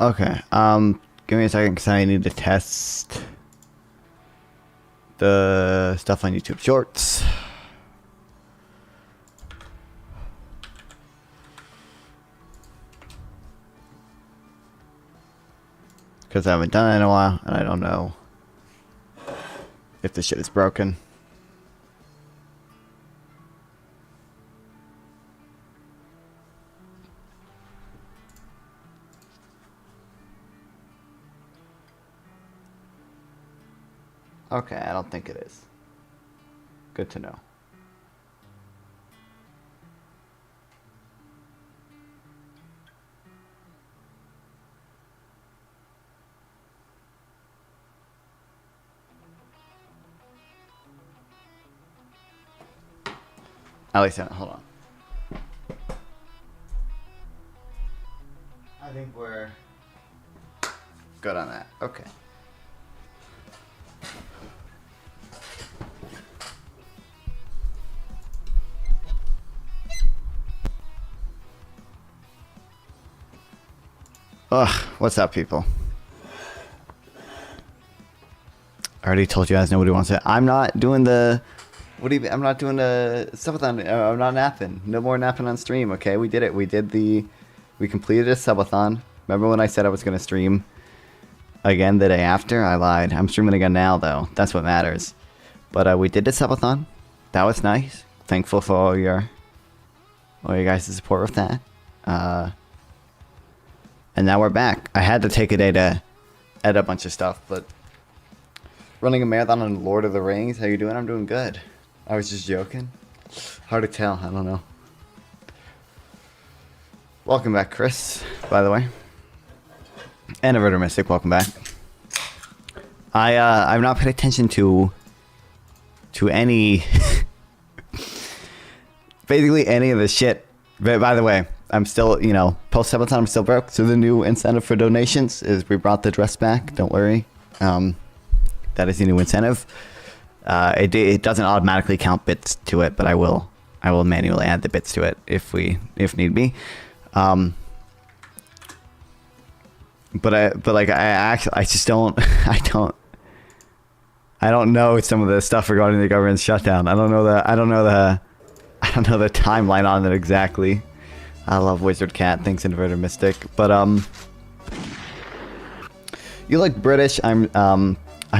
Okay. Give me a second because I need to test the stuff on YouTube Shorts. Because I haven't done it in a while, and I don't know if the shit is broken. Okay, I don't think it is. Good to know. At least, hold on. I think we're good on that. Okay. Ugh, what's up, people? I already told you guys nobody wants it. I'm not doing the... What do you... I'm not doing the subathon. I'm not napping. No more napping on stream, okay? We did it. We did the... We completed a subathon. Remember when I said I was going to stream again the day after? I lied. I'm streaming again now, though. That's what matters. But we did the subathon. That was nice. Thankful for all your guys' support with that. And now we're back. I had to take a day to edit a bunch of stuff, but running a marathon on Lord of the Rings. How you doing? I'm doing good. I was just joking. Hard to tell. I don't know. Welcome back, Chris, by the way. And Averter Mystic, welcome back. I've not paid attention to any basically any of the shit. But by the way, I'm still, you know, post Sabaton, I'm still broke. So the new incentive for donations is we brought the dress back. Don't worry. That is the new incentive. It doesn't automatically count bits to it, but I will manually add the bits to it if need be. But I just don't know some of the stuff regarding the government shutdown. I don't know the timeline on it exactly. I love Wizard Cat. Thanks, Inverter Mystic. But you look British. I'm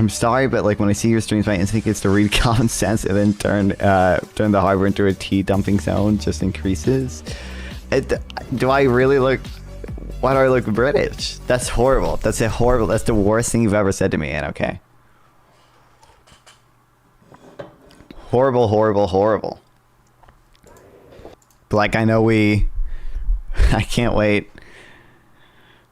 sorry, but like when I see your streams, my instinct is to read common sense and then turn the harbor into a tea dumping zone. Just increases. Do I really look? Why do I look British? That's horrible. That's the worst thing you've ever said to me. And okay. Horrible, horrible, horrible. But like I know I can't wait.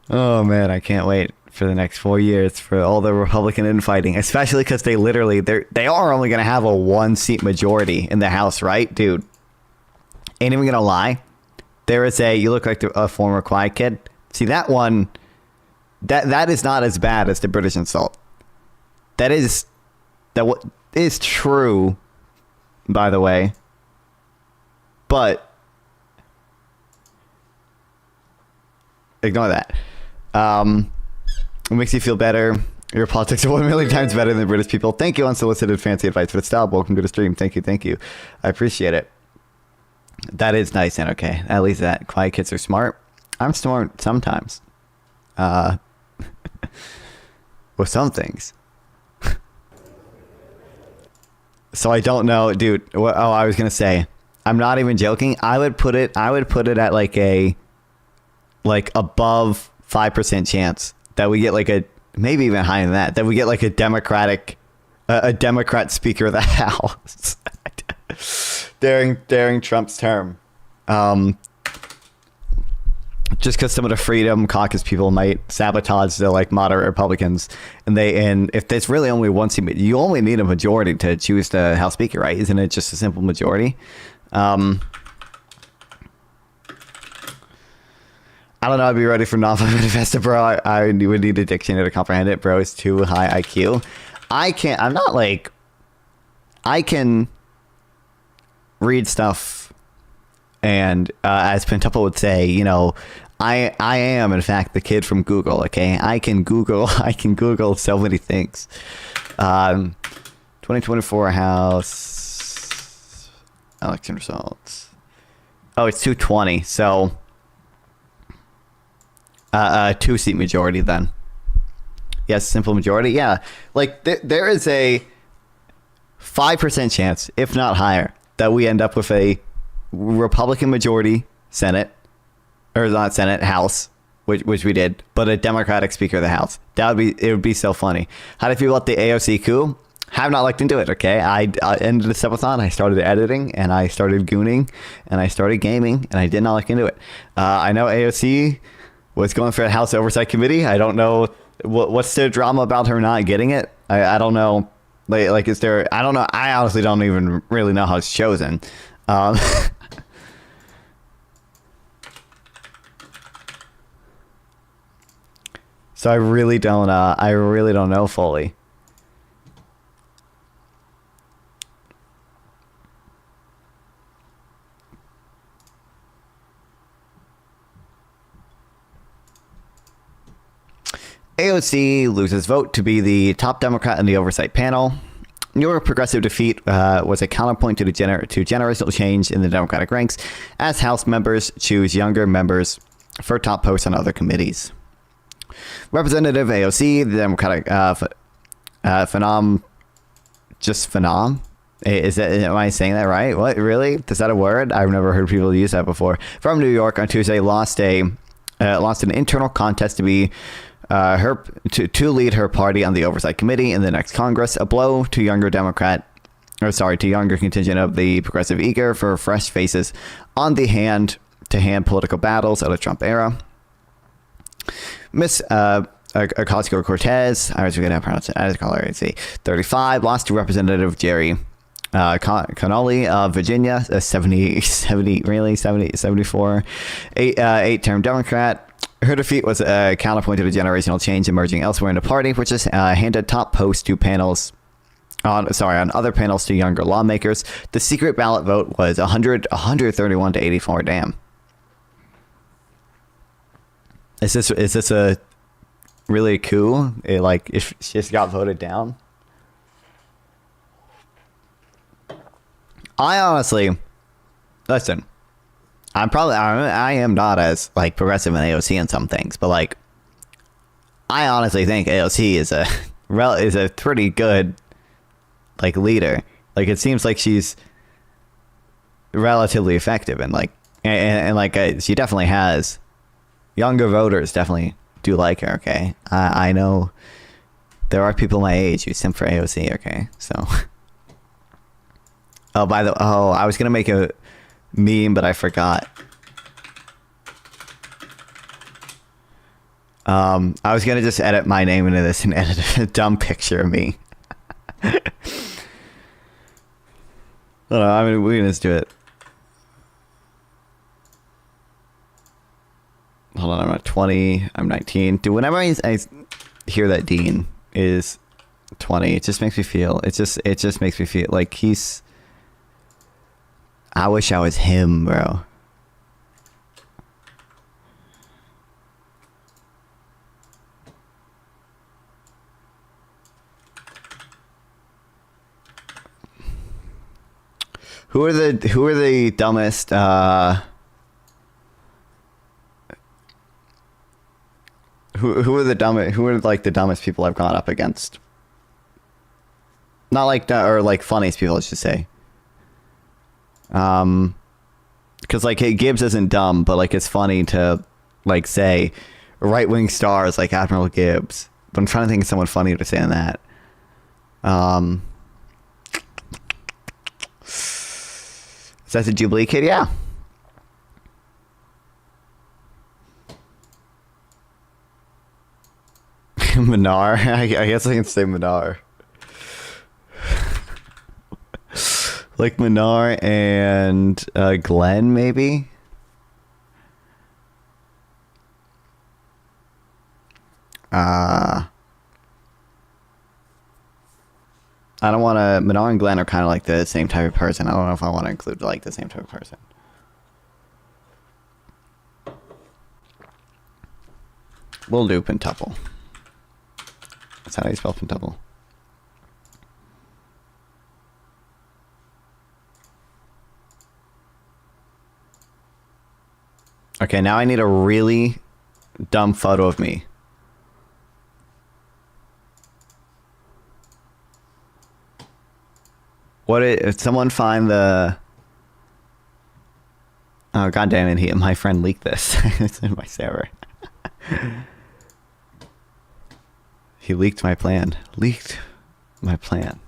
Oh man, I can't wait for the next 4 years for all the Republican infighting, especially because they are only going to have a 1-seat majority in the House, right, dude? Ain't even gonna lie. There is you look like a former Quiet Kid. See that one? That is not as bad as the British insult. That is true, by the way. But ignore that. It makes you feel better. Your politics are 1 million times better than British people. Thank you, unsolicited fancy advice for the style. Welcome to the stream. Thank you. I appreciate it. That is nice and okay. At least that quiet kids are smart. I'm smart sometimes. With some things. So I don't know, dude. I was gonna say, I'm not even joking. I would put it at like above 5% chance that we get maybe even higher than that we get like a Democrat Speaker of the House during Trump's term. Just because some of the Freedom Caucus people might sabotage the moderate Republicans, and if there's really only one seat, you only need a majority to choose the House Speaker, right? Isn't it just a simple majority? I don't know. I'd be ready for non manifesto, bro. I would need a dictionary to comprehend it, bro. It's too high IQ. I can't. I'm not I can read stuff, and as Pentuple would say, I am in fact the kid from Google. Okay, I can Google so many things. 2024 House election results. Oh, it's 220. So 2-seat majority then. Yes, simple majority. Yeah, like there is a 5% chance, if not higher, that we end up with a Republican majority Senate, or not Senate, House, which we did, but a Democratic Speaker of the House. It would be so funny. How do you feel about the AOC coup? Have not looked into it. Okay, I ended the subathon. I started editing, and I started gooning, and I started gaming, and I did not look into it. I know AOC was going for a House Oversight Committee. I don't know what's the drama about her not getting it. I don't know. Like, is there? I don't know. I honestly don't even really know how it's chosen. So I really don't know fully. AOC loses vote to be the top Democrat in the oversight panel. Your progressive defeat was a counterpoint to generational change in the Democratic ranks, as House members choose younger members for top posts on other committees. Representative AOC, the Democratic phenom. Am I saying that right? What, really? Is that a word? I've never heard people use that before. From New York on Tuesday, lost an internal contest to be to lead her party on the Oversight Committee in the next Congress, a blow to younger contingent of the progressive eager for fresh faces on the hand-to-hand political battles of the Trump era. Miss Ocasio-Cortez, I was going to pronounce it, I just call her 35, lost to Representative Jerry Connolly of Virginia, 74, eight-term Democrat. Her defeat was a counterpoint to the generational change emerging elsewhere in the party, which has handed top posts to on other panels to younger lawmakers. The secret ballot vote was 131 to 84. Damn. Is this a really a coup? If she just got voted down? I honestly, listen. I am not as progressive in AOC in some things, but I honestly think AOC is a pretty good leader. It seems like she's relatively effective and she definitely has younger voters definitely do like her. Okay, I know there are people my age who simp for AOC. Okay, so I was gonna make a meme, but I forgot. I was gonna just edit my name into this and edit a dumb picture of me. I don't know, I mean, we can just do it. Hold on, I'm at 20. I'm 19. Dude, whenever I hear that Dean is 20, it just makes me feel. It just makes me feel like he's. I wish I was him, bro. Who are the dumbest? Who are the dumbest? Who are the dumbest people I've gone up against? Not or funniest people, I should say. Because Gibbs isn't dumb, but it's funny to say right-wing stars like Admiral Gibbs. But I'm trying to think of someone funnier to say than that. Is that the Jubilee kid? Yeah. Minar. I guess I can say Minar. Minar and Glenn, maybe? I don't want to... Minar and Glenn are kind of the same type of person. I don't know if I want to include the same type of person. We'll do pentuple. That's how you spell pentuple. Okay, now I need a really dumb photo of me. If someone find the... Oh, god damn it, my friend leaked this. It's in my server. He leaked my plan. Leaked my plan.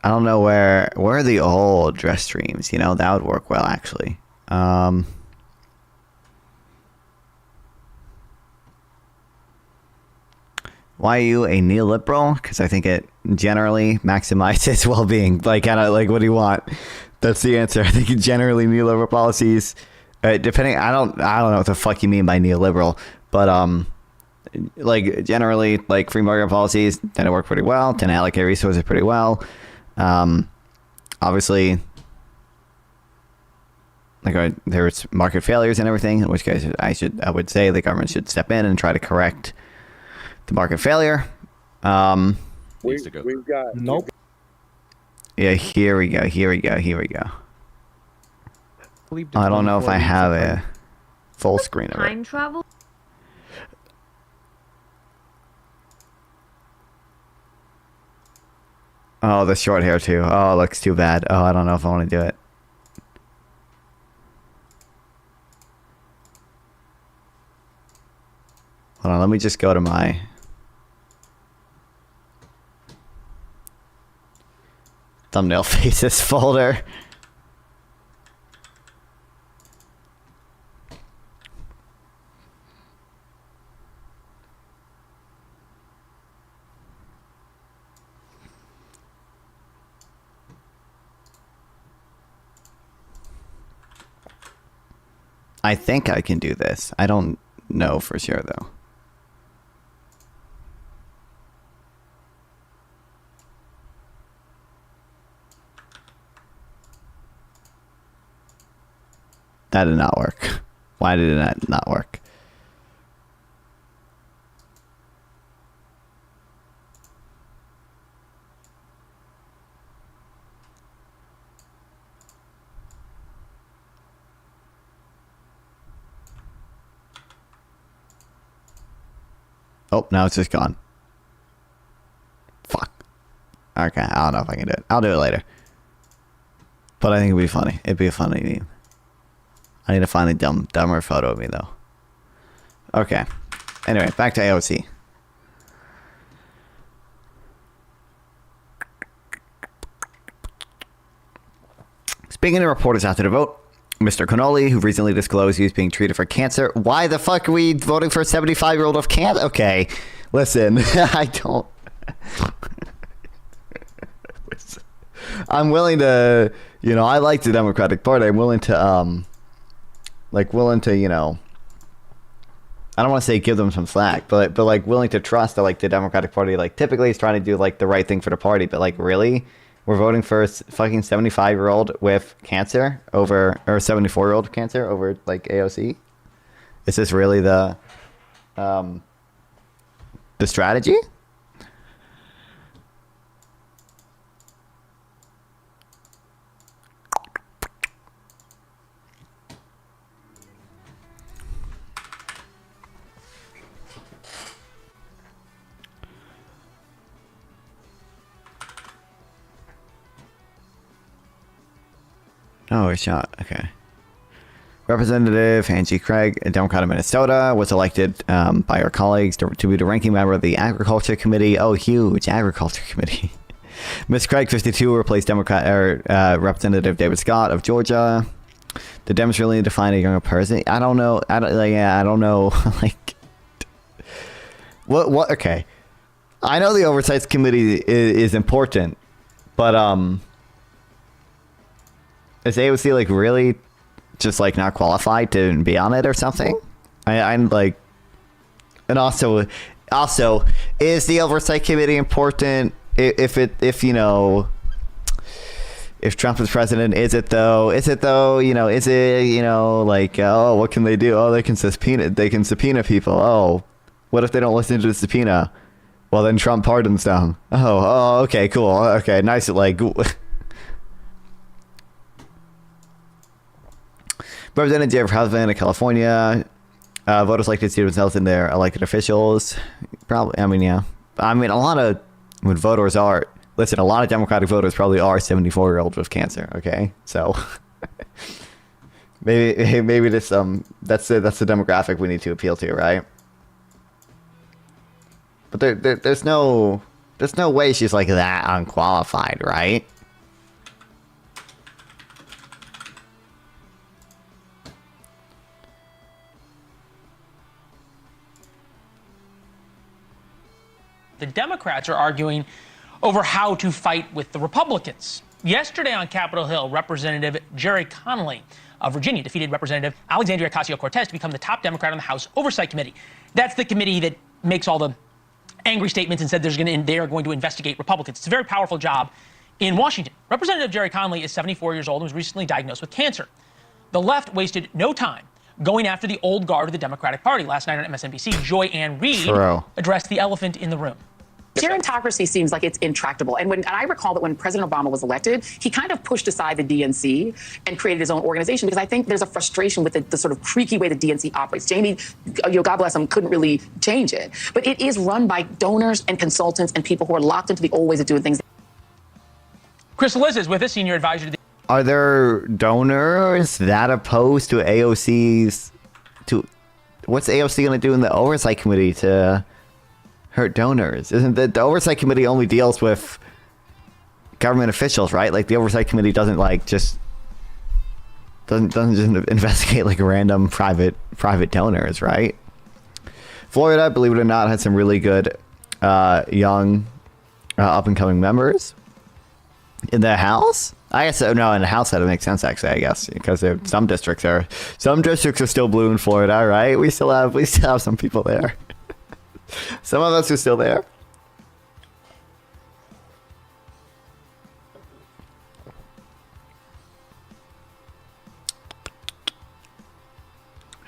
I don't know where are the old dress streams, you know, that would work well actually. Why are you a neoliberal? Because I think it generally maximizes well-being. Like, kind of like, what do you want? That's the answer. I think generally neoliberal policies, depending, I don't know what the fuck you mean by neoliberal, but like generally like free market policies tend to work pretty well, tend to allocate resources pretty well. Obviously, like there's market failures and everything, in which case I would say the government should step in and try to correct the market failure. We've got nope. Yeah, here we go. I don't know if I have a full screen of it. Time travel? Oh, the short hair too. Oh, it looks too bad. Oh, I don't know if I want to do it. Hold on, let me just go to my... thumbnail faces folder. I think I can do this. I don't know for sure though. That did not work. Why did it not work? Oh, now it's just gone. Fuck. Okay, I don't know if I can do it. I'll do it later. But I think it'd be funny. It'd be a funny meme. I need to find a dumber photo of me, though. Okay. Anyway, back to AOC. Speaking of reporters after the vote, Mr. Connolly, who recently disclosed he was being treated for cancer. Why the fuck are we voting for a 75-year-old of cancer? Okay, listen, I don't... I'm willing to, you know, I like the Democratic Party. I'm willing to, you know, I don't want to say give them some slack, but like willing to trust that like the Democratic Party like typically is trying to do like the right thing for the party, but like really, we're voting for a fucking 75-year-old with cancer over, or 74-year-old with cancer over like AOC? Is this really the strategy? Oh, a shot. Okay. Representative Angie Craig, a Democrat of Minnesota, was elected by her colleagues to be the ranking member of the Agriculture Committee. Oh, huge Agriculture Committee. Ms. Craig, 52, replaced Representative David Scott of Georgia. The Dems really need to find a younger person. I don't know. I don't know. Like, what? Okay. I know the Oversight Committee is important, but is AOC like really just like not qualified to be on it or something? I'm like, and also, is the oversight committee important? If you know, if Trump is president, is it though? Is it though? You know, is it, you know, like, oh, what can they do? Oh, they can subpoena people. Oh, what if they don't listen to the subpoena? Well, then Trump pardons them. Oh, okay, cool. Okay, nice. Like, Representative Husband of California, voters like to see themselves in their elected officials. Probably, I mean, yeah. I mean, a lot of Democratic voters probably are 74-year-olds with cancer. Okay, so maybe this that's the demographic we need to appeal to, right? But there's no way she's like that unqualified, right? The Democrats are arguing over how to fight with the Republicans. Yesterday on Capitol Hill, Representative Jerry Connolly of Virginia defeated Representative Alexandria Ocasio-Cortez to become the top Democrat on the House Oversight Committee. That's the committee that makes all the angry statements and said they are going to investigate Republicans. It's a very powerful job in Washington. Representative Jerry Connolly is 74 years old and was recently diagnosed with cancer. The left wasted no time going after the old guard of the Democratic Party. Last night on MSNBC, Joy Ann Reid addressed the elephant in the room. Gerontocracy seems like it's intractable. And I recall that when President Obama was elected, he kind of pushed aside the DNC and created his own organization, because I think there's a frustration with the sort of creaky way the DNC operates. Jamie, God bless him, couldn't really change it. But it is run by donors and consultants and people who are locked into the old ways of doing things. Chris Liz is with us, senior advisor to the... Are there donors that opposed to AOC's... What's AOC going to do in the Oversight Committee to hurt donors? Isn't the Oversight Committee only deals with government officials, right? Like the Oversight Committee doesn't like just doesn't just investigate like random private donors, right? Florida, believe it or not, had some really good young up and coming members in the House. I guess no, in the House that would make sense actually. I guess because some districts are still blue in Florida, right? We still have some people there. Some of us are still there.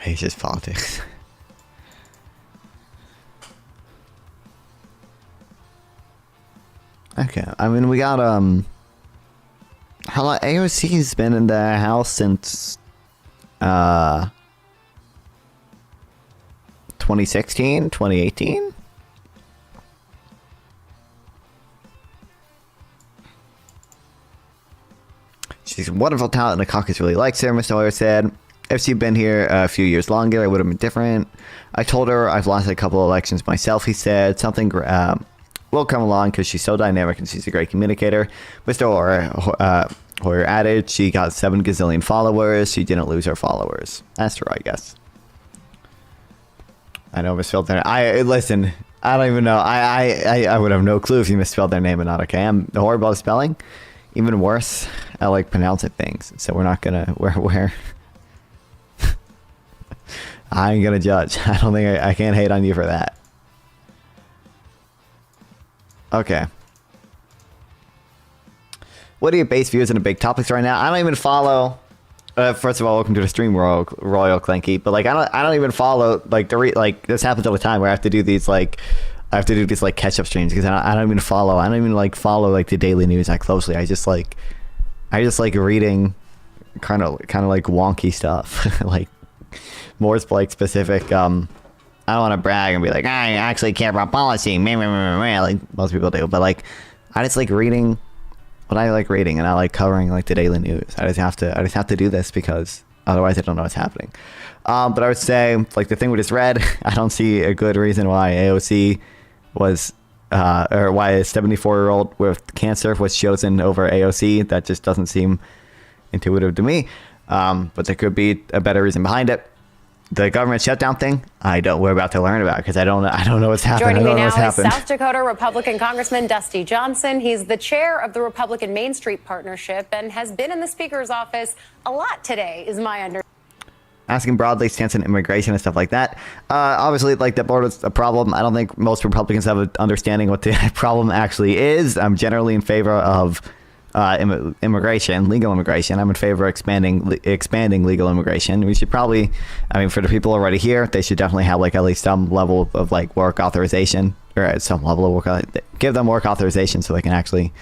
It's just politics. Okay, I mean, we got how long AOC's been in the House since 2016, 2018. She's a wonderful talent, and the caucus really likes her, Mr. Lawyer said. If she'd been here a few years longer, it would have been different. I told her I've lost a couple elections myself, he said. Something will come along because she's so dynamic and she's a great communicator. Mr. Hoyer added she got 7 gazillion followers. She didn't lose her followers. That's true, I guess. I know I misspelled their name. Listen, I don't even know. I would have no clue if you misspelled their name or not, okay? I'm horrible at spelling. Even worse, I like pronouncing things. So we're not gonna we're I ain't gonna judge. I don't think I can't hate on you for that. Okay. What are your base views on the big topics right now? I don't even follow. First of all, welcome to the stream, Royal Clanky. But like, I don't even follow like this happens all the time where I have to do these like catch up streams because I don't even follow. I don't even like follow like the daily news that closely. I just like reading kind of like wonky stuff, like more like specific. I don't want to brag and be like I actually care about policy, like most people do. But like, I just like reading what I like reading, and I like covering like the daily news. I just have to do this because otherwise I don't know what's happening. But I would say like the thing we just read, I don't see a good reason why AOC was or why a 74-year-old with cancer was chosen over AOC. That just doesn't seem intuitive to me. But there could be a better reason behind it. the government shutdown thing, we're about to learn about because I don't know what's happening. Joining me now is South Dakota Republican Congressman Dusty Johnson. He's the chair of the Republican Main Street Partnership and has been in the Speaker's office a lot today, is my understanding. Asking broadly stance on immigration and stuff like that. Obviously, like, the border is a problem. I don't think most Republicans have an understanding what the problem actually is. I'm generally in favor of immigration, legal immigration. I'm in favor of expanding legal immigration. We should probably, for the people already here, they should definitely have like at least some level of like work authorization, or at some level of work. Give them work authorization so they can actually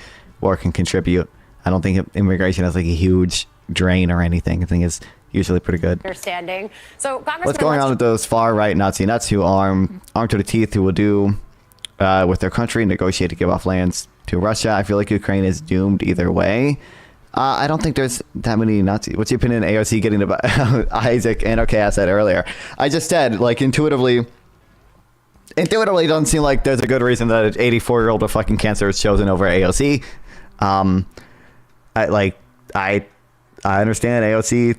work and contribute. I don't think immigration is like a huge drain or anything. I think it's usually pretty good. Understanding. So, Congressman, what's going on with those far right Nazi nuts who armed to the teeth, who will do with their country, negotiate to give off lands to Russia? I feel like Ukraine is doomed either way. I don't think there's that many Nazis. What's your opinion on AOC getting to Isaac? And okay, I said earlier, I just said, like, intuitively doesn't seem like there's a good reason that an 84-year-old with fucking cancer is chosen over AOC. I understand AOC,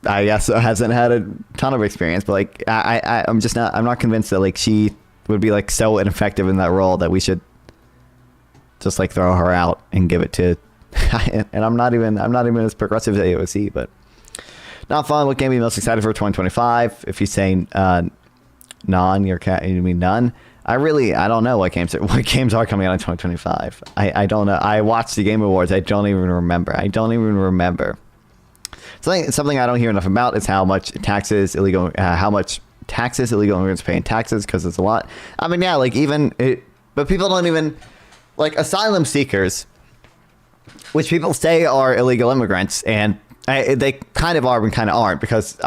I guess, hasn't had a ton of experience, but like I'm not convinced that like she would be like so ineffective in that role that we should just like throw her out and give it to and I'm not even as progressive as AOC, but not fun. What game are you most excited for 2025? If you say none, you mean none. I don't know what games are coming out in 2025. I don't know. I watched the Game Awards. I don't even remember. Something I don't hear enough about is how much taxes illegal immigrants pay in taxes, because it's a lot. But people don't even, like, asylum seekers, which people say are illegal immigrants, and they kind of are and kind of aren't, because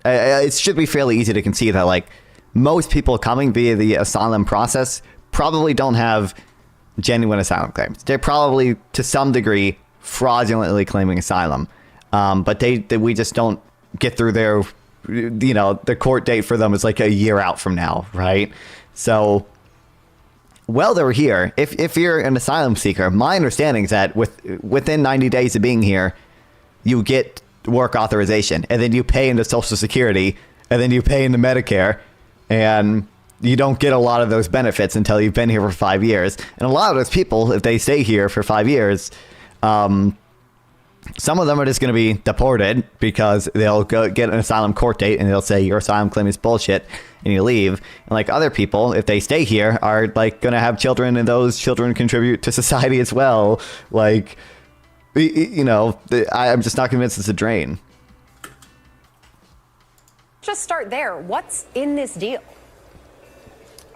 it should be fairly easy to concede that like most people coming via the asylum process probably don't have genuine asylum claims. They're probably to some degree fraudulently claiming asylum. But we just don't get through their, the court date for them is like a year out from now, right? So, well, they're here. If you're an asylum seeker, my understanding is that within 90 days of being here, you get work authorization, and then you pay into Social Security, and then you pay into Medicare, and you don't get a lot of those benefits until you've been here for 5 years. And a lot of those people, if they stay here for 5 years, some of them are just going to be deported because they'll go get an asylum court date and they'll say your asylum claim is bullshit and you leave. And like other people, if they stay here, are like going to have children, and those children contribute to society as well. Like, I'm just not convinced it's a drain. Just start there. What's in this deal?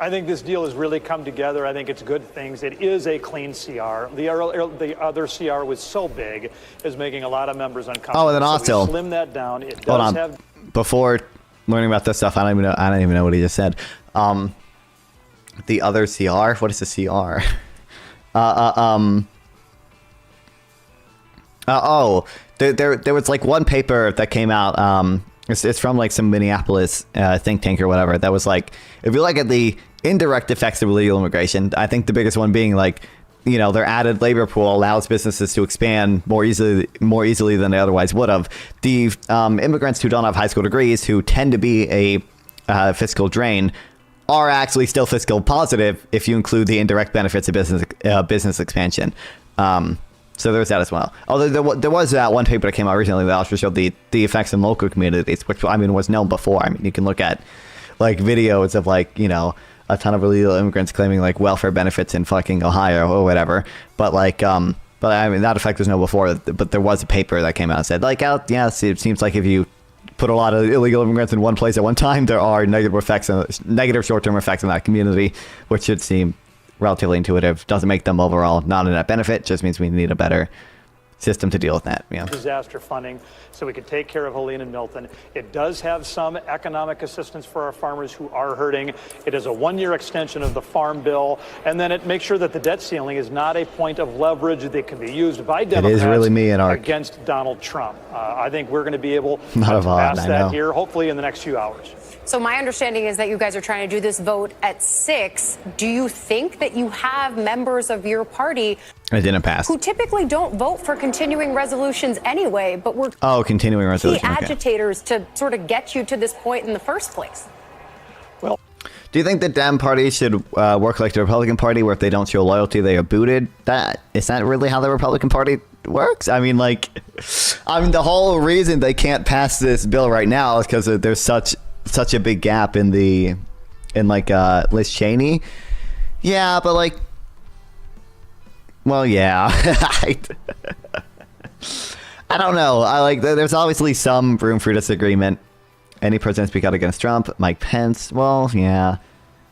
I think this deal has really come together. I think it's good things. It is a clean CR. The other CR was so big, is making a lot of members uncomfortable. Oh, and then also, so we slim that down. It does hold on. have. Before learning about this stuff, I don't even know what he just said. The other CR. What is the CR? There was like one paper that came out. It's from like some Minneapolis think tank or whatever. That was like, if you look at the indirect effects of illegal immigration, I think the biggest one being like, their added labor pool allows businesses to expand more easily than they otherwise would have. The immigrants who don't have high school degrees, who tend to be a fiscal drain, are actually still fiscal positive if you include the indirect benefits of business expansion. So there's that as well. Although there was that one paper that came out recently that also showed the effects in local communities, which was known before. You can look at like videos of like, a ton of illegal immigrants claiming like welfare benefits in fucking Ohio or whatever. But like, that effect was known before. But there was a paper that came out and said like, it seems like if you put a lot of illegal immigrants in one place at one time, there are negative short-term effects in that community, which should seem relatively intuitive. Doesn't make them overall not a net benefit, just means we need a better system to deal with that. Disaster funding so we could take care of Helene and Milton. It does have some economic assistance for our farmers who are hurting. It is a 1-year extension of the farm bill, and then it makes sure that the debt ceiling is not a point of leverage that can be used by Democrats against Donald Trump. I think we're going to be able to pass that here, hopefully in the next few hours. So my understanding is that you guys are trying to do this vote at 6. Do you think that you have members of your party? It didn't pass. Who typically don't vote for continuing resolutions anyway, but were continuing resolution. key agitators to sort of get you to this point in the first place. Well, do you think the Dem Party should work like the Republican Party, where if they don't show loyalty, they are booted? Is that really how the Republican Party works? I mean, the whole reason they can't pass this bill right now is because there's such a big gap in Liz Cheney. Yeah, but well, yeah. I don't know. There's obviously some room for disagreement. Any president speak out against Trump? Mike Pence? Well, yeah.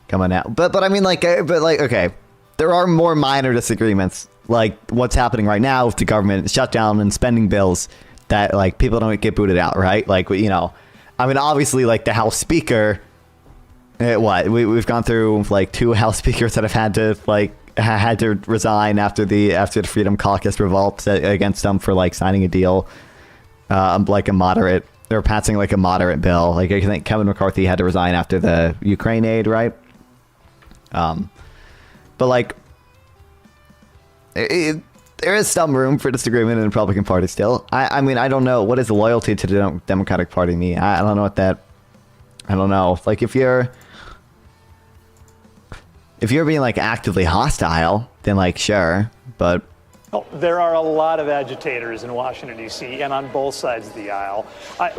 Come on now. But I mean, okay. There are more minor disagreements, like what's happening right now with the government shutdown and spending bills, that people don't get booted out, right? I mean, obviously, the House Speaker. We've gone through 2 House Speakers that have had to resign after the Freedom Caucus revolt against them for signing a deal, a moderate, or passing a moderate bill. I think Kevin McCarthy had to resign after the Ukraine aid, right? But there is some room for disagreement in the Republican Party still. I mean, I don't know, what is the loyalty to the Democratic Party mean? I don't know what that. I don't know. If you're being actively hostile, then sure, but. Well, there are a lot of agitators in Washington, D.C., and on both sides of the aisle.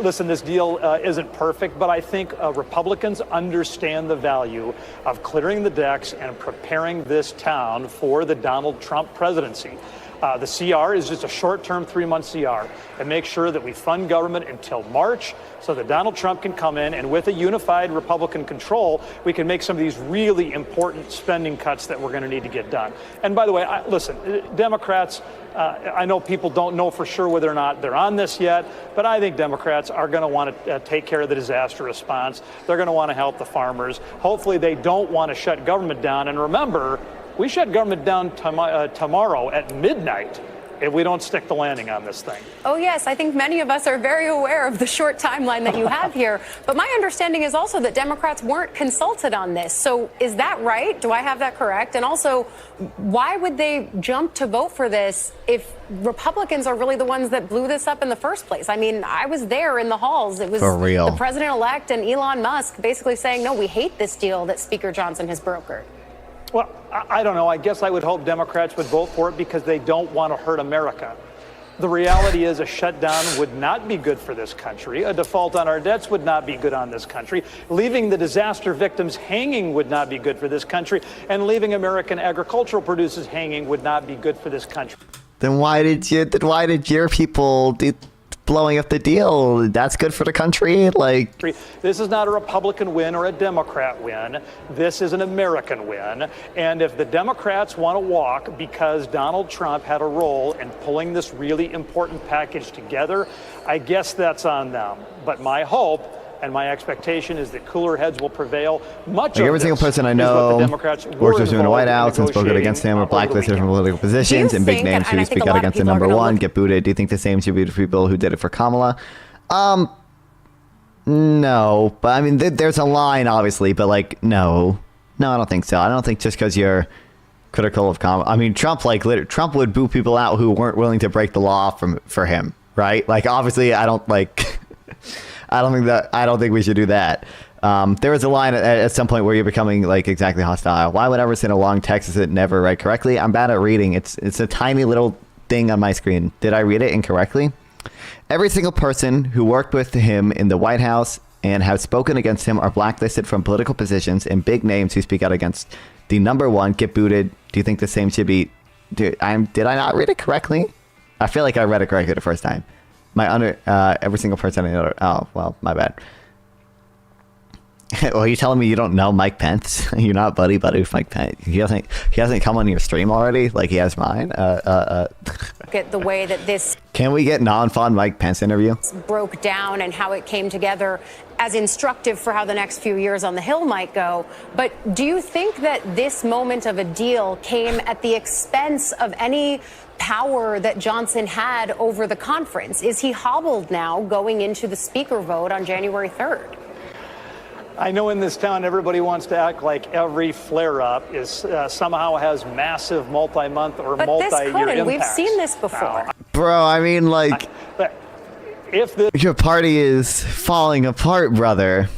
Listen, this deal isn't perfect, but I think Republicans understand the value of clearing the decks and preparing this town for the Donald Trump presidency. The CR is just a short-term 3-month CR, and make sure that we fund government until March so that Donald Trump can come in, and with a unified Republican control, we can make some of these really important spending cuts that we're going to need to get done. And by the way, listen, Democrats, I know people don't know for sure whether or not they're on this yet, but I think Democrats are going to want to take care of the disaster response. They're going to want to help the farmers. Hopefully they don't want to shut government down. And remember, we shut government down tomorrow at midnight if we don't stick the landing on this thing. Oh, yes. I think many of us are very aware of the short timeline that you have here. But my understanding is also that Democrats weren't consulted on this. So is that right? Do I have that correct? And also, why would they jump to vote for this if Republicans are really the ones that blew this up in the first place? I mean, I was there in the halls. It was for real. The president-elect and Elon Musk basically saying, no, we hate this deal that Speaker Johnson has brokered. Well, I don't know. I guess I would hope Democrats would vote for it because they don't want to hurt America. The reality is a shutdown would not be good for this country. A default on our debts would not be good on this country. Leaving the disaster victims hanging would not be good for this country. And leaving American agricultural producers hanging would not be good for this country. Then why did your people blowing up the deal? That's good for the country. This is not a Republican win or a Democrat win. This is an American win. And if the Democrats want to walk because Donald Trump had a role in pulling this really important package together, I guess that's on them. But my hope and my expectation is that cooler heads will prevail. Every single person I know works with him in the White House and spoke out against him or blacklisted from political positions, and big names who speak out against the number one get booted. Do you think the same should be to people who did it for Kamala? No, but I mean, there's a line, obviously, but no, I don't think so. I don't think just because you're critical of Kamala. I mean, Trump would boot people out who weren't willing to break the law for him, right? Obviously, I don't think we should do that. There was a line at some point where you're becoming exactly hostile. Why would I ever send a long text if it never read correctly? I'm bad at reading. It's a tiny little thing on my screen. Did I read it incorrectly? Every single person who worked with him in the White House and have spoken against him are blacklisted from political positions, and big names who speak out against the number one get booted. Do you think the same should be? Did I not read it correctly? I feel like I read it correctly the first time. Every single person I know. Oh, well, my bad. Well, you telling me you don't know Mike Pence? You're not buddy with Mike Pence. He hasn't come on your stream already, like he has mine. Get the way that this. Can we get non-fun Mike Pence interview? Broke down and how it came together as instructive for how the next few years on the Hill might go. But do you think that this moment of a deal came at the expense of any power that Johnson had over the conference? Is he hobbled now going into the speaker vote on January 3rd? I know in this town everybody wants to act like every flare-up is somehow has massive multi-month or but multi-year this couldn't. impacts. We've seen this before. Bro, I mean, like, if this your party is falling apart, brother.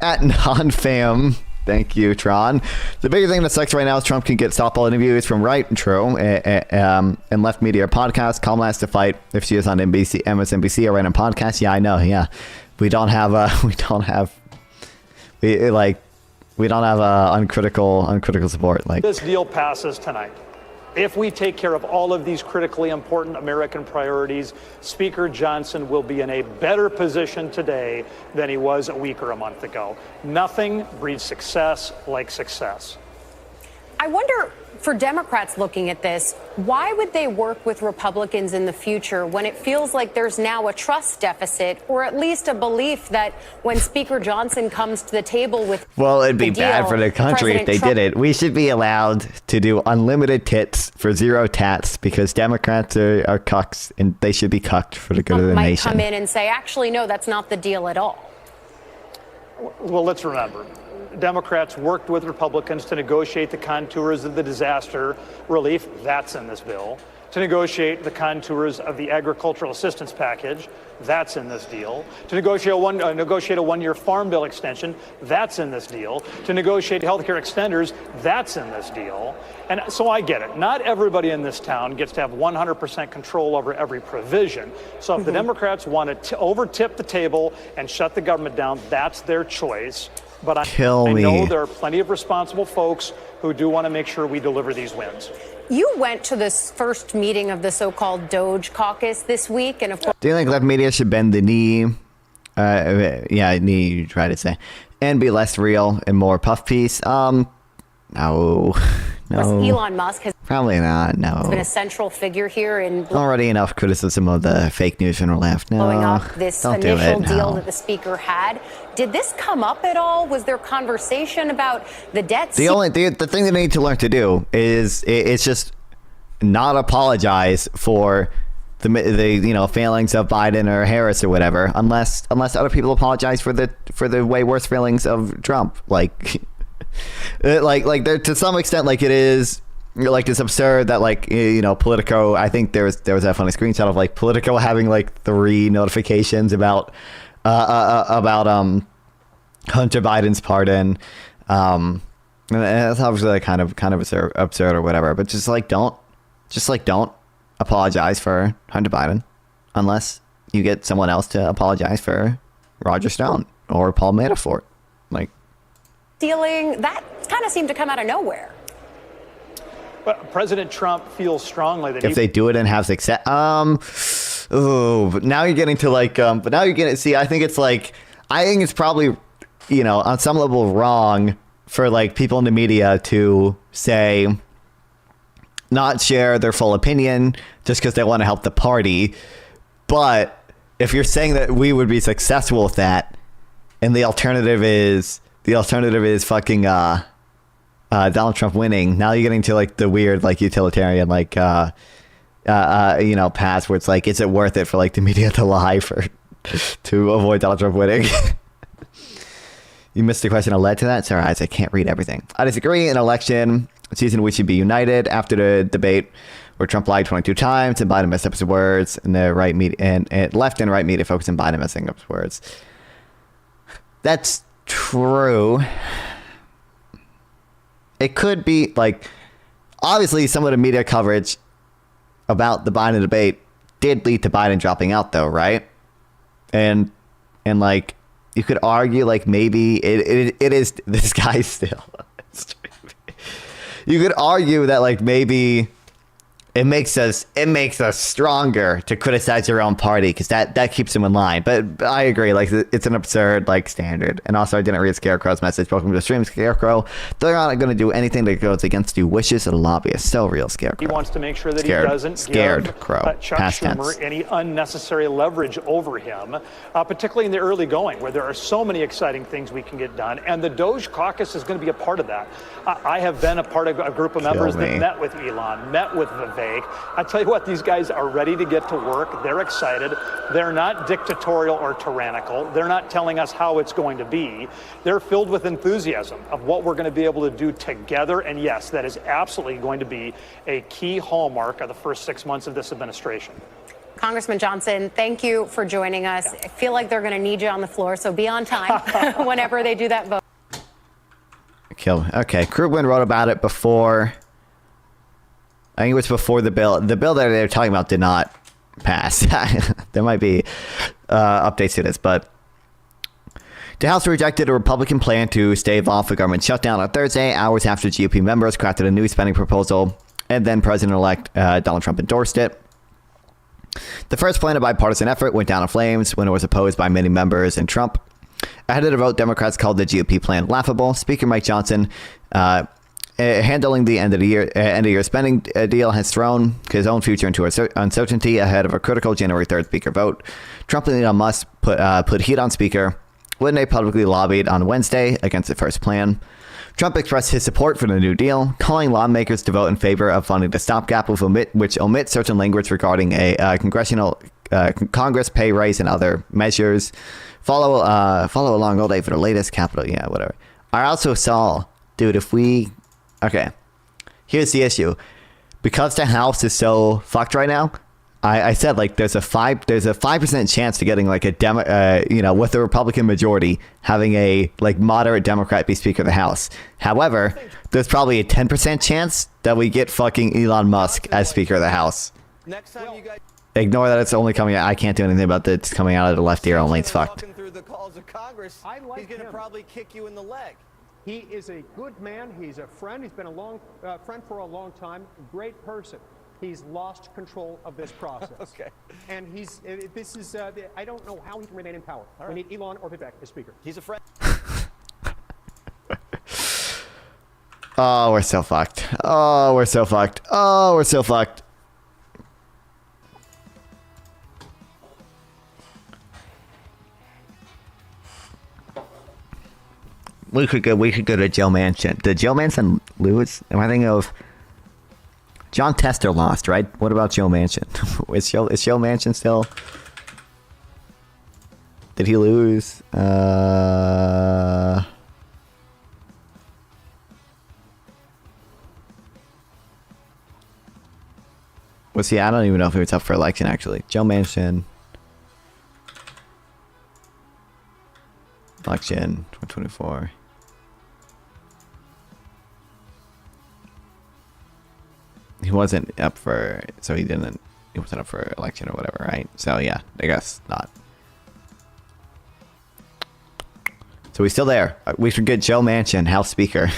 At non-fam, thank you, Tron. The bigger thing that sucks right now is Trump can get stop all interviews from right, true, and left media podcasts. Kamala has to fight if she is on NBC, MSNBC, or random podcast. Yeah, I know. Yeah, we don't have uncritical support. Like, this deal passes tonight, if we take care of all of these critically important American priorities, Speaker Johnson will be in a better position today than he was a week or a month ago. Nothing breeds success like success. I wonder, for Democrats looking at this, why would they work with Republicans in the future when it feels like there's now a trust deficit, or at least a belief that when Speaker Johnson comes to the table with it'd be bad for the country if they did it. We should be allowed to do unlimited tits for zero tats because Democrats are cucks and they should be cucked for the good of the might nation. come in and say, actually, no, that's not the deal at all. Well, let's remember, Democrats worked with Republicans to negotiate the contours of the disaster relief, that's in this bill, to negotiate the contours of the agricultural assistance package, that's in this deal, to negotiate a one-year farm bill extension, that's in this deal, to negotiate healthcare extenders, that's in this deal. And so I get it. Not everybody in this town gets to have 100% control over every provision. So if the Democrats want to overtip the table and shut the government down, that's their choice. But I know there are plenty of responsible folks who do want to make sure we deliver these wins. You went to this first meeting of the so-called Doge caucus this week, and of course, do you think left media should bend the knee? Knee, you try to say, and be less real and more puff piece? No. Elon Musk has probably not. No. been a central figure here in already enough criticism of the fake news from the left. No, blowing up this initial deal no. that the speaker had. Did this come up at all? Was there conversation about the debt? The thing they need to learn to do is it's just not apologize for the failings of Biden or Harris or whatever, unless other people apologize for the way worse failings of Trump. Like there, to some extent, like it is like it's absurd that Politico. I think there was that funny screenshot of like Politico having like 3 notifications about Hunter Biden's pardon. And that's obviously like kind of absurd or whatever. But just don't apologize for Hunter Biden unless you get someone else to apologize for Roger Stone or Paul Manafort. Like, stealing, that kind of seemed to come out of nowhere. But President Trump feels strongly that if they do it and have success, but now you're getting to I think it's probably, on some level wrong for like people in the media to say, not share their full opinion just because they want to help the party. But if you're saying that we would be successful with that, and the alternative is fucking Donald Trump winning, now you're getting to like the weird like utilitarian paths where it's like, is it worth it for like the media to lie to avoid Donald Trump winning? You missed the question that led to that. Sorry, I can't read everything. I disagree. In election season, we should be united. After the debate where Trump lied 22 times and Biden messed up his words, and the right media and left and right media focus on Biden messing up his words. That's true. It could be like, obviously some of the media coverage about the Biden debate did lead to Biden dropping out though, right? And like, you could argue like maybe it is this guy still. You could argue that like maybe it makes us stronger to criticize your own party because that keeps them in line. But I agree, like it's an absurd like standard. And also, I didn't read Scarecrow's message. Welcome to the stream, Scarecrow. They're not going to do anything that goes against the wishes of the lobbyists. So real, Scarecrow. He wants to make sure that he doesn't give Chuck Schumer any unnecessary leverage over him, particularly in the early going, where there are so many exciting things we can get done. And the Doge caucus is going to be a part of that. I have been a part of a group of members that met with Elon, met with Vivek, stake. I tell you what, these guys are ready to get to work. They're excited. They're not dictatorial or tyrannical. They're not telling us how it's going to be. They're filled with enthusiasm of what we're going to be able to do together. And yes, that is absolutely going to be a key hallmark of the first 6 months of this administration. Congressman Johnson, thank you for joining us. I feel like they're going to need you on the floor, so be on time whenever they do that vote. Kill. Okay, Krugman wrote about it before. I think it was before the bill. The bill that they were talking about did not pass. There might be updates to this, but the House rejected a Republican plan to stave off a government shutdown on Thursday, hours after GOP members crafted a new spending proposal, and then President-elect Donald Trump endorsed it. The first plan, a bipartisan effort, went down in flames when it was opposed by many members and Trump. Ahead of the vote, Democrats called the GOP plan laughable. Speaker Mike Johnson, handling the end of year spending deal, has thrown his own future into uncertainty ahead of a critical January 3rd Speaker vote. Trump and Elon Musk put heat on Speaker when they publicly lobbied on Wednesday against the first plan. Trump expressed his support for the New Deal, calling lawmakers to vote in favor of funding the stopgap, which omits certain language regarding a Congress pay raise and other measures. Follow along all day for the latest Capitol. Yeah, whatever. I also saw, dude, okay, here's the issue. Because the House is so fucked right now, I said, like, there's a 5% chance to getting like a with the Republican majority having a like moderate Democrat be Speaker of the House. However, there's probably a 10% chance that we get fucking Elon Musk as Speaker of the House. Next time you guys ignore that it's only coming out. I can't do anything about that. It's coming out of the left ear only. It's fucked. Through the calls of Congress, he's going to probably kick you in the leg. He is a good man. He's a friend. He's been a long friend for a long time. Great person. He's lost control of this process. Okay. And I don't know how he can remain in power. All We right. need Elon or Vivek as Speaker. He's a friend. Oh, we're so fucked. Oh, we're so fucked. Oh, we're so fucked. We could go to Joe Manchin. Did Joe Manchin lose? Am I thinking of John Tester lost, right? What about Joe Manchin? is Joe Manchin still? Did he lose? Was he? I don't even know if he was up for election, actually. Joe Manchin. Election 2024. He wasn't up for, so he wasn't up for election or whatever, right? So yeah, I guess not. So he's still there. We should get Joe Manchin, House Speaker.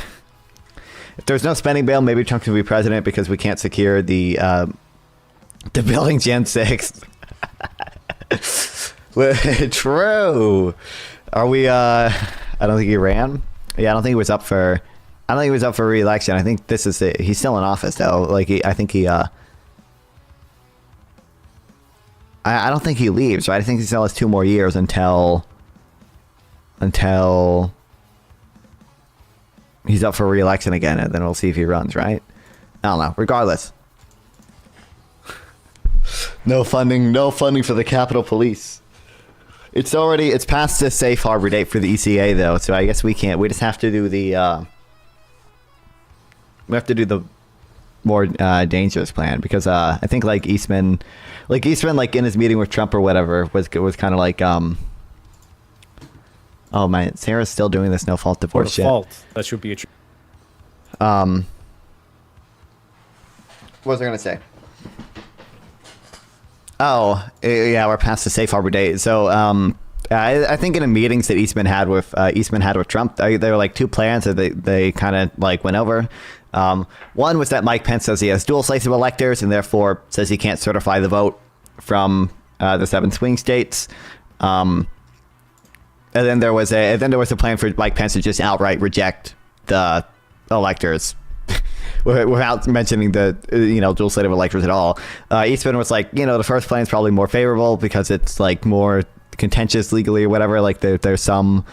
If there's no spending bill, maybe Trump can be president because we can't secure the building Gen 6. True. Are we, I don't think he ran. Yeah, I don't think he was up for re-election. I think this is it. He's still in office though. Like I don't think he leaves, right? I think he still has 2 more years until he's up for re-election again, and then we'll see if he runs, right? I don't know. Regardless. No funding for the Capitol Police. It's past the safe harbor date for the ECA though, so I guess we can't. We just have to do the more dangerous plan, because I think like Eastman like in his meeting with Trump or whatever was kind of like oh man, Sarah's still doing this no fault divorce shit. That should be a what was I gonna say? Oh, yeah, we're past the safe harbor date. So, I think in the meetings that Eastman had with Trump, there were like 2 plans that they kind of like went over. One was that Mike Pence says he has dual slates of electors and therefore says he can't certify the vote from the 7 swing states. And then there was a plan for Mike Pence to just outright reject the electors without mentioning the dual slate of electors at all. Eastman was like, the first plan is probably more favorable because it's like more contentious legally or whatever. Like there's some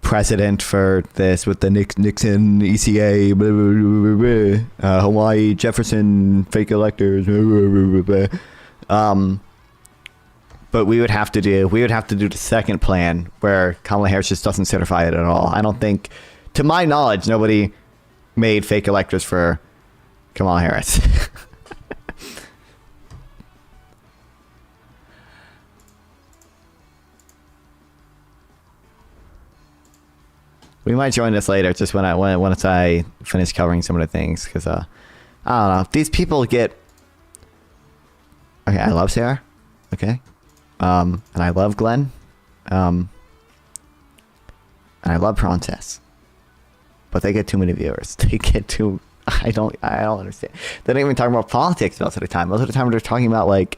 precedent for this with the Nixon ECA, blah, blah, blah, blah, Hawaii Jefferson fake electors, blah, blah, blah, blah. But we would have to do the second plan where Kamala Harris just doesn't certify it at all. I don't think, to my knowledge, nobody made fake electors for Kamala Harris. We might join this later, just once I finish covering some of the things, because I don't know. These people get. Okay, I love Sarah. Okay, and I love Glenn. And I love Princess. But they get too many viewers. They get too. I don't understand. They're not even talking about politics most of the time. Most of the time they're talking about like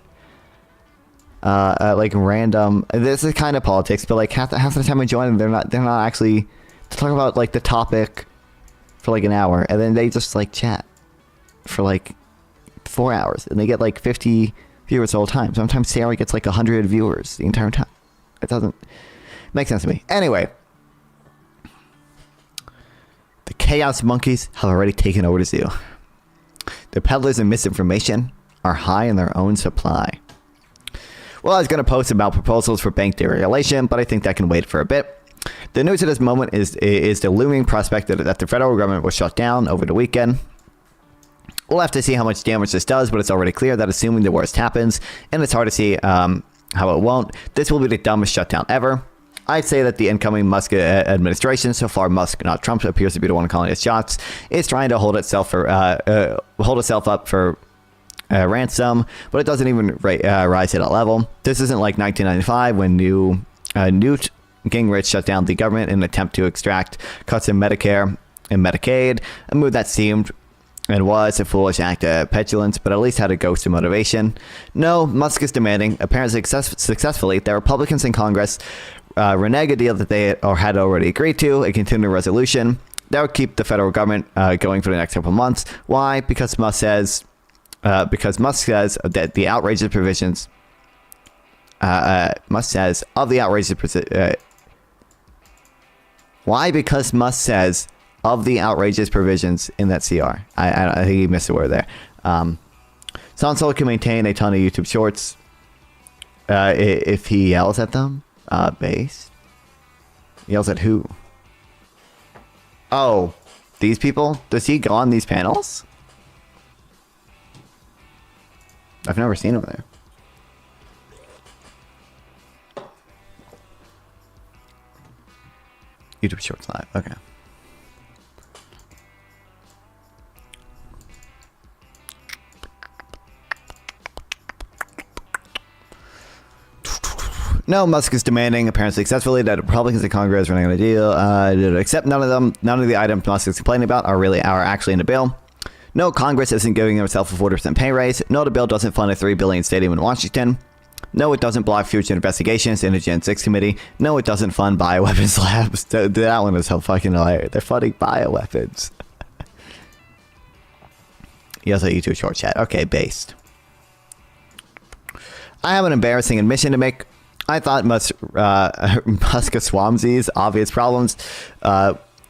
random. This is kind of politics, but like half the time I join them, they're not actually. To talk about like the topic for like an hour, and then they just like chat for like 4 hours, and they get like 50 viewers the whole time. Sometimes Sarah gets like 100 viewers the entire time. It doesn't make sense to me. Anyway, the chaos monkeys have already taken over the zoo. The peddlers of misinformation are high in their own supply. Well, I was going to post about proposals for bank deregulation, but I think that can wait for a bit. The news at this moment is the looming prospect that the federal government will shut down over the weekend. We'll have to see how much damage this does, but it's already clear that assuming the worst happens, and it's hard to see how it won't, this will be the dumbest shutdown ever. I'd say that the incoming Musk administration, so far Musk, not Trump, appears to be the one calling his shots, is trying to hold itself up for ransom, but it doesn't even rise to that level. This isn't like 1995 when Newt Gingrich shut down the government in an attempt to extract cuts in Medicare and Medicaid, a move that seemed and was a foolish act of petulance, but at least had a ghost of motivation. No, Musk is demanding, apparently successfully, that Republicans in Congress renege a deal that they had already agreed to, a continuing resolution that would keep the federal government going for the next couple months. Why? Because Musk says that the outrageous provisions. Musk says of the outrageous. Why? Because Musk says of the outrageous provisions in that CR. I think he missed a word there. Sonsol can maintain a ton of YouTube shorts if he yells at them. Based. Yells at who? Oh, these people? Does he go on these panels? I've never seen him there. YouTube Shorts Live. Okay. No, Musk is demanding, apparently successfully, that Republicans in Congress are not going to deal, except none of the items Musk is complaining about are actually in the bill. No, Congress isn't giving himself a 40% pay raise. No, the bill doesn't fund a $3 billion stadium in Washington. No, it doesn't block future investigations in the Gen 6 committee. No, it doesn't fund bioweapons labs. That one is so fucking hilarious. They're funding bioweapons. Yes, a YouTube short chat. Okay, based. I have an embarrassing admission to make. I thought Musk Swamsey's obvious problems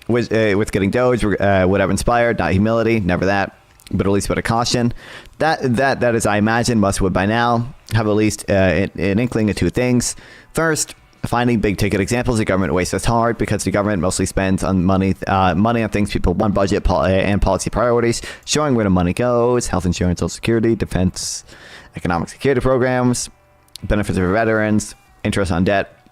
with getting Doge would have inspired, not humility, never that, but at least a bit of caution. That is, I imagine Musk would by now have at least an inkling of two things. First, finding big ticket examples the government wastes hard because the government mostly spends on money on things people want, budget and policy priorities, showing where the money goes: health insurance, social security, defense, economic security programs, benefits for veterans, interest on debt,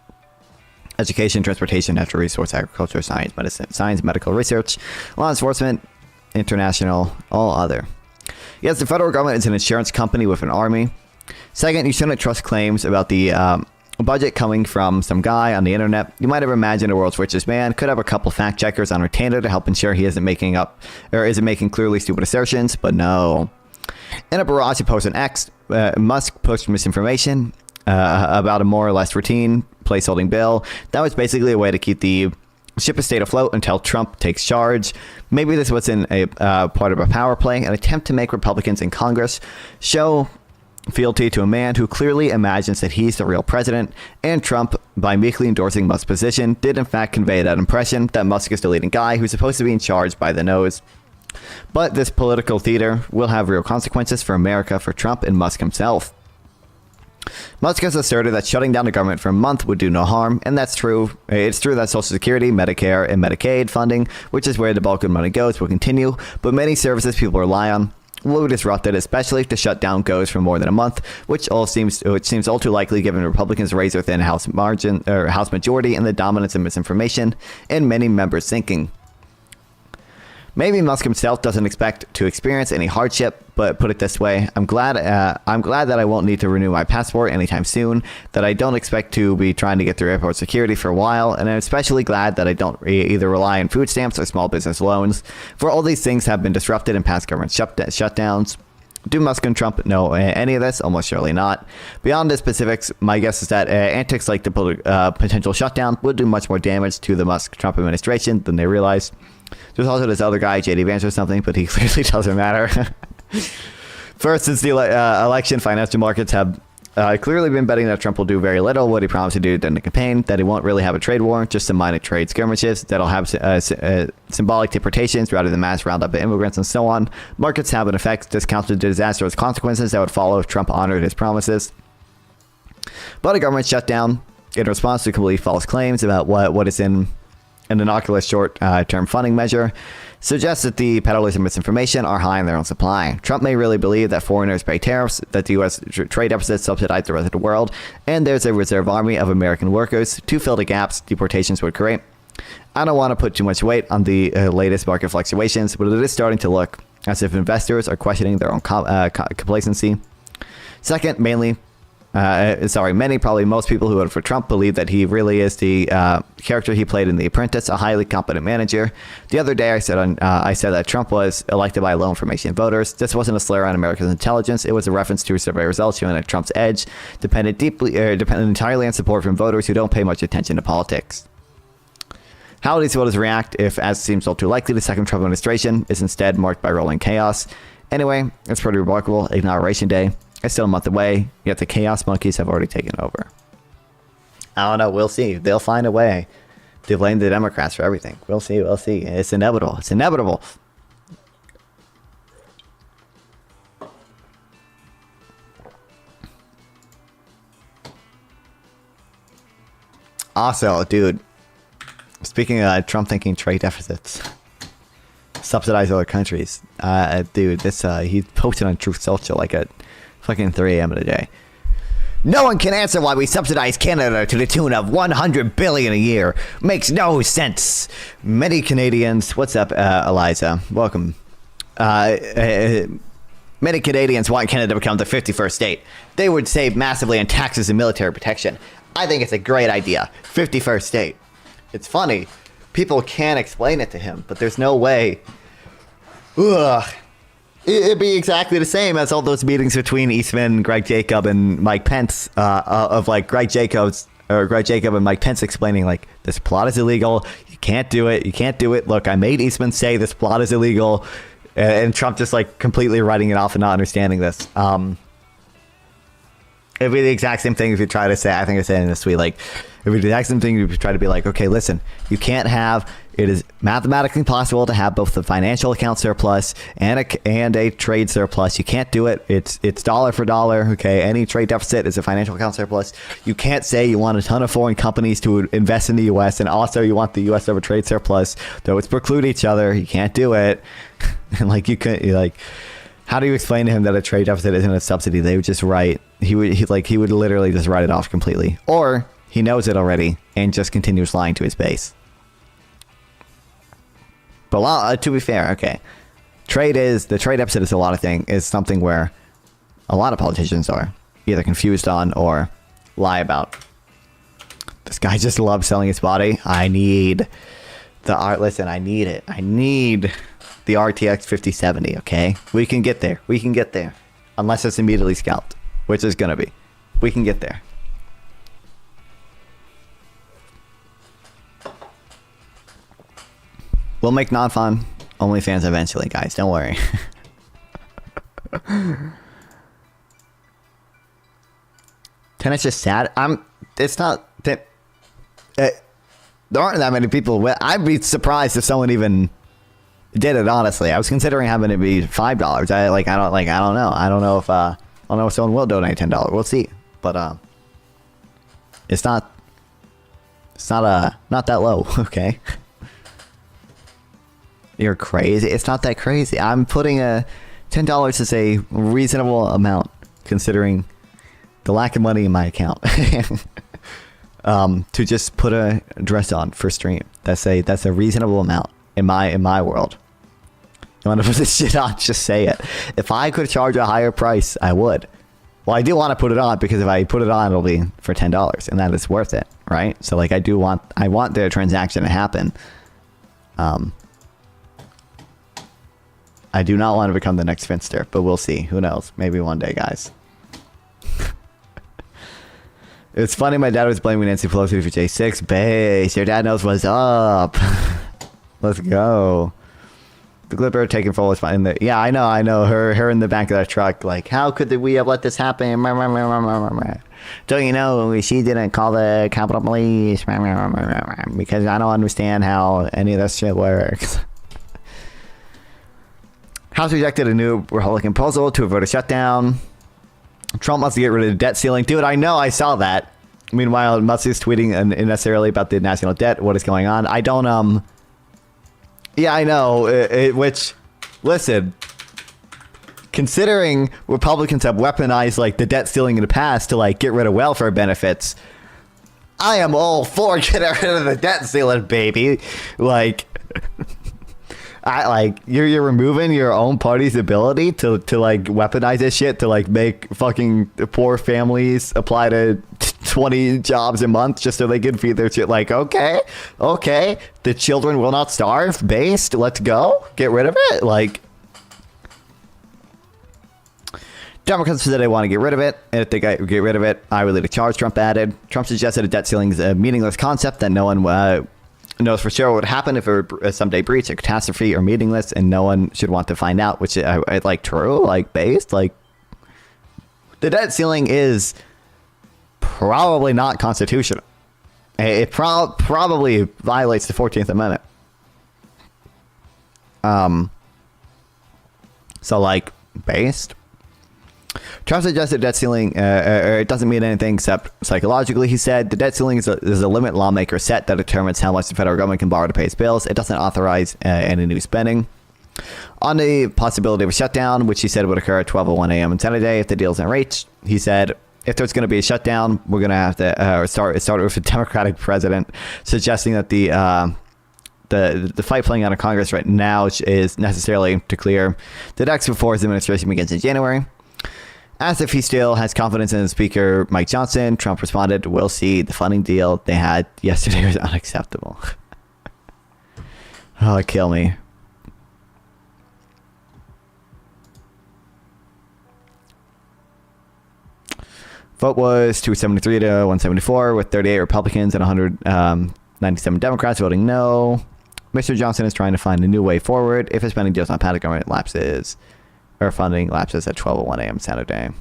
education, transportation, natural resource, agriculture, science, medical research, law enforcement, international, all other. Yes, the federal government is an insurance company with an army. Second, you shouldn't trust claims about the budget coming from some guy on the internet. You might have imagined the world's richest man could have a couple fact checkers on retainer to help ensure he isn't making clearly stupid assertions, but no. In a barrage of posts on X, Musk pushed misinformation about a more or less routine placeholding bill. That was basically a way to keep the ship stayed afloat until Trump takes charge. Maybe this was in a part of a power play, an attempt to make Republicans in Congress show fealty to a man who clearly imagines that he's the real president, and Trump, by meekly endorsing Musk's position, did in fact convey that impression that Musk is the leading guy who's supposed to be in charge by the nose. But this political theater will have real consequences for America, for Trump, and Musk himself. Musk has asserted that shutting down the government for a month would do no harm, and that's true. It's true that Social Security, Medicare, and Medicaid funding, which is where the bulk of the money goes, will continue, but many services people rely on will be disrupted, especially if the shutdown goes for more than a month, which seems all too likely given Republicans' razor-thin House majority and the dominance of misinformation in many members' thinking. Maybe Musk himself doesn't expect to experience any hardship, but put it this way, I'm glad that I won't need to renew my passport anytime soon, that I don't expect to be trying to get through airport security for a while, and I'm especially glad that I don't either rely on food stamps or small business loans, for all these things have been disrupted in past government shutdowns. Do Musk and Trump know any of this? Almost surely not. Beyond the specifics, my guess is that antics like the potential shutdown would do much more damage to the Musk-Trump administration than they realize. There's also this other guy, JD Vance or something, but he clearly doesn't matter. First, since the election, financial markets have clearly been betting that Trump will do very little what he promised to do during the campaign, that he won't really have a trade war, just some minor trade skirmishes, that'll have symbolic deportations rather than mass roundup of immigrants and so on. Markets have in effect discounted the disastrous consequences that would follow if Trump honored his promises. But a government shutdown, in response to complete false claims about what is in an innocuous short-term funding measure, suggests that the peddlers of misinformation are high in their own supply. Trump may really believe that foreigners pay tariffs, that the U.S. trade deficits subsidize the rest of the world, and there's a reserve army of American workers to fill the gaps deportations would create. I don't want to put too much weight on the latest market fluctuations, but it is starting to look as if investors are questioning their own complacency. Second, many, probably most people who voted for Trump believe that he really is the character he played in The Apprentice, a highly competent manager. The other day I said that Trump was elected by low information voters. This wasn't a slur on America's intelligence. It was a reference to survey results showing that Trump's edge depended entirely on support from voters who don't pay much attention to politics. How will these voters react if, as seems all too likely, the second Trump administration is instead marked by rolling chaos? Anyway, it's pretty remarkable. Inauguration Day. It's still a month away, yet the chaos monkeys have already taken over. I don't know. We'll see. They'll find a way to blame the Democrats for everything. We'll see. We'll see. It's inevitable. It's inevitable. Also, dude, speaking of Trump thinking trade deficits, subsidize other countries. Dude, this he posted on Truth Social like at fucking 3 a.m. in a day. No one can answer why we subsidize Canada to the tune of $100 billion a year. Makes no sense. Many Canadians, what's up, Eliza? Welcome. Many Canadians want Canada to become the 51st state. They would save massively on taxes and military protection. I think it's a great idea. 51st state. It's funny. People can explain it to him, but there's no way. Ugh. It'd be exactly the same as all those meetings between Eastman, Greg Jacob, and Mike Pence, of like Greg Jacob and Mike Pence explaining like this plot is illegal. You can't do it. You can't do it. Look, I made Eastman say this plot is illegal, and Trump just like completely writing it off and not understanding this. It'd be the exact same thing if you try to say, I think I said in this tweet, like, it'd be the exact same thing if you try to be like, okay, listen, you can't have, it is mathematically possible to have both the financial account surplus and a trade surplus. You can't do it. It's dollar for dollar, okay? Any trade deficit is a financial account surplus. You can't say you want a ton of foreign companies to invest in the U.S. and also you want the U.S. to have a trade surplus. Those preclude each other. You can't do it. And like, you could, like, how do you explain to him that a trade deficit isn't a subsidy? They would just write, he would literally just write it off completely. Or he knows it already and just continues lying to his base. But to be fair, okay, the trade deficit is something where a lot of politicians are either confused on or lie about. This guy just loves selling his body. I need the art. Listen, I need it. I need the RTX 5070. Okay, we can get there. We can get there, unless it's immediately scalped, which is gonna be. We can get there. We'll make non-fun OnlyFans eventually, guys. Don't worry. and it's just sad. It's not that there aren't that many people. I'd be surprised if someone even did it. Honestly, I was considering having it be $5. I don't know. I don't know if someone will donate $10. We'll see. But it's not that low. Okay. You're crazy. It's not that crazy. I'm putting $10 is a reasonable amount considering the lack of money in my account. To just put a dress on for stream. That's a reasonable amount in my world. You want to put this shit on? Just say it. If I could charge a higher price, I would. Well, I do want to put it on because if I put it on, it'll be for $10, and that is worth it, right? So like, I want the transaction to happen. I do not want to become the next Finster, but we'll see. Who knows? Maybe one day, guys. It's funny, my dad was blaming Nancy Pelosi for J6. Base, your dad knows what's up. Let's go. The Glipper taking full response. Yeah, I know. Her in the back of that truck. Like, how could we have let this happen? Don't you know she didn't call the Capitol Police? Because I don't understand how any of this shit works. House rejected a new Republican proposal to avert a shutdown. Trump wants to get rid of the debt ceiling. Dude, I know, I saw that. Meanwhile, Musk is tweeting unnecessarily about the national debt. What is going on? I don't, yeah, I know. Which, listen, considering Republicans have weaponized, like, the debt ceiling in the past to, like, get rid of welfare benefits, I am all for getting rid of the debt ceiling, baby. Like... you're removing your own party's ability to like weaponize this shit to like make fucking poor families apply to 20 jobs a month just so they can feed their shit. Like, okay, the children will not starve. Based, let's go, get rid of it. Like, Democrats said they want to get rid of it, and if they get rid of it, I will lead a charge. Trump added. Trump suggested a debt ceiling is a meaningless concept that no one knows for sure what would happen if it were someday breached, a catastrophe, or meaningless, and no one should want to find out, which I like true, like based, like the debt ceiling is probably not constitutional. It probably violates the 14th Amendment. So like based. Trump suggested debt ceiling it doesn't mean anything except psychologically. He said the debt ceiling is a limit lawmakers set that determines how much the federal government can borrow to pay its bills. It doesn't authorize any new spending. On the possibility of a shutdown, which he said would occur at 12:01 a.m. on Saturday if the deal isn't reached, he said if there's going to be a shutdown, we're going to have to start with a Democratic president, suggesting that the fight playing out in Congress right now is necessarily to clear the decks before his administration begins in January. As if he still has confidence in Speaker Mike Johnson, Trump responded, "We'll see. The funding deal they had yesterday was unacceptable." Oh, kill me. Vote was 273 to 174, with 38 Republicans and 197 Democrats voting no. Mr. Johnson is trying to find a new way forward if his spending deal is not passed. Government lapses. Or funding lapses at 12:01 a.m. Saturday.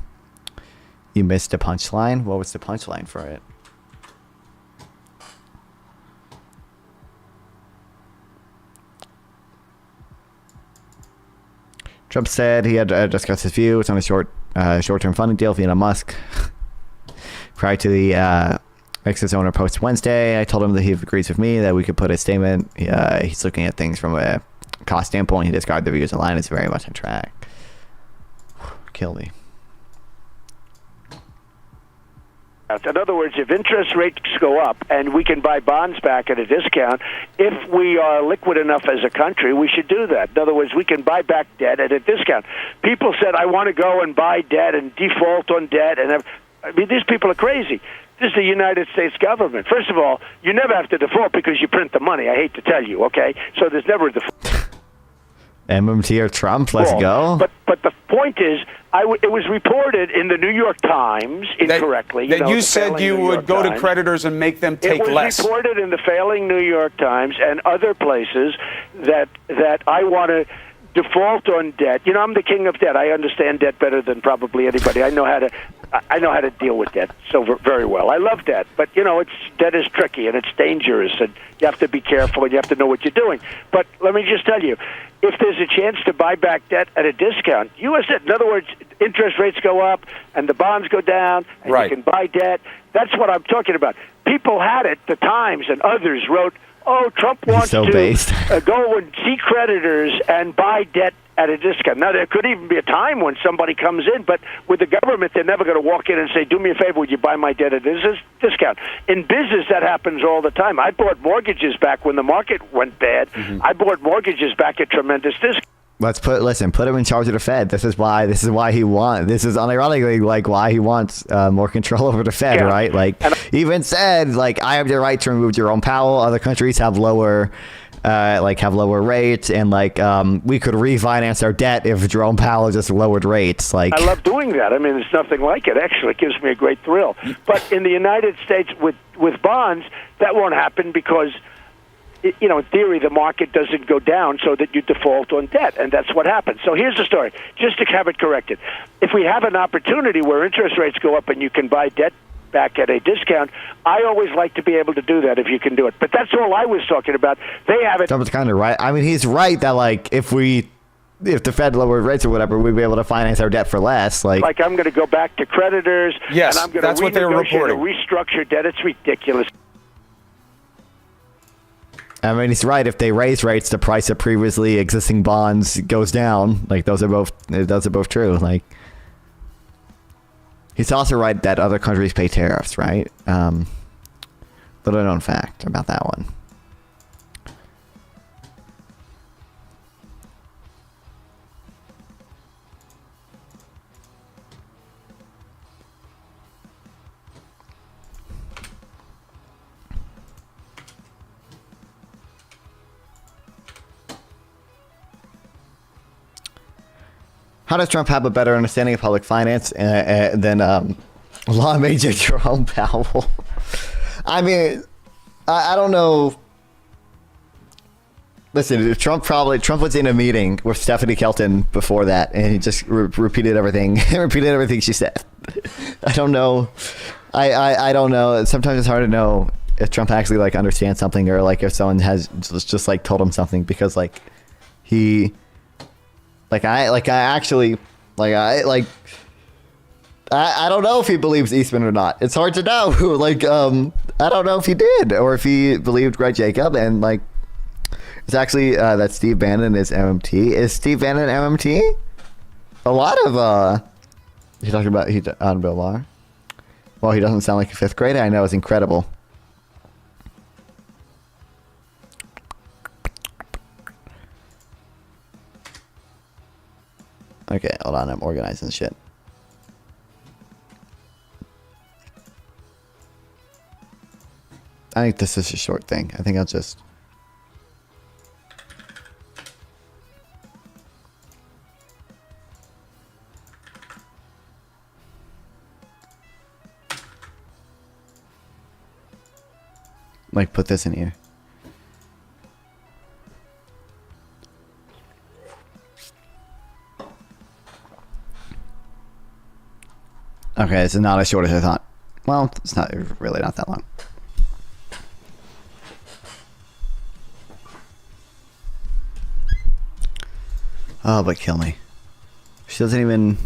You missed a punchline? What was the punchline for it? Trump said he had discussed his views on a short-term funding deal with Elon Musk. Prior to the X's owner post Wednesday, I told him that he agrees with me that we could put a statement. He's looking at things from a cost standpoint. He described the views online as very much on track. Kill me. In other words, if interest rates go up and we can buy bonds back at a discount, if we are liquid enough as a country, we should do that. In other words, we can buy back debt at a discount. People said, I want to go and buy debt and default on debt. And I mean, these people are crazy. This is the United States government. First of all, you never have to default because you print the money. I hate to tell you, okay? So there's never a default. MMT or Trump, let's go. But the point is, it was reported in the New York Times incorrectly. That you said you would go to creditors and make them take less. It was reported in the failing New York Times and other places that I want to default on debt. You know, I'm the king of debt. I understand debt better than probably anybody. I know how to I know how to deal with debt very well. I love debt, but debt is tricky and it's dangerous, and you have to be careful and you have to know what you're doing. But let me just tell you, if there's a chance to buy back debt at a discount, U.S. debt, in other words, interest rates go up and the bonds go down, and you can buy debt. That's what I'm talking about. People had it. The Times and others wrote, "Oh, Trump wants to go and see creditors and buy debt at a discount." Now, there could even be a time when somebody comes in, but with the government, they're never going to walk in and say, "Do me a favor, would you buy my debt at a discount?" In business, that happens all the time. I bought mortgages back when the market went bad. I bought mortgages back at tremendous discount. Put him in charge of the Fed. This is unironically like why he wants more control over the Fed, right? Like, he even said, like, I have the right to remove Jerome Powell. Other countries have lower rates, and we could refinance our debt if Jerome Powell just lowered rates. Like, I love doing that. I mean, there's nothing like it. Actually, it gives me a great thrill. But in the United States, with bonds, that won't happen because, in theory, the market doesn't go down so that you default on debt, and that's what happens. So here's the story, just to have it corrected. If we have an opportunity where interest rates go up and you can buy debt back at a discount, I always like to be able to do that if you can do it. But that's all I was talking about. They have it. Trump's kind of right. I mean, he's right that, like, if the Fed lowered rates or whatever, we'd be able to finance our debt for less. Like I'm going to go back to creditors, yes, and I'm going to renegotiate or restructure debt. It's ridiculous. I mean, he's right. If they raise rates, the price of previously existing bonds goes down. Like, those are both true. Like, he's also right that other countries pay tariffs, right? Little known fact about that one. How does Trump have a better understanding of public finance than law major Jerome Powell? I mean, I don't know. Listen, Trump was in a meeting with Stephanie Kelton before that, and he just repeated everything she said. I don't know. I don't know. Sometimes it's hard to know if Trump actually understands something, or if someone has just told him something, because he. I don't know if he believes Eastman or not. It's hard to know. I don't know if he did, or if he believed Greg Jacob. And it's actually that Steve Bannon is MMT. Is Steve Bannon MMT? A lot of you talking about on Bill Maher? Well, he doesn't sound like a fifth grader. I know, it's incredible. Okay, hold on. I'm organizing shit. I think this is a short thing. I think I'll just... put this in here. Okay, this is not as short as I thought. Well, it's really not that long. Oh, but kill me. She doesn't even...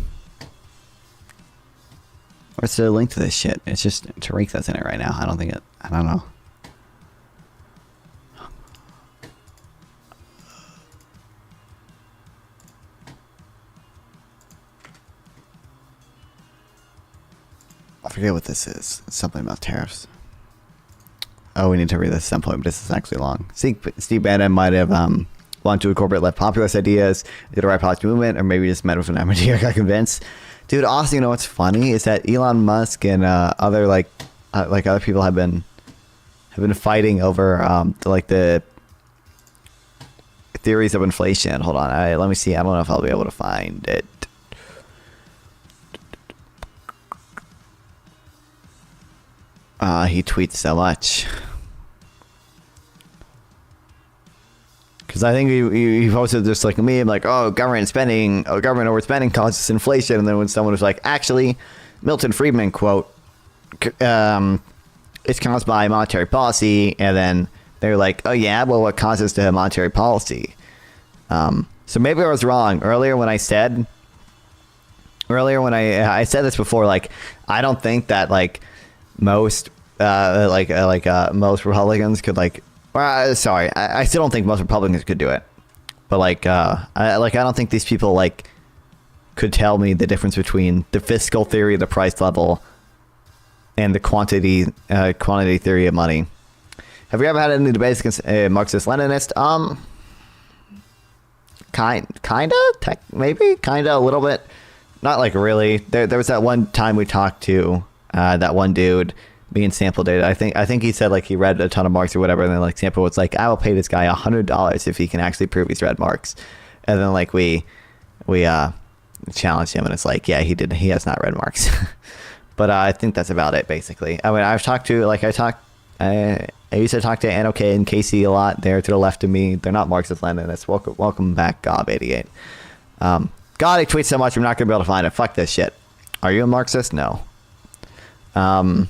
Where's the link to this shit? It's just Tariq that's in it right now. I don't know. I forget what this is. It's something about tariffs. Oh, we need to read this at some point, but this is actually long. Steve Bannon might have wanted to incorporate left populist ideas, did a right policy movement, or maybe just met with an MIT or got convinced. Dude, also, you know what's funny is that Elon Musk and other other people have been fighting over the theories of inflation. Hold on, let me see. I don't know if I'll be able to find it. He tweets so much. Because I think he posted just a meme oh, government overspending causes inflation. And then when someone was actually, Milton Friedman quote, it's caused by monetary policy. And then they're like, oh yeah, well, what causes the monetary policy? So maybe I was wrong earlier when I said this before. Like, I don't think that like most most Republicans could like. Sorry, I still don't think most Republicans could do it. But like, I don't think these people like could tell me the difference between the fiscal theory of the price level and the quantity theory of money. Have you ever had any debates against a Marxist-Leninist? Maybe a little bit. Not like really. There was that one time we talked to that one dude. Me and Sample did. I think he said like he read a ton of Marx or whatever, and then like Sample was like, I will pay this guy $100 if he can actually prove he's read Marx. And then like we challenged him, and it's like, yeah, he has not read Marx. But I think that's about it basically. I mean, I used to talk to Anok and Casey a lot. They're to the left of me. They're not Marxist-Leninists. Welcome back, Gob88. God, I tweet so much I'm not gonna be able to find it. Fuck this shit. Are you a Marxist? No. I'm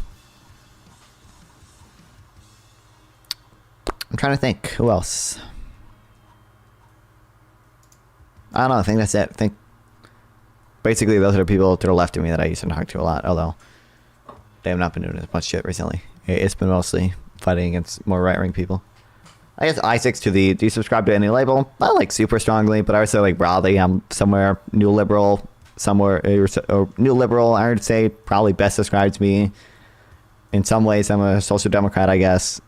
trying to think. Who else? I don't know. I think that's it. I think basically those are the people to the left of me that I used to talk to a lot, although they have not been doing as much shit recently. It's been mostly fighting against more right-wing people. I guess Isaac's to the, do you subscribe to any label? Not like super strongly, but I would say like broadly, I'm somewhere new liberal, or new liberal, I would say probably best describes me. In some ways, I'm a social democrat, I guess.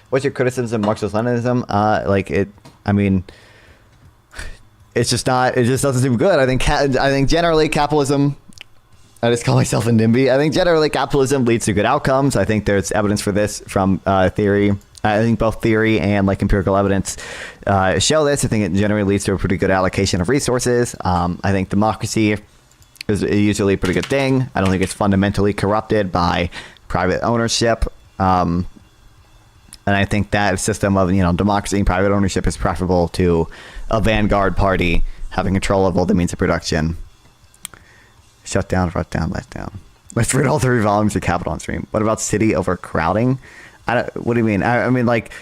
What's your criticism of Marxist-Leninism? It just doesn't seem good. I think generally capitalism, I just call myself a NIMBY. I think generally capitalism leads to good outcomes. I think there's evidence for this from theory. I think both theory and like empirical evidence show this. I think it generally leads to a pretty good allocation of resources. I think democracy is usually a pretty good thing. I don't think it's fundamentally corrupted by private ownership. And I think that system of, democracy and private ownership is preferable to a vanguard party having control of all the means of production. Shutdown, let down. Let's read all 3 volumes of Capital on stream. What about city overcrowding? What do you mean? I mean, like,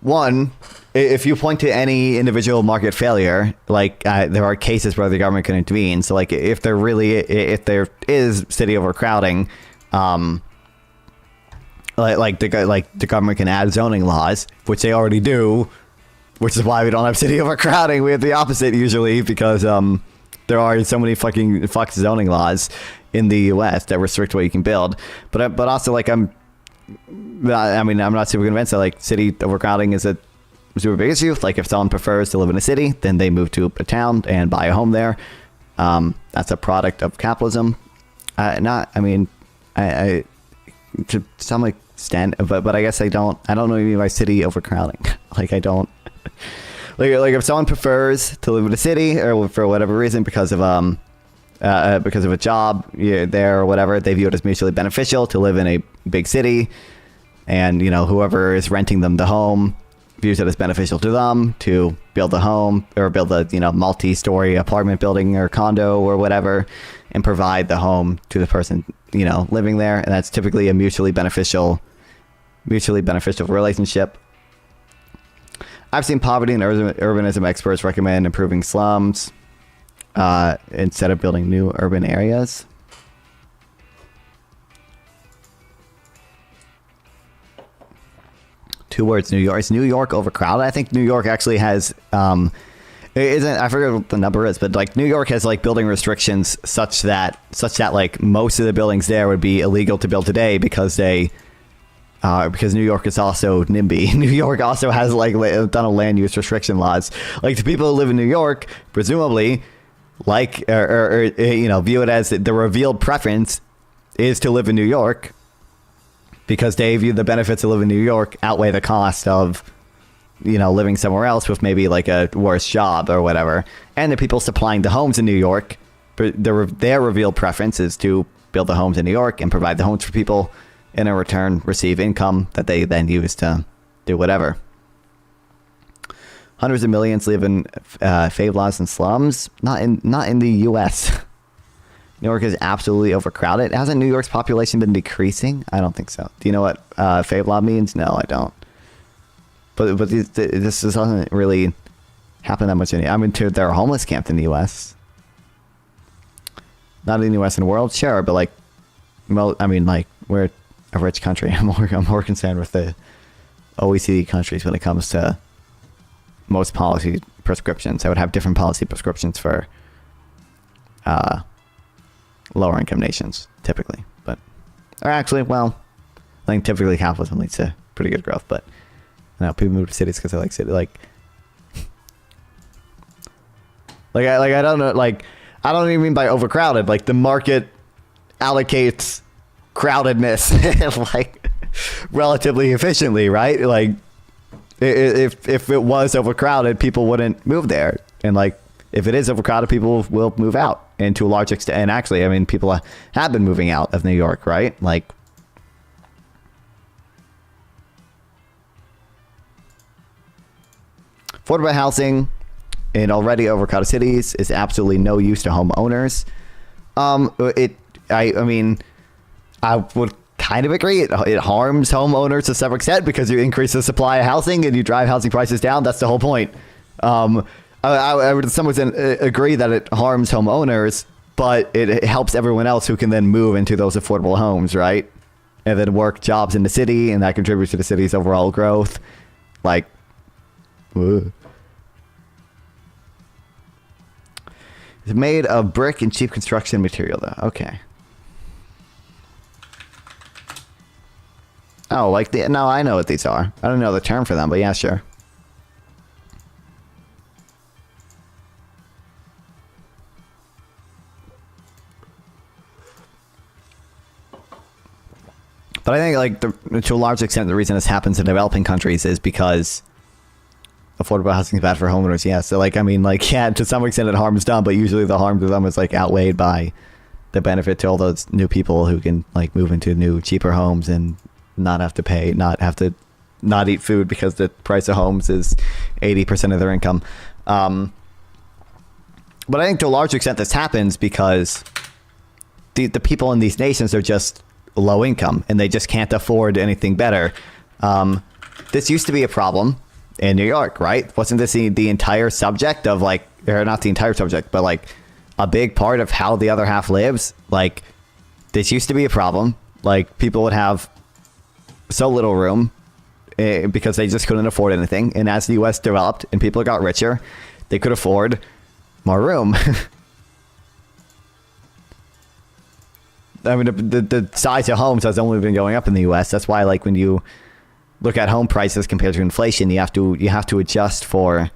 one, if you point to any individual market failure, like there are cases where the government can intervene. So like if there is city overcrowding, the government can add zoning laws, which they already do, which is why we don't have city overcrowding. We have the opposite usually because there are so many fucking zoning laws in the U.S. that restrict what you can build. But also like I'm not super convinced that like city overcrowding is a super big issue. Like if someone prefers to live in a city, then they move to a town and buy a home there. That's a product of capitalism. To some extent, but I guess I don't know what you mean by city overcrowding. Like I don't like if someone prefers to live in a city or for whatever reason because of a job there or whatever, they view it as mutually beneficial to live in a big city, and whoever is renting them the home views it as beneficial to them to build a home or build a multi-story apartment building or condo or whatever and provide the home to the person living there, and that's typically a mutually beneficial relationship. I've seen poverty and urbanism experts recommend improving slums instead of building new urban areas. Two words: New York. Is New York overcrowded? I think New York actually has I forget what the number is, but like New York has like building restrictions such that like most of the buildings there would be illegal to build today because New York is also NIMBY. New York also has like a ton of land use restriction laws. Like the people who live in New York, presumably, like view it as the revealed preference is to live in New York because they view the benefits of living in New York outweigh the cost of living somewhere else with maybe like a worse job or whatever. And the people supplying the homes in New York, their revealed preference is to build the homes in New York and provide the homes for people, and in return receive income that they then use to do whatever. Hundreds of millions live in favelas and slums. Not in the U.S. New York is absolutely overcrowded. Hasn't New York's population been decreasing? I don't think so. Do you know what FABLOB means? No, I don't. But this doesn't really happen that much. I mean, there are homeless camps in the U.S. Not in the U.S. and the world, sure, but like, well, I mean, like, we're a rich country. I'm more concerned with the OECD countries when it comes to most policy prescriptions. I would have different policy prescriptions for lower income nations, typically. But, or actually, well, I think typically capitalism leads to pretty good growth, but I know people move to cities because they like city, I don't know, like, I don't even mean by overcrowded. Like, the market allocates crowdedness like relatively efficiently, right? Like, if it was overcrowded, people wouldn't move there, and like, if it is overcrowded, people will move out, and to a large extent. And actually, I mean, people have been moving out of New York, right? Like, affordable housing in already overcrowded cities is absolutely no use to homeowners. I mean, I would kind of agree. It harms homeowners to some extent because you increase the supply of housing and you drive housing prices down. That's the whole point. I would to some extent agree that it harms homeowners, but it helps everyone else who can then move into those affordable homes, right? And then work jobs in the city, and that contributes to the city's overall growth. Like, it's made of brick and cheap construction material, though. Okay. Oh, like no, I know what these are. I don't know the term for them, but yeah, sure. But I think, like, to a large extent, the reason this happens in developing countries is because affordable housing is bad for homeowners. Yeah, so, like, I mean, like, yeah, to some extent it harms them, but usually the harm to them is, like, outweighed by the benefit to all those new people who can, like, move into new, cheaper homes and not have to pay, not eat food because the price of homes is 80% of their income. But I think to a large extent this happens because the people in these nations are just low income and they just can't afford anything better. This used to be a problem in New York, right? Wasn't this the entire subject of, like, or not the entire subject, but like a big part of how the other half lives? Like, this used to be a problem. Like, people would have so little room because they just couldn't afford anything. And as the U.S. developed and people got richer, they could afford more room. I mean, the size of homes has only been going up in the U.S. That's why, like, when you look at home prices compared to inflation, you have to adjust for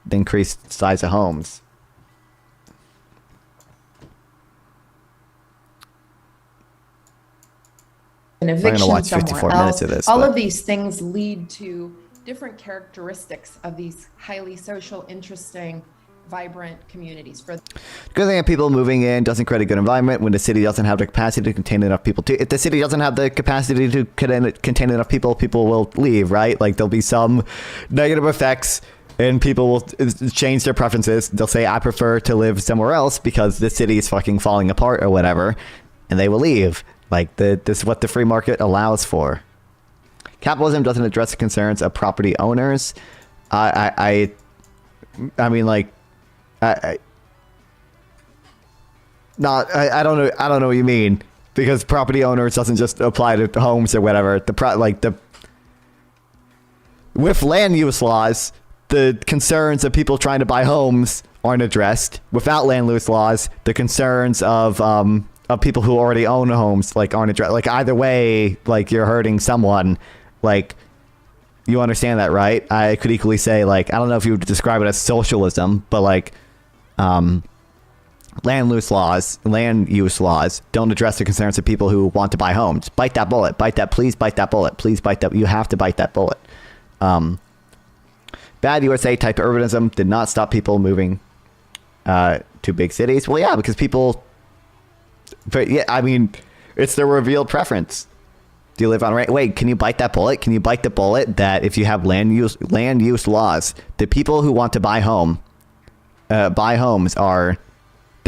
the increased size of homes. An I'm going to watch 54 minutes of this. All of these things lead to different characteristics of these highly social, interesting, vibrant communities. For good thing of people moving in doesn't create a good environment when the city doesn't have the capacity to contain enough people. If the city doesn't have the capacity to contain enough people, people will leave, right? Like, there'll be some negative effects and people will change their preferences. They'll say, I prefer to live somewhere else because the city is fucking falling apart or whatever, and they will leave. Like, this is what the free market allows for. Capitalism doesn't address the concerns of property owners. I mean, like, I don't know what you mean, because property owners doesn't just apply to homes or whatever. With land use laws, the concerns of people trying to buy homes aren't addressed. Without land use laws, the concerns of people who already own homes, like, aren't addressed. Like, either way, like, you're hurting someone. Like, you understand that, right? I could equally say, like, I don't know if you would describe it as socialism, but, like, land use laws don't address the concerns of people who want to buy homes. Bite that bullet. Please bite that bullet. Please bite that. You have to bite that bullet. Bad USA type urbanism did not stop people moving to big cities. Well, yeah, because people. But yeah, I mean, it's their revealed preference. Do you live on right? Wait, can you bite that bullet? Can you bite the bullet that if you have land use laws, the people who want to buy homes are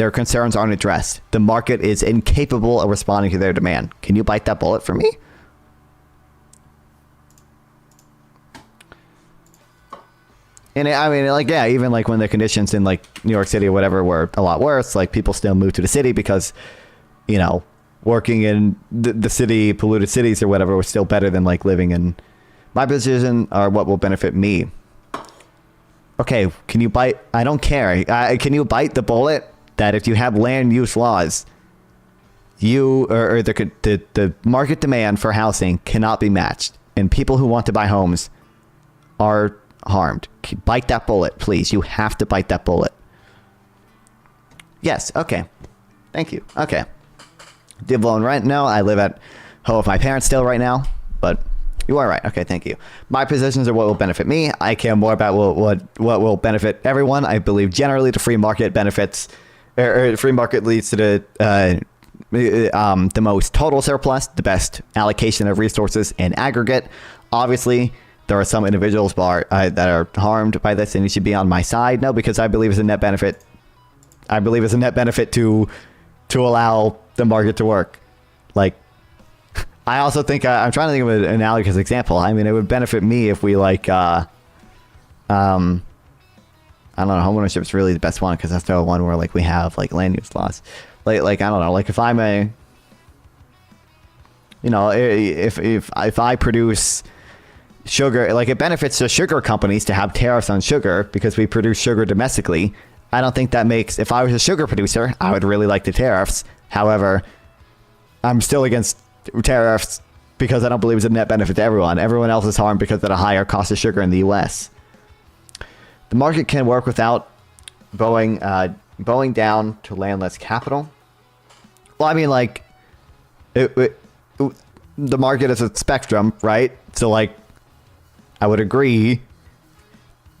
their concerns aren't addressed. The market is incapable of responding to their demand. Can you bite that bullet for me? And I mean, like, yeah, even like when the conditions in like New York City or whatever were a lot worse, like people still moved to the city because, you know, working in the city, polluted cities or whatever was still better than like living in my position or what will benefit me. Okay, can you bite? I don't care. Can you bite the bullet that if you have land use laws, you or the market demand for housing cannot be matched, and people who want to buy homes are harmed? Bite that bullet, please. You have to bite that bullet. Yes. Okay. Thank you. Okay. Do you have loan rent? No, I live at home with my parents still right now, but you are right. Okay, thank you. My positions are what will benefit me. I care more about what will benefit everyone. I believe generally the free market benefits, or free market leads to the most total surplus, the best allocation of resources in aggregate. Obviously, there are some individuals that are harmed by this, and you should be on my side. No, because I believe it's a net benefit. I believe it's a net benefit to allow the market to work. Like, I also think I'm trying to think of an analogous example. I mean, it would benefit me if we like, I don't know, homeownership is really the best one because that's the one where like we have like land use laws. Like I don't know, like if I'm a, you know, if I produce sugar, like it benefits the sugar companies to have tariffs on sugar because we produce sugar domestically. I don't think that makes, if I was a sugar producer, I would really like the tariffs. However, I'm still against tariffs because I don't believe it's a net benefit to everyone. Everyone else is harmed because of the higher cost of sugar in the U.S. The market can work without bowing down to landless capital. Well, I mean, like, the market is a spectrum, right? So, like, I would agree.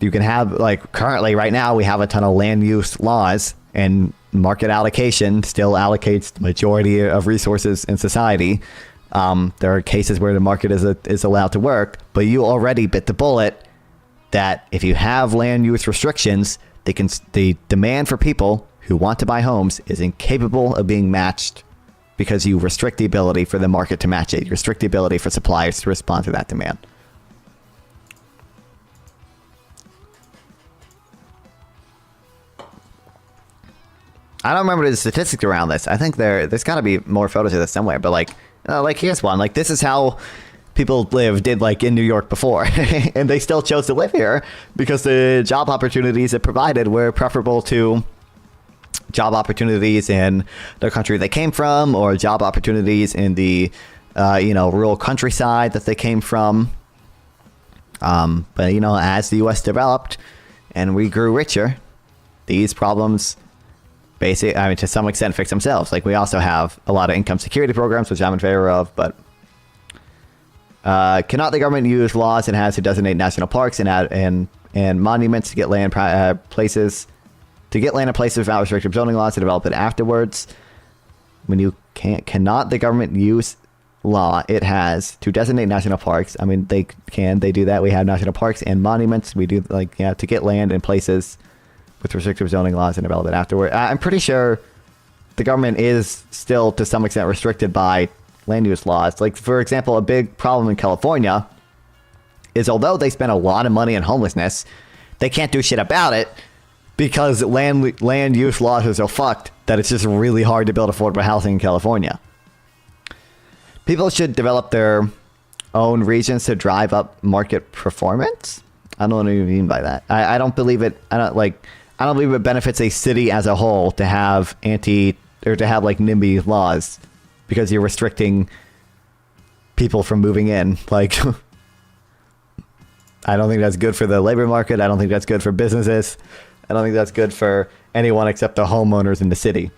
You can have, like, currently right now we have a ton of land use laws, and market allocation still allocates the majority of resources in society. There are cases where the market is allowed to work, but you already bit the bullet that if you have land use restrictions, the demand for people who want to buy homes is incapable of being matched because you restrict the ability for the market to match it. You restrict the ability for suppliers to respond to that demand. I don't remember the statistics around this. I think there's got to be more photos of this somewhere. But like here's one. Like, this is how people did like in New York before, and they still chose to live here because the job opportunities it provided were preferable to job opportunities in the country they came from, or job opportunities in the rural countryside that they came from. But you know, as the U.S. developed and we grew richer, these problems to some extent fix themselves. Like, we also have a lot of income security programs, which I'm in favor of, but cannot the government use laws it has to designate national parks and monuments to get land places in places without restrictive zoning laws to develop it afterwards? When you cannot the government use law it has to designate national parks? I mean, they do that. We have national parks and monuments. We do to get land in places with restrictive zoning laws and develop it afterward. I'm pretty sure the government is still to some extent restricted by land use laws. Like, for example, a big problem in California is, although they spend a lot of money on homelessness, they can't do shit about it because land use laws are so fucked that it's just really hard to build affordable housing in California. People should develop their own regions to drive up market performance. I don't know what you mean by that. I don't believe it. I don't believe it benefits a city as a whole to have like NIMBY laws because you're restricting people from moving in. Like, I don't think that's good for the labor market. I don't think that's good for businesses. I don't think that's good for anyone except the homeowners in the city.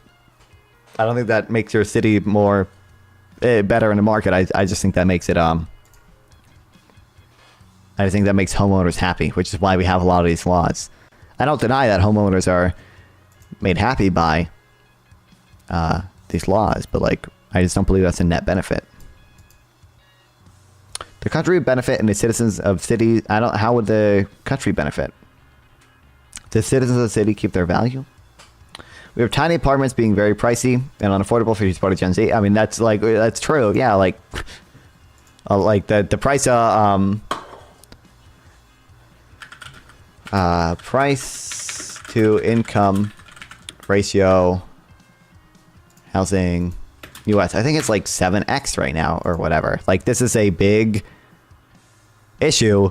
I don't think that makes your city more better in the market. I just think that makes it I think that makes homeowners happy, which is why we have a lot of these laws. I don't deny that homeowners are made happy by these laws, but like, I just don't believe that's a net benefit. The country would benefit and the citizens of cities. How would the country benefit? The citizens of the city keep their value? We have tiny apartments being very pricey and unaffordable for each part of Gen Z. I mean, that's true. Yeah, like the price price to income ratio housing US. I think it's like 7x right now or whatever. Like, this is a big issue.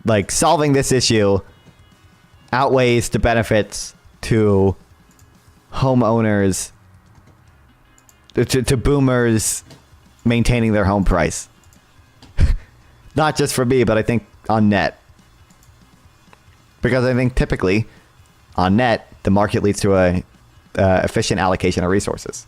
Like, solving this issue outweighs the benefits to homeowners, to boomers maintaining their home price. Not just for me, but I think on net. Because I think typically on net, the market leads to a efficient allocation of resources.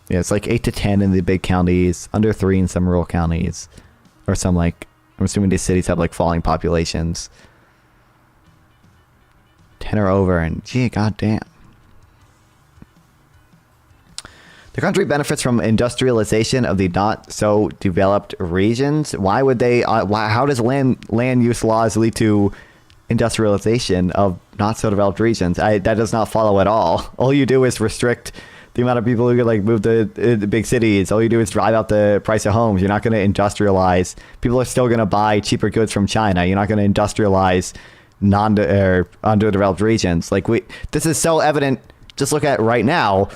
Yeah, it's like 8 to 10 in the big counties, under 3 in some rural counties, or some, like, I'm assuming these cities have like falling populations. 10 or over, and gee, goddamn. The country benefits from industrialization of the not so developed regions. Why would they? How does land use laws lead to industrialization of not so developed regions? That does not follow at all. All you do is restrict the amount of people who could like move to the big cities. All you do is drive out the price of homes. You're not going to industrialize. People are still going to buy cheaper goods from China. You're not going to industrialize underdeveloped regions. Like, this is so evident. Just look at right now.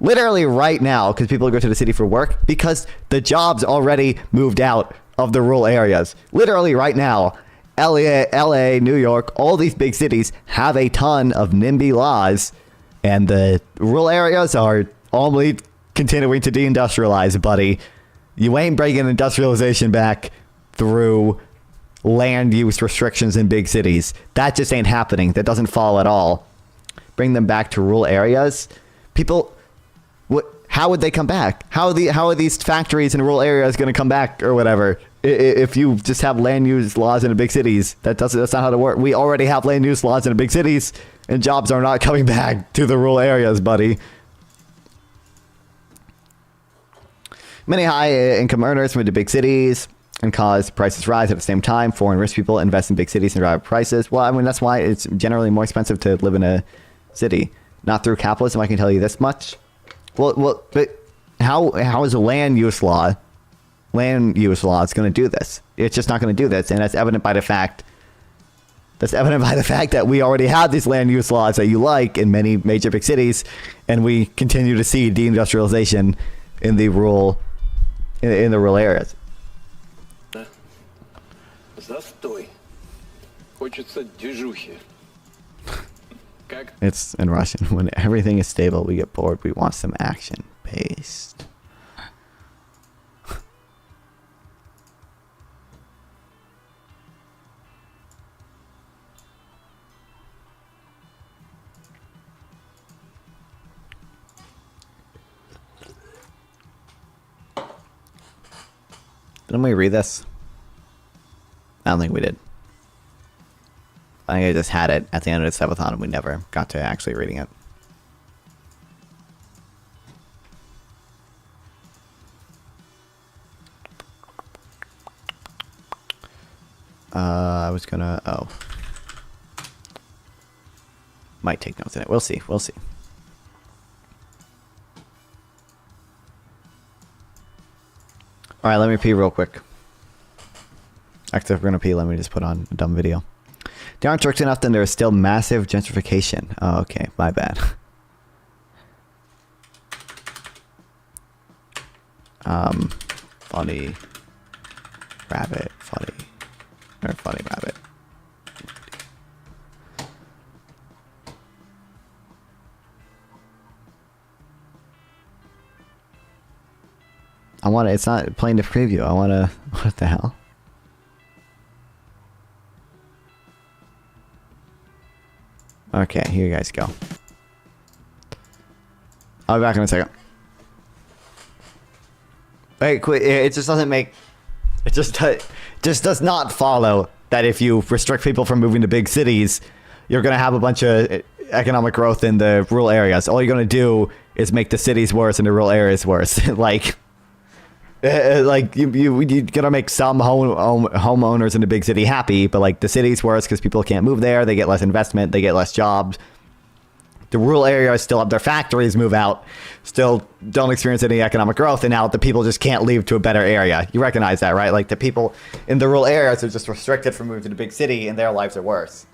Literally right now, because people go to the city for work, because the jobs already moved out of the rural areas. Literally right now, LA, New York, all these big cities have a ton of NIMBY laws, and the rural areas are only continuing to deindustrialize, buddy. You ain't bringing industrialization back through land use restrictions in big cities. That just ain't happening. That doesn't follow at all. Bring them back to rural areas. People... How would they come back? How are these factories in rural areas going to come back or whatever? If you just have land use laws in the big cities, that's not how to work. We already have land use laws in the big cities, and jobs are not coming back to the rural areas, buddy. Many high-income earners move to big cities and cause prices rise at the same time. Foreign rich people invest in big cities and drive up prices. Well, I mean, that's why it's generally more expensive to live in a city. Not through capitalism, I can tell you this much. Well, but how is a land use law going to do this? It's just not going to do this, and that's evident by the fact that we already have these land use laws that you like in many major big cities, and we continue to see deindustrialization in the rural areas. Застой. Хочется движухи. It's in Russian. When everything is stable, we get bored. We want some action. Paste. Didn't we read this? I don't think we did. I think I just had it at the end of the subathon and we never got to actually reading it. I was gonna... Oh. Might take notes in it. We'll see. We'll see. Alright, let me pee real quick. Actually, if we're gonna pee, let me just put on a dumb video. They aren't strict enough, then there is still massive gentrification. Oh, okay. My bad. Funny rabbit. Funny rabbit. It's not playing the preview. What the hell? Okay, here you guys go. I'll be back in a second. Wait, quit. It just doesn't make... It just does not follow that if you restrict people from moving to big cities, you're going to have a bunch of economic growth in the rural areas. All you're going to do is make the cities worse and the rural areas worse. Like, Like you gotta make some homeowners in a big city happy, but like the city's worse because people can't move there. They get less investment. They get less jobs. The rural areas still have their factories move out, still don't experience any economic growth, and now the people just can't leave to a better area. You recognize that, right? Like the people in the rural areas are just restricted from moving to the big city, and their lives are worse.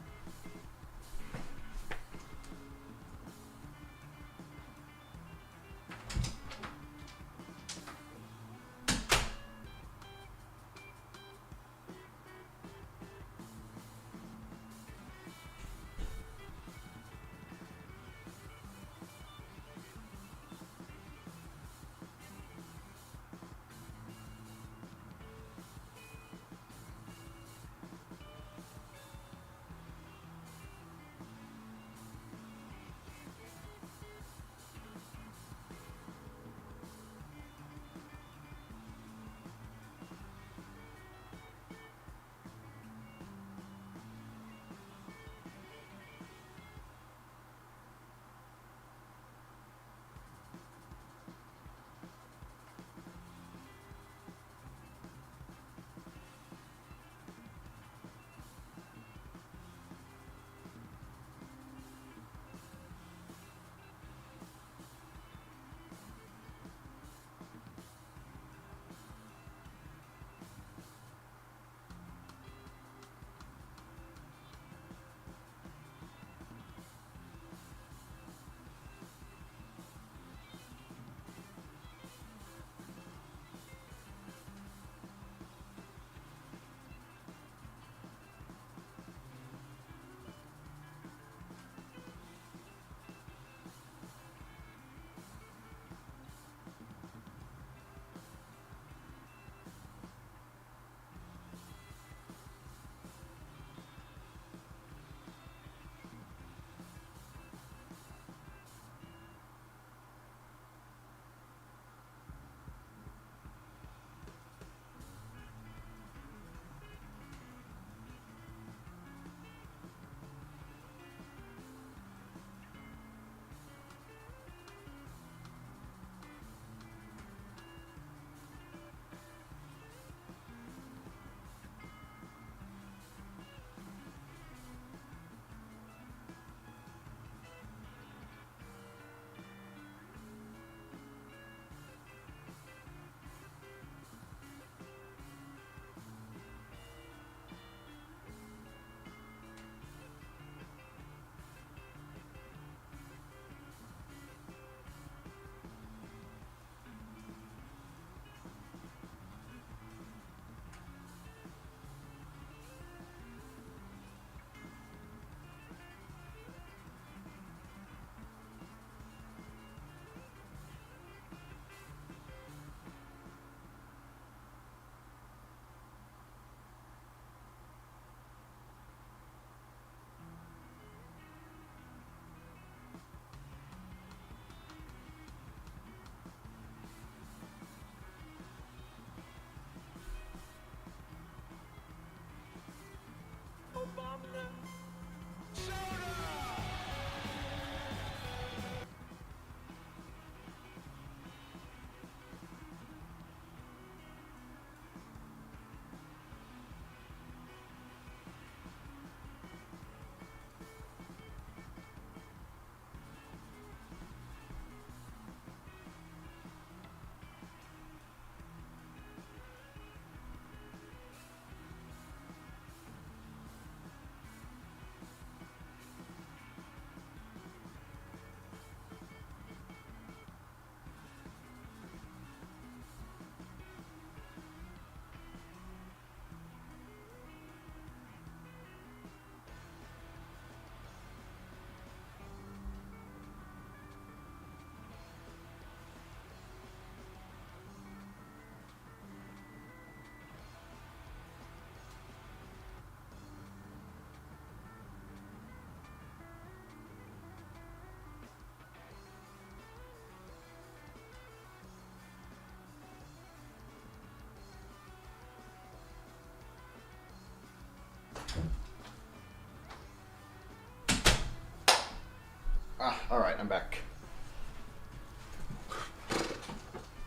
All right, I'm back.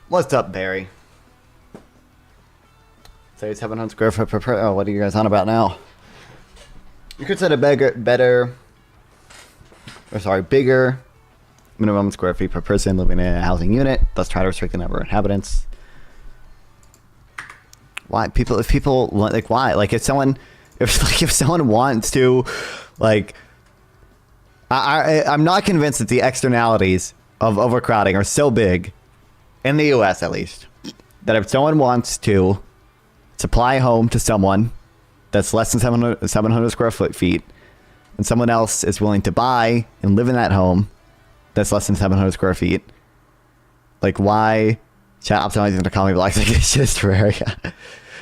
What's up, Barry? Say 700 square foot per person. Oh, what are you guys on about now? You could set a bigger minimum square feet per person living in a housing unit. Thus try to restrict the number of inhabitants. Why if people like why? Like if someone wants to, like, I'm not convinced that the externalities of overcrowding are so big, in the U.S. at least, that if someone wants to supply a home to someone that's less than 700 square feet, and someone else is willing to buy and live in that home that's less than 700 square feet, like why chat optimizing to call me black like it's just rare.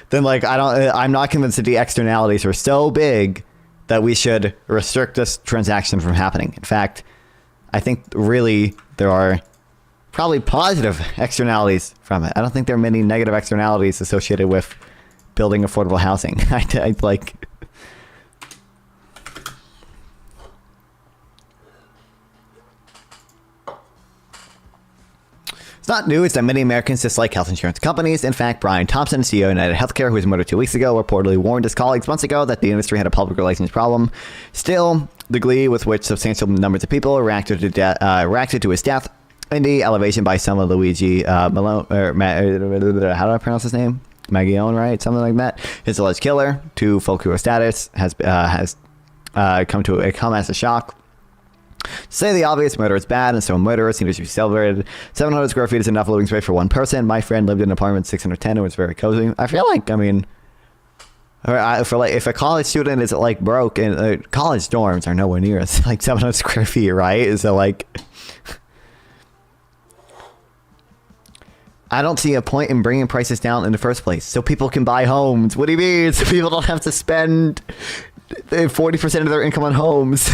Then like I'm not convinced that the externalities are so big that we should restrict this transaction from happening. In fact, I think really there are probably positive externalities from it. I don't think there are many negative externalities associated with building affordable housing. I like. It's not news that many Americans dislike health insurance companies. In fact, Brian Thompson, CEO of United Healthcare, who was murdered 2 weeks ago, reportedly warned his colleagues months ago that the industry had a public relations problem. Still, the glee with which substantial numbers of people reacted to his death, and the elevation by some of Luigi Malone, or how do I pronounce his name? Maglione, right? Something like that. His alleged killer to folklore status has come as a shock. To say the obvious, murder is bad, and so murderers seem to be celebrated. 700 square feet is enough living space for one person. My friend lived in an apartment 610 and was very cozy. I feel like, I mean, if a college student is like broke, and college dorms are nowhere near like 700 square feet, right? So like, I don't see a point in bringing prices down in the first place, so people can buy homes. What do you mean? So people don't have to spend 40% of their income on homes.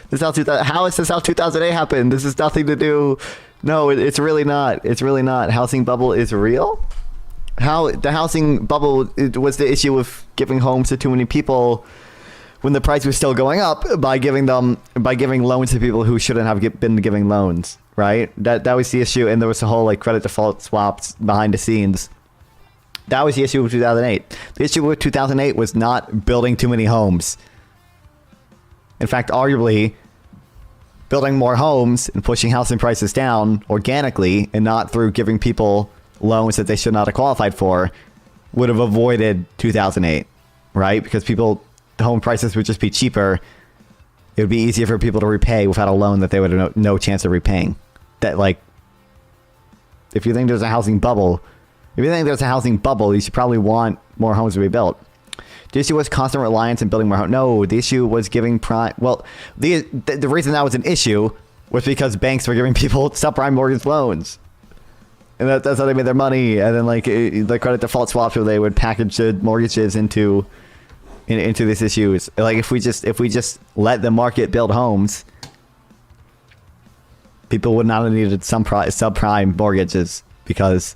How is this how 2008 happened? This is nothing to do. No, it's really not. It's really not. Housing bubble is real. How the housing bubble was the issue with giving homes to too many people when the price was still going up by giving loans to people who shouldn't have been giving loans, right? That was the issue, and there was a whole like credit default swaps behind the scenes. That was the issue with 2008. The issue with 2008 was not building too many homes. In fact, arguably, building more homes and pushing housing prices down organically and not through giving people loans that they should not have qualified for would have avoided 2008, right? Because home prices would just be cheaper. It would be easier for people to repay without a loan that they would have no chance of repaying. That, like, if you think there's a housing bubble, you should probably want more homes to be built. The issue was constant reliance on building more homes. No, the issue was giving prime. Well, the reason that was an issue was because banks were giving people subprime mortgage loans, and that's how they made their money. And then like the credit default swaps, where they would package the mortgages into these issues. Like if we just let the market build homes, people would not have needed subprime mortgages. Because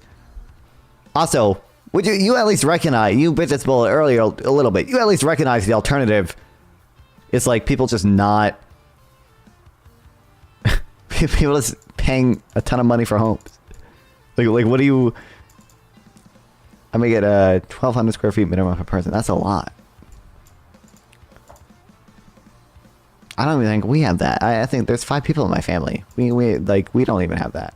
also, would you at least recognize, you bit this bullet earlier a little bit, you at least recognize the alternative is like people just not people just paying a ton of money for homes. Like what do you, I may get 1,200 square feet minimum per person. That's a lot. I don't even think we have that. I think there's 5 people in my family. We don't even have that.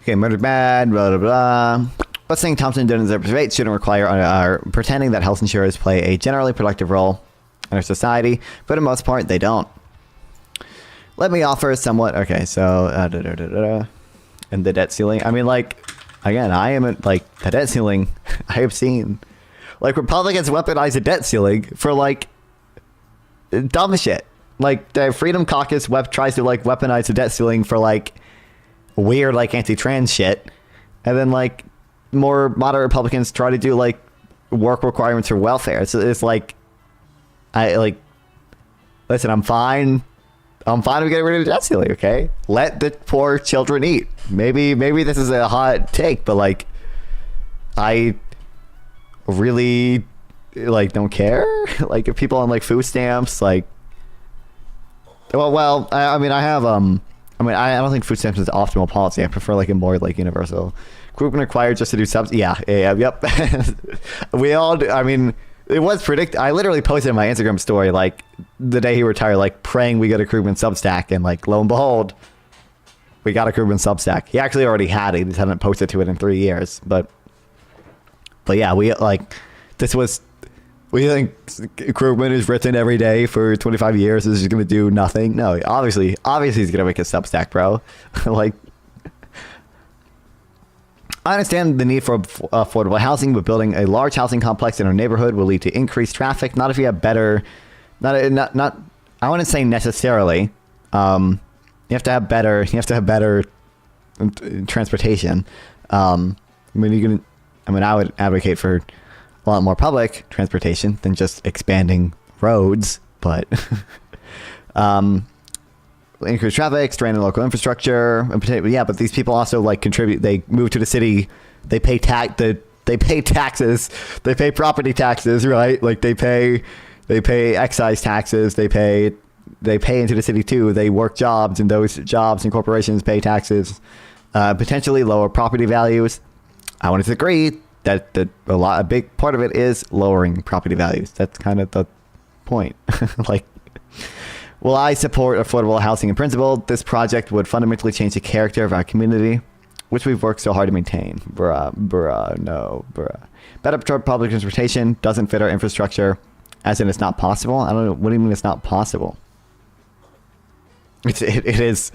Okay, murdered bad, blah, blah, blah. But saying Thompson didn't deserve debate shouldn't require pretending that health insurers play a generally productive role in our society, but in most part, they don't. Let me offer somewhat... Okay, so... and the debt ceiling. I mean, like, again, I am like, the debt ceiling, I have seen... Like, Republicans weaponize the debt ceiling for, like, dumb shit. Like, the Freedom Caucus tries to, like, weaponize the debt ceiling for, like, weird like anti-trans shit, and then like more moderate Republicans try to do like work requirements for welfare. So it's like, I like, listen, I'm fine with getting rid of the debt ceiling. Okay, let the poor children eat. Maybe this is a hot take, but like, I really like don't care. Like if people on like food stamps, like I mean, I don't think food stamps is optimal policy. I prefer like a more like universal. Group required just to do subs. Yep. We all do. I mean, it was I literally posted in my Instagram story like the day he retired, like praying we get a Krugman Substack, and like lo and behold, we got a Krugman Substack. He actually already had it. He just hadn't posted to it in 3 years. But yeah, we think Krugman is written every day for 25 years. Is just gonna do nothing? No, obviously he's gonna make a Substack, bro. Like. I understand the need for affordable housing, but building a large housing complex in our neighborhood will lead to increased traffic. Not if you have better, not. I wouldn't say necessarily. You have to have better transportation. I would advocate for a lot more public transportation than just expanding roads, but increase traffic, strain on local infrastructure. Yeah, but these people also like contribute. They move to the city. They pay they pay taxes. They pay property taxes, right? Like they pay excise taxes. They pay into the city too. They work jobs, and those jobs and corporations pay taxes. Potentially lower property values. I want to agree that a big part of it is lowering property values. That's kind of the point. Like. While I support affordable housing in principle, this project would fundamentally change the character of our community, which we've worked so hard to maintain. No. Better public transportation doesn't fit our infrastructure, as in it's not possible. I don't know. What do you mean it's not possible? It is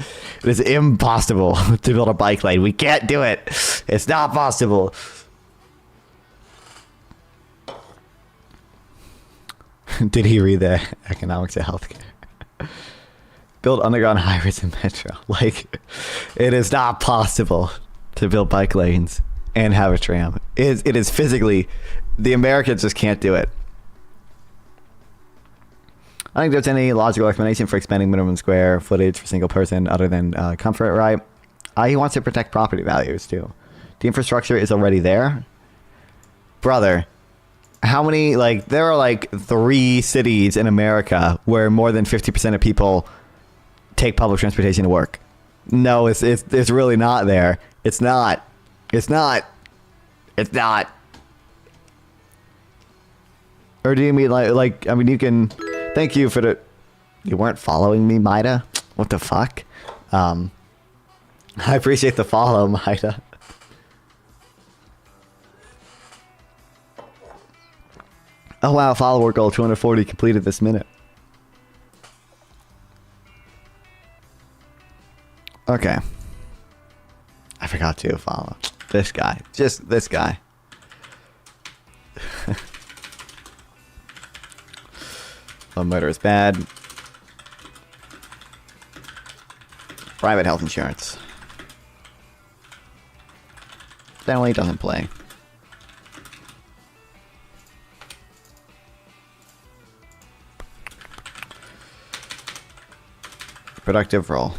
impossible to build a bike lane. We can't do it. It's not possible. Did he read the economics of healthcare? Build underground highways and metro. Like, it is not possible to build bike lanes and have a tram. It is physically, the Americans just can't do it. I don't think there's any logical explanation for expanding minimum square footage for single person other than comfort, right? He wants to protect property values too. The infrastructure is already there. Brother, how many, like, there are like 3 cities in America where more than 50% of people take public transportation to work. No, it's really not there. It's not. Or do you mean like I mean, you can, thank you for the, you weren't following me, Maida? What the fuck? I appreciate the follow, Maida. Oh wow, follower goal 240 completed this minute. Okay. I forgot to follow this guy. Just this guy. Oh, murder is bad. Private health insurance. Stanley doesn't play. Productive role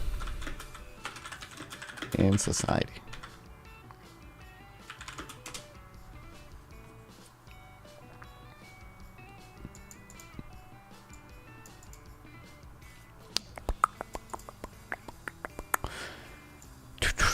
in society.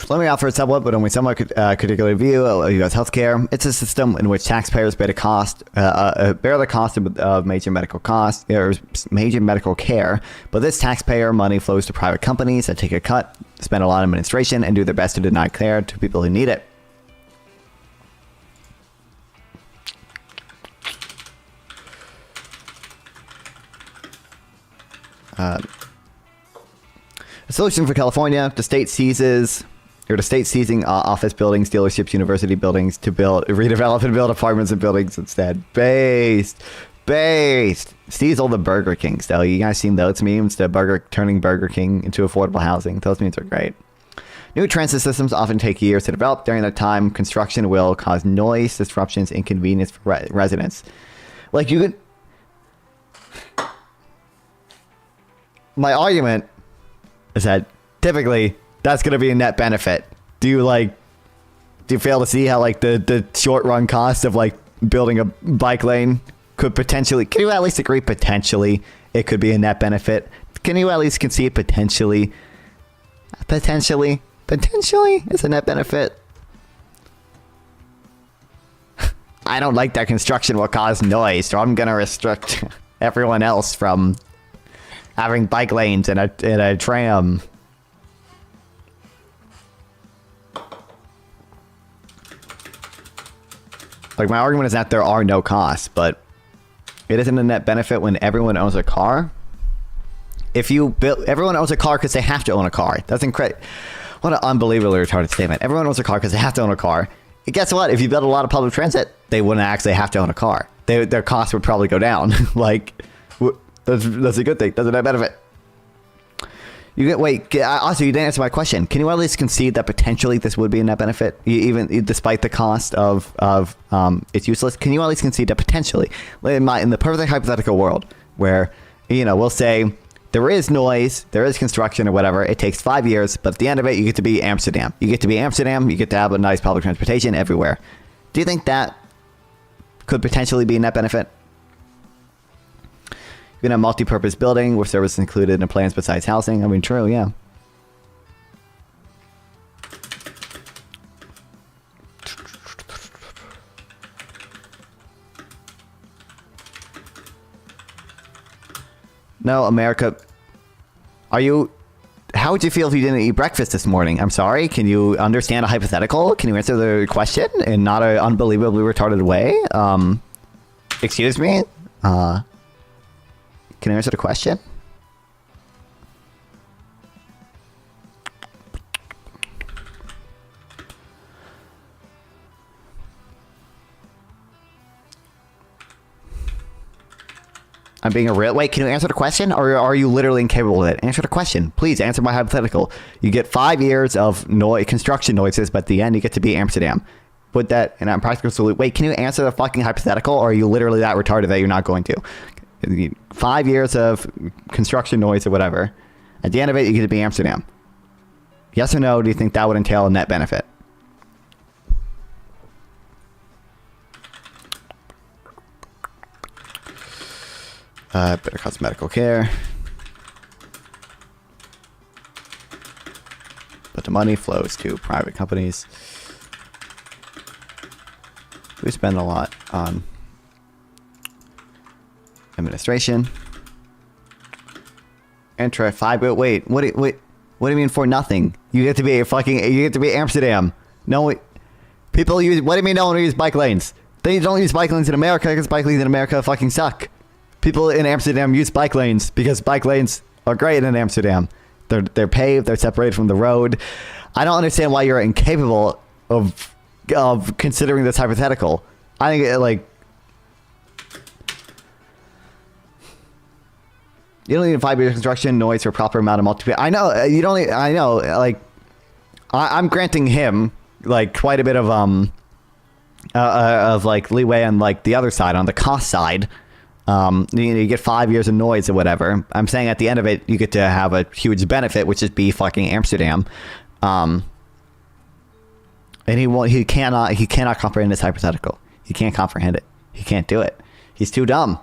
Let me offer a somewhat, but only somewhat particular view of U.S. healthcare. It's a system in which taxpayers bear the cost of major medical costs or major medical care. But this taxpayer money flows to private companies that take a cut, spend a lot on administration, and do their best to deny care to people who need it. A solution for California: the state seizing office buildings, dealerships, university buildings to redevelop and build apartments and buildings instead. Based. Seize all the Burger Kings, though. You guys seen those memes? Turning Burger King into affordable housing. Those memes are great. New transit systems often take years to develop. During that time, construction will cause noise, disruptions, inconvenience for residents. Like, you could... My argument is that typically that's going to be a net benefit. Do you fail to see how like the short run cost of like building a bike lane could potentially, can you at least agree potentially it could be a net benefit? can you at least concede potentially is a net benefit? I don't like that construction will cause noise, so I'm gonna restrict everyone else from having bike lanes in a tram. Like, my argument is that there are no costs, but it isn't a net benefit when everyone owns a car. If you build, everyone owns a car because they have to own a car. That's incredible. What an unbelievably retarded statement. Everyone owns a car because they have to own a car. And guess what? If you build a lot of public transit, they wouldn't actually have to own a car. Their costs would probably go down. Like, that's a good thing. That's a net benefit. Also, you didn't answer my question. Can you at least concede that potentially this would be a net benefit, even despite the cost of it's useless? Can you at least concede that potentially, in the perfect hypothetical world, where, you know, we'll say there is noise, there is construction or whatever, it takes 5 years, but at the end of it, you get to be Amsterdam. You get to be Amsterdam. You get to have a nice public transportation everywhere. Do you think that could potentially be a net benefit? You can have multi-purpose building with services included in plans besides housing. I mean, true, yeah. No, America. How would you feel if you didn't eat breakfast this morning? I'm sorry. Can you understand a hypothetical? Can you answer the question in not an unbelievably retarded way? Excuse me? Can you answer the question? I'm being a real... Wait, can you answer the question? Or are you literally incapable of it? Answer the question. Please answer my hypothetical. You get 5 years of construction noises, but at the end you get to be Amsterdam. Put that in a practical solution. Wait, can you answer the fucking hypothetical? Or are you literally that retarded that you're not going to? 5 years of construction noise or whatever. At the end of it, you get to be Amsterdam. Yes or no, do you think that would entail a net benefit? Better cost medical care. But the money flows to private companies. We spend a lot on administration. Enter 5. Wait. What do you mean for nothing? You get to be Amsterdam. No, people use. What do you mean no one use bike lanes? They don't use bike lanes in America because bike lanes in America fucking suck. People in Amsterdam use bike lanes because bike lanes are great in Amsterdam. They're paved. They're separated from the road. I don't understand why you're incapable of considering this hypothetical. I think you don't need a 5 year construction noise for proper amount of multiple. I know you don't. I know. Like, I'm granting him like quite a bit of like leeway on like the other side, on the cost side. You get 5 years of noise or whatever. I'm saying at the end of it, you get to have a huge benefit, which is be fucking Amsterdam. And he cannot comprehend this hypothetical. He can't comprehend it. He can't do it. He's too dumb.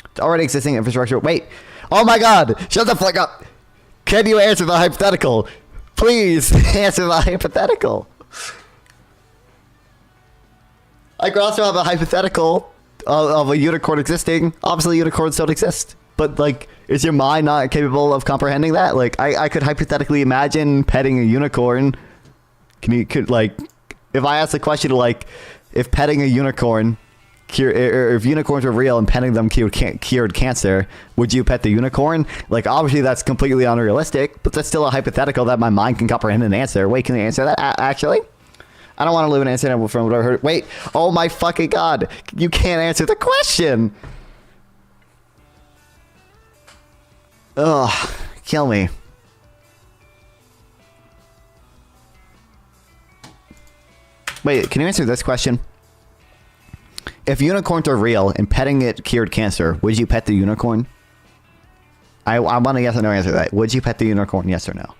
It's already existing infrastructure. Wait. Oh my God. Shut the fuck up. Can you answer the hypothetical? Please answer the hypothetical. I could also have a hypothetical of a unicorn existing. Obviously, unicorns don't exist. But, like, is your mind not capable of comprehending that? Like, I could hypothetically imagine petting a unicorn. If I ask the question, like, if petting a unicorn, if unicorns were real and petting them cured cancer, would you pet the unicorn? Like, obviously, that's completely unrealistic, but that's still a hypothetical that my mind can comprehend and answer. Wait, can you answer that, actually? I don't want to live in an incident from what I heard. Wait, oh my fucking God. You can't answer the question. Ugh, kill me. Wait, can you answer this question? If unicorns are real and petting it cured cancer, would you pet the unicorn? I want a yes or no answer to that. Would you pet the unicorn, yes or no?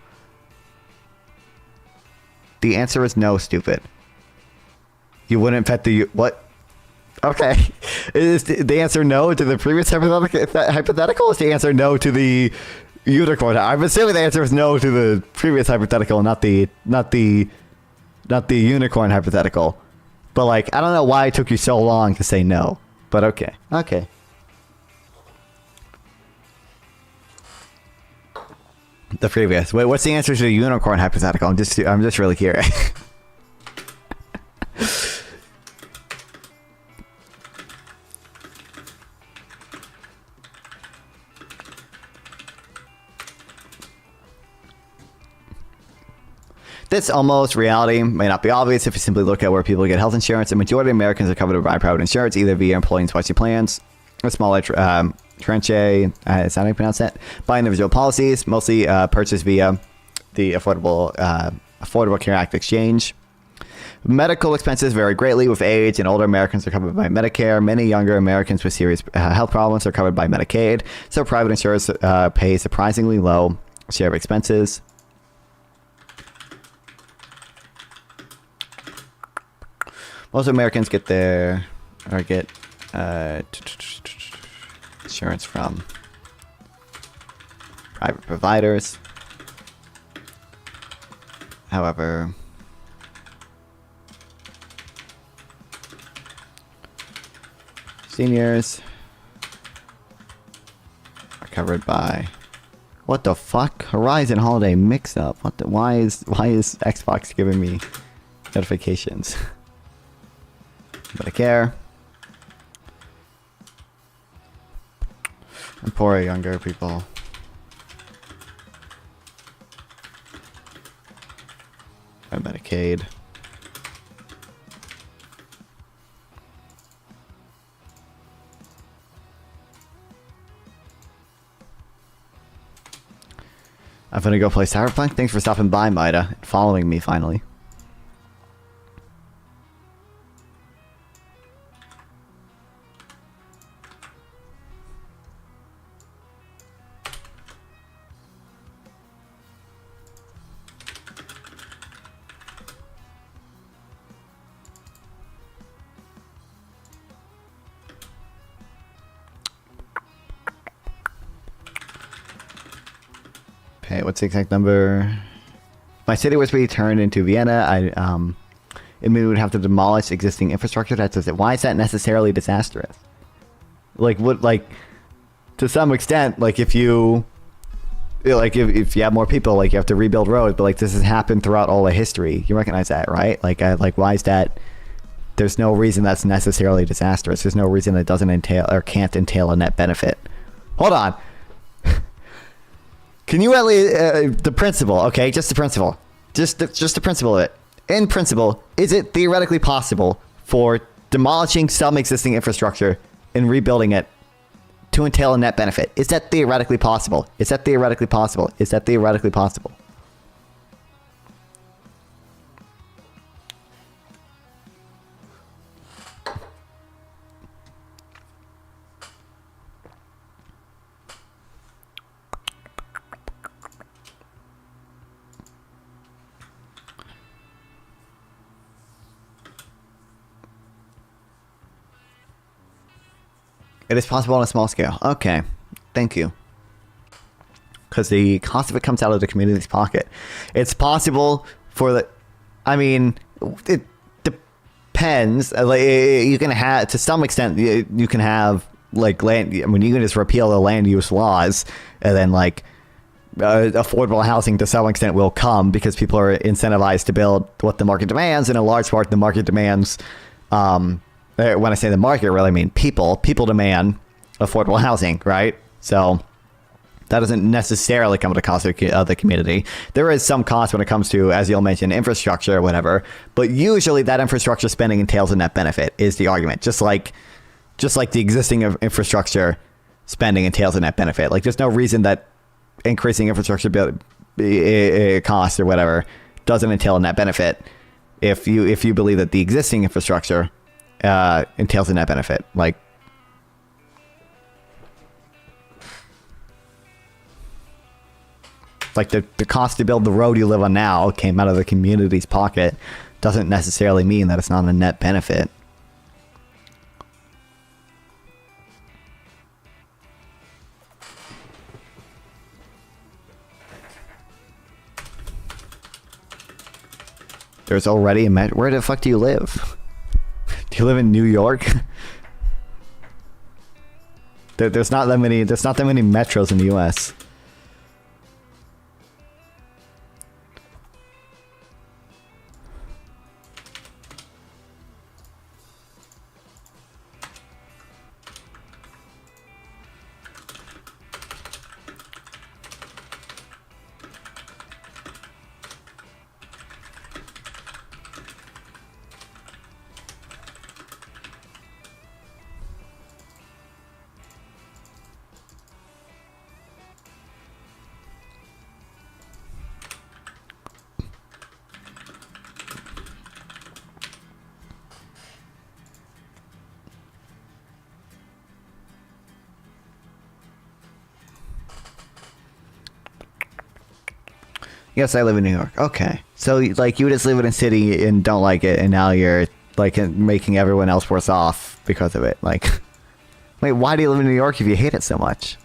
The answer is no, stupid. You wouldn't pet the... What? Okay. Is the answer no to the previous hypothetical? Is the answer no to the unicorn? I'm assuming the answer is no to the previous hypothetical, not the unicorn hypothetical. But like, I don't know why it took you so long to say no. But okay. Okay. The previous. Wait, what's the answer to the unicorn hypothetical? I'm just really curious. This almost reality may not be obvious if you simply look at where people get health insurance. A majority of Americans are covered by private insurance, either via employee and specialty plans, or smaller tranche, is that how you pronounce that? By individual policies, mostly purchased via the Affordable Care Act exchange. Medical expenses vary greatly with age, and older Americans are covered by Medicare. Many younger Americans with serious health problems are covered by Medicaid, so private insurers pay surprisingly low share of expenses. Most Americans get insurance from private providers. However, seniors are covered by what the fuck? Horizon Holiday mix-up. What the? Why is Xbox giving me notifications? Medicare. And poorer younger people. And Medicaid. I'm gonna go play Cyberpunk. Thanks for stopping by, Maida, and following me finally. Okay, what's the exact number? If my city was to be turned into Vienna, it would have to demolish existing infrastructure. Why is that necessarily disastrous? Like, to some extent, like if you have more people, like you have to rebuild roads, but like this has happened throughout all of history. You recognize that, right? Like why is that? There's no reason that's necessarily disastrous. There's no reason it doesn't entail or can't entail a net benefit. Hold on. Can you at least the principle? Okay, just the principle. Just the principle of it. In principle, is it theoretically possible for demolishing some existing infrastructure and rebuilding it to entail a net benefit? Is that theoretically possible? Is that theoretically possible? Is that theoretically possible? It is possible on a small scale. Okay. Thank you. Because the cost of it comes out of the community's pocket. It's possible for the... I mean, it depends. Like, you can have... To some extent, you can have, like, land... I mean, you can just repeal the land use laws, and then, like, affordable housing to some extent will come because people are incentivized to build what the market demands, and in large part, the market demands... when I say the market, I really mean people. People demand affordable housing, right? So that doesn't necessarily come at a cost of the community. There is some cost when it comes to, as you'll mention, infrastructure or whatever. But usually that infrastructure spending entails a net benefit is the argument. Just like the existing infrastructure spending entails a net benefit. Like there's no reason that increasing infrastructure cost or whatever doesn't entail a net benefit if you believe that the existing infrastructure entails a net benefit. Like the cost to build the road you live on now came out of the community's pocket doesn't necessarily mean that it's not a net benefit. There's already a metro. Where the fuck do you live? Do you live in New York? There's not that many metros in the U.S. Yes, I live in New York. Okay. So, like, you just live in a city and don't like it, and now you're, like, making everyone else worse off because of it. Like, wait, why do you live in New York if you hate it so much?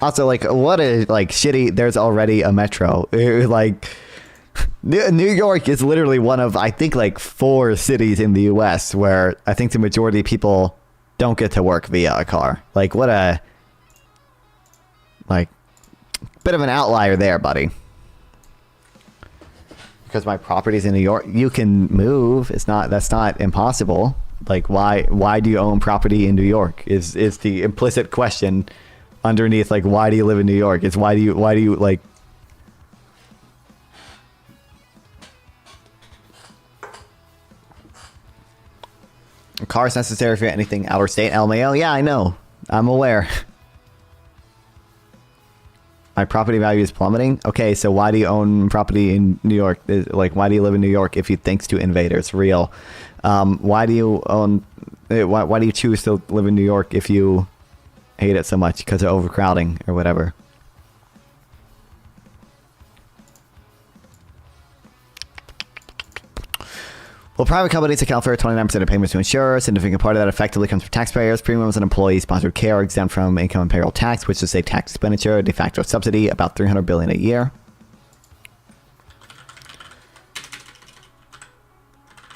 Also, like, what a, like, shitty, there's already a metro. Like, New York is literally one of, I think, like, 4 cities in the U.S. where I think the majority of people don't get to work via a car. Like, what a, like, bit of an outlier there, buddy. Because my property's in New York, you can move. That's not impossible. Like, why do you own property in New York? Is the implicit question underneath, like, why do you live in New York? It's why do you like, a car is necessary for anything outer state. LMAO, yeah, I know. I'm aware. My property value is plummeting. Okay, so why do you own property in New York? Like, why do you live in New York if you thanks to invaders? Real. Why do you own? Why do you choose to live in New York if you hate it so much because of overcrowding or whatever? Well, private companies account for 29% of payments to insurers. A significant part of that effectively comes from taxpayers. Premiums and employee-sponsored care are exempt from income and payroll tax, which is a tax expenditure, a de facto subsidy, about $300 billion a year.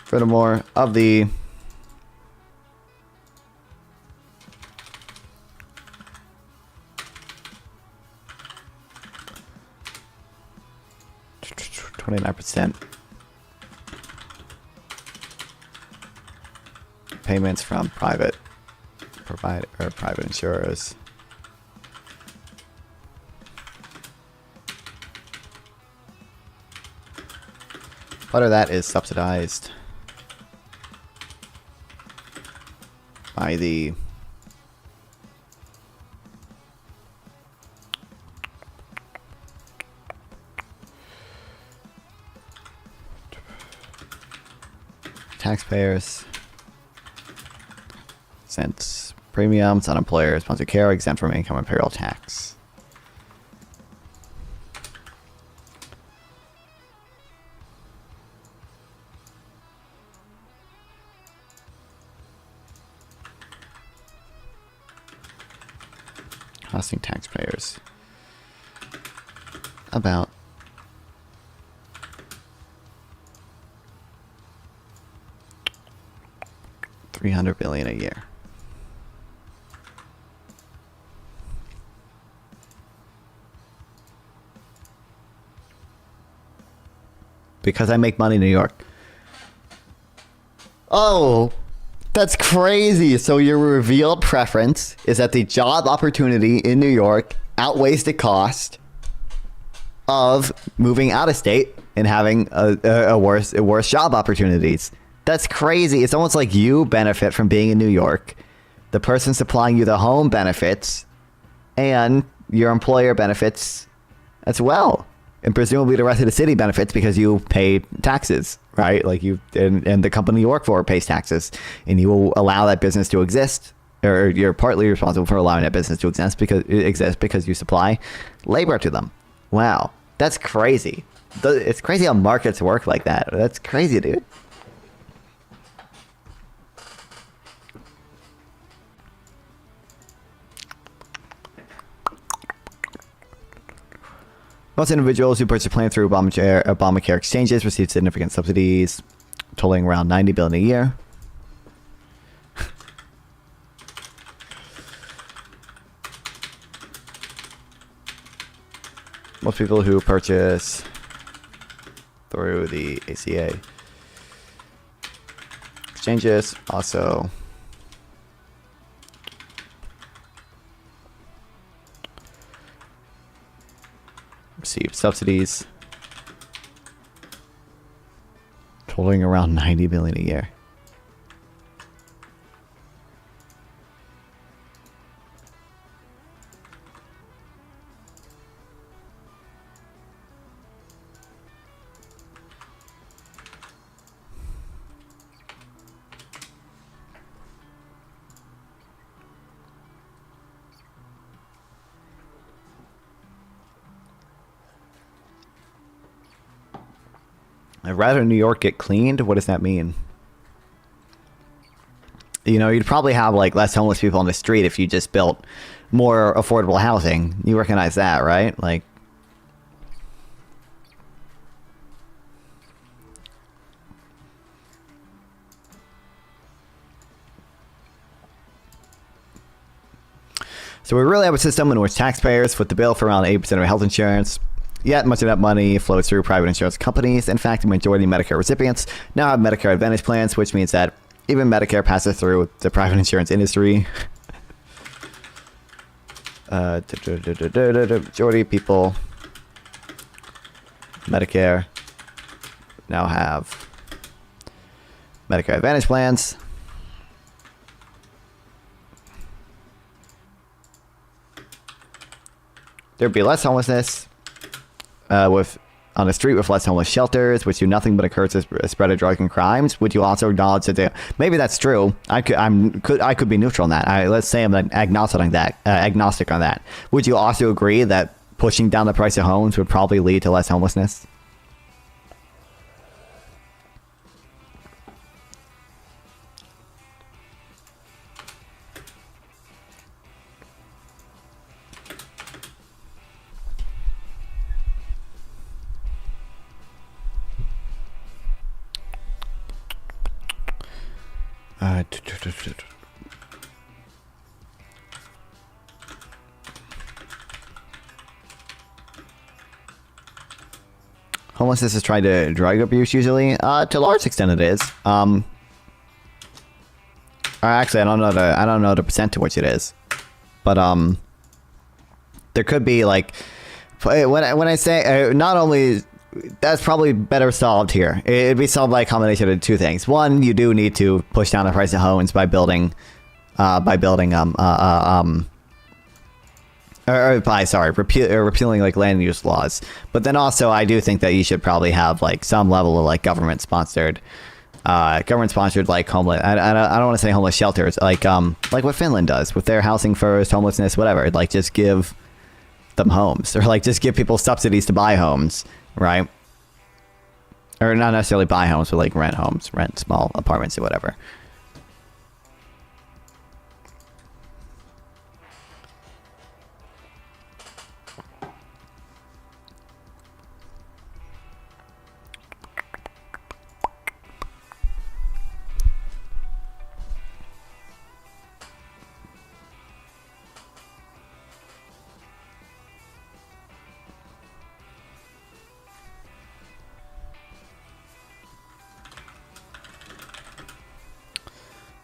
Furthermore, of the $29%. Payments from private insurers. Part of that is subsidized by the taxpayers. Since premiums on employer-sponsored care are exempt from income and payroll tax. Costing taxpayers about $300 billion a year. Because I make money in New York. Oh, that's crazy. So your revealed preference is that the job opportunity in New York outweighs the cost of moving out of state and having a worse job opportunities. That's crazy. It's almost like you benefit from being in New York. The person supplying you the home benefits, and your employer benefits as well. And presumably the rest of the city benefits because you pay taxes, right? Like you and the company you work for pays taxes, and you will allow that business to exist, or you're partly responsible for allowing that business to exist because you supply labor to them. Wow, that's crazy. It's crazy how markets work like that. That's crazy, dude. Most individuals who purchase a plan through Obamacare exchanges receive significant subsidies, totaling around $90 billion a year. Most people who purchase through the ACA exchanges also receive subsidies totaling around $90 billion a year. I'd rather New York get cleaned. What does that mean? You know, you'd probably have like less homeless people on the street if you just built more affordable housing. You recognize that, right? Like, so we really have a system in which taxpayers foot the bill for around 80% of health insurance. Yet much of that money flows through private insurance companies. In fact, the majority of Medicare recipients now have Medicare Advantage plans, which means that even Medicare passes through the private insurance industry. Majority of people Medicare now have Medicare Advantage plans. There'd be less homelessness with on the street, with less homeless shelters, which do nothing but encourage the spread of drugs and crimes. Would you also acknowledge that maybe that's true? I could be neutral on that. Let's say I'm agnostic on that. Would you also agree that pushing down the price of homes would probably lead to less homelessness? Homelessness is tried to drug abuse usually. To a large extent it is. Actually, I don't know the percent to which it is. But there could be like when I say not only that's probably better solved here. It'd be solved by a combination of two things. One, you do need to push down the price of homes by repealing like land use laws. But then also, I do think that you should probably have like some level of like government sponsored like homeless. I don't want to say homeless shelters, like what Finland does with their housing first, homelessness, whatever. Like just give them homes, or like just give people subsidies to buy homes. Right? Or not necessarily buy homes, but like rent homes, rent small apartments or whatever.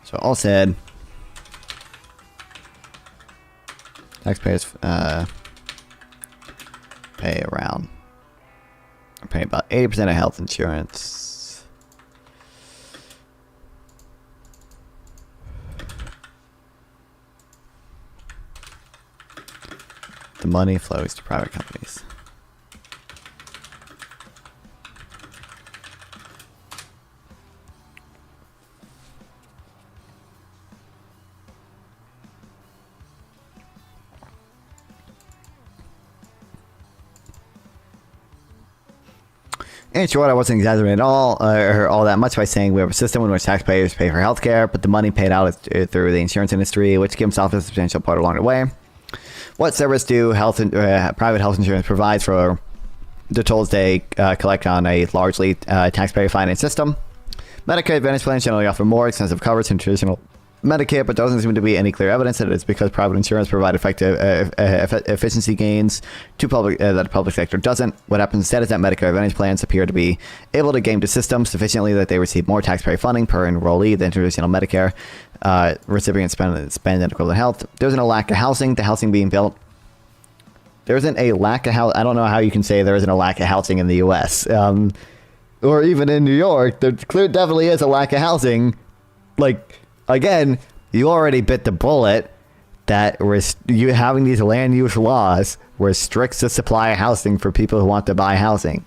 So all said, taxpayers pay about 80% of health insurance. The money flows to private companies. In short, I wasn't exaggerating at all, or all that much by saying we have a system in which taxpayers pay for healthcare, but the money paid out is through the insurance industry, which gives off a substantial part along the way. What service do private health insurance provide for the tolls they collect on a largely taxpayer-financed system. Medicare Advantage plans generally offer more extensive coverage than traditional Medicare, but there doesn't seem to be any clear evidence that it's because private insurance provide effective efficiency gains to that the public sector doesn't. What happens instead is that Medicare Advantage plans appear to be able to game the system sufficiently that they receive more taxpayer funding per enrollee than traditional Medicare recipients spend in equivalent health. There isn't a lack of housing. The housing being built. There isn't a lack of housing. I don't know how you can say there isn't a lack of housing in the U.S. Or even in New York. There definitely is a lack of housing. Like, again, you already bit the bullet that you having these land use laws restricts the supply of housing for people who want to buy housing.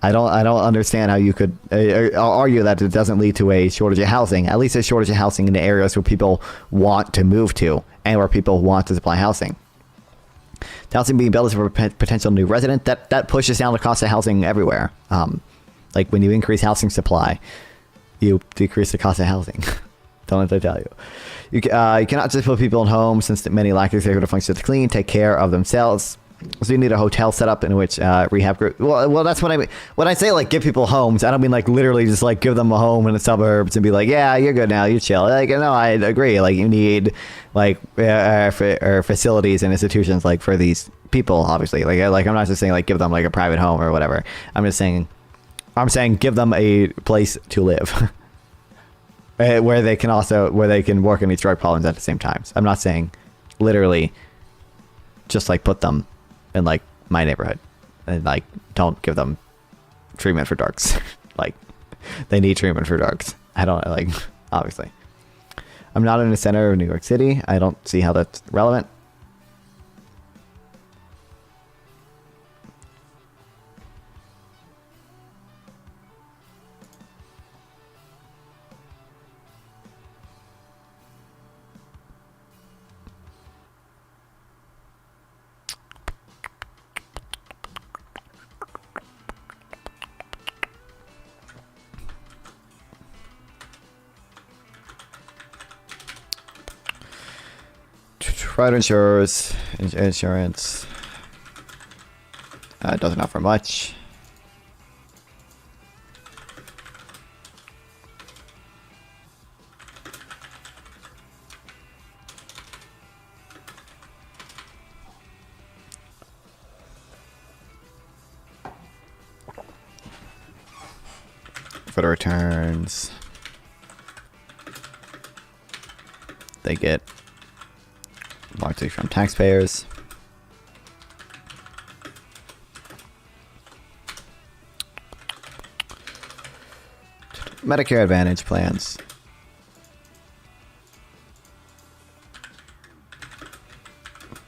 I don't understand how you could argue that it doesn't lead to a shortage of housing. At least a shortage of housing in the areas where people want to move to and where people want to supply housing. The housing being built is for a potential new resident. That pushes down the cost of housing everywhere. Like when you increase housing supply, you decrease the cost of housing. Don't let that tell you. You cannot just put people in homes since many lack executive functions to clean, take care of themselves. So you need a hotel set up in which rehab group. Well, that's what I mean. When I say like give people homes, I don't mean like literally just like give them a home in the suburbs and be like, yeah, you're good now, you chill. Like, no, I agree. Like you need like facilities and institutions like for these people, obviously. Like I'm not just saying like give them like a private home or whatever. I'm saying give them a place to live. Where they can work on these drug problems at the same time. So I'm not saying literally just like put them in like my neighborhood and like don't give them treatment for drugs. Like they need treatment for drugs. I don't like, obviously. I'm not in the center of New York City. I don't see how that's relevant. Private insurance doesn't offer much. For the returns, they get largely from taxpayers. Medicare Advantage plans.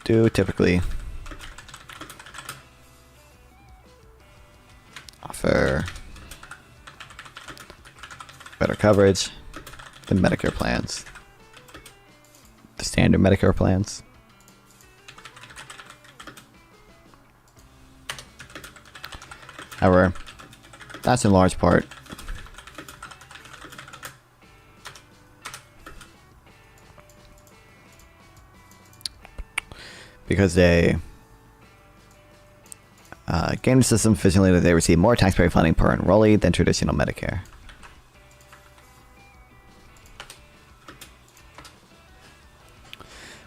Do typically offer better coverage than Medicare plans. The standard Medicare plans. However, that's in large part because they game the system sufficiently that they receive more taxpayer funding per enrollee than traditional Medicare.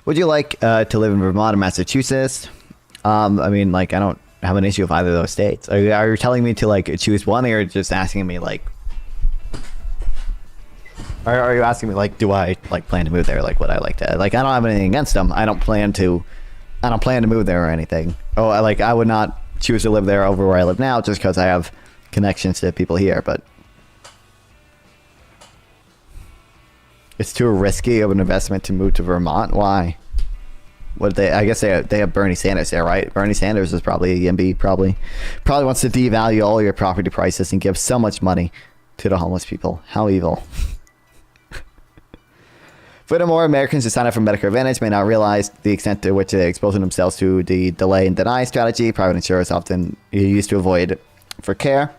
Would you like to live in Vermont or Massachusetts? I mean, like, I don't have an issue with either of those states. Are you telling me to like choose one, or you're just asking me like, are you asking me like, do I like plan to move there? Like, would I like to? Like, I don't have anything against them. I don't plan to move there or anything. Oh, I would not choose to live there over where I live now just because I have connections to people here, but it's too risky of an investment to move to Vermont. Why? I guess they have Bernie Sanders there, right? Bernie Sanders is probably a YIMBY, probably wants to devalue all your property prices and give so much money to the homeless people. How evil. Furthermore, Americans who sign up for Medicare Advantage may not realize the extent to which they're exposing themselves to the delay and deny strategy private insurers often used to avoid for care.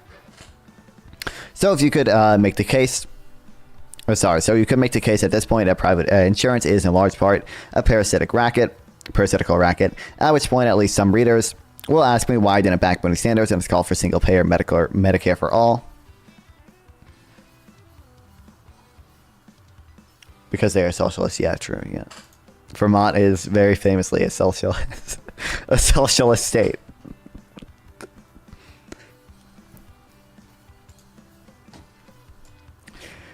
So if you could make the case, so you could make the case at this point that private insurance is in large part a parasitical racket, at which point at least some readers will ask me why I didn't back Bernie Sanders and his call for single-payer Medicare for all. Because they are socialists. Yeah, true. Yeah, Vermont is very famously a socialist, a socialist state.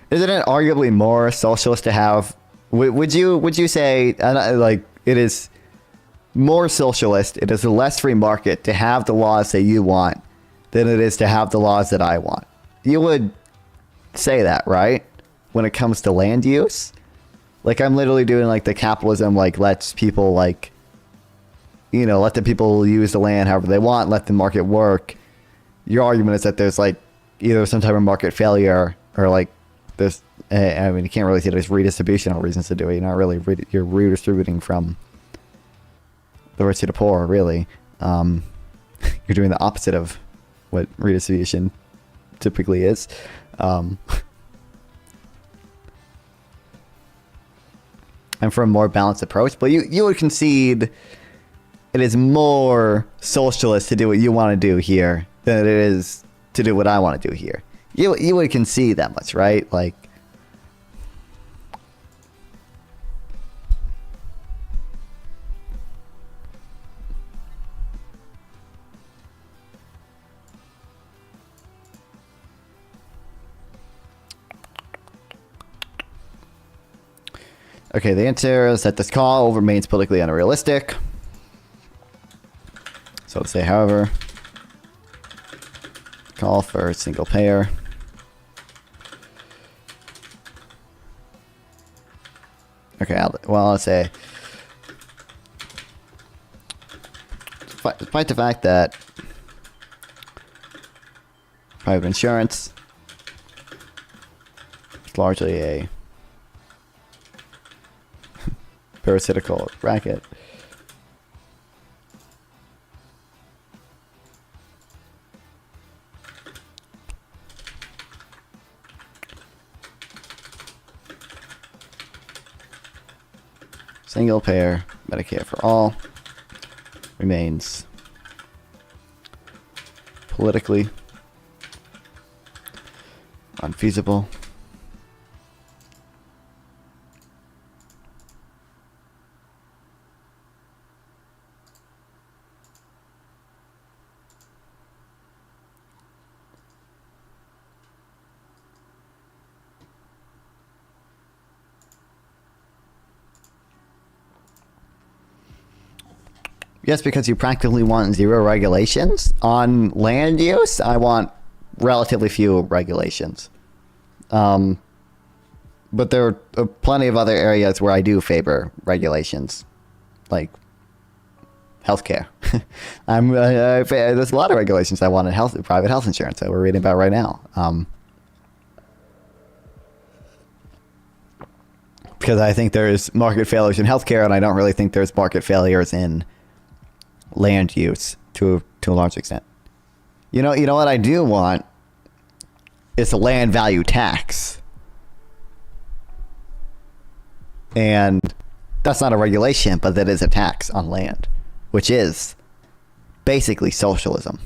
Isn't it arguably more socialist to have? Would you say like it is more socialist? It is a less free market to have the laws that you want than it is to have the laws that I want. You would say that, right? When it comes to land use, like I'm literally doing like the capitalism, like lets people like, you know, let the people use the land however they want, let the market work. Your argument is that there's like either some type of market failure or like this. I mean, you can't really see there's redistributional reasons to do it. You're not really you're redistributing from the rich to the poor, really. You're doing the opposite of what redistribution typically is. And for a more balanced approach, but you would concede it is more socialist to do what you want to do here than it is to do what I want to do here. You would concede that much, right? Like, okay, the answer is that this call remains politically unrealistic. So to say, however, call for single payer. Okay, I'll say, despite the fact that private insurance is largely a parasitical racket, single payer Medicare for all remains politically unfeasible. Yes, because you practically want zero regulations on land use. I want relatively few regulations. But there are plenty of other areas where I do favor regulations, like healthcare. There's a lot of regulations I want in private health insurance that we're reading about right now. Because I think there's market failures in healthcare, and I don't really think there's market failures in land use to a large extent. You know what I do want is a land value tax. And that's not a regulation, but that is a tax on land, which is basically socialism.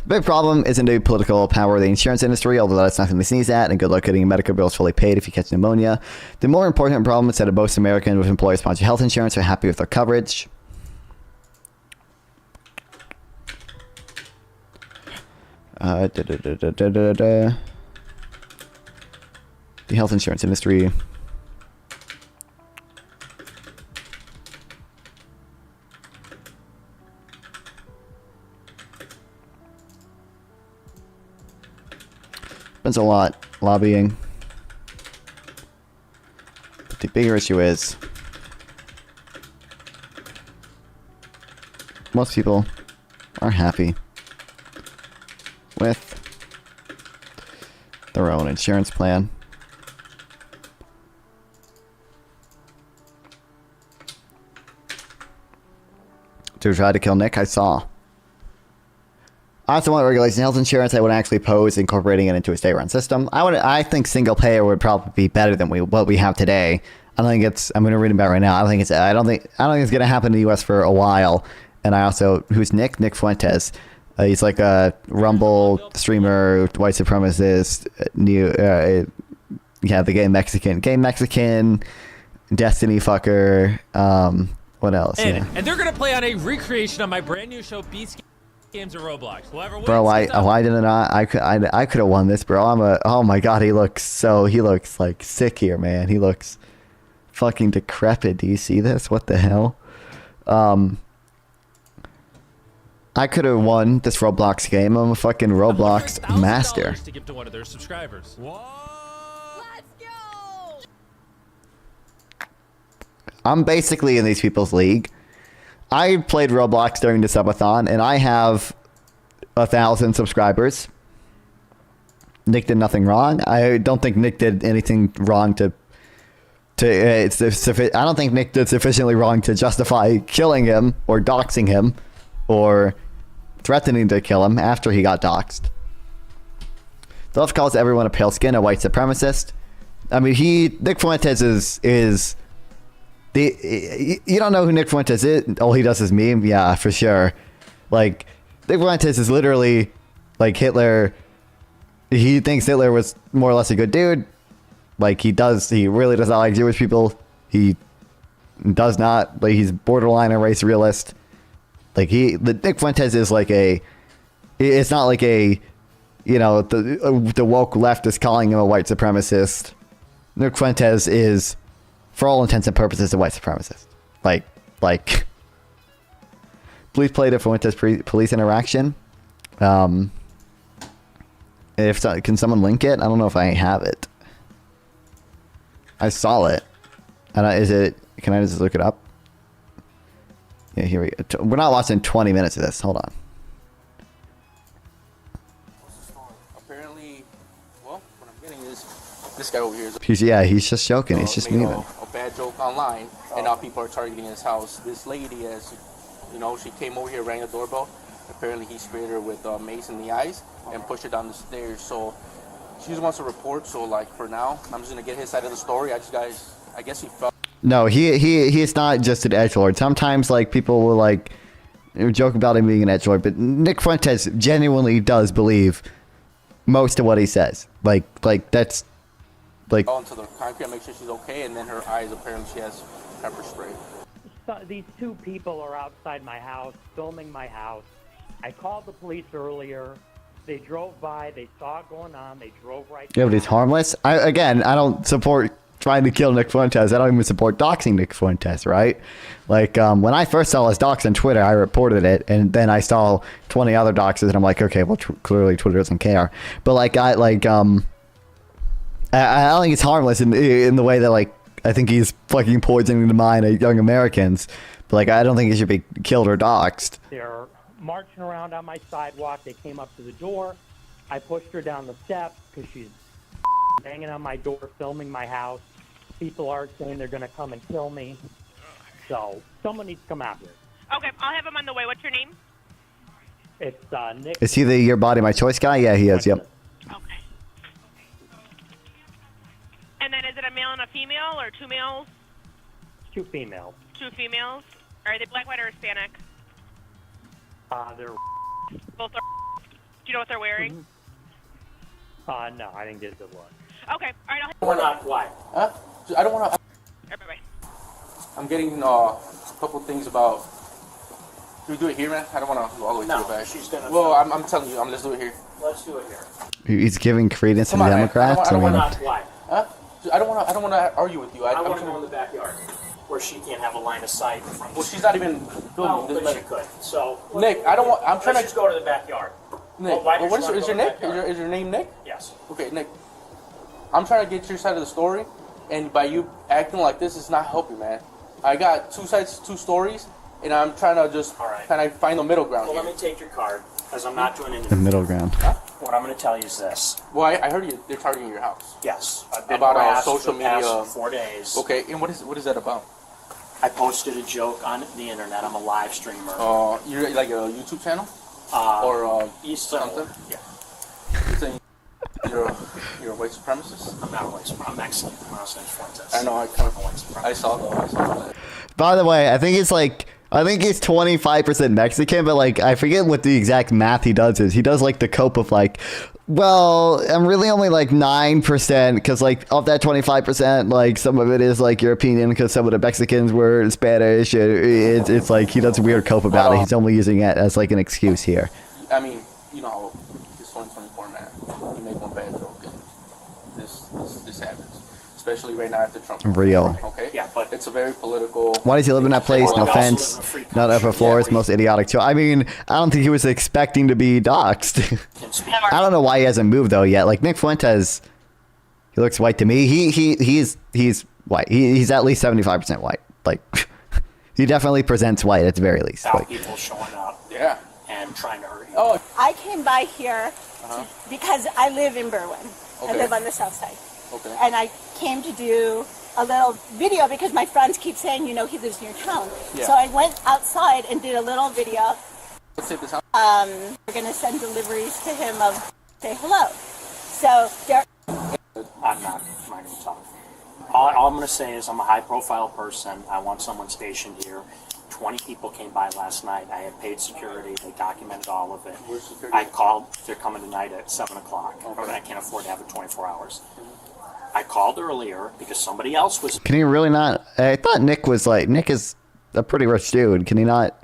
The big problem isn't the political power of the insurance industry, although that's nothing to sneeze at, and good luck getting medical bills fully paid if you catch pneumonia. The more important problem is that most Americans with employer-sponsored health insurance are happy with their coverage. The health insurance industry spends a lot lobbying. But the bigger issue is most people are happy with their own insurance plan. To try to kill Nick, I saw. I also want regulation health insurance. I would actually oppose incorporating it into a state-run system. I think single payer would probably be better than what we have today. I don't think it's. I'm going to read about it right now. I don't think it's going to happen in the U.S. for a while. And I also, who's Nick Fuentes? He's like a Rumble streamer, white supremacist, the gay Mexican, Destiny fucker. What else? And they're gonna play on a recreation of my brand new show, Beast Games of Roblox. Whoever wins, bro, why didn't I could have won this, bro. Oh my god, he looks like sick here, man. He looks fucking decrepit. Do you see this? What the hell? I could have won this Roblox game. I'm a fucking Roblox master. To give to one of their subscribers. I'm basically in these people's league. I played Roblox during the subathon, and I have 1,000 subscribers. Nick did nothing wrong. I don't think Nick did anything wrong I don't think Nick did sufficiently wrong to justify killing him or doxing him or threatening to kill him after he got doxed. The left calls everyone a pale skin, a white supremacist. I mean, Nick Fuentes is you don't know who Nick Fuentes is? All he does is meme? Yeah, for sure. Like, Nick Fuentes is literally like Hitler. He thinks Hitler was more or less a good dude. Like, he really does not like Jewish people. He does not, like, he's borderline a race realist. Like, Nick Fuentes is like it's not like the woke left is calling him a white supremacist. Nick Fuentes is, for all intents and purposes, a white supremacist. Like, please play the Fuentes police interaction. Can someone link it? I don't know if I have it. I saw it. Can I just look it up? Yeah, here we go. We're not watching 20 minutes of this. Hold on. Apparently, well, what I'm getting is this guy over here is. He's just joking. He's just memeing. A bad joke online, and now people are targeting his house. This lady, as you know, she came over here, rang the doorbell. Apparently, he sprayed her with mace in the eyes and pushed her down the stairs. So she just wants to report. So, like, for now, I'm just gonna get his side of the story. I guess he felt. No, he's not just an edgelord. Sometimes, like, people will, like, joke about him being an edgelord, but Nick Fuentes genuinely does believe most of what he says. Like that's like. Into the concrete, make sure she's okay, and then her eyes, apparently she has pepper spray. So these two people are outside my house, filming my house. I called the police earlier. They drove by. They saw it going on. They drove right. Yeah, but he's harmless. I don't support trying to kill Nick Fuentes. I don't even support doxing Nick Fuentes, right? Like, when I first saw his dox on Twitter, I reported it, and then I saw 20 other doxes, and I'm like, okay, well, clearly Twitter doesn't care. But, like, I don't think he's harmless in the way that, like, I think he's fucking poisoning the mind of young Americans. But, like, I don't think he should be killed or doxed. They're marching around on my sidewalk. They came up to the door. I pushed her down the steps because she's banging on my door, filming my house. People are saying they're going to come and kill me. So someone needs to come out here. Okay, I'll have him on the way. What's your name? It's Nick. Is he the Your Body, My Choice guy? Yeah, he is. Yep. Okay. And then is it a male and a female, or two males? Two females. Two females. Are they black, white, or Hispanic? They're. Both are. Do you know what they're wearing? No, I didn't get a good look. Okay, all right. We're not black. Huh? I don't want to. Bye-bye. I'm getting a couple things about. Can we do it here, man? I don't want to go all the way to the back. She's gonna. Well, I'm telling you, let's do it here. Let's do it here. He's giving credence to the Democrats. We're not black. Huh? I don't want to argue with you. I want to go in the backyard where she can't have a line of sight. Well, she's not even filming. No, but she could. So Nick, I don't want. I'm trying to just go to the backyard. Nick, well, what is your Nick? Is your name Nick? Yes. Okay, Nick. I'm trying to get your side of the story, and by you acting like this is not helping, man. I got two sides, two stories, and I'm trying to just kind of find the middle ground. Well, let me take your card, because I'm not doing anything. The middle ground. What I'm going to tell you is this. Well, I heard they're targeting your house. Yes. I've been about harassed social for the past media. 4 days. Okay, and what is that about? I posted a joke on the internet. I'm a live streamer. You're like a YouTube channel? or East something? Yeah. You saying you're a white supremacist? I'm not a white supremacist. I'm Mexican. My last name's Fuentes. I know. I kind of. I saw that. By the way, I think he's 25% Mexican, but like I forget what the exact math he does is. He does like the cope of like, well, I'm really only like 9% because like of that 25%, like some of it is like European because some of the Mexicans were Spanish. It's like he does a weird cope about it. He's only using it as like an excuse here. I mean, you know, this 2024 man, you make one bad joke and this happens. Especially right now after Trump. Real. Okay? Yeah, but it's a very political... Why does he live in that place? No offense. Not upper floor. It's most idiotic too. I mean, I don't think he was expecting to be doxxed. I don't know why he hasn't moved though yet. Like Nick Fuentes, he looks white to me. He's white. He's at least 75% white. Like he definitely presents white at the very least. Like, people showing up. Yeah. And trying to hurt you. Oh, I came by here because I live in Berwyn. Okay. I live on the south side. Okay. And I came to do a little video because my friends keep saying, you know, he lives near town. Yeah. So I went outside and did a little video. Let's take this out. We're going to send deliveries to him of say hello. So there. I'm not going to talk. All I'm going to say is I'm a high-profile person. I want someone stationed here. 20 people came by last night. I had paid security. They documented all of it. Where's security? I called. They're coming tonight at 7 o'clock. Okay. I can't afford to have it 24 hours. I called earlier because somebody else was... can he really not? I thought Nick was like, Nick is a pretty rich dude. Can he not?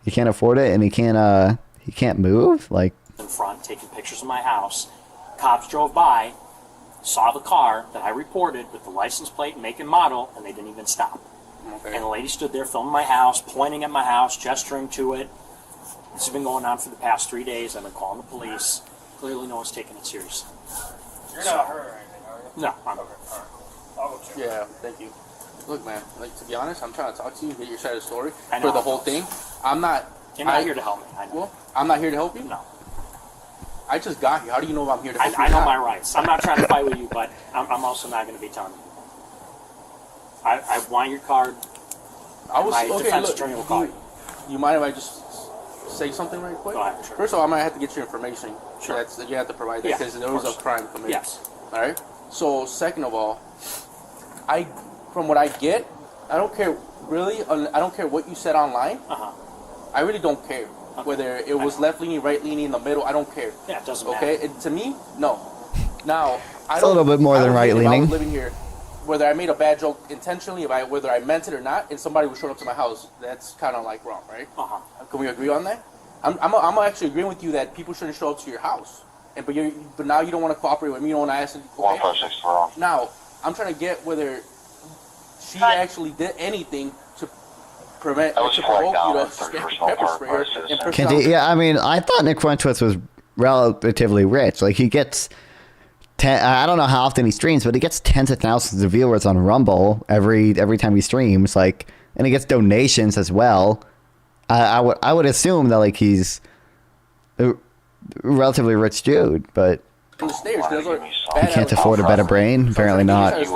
He can't afford it and he can't move? Like in front taking pictures of my house. Cops drove by, saw the car that I reported with the license plate, make and model, and they didn't even stop. Okay. And the lady stood there filming my house, pointing at my house, gesturing to it. This has been going on for the past 3 days. I've been calling the police. Clearly no one's taking it seriously. You're not hurt or anything, are you? No, I'm Yeah, thank you. Look, man, like to be honest, I'm trying to talk to you, get your side of the story I know. for the whole thing. I'm not. You're not here to help me. I know. Well, I'm not here to help you. No. I just got here. How do you know I'm here to help you? I know my rights. I'm not trying to fight with you, but I'm also not going to be telling you. I want your card. My defense attorney will call you. You mind if I just say something right quick? Go ahead, sure. First of all, I might have to get your information. Sure. You have to provide that Yeah, because of there was a course. crime committed. Yes. All right. So second of all, from what I get, I don't care really. I don't care what you said online. I really don't care whether it was left leaning, right leaning, in the middle. I don't care. Yeah, it doesn't matter. Okay. To me, no. Now I it's a little bit more than right If I leaning. was living here, whether I made a bad joke intentionally, whether I meant it or not, and somebody was showing up to my house, that's kind of like wrong, right? Can we agree on that? I'm actually agreeing with you that people shouldn't show up to your house, but now you don't want to cooperate with me. You don't want to ask. Okay? Now I'm trying to get whether she actually did anything to prevent to provoke you to pepper spray her and push can't he, yeah, I mean, I thought Nick Fuentes was relatively rich. Like he gets. I don't know how often he streams, but he gets tens of thousands of viewers on Rumble every time he streams. Like, and he gets donations as well. I would assume that like he's a relatively rich dude, but on the stairs. he can't afford a better brain. Apparently not. To me,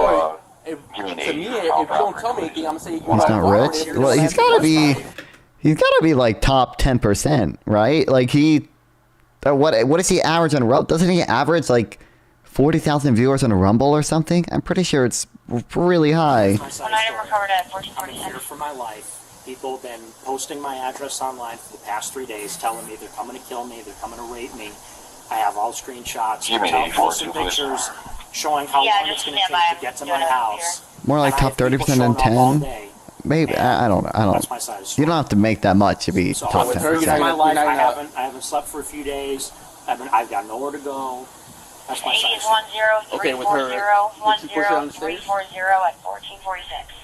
if you don't tell me anything, I'm gonna say He's not rich. Well, he's gotta be like top 10%, right? Like what does he average on Rumble? Doesn't he average like 40,000 viewers on Rumble or something? I'm pretty sure it's really high. I'm here for my life. People have been posting my address online for the past 3 days, telling me they're coming to kill me, they're coming to rape me. I have all screenshots, posting pictures, showing how long it's going to take to get to my house. More like top 30% and 10. Maybe I don't know. That's my side of the story. You don't have to make that much to be So top with 10%. my life, I haven't slept for a few days. I've got nowhere to go. That's my side of the story. Okay, with her, did she push it on the stairs? at 1446.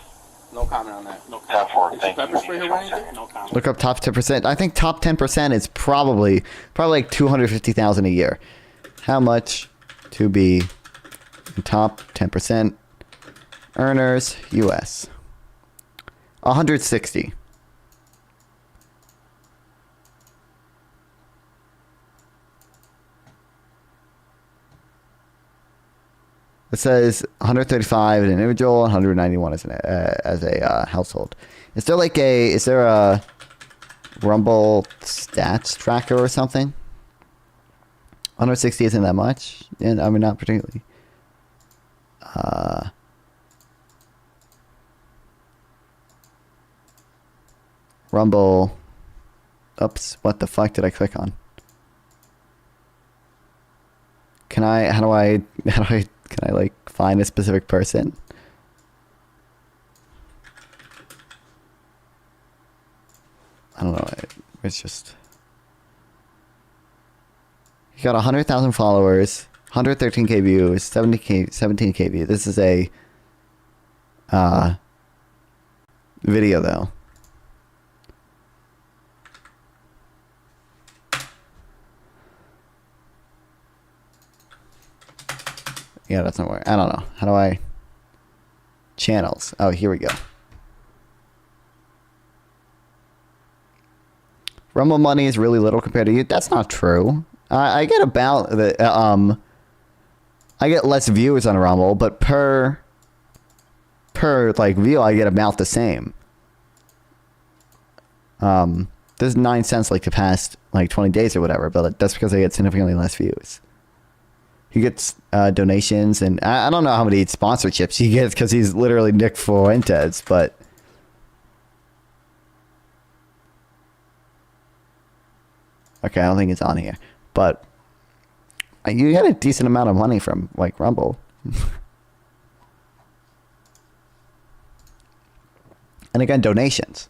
No comment on that. No comment. Did she pepper spray her or anything? No comment. Look up top 10%. I think top 10% is probably like 250,000 a year. How much to be in top 10% earners US? 160. It says 135 an individual, 191 as a household. Is there a Rumble stats tracker or something. 160 isn't that much. And I mean, not particularly. Rumble. Oops, what the fuck did I click on? Can I, can I like find a specific person? I don't know, it's just... He got 100,000 followers, 113k views, 17k views. This is a video though. Yeah, that's not where. I don't know. How do I... Channels. Oh, here we go. Rumble money is really little compared to you. That's not true. I get about the I get less views on Rumble, but per like view I get about the same. There's 9 cents like the past like 20 days or whatever, but that's because I get significantly less views. He gets donations, and I don't know how many sponsorships he gets because he's literally Nick Fuentes, but okay, I don't think it's on here. But you get a decent amount of money from like Rumble. And again, donations.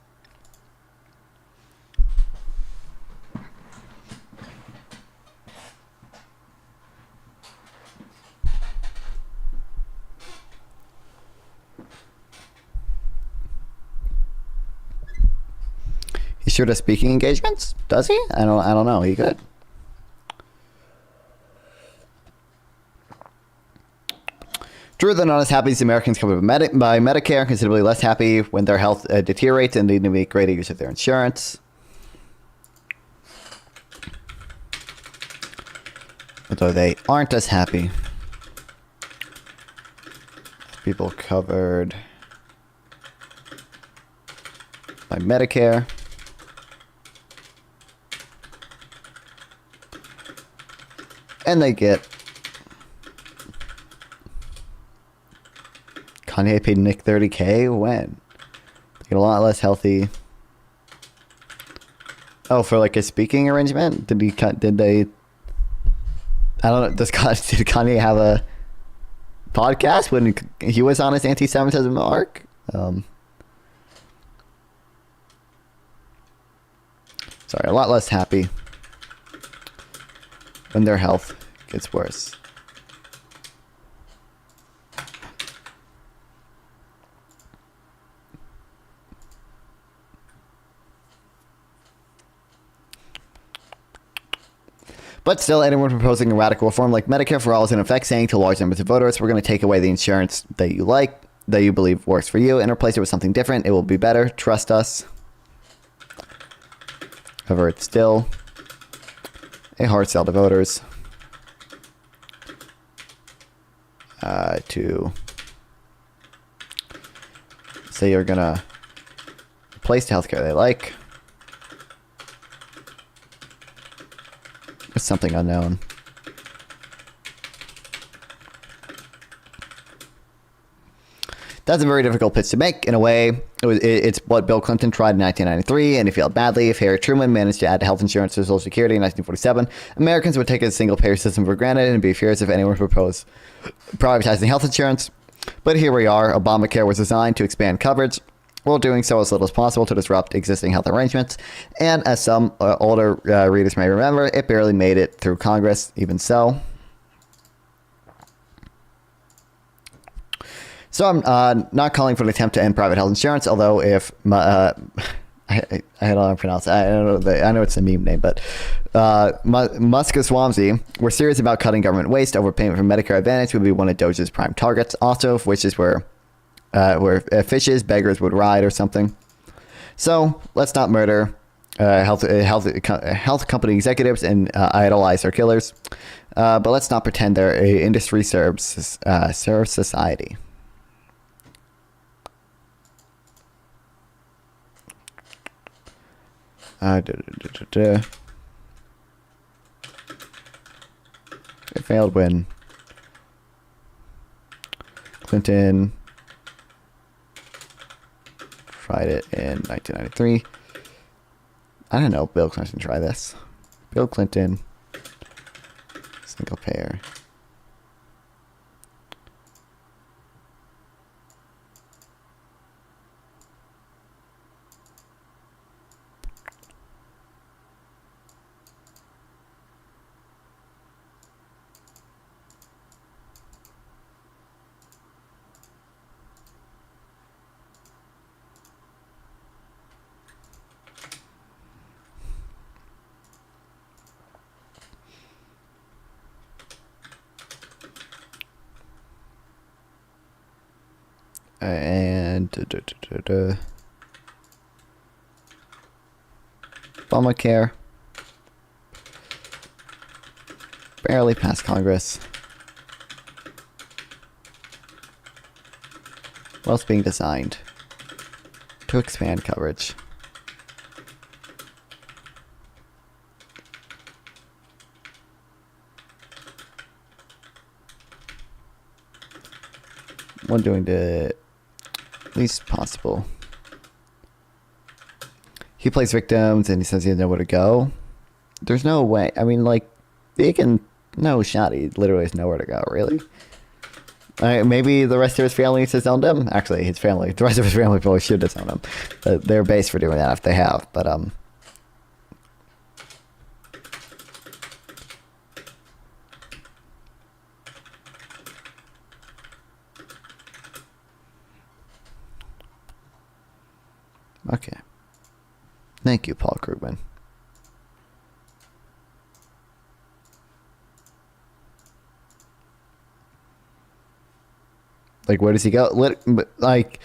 He sure does speaking engagements? Does he? I don't know. He could. True, they're not as happy as Americans covered by Medicare, considerably less happy when their health deteriorates and need to make greater use of their insurance. Although they aren't as happy. People covered by Medicare. And they get... Kanye paid Nick $30K? When? They get a lot less healthy. Oh, for like a speaking arrangement? Did they... I don't know. Did Kanye have a podcast when he was on his anti-Semitism arc? Sorry, a lot less happy when their health gets worse. But still, anyone proposing a radical reform like Medicare for All is in effect saying to large numbers of voters, we're going to take away the insurance that you like, that you believe works for you, and replace it with something different. It will be better. Trust us. However, it's still a hard sell to voters to say you're going to replace the healthcare they like with something unknown. That's a very difficult pitch to make. In a way, it's what Bill Clinton tried in 1993, and he failed badly. If Harry Truman managed to add health insurance to Social Security in 1947, Americans would take a single-payer system for granted and be furious if anyone proposed privatizing health insurance. But here we are. Obamacare was designed to expand coverage, while doing so as little as possible to disrupt existing health arrangements. And as some older readers may remember, it barely made it through Congress, even so. So I'm not calling for an attempt to end private health insurance, although if I don't know how to pronounce it. I know it's a meme name, but Muskaswamsey were serious about cutting government waste. Overpayment for Medicare Advantage would be one of Doge's prime targets. Also, which is where fishes, beggars would ride or something. So let's not murder health company executives and idolize their killers. But let's not pretend their industry serves society. A failed win. Clinton tried it in 1993. I don't know. Bill Clinton tried this. Bill Clinton, single payer. And Obamacare barely passed Congress. Well, it's being designed to expand coverage. One doing the least possible. He plays victims and he says he doesn't know where to go. There's no way. I mean, like, Bacon, no shot. He literally has nowhere to go, really. Maybe the rest of his family has disowned him. Actually, his family, the rest of his family probably should disown him. They're based for doing that if they have. But, okay. Thank you, Paul Krugman. Like, where does he go? Like,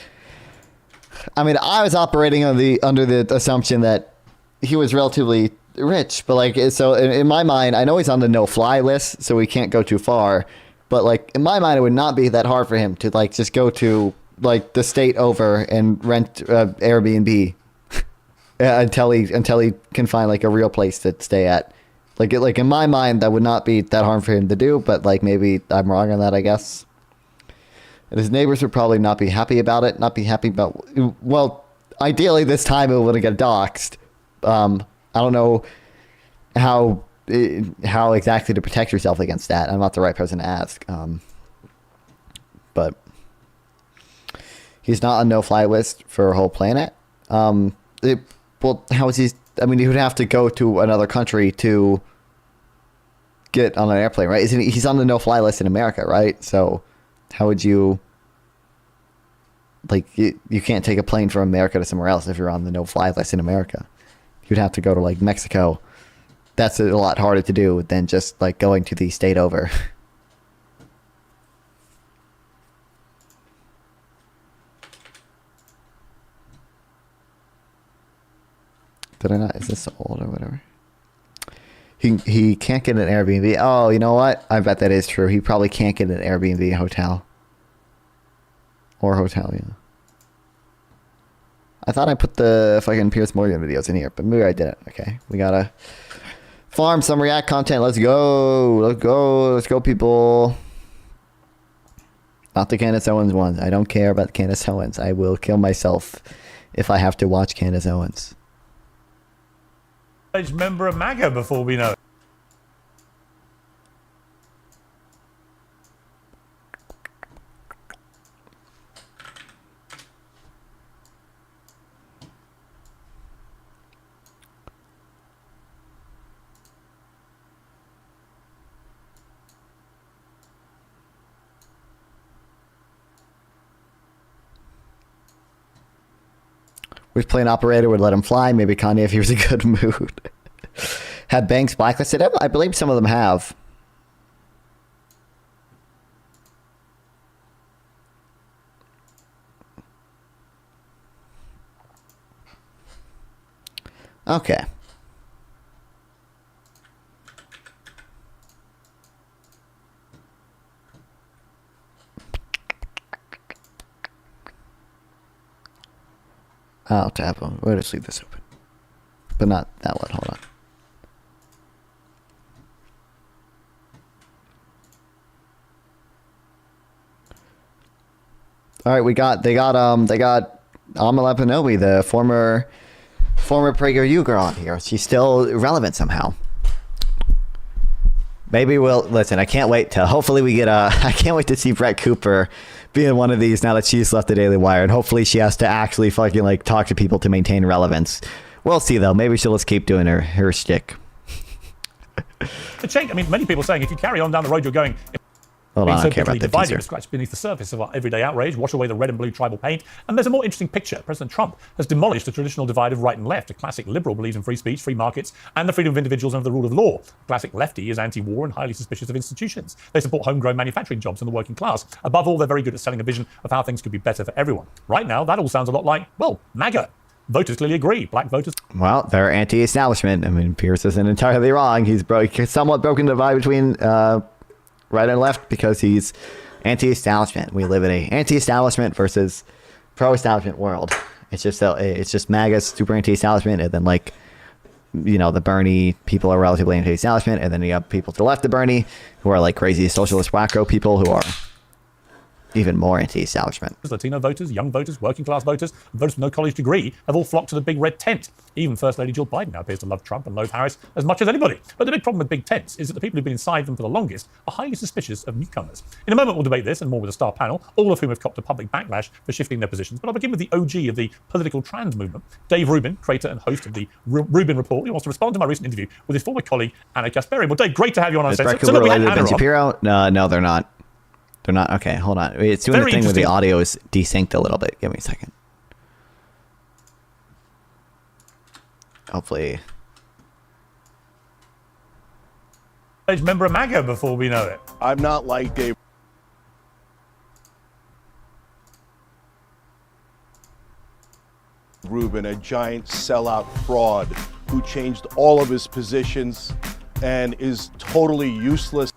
I mean, I was operating on under the assumption that he was relatively rich, but like, so in my mind, I know he's on the no-fly list, so he can't go too far. But like, in my mind, it would not be that hard for him to like just go to like the state over and rent Airbnb until he can find like a real place to stay at. Like in my mind, that would not be that hard for him to do. But like, maybe I'm wrong on that, I guess. And his neighbors would probably not be happy about it. Not be happy about. Well, ideally, this time it would get doxxed. I don't know how exactly to protect yourself against that. I'm not the right person to ask. But he's not on no-fly list for a whole planet. Well, how is he? I mean, he would have to go to another country to get on an airplane, right? Isn't he? He's on the no-fly list in America, right? So how would you? Like, you can't take a plane from America to somewhere else if you're on the no-fly list in America. You'd have to go to like Mexico. That's a lot harder to do than just like going to the state over. Did I not? Is this old or whatever? He can't get an Airbnb. Oh, you know what? I bet that is true. He probably can't get an Airbnb hotel. Or hotel, yeah. I thought I put the fucking Piers Morgan videos in here, but maybe I didn't. Okay, we gotta farm some React content. Let's go. Let's go. Let's go, people. Not the Candace Owens ones. I don't care about Candace Owens. I will kill myself if I have to watch Candace Owens. Member of MAGA before we know it. Which plane operator would let him fly? Maybe Kanye if he was in a good mood. Had banks blacklisted him? I believe some of them have. Okay. I'll tap on. We'll just leave this open. but not that one. Hold on. All right, they got Amala Panobi, the former PragerU girl on here. She's still relevant somehow. Maybe we'll listen. I can't wait to. Hopefully we get I can't wait to see Brett Cooper be in one of these now that she's left the Daily Wire, and hopefully she has to actually fucking like talk to people to maintain relevance. We'll see though. Maybe she'll just keep doing her shtick. To change, I mean, many people are saying if you carry on down the road you're going. Hold on, I so don't care about the divided teaser. to scratch beneath the surface of our everyday outrage, wash away the red and blue tribal paint, and there's a more interesting picture. President Trump has demolished the traditional divide of right and left. A classic liberal believes in free speech, free markets, and the freedom of individuals under the rule of law. A classic lefty is anti-war and highly suspicious of institutions. They support homegrown manufacturing jobs in the working class. Above all, they're very good at selling a vision of how things could be better for everyone. Right now, that all sounds a lot like, well, MAGA. Voters clearly agree. Black voters. Well, they're anti-establishment. I mean, Piers isn't entirely wrong. He's somewhat broken the divide between right and left because he's anti-establishment. We live in a anti-establishment versus pro-establishment world. It's just MAGA's super anti-establishment, and then like, you know, the Bernie people are relatively anti-establishment, and then you have people to the left of Bernie who are like crazy socialist wacko people who are even more anti-establishment. Latino voters, young voters, working class voters, and voters with no college degree have all flocked to the big red tent. Even First Lady Jill Biden now appears to love Trump and loathe Harris as much as anybody. But the big problem with big tents is that the people who've been inside them for the longest are highly suspicious of newcomers. In a moment we'll debate this and more with a star panel, all of whom have copped a public backlash for shifting their positions. But I'll begin with the OG of the political trans movement, Dave Rubin, creator and host of the Rubin Report. He wants to respond to my recent interview with his former colleague Anna Kasparian. Well, Dave, great to have you on Uncensored. So look, we had Anna Ben Shapiro. No, they're not. They're not. Okay, hold on. It's doing the thing where the audio is desynced a little bit. Give me a second. Hopefully. Member of MAGA before we know it. I'm not like Dave Rubin, a giant sellout fraud who changed all of his positions and is totally useless.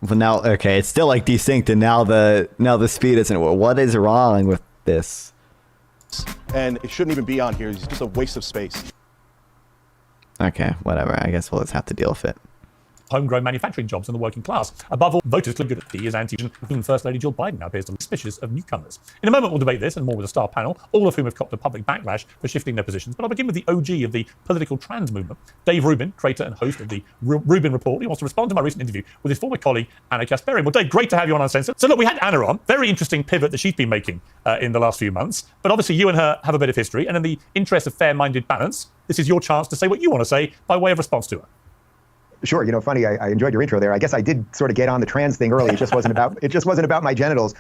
Well, now, okay, it's still like desynced, and now the speed isn't. What is wrong with this? And it shouldn't even be on here. It's just a waste of space. Okay, whatever. I guess we'll just have to deal with it. Homegrown manufacturing jobs in the working class. Above all, voters clearly good at he is anti-Asian. Even First Lady Jill Biden now appears to be suspicious of newcomers. In a moment, we'll debate this and more with a star panel, all of whom have copped a public backlash for shifting their positions. But I'll begin with the OG of the political trans movement, Dave Rubin, creator and host of the Rubin Report. He wants to respond to my recent interview with his former colleague Anna Kasparian. Well, Dave, great to have you on Uncensored. So look, we had Anna on. Very interesting pivot that she's been making in the last few months. But obviously, you and her have a bit of history, and in the interest of fair-minded balance, this is your chance to say what you want to say by way of response to her. Sure. You know, funny. I enjoyed your intro there. I guess I did sort of get on the trans thing early. It just wasn't about my genitals.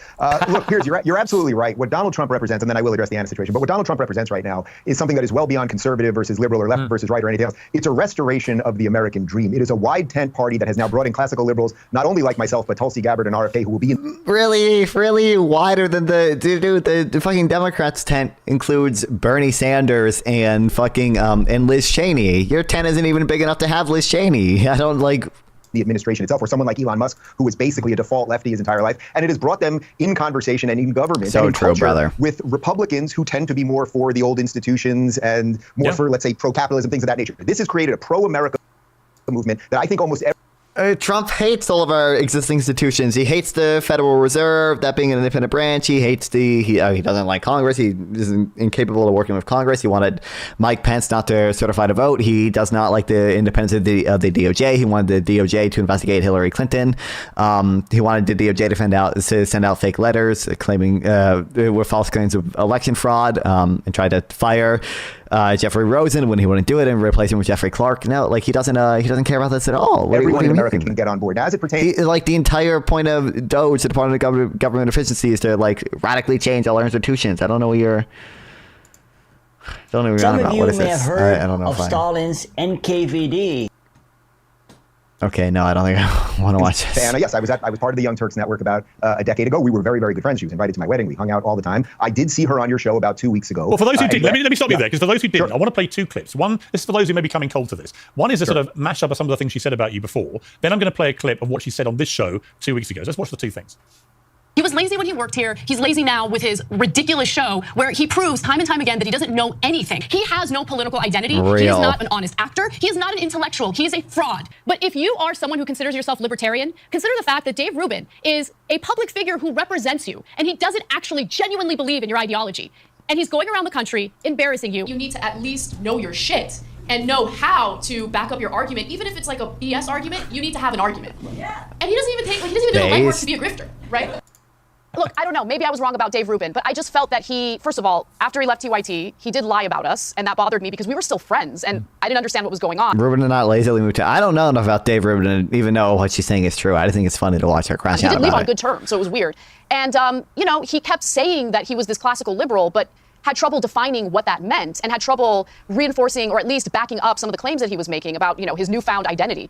Look, Piers, you're absolutely right. What Donald Trump represents, and then I will address the Anna situation. But what Donald Trump represents right now is something that is well beyond conservative versus liberal or left versus right or anything else. It's a restoration of the American dream. It is a wide tent party that has now brought in classical liberals, not only like myself, but Tulsi Gabbard and RFK, who will be in really wider than the fucking Democrats tent includes Bernie Sanders and fucking and Liz Cheney. Your tent isn't even big enough to have Liz Cheney. I don't like the administration itself, or someone like Elon Musk, who was basically a default lefty his entire life, and it has brought them in conversation and in government so and in true, culture brother. with Republicans who tend to be more for the old institutions and more for, let's say, pro-capitalism, things of that nature. This has created a pro-America movement that I think almost every Trump hates all of our existing institutions. He hates the Federal Reserve, that being an independent branch. He hates he doesn't like Congress. He is incapable of working with Congress. He wanted Mike Pence not to certify to vote. He does not like the independence of the DOJ. He wanted the DOJ to investigate Hillary Clinton. He wanted the DOJ to send out fake letters claiming with false claims of election fraud, and tried to fire Jeffrey Rosen when he wouldn't do it and replace him with Jeffrey Clark. No, like he doesn't care about this at all. Everyone in America can get on board. Now, as it pertains, like the entire point of DOGE, the Department of Government Efficiency, is to like radically change all our institutions. I don't know what you're. Don't know what you're on about. What is this? I don't know. Of Stalin's NKVD. Okay, no, I don't think I want to watch this. Anna, yes, I was part of the Young Turks Network about a decade ago. We were very, very good friends. She was invited to my wedding. We hung out all the time. I did see her on your show about 2 weeks ago. Well, for those who did, let me stop you there, because for those who didn't, I want to play two clips. One, this is for those who may be coming cold to this. One is a sort of mashup of some of the things she said about you before. Then I'm going to play a clip of what she said on this show 2 weeks ago. So let's watch the two things. He was lazy when he worked here. He's lazy now with his ridiculous show where he proves time and time again that he doesn't know anything. He has no political identity. He is not an honest actor. He is not an intellectual. He is a fraud. But if you are someone who considers yourself libertarian, consider the fact that Dave Rubin is a public figure who represents you, and he doesn't actually genuinely believe in your ideology. And he's going around the country embarrassing you. You need to at least know your shit and know how to back up your argument. Even if it's like a BS argument, you need to have an argument. Yeah. And he doesn't even take, he doesn't even do the legwork to be a grifter, right? Look, I don't know, maybe I was wrong about Dave Rubin, but I just felt that he, first of all, after he left TYT, he did lie about us, and that bothered me because we were still friends, and I didn't understand what was going on. Rubin did not lazily move to. I don't know enough about Dave Rubin to even know what she's saying is true. I just think it's funny to watch her crash out about it. He did leave on good terms, so it was weird. And, you know, he kept saying that he was this classical liberal, but had trouble defining what that meant and had trouble reinforcing or at least backing up some of the claims that he was making about, you know, his newfound identity.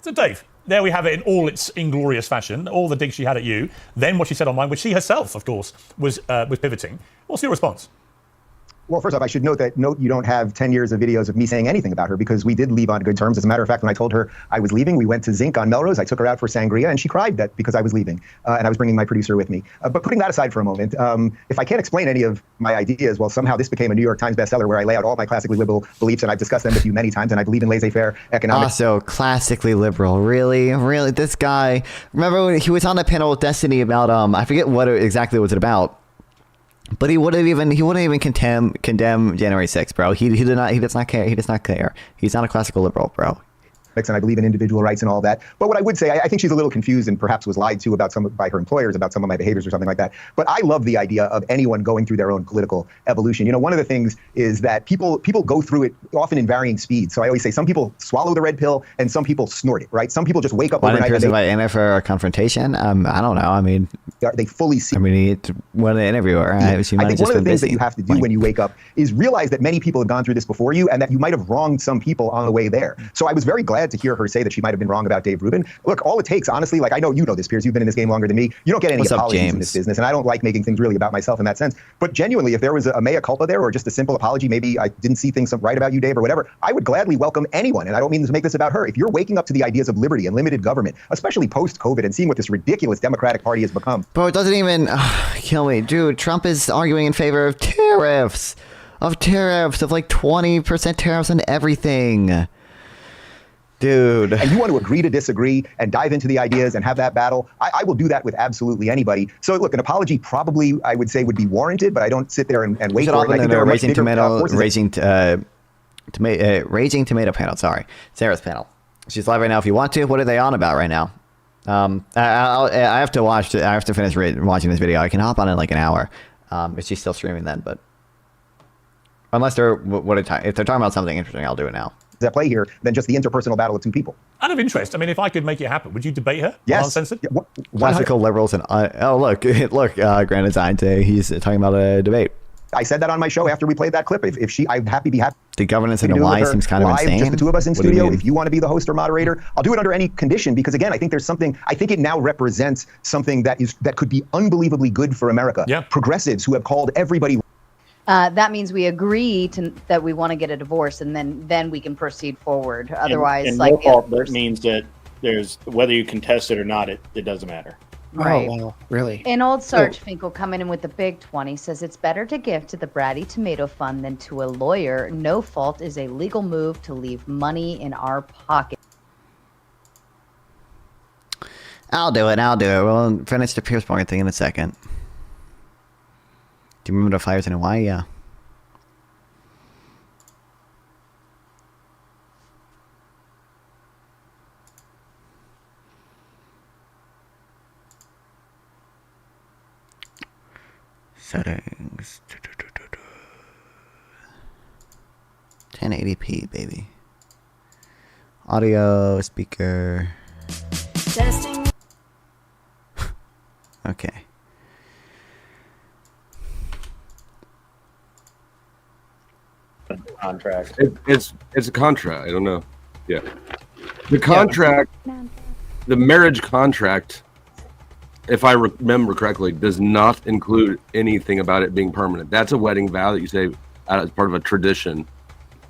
So Dave, there we have it in all its inglorious fashion, all the digs she had at you, then what she said online, which she herself, of course, was pivoting. What's your response? Well, first off, I should note you don't have 10 years of videos of me saying anything about her because we did leave on good terms. As a matter of fact, when I told her I was leaving, we went to Zinc on Melrose. I took her out for sangria, and she cried that because I was leaving, and I was bringing my producer with me. But putting that aside for a moment, if I can't explain any of my ideas, well, somehow this became a New York Times bestseller where I lay out all my classically liberal beliefs, and I've discussed them with you many times, and I believe in laissez-faire economics. Also, classically liberal. Really? This guy, remember when he was on the panel with Destiny about, I forget what exactly was it about. But he wouldn't even condemn January 6th, bro. He does not care. He's not a classical liberal, bro. And I believe in individual rights and all that. But what I would say, I think she's a little confused and perhaps was lied to by her employers about some of my behaviors or something like that. But I love the idea of anyone going through their own political evolution. You know, one of the things is that people go through it often in varying speeds. So I always say some people swallow the red pill and some people snort it, right? Some people just wake up overnight. Why didn't invite for a confrontation? I don't know. I mean, they fully see. I mean, he went to interview her. I think one of the things that you have to do when you wake up is realize that many people have gone through this before you and that you might have wronged some people on the way there. So I was very glad to hear her say that she might have been wrong about Dave Rubin. Look, all it takes, honestly, like I know you know this, Piers, you've been in this game longer than me. You don't get any apologies in this business, and I don't like making things really about myself in that sense. But genuinely, if there was a mea culpa there or just a simple apology, maybe I didn't see things right about you, Dave, or whatever, I would gladly welcome anyone. And I don't mean to make this about her. If you're waking up to the ideas of liberty and limited government, especially post-COVID, and seeing what this ridiculous Democratic Party has become. Bro, it doesn't even kill me. Dude, Trump is arguing in favor of tariffs, of like 20% tariffs on everything. Dude. And you want to agree to disagree and dive into the ideas and have that battle, I will do that with absolutely anybody. So look, an apology probably, I would say, would be warranted, but I don't sit there and wait for it. Raging Tomato panel, sorry. Sarah's panel. She's live right now if you want to. What are they on about right now? I have to finish watching this video. I can hop on in like an hour. If she's still streaming then, but unless if they're talking about something interesting, I'll do it now. At play here than just the interpersonal battle of two people. Out of interest, I mean, if I could make it happen, would you debate her? Yes. Uncensored? Yeah, classical liberals and look, Grand Design today. He's talking about a debate. I said that on my show after we played that clip. If I'm happy to be happy. The governance in Hawaii seems kind of insane. Just the two of us in studio. If you want to be the host or moderator, I'll do it under any condition because again, I think there's something. I think it now represents something that could be unbelievably good for America. Yeah. Progressives who have called everybody. That means we agree that we want to get a divorce, and then we can proceed forward. Otherwise, and like that means that there's whether you contest it or not, it doesn't matter. Right. Oh, wow, really? And old Sarge Finkel coming in with the big 20 says it's better to give to the Bratty Tomato Fund than to a lawyer. No fault is a legal move to leave money in our pocket. I'll do it. We'll finish the Piers Morgan thing in a second. Do you remember the fires in Hawaii? Yeah. Settings. 1080p, baby. Audio, speaker. Testing. Okay. Contract. It's a contract. I don't know. Yeah. The contract, the marriage contract, if I remember correctly, does not include anything about it being permanent. That's a wedding vow that you say as part of a tradition.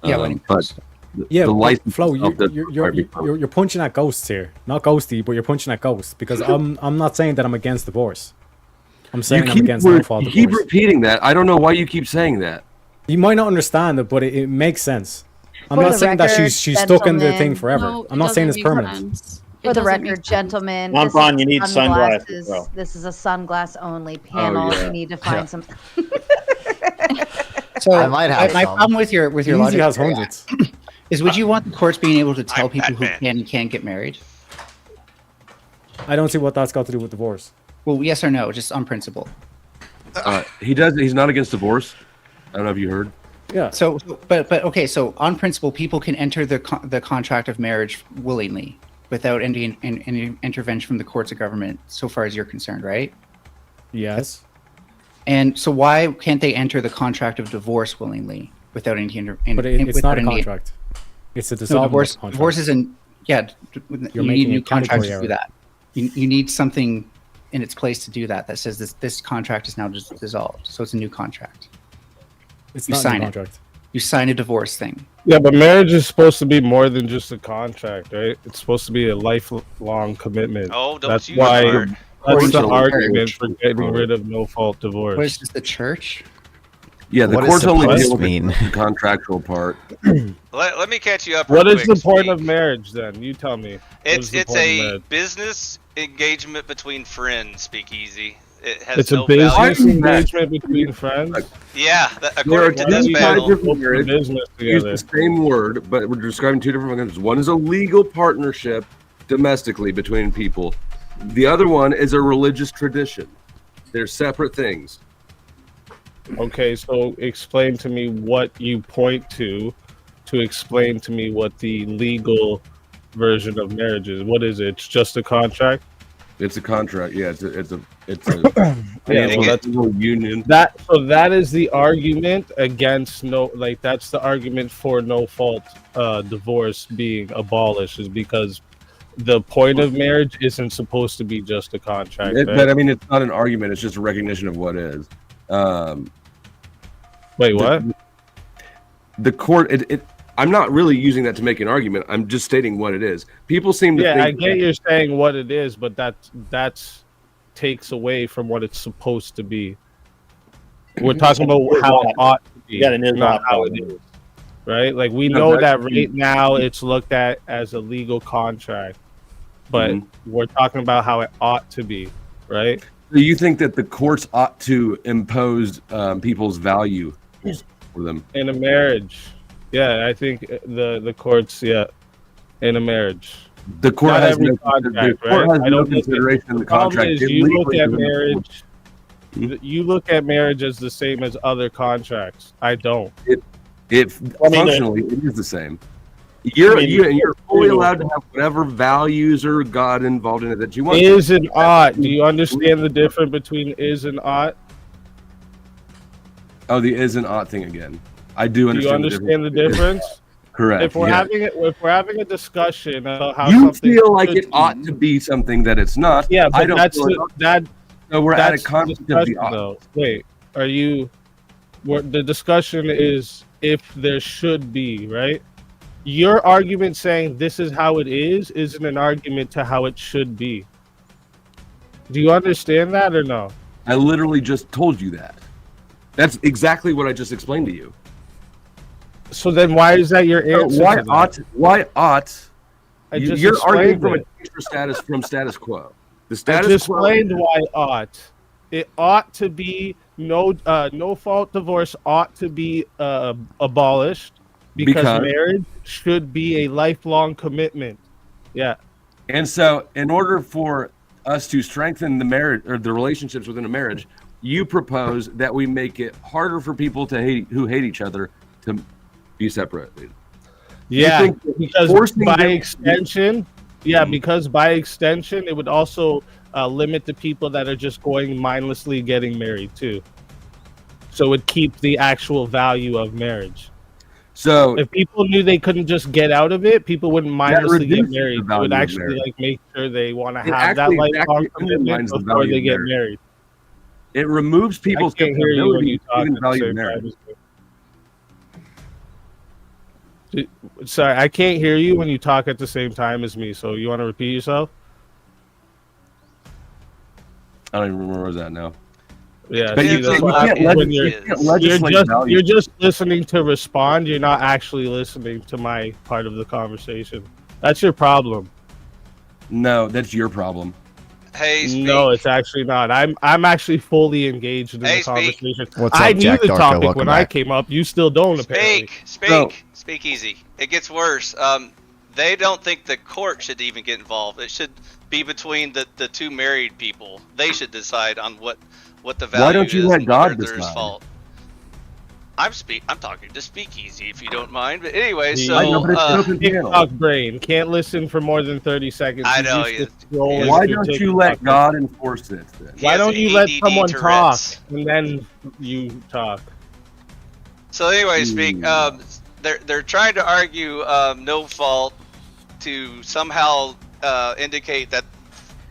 Yeah, but the license Flo, itself doesn't you're punching at ghosts here. Not ghosty, but you're punching at ghosts because I'm not saying that I'm against divorce. I'm saying I'm against no-fault divorce. You keep repeating that. I don't know why you keep saying that. You might not understand it, but it makes sense. I'm not saying that she's stuck in the thing forever. No, I'm not saying it's permanent. For the record, gentlemen, Come this on, is you need sunglasses, bro. This is a sunglass only panel. yeah. You need to find some. So I might have my some. problem with your Easy logic has hundreds. is would you want the courts being able to tell people who can and can't get married? I don't see what that's got to do with divorce. Well, yes or no, just on principle. He does. He's not against divorce. I don't know if you heard. Yeah. So, but okay. So on principle, people can enter the contract of marriage willingly without any intervention from the courts of government, so far as you're concerned, right? Yes. And so why can't they enter the contract of divorce willingly without any But it's not a contract. It's a dissolvement contract. Divorce isn't. Yeah, you need a new contract to do that. You need something in its place to do that. That says this contract is now just dissolved. So it's a new contract. It's You not a sign new it. contract. You sign a divorce thing. Yeah, but marriage is supposed to be more than just a contract, right? It's supposed to be a lifelong commitment. Oh, don't that's use why. the word. That's the According to argument church. for getting rid of no-fault divorce. What is this, the church? Yeah, the What courts does only supposed deal with mean? the contractual part. Let me catch you up. What real is quick, the point Speak. of marriage then? You tell me. It's the it's point of a marriage? business engagement between friends. Speakeasy. It has It's no a business value. engagement between friends. Yeah, There are according to two this types panel. of marriage. Business Use together. the same word, but we're describing two different concepts. One is a legal partnership domestically between people. The other one is a religious tradition. They're separate things. Okay, so explain to me what you point to explain to me what the legal version of marriage is. What is it? It's just a contract? It's a contract. Yeah, it's a Yeah, well, that's a union. That is the argument against that's the argument for no fault divorce being abolished, is because the point of marriage isn't supposed to be just a contract. Right? But I mean, it's not an argument. It's just a recognition of what is. Wait, what? The court. I'm not really using that to make an argument. I'm just stating what it is. People seem to think. I get you're saying what it is, but that's takes away from what it's supposed to be. We're talking about how it ought to be, not how it is. Right? Like we know that right now it's looked at as a legal contract, but we're talking about how it ought to be, right? Do you think that the courts ought to impose people's value for them in a marriage? Yeah, I think the courts, in a marriage. The court Not has every no, contract, the court right? has I no don't think consideration in the problem contract. is It you look legally at doesn't- marriage. You look at marriage as the same as other contracts. I don't. Functionally, it is the same. You're fully allowed to have whatever values or God involved in it that you want. Is and ought. Do you understand the difference between is and ought? Oh, the is and ought thing again. I do understand. Do you understand the difference? Correct. If we're having a discussion about how you something feel like should it ought to be something that it's not. Yeah, but I don't that's feel it ought. So we're at a concept of the ought. though. Wait, are you? The discussion is if there should be, right? Your argument saying this is how it is isn't an argument to how it should be. Do you understand that or no? I literally just told you that. That's exactly what I just explained to you. So then why is that your answer? Why to that? ought? Why ought? I just You're arguing from explained a status from status quo. The I status just quo. explained why ought. It ought to be no fault divorce ought to be abolished because marriage should be a lifelong commitment. Yeah. And so, in order for us to strengthen the marriage or the relationships within a marriage, you propose that we make it harder for people who hate each other to be separated. Yeah, because forcing by them- extension, because by extension, it would also limit the people that are just going mindlessly getting married too. So it would keep the actual value of marriage. So if people knew they couldn't just get out of it, people wouldn't mindlessly get reduces the married. They value would of actually marriage. like make sure they want to It have that actually lifelong commitment undermines the before value they of get marriage. married. It removes people's I can't hear you when capability you to talk even at the value same marriage. time. Sorry, I can't hear you when you talk at the same time as me. So you want to repeat yourself? I don't even remember where I was at now. Yeah, But see, you that's can't what happens when legislate value. you're just listening to respond. You're not actually listening to my part of the conversation. That's your problem. No, that's your problem. Hey, Speak. No, it's actually not. I'm actually fully engaged in the Speak. conversation. What's I up, knew Jack the Darko? topic Welcome when I back. came up. You still don't, apparently. Speak easy. It gets worse. They don't think the court should even get involved. It should be between the two married people. They should decide on what the value is. Why don't you let and God whether there's decide? fault. I'm talking to Speakeasy, if you don't mind. But anyway, TikTok brain can't listen for more than 30 seconds. I He's know, used to scrolling Why through don't you TikTok. let God enforce this then? Why has don't you let ADD someone Tourette's. talk and then you talk? So anyway, Speak. They're trying to argue no fault to somehow indicate that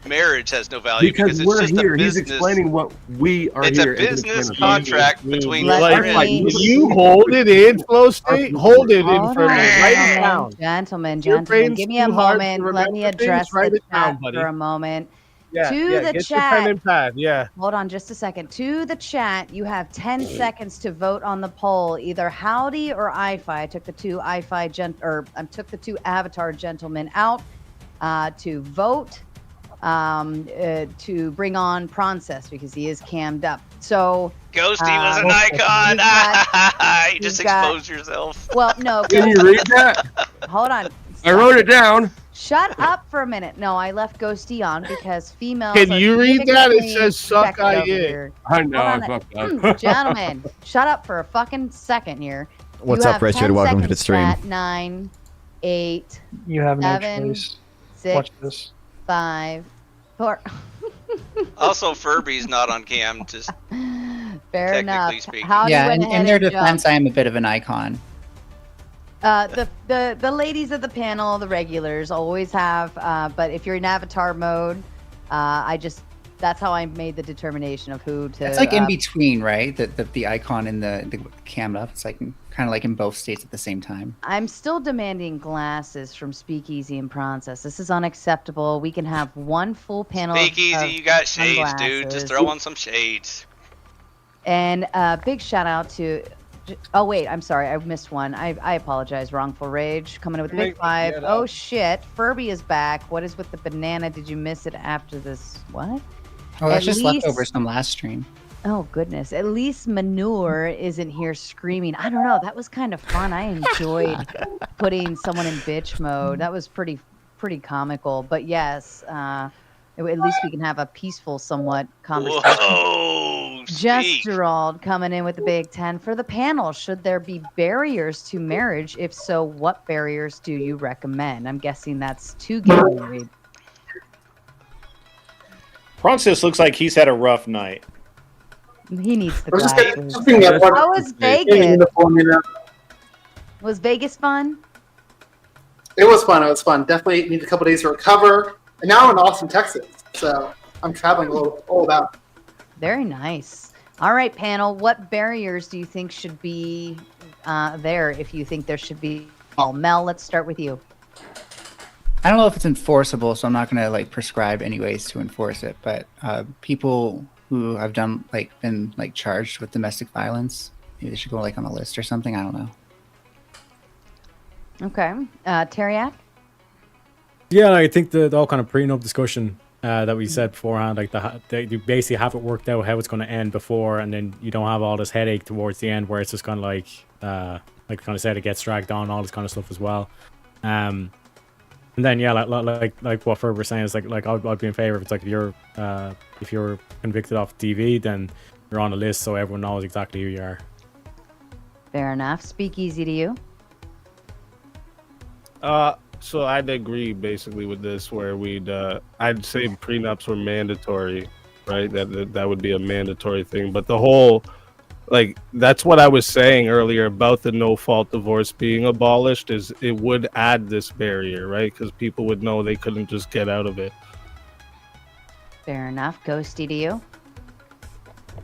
marriage has no value Because it's we're just here. a He's business. explaining what we are It's here. a business contract between the Can you hold it in, Flow State? Hold it in for a minute. Write it down. Gentlemen, Your gentlemen, brain's give me a too hard to moment. Let me remember address things. Write the it down, chat buddy. for a moment. Yeah, To yeah, the get your chat. pen and pad. Yeah. Hold on just a second. To the chat, you have 10 seconds to vote on the poll. Either Howdy or IFI. I took the two took the two Avatar gentlemen out to vote to bring on Prancess because he is cammed up. So Ghosty was an icon. You just exposed yourself. Well, no. Can you read that? Hold on. I wrote it down. Shut up for a minute. No, I left Ghosty on because females. Can are you read that? It significantly says suck protected I over it. here. I know. Hold I on. fucked up. Gentlemen, shut up for a fucking second here. What's You up, have Richard? 10 Welcome to the seconds, stream. chat. 9, 8, You have no 7, choice. 6, Watch this. 5, 4. Also, Furby's not on cam. Just Fair enough. technically speaking. How Yeah, went in ahead their and defense, jumped. I am a bit of an icon. The ladies of the panel, the regulars, always have. But if you're in avatar mode, that's how I made the determination of who to. It's like in between, right? The icon and the cam up. It's like kind of like in both states at the same time. I'm still demanding glasses from Speakeasy and Princess. This is unacceptable. We can have one full panel. Speakeasy, of you got shades, dude. sunglasses. Just throw on some shades. And big shout out to. Oh wait, I'm sorry, I missed one. I apologize. Wrongful Rage coming in with a big 5. Oh shit, Furby is back. What is with the banana? Did you miss it after this? What? Oh, that's At just least- leftovers from last stream. Oh goodness! At least Manure isn't here screaming. I don't know. That was kind of fun. I enjoyed putting someone in bitch mode. That was pretty comical. But yes, at least we can have a peaceful, somewhat conversation. Whoa! Just Gerald coming in with the big 10 for the panel. Should there be barriers to marriage? If so, what barriers do you recommend? I'm guessing that's to get married. Francis looks like he's had a rough night. He needs the I was just glasses. looking at what- How was Getting Vegas? uniform, you know. Was Vegas fun? It was fun. It was fun. Definitely need a couple days to recover. And now I'm in Austin, Texas. So I'm traveling all about. Very nice. All right, panel. What barriers do you think should be there? If you think there should be, Mel, let's start with you. I don't know if it's enforceable, so I'm not gonna like prescribe any ways to enforce it. But people who have been charged with domestic violence, maybe they should go like on a list or something. I don't know. Okay, Teriak. Yeah, I think the whole kind of prenup discussion that we said beforehand, like you basically have it worked out how it's going to end before, and then you don't have all this headache towards the end where it's just kind of like kind of said, it gets dragged on, all this kind of stuff as well. And then yeah, like what Ferb was saying is like I'd be in favor if it's like if you're convicted off TV, then you're on the list so everyone knows exactly who you are. Fair enough. Speak easy to you. So I'd agree basically with this, where I'd say prenups were mandatory, right? That would be a mandatory thing. But the whole, that's what I was saying earlier about the no-fault divorce being abolished, is it would add this barrier, right? Because people would know they couldn't just get out of it. Fair enough. Ghosty to you.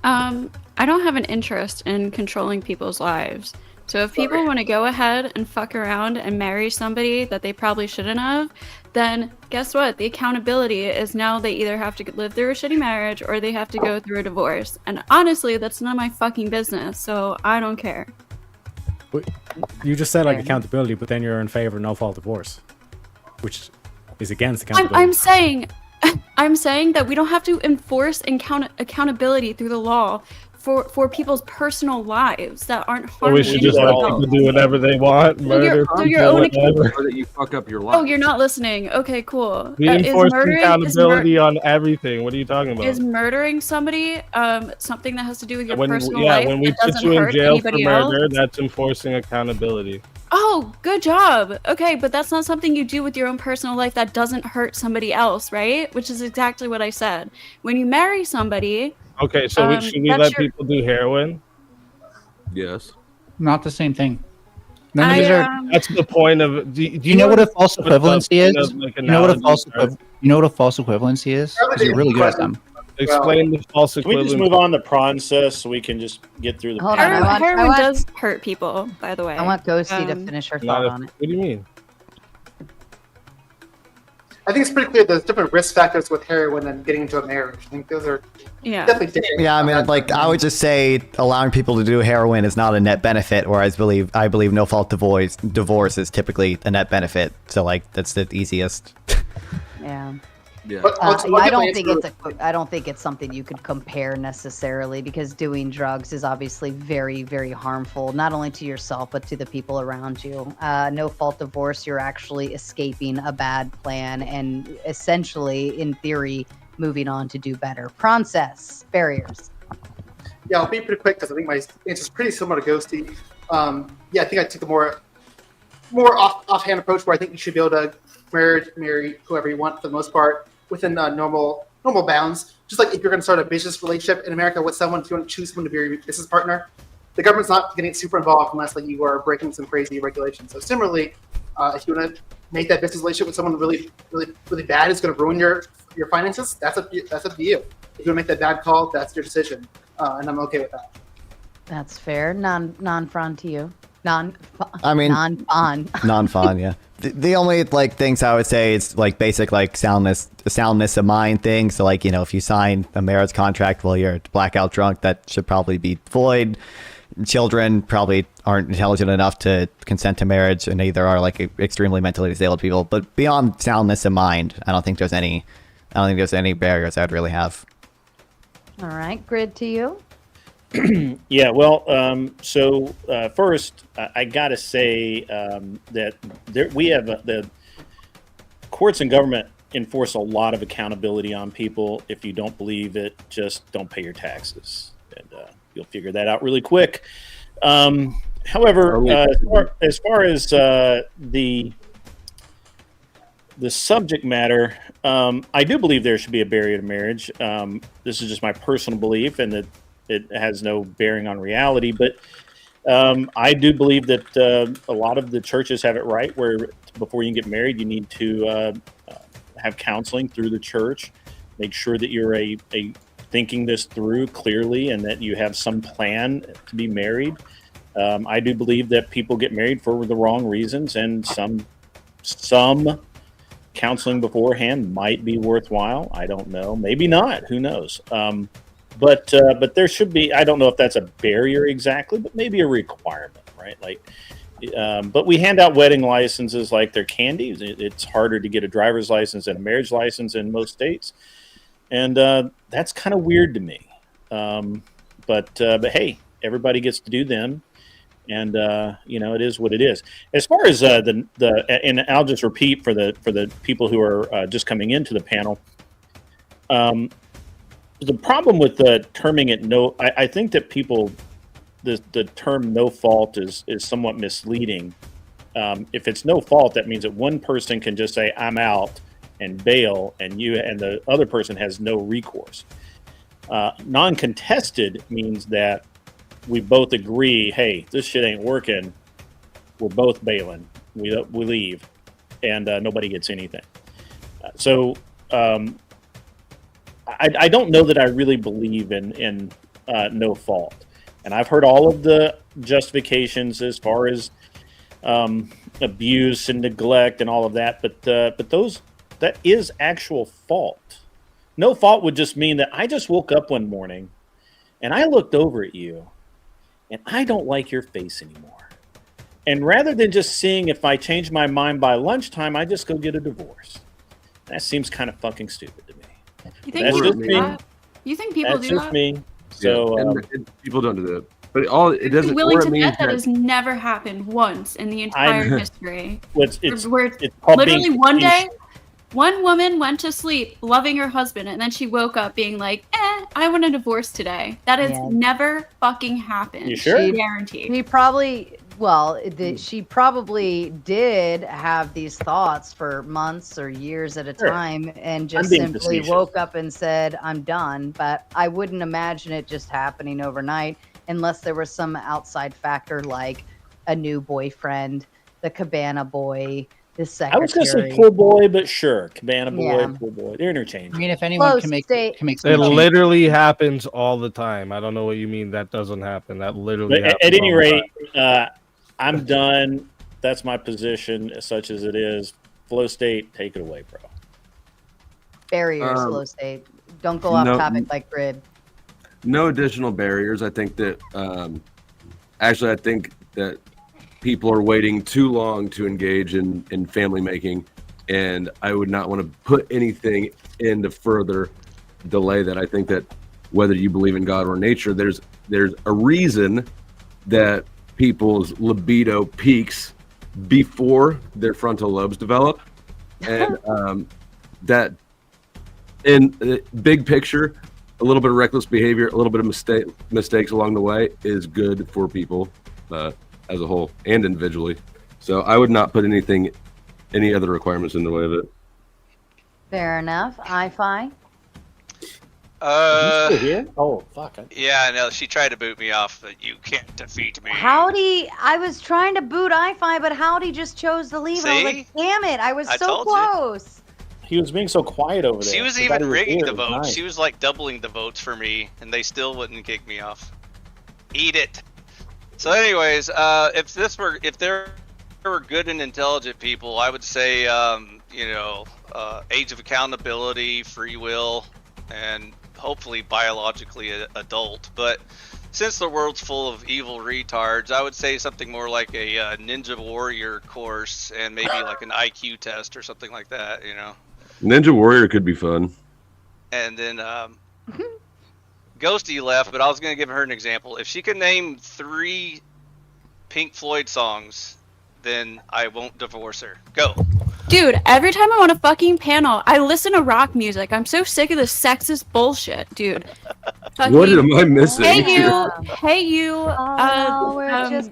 I don't have an interest in controlling people's lives. So if people want to go ahead and fuck around and marry somebody that they probably shouldn't have, then guess what? The accountability is now they either have to live through a shitty marriage or they have to go through a divorce. And honestly, that's none of my fucking business, so I don't care. But you just said like accountability, but then you're in favor of no-fault divorce, which is against accountability. I'm saying that we don't have to enforce accountability through the law for people's personal lives that aren't harming. So we should just let people do whatever they want, murder people, whatever. Or that you fuck up your life. Oh, you're not listening. Okay, cool. We enforce accountability on everything. What are you talking about? Is murdering somebody something that has to do with your personal yeah, life? when we that put doesn't you in hurt jail for anybody murder, else? that's enforcing accountability. Oh, good job. Okay, but that's not something you do with your own personal life that doesn't hurt somebody else, right? Which is exactly what I said. When you marry somebody. Okay, so should we let people do heroin? Yes. Not the same thing. None of these are. That's the point of. Do You know what a false equivalency is? Like You know what a false equivalency is? 'Cause you're really good at them. Explain the false Can we just equivalent. move on to prawn cess so we can just get through the. Hold on, I want- Heroin does hurt people, by the way. I want Ghosty to finish her thought on it. What do you mean? I think it's pretty clear there's different risk factors with heroin and getting into a marriage. I think those are definitely different. Yeah, I mean, like I would just say allowing people to do heroin is not a net benefit, whereas I believe no fault divorce is typically a net benefit. So like that's the easiest. Yeah. Yeah. I don't think it's something you could compare necessarily, because doing drugs is obviously very, very harmful, not only to yourself but to the people around you. No fault divorce, you're actually escaping a bad plan and essentially, in theory, moving on to do better. Process barriers. Yeah, I'll be pretty quick because I think my answer is pretty similar to Ghosty. Yeah, I think I took a more offhand approach where I think you should be able to marry whoever you want for the most part within normal bounds. Just like if you're going to start a business relationship in America with someone, if you want to choose someone to be your business partner, the government's not getting super involved unless like you are breaking some crazy regulations. So similarly, if you want to make that business relationship with someone really, really, really bad, is going to ruin your finances, that's up to you. If you want to make that bad call, that's your decision, and I'm okay with that. That's fair. Non-fron to you. I mean, non-fon. Non-fun, yeah. The only like things I would say is like basic like soundness of mind things. So like, you know, if you sign a marriage contract while you're blackout drunk, that should probably be void. Children probably aren't intelligent enough to consent to marriage, and neither are like extremely mentally disabled people. But beyond soundness of mind, I don't think there's any barriers I'd really have. All right, Grid to you. Yeah, well, first, I gotta say that we have the courts and government enforce a lot of accountability on people. If you don't believe it, just don't pay your taxes, and you'll figure that out really quick. However, as far as the subject matter, I do believe there should be a barrier to marriage. This is just my personal belief, and that it has no bearing on reality, but I do believe that a lot of the churches have it right, where before you can get married, you need to have counseling through the church, make sure that you're thinking this through clearly, and that you have some plan to be married. I do believe that people get married for the wrong reasons, and some counseling beforehand might be worthwhile. I don't know, maybe not. Who knows? But there should be, I don't know if that's a barrier exactly, but maybe a requirement, right? Like, but we hand out wedding licenses like they're candy. It's harder to get a driver's license and a marriage license in most states. And that's kind of weird to me. But hey, everybody gets to do them. And, it is what it is. As far as and I'll just repeat for the people who are just coming into the panel, the problem with terming it I think that the term no fault is somewhat misleading. If it's no fault, that means that one person can just say, I'm out, and bail, and the other person has no recourse. Non-contested means that we both agree, hey, this shit ain't working. We're both bailing. We leave, and nobody gets anything. I don't know that I really believe in no fault. And I've heard all of the justifications as far as abuse and neglect and all of that, but that is actual fault. No fault would just mean that I just woke up one morning and I looked over at you and I don't like your face anymore. And rather than just seeing if I change my mind by lunchtime, I just go get a divorce. That seems kind of fucking stupid to me. You think That's people just do me. that? You think people That's do just that? me. So and people don't do that. But all it doesn't. Willing Or to it means bet that has never happened once in the entire history. It's Where called literally being one day, patient. one woman went to sleep loving her husband, and then she woke up being like, I want a divorce today. That has never fucking happened. You sure? I guarantee. He probably, she probably did have these thoughts for months or years at a Sure. time and just I'm being simply facetious. woke up and said, I'm done. But I wouldn't imagine it just happening overnight unless there was some outside factor like a new boyfriend, the cabana boy, the secretary. I was going to say pool boy, but sure, cabana boy, Yeah. pool boy, they're interchangeable. I mean, if anyone Close can make state. It some change- literally happens all the time. I don't know what you mean that doesn't happen. That literally But happens. at any all the rate, time. I'm done. That's my position, such as it is. Flow state, take it away, bro. Barriers, flow state. Don't go off topic like grid. No additional barriers. I think that actually, I think that people are waiting too long to engage in family making, and I would not want to put anything into further delay that. I think that whether you believe in God or nature, there's a reason that people's libido peaks before their frontal lobes develop, and that in the big picture, a little bit of reckless behavior, a little bit of mistakes along the way is good for people as a whole and individually. So I would not put any other requirements in the way of it. Fair enough. I-Fi. You still here? Oh, fuck. Yeah, I know. She tried to boot me off, but you can't defeat me. Howdy, I was trying to boot I-Fi, but Howdy just chose to leave. And I was See? like, damn it, I was I so told you. close. He was being so quiet over there. She was I even thought he rigging here. the It was votes. nice. She was like doubling the votes for me, and they still wouldn't kick me off. Eat it. So, anyways, if there were good and intelligent people, I would say, age of accountability, free will, and hopefully biologically adult. But since the world's full of evil retards, I would say something more like a Ninja Warrior course and maybe like an IQ test or something like that, Ninja Warrior could be fun. And then Ghosty left, but I was going to give her an example. If she can name 3 Pink Floyd songs, then I won't divorce her. Go. Dude, every time I'm on a fucking panel, I listen to rock music. I'm so sick of this sexist bullshit, dude. What am I missing? Hey you, we're just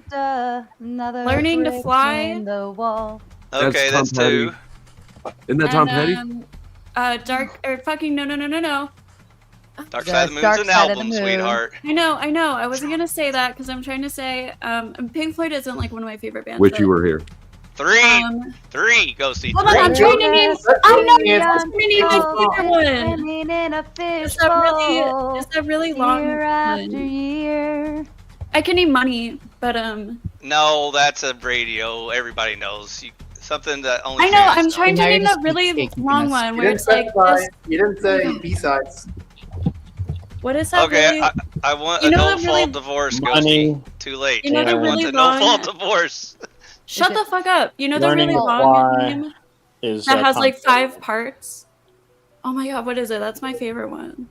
another learning to brick fly. in the wall. Okay, that's 2. Isn't that Tom Petty? Dark or fucking no. Dark Side of the Moon's an album, sweetheart. I know. I wasn't gonna say that because I'm trying to say Pink Floyd isn't like one of my favorite bands. Wish but- you were here. 3, Ghosty. Hold on, I'm 3. trying to name. I'm not trying to name my favorite one. Swimming in a fish Is that really long? year after one? year. I can name Money, but No, that's a radio. Everybody knows. Something that only. I know. fans I'm know. trying to name that really long one where it's like this. You didn't say B-sides. What is that? Okay, really? I want You a know no that fault really- divorce, Money. Ghosty. Too late. You know the I want really a no fault long- divorce. Shut the fuck up. You know the Learning really to long Fly name is that has Tom like Petty. 5 parts. Oh my god, what is it? That's my favorite one.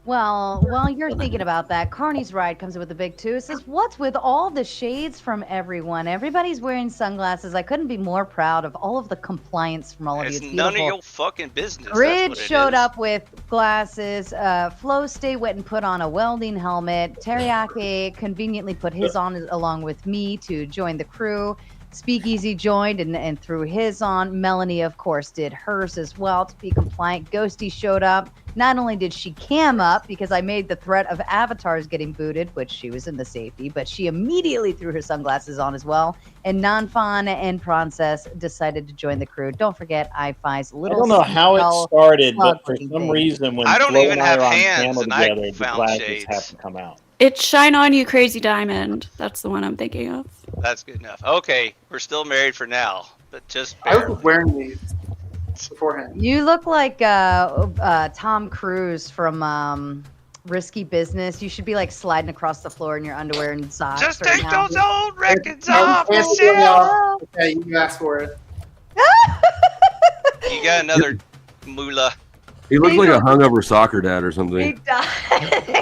Well, while you're thinking about that, Carney's Ride comes in with a big 2. It says, what's with all the shades from everyone? Everybody's wearing sunglasses. I couldn't be more proud of all of the compliance from all of you. It's It's none of beautiful. your fucking business. That's Grid what it showed is. up with glasses. Flow Stay went and put on a welding helmet. Teriyaki conveniently put his on along with me to join the crew. Speakeasy joined and threw his on. Melanie, of course, did hers as well to be compliant. Ghosty showed up. Not only did she cam up because I made the threat of avatars getting booted, which she was in the safety, but she immediately threw her sunglasses on as well. And Nanfan and Princess decided to join the crew. Don't forget I-Fi's I little. don't know how it seagull started, but for slug-looking some thing. reason, when I don't Flo even and I have are on hands, panel and I together, the found glasses shades. have to come out. It's Shine On You Crazy Diamond. That's the one I'm thinking of. That's good enough. Okay, we're still married for now, but just I barely. was wearing these beforehand. You look like Tom Cruise from Risky Business. You should be like sliding across the floor in your underwear and socks. Just right take now. those old records off, Yes, Michelle. Okay, you asked for it. You got another moolah. He looks like a hungover soccer dad or He something. does.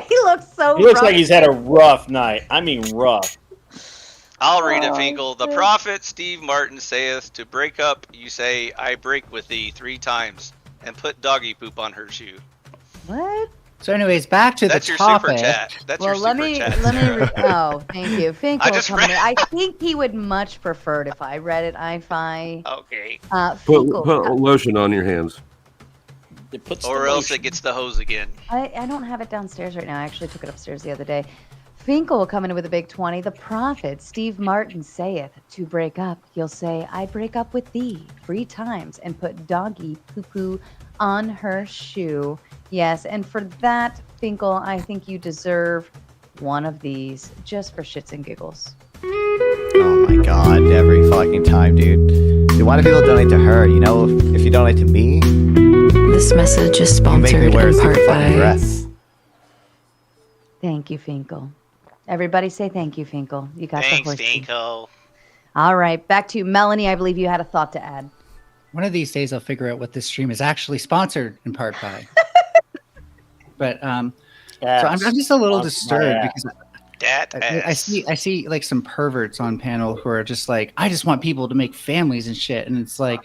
He looks so. He looks rough. like he's had a rough night. I mean, rough. I'll read it, Finkel. The prophet Steve Martin saith, to break up, you say, I break with thee 3 times, and put doggy poop on her shoe. What? So, anyways, back to That's the your topic. super chat. That's Well, your let super me chat. oh, thank you. Finkel I just coming in. read- I think he would much prefer it if I read it. I Okay. Finkel. Put lotion on your hands. Or else it gets the hose again. I don't have it downstairs right now. I actually took it upstairs the other day. Finkel coming in with a big 20. The prophet Steve Martin saith, to break up, you'll say, I break up with thee 3 times and put doggy poo-poo on her shoe. Yes, and for that, Finkel, I think you deserve one of these just for shits and giggles. Oh my god, every fucking time, dude. Dude, why do people donate to her? You know, if you donate to me, This message is you make me sponsored wear a in super part fucking by dress. Thank you, Finkel. Everybody say thank you, Finkel. You got Thanks, the horsey. Finkel. All right, back to you. Melanie, I believe you had a thought to add. One of these days, I'll figure out what this stream is actually sponsored in part by. But so I'm just a little disturbed because I see like some perverts on panel who are just like, I just want people to make families and shit, and it's like,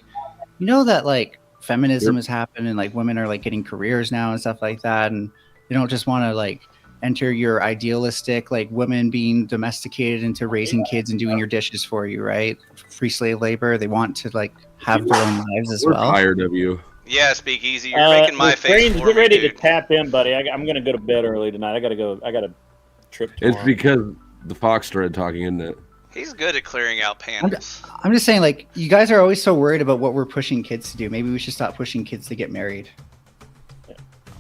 you know that like feminism has happened and like women are like getting careers now and stuff like that, and they don't just want to like enter your idealistic like women being domesticated into raising kids and doing your dishes for you, right? Free slave labor. They want to like have their own lives as We're well. tired of you. Yeah, speak easy. You're making my face for Get me, ready dude. to tap in, buddy. I'm gonna go to bed early tonight. I got a trip tomorrow. It's because the Fox started talking, isn't it? He's good at clearing out panels. I'm just saying, like, you guys are always so worried about what we're pushing kids to do. Maybe we should stop pushing kids to get married.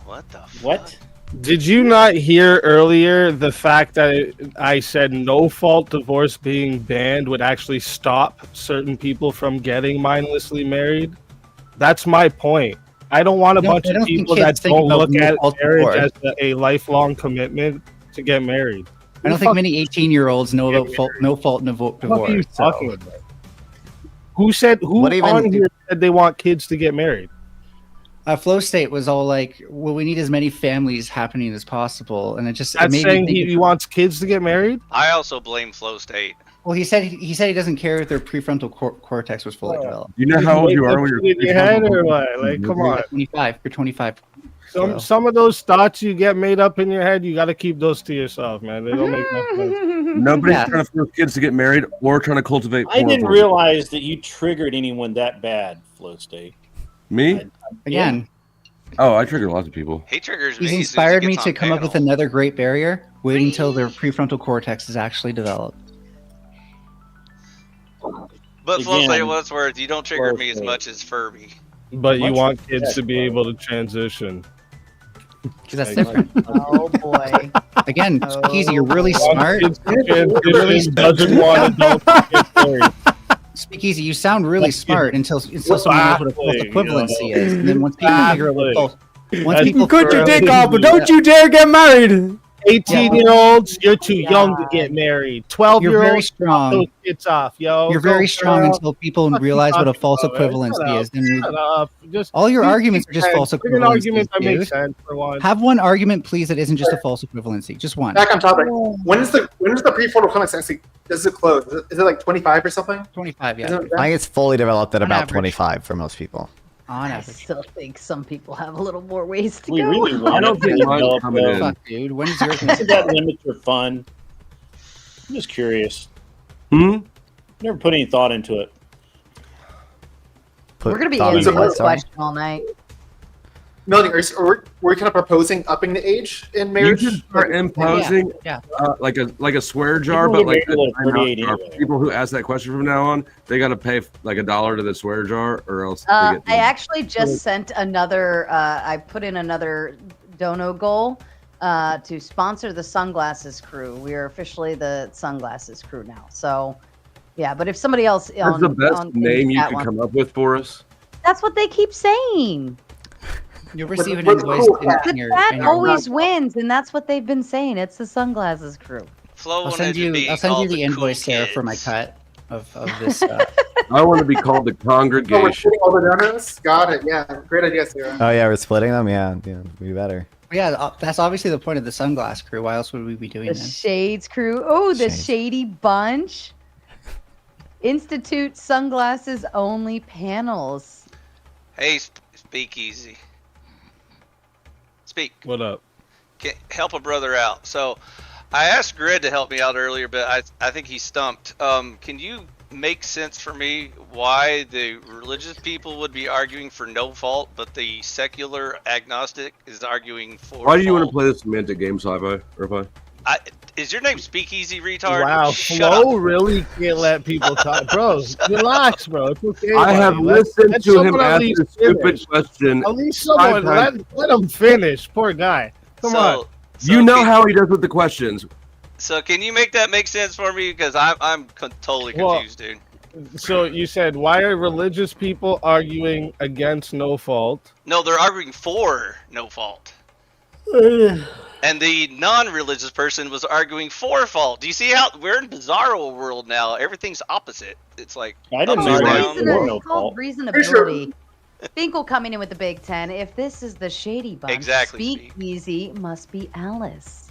What the fuck? What? Did you not hear earlier the fact that I said no fault divorce being banned would actually stop certain people from getting mindlessly married? That's my point. I don't want a bunch of people that don't look at marriage as a lifelong commitment to get married. I don't think many 18-year-olds know about no fault divorce. What are you talking about? Who said on here said they want kids to get married? Flow State was all like, well, we need as many families happening as possible, and it just That's made me saying think he wants kids to get married. I also blame Flow State. Well, he said he doesn't care if their prefrontal cortex was fully developed. You know how old you are when in your head, or what? Like, come on. 25. You're 25. Some of those thoughts you get made up in your head, you got to keep those to yourself, man. They don't make no sense. Nobody's trying to force kids to get married or trying to cultivate. I didn't porn. realize that you triggered anyone that bad, Flow State. Me? Again. Oh, I triggered lots of people. He triggers me. He's as soon as he inspired me gets to on come up panel. with another great barrier, waiting until their prefrontal cortex is actually developed. But Flow Again, State, what's worth? You don't trigger me as much as Furby. But you want kids to be able to transition. Because that's different. Oh boy. Again, Easy, you're really smart. Doesn't want adults to get married. Speak easy. You sound really smart until someone knows what a false equivalency is, and then once people figure out what false, once You people can cut figure your out- dick off, but don't you dare get married. 18-year-olds, you're too young to get married. You're very 12-year-olds, strong. those tits off, yo. You're Go, very strong girl. until people What you realize what a talking false about, man? equivalency is. Then Shut up. all your please arguments are keep just false saying- bring an equivalencies. argument that makes dude. sense for once. Have one argument, please, that isn't just a false equivalency. Just one. Back on topic. When is the prefrontal cortex actually does it close? Is it like 25 or something? 25, Is yeah. it- I think it's fully developed at On about average. 25 for most people. On I average. still think some people have a little more ways to We go. really want I don't it to think mine's develop, coming though. in. Fuck, dude. When is yours? Doesn't that limit your fun? I'm just curious. Hmm? Never put any thought into it. Put We're gonna be thought answering into this what, sorry? question all night. Melanie, are we kind of proposing upping the age in You marriage? should start imposing Yeah. like a swear jar, People but get like married a at 38 timeout jar. anyway. People who ask that question from now on, they got to pay like $1 to the swear jar, or else they get. I actually just sent another. I put in another dono goal. to sponsor the Sunglasses Crew. We are officially the Sunglasses Crew now. So, yeah. But if somebody else That's the best name you could come up with for us. That's what they keep saying. You'll receive an invoice in your. That always wins, and that's what they've been saying. It's the Sunglasses Crew. Flo I'll send you the invoice there for my cut of this. I want to be called the congregation. All the donuts? Got it. Yeah, great idea, Sarah. Oh yeah, we're splitting them. Yeah, we better. Yeah, that's obviously the point of the Sunglass Crew. Why else would we be doing The this? Shades Crew. Oh, the Shady Bunch. Institute Sunglasses Only Panels. Hey, Speakeasy. Speak. What up? Help a brother out. So, I asked Grid to help me out earlier, but I think he's stumped. Can you make sense for me why the religious people would be arguing for no fault, but the secular agnostic is arguing for Why do you fault? want to play this semantic game, Sci-Fi? Is your name Speakeasy, retard? Wow, Shut Flo up. really can't let people talk. Bro, relax, bro. It's okay. I have buddy. listened Let to him someone at ask least a stupid finish. question. At least someone, 5 times. let him finish. Poor guy. Come on. You know how he does with the questions. So can you make that make sense for me? Because I'm totally Well, confused, dude. So you said, why are religious people arguing against no fault? No, they're arguing for no fault. And the non-religious person was arguing for fault. Do you see how we're in bizarro world now? Everything's opposite. It's like I didn't upside know down. It's called reasonability. Finkel coming in with the Big Ten. If this is the Shady Bunch, Exactly, Speakeasy must be Alice.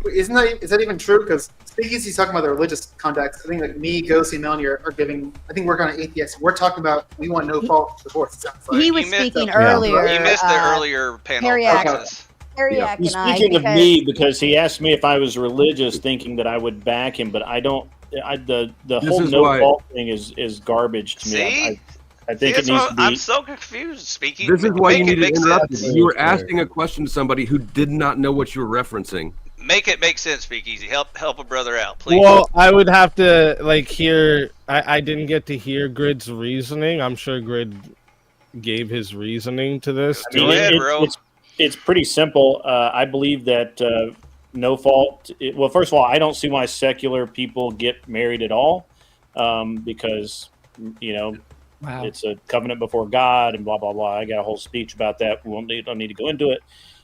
Wait, is that even true? Because Speakeasy's talking about the religious context. I think like me, Ghosty, and Melanie are giving. I think we're on atheist. We're talking about we want no fault divorce. It sounds like. He was speaking earlier. You missed the earlier panel. Harriac- process. Harriac He's and I, speaking of because- me because he asked me if I was religious, thinking that I would back him, but I don't. The This whole is no why- fault thing is garbage to me. See? I think it See, needs that's to why be. I'm so confused. Speaking. This is why you make it needed make interrupted. sense. You were asking a question to somebody who did not know what you were referencing. Make it make sense, Speakeasy. Help a brother out, please. Well, I would have to hear. I didn't get to hear Grid's reasoning. I'm sure Grid gave his reasoning to this. I mean, it's pretty simple. I believe that no fault. Well, first of all, I don't see why secular people get married at all, because it's a covenant before God and blah blah blah. I got a whole speech about that. We don't need to go into it.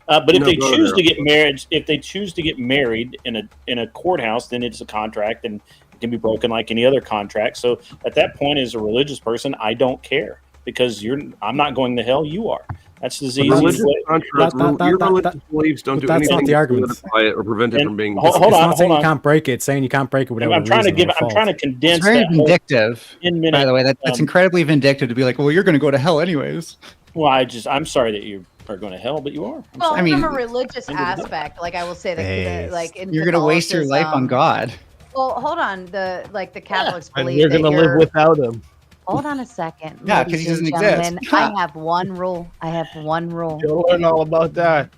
But if they choose to get married, in a courthouse, then it's a contract and it can be broken like any other contract. So at that point, as a religious person, I don't care because I'm not going to hell. You are. That's the easiest Religious way. contracts, your religious beliefs don't do That's anything not the to argument. solidify it or prevent it from being. It's not saying you can't break it. Saying you can't break it without I'm a trying to reason or I'm fault. trying to condense It's very that whole vindictive. 10-minute, By the way, that's incredibly vindictive to be like, well, you're going to go to hell anyways. Well, I'm sorry that you are going to hell, but you are. Well, I mean- from a religious aspect, like I will say that, Hey, like in you're going to waste your life on God. Well, hold on. The Catholics And believe you're that gonna live without him. Hold on a second. Yeah, 'cause ladies he doesn't and exist. gentlemen. I have one rule. You'll learn all about that.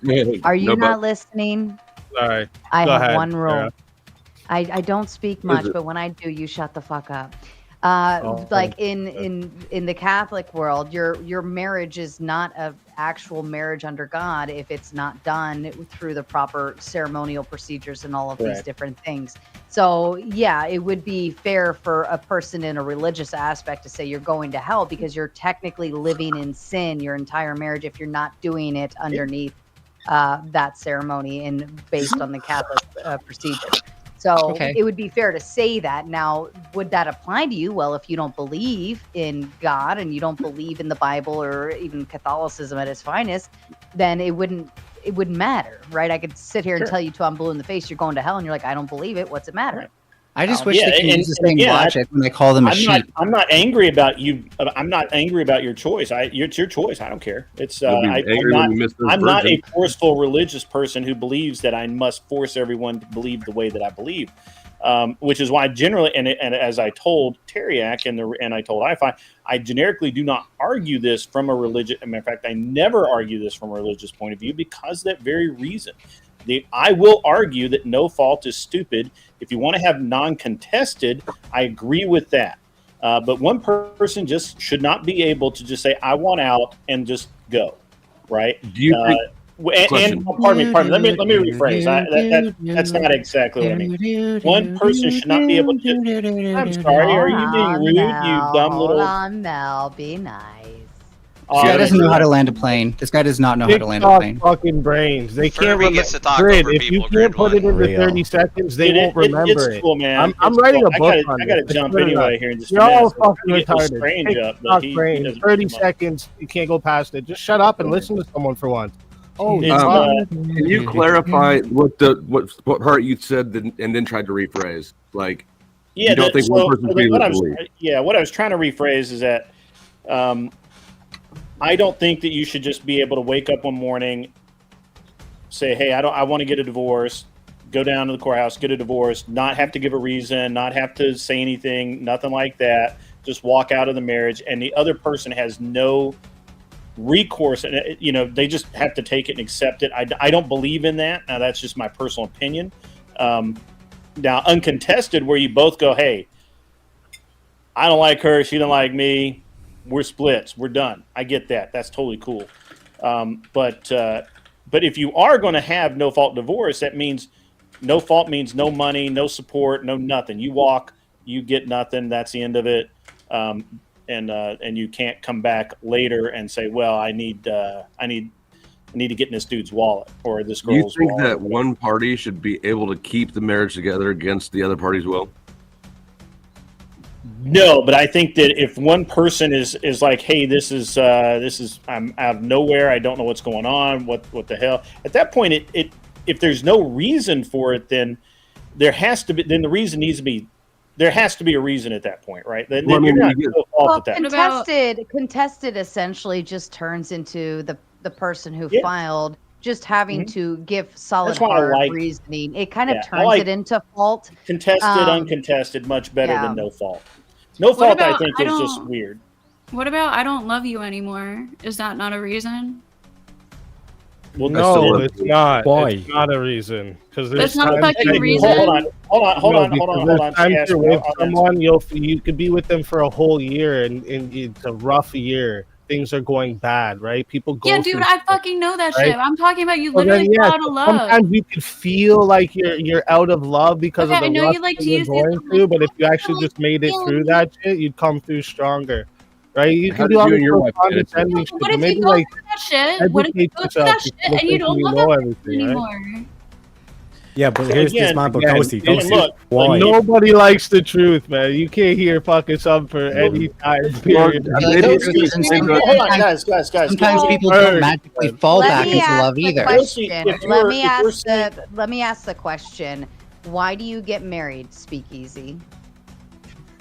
Are you not listening? Sorry. I Go have ahead, one rule. Sarah. I don't speak What is much, it? but when I do, you shut the fuck up. Oh, Like in the Catholic world, your marriage is not an actual marriage under God if it's not done through the proper ceremonial procedures and all of these Correct. different things. So yeah, it would be fair for a person in a religious aspect to say you're going to hell because you're technically living in sin your entire marriage if you're not doing it underneath that ceremony and based on the Catholic procedure. So Okay. it would be fair to say that. Now, would that apply to you? Well, if you don't believe in God and you don't believe in the Bible or even Catholicism at its finest, then it wouldn't matter, right? I could sit here and Sure. tell you till I'm blue in the face, you're going to hell, and you're like, I don't believe it. What's it matter? I just wish they could use the same again, logic when they call them a sheep. I'm not angry about you. I'm not angry about your choice. It's your choice. I don't care. It's You'll be angry when you miss those I'm not a virgins. forceful religious person who believes that I must force everyone to believe the way that I believe. Which is why generally, and as I told Teriak and I told IFI, I generically do not argue this from a religious. Matter of fact, I never argue this from a religious point of view because of that very reason. I will argue that no fault is stupid. If you want to have non-contested, I agree with that. But one person just should not be able to just say, I want out and just go. Right? Do you think? And pardon me. Let me rephrase. That's not exactly what I mean. One person should not be able to. I'm sorry. Are you being rude? You dumb little. Hold on, Mel. Be nice. This guy doesn't know how to land a plane. This guy does not know how to land a plane. Fucking brains. They can't Furby gets to talk Grid, over if you people, can't put it into Real. 30 seconds, they won't It's remember cool, it. man. I'm It's writing cool. a book I on gotta this. jump Put it anyway up. here in just a You're all minute. fucking Get this retarded. strange Take up, but talk he brains. doesn't 30 come up. seconds. You can't go past it. Just shut up and listen to someone for once. Oh, can you clarify what part you said and then tried to rephrase? Like, Yeah, you don't think one person's being what I believed? what I was trying to rephrase is that I don't think that you should just be able to wake up one morning, say, "Hey, I want to get a divorce," go down to the courthouse, get a divorce, not have to give a reason, not have to say anything, nothing like that. Just walk out of the marriage, and the other person has no recourse, and they just have to take it and accept it. I don't believe in that. Now, that's just my personal opinion. Now, uncontested, where you both go, "Hey, I don't like her, she don't like me, we're splits, we're done." I get that. That's totally cool. But if you are going to have no fault divorce, that means no fault means no money, no support, no nothing. You walk, you get nothing. That's the end of it. And you can't come back later and say, "Well, I need to get in this dude's wallet or this Do you girl's think wallet." that one party should be able to keep the marriage together against the other party's will? No, but I think that if one person is like, "Hey, this is I'm out of nowhere. I don't know what's going on. What the hell?" At that point, if there's no reason for it, then there has to be. Then the reason needs to be. There has to be a reason at that point, right? Then you're not no fault at that. Contested essentially just turns into the person who filed just having to give solid That's why I hard like- reasoning. It kind of I turns like it into fault. Contested, uncontested, much better yeah. than no fault. No fault, I about, think, I is just don't- weird. What about I don't love you anymore? Is that not a reason? Well, No, it's not. Why? It's not a reason. Because That's not a fucking reason. Hold on. There's times Yes, you're with I'll someone, you could be with them for a whole year, and it's a rough year. Things are going bad, right? People go. Yeah, dude, through I fucking know that right? shit. I'm talking about you Well, then, literally yeah, fell out of love. sometimes you can feel like you're out of love because Okay, of I the know rough you like thing to you're use these going little through, but if you actually just made it through that shit, you'd come through stronger, right? You How can did do all you this and your wife get into condescending But shit, what but if maybe you go like through that shit? What if you educate go through that yourself shit instead of and you don't thinking love you know that everything, right? anymore? Yeah, but So here's this again- man, but Again, Ghosty, and Ghosty. look, Why? Nobody likes the truth, man. You can't hear fucking something for any time period. Hold on, guys. Sometimes people don't magically fall Let back me into ask love the either. question. If Let you're- me if you're ask let me ask the question. Why do you get married, Speakeasy?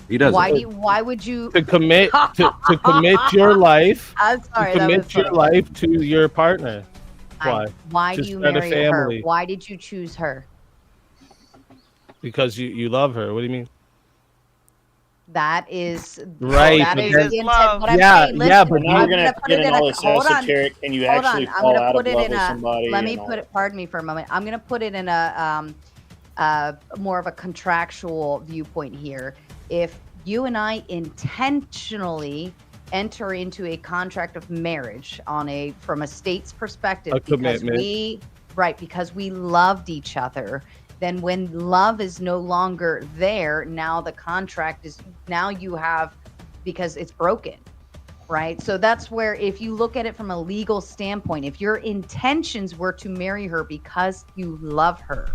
He doesn't. Why would you To commit to commit your life. I'm sorry, to that commit was your life to your partner. Why? Why To do you start a marry her? family. Why did you choose her? Because you love her. What do you mean? That is Right, That but is then- the intent. What I'm Yeah, saying, yeah, listen, but now I'm we're gonna put get it in in all a, this hold on. esoteric, and you Hold actually on. I'm fall gonna out put of it love in with a. somebody. Let me and all put it. Pardon me for a moment. I'm gonna put it in a more of a contractual viewpoint here. If you and I intentionally enter into a contract of marriage from a state's perspective, A because commitment. because we loved each other, then when love is no longer there, now the contract is you have, because it's broken, right? So that's where, if you look at it from a legal standpoint, if your intentions were to marry her because you love her,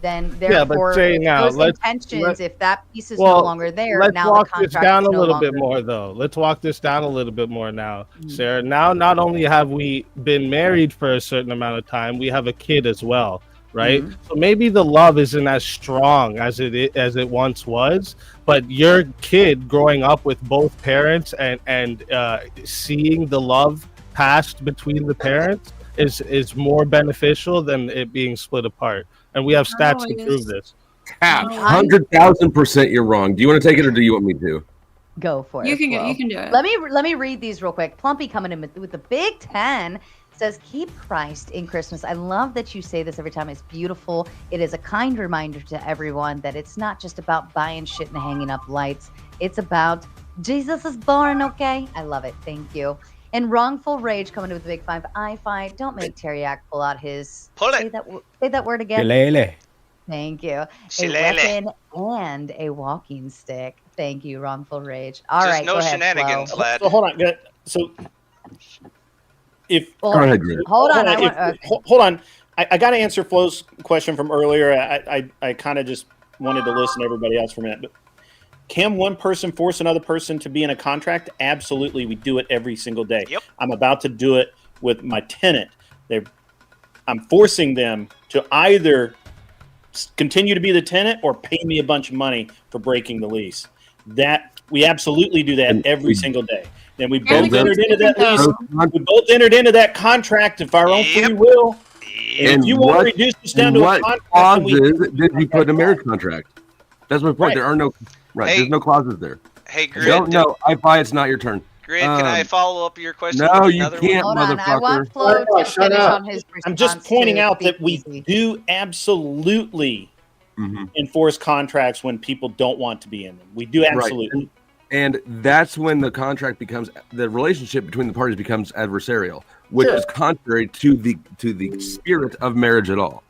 then Yeah, but therefore say now, those let's- intentions, if that piece is Well, no longer there, let's now walk the this contract down is a no little longer bit more, though. Let's walk this down a little bit more now, Sarah. Now, not only have we been married for a certain amount of time, we have a kid as well, right? So maybe the love isn't as strong as it once was, but your kid growing up with both parents and seeing the love passed between the parents is more beneficial than it being split apart. And we have stats to prove this. Cap, 100,000% you're wrong. Do you want to take it or do you want me to? Go for it. You can go. Flo. You can do it. Let me read these real quick. Plumpy coming in with the Big 10 says, "Keep Christ in Christmas." I love that you say this every time. It's beautiful. It is a kind reminder to everyone that it's not just about buying shit and hanging up lights. It's about Jesus is born. Okay, I love it. Thank you. And Wrongful Rage coming in with the big 5. I fight. Don't make Teriak pull out his. Pull Say that word again. Shillelagh. Thank you. A Shillelagh. weapon and a walking stick. Thank you, Wrongful Rage. All Just right, no go ahead, shenanigans, Flo. lad. So hold on. So if Well, Go ahead, Grid. hold on. I want. hold on. I got to answer Flo's question from earlier. I kind of just wanted to listen to everybody else for a minute. But can one person force another person to be in a contract? Absolutely. We do it every single day. Yep. I'm about to do it with my tenant. I'm forcing them to either continue to be the tenant or pay me a bunch of money for breaking the lease. That we absolutely do that every single day. And we both entered into that lease. We both entered into that contract of our own free will. And if you want to reduce this down to a contract, clauses did you put in a marriage contract? That's my point. Right. There are no there's no clauses there. Hey, Grid. No, I buy it's not your turn. Grid, can I follow up your question? No, with you another can't, one? Hold on. I want Flo to finish on his response. I'm just pointing to out that BPC. we do absolutely enforce contracts when people don't want to be in them. We do absolutely. Right. And that's when the contract becomes the relationship between the parties becomes adversarial, which is contrary to the spirit of marriage at all.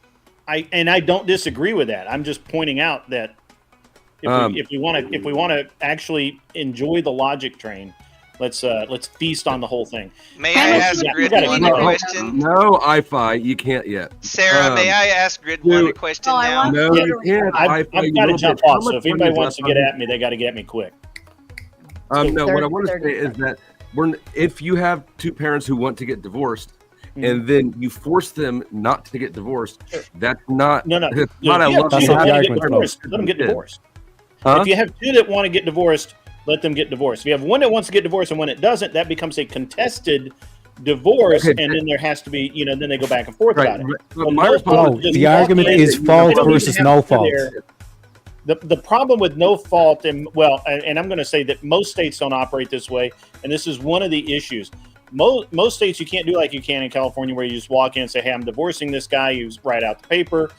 I don't disagree with that. I'm just pointing out that if we want to actually enjoy the logic train, let's feast on the whole thing. May I ask Grid one question? No, I-Fi, you can't yet. Sarah, may I ask Grid one question now? No, you can't. I've got to jump off, so if anybody wants to get at me, they got to get me quick. No, what I want to say is that if you have two parents who want to get divorced, and then you force them not to get divorced, that's not no. It's not a loving. Let them get divorced. Huh? If you have two that want to get divorced, let them get divorced. If you have one that wants to get divorced and one that doesn't, that becomes a contested divorce, and then there has to be, then they go back and forth about it. The argument is fault versus no fault. The problem with no fault, and I'm going to say that most states don't operate this way, and this is one of the issues. Most states you can't do like you can in California, where you just walk in and say, "Hey, I'm divorcing this guy." You write out the paper.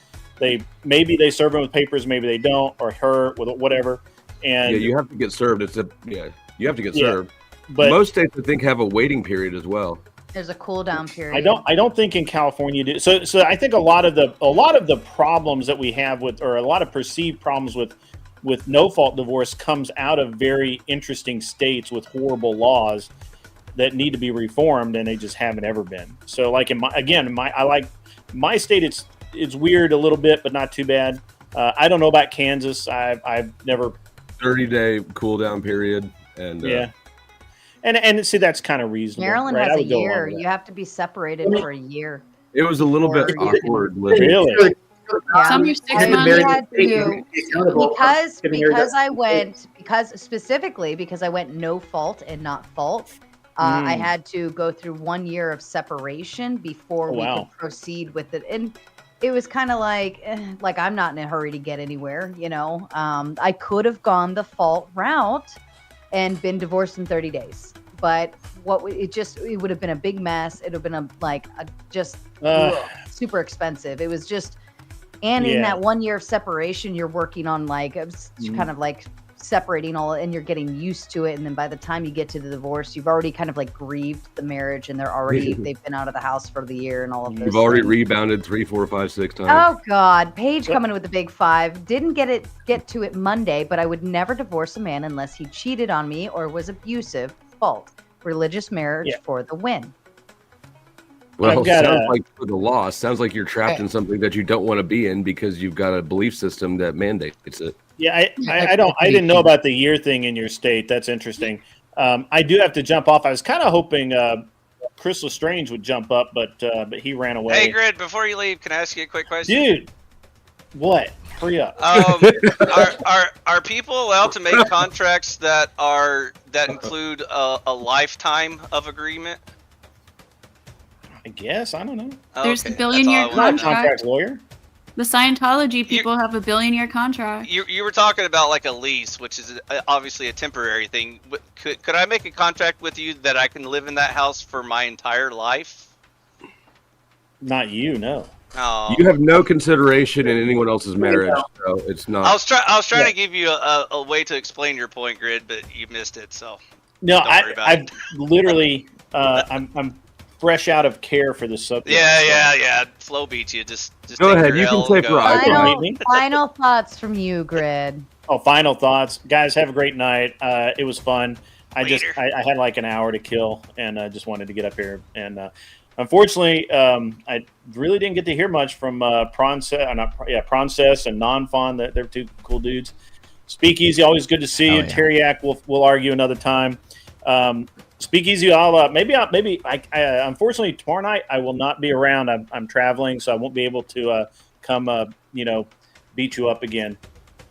Maybe they serve him with papers, maybe they don't, or her with whatever. And you have to get served. You have to get served. But most states, I think, have a waiting period as well. There's a cool down period. I don't think in California do. So I think a lot of the problems that we have or a lot of perceived problems with no fault divorce comes out of very interesting states with horrible laws that need to be reformed, and they just haven't ever been. So like my state, it's weird a little bit, but not too bad. I don't know about Kansas. I've never 30-day cool down period, and and see, that's kind of reasonable. Maryland right? has a year. You have to be separated for a year. it was a little bit awkward. Really? Yeah. Some are 6 months. Because I went no fault and not fault. I had to go through 1 year of separation before we could proceed with it. And it was kind of like I'm not in a hurry to get anywhere, I could have gone the fault route and been divorced in 30 days. But it would have been a big mess. It would have been super expensive. It was just, and in that 1 year of separation, you're working on kind of like separating all, and you're getting used to it. And then by the time you get to the divorce, you've already kind of like grieved the marriage, and they've been out of the house for the year and all of those. You've already rebounded 3, 4, 5, 6 times. Oh God, Paige coming with the big 5. Didn't get to it Monday, but I would never divorce a man unless he cheated on me or was abusive. Fault. Religious marriage for the win. Well, sounds like for the law. Sounds like you're trapped in something that you don't want to be in because you've got a belief system that mandates it. Yeah, I didn't know about the year thing in your state. That's interesting. I do have to jump off. I was kind of hoping Chris Lestrange would jump up, but he ran away. Hey, Grid, before you leave, can I ask you a quick question? Dude, what? Hurry up. Are people allowed to make contracts that include a lifetime of agreement? I guess. I don't know. There's a billion-year contract. Lawyer. The Scientology people have a billion-year contract. You were talking about like a lease, which is obviously a temporary thing. Could I make a contract with you that I can live in that house for my entire life? Not you, no. Oh. You have no consideration in anyone else's marriage, so it's not. I was trying to give you a way to explain your point, Grid, but you missed it. So. No, Don't worry about I've literally, I'm fresh out of care for this subject. Yeah. Flo beat you. Just Go take ahead. your You can L say and for go. Final thoughts from you, Grid. Oh, final thoughts, guys. Have a great night. It was fun. I had like an hour to kill, and I just wanted to get up here. And unfortunately, I really didn't get to hear much from Proncess and Non-Fawn. They're two cool dudes. Speakeasy, always good to see you. yeah. Teriak, we'll argue another time. Speakeasy, I'll maybe unfortunately tomorrow night I will not be around. I'm traveling, so I won't be able to come beat you up again.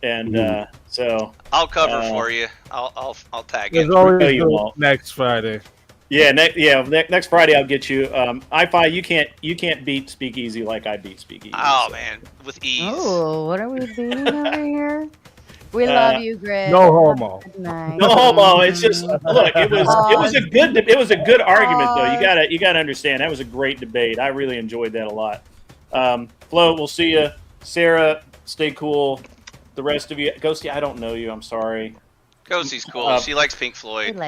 And so I'll cover for you. I'll tag There's you. always next Friday. Yeah, next Friday I'll get you. I-Fi, you can't beat Speakeasy like I beat Speakeasy. Oh man, with ease. Oh, what are we beating over here? We love you, Grid. No homo. No homo. It's just look. It was a good argument though. You gotta understand that was a great debate. I really enjoyed that a lot. Flo, we'll see you. Sarah, stay cool. The rest of you, Ghosty, I don't know you. I'm sorry. Ghostie's cool. She likes Pink Floyd.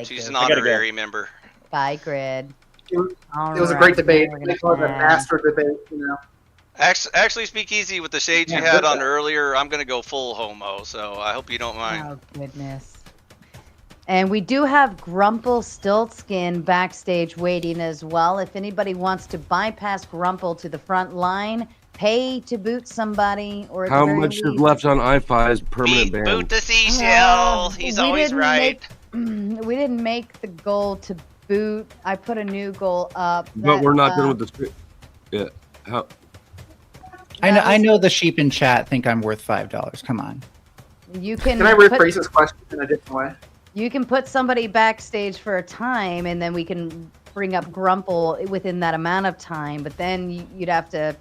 She's an honorary member. Bye, Grid. It was a great debate. They call it a master debate, Actually, Speakeasy, with the shades you had on earlier, I'm going to go full homo, so I hope you don't mind. Oh, goodness. And we do have Grumple Stiltskin backstage waiting as well. If anybody wants to bypass Grumple to the front line, pay to boot somebody. Or How much is left on I-Fi's permanent ban? Boot the seashell. He's always right. We didn't make the goal to boot. I put a new goal up. But we're not done with the. Yeah. How? I know the sheep in chat think I'm worth $5. Come on. You can. Can I rephrase this question in a different way? You can put somebody backstage for a time, and then we can bring up Grumple within that amount of time. But then you'd have to,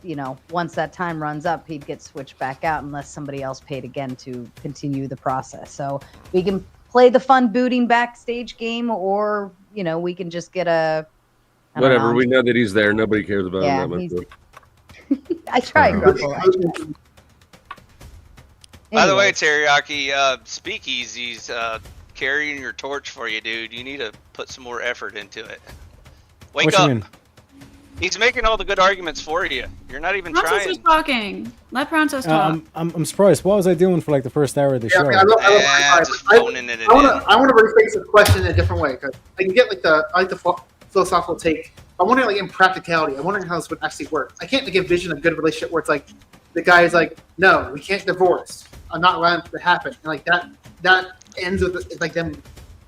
once that time runs up, he'd get switched back out unless somebody else paid again to continue the process. So we can play the fun booting backstage game, or we can just get a. Whatever. We know that he's there. Nobody cares about him that much. I tried, Grumple. By the way, Teriyaki, Speakeasy's carrying your torch for you, dude. You need to put some more effort into it. Wake What up. you mean? He's making all the good arguments for you. You're not even Princess trying. is talking. Let Princess talk. I'm surprised. What was I doing for like the first hour of the show? I want to rephrase the question in a different way, because I can get the philosophical take. I'm wondering, like, in practicality, I'm wondering how this would actually work. I can't envision a good relationship where it's like the guy is like, no, we can't divorce. I'm not allowing it to happen. And like that ends with like them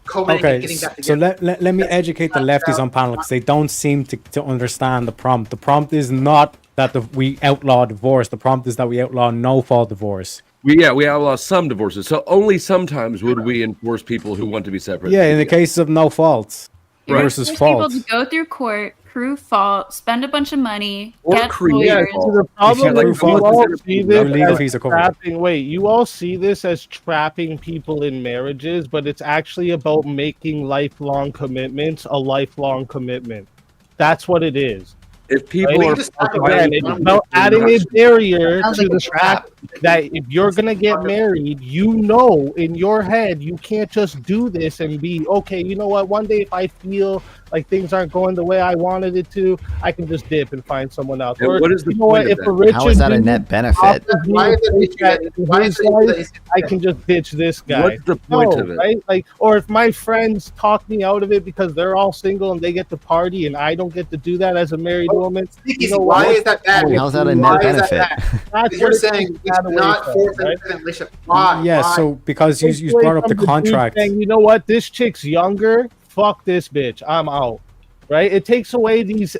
culminating and getting back so together. let me educate the lefties on panel, because they don't seem to understand the prompt. The prompt is not that we outlaw divorce. The prompt is that we outlaw no-fault divorce. We outlaw some divorces. So only sometimes would we enforce people who want to be separate. Yeah, in the case of no faults versus fault. People to go through court, prove fault, spend a bunch of money, Or get create lawyers. So the problem is you all see this as covered. trapping. Wait, you all see this as trapping people in marriages, but it's actually about making lifelong commitments a lifelong commitment. That's what it is. If people Right? are It's about adding a barrier Sounds to like a the trap. fact that if you're gonna get married, in your head you can't just do this and be okay. You know what? One day if I feel like things aren't going the way I wanted it to, I can just dip and find someone else. And Or, what is the you know point what? of If that? a rich How is that a dude net benefit? offers me Why is to it take that in why his is it life, I can just ditch this guy. What's the point of it? Right? Like, or if my friends talk me out of it because they're all single and they get to party and I don't get to do that as a married woman, you know Why what? is that bad? How's that a Why net is that benefit? bad? That's Because you're what it saying comes it's down to not what it for says, right? the relationship. Why? Yeah, Why? so because Takes you away brought up from the dude contract. saying, you know what, this chick's younger. Fuck this bitch. I'm out. Right? It takes away these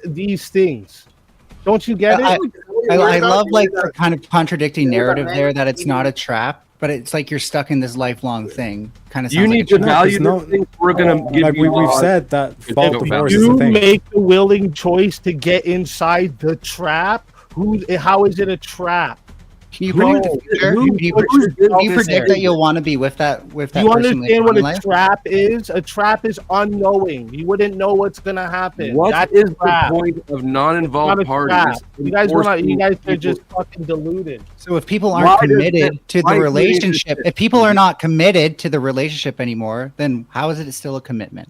things. Don't you get it? I love like the kind of contradicting narrative there that it's not a trap, but it's like you're stuck in this lifelong thing. Kind of. You need to value No, the things we're going to give like you. we've said that fault don't divorce value is You a thing. make the willing choice to get inside the trap. How is it a trap? Can you predict the future? Can you predict that you'll want to be with that You person understand later what on in a life? trap is? A trap is unknowing. You wouldn't know what's gonna happen. What That's is a the trap. point of It's non-involved not a trap. parties? You guys are enforcing just fucking deluded. So if people Why aren't does committed that- to why the is it relationship, interesting? if people are not committed to the relationship anymore, then how is it still a commitment?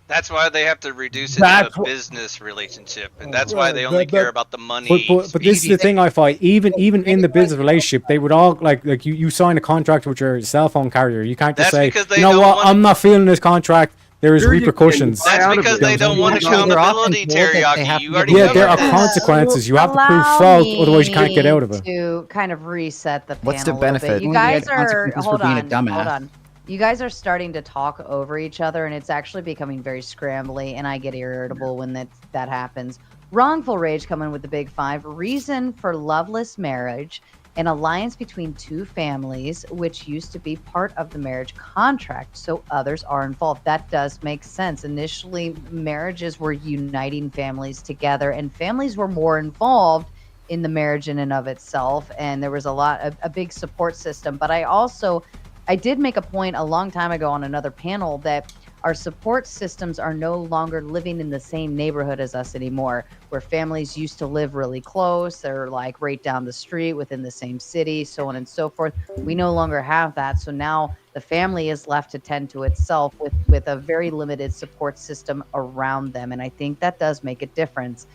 That's why they have to reduce it That's to a business relationship, and that's why they only care about the money. But this is the thing I find. Even in the business relationship, they would all like you sign a contract with your cell phone carrier. You can't just That's say, because they you know don't what, want- I'm not feeling this contract. There is Sure you can. repercussions. That's because they don't want accountability, teriyaki. You already Yeah, there are covered this. consequences. You have to prove Allow fault, otherwise you can't get out of me it. To kind of reset the panel What's the a little bit. benefit? You Only guys had are consequences for hold being a on, dumbass. hold on. You guys are starting to talk over each other, and it's actually becoming very scrambly, and I get irritable when that happens. Wrongful rage coming with the big five. Reason for loveless marriage. An alliance between two families, which used to be part of the marriage contract, so others are involved. That does make sense. Initially, marriages were uniting families together, and families were more involved in the marriage in and of itself, and there was a big support system. But I did make a point a long time ago on another panel that our support systems are no longer living in the same neighborhood as us anymore, where families used to live really close. They're like right down the street within the same city, so on and so forth. We no longer have that. So now the family is left to tend to itself with a very limited support system around them. And I think that does make a difference.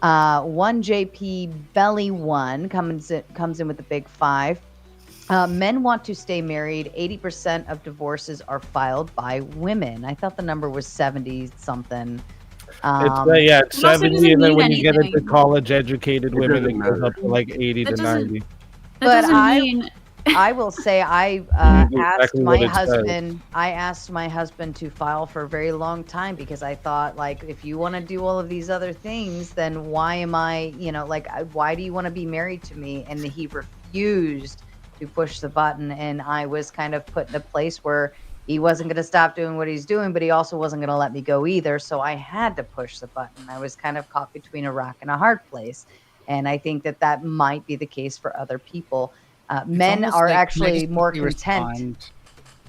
1JP Belly 1 comes in with the big five. Men want to stay married. 80% of divorces are filed by women. I thought the number was 70 something. It's 70, and then when you get into anything. college-educated women, it goes up to like 80 to 90. But doesn't mean- I will say I asked exactly my what it says. husband. I asked my husband to file for a very long time because I thought, like, if you want to do all of these other things, then why am I, why do you want to be married to me? And he refused to push the button, and I was kind of put in a place where he wasn't going to stop doing what he's doing, but he also wasn't going to let me go either. So I had to push the button. I was kind of caught between a rock and a hard place, and I think that might be the case for other people. Men almost are like- can I actually just more quickly content.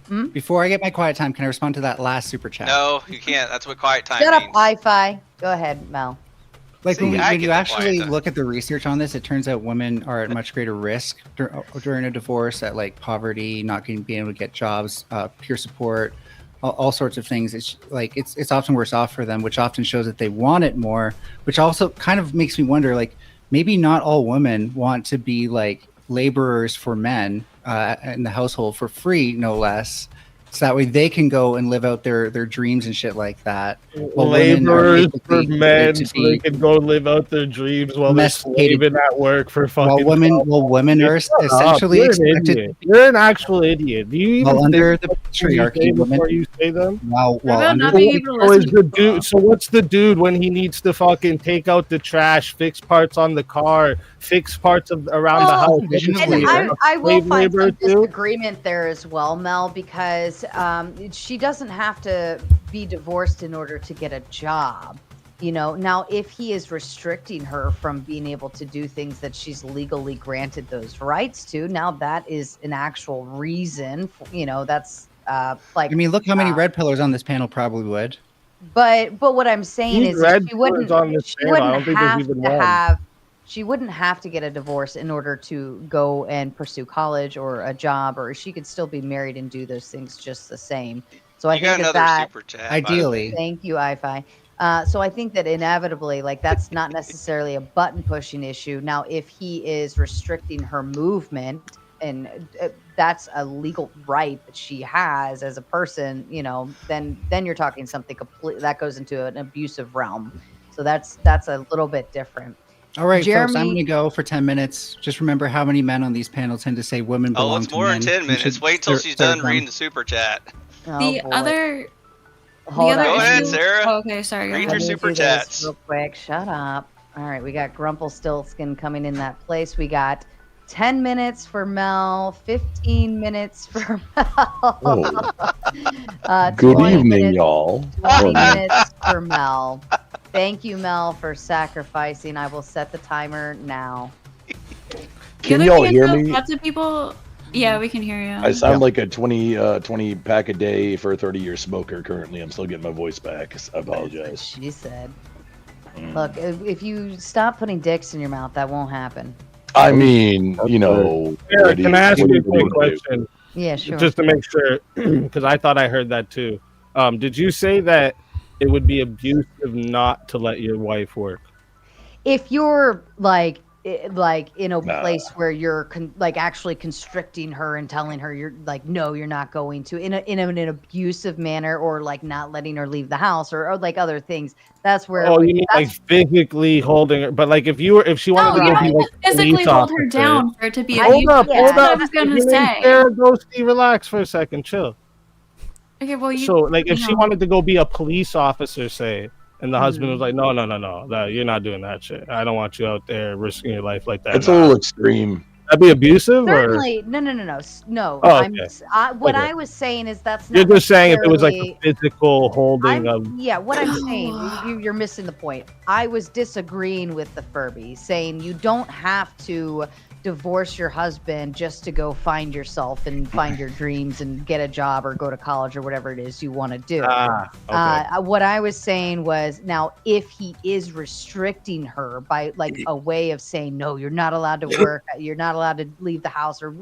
respond? Before I get my quiet time, can I respond to that last super chat? No, you can't. That's what quiet time Shut up, means. Wi-Fi. Go ahead, Mel. Like See, when I you get the actually quiet time. look at the research on this, it turns out women are at much greater risk during a divorce, at like poverty, not being able to get jobs, peer support, all sorts of things. It's often worse off for them, which often shows that they want it more, which also kind of makes me wonder, like, maybe not all women want to be like laborers for men in the household for free, no less. So that way they can go and live out their dreams and shit like that. While women are Laborers for basically men, to so they be can go live out their dreams while they're domesticated. slaving at work for While fucking. women are Shut up. essentially You're an expected. idiot. You're an actual idiot. Do you even While under think the what you say patriarchy, women. before you say them? While about under not the being able to So is listen the dude? So what's the dude when he needs to fucking take out the trash, fix parts on the car, fix parts of around the house? And I will Slave find labor some too? disagreement there as well, Mel, because she doesn't have to be divorced in order to get a job. Now if he is restricting her from being able to do things that she's legally granted those rights to, now that is an actual reason. That's like. I mean, look how many red pillars on this panel probably would. But what I'm saying These is red she wouldn't pillars on this she panel, I wouldn't don't think there's have even to one. have she wouldn't have to get a divorce in order to go and pursue college or a job, or she could still be married and do those things just the same. So I You got think another that super chat. Ideally. Thank you, iFi. So I think that inevitably, like, that's not necessarily a button pushing issue. Now, if he is restricting her movement, and that's a legal right that she has as a person, then you're talking something completely that goes into an abusive realm. So that's a little bit different. All right, folks, I'm Jeremy- going to go for 10 minutes. Just remember how many men on these panels tend to say women Oh, belong it's to more men. than 10 You minutes. should Wait till serve she's done them. reading the super chat. Oh, The boy. other. Hold the other on. Go ahead, issue- Sarah. Oh, okay, sorry. Go Read ahead. your Let me super do this chats. real quick. Shut up. All right, we got Grumpelstiltskin coming in that place. We got 10 minutes for Mel, 15 minutes for Mel. Good 20 evening, minutes, y'all. 20 minutes for Mel. Thank you, Mel, for sacrificing. I will set the timer now. Can other y'all thing hear is, though, me? lots of people. Yeah, we can hear you. I sound like a 20 pack a day for a 30-year smoker currently. I'm still getting my voice back. I apologize. She said. Look, if you stop putting dicks in your mouth, that won't happen. I mean, you know. Eric, can I ask you a quick question? Yeah, sure. Just to make sure, because I thought I heard that too. Did you say that it would be abusive not to let your wife work? If you're like in a place where you're actually constricting her and telling her you're like, no, you're not going to, in an abusive manner, or like not letting her leave the house, or like other things, that's where. Oh, you mean like physically holding her? But like if she wanted you to go don't be have like to physically police hold her officer- down for it to be Hold abusive. up, That's hold what I up. was gonna You mean say. fair, Ghosty, relax for a second, chill. Okay, well, So like if she wanted to go be a police officer, say, and the husband was like, no, you're not doing that shit. I don't want you out there risking your life like that. It's a little extreme. That'd be abusive, Certainly, no. Oh, okay. What Okay. I was saying is that's not. You're just saying if it was like necessarily- a physical holding of. Yeah, what I'm saying, you're missing the point. I was disagreeing with the Furby, saying you don't have to divorce your husband just to go find yourself and find your dreams and get a job or go to college or whatever it is you want to do. What I was saying was, now if he is restricting her by like a way of saying, no, you're not allowed to work, you're not allowed to leave the house, or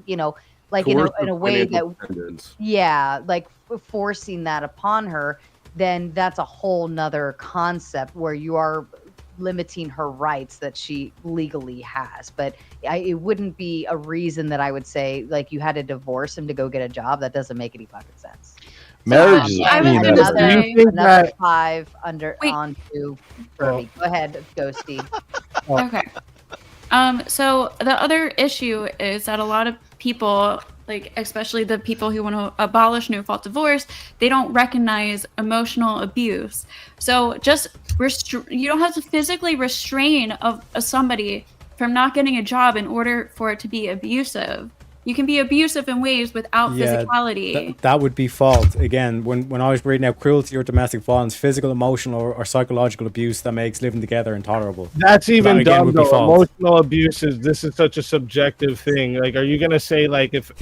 like in a way that like forcing that upon her, then that's a whole nother concept where you are limiting her rights that she legally has. But it wouldn't be a reason that I would say like you had to divorce him to go get a job. That doesn't make any fucking sense. Marriage is I was clean. gonna say another that- 5 onto Furby. Go ahead, Ghosty. Okay. So the other issue is that a lot of people, like especially the people who want to abolish no-fault divorce, they don't recognize emotional abuse. So just you don't have to physically restrain somebody from not getting a job in order for it to be abusive. You can be abusive in ways without physicality. That would be fault. Again, when I was reading out cruelty or domestic violence, physical, emotional, or psychological abuse that makes living together intolerable. That's even That, again, dumb would be though. fault. Emotional abuse this is such a subjective thing. Like, are you gonna say like if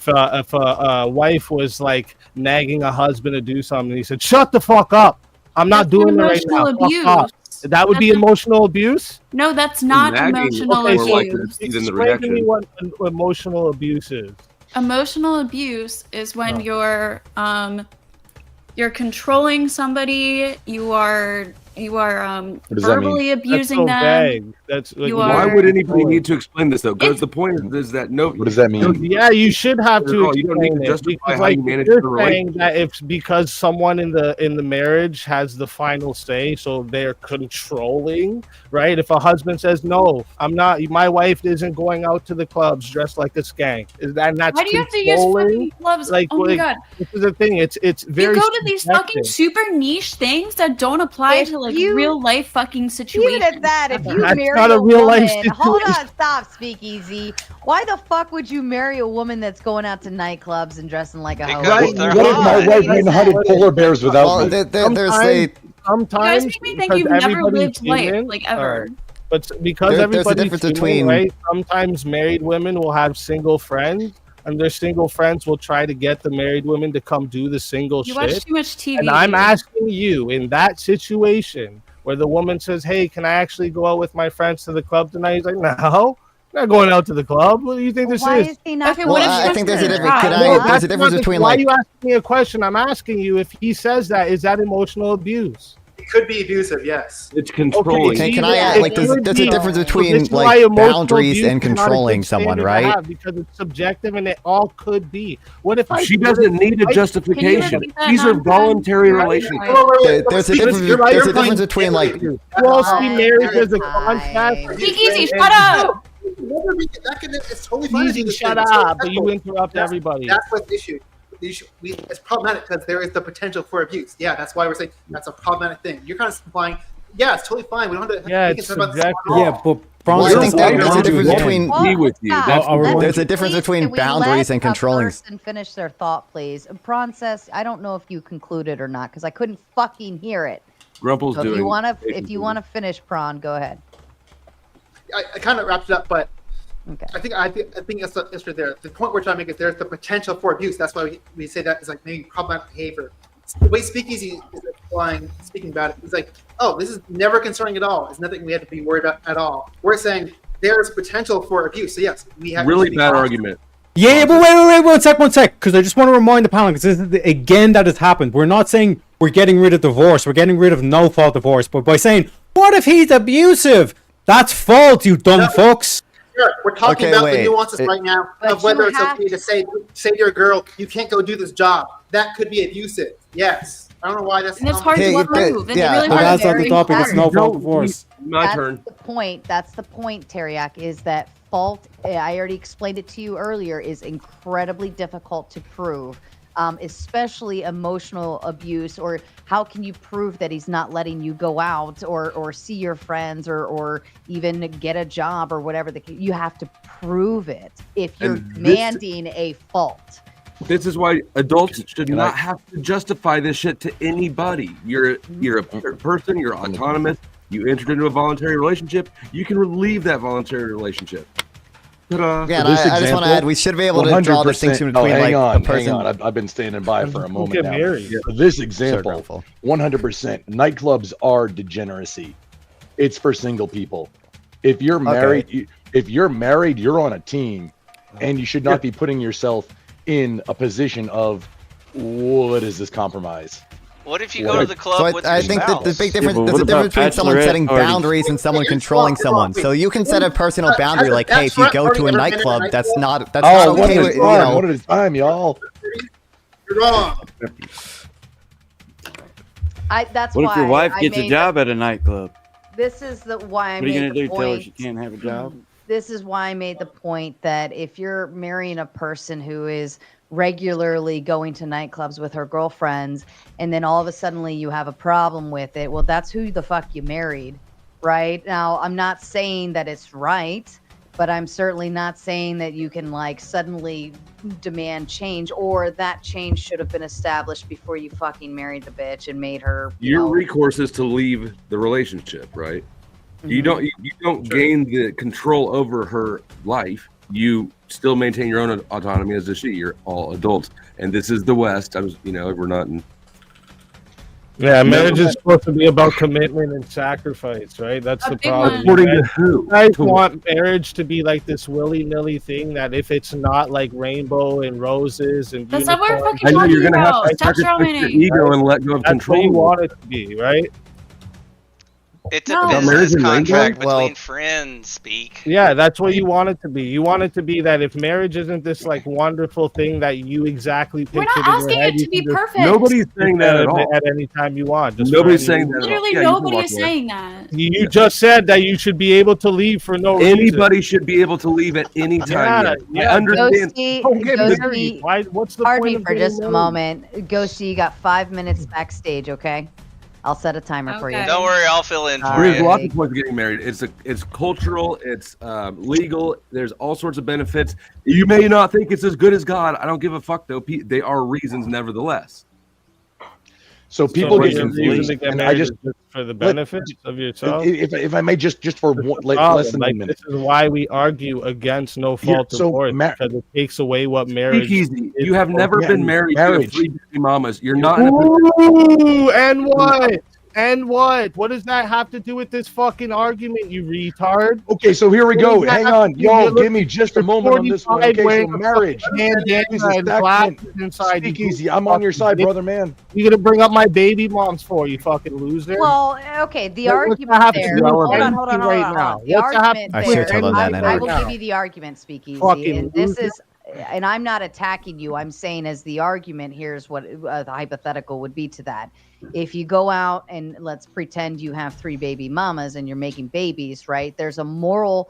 a wife was like nagging a husband to do something, and he said, "Shut the fuck up! I'm not doing it right now." Emotional abuse. Fuck off. That would be emotional abuse. No, that's not emotional abuse. Explain to me what emotional abuse is. Emotional abuse is when you're controlling somebody, you are verbally abusing them. Vague. That's like, why would anybody need to explain this though? Because the point is that no. What does that mean? Yeah, you should have to. You don't need to explain it, justify because, how like, you manage you're the saying relationship. that it's because someone in the marriage has the final say, so they're controlling, right? If a husband says, "No, I'm not. My wife isn't going out to the clubs dressed like a skank," that's Why do you have to use controlling? fucking gloves? Like, Oh my God. This is the thing. It's very. You go to these fucking super niche things that don't apply to like real life fucking situations. Even at that, if you That's marry not a real life woman, hold situation. on, stop, Speakeasy. Why the fuck would you marry a woman that's going out to nightclubs and dressing like a hoe? What if my wife went and hunted polar bears without me? Sometimes You guys make me think you've never lived life, like, ever. But because There's a everybody's difference human, between- right? Sometimes married women will have single friends, and their single friends will try to get the married women to come do the single You shit. watch too much TV. And I'm asking you, in that situation where the woman says, "Hey, can I actually go out with my friends to the club tonight?" He's like, "No, I'm not going out to the club. What do you think this Why is?" is he not? Okay, what if I think there's a difference. That's There's a difference not the- between why like. are you asking me a question? I'm asking you if he says that, is that emotional abuse? It could be abusive, yes. It's controlling. Okay, can I add, like, there's a difference between This is why like emotional boundaries abuse and is not a controlling good someone, standard to right? have, because it's subjective and it all could be. What if She doesn't need a justification. These are voluntary relationships. There's a difference between like. You all see marriage as a contract. Easy, shut up. It's totally fine. Easy, to do this shut thing. It's up, but respectful. you interrupt everybody. That's what's the issue. It's problematic because there is the potential for abuse. Yeah, that's why we're saying that's a problematic thing. You're kind of implying, yeah, it's totally fine. We don't have to. Yeah, we can it's talk about this subjective. at all. Yeah, but I think there's a difference between. There's There's a difference between boundaries and controlling. And finish their thought, please. Prawn, I don't know if you concluded or not because I couldn't fucking hear it. Grumple's So doing. if you want to finish, Prawn, go ahead. I kind of wrapped it up, but Okay. I think it's right there. The point we're trying to make is there's the potential for abuse. That's why we say that is like maybe problematic behavior. The way Speakeasy is speaking about it, it's like, oh, this is never concerning at all. It's nothing we have to be worried about at all. We're saying there's potential for abuse. So yes, we have Really to be bad cautious. argument. Yeah, but wait, one sec, because I just want to remind the panel, because this is again that has happened. We're not saying we're getting rid of divorce, we're getting rid of no-fault divorce, but by saying, what if he's abusive? That's fault, you dumb fucks. Sure, we're talking Okay, about wait. the nuances right now of whether it's okay to say to your girl, you can't go do this job. That could be abusive. Yes. I don't know why that's. And it's hard to prove. It's really But hard that's to not the topic. It's no-fault divorce. My turn. That's the point. That's the point, Teriak, is that fault, I already explained it to you earlier, is incredibly difficult to prove, especially emotional abuse, or how can you prove that he's not letting you go out or see your friends or even get a job or whatever. You have to prove it if you're demanding a fault. This is why adults should not have to justify this shit to anybody. You're a person, you're autonomous, you entered into a voluntary relationship, you can leave that voluntary relationship. Ta-da. Yeah, and I just want to add, we should be able to draw a distinction between a person. Hang on. I've been standing by for a moment get now. married. For this example, 100%, nightclubs are degeneracy. It's for single people. If you're married, you're on a team, and you should not be putting yourself in a position of what is this compromise? What if you go to the club with your I think that spouse? the big difference, there's a difference between someone setting boundaries and someone controlling someone. So you can set a personal boundary, like, hey, if you go to a nightclub, that's not okay with, you know. One at a time, y'all. You're wrong. That's What why if your wife I gets a made job at a nightclub? This is why I What are you made gonna the do? Tell her point. she can't have a job? This is why I made the point that if you're marrying a person who is regularly going to nightclubs with her girlfriends, and then all of a sudden you have a problem with it, well, that's who the fuck you married, right? Now, I'm not saying that it's right, but I'm certainly not saying that you can like suddenly demand change, or that change should have been established before you fucking married the bitch and made her. Your recourse is to leave the relationship, right? You don't gain the control over her life. You still maintain your own autonomy as does she. You're all adults, and this is the West. We're not in. Yeah, marriage is supposed to be about commitment and sacrifice, right? That's the problem. According to who? You guys want marriage to be like this willy-nilly thing that if it's not like rainbow and roses and That's not what we're unicorns- fucking I know you're gonna have about. to Stop sacrifice your showing ego and let go of That's control. what you want it to be, right? It's No. a About business marriage and contract rainbow? between friends speak. Yeah, that's what you want it to be. You want it to be that if marriage isn't this like wonderful thing that you exactly pictured We're not in your asking head, it to you be can just perfect. Nobody's saying that at all. at any time you want. Just Nobody's for any saying that reason. at all. Literally Yeah, you can nobody walk is away. saying that. You just said that you should be able to leave for no reason. Anybody should be able to leave at any time. Yeah, I understand. Ghosty, get Ghosty, married. What's the pardon point me of for getting just a married? moment. Ghosty, you got 5 minutes backstage, okay? I'll set a timer for you. Don't worry, I'll fill in for There's you. lots of points of getting married. It's cultural. It's legal. There's all sorts of benefits. You may not think it's as good as God. I don't give a fuck though. They are reasons nevertheless. So people what get your reason confused, to get and married I just is just for the benefits of yourself. if I may just for one, less than Like, a minute. this is why we argue against no fault so divorce, because it takes away what marriage. Speak easy. is You have for. never been married to Marriage. 3 baby mamas. You're not in a position. Ooh, and what? And what? What does that have to do with this fucking argument, you retard? Okay, so here we What go. does that Hang have on, to do? yo, You're give me just a moment on this one. 45 Okay, so wearing a marriage. fucking bandana Jesus, and that glasses man. inside. Speak you easy. I'm on your side, fucking brother, man. You gonna bring up my baby moms for you, fucking loser? Well, okay, the What's argument that have to there. do with Hold on, anything hold on, right hold now? on. The What's that have to argument do I with should tell them that anything in I will right give now? you the argument, Speakeasy, Fucking and this loser. is, and I'm not attacking you. I'm saying as the argument here's what the hypothetical would be to that. If you go out and let's pretend you have 3 baby mamas and you're making babies, right? There's a moral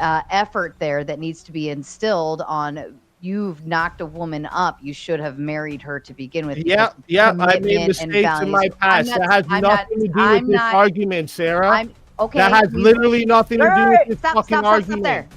effort there that needs to be instilled on. You've knocked a woman up. You should have married her to begin with. Yeah, because yeah. I made commitment and mistakes in values. my past. That has nothing to do with this argument, Sarah. Okay. That has literally nothing to do with this fucking argument. There.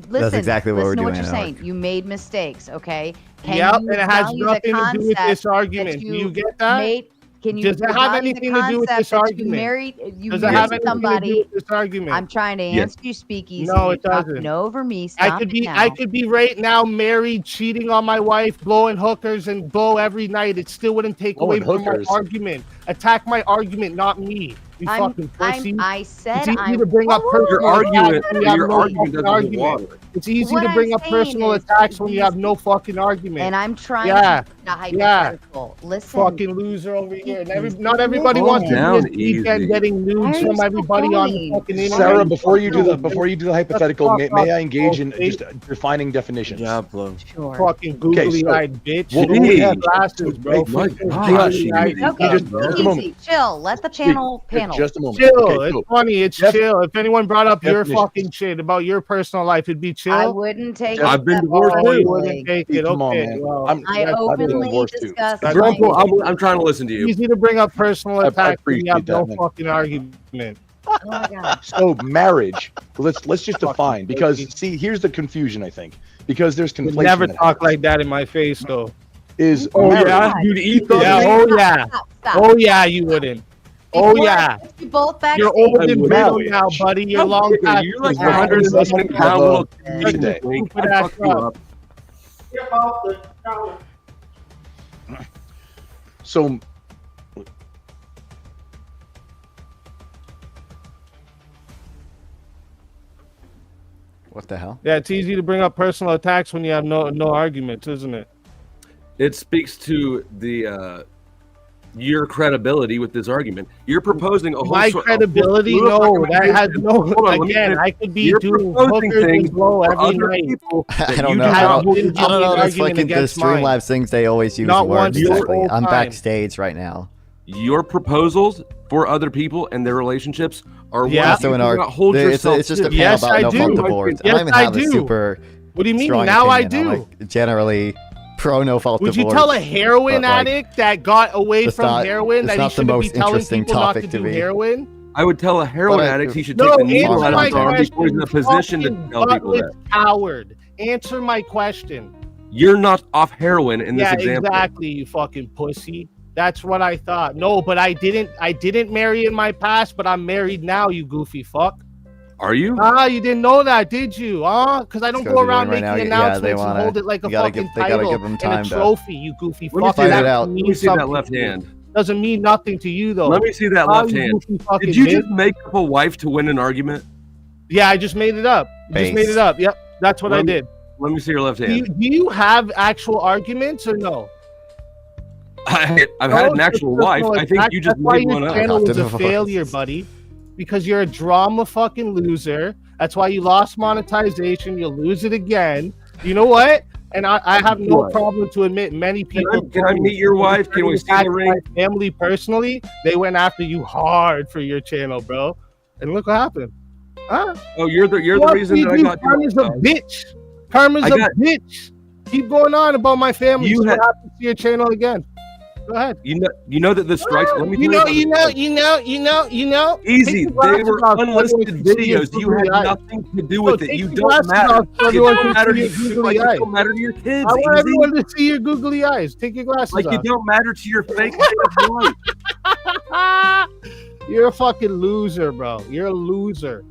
Listen, exactly what we're listen to what doing you're in our saying. You made mistakes, okay? Can Yep, you and it has value the nothing to do with this concept argument. that Do you get that? Can you? Does it have anything to do with this argument? Does it have anything to do with this argument? I'm trying to answer you, Speakeasy. No, it You're talking doesn't. over me. I Stop could it be now. I could be right now married, cheating on my wife, blowing hookers, and blow every night. It still wouldn't take away from my argument. Attack my argument, not me. You fucking pussy. I said it's easy to bring up personal attacks when you have no fucking argument. It's easy to bring up personal attacks when you have no fucking argument. And I'm trying to be a hypothetical. Listen. Fucking loser over here. And not everybody wants to be this weekend getting nudes from everybody on the fucking internet. Sarah, before you do the hypothetical, may I engage in just defining definitions? Yeah, bro. Sure. Fucking googly-eyed bitch. What We we have have glasses, bro. Easy. Chill. Let the panel. Just a moment. Chill. Okay, it's cool. funny. It's chill. If anyone brought up your fucking shit about your personal life, it'd be chill. I wouldn't take it. I've been that divorced way. too. Wouldn't take it. Come on, Okay. man. Well, I openly discuss. Bro, I'm trying to listen to you. Easy to bring up personal attacks when you have appreciate no that, man. fucking argument. Oh my God. So marriage, let's just define, because see, here's the confusion, I think, because there's You conflation. never that talk like that in my face, though. Is yeah, you'd eat those. Yeah, oh yeah, oh yeah, you wouldn't. Oh yeah, You both back. you're old and brittle now, buddy. You're long past. You're like 170 pound little today. Fuck you up. So What the hell? Yeah, it's easy to bring up personal attacks when you have no arguments, isn't it? It speaks to the your credibility with this argument. You're proposing a whole My credibility? No, that has no. Again, I could be doing hookers and blow every night. I don't know. I don't know. That's fucking the Streamlabs things they always use Not words. once Exactly. the whole I'm time. backstage right now. Your proposals for other people and their relationships are Yeah. what you cannot hold It's yourself just a to. panel Yes, about I no fault do. divorce. Yes, I don't even I have a do. super. What do you mean? strong Now I opinion. I'm, do. like, generally pro no fault Would divorce. you tell a heroin but, like, addict that got away it's from not- heroin it's that he not the shouldn't be most telling interesting people not to topic to do be. heroin? I would tell a heroin But I- addict he should No, take the needle answer out of my his arm before he's in a question. position to Fucking tell people that. buttless coward. Answer my question. You're not off heroin in this Yeah, example. exactly, you fucking pussy. That's what I thought. No, but I didn't marry in my past, but I'm married now, you goofy fuck. Are you? Ah, you didn't know that, did you? Because I don't Let's go go around right making now. Yeah, they announcements wanna- and hold it like a you gotta fucking give- they gotta title give them and time a to- trophy, you goofy Let me fuck. see that. That Let me means see that something left to you. hand. Doesn't mean nothing to you, though. Let me see that Ah, left you hand. goofy fucking Did you bitch. just make up a wife to win an argument? Yeah, I just made it up. Just made it up. Yep, that's what I did. Let me see your left Do hand. you have actual arguments or no? I've had an actual wife. I think you just That's why made your one up. channel was a failure, buddy. Because you're a drama fucking loser. That's why you lost monetization. You'll lose it again. You know what? And I have no What? problem to admit many people. Can I meet your wife? Can we see the ring? My family personally, they went after you hard for your channel, bro. And look what happened. Huh? Oh, you're the What reason we that I do? got Karma's a bitch. Karma's I a got- bitch. Keep going on about my family. You See had- what happens to your channel again. Go ahead. You know that the strikes. Let me You tell know. Easy. Take your They glasses were off so unlisted everyone can see your videos. You had googly eyes. nothing to do No, with it. take You your don't glasses matter. off so It everyone don't can matter see to your you. googly Like it eyes. don't matter to your kids. I want Easy. everyone to see your googly eyes. Take your glasses Like off. it don't matter to your fake state of life. You're a fucking loser, bro. You're a loser.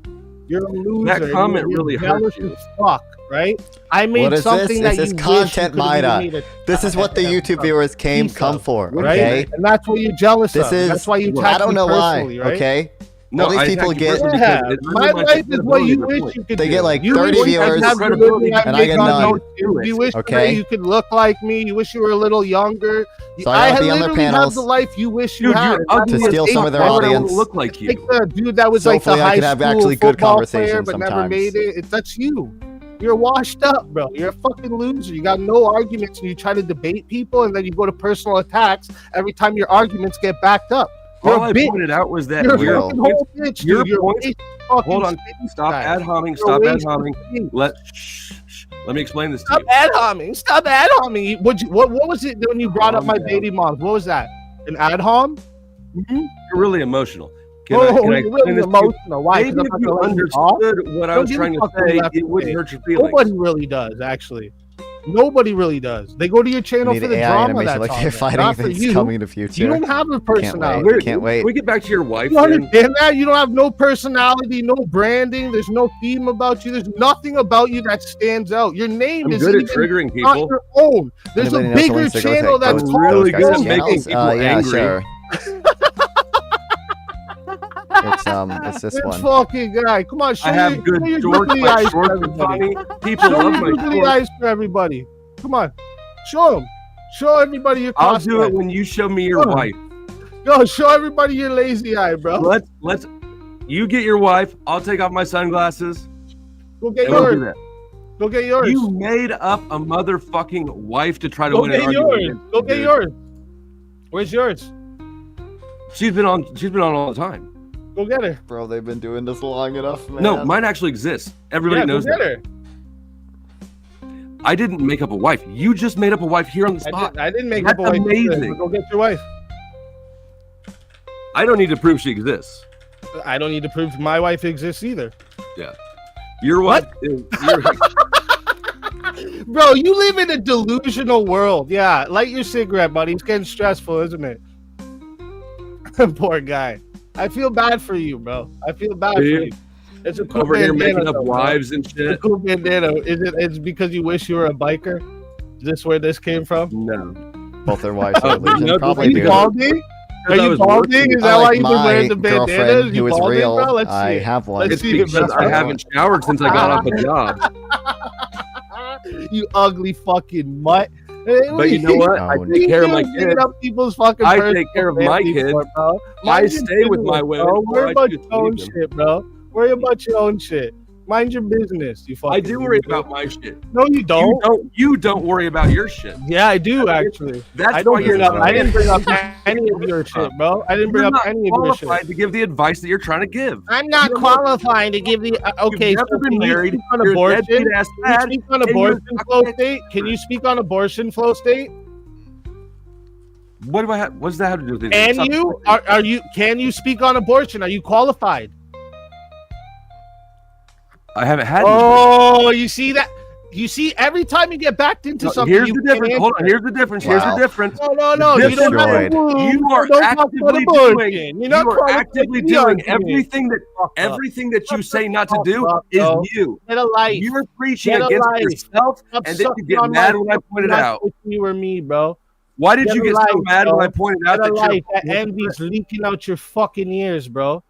You're a loser. That comment You're really jealous hurt you. as fuck, right? I made What is something this? that This you is wish you content, could've Maida. made a- This is what the YouTube viewers come for. right? Okay. And that's what you're jealous This of. is. That's why you I attack don't me know why. personally, right? Okay. No, All these I people attack you get. personally Yeah, because it my undermines life your is what you credibility wish you could They do. get like You 30 wish viewers, you had the living and I get make on none. no- You wish Okay. you could look like me. You wish you were a little younger. So I gotta be on their literally have panels the life you wish you Dude, had. you're ugly to as steal some of their fuck. Why would I audience. look like you. Like the dude that was So like the hopefully I high could have school actually good football conversations player, but never sometimes. made it. That's you. You're washed up, bro. You're a fucking loser. You got no arguments, and you try to debate people, and then you go to personal attacks every time your arguments get backed up. You're All a I bitch. pointed out was that You're a your fucking whole bitch, your dude. You're a points. waste of fucking Hold on. space, Stop guy. ad homing. You're a Stop ad waste of homing. space. Let me explain this to Stop you. ad homing. Stop ad homing. What was it when you brought up my baby mom? What was that? An ad hom? You're really emotional. Can Oh, I you're explain really this to you? emotional. Why? Maybe 'Cause if I'm you not gonna let you talk? understood what I Don't was give trying a to fuck what say, you have it to wouldn't say. hurt your feelings. Nobody really does, actually. Nobody really does. They go to your channel We for need the AI drama animation that's like on they're there, fighting not for things you. coming in the future. You don't have a personality. Can't wait. Can we get back to your wife? You understand that? You don't have no personality, no branding. There's no theme about you. There's nothing about you that stands out. Your name I'm is good at even triggering not people. your own. There's Anybody a knows the bigger links to go channel to? that's Ghost- called really good at Ghost making channels? people Yeah, angry. sure. It's this This one. fucking guy. Come on, show I have your, good show your shorts. googly My eyes for shorts are everybody. funny. People Show love your my googly shorts. eyes for everybody. Come on, show them. Show everybody your I'll cosplay. do it when you show me your Come on. wife. Go show everybody your lazy eye, bro. Let's. You get your wife. I'll take off my sunglasses. Go get and we'll do yours. that. Go get yours. You made up a motherfucking wife to try to Go win an get argument. yours. against Go me, get dude. yours. Where's yours? She's been on all the time. Go get her. Bro, they've been doing this long enough, man. No, mine actually exists. Everybody Yeah, knows go get that. her. I didn't make up a wife. You just made up a wife here on the spot. I didn't make That's up a wife. amazing. Go get your wife. I don't need to prove she exists. I don't need to prove my wife exists either. Yeah. Your wife is Bro, you live in a delusional world. Yeah, light your cigarette, buddy. It's getting stressful, isn't it? Poor guy. I feel bad for you, bro. I feel bad for you. It's a cool over here bandana, making up though, bro. wives and It's a shit. cool bandana. Is it? It's because you wish you were a biker. Is this where this came from? No. Both their wives are Oh, illusion. no, Probably Are you do. balding? Are I you was balding? working. Is that why you've been my wearing the bandanas? girlfriend You who is balding, real. bro? Let's I see it. have one. Let's It's see it, because bro. I haven't showered since I got off the job. You ugly fucking mutt. Hey, But you know what? I Oh, take care of my digging kids. up people's fucking I personal take care of my family kids. for, bro. I Mind your stay with my business, women bro. before Worry I about choose your to own leave them. shit, bro. Worry about your own shit. Mind your business, you fucking. I do worry loser. about my shit. No, you don't. You don't worry about your shit. Yeah, I do actually. That's I don't why you're bring up. not. I didn't bring up any of your shit, bro. I didn't bring You're up not any of your shit. qualified to give the advice that you're trying to give. I'm not qualified to give the. Okay, You've never so been can you married. speak on You're a abortion? deadbeat-ass Can you dad, speak on and you're abortion flow state? Can you speak on abortion flow state? What do I have? What does that have to do with it? And you are you? Can you speak on abortion? Are you qualified? I haven't had. Oh, you see that? You see, every time you get backed into No, something, here's you the difference. can't Hold on. answer. Here's the difference. Here's the difference. No. You don't have Destroyed. to. You are Don't talk about actively abortion. doing. You're not You are qualified actively to be doing on me. everything that you say not to do up, is bro. you. Get a life. You're preaching Get a against life. yourself, Stop and then you sucking get on mad my when I dick. point it Not out. pushing you or me, bro. Why did Get you a get so life, mad when bro. I pointed out Get a that life. you're? That envy's leaking out your fucking ears, bro.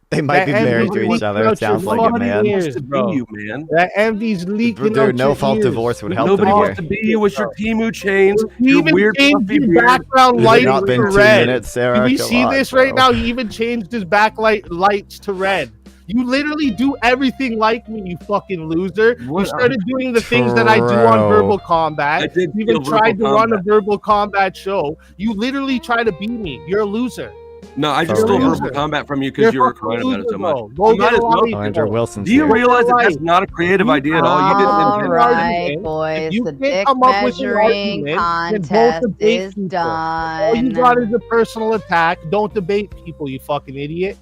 They might be That married envy's to each leaking other. It out sounds your like it, fucking man. ears, To bro. be you, man. That envy's leaking Dude, out no your fault ears. divorce would help Nobody them wants here. to be you with your Timu chains, You your even weird changed fluffy your beard. background Has it lighting not to been 2 red. minutes, Sarah? Do we Come see on, this bro. right now? He even changed his backlight lights to red. You literally do everything like me, you fucking loser. You What? started doing the things that I do on Bro. Verbal Combat. I did You even feel tried to Verbal run a Combat. Verbal Combat show. You literally try to beat me. You're a loser. No, I just For stole real. verbal combat from you because you were crying about it so much. Go You might get as a well. life, Oh, Andrew bro. Wilson's Do you here. realize that that's Life. not a creative idea at all? You didn't All invent it. right, boys. If you The can't dick come up with an measuring argument, then don't contest debate is people. All you done. got is a personal attack. Don't debate people, you fucking idiot.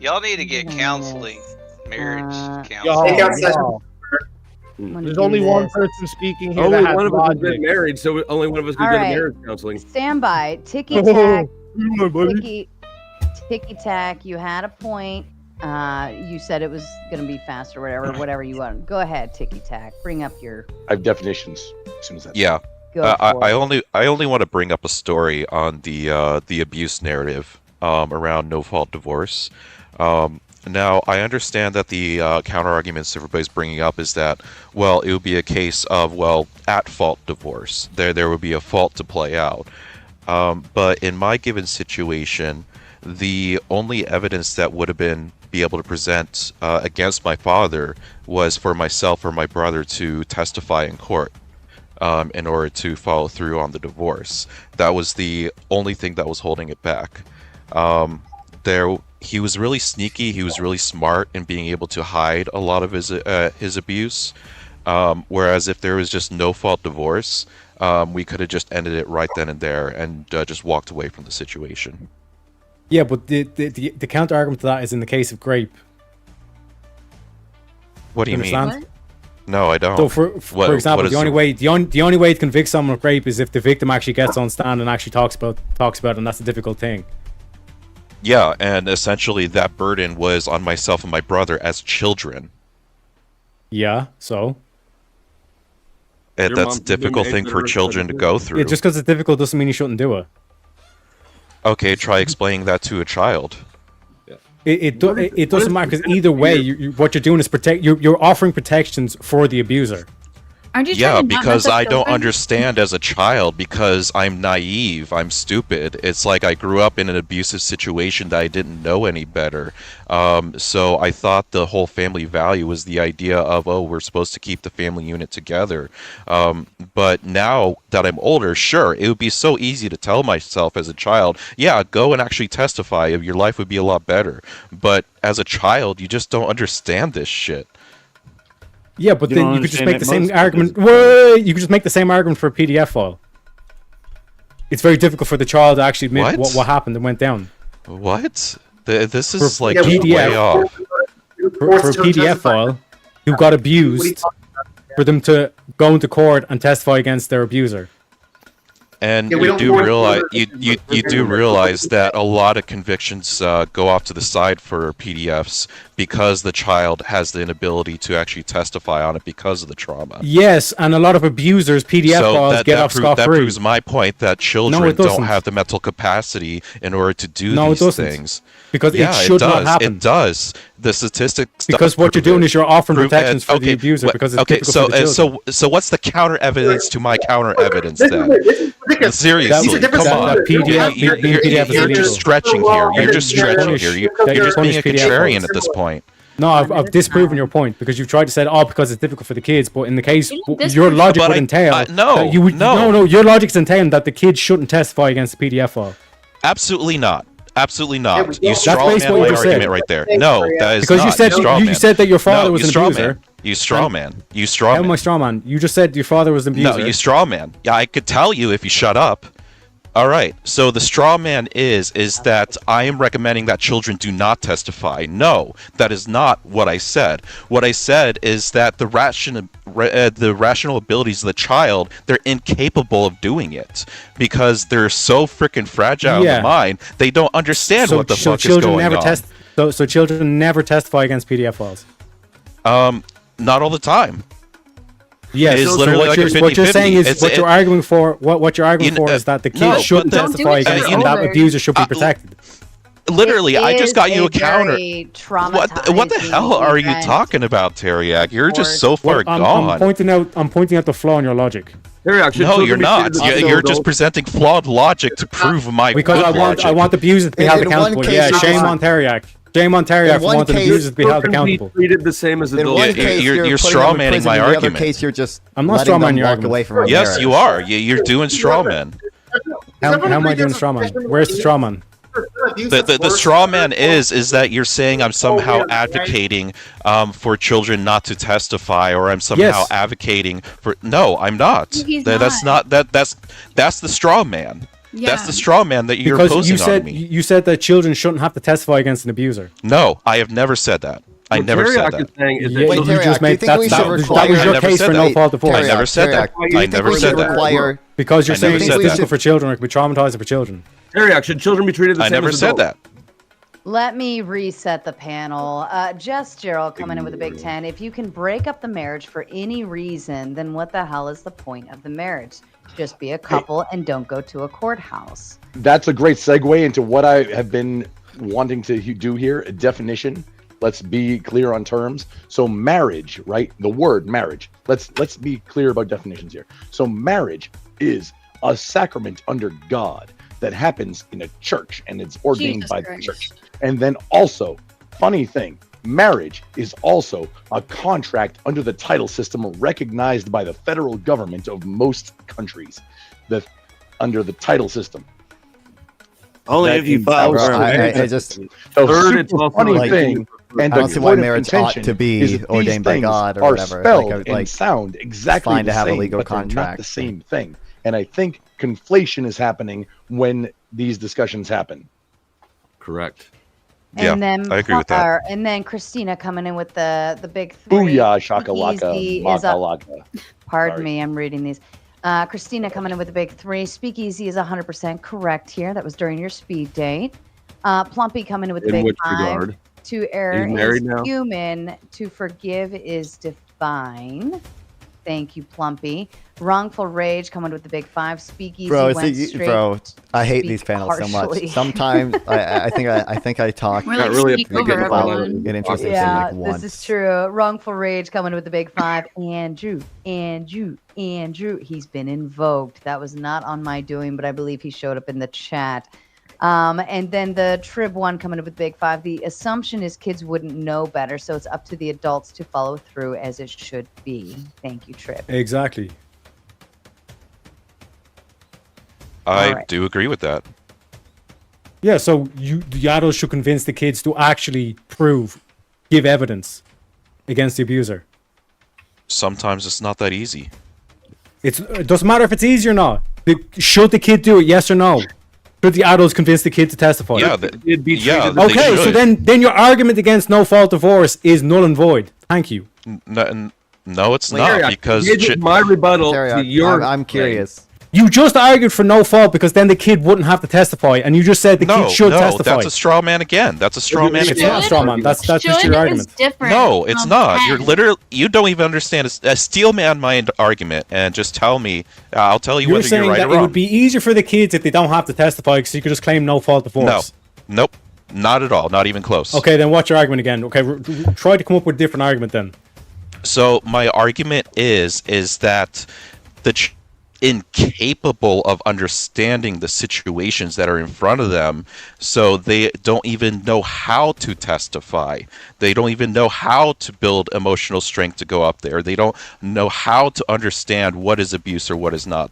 Y'all need to get counseling, marriage Y'all, counseling. y'all. Wanna There's do only one this. person speaking here Only that has one of us has logic. been married, so only one of us could All go right. to marriage counseling. Stand by. Ticky tack. My buddy. Ticky tack. You had a point. You said it was going to be fast or whatever you want. Go ahead, Ticky tack. Bring up your. I have definitions as soon as that's Yeah. Go I for it. only want to bring up a story on the abuse narrative around no fault divorce. Now I understand that the counter arguments everybody's bringing up is that, well, it would be a case of, well, at fault divorce. There would be a fault to play out. But in my given situation, the only evidence that would have be able to present against my father was for myself or my brother to testify in court. In order to follow through on the divorce. That was the only thing that was holding it back. He was really sneaky. He was really smart in being able to hide a lot of his abuse. Whereas if there was just no fault divorce, we could have just ended it right then and there and just walked away from the situation. Yeah, but the counter argument to that is in the case of Grape. What do you mean? understand? No, I don't. So for example, the only way to convict someone of rape is if the victim actually gets on stand and actually talks about it, and that's a difficult thing. Yeah, and essentially that burden was on myself and my brother as children. Yeah, so That's a difficult thing for children to go through. yeah, just because it's difficult doesn't mean you shouldn't do it. Okay, try explaining that to a child. It doesn't matter because either way, what you're doing is you're offering protections for the abuser. Aren't you Yeah, trying to not because mess up I don't children? understand as a child, because I'm naive, I'm stupid. It's like I grew up in an abusive situation that I didn't know any better. So I thought the whole family value was the idea of, oh, we're supposed to keep the family unit together. But now that I'm older, sure, it would be so easy to tell myself as a child, yeah, go and actually testify, your life would be a lot better. But as a child, you just don't understand this shit. Yeah, but then you could just make the same argument. Wait, you could just make the same argument for a PDF file. It's very difficult for the child to actually admit what happened and went down. What? This is For like PDF, way off. For a PDF file, who got abused, for them to go into court and testify against their abuser. And Yeah, we you don't do force realize people you do realize that a lot of convictions go off to the side for PDFs because the child has the inability to actually testify on it because of the trauma. Yes, and a lot of abusers PDF files get off that scot-free. proves my point that children it doesn't. don't have the mental capacity in order to do No, it these doesn't. things. Because yeah, it should not does. happen. It does. The statistics. Because what you're doing is you're offering prove protections for the okay, abuser wha- because it's okay. typical for the children. So what's the counter evidence to my counter evidence then? Seriously, That- come that- on. that PDF You're PDF is just illegal. stretching here. You're just stretching here. You're just being a Punish PDF contrarian files. at this point. No, I've disproven your point because you've tried to say, oh, because it's difficult for the kids. But in the case, this your proves- logic But would I- entail no, that you would no. no. Your logic's entailing that the kids shouldn't testify against the PDF file. Absolutely not. Absolutely not. You That's straw based man what my you just argument said. right there. No, that is Because not. you said straw you man. said that your father No, was you an straw abuser. man. You straw man. You straw How am I man. straw man? You just said your father was an abuser. No, you straw man. Yeah, I could tell you if you shut up. All right. So the straw man is that I am recommending that children do not testify. No, that is not what I said. What I said is that the rational abilities of the child, they're incapable of doing it because they're so freaking fragile in Yeah. the mind. They don't understand what the fuck is children going never on. So children never testify against PDF files. Not all the time. Yeah, It is so literally like a what you're 50-50. saying is It's- what you're arguing for. What you're arguing for is that the kids no, but shouldn't then- testify against, and that abuser should be protected. Literally, I just got you a counter. What the traumatizing hell are you event. talking about, Teriak? You're just so far I'm gone. pointing out the flaw in your logic. No, you're not. You're just presenting flawed logic to prove my Because good logic. I want the abuser to be held accountable. Yeah, shame on Teriak. Shame on Teriak for wanting the abuser to be held accountable. Treated the same as In adults. one case, you're putting straw them in manning prison. my In the other argument. case, you're just I'm not letting straw them manning your walk argument. away from a Yes, marriage. you are. You're doing straw man. How am I doing straw man? Where's the straw man? The straw man is that you're saying I'm somehow advocating for children not to testify, or I'm somehow Yes. advocating for. No, I'm not. He's That's not that's the straw man. That's Yeah. the straw man that you're Because posing you said on me. you said that children shouldn't have to testify against an abuser. No, I have never said that. I What never said Teriak that. is saying is Yeah, that Wait, you Teriak, just do you made think that we should was require- your I never case said for that. no fault of I force. never said that. Teriak, do you I think never we said should that. require- Because you're I never saying it's said that. difficult for children, it could be traumatizing for children. Teriak, should children be treated the I same never as said adults? that. Let me reset the panel. Jess Gerald coming in with a Big Ten. If you can break up the marriage for any reason, then what the hell is the point of the marriage? Just be a couple and don't go to a courthouse. That's a great segue into what I have been wanting to do here. A definition. Let's be clear on terms. So marriage, right? The word marriage. Let's be clear about definitions here. So marriage is a sacrament under God that happens in a church, and it's ordained Jesus by Christ. the church. And then also, funny thing, marriage is also a contract under the title system recognized by the federal government of most countries. Under the title system. Only if you file Bro, for a marriage. I just The Third, it's super also funny like- thing, and I don't the see why point of marriage ought contention to be is that these ordained by things God or are whatever. spelled Like and sound exactly fine the to have a same, legal but they're not contract. the same thing. And I think conflation is happening when these discussions happen. Correct. Yeah, And then I agree with that. And then Christina coming in with the big three. Booyah, shakalaka, Speakeasy is up. makalaka. Pardon Sorry. me, I'm reading these. Christina coming in with the big 3. Speakeasy is 100% correct here. That was during your speed date. Plumpy coming in with the In big which 5. regard? To err He's married is now? human. To forgive is divine. Thank you, Plumpy. Wrongful rage coming with the big 5. Speakeasy Bro, went straight. I hate speak these panels so harshly. much. Sometimes I think I talk We're like really speak over everyone. get interested Yeah, in like once. this is true. Wrongful rage coming with the big 5. Andrew. He's been invoked. That was not on my doing, but I believe he showed up in the chat. And then the Trib one coming up with big 5. The assumption is kids wouldn't know better, so it's up to the adults to follow through as it should be. Thank you, Trib. Exactly. I do agree with that. Yeah, so the adults should convince the kids to actually give evidence against the abuser. Sometimes it's not that easy. It doesn't matter if it's easy or not. Should the kid do it? Yes or no? Should the adults convince the kid to testify? Yeah, Okay, so then your argument against no fault divorce is null and void. Thank you. No, it's not because my rebuttal to your. I'm curious. You just argued for no fault because then the kid wouldn't have to testify, and you just said the kid should testify. That's a straw man again. That's a straw man. It's not a straw man. That's just your argument. No, it's not. You're literally you don't even understand a steel man my argument and just tell me. I'll tell you You're whether saying you're right that or wrong. it would be easier for the kids if they don't have to testify because you could just claim no fault divorce. Nope, not at all. Not even close. Okay, then what's your argument again? Okay, try to come up with a different argument then. So my argument is that the incapable of understanding the situations that are in front of them, so they don't even know how to testify. They don't even know how to build emotional strength to go up there. They don't know how to understand what is abuse or what is not.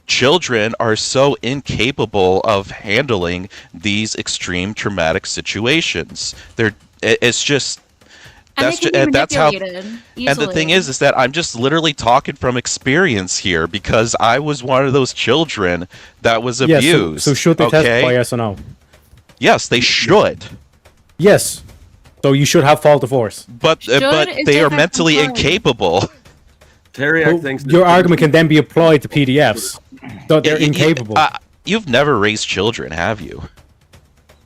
Children are so incapable of handling these extreme traumatic situations. It's just that's how. And the thing is that I'm just literally talking from experience here because I was one of those children that was abused. So should they testify? Yes or no? Yes, they should. Yes. So you should have fault divorce. But they are mentally incapable. Teriak thinks your argument can then be applied to PDFs. So they're incapable. You've never raised children, have you?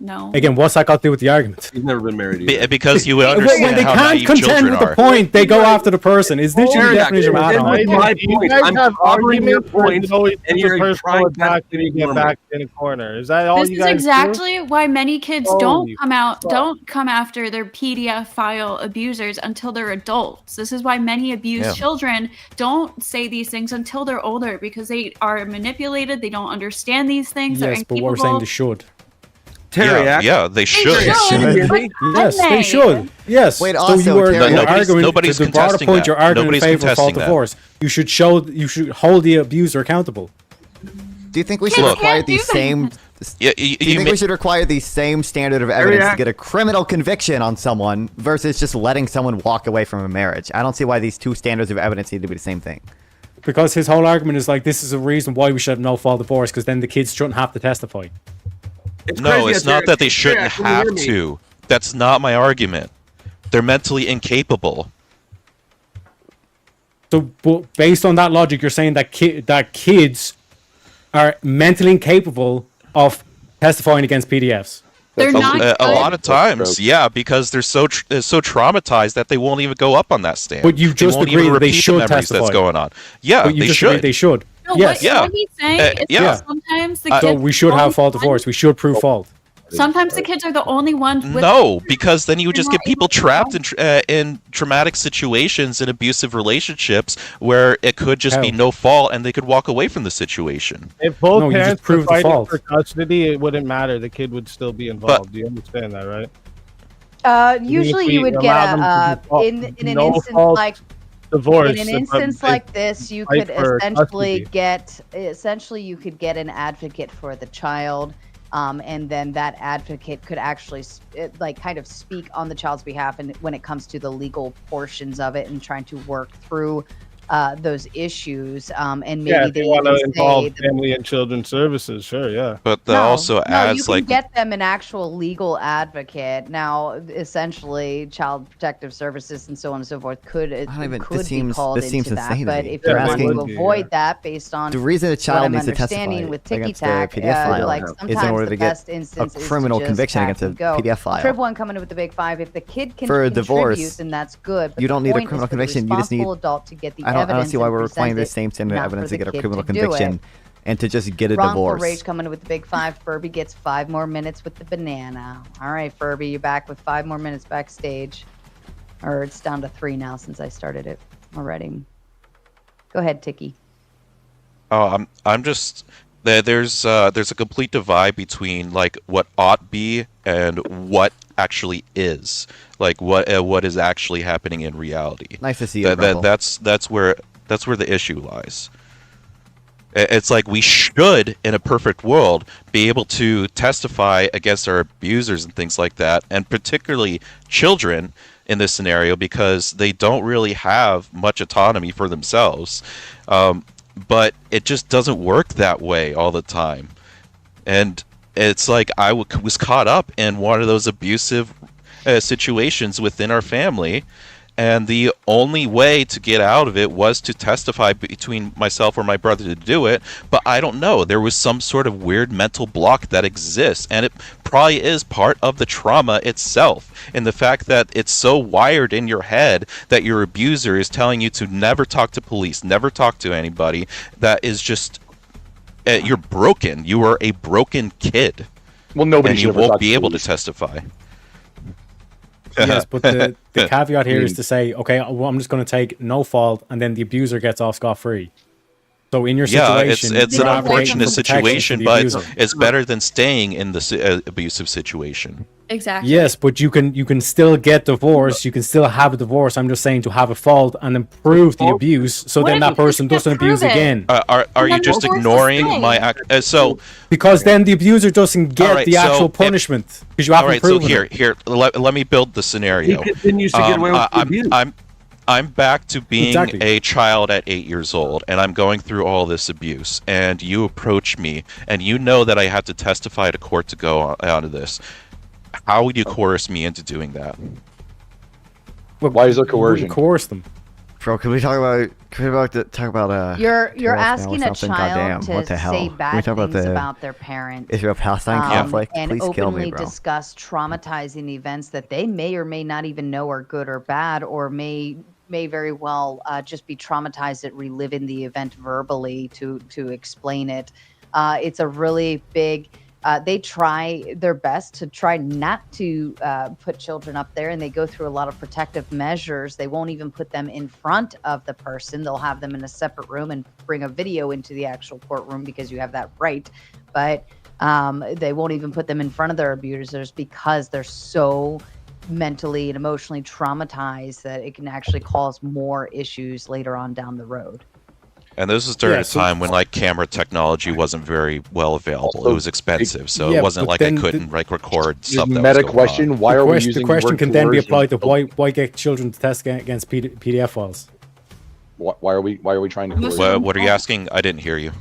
No. Again, what's that got to do with the argument? He's never been married either. Because you understand when they how can't naive contend children with are. the point, they go after the person. Is this your definition of add-on? My point. I'm covering your point, and you're trying back to get back in a corner. Is that all This you is guys exactly why many kids Holy don't come after their PDF file abusers until they're adults. This is why many abused children don't say these things until they're older because they are manipulated. They don't understand these things. They're Yes, but incapable. we're saying they should. Yeah, they should. Yes, they should. Yes. Wait, so also, you are Terry, nobody's to the broader contesting point, that. you're arguing Nobody's in favor of fault contesting that. divorce. You should hold the abuser accountable. Do you think we should require the same? Do you think we should require the same standard of evidence to get a criminal conviction on someone versus just letting someone walk away from a marriage? I don't see why these two standards of evidence need to be the same thing. Because his whole argument is like, this is a reason why we should have no fault divorce, because then the kids shouldn't have to testify. No, it's not that they shouldn't have to. That's not my argument. They're mentally incapable. So, but based on that logic, you're saying that kids are mentally incapable of testifying against PDFs. They're not a lot of times, yeah, because they're so traumatized that they won't even go up on that stand. But you just won't agreed even that they repeat the should memories testify. That's going on. Yeah, But you they just should. agreed they should. No, Yes. what he's saying is yeah. that sometimes the kids So we should have fault divorce. We should prove fault. Sometimes the kids are the only ones with No, because then you would just get people trapped in traumatic situations in abusive relationships where it could just be no fault and they could walk away from the situation. If both No, you just parents were prove the fighting fault. for custody, it wouldn't matter. The kid would still be involved. Do you understand that, right? Usually If you we would get allow them to in an no instance fault like divorce, in an instance like this, you fight could for essentially custody. get an advocate for the child, and then that advocate could actually kind of speak on the child's behalf, and when it comes to the legal portions of it, and trying to work through those issues, and maybe Yeah, if they you want even to say involve that family and children's services, sure, yeah. But that also you adds can like get them an actual legal advocate. Now, essentially, child protective services and so on and so forth could be called this seems into that. insane to But me. if They're you want asking- to avoid that based on The reason a what child I'm needs to understanding testify with ticky against the tack, PDF file like is in sometimes order the to get best a instance is criminal to just conviction hack against a and go. PDF file. Trib one coming in with the big 5. If the kid can For a contribute, divorce, then that's good. But you the don't need a point is criminal for the conviction. You just need. responsible adult to get the I don't evidence see why and we're requiring the present same it, standard not of evidence for to get the a kid criminal to do it. conviction and to just get a Wrongful divorce. rage coming in with the big 5. Furby gets 5 more minutes with the banana. All right, Furby, you're back with 5 more minutes backstage. Or it's down to 3 now since I started it already. Go ahead, Tiki. Oh, I'm just there's a complete divide between like what ought be and what actually is, like what is actually happening in reality. Nice to see you, Grumble. That's where the issue lies. It's like we should, in a perfect world, be able to testify against our abusers and things like that, and particularly children in this scenario because they don't really have much autonomy for themselves. But it just doesn't work that way all the time. And it's like I was caught up in one of those abusive situations within our family. And the only way to get out of it was to testify between myself or my brother to do it. But I don't know. There was some sort of weird mental block that exists. And it probably is part of the trauma itself. And the fact that it's so wired in your head that your abuser is telling you to never talk to police, never talk to anybody. That is just... you're broken. You are a broken kid. Well, nobody and should you ever won't talk be to able to police. testify. Yes, but the caveat here is to say, okay, well, I'm just going to take no fault, and then the abuser gets off scot-free. So in your situation, it's an unfortunate situation, but abuser. it's better than staying in the abusive situation. Exactly. Yes, but you can still get divorced. You can still have a divorce. I'm just saying to have a fault and then prove the abuse, so What then if that you person just doesn't can't abuse prove it? again. Are you then just divorce is ignoring staying. my act? So Because then the abuser doesn't get Alright, the so actual if- punishment because you all haven't right, so proven it. here, let me build the scenario. He continues to get away with the abuse. I'm back to being Exactly. a child at 8 years old, and I'm going through all this abuse, and you approach me, and you know that I have to testify to court to go on to this. How would you coerce me into doing that? Why is there You wouldn't coercion? coerce them. Bro, can we talk about You're Tails now asking or a something? child Goddamn, to what the hell? say Can we bad talk about things the about their parent. Israel-Palestine conflict? And Please kill openly me, bro. discuss traumatizing events that they may or may not even know are good or bad, or may very well just be traumatized at reliving the event verbally to explain it. It's a really big. They try their best to try not to put children up there, and they go through a lot of protective measures. They won't even put them in front of the person. They'll have them in a separate room and bring a video into the actual courtroom because you have that right. But they won't even put them in front of their abusers because they're so mentally and emotionally traumatized that it can actually cause more issues later on down the road. And this was during Yeah, a so- time when like camera technology wasn't very well available. It was expensive, so Yeah, it wasn't but like I then couldn't like record stuff. That Meta was going question: on. Why are we using The question word can then be coercion? applied to why get children to test against PDF files. Why are we trying to coerce? What are you asking? I didn't hear you.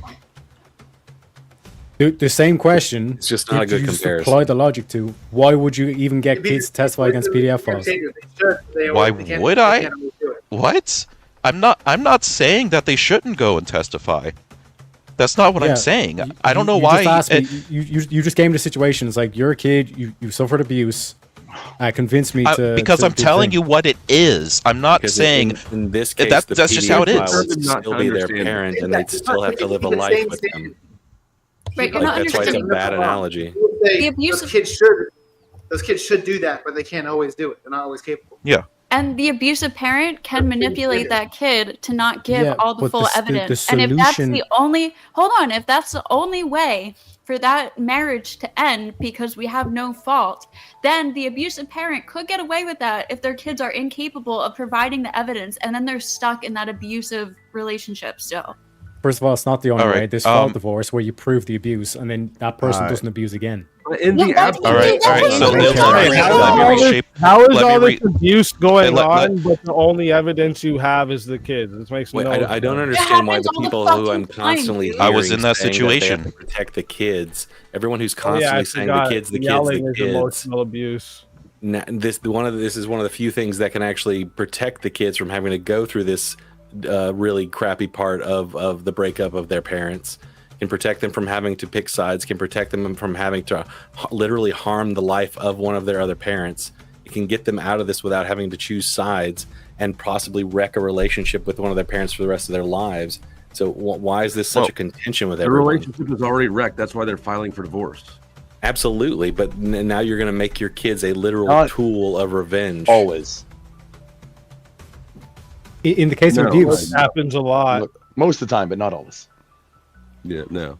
The same question. It's just not a if good you just comparison. apply the logic to why would you even get kids to testify against PDF files? Why would I? What? I'm not saying that they shouldn't go and testify. That's not what Yeah, I'm saying. I don't know you why. Just asked me, you just came to situation. It's like you're a kid. You suffered abuse. Convince me to because to I'm do telling thing. you what it is. I'm not Because saying in this case, that's the just how it PDF is. file would still be their parent, and they'd still have to live a life with them. Right, you're Like, not that's why it's a understanding. bad analogy. The abuse those kids should do that, but they can't always do it. They're not always capable. Yeah. And the abusive parent can manipulate that kid to not give Yeah, all the but full the evidence. And if that's solution- the only, hold on, if that's the only way for that marriage to end because we have no fault, then the abusive parent could get away with that if their kids are incapable of providing the evidence, and then they're stuck in that abusive relationship still. First of all, it's not the only All right, way. There's fault divorce where you prove the abuse and then that person Alright. doesn't abuse again. In the absence, all right. So how is all this abuse going on, but the only evidence you have is the kids? This makes Wait, no I don't sense. understand why the people who I'm constantly hearing I was in that saying situation. they have to protect the kids. Everyone who's Oh, yeah, I constantly saying the forgot. kids, the kids, Yelling the is kids. emotional abuse. This is one of the few things that can actually protect the kids from having to go through this really crappy part of the breakup of their parents. Can protect them from having to pick sides. Can protect them from having to literally harm the life of one of their other parents. It can get them out of this without having to choose sides and possibly wreck a relationship with one of their parents for the rest of their lives. So why is this such a contention with everyone? The relationship is already wrecked. That's why they're filing for divorce. Absolutely, but now you're going to make your kids a literal tool of revenge. Always. In the case of abuse, It happens a lot. Look, most of the time, but not always. Yeah, no.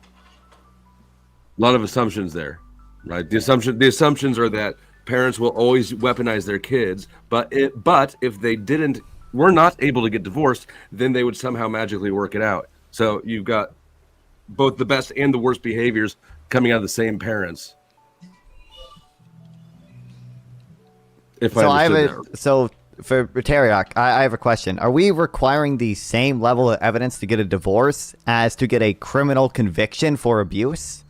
A lot of assumptions there, right? The assumptions are that parents will always weaponize their kids, but if they were not able to get divorced, then they would somehow magically work it out. So you've got both the best and the worst behaviors coming out of the same parents. So for Teriak, I have a question. Are we requiring the same level of evidence to get a divorce as to get a criminal conviction for abuse?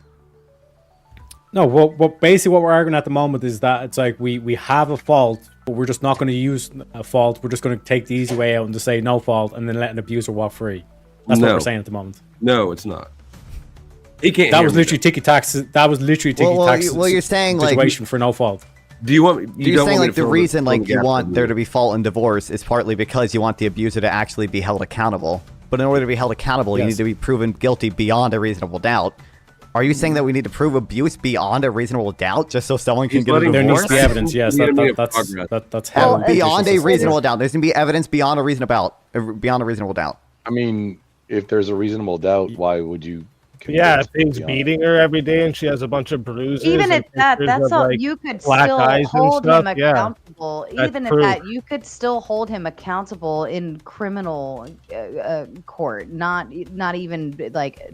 no. What basically what we're arguing at the moment is that it's like we have a fault, but we're just not going to use a fault. We're just going to take the easy way out and just say no fault, and then let an abuser walk free. That's what we're saying at the moment. No, it's not. He can't. That was literally ticky tax. That was literally ticky tax. Well, you're saying situation for no fault. Do you want? You're saying like the reason like you want there to be fault in divorce is partly because you want the abuser to actually be held accountable. But in order to be held accountable, you need to be proven guilty beyond a reasonable doubt. Are you saying that we need to prove abuse beyond a reasonable doubt just so someone can get a divorce? There needs to be evidence. Yes, that's how. Beyond a reasonable doubt, there's gonna be evidence beyond a reasonable doubt. I mean, if there's a reasonable doubt, why would you? Yeah, if he's beating her every day and she has a bunch of bruises. Even at that, that's all. Like You could black still eyes and hold stuff, him yeah. accountable. That's Even at proof. that, you could still hold him accountable in criminal court. Not even like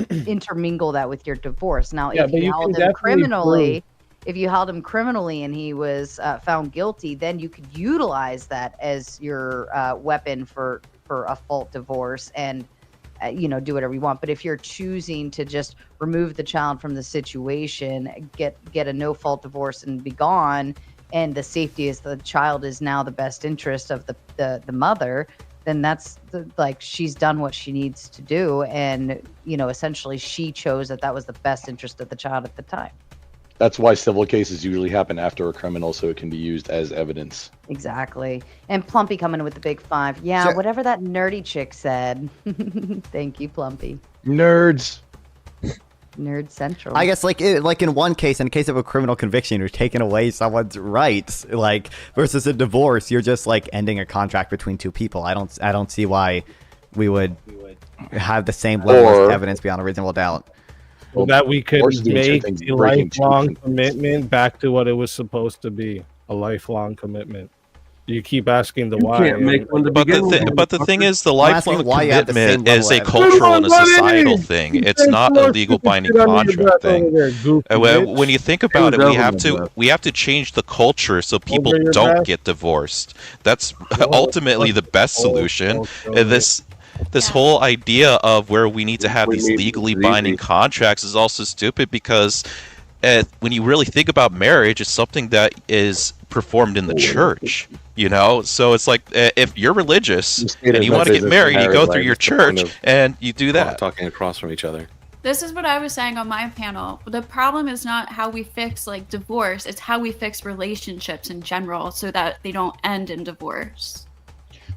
intermingle that with your divorce. Now, Yeah, if but you you held can him definitely criminally, if you held him criminally and he was found guilty, then you could utilize that as your weapon for a fault divorce and do whatever you want. But if you're choosing to just remove the child from the situation, get a no fault divorce and be gone, and the safety is the child is now the best interest of the mother, then that's like she's done what she needs to do, and essentially she chose that was the best interest of the child at the time. That's why civil cases usually happen after a criminal, so it can be used as evidence. Exactly. And Plumpy coming in with the big 5. Yeah, Sure. whatever that nerdy chick said. Thank you, Plumpy. Nerds. Nerd Central. I guess like in one case, in the case of a criminal conviction, you're taking away someone's rights. Like versus a divorce, you're just like ending a contract between two people. I don't see why we would have the same level of evidence beyond a reasonable doubt. So that we could make things the breaking lifelong commitment back to what it was supposed to be, a lifelong commitment. You keep asking the why. But the thing is, the lifelong why you have the same commitment is a level of cultural and a evidence. societal thing. It's not a legal binding contract thing. When you think about it, we have to change the culture so people don't get divorced. That's ultimately the best solution. This whole idea of where we need to have these legally binding contracts is also stupid because when you really think about marriage, it's something that is performed in the church, So it's like if you're religious and you want to get married, you go through your church and you do that. Talking across from each other. This is what I was saying on my panel. The problem is not how we fix divorce, it's how we fix relationships in general so that they don't end in divorce.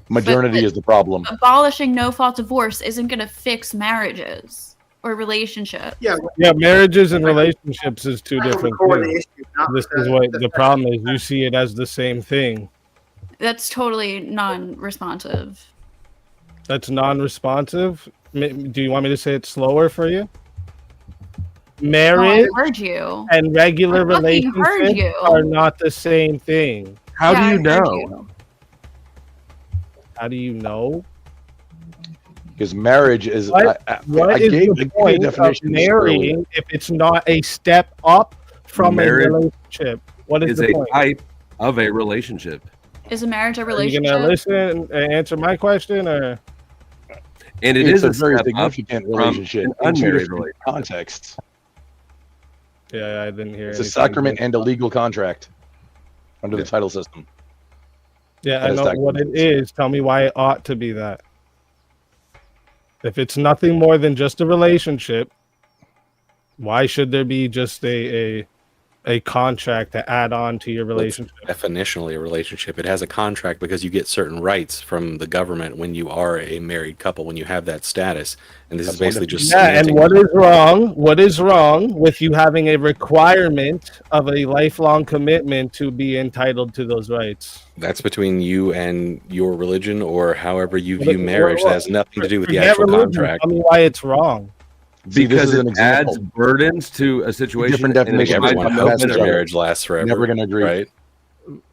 Modernity is the problem. Abolishing no-fault divorce isn't going to fix marriages or relationships. Yeah, marriages and relationships is two different things. This is what the problem is. You see it as the same thing. That's totally non-responsive. That's non-responsive? Do you want me to say it slower for you? Marriage I heard you. And regular I fucking heard relationships you. are not the same thing. How do you know? How do you know? Because marriage is. What is the point of definition marrying if it's not a step up from Marriage a relationship? What is the a point? type of a relationship. Is a marriage a Are you relationship? gonna listen and answer my question, or? And it's is a very step up significant from relationship an in two unmarried different relationship. contexts. Yeah, I didn't hear. It's a anything. sacrament and a legal contract under the title system. Yeah, That I is know what it sacrament. is. Tell me why it ought to be that. If it's nothing more than just a relationship, why should there be just a contract to add on to your relationship? It's definitionally a relationship. It has a contract because you get certain rights from the government when you are a married couple, when you have that status. And this is basically just And what is wrong? What is wrong with you having a requirement of a lifelong commitment to be entitled to those rights? That's between you and your religion or however you view marriage. That has nothing to do with the Forget actual religion. contract. Tell me why it's wrong. See, this Because is an it adds example. burdens to a situation. Different and definition. it's Everyone not hopes their better. marriage lasts forever. Never going to agree. Right?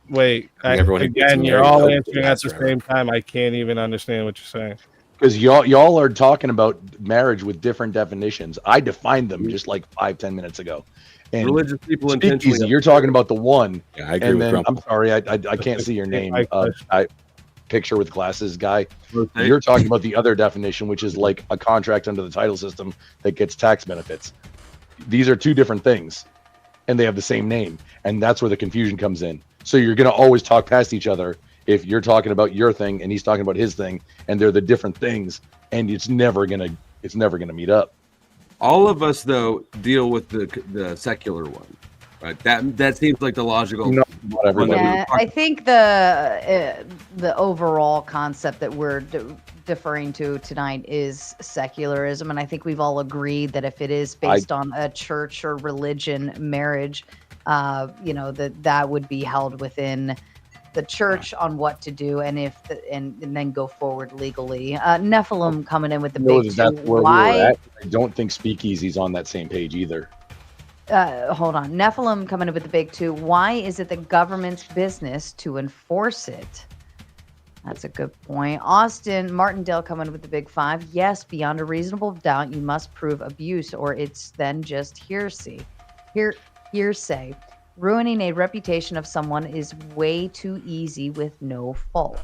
Wait, Everyone who gets again, you're married all hopes it answering at lasts the forever. same time. I can't even understand what you're saying. Because y'all are talking about marriage with different definitions. I defined them just like 5-10 minutes ago. And Religious people Speakeasy, intentionally. you're talking about the one. Yeah, I agree and with then Grump. I'm sorry, I can't see your name. Picture with glasses guy. Okay. You're talking about the other definition, which is like a contract under the title system that gets tax benefits. These are two different things, and they have the same name, and that's where the confusion comes in. So you're going to always talk past each other if you're talking about your thing and he's talking about his thing, and they're the different things, and it's never gonna meet up. All of us though deal with the secular one, right? That seems like the logical. No, not everybody. Yeah, I think the overall concept that we're deferring to tonight is secularism, and I think we've all agreed that if it is based on a church or religion marriage, that would be held within the church on what to do, and and then go forward legally. Nephilim coming in with the big That's two. where Why? we were at. I don't think Speakeasy's on that same page either. Hold on. Nephilim coming in with the big two. Why is it the government's business to enforce it? That's a good point. Austin Martindale coming in with the big five. Yes, beyond a reasonable doubt, you must prove abuse, or it's then just hearsay. Hearsay. Ruining a reputation of someone is way too easy with no fault.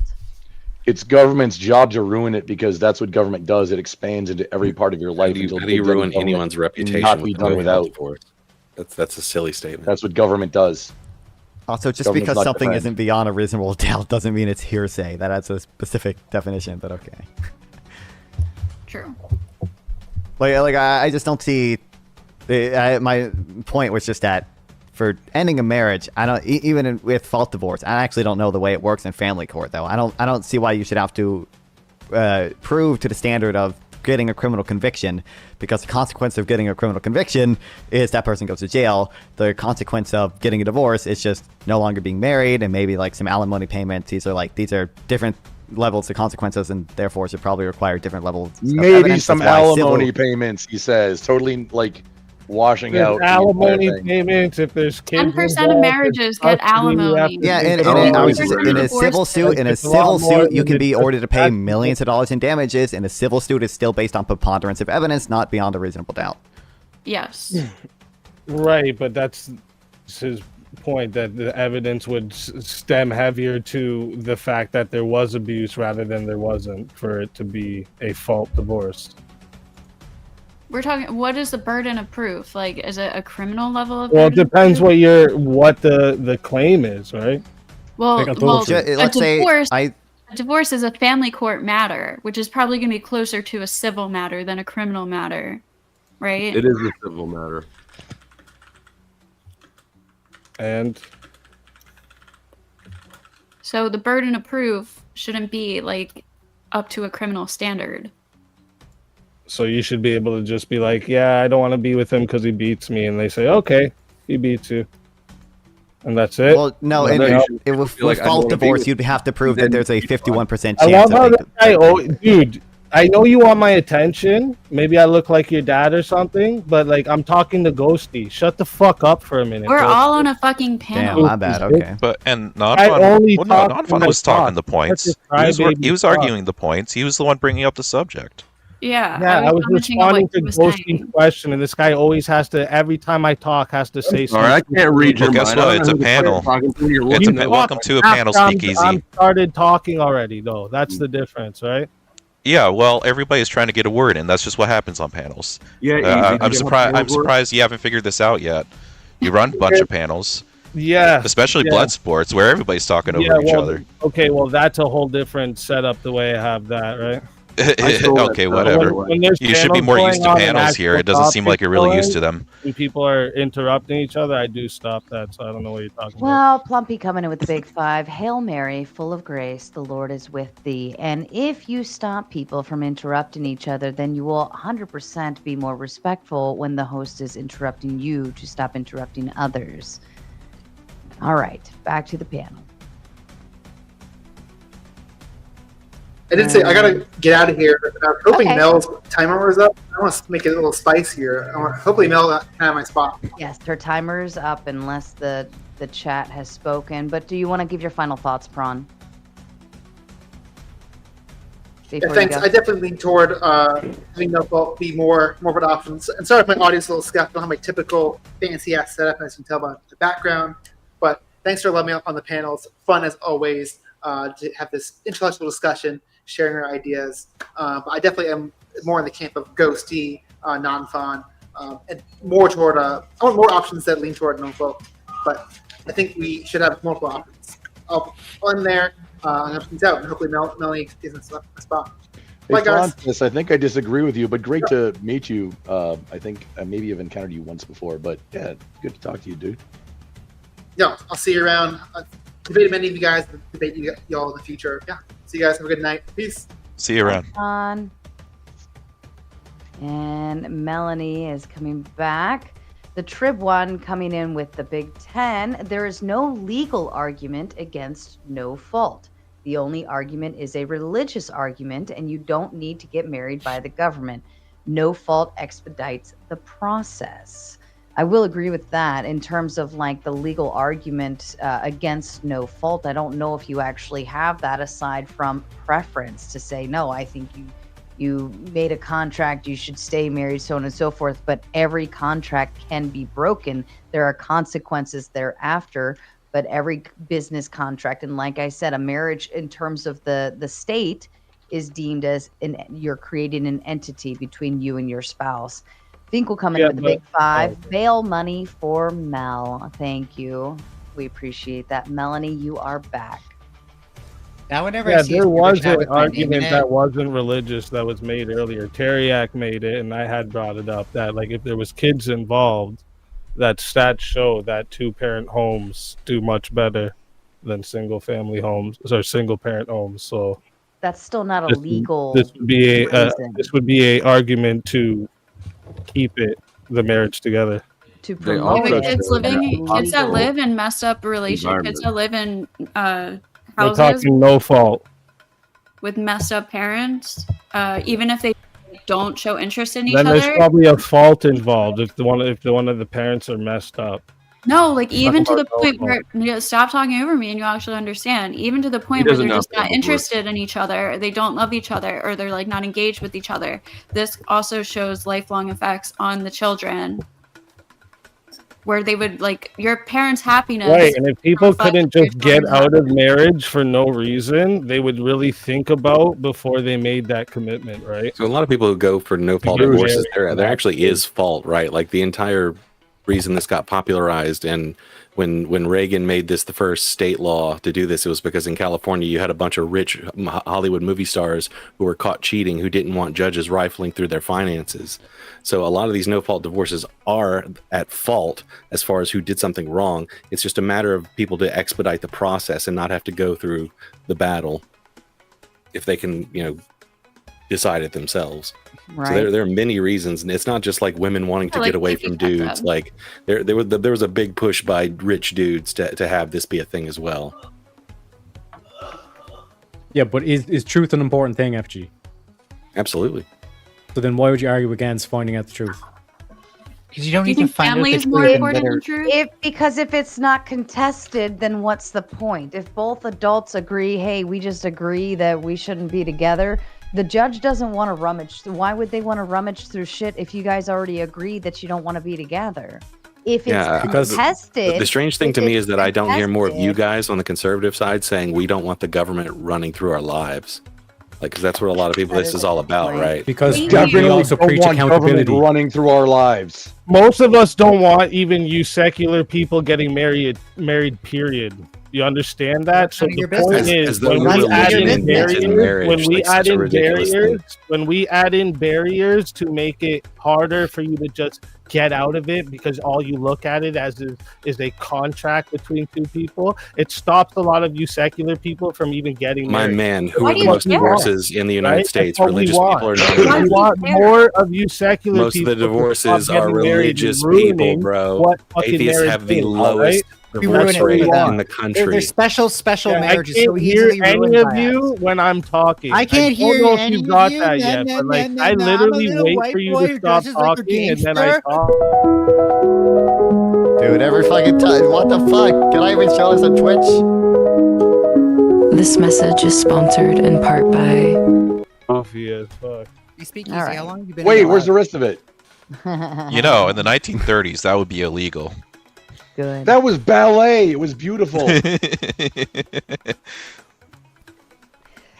It's government's job to ruin it because that's what government does. It expands into every part of your life. How do you ruin anyone's reputation? Not be done without. That's a silly statement. That's what government does. Also, just Government's because not something your friend. isn't beyond a reasonable doubt doesn't mean it's hearsay. That adds a specific definition, but okay. True. Like I just don't see. My point was just that for ending a marriage, I don't even with fault divorce. I actually don't know the way it works in family court, though. I don't see why you should have to prove to the standard of getting a criminal conviction, because the consequence of getting a criminal conviction is that person goes to jail. The consequence of getting a divorce is just no longer being married and maybe like some alimony payments. These are different levels of consequences, and therefore should probably require different levels of Maybe evidence. some That's why alimony civil- payments, he says. Totally like washing There's out the alimony entire thing. payments if there's kids. 10% of marriages get alimony. Yeah, in a civil suit, you can be ordered to pay millions of dollars in damages, and a civil suit is still based on preponderance of evidence, not beyond a reasonable doubt. Yes. Right, but that's his point, that the evidence would stem heavier to the fact that there was abuse rather than there wasn't, for it to be a fault divorce. We're talking, what is the burden of proof? Like, is it a criminal level of Well, it burden of depends proof? what the claim is, right? Well, Like I told you. a Let's say divorce, a divorce is a family court matter, which is probably going to be closer to a civil matter than a criminal matter, right? It is a civil matter. And so the burden of proof shouldn't be like up to a criminal standard. so you should be able to just be like, yeah, I don't want to be with him because he beats me, and they say, okay, he beats you, and that's it. Well, no, And and then- with fault divorce, you'd have to prove that there's a 51% I chance love how of this guy, dude, I know you want my attention. Maybe I look like your dad or something, but like I'm talking to Ghosty. Shut the fuck up for a minute. We're Ghosty. all on a fucking panel. Damn, my bad. Okay. But and I only talk Non-Fun when I was talking talk. the points. That's just He was crybaby arguing talk. the points. He was the one bringing up the subject. Yeah, Yeah, I was commenting on what responding to he was Ghosty's saying. question, and this guy always has to, every time I talk, has to say Sorry, I something. can't read your Well, guess mind. I what? don't It's know a who the fuck panel. you're talking to. You're It's looking at welcome to a After panel I'm speakeasy. started talking already, though. That's the difference, right? Yeah, well, everybody's trying to get a word in. That's just what happens on panels. Yeah, I'm did you get how surprised. I'm panels work? surprised you haven't figured this out yet. You run a bunch of panels, Yeah. especially yeah. blood sports, where everybody's talking over Yeah, each well, other. okay, well, that's a whole different setup the way I have that, right? Okay, whatever. When there's You should be panels more going used to on and panels here. actual It doesn't seem like topics you're really used going, to them. When people are interrupting each other, I do stop that, so I don't know what you're talking about. Well, Plumpy coming in with the big five. Hail Mary, full of grace, the Lord is with thee. And if you stop people from interrupting each other, then you will 100% be more respectful when the host is interrupting you to stop interrupting others. All right, back to the panel. I did say I gotta get out of here. I was hoping Okay. Mel's timer was up. I want to make it a little spicier. Hopefully Mel got kind of my spot. Yes, her timer's up unless the chat has spoken. But do you want to give your final thoughts, Prawn? Yeah, Before you thanks. go? I definitely lean toward having No Fault be more of an option. And sorry if my audience is a little scuffed. I don't have my typical fancy ass setup, as you can tell by the background. But thanks for letting me up on the panels. Fun as always to have this intellectual discussion, sharing our ideas. But I definitely am more in the camp of ghosty, non-fun, and more toward. I want more options that lean toward No Fault. But I think we should have multiple options. I'll end there. And things out, and hopefully Melanie gives us a spot. Bye, Hey, guys. Francis, I think I disagree with you, but great to meet you. I think maybe I've encountered you once before, but yeah, good to talk to you, dude. Yeah, I'll see you around. Debate many of you guys, debate y'all in the future. Yeah, see you guys. Have a good night. Peace. See you around. On. And Melanie is coming back. The Trib one coming in with the Big Ten. There is no legal argument against No Fault. The only argument is a religious argument, and you don't need to get married by the government. No Fault expedites the process. I will agree with that in terms of like the legal argument against No Fault. I don't know if you actually have that aside from preference to say, no, I think you made a contract, you should stay married, so on and so forth. But every contract can be broken. There are consequences thereafter, but every business contract, and like I said, a marriage in terms of the state is deemed as you're creating an entity between you and your spouse. Fink will come in with the big five. Bail money for Mel. Thank you. We appreciate that. Melanie, you are back. Now, whenever Yeah, I see there a was chat an with my name argument in it, that wasn't religious that was made earlier. Teriak made it, and I had brought it up that like if there was kids involved, that stats show that 2-parent homes do much better than single-family homes or single-parent homes. So That's still not a legal this would be reason this would be a argument to keep the marriage together. to They promote also But kids living, kids that legal. live in messed up relationships, kids that live in We're houses talking No Fault. with messed up parents, even if they don't show interest in each Then other. there's probably a fault involved if one of the parents are messed up. No, like even to Talking the about point no where stop talking over me and you actually understand. Even to the point where doesn't they're know just how not to work. interested in each other, or they don't love each other, or they're like not engaged with each other. This also shows lifelong effects on the children, where they would like your parents' happiness. Right, and if people reflects couldn't your just get children's out of marriage for no reason, they would really think about before they made that commitment, right? So a lot of people who go for no fault True. divorces, there actually is fault, right? Like the entire reason this got popularized, and when Reagan made this the first state law to do this, it was because in California you had a bunch of rich Hollywood movie stars who were caught cheating, who didn't want judges rifling through their finances. So a lot of these no fault divorces are at fault as far as who did something wrong. It's just a matter of people to expedite the process and not have to go through the battle if they can, decide it themselves. Right. So there are many reasons, and it's not just like women wanting to Like get away if you from cut dudes. them. Like there was a big push by rich dudes to have this be a thing as well. Yeah, but is truth an important thing, FG? Absolutely. So then why would you argue against finding out the truth? because you don't Do you need to think find out family the is more truth in important better. than truth? Because if it's not contested, then what's the point? If both adults agree, hey, we just agree that we shouldn't be together, The judge doesn't want to rummage. Why would they want to rummage through shit if you guys already agreed that you don't want to be together? If it's contested, the strange thing to me is that I don't hear more of you guys on the conservative side saying we don't want the government running through our lives. Like, because that's what a lot of people, this is all about, right? Because We we also don't preach want government accountability. running through our lives. Most of us don't want even you secular people getting married, period. You understand that? So the point is, when we add in barriers to make it harder for you to just get out of it, because all you look at it as is a contract between two people, it stops a lot of you secular people from even getting My married. man, who are the most divorces in the United States? Religious people are We want more of you secular most of people. the divorces to stop are getting married religious and people, ruining bro. what fucking Atheists marriage have the is, lowest divorce rate in the country. They're special marriages. I So can't hear easily ruined any of by you when I'm talking. I can't don't hear know if any you of got you. that Nah, yet, nah, but like nah, I nah, literally I'm a little wait white for you boy to who stop dresses like a talking and then I gangster. talk. Dude, every fucking time. What the fuck? Can I even show this on Twitch? This message is sponsored in part by. Goofy as fuck. You speak easy. All right. How long have you been? Wait, where's the rest of it? You know, in the 1930s, that would be illegal. Good. That was ballet. It was beautiful.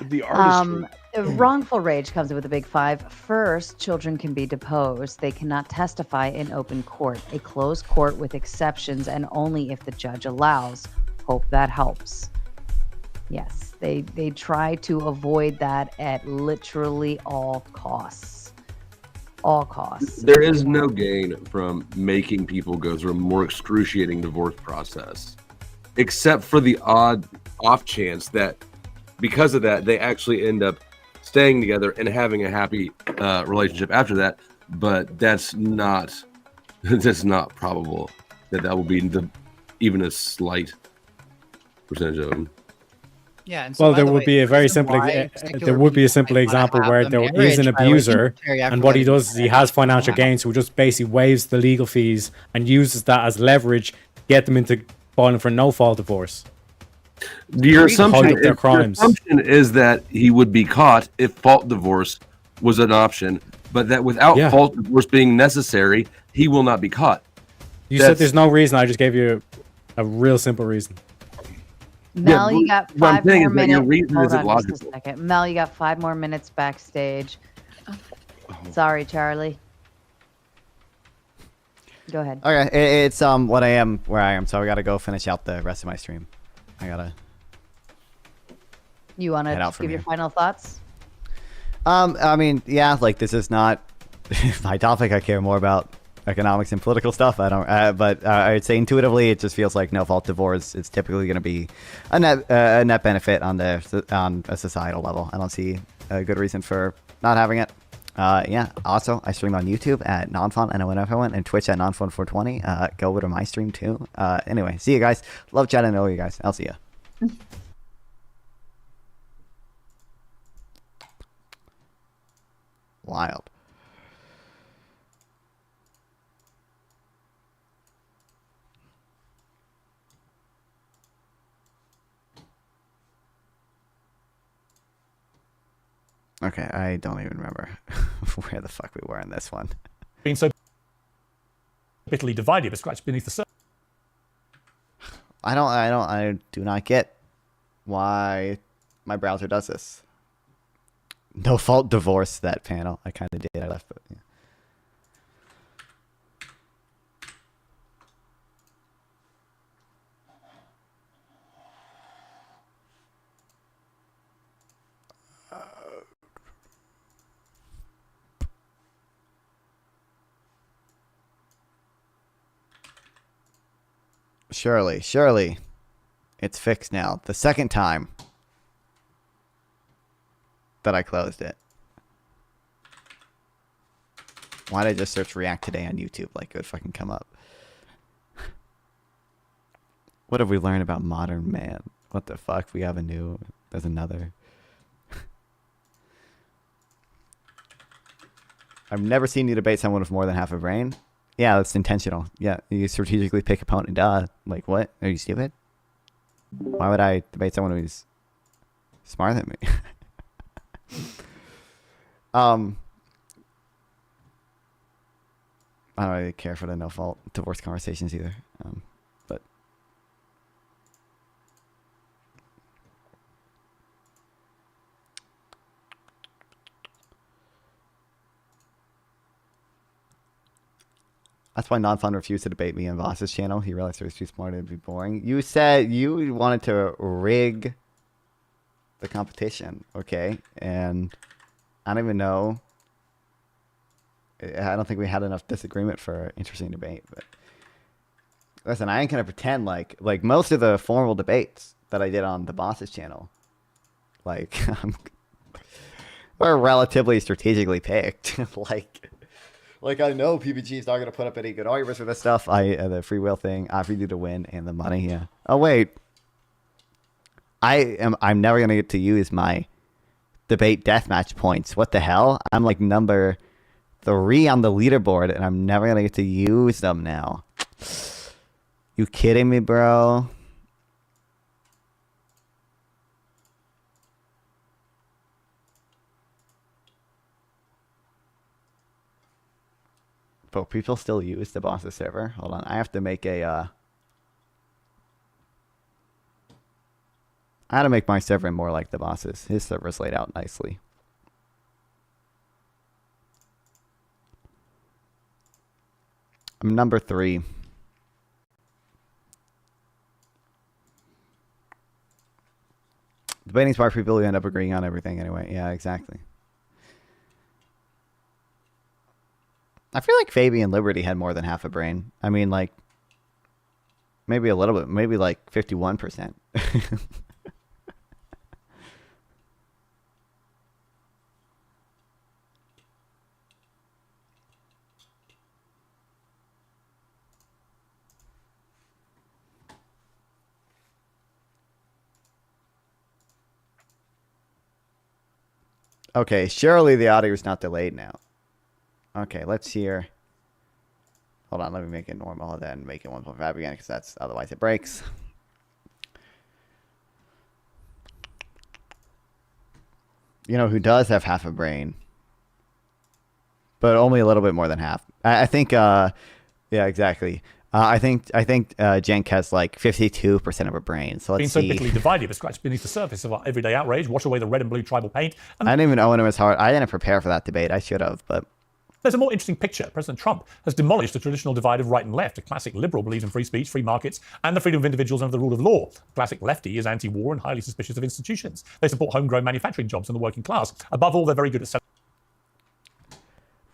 The artistry. Wrongful rage comes with a big five. First, children can be deposed. They cannot testify in open court. A closed court with exceptions and only if the judge allows. Hope that helps. Yes, they try to avoid that at literally all costs. All costs. There is no gain from making people go through a more excruciating divorce process, except for the odd off chance that because of that, they actually end up staying together and having a happy relationship after that. But that's not probable that will be even a slight percentage of them. Yeah. And so Well, by there the would way, be a the very reason simple. why There secular would be a people simple might example wanna where have the there is marriage an by abuser, military after and what he letting does is he has financial gains, so he just basically waives the legal fees and uses that as leverage to get them into filing for no-fault divorce. Your To hide assumption, up their crimes. is that he would be caught if fault divorce was an option, but that without Yeah. fault divorce being necessary, he will not be caught. You said there's no reason. I just gave you a real simple reason. Mel, you got what I'm 5 saying more is that your minutes. reason Hold isn't on just a logical. second. Mel, you got 5 more minutes backstage. Sorry, Charlie. Go ahead. Okay, it's what I am where I am, so I gotta go finish out the rest of my stream. I gotta. You want Head out to from give your here. final thoughts? I mean, yeah, like this is not my topic. I care more about economics and political stuff. I don't, but I'd say intuitively, it just feels like no fault divorce. It's typically going to be a net benefit on a societal level. I don't see a good reason for not having it. Yeah. Also, I stream on YouTube at Nonfont, and Twitch at Nonfont420. Go over to my stream too. Anyway, see you guys. Love chatting to all you guys. I'll see ya. Wild. Okay, I don't even remember where the fuck we were in this one. Being so bitterly divided but scratched beneath the surface. I do not get why my browser does this. No fault divorce, that panel. I kind of did. I left, but yeah. Surely. It's fixed now. The second time that I closed it. Why did I just search React Today on YouTube? Like, it would fucking come up. What have we learned about modern man? What the fuck? We have there's another. I've never seen you debate someone with more than half a brain. Yeah, that's intentional. Yeah, you strategically pick opponent. Like, what? Are you stupid? Why would I debate someone who's smarter than me? I don't really care for the no fault divorce conversations either. But that's why Non-Fun refused to debate me on Voss's channel. He realized it was too smart to be boring. You said you wanted to rig the competition, okay? And I don't even know. I don't think we had enough disagreement for an interesting debate. But listen, I ain't gonna pretend like most of the formal debates that I did on the Boss's channel, like were relatively strategically picked. Like I know PBG is not gonna put up any good arguments for this stuff. The free will thing, I free to win, and the money. Yeah. Oh wait, I'm never gonna get to use my debate deathmatch points. What the hell? I'm like number 3 on the leaderboard, and I'm never gonna get to use them now. You kidding me, bro? But people still use the Boss's server. Hold on, I have to make a. I had to make my server more like the Boss's. His server's laid out nicely. I'm number 3. Debating smart people, you end up agreeing on everything anyway. Yeah, exactly. I feel like Fabian Liberty had more than half a brain. I mean, like, maybe a little bit. Maybe like 51%. Okay, surely the audio is not delayed now. Okay, let's hear. Hold on, let me make it normal and then make it 1.5 again, because that's otherwise it breaks. You know who does have half a brain, but only a little bit more than half. I think. Yeah, exactly. I think Jenk has like 52% of her brain. So let's Being so see. bitterly divided, but scratch beneath the surface of our everyday outrage, wash away the red and blue tribal paint. And I didn't even own him as hard. I didn't prepare for that debate. I should have, but. There's a more interesting picture. President Trump has demolished the traditional divide of right and left. A classic liberal believes in free speech, free markets, and the freedom of individuals under the rule of law. A classic lefty is anti-war and highly suspicious of institutions. They support homegrown manufacturing jobs and the working class. Above all, they're very good at selling.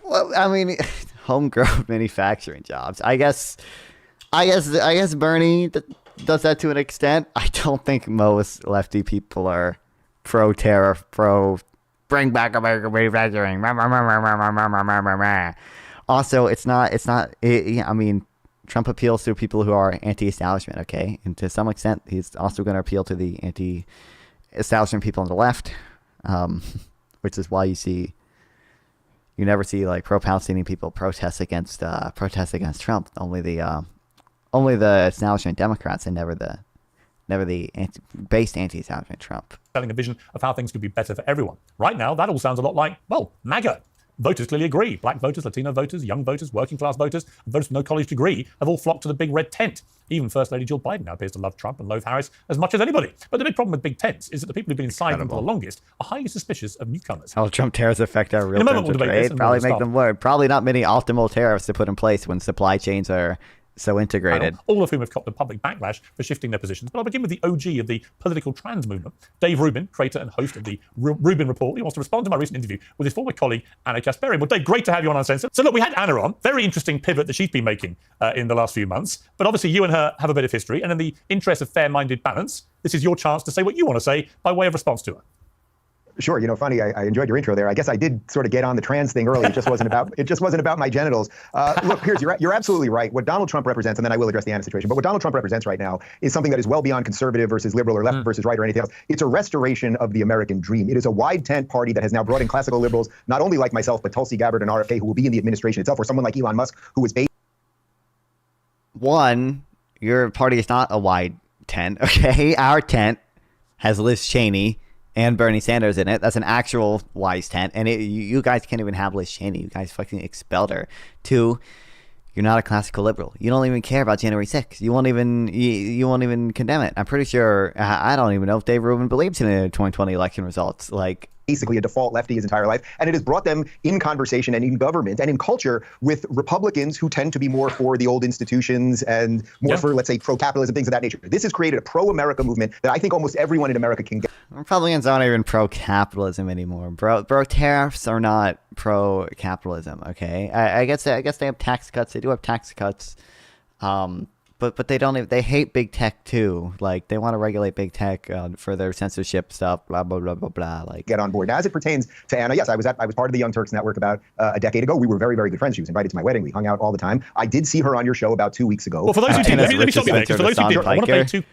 Well, I mean, homegrown manufacturing jobs. I guess Bernie does that to an extent. I don't think most lefty people are pro-tariff, bring back American manufacturing. Also, I mean, Trump appeals to people who are anti-establishment, okay? And to some extent, he's also going to appeal to the anti-establishment people on the left, which is why you never see like pro-Palestinian people protest against Trump. Only the establishment Democrats, and never the based anti-establishment Trump. Selling a vision of how things could be better for everyone. Right now, that all sounds a lot like, well, MAGA. Voters clearly agree. Black voters, Latino voters, young voters, working class voters, and voters with no college degree have all flocked to the big red tent. Even First Lady Jill Biden now appears to love Trump and loathe Harris as much as anybody. But the big problem with big tents is that the people who've been inside them for the longest are highly suspicious of newcomers. How Trump tariffs affect our real terms of trade? Probably make them work. Probably not many optimal tariffs to put in place when supply chains are so integrated. All of whom have copped a public backlash for shifting their positions. But I'll begin with the OG of the political trans movement, Dave Rubin, creator and host of the Rubin Report. He wants to respond to my recent interview with his former colleague, Anna Kasparian. Well, Dave, great to have you on Uncensored. So look, we had Anna on. Very interesting pivot that she's been making in the last few months. But obviously you and her have a bit of history. And in the interest of fair-minded balance, this is your chance to say what you want to say by way of response to her. Sure. You know, funny. I enjoyed your intro there. I guess I did sort of get on the trans thing early. It just wasn't about my genitals. Look, Piers, you're absolutely right. What Donald Trump represents, and then I will address the Anna situation. But what Donald Trump represents right now is something that is well beyond conservative versus liberal or left versus right or anything else. It's a restoration of the American dream. It is a wide tent party that has now brought in classical liberals, not only like myself, but Tulsi Gabbard and RFK, who will be in the administration itself, or someone like Elon Musk, who is based. One, your party is not a wide tent. Okay, our tent has Liz Cheney and Bernie Sanders in it. That's an actual wise tent. And you guys can't even have Liz Cheney. You guys fucking expelled her. 2, you're not a classical liberal. You don't even care about January 6th. You won't even condemn it. I'm pretty sure. I don't even know if Dave Rubin believes in the 2020 election results. Like, basically a default lefty his entire life, and it has brought them in conversation and in government and in culture with Republicans who tend to be more for the old institutions and more for, let's say, pro-capitalism, things of that nature. This has created a pro-America movement that I think almost everyone in America can get. Republicans aren't even pro-capitalism anymore, bro. Tariffs are not pro-capitalism. Okay, I guess they have tax cuts. They do have tax cuts, but they don't. They hate big tech too. Like, they want to regulate big tech for their censorship stuff. Blah blah blah blah blah. Like, get on board. Now, as it pertains to Anna, yes, I was part of the Young Turks Network about a decade ago. We were very, very good friends. She was invited to my wedding. We hung out all the time. I did see her on your show about 2 weeks ago. Well, for those who did, let me stop you there. For those who did, I want to play 2.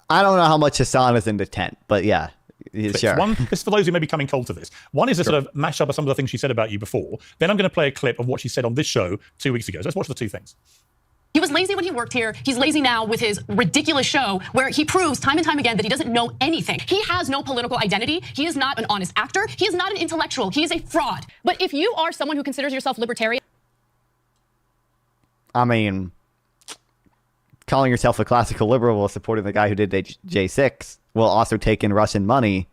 I don't know how much Hassan is in the tent, but yeah. Sure. One, this is for those who may be coming cold to this. One is a sort of mashup of some of the things she said about you before. Then I'm going to play a clip of what she said on this show 2 weeks ago. So let's watch the 2 things. He was lazy when he worked here. He's lazy now with his ridiculous show where he proves time and time again that he doesn't know anything. He has no political identity. He is not an honest actor. He is not an intellectual. He is a fraud. But if you are someone who considers yourself libertarian, I mean, calling yourself a classical liberal while supporting the guy who did J6 while also taking Russian money.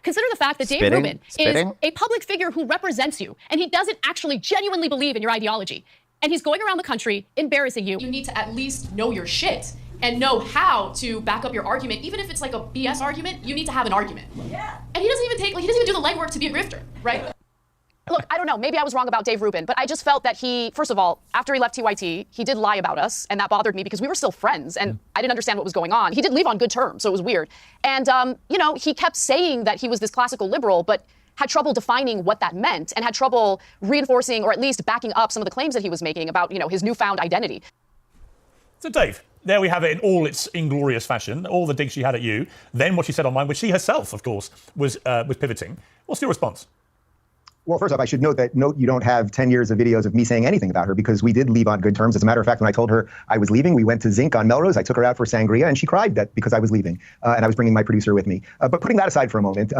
consider the fact that Dave Rubin is a public figure who represents you, and he doesn't actually genuinely believe in your ideology. And he's going around the country embarrassing you. You need to at least know your shit and know how to back up your argument. Even if it's like a BS argument, you need to have an argument. Yeah. And he doesn't even he doesn't even do the legwork to be a grifter, right? Look, I don't know. Maybe I was wrong about Dave Rubin, but I just felt that he, first of all, after he left TYT, he did lie about us, and that bothered me because we were still friends, and I didn't understand what was going on. He did leave on good terms, so it was weird. And, you know, he kept saying that he was this classical liberal, but had trouble defining what that meant, and had trouble reinforcing or at least backing up some of the claims that he was making about, you know, his newfound identity. So, Dave, there we have it in all its inglorious fashion, all the digs she had at you, then what she said online, which she herself, of course, was pivoting. What's your response? Well, first off, I should note you don't have 10 years of videos of me saying anything about her because we did leave on good terms. As a matter of fact, when I told her I was leaving, we went to Zinc on Melrose. I took her out for sangria, and she cried that because I was leaving, and I was bringing my producer with me. But putting that aside for a moment,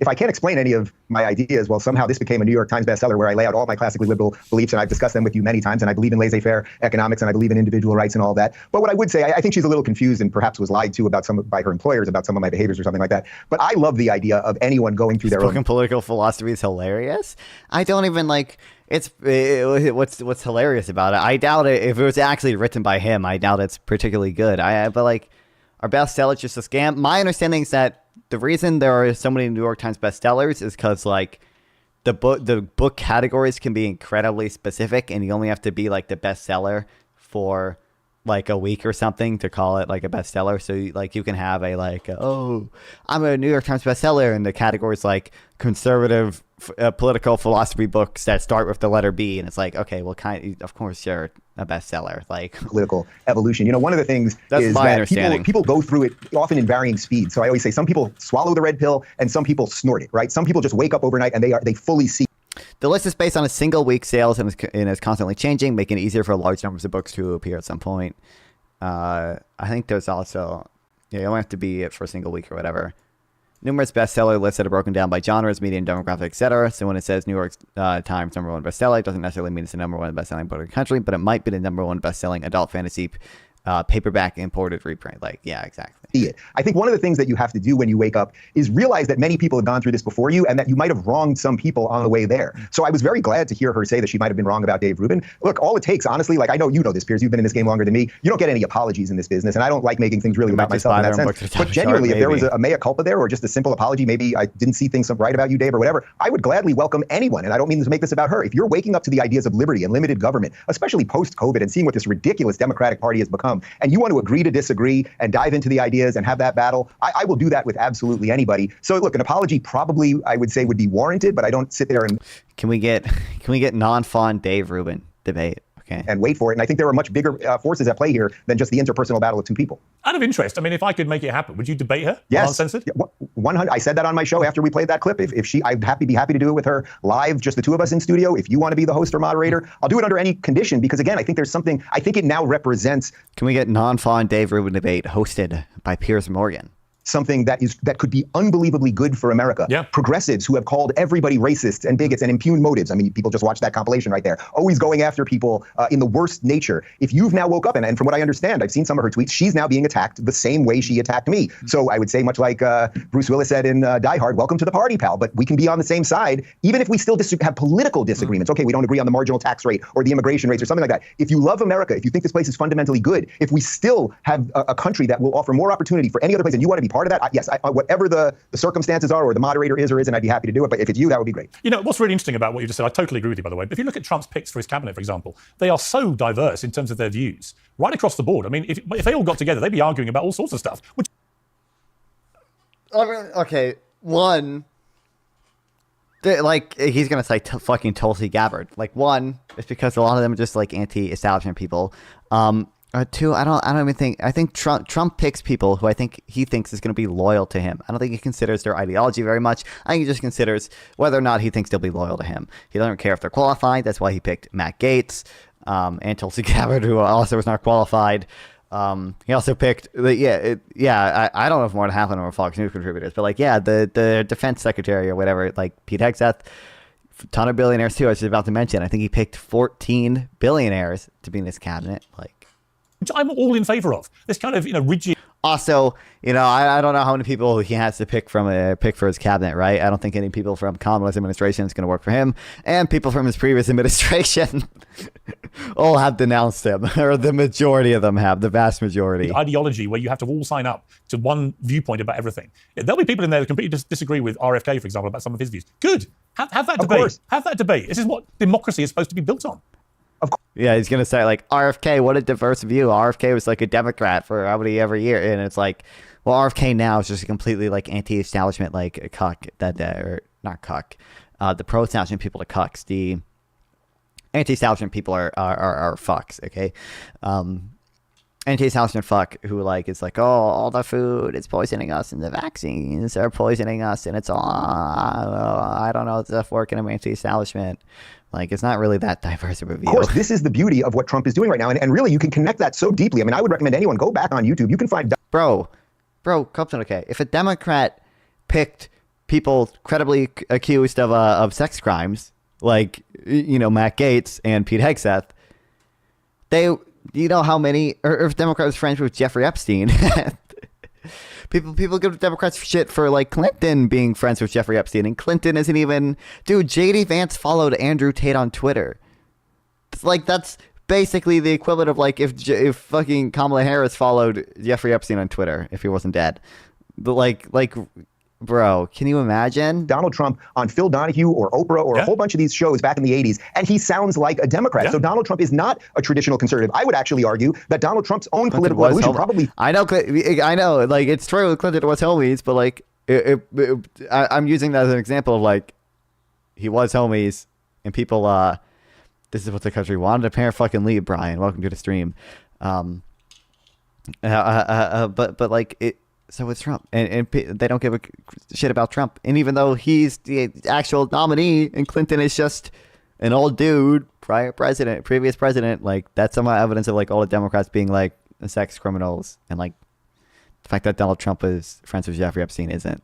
if I can't explain any of my ideas, well, somehow this became a New York Times bestseller where I lay out all my classically liberal beliefs, and I've discussed them with you many times, and I believe in laissez-faire economics, and I believe in individual rights and all that. But what I would say, I think she's a little confused and perhaps was lied to by her employers about some of my behaviors or something like that. But I love the idea of anyone going through their own political philosophy is hilarious. I don't even like what's hilarious about it. I doubt it. If it was actually written by him, I doubt it's particularly good. But like, our bestseller is just a scam. My understanding is that the reason there are so many New York Times bestsellers is because like the book categories can be incredibly specific, and you only have to be like the bestseller for like a week or something to call it like a bestseller. So you can have I'm a New York Times bestseller, and the categories like conservative political philosophy books that start with the letter B, and it's like, okay, well, of course you're a bestseller. Like political evolution. You know, one of the things is that people go through it often in varying speeds. So I always say some people swallow the red pill and some people snort it, right? Some people just wake up overnight and they fully see. The list is based on a single week sales and is constantly changing, making it easier for large numbers of books to appear at some point. I think there's also, you don't have to be it for a single week or whatever. Numerous bestseller lists that are broken down by genres, medium, demographic, etc. So when it says New York Times #1 bestseller, it doesn't necessarily mean it's the #1 bestselling book in the country, but it might be the #1 bestselling adult fantasy paperback imported reprint. Like, yeah, exactly. I think one of the things that you have to do when you wake up is realize that many people have gone through this before you and that you might have wronged some people on the way there. So I was very glad to hear her say that she might have been wrong about Dave Rubin. Look, all it takes, honestly, like I know you know this, Piers, you've been in this game longer than me. You don't get any apologies in this business, and I don't like making things really about myself in that sense. But genuinely, if there was a mea culpa there or just a simple apology, maybe I didn't see things right about you, Dave, or whatever, I would gladly welcome anyone. And I don't mean to make this about her. If you're waking up to the ideas of liberty and limited government, especially post-COVID, and seeing what this ridiculous Democratic Party has become, and you want to agree to disagree and dive into the ideas and have that battle, I will do that with absolutely anybody. So look, an apology probably I would say would be warranted, but I don't sit there and can we get non-fond Dave Rubin debate? and wait for it. And I think there are much bigger forces at play here than just the interpersonal battle of two people. Out of interest, I mean, if I could make it happen, would you debate her? Yes. Uncensored? 100. I said that on my show after we played that clip. If she, I'd be happy to do it with her live, just the two of us in studio. If you want to be the host or moderator, I'll do it under any condition, because again, I think there's something, I think it now represents. Can we get non-fawn Dave Rubin debate hosted by Piers Morgan? Something that could be unbelievably good for America. Yeah. Progressives who have called everybody racists and bigots and impugned motives. I mean, people just watched that compilation right there. Always going after people in the worst nature. If you've now woke up, and from what I understand, I've seen some of her tweets, she's now being attacked the same way she attacked me. So I would say, much like Bruce Willis said in Die Hard, welcome to the party, pal. But we can be on the same side, even if we still have political disagreements. Okay, we don't agree on the marginal tax rate or the immigration rates or something like that. If you love America, if you think this place is fundamentally good, if we still have a country that will offer more opportunity for any other place and you want to be part of that, yes, whatever the circumstances are, or the moderator is or isn't, I'd be happy to do it. But if it's you, that would be great. You know, what's really interesting about what you just said, I totally agree with you, by the way. But if you look at Trump's picks for his cabinet, for example, they are so diverse in terms of their views, right across the board. I mean, if they all got together, they'd be arguing about all sorts of stuff. Okay, one, like, he's going to say fucking Tulsi Gabbard. Like, one, it's because a lot of them are just, like, anti-establishment people. Two, I don't even think. I think Trump picks people who I think he thinks is going to be loyal to him. I don't think he considers their ideology very much. I think he just considers whether or not he thinks they'll be loyal to him. He doesn't care if they're qualified. That's why he picked Matt Gaetz and Tulsi Gabbard, who also was not qualified. He also picked, I don't know if more to happen over Fox News contributors, but the defense secretary or whatever, like Pete Hegseth, ton of billionaires too. I was just about to mention. I think he picked 14 billionaires to be in his cabinet, which I'm all in favor of. This kind of, rigid. Also, I don't know how many people he has to pick for his cabinet, right? I don't think any people from Kamala's administration is going to work for him, and people from his previous administration all have denounced him, or the majority of them have, the vast majority. The ideology where you have to all sign up to one viewpoint about everything. There'll be people in there that completely disagree with RFK, for example, about some of his views. Good. Have that debate. Course. Have that debate. This is what democracy is supposed to be built on. Yeah, he's gonna say RFK, what a diverse view. RFK was like a Democrat for how many every year, and it's like, well, RFK now is just a completely anti-establishment a cuck or not cuck. The pro-establishment people are cucks. The anti-establishment people are fucks. Okay, anti-establishment fuck who is like, oh, all the food is poisoning us and the vaccines are poisoning us and it's all I don't know stuff working in anti-establishment. It's not really that diverse of a view. Of course, this is the beauty of what Trump is doing right now. And really, you can connect that so deeply. I mean, I would recommend anyone go back on YouTube. You can find... Bro, Compton, okay. If a Democrat picked people credibly accused of sex crimes, like, Matt Gaetz and Pete Hegseth, how many... Or if a Democrat was friends with Jeffrey Epstein... People give Democrats shit for Clinton being friends with Jeffrey Epstein, and Clinton isn't even. Dude, JD Vance followed Andrew Tate on Twitter. It's that's basically the equivalent of if fucking Kamala Harris followed Jeffrey Epstein on Twitter if he wasn't dead. But bro, can you imagine Donald Trump on Phil Donahue or Oprah or a whole bunch of these shows back in the 80s, and he sounds like a Democrat. So Donald Trump is not a traditional conservative. I would actually argue that Donald Trump's own political evolution probably... I know, it's true, Clinton was homies, but I'm using that as an example of he was homies, and people, this is what the country wanted. Apparent fucking leave, Brian. Welcome to the stream. So it's Trump, and they don't give a shit about Trump. And even though he's the actual nominee, and Clinton is just an old dude, previous president, that's some evidence of all the Democrats being sex criminals, and the fact that Donald Trump is friends with Jeffrey Epstein isn't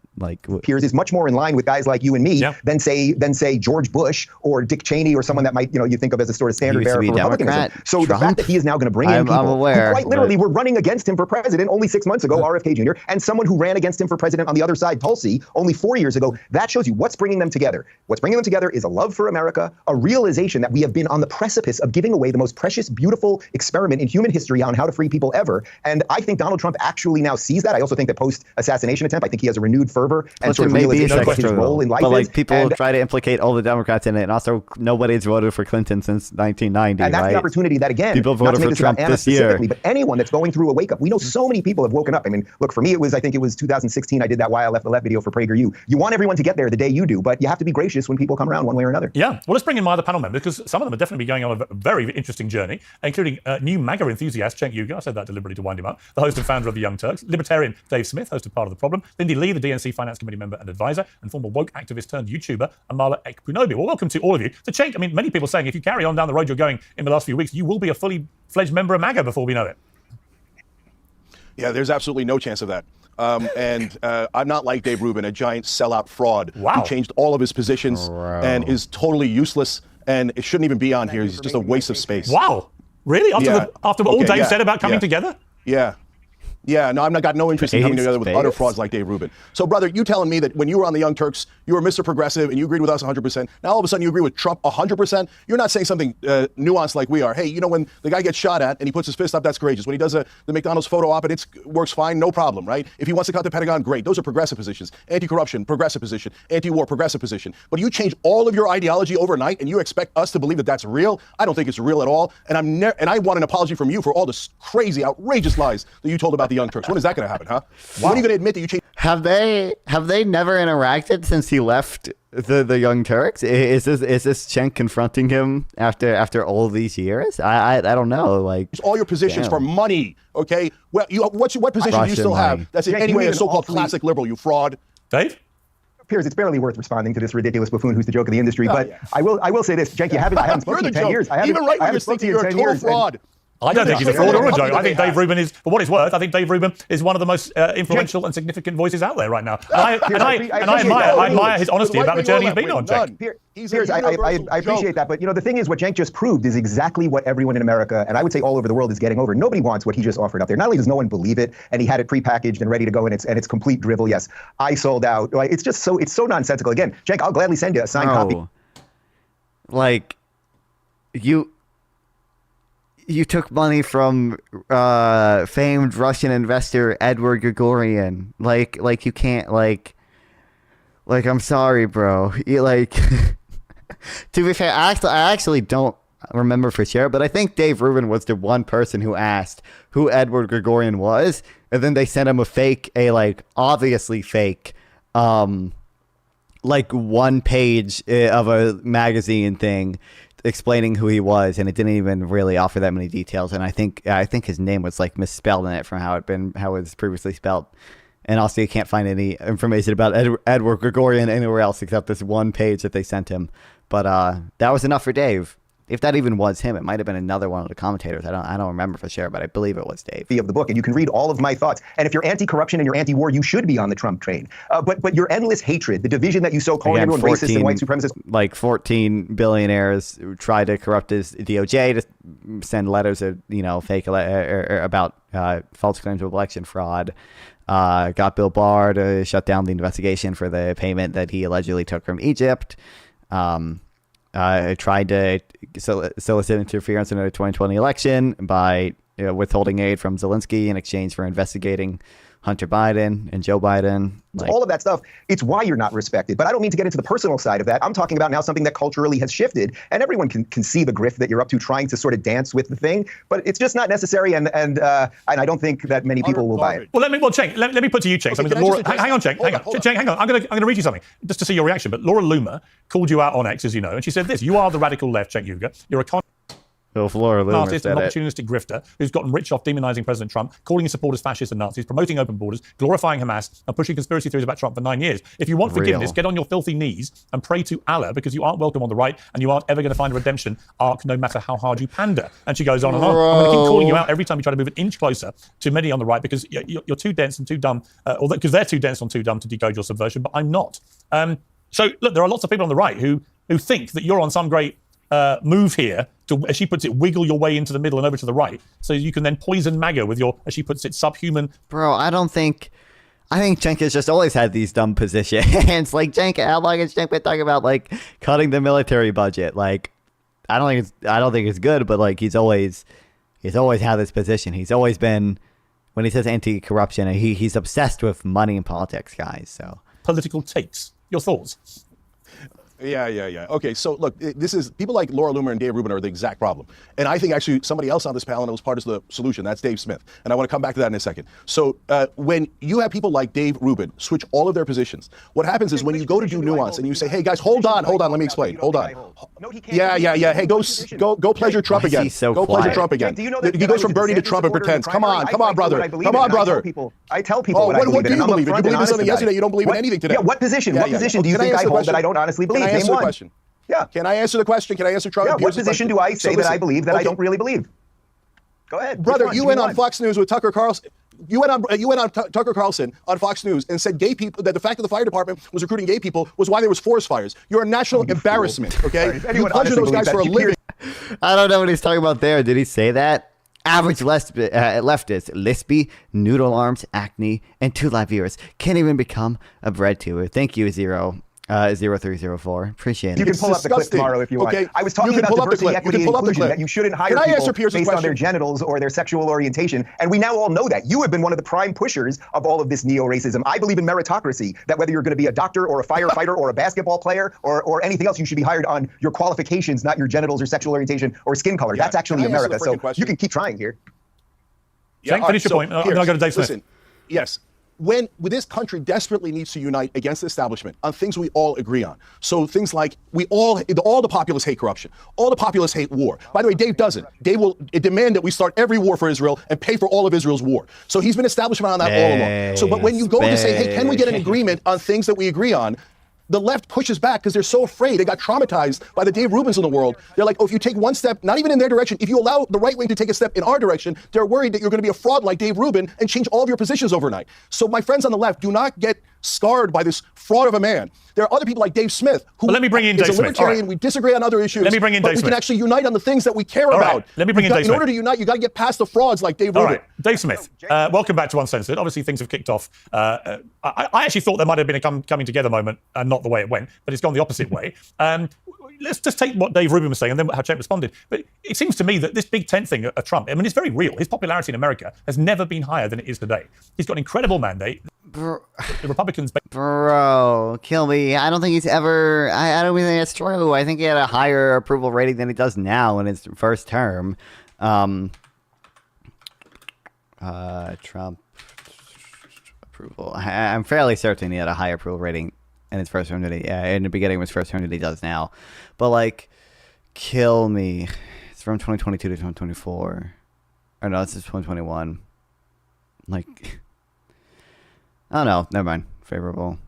Piers is much more in line with guys like you and me than say George Bush or Dick Cheney or someone that might you think of as a sort of standard bearer for Republicanism. So Trump, the fact that he is now going to bring in people I'm aware, who quite literally were running against him for president only 6 months ago, RFK Jr., and someone who ran against him for president on the other side, Tulsi, only 4 years ago, that shows you what's bringing them together. What's bringing them together is a love for America, a realization that we have been on the precipice of giving away the most precious, beautiful experiment in human history on how to free people ever. And I think Donald Trump actually now sees that. I also think that post-assassination attempt, I think he has a renewed fervor and sort of maybe realization of what his extra, role in life but like is. people And try to implicate all the Democrats in it, and also nobody's voted for Clinton since 1990. And that's right? the opportunity that, again, people not to voted make for this about Trump Anna this year. specifically, but anyone that's going through a wake up. We know so many people have woken up. I mean, look, for me, I think it was 2016. I did that Why I Left the Left video for PragerU. You want everyone to get there the day you do, but you have to be gracious when people come around one way or another. Yeah. Well, let's bring in my other panel members, because some of them are definitely going on a very interesting journey, including new MAGA enthusiast Cenk Uygur. I said that deliberately to wind him up. The host and founder of the Young Turks. Libertarian Dave Smith, host of Part of the Problem. Lindy Lee, the DNC Finance Committee member and advisor, and former woke activist turned YouTuber, Amala Ekpunobi. Well, welcome to all of you. So, Cenk, I mean, many people saying if you carry on down the road you're going in the last few weeks, you will be a fully fledged member of MAGA before we know it. Yeah, there's absolutely no chance of that. I'm not like Dave Rubin, a giant sellout fraud who changed all of his positions and is totally useless and it shouldn't even be on here. He's just a waste of space. Wow. Really? After all Dave said about coming together? Yeah. Yeah, no, I've got no interest in coming together with utter frauds like Dave Rubin. So, brother, you telling me that when you were on the Young Turks, you were Mr. Progressive and you agreed with us 100%. Now, all of a sudden, you agree with Trump 100%. You're not saying something nuanced like we are. Hey, you know, when the guy gets shot at and he puts his fist up, that's courageous. When he does the McDonald's photo op, it works fine, no problem, right? If he wants to cut the Pentagon, great. Those are progressive positions. Anti-corruption, progressive position. Anti-war, progressive position. But you change all of your ideology overnight and you expect us to believe that that's real? I don't think it's real at all. And I want an apology from you for all the crazy, outrageous lies that you told about the Young Turks. When is that going to happen, huh? When are you going to admit that you changed? Have they never interacted since he left the Young Turks? Is this Cenk confronting him after all these years? I don't know. Like all your positions for money, okay? Well, what position do you still have that's in any way a so-called classic liberal? You fraud, Dave. Piers, it's barely worth responding to this ridiculous buffoon who's the joke of the industry. But I will say this, Cenk, I haven't spoken to you in 10 years. Even right when you're thinking you're a total fraud. I don't think he's a fraud or a joke. I think Dave Rubin is, for what it's worth, I think Dave Rubin is one of the most influential and significant voices out there right now. And I admire his honesty about the journey he's been on, Cenk. Piers, I appreciate that, but the thing is, what Cenk just proved is exactly what everyone in America, and I would say all over the world, is getting over. Nobody wants what he just offered up there. Not only does no one believe it, and he had it prepackaged and ready to go, and it's complete drivel. Yes, I sold out. It's just it's so nonsensical. Again, Cenk, I'll gladly send you a signed copy. Like you took money from famed Russian investor Edward Gregorian. Like you can't like I'm sorry, bro. To be fair, I actually don't remember for sure, but I think Dave Rubin was the one person who asked who Edward Gregorian was, and then they sent him a obviously fake one page of a magazine thing explaining who he was, and it didn't even really offer that many details. And I think his name was misspelled in it from how it was previously spelled. And also, you can't find any information about Edward Gregorian anywhere else except this one page that they sent him. But that was enough for Dave. If that even was him, it might have been another one of the commentators. I don't remember for sure, but I believe it was Dave. Of the book, and you can read all of my thoughts. And if you're anti-corruption and you're anti-war, you should be on the Trump train. But your endless hatred, the division that you sow, calling everyone racist and white supremacist. 14 billionaires tried to corrupt his DOJ to send letters of fake about false claims of election fraud. Got Bill Barr to shut down the investigation for the payment that he allegedly took from Egypt. Tried to solicit interference in the 2020 election by withholding aid from Zelensky in exchange for investigating Hunter Biden and Joe Biden. All of that stuff, it's why you're not respected. But I don't mean to get into the personal side of that. I'm talking about now something that culturally has shifted, and everyone can see the grift that you're up to, trying to sort of dance with the thing. But it's just not necessary, and I don't think that many people will buy it. Well, Cenk, let me put to you, Cenk. Okay, hang on, Cenk. Cenk, hang on. I'm going to read you something just to see your reaction. But Laura Loomer called you out on X, as you know, and she said this: "You are the radical left, Cenk Uygur. You're a narcissist and opportunistic grifter who's gotten rich off demonizing President Trump, calling his supporters fascists and Nazis, promoting open borders, glorifying Hamas, and pushing conspiracy theories about Trump for 9 years. If you want forgiveness, get on your filthy knees and pray to Allah, because you aren't welcome on the right and you aren't ever going to find a redemption arc no matter how hard you pander." And she goes on and on. I'm going to keep calling you out every time you try to move an inch closer to many on the right, because you're too dense and too dumb, or because they're too dense and too dumb to decode your subversion, but I'm not. So look, there are lots of people on the right who think that you're on some great move here to, as she puts it, wiggle your way into the middle and over to the right, so you can then poison MAGA with your, as she puts it, subhuman. Bro, I think Cenk has just always had these dumb positions. Cenk, how long has Cenk been talking about cutting the military budget? I don't think it's good, but he's always had this position. He's always been when he says anti-corruption, he's obsessed with money and politics, guys. So political takes. Your thoughts? Yeah. Okay, so look, this is people like Laura Loomer and Dave Rubin are the exact problem. And I think actually somebody else on this panel was part of the solution. That's Dave Smith. And I want to come back to that in a second. So when you have people like Dave Rubin switch all of their positions, what happens is when you go to do nuance and you say, hey guys, hold on, let me explain. Hold on. Yeah. Hey, go pleasure Trump again. Go pleasure Trump again. He goes from Bernie to Trump and pretends. Come on, brother. Come on, brother. I tell people what do you believe in? You believe in something yesterday, you don't believe in anything today. Yeah, what position? What position do you think I hold that I don't honestly believe? Can I answer the question? Yeah. Can I answer the question? Can I answer Trump? Yeah, what position do I say that I believe that I don't really believe? Go ahead. Brother, you went on Fox News with Tucker Carlson. You went on Tucker Carlson on Fox News and said gay people, that the fact that the fire department was recruiting gay people was why there was forest fires. You're a national embarrassment, okay? You pleasure those guys for a living. I don't know what he's talking about there. Did he say that? Average leftist, lispy, noodle arms, acne, and 2 live viewers can't even become a bread tuber. Thank you, 0304. Appreciate it. You can pull up the clip tomorrow if you want. Okay. I was talking about diversity, equity, and inclusion, that you shouldn't hire people based on their genitals or their sexual orientation. And we now all know that. You have been one of the prime pushers of all of this neo-racism. I believe in meritocracy, that whether you're going to be a doctor or a firefighter or a basketball player or anything else, you should be hired on your qualifications, not your genitals or sexual orientation or skin color. That's actually America. So you can keep trying here. Yeah, finish your point. I'm going to go to Dave Smith. Listen, yes. When this country desperately needs to unite against the establishment on things we all agree on. So things like all the populists hate corruption. All the populists hate war. By the way, Dave doesn't. Dave will demand that we start every war for Israel and pay for all of Israel's war. So he's been establishment on that all along. So, but when you go to say, hey, can we get an agreement on things that we agree on? The left pushes back because they're so afraid. They got traumatized by the Dave Rubins of the world. They're like, oh, if you take one step, not even in their direction, if you allow the right wing to take a step in our direction, they're worried that you're going to be a fraud like Dave Rubin and change all of your positions overnight. So my friends on the left, do not get scarred by this fraud of a man. There are other people like Dave Smith, who let me bring in Dave is a libertarian. Right. We disagree on other issues. Let me bring in but Dave we Smith. can actually unite on the things that we care All about. Right. Let me bring in Dave Smith. In order to unite, you got to get past the frauds like Dave Rubin. All right, Dave Smith. Welcome back to Uncensored. Obviously, things have kicked off. I actually thought there might have been a coming together moment, and not the way it went, but it's gone the opposite way. Let's just take what Dave Rubin was saying and then how Cenk responded. But it seems to me that this Big Tent thing at Trump, I mean, it's very real. His popularity in America has never been higher than it is today. He's got an incredible mandate. The Republicans... Bro, kill me. I don't think he's ever... I don't even think that's true. I think he had a higher approval rating than he does now in his first term. Trump approval. I'm fairly certain he had a higher approval rating in his first term than in the beginning of his first term than he does now. But, like, kill me. It's from 2022 to 2024. Or no, this is 2021. Like... Oh no, never mind. Favorable.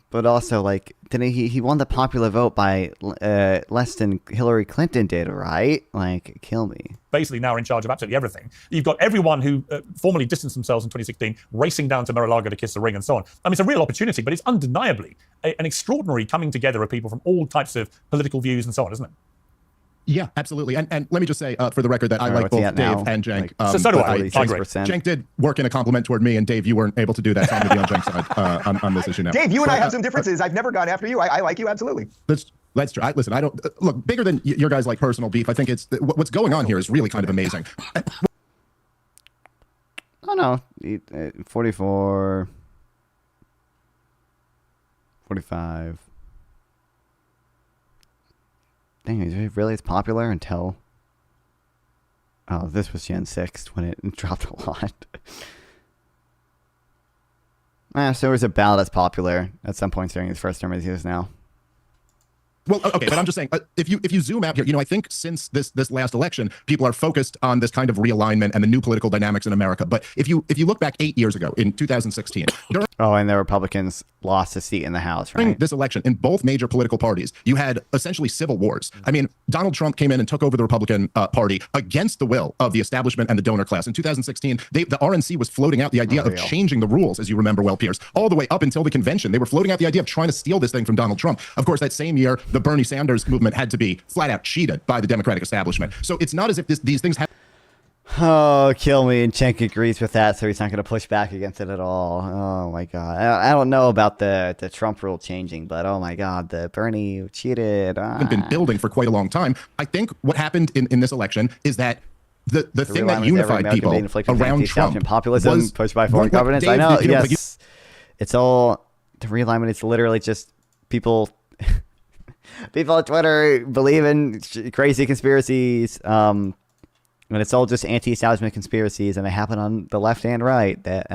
But also, like, didn't he won the popular vote by less than Hillary Clinton did, right? Like, kill me. Basically now are in charge of absolutely everything. You've got everyone who formally distanced themselves in 2016 racing down to Mar-a-Lago to kiss the ring and so on. I mean, it's a real opportunity, but it's undeniably an extraordinary coming together of people from all types of political views and so on, isn't it? Yeah, absolutely. And let me just say, for the record, that I like both Dave and Cenk. So do I. I agree. Cenk did work in a compliment toward me, and Dave, you weren't able to do that. So I'm going to be on Cenk's side on this issue now. Dave, you and I have some differences. I've never gone after you. I like you, absolutely. Let's try. Listen, I don't... Look, bigger than your guys' like personal beef, I think it's... What's going on here is really kind of amazing. Oh, no. 44... 45... Dang, is it really as popular until... Oh, this was Gen 6 when it dropped a lot. So it was about as popular at some points during his first term as he is now. Well, okay, but I'm just saying, if you zoom out here, I think since this last election, people are focused on this kind of realignment and the new political dynamics in America. But if you look back 8 years ago, in 2016, and the Republicans lost a seat in the House, right? During this election, in both major political parties, you had essentially civil wars. I mean, Donald Trump came in and took over the Republican Party against the will of the establishment and the donor class. In 2016, the RNC was floating out the idea of changing the rules, as you remember well, Piers, all the way up until the convention. They were floating out the idea of trying to steal this thing from Donald Trump. Of course, that same year, the Bernie Sanders movement had to be flat out cheated by the Democratic establishment. So it's not as if these things have... Oh, kill me. And Cenk agrees with that, so he's not going to push back against it at all. Oh, my God. I don't know about the Trump rule changing, but oh, my God, the Bernie cheated. Been building for quite a long time. I think what happened in this election is that the thing that unified people around Trump populism was pushed by foreign governance. I know, yes. It's all the realignment. It's literally just people on Twitter believe in crazy conspiracies. And it's all just anti-establishment conspiracies, and they happen on the left and right. That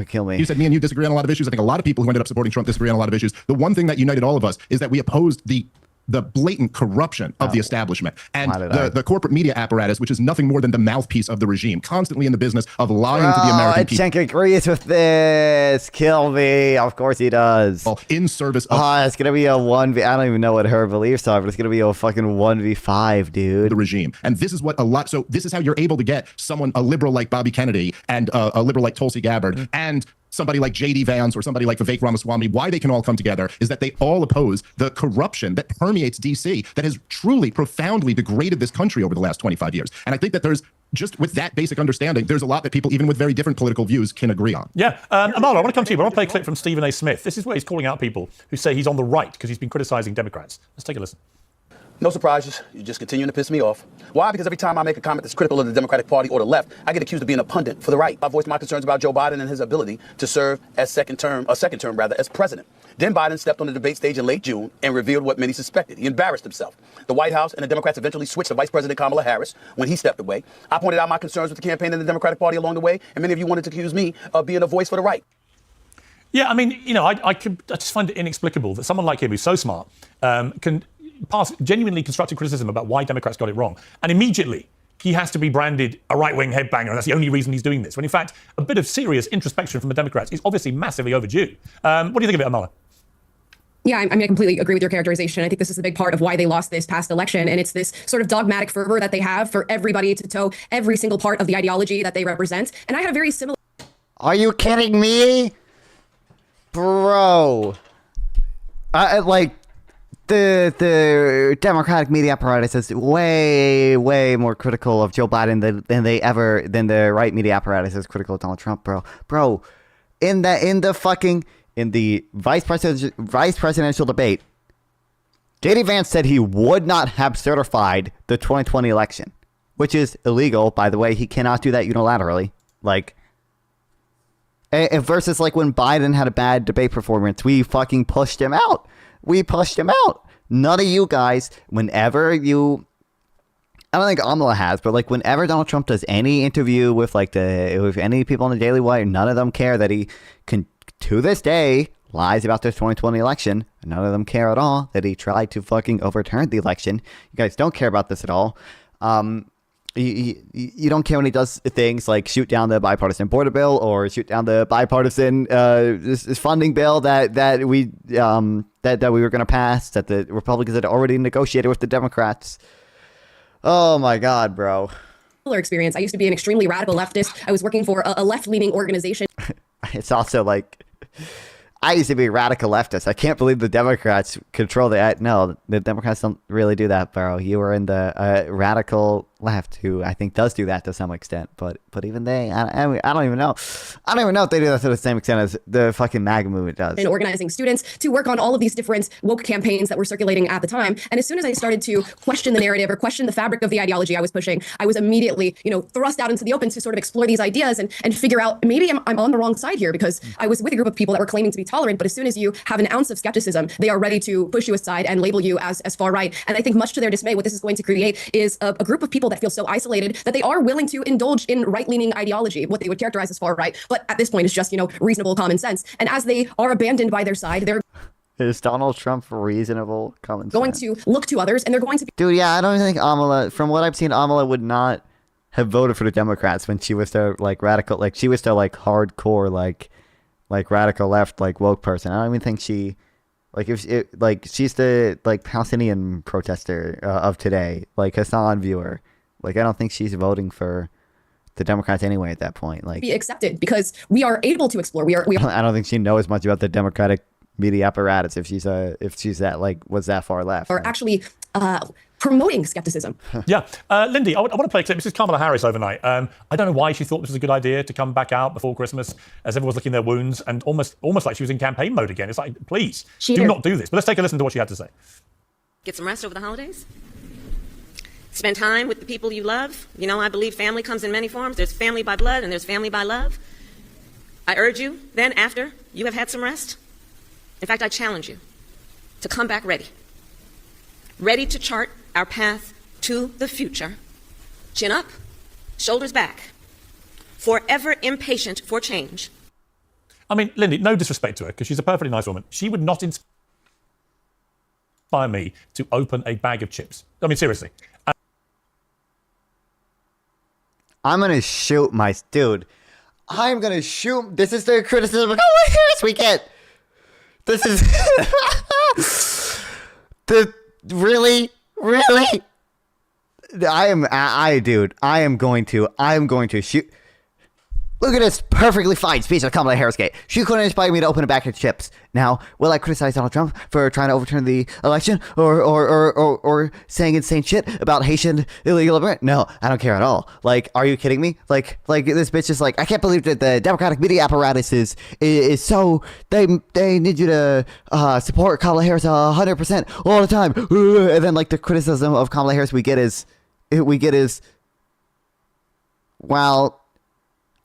kill me. You said me and you disagree on a lot of issues. I think a lot of people who ended up supporting Trump disagree on a lot of issues. The one thing that united all of us is that we opposed the blatant corruption of the establishment and the corporate media apparatus, which is nothing more than the mouthpiece of the regime, constantly in the business of lying to the American people. Chenk agrees with this. Kill me. Of course he does. In service of... it's going to be a 1v... I don't even know what her beliefs are, but it's going to be a fucking 1v5, dude. The regime. And this is what a lot... So this is how you're able to get someone, a liberal like Bobby Kennedy and a liberal like Tulsi Gabbard and somebody like J.D. Vance or somebody like Vivek Ramaswamy, why they can all come together is that they all oppose the corruption that permeates D.C. that has truly, profoundly degraded this country over the last 25 years. And I think that there's, just with that basic understanding, there's a lot that people, even with very different political views, can agree on. Yeah. Amala, I want to come to you, but I want to play a clip from Stephen A. Smith. This is where he's calling out people who say he's on the right because he's been criticizing Democrats. Let's take a listen. No surprises. You're just continuing to piss me off. Why? Because every time I make a comment that's critical of the Democratic Party or the left, I get accused of being a pundit for the right. I voiced my concerns about Joe Biden and his ability to serve as second term as president. Then Biden stepped on the debate stage in late June and revealed what many suspected. He embarrassed himself. The White House and the Democrats eventually switched to Vice President Kamala Harris when he stepped away. I pointed out my concerns with the campaign and the Democratic Party along the way, and many of you wanted to accuse me of being a voice for the right. Yeah, I mean, you know, I just find it inexplicable that someone like him who's so smart can pass genuinely constructive criticism about why Democrats got it wrong. And immediately he has to be branded a right-wing headbanger, and that's the only reason he's doing this. When in fact, a bit of serious introspection from the Democrats is obviously massively overdue. What do you think of it, Amala? Yeah, I mean, I completely agree with your characterization. I think this is a big part of why they lost this past election. And it's this sort of dogmatic fervor that they have for everybody to toe every single part of the ideology that they represent. And I had a very similar... Are you kidding me? Bro. The Democratic media apparatus is way more critical of Joe Biden than the right media apparatus is critical of Donald Trump, bro. In the vice presidential debate, J.D. Vance said he would not have certified the 2020 election, which is illegal, by the way. He cannot do that unilaterally. Versus when Biden had a bad debate performance, we fucking pushed him out. None of you guys, whenever you... I don't think Amala has, but whenever Donald Trump does any interview with with any people on the Daily Wire, none of them care that he can, to this day, lies about the 2020 election. None of them care at all that he tried to fucking overturn the election. You guys don't care about this at all. You don't care when he does things like shoot down the bipartisan border bill or shoot down the bipartisan this funding bill that we were going to pass, that the Republicans had already negotiated with the Democrats. Oh my God, bro. experience. I used to be an extremely radical leftist. I was working for a left-leaning organization. It's also I used to be a radical leftist. I can't believe the Democrats control the... No, the Democrats don't really do that, bro. You were in the radical left, who I think does do that to some extent. But even they... I don't even know. I don't even know if they do that to the same extent as the fucking MAGA movement does. And organizing students to work on all of these different woke campaigns that were circulating at the time. And as soon as I started to question the narrative or question the fabric of the ideology I was pushing, I was immediately, thrust out into the open to sort of explore these ideas and figure out maybe I'm on the wrong side here, because I was with a group of people that were claiming to be tolerant, but as soon as you have an ounce of skepticism, they are ready to push you aside and label you as far right. And I think much to their dismay, what this is going to create is a group of people that feel so isolated that they are willing to indulge in right-leaning ideology, what they would characterize as far right. But at this point, it's just, reasonable common sense. And as they are abandoned by their side, they're Is Donald Trump reasonable common sense? going to look to others, and they're going to be... Dude, yeah, I don't think Amala, from what I've seen, Amala would not have voted for the Democrats when she was the radical, she was the hardcore radical left woke person. I don't even think she she's the Palestinian protester of today, Hassan viewer. I don't think she's voting for the Democrats anyway at that point. be accepted because we are able to explore. We are. I don't think she knows much about the Democratic media apparatus if she's that was that far left. Are actually promoting skepticism. Yeah. Lindy, I want to play a clip. This is Kamala Harris overnight. I don't know why she thought this was a good idea to come back out before Christmas as everyone was licking their wounds and almost like she was in campaign mode again. It's please, do not do this. But let's take a listen to what she had to say. Get some rest over the holidays? Spend time with the people you love. You know, I believe family comes in many forms. There's family by blood and there's family by love. I urge you, then after you have had some rest, in fact, I challenge you to come back ready. Ready to chart our path to the future. Chin up, shoulders back. Forever impatient for change. I mean, Lindy, no disrespect to her, because she's a perfectly nice woman. She would not inspire me to open a bag of chips. I mean, seriously. I'm gonna shoot my dude. I'm gonna shoot. This is the criticism of Kamala Harris we get. This is the really. I am going to shoot. Look at this perfectly fine speech of Kamala Harris. She couldn't inspire me to open a bag of chips. Now, will I criticize Donald Trump for trying to overturn the election or saying insane shit about Haitian illegal immigrants? No, I don't care at all. Like, are you kidding me? Like this bitch is like, I can't believe that the Democratic media apparatus is so they need you to support Kamala Harris 100% all the time. And then like the criticism of Kamala Harris we get is, well,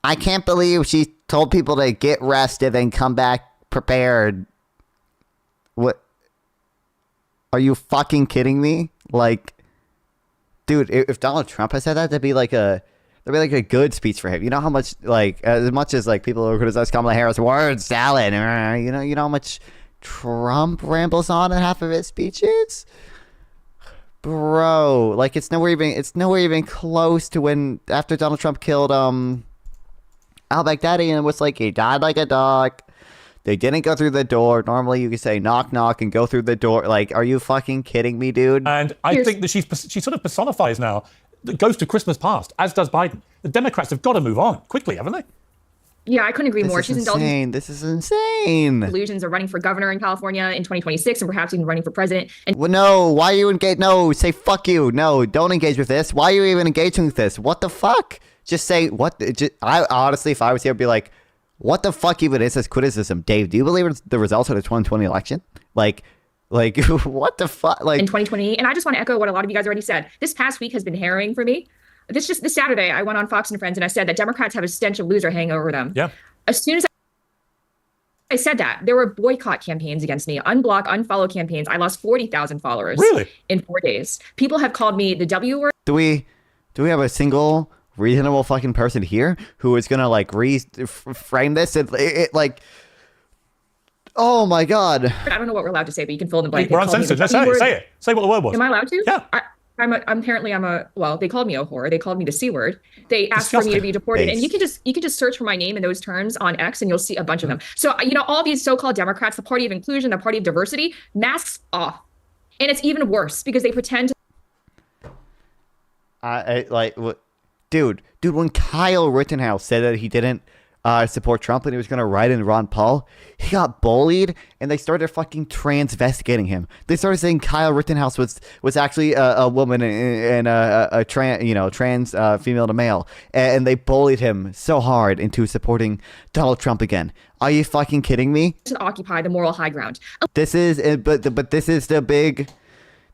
I can't believe she told people to get rested and come back prepared. What? Are you fucking kidding me? Like, dude, if Donald Trump had said that, that'd be like a good speech for him. You know how much, like, as much as like people who criticize Kamala Harris, word salad, you know how much Trump rambles on in half of his speeches? Bro, like it's nowhere even close to when after Donald Trump killed al-Baghdadi, and it was like he died like a dog. They didn't go through the door. Normally you could say knock knock and go through the door. Like, are you fucking kidding me, dude? And I think that she sort of personifies now the ghost of Christmas past, as does Biden. The Democrats have got to move on quickly, haven't they? Yeah, I couldn't agree more. She's indulging. This is insane. Illusions of running for governor in California in 2026 and perhaps even running for president. And well, no, why are you engaged? No, say fuck you. No, don't engage with this. Why are you even engaging with this? What the fuck? Just say what? I honestly, if I was here, I'd be like, what the fuck even is this criticism? Dave, do you believe it's the result of the 2020 election? Like what the fuck? Like in 2020, and I just want to echo what a lot of you guys already said. This past week has been harrowing for me. This Saturday, I went on Fox and Friends and I said that Democrats have a stench of loser hanging over them. Yeah. As soon as I said that, there were boycott campaigns against me, unblock, unfollow campaigns. I lost 40,000 followers. Really? In 4 days. People have called me the W word. Do we have a single reasonable fucking person here who is gonna like frame this and it like, oh my god, I don't know what we're allowed to say, but you can fill in the blank. We're uncensored. Let's say it. Say what the word was. Am I allowed to? Yeah. Well, they called me a whore. They called me the C word. They asked for me to be deported. And you can just search for my name in those terms on X and you'll see a bunch of them. So, all these so-called Democrats, the party of inclusion, the party of diversity, masks off. And it's even worse because they pretend Dude, when Kyle Rittenhouse said that he didn't support Trump and he was going to write in Ron Paul, he got bullied and they started fucking transvestigating him. They started saying Kyle Rittenhouse was actually a woman and a trans female to male, and they bullied him so hard into supporting Donald Trump again. Are you fucking kidding me? to occupy the moral high ground. This is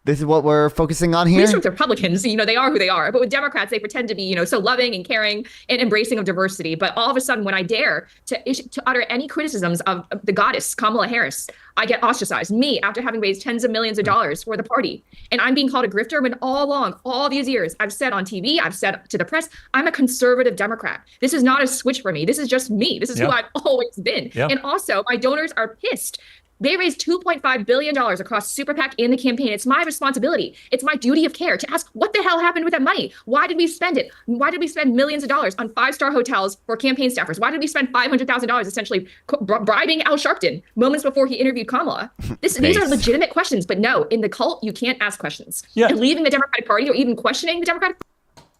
This is what we're focusing on here. At least with Republicans, they are who they are. But with Democrats, they pretend to be, so loving and caring and embracing of diversity. But all of a sudden, when I dare to utter any criticisms of the goddess Kamala Harris, I get ostracized. Me, after having raised tens of millions of dollars for the party, and I'm being called a grifter. When all these years, I've said on TV, I've said to the press, I'm a conservative Democrat. This is not a switch for me. This is just me. This is who I've always been. Yeah. And also, my donors are pissed. They raised $2.5 billion across Super PAC in the campaign. It's my responsibility. It's my duty of care to ask what the hell happened with that money? Why did we spend it? Why did we spend millions of dollars on 5-star hotels for campaign staffers? Why did we spend $500,000 essentially bribing Al Sharpton moments before he interviewed Kamala? These are legitimate questions, but no, in the cult, you can't ask questions. Yeah. And leaving the Democratic Party or even questioning the Democratic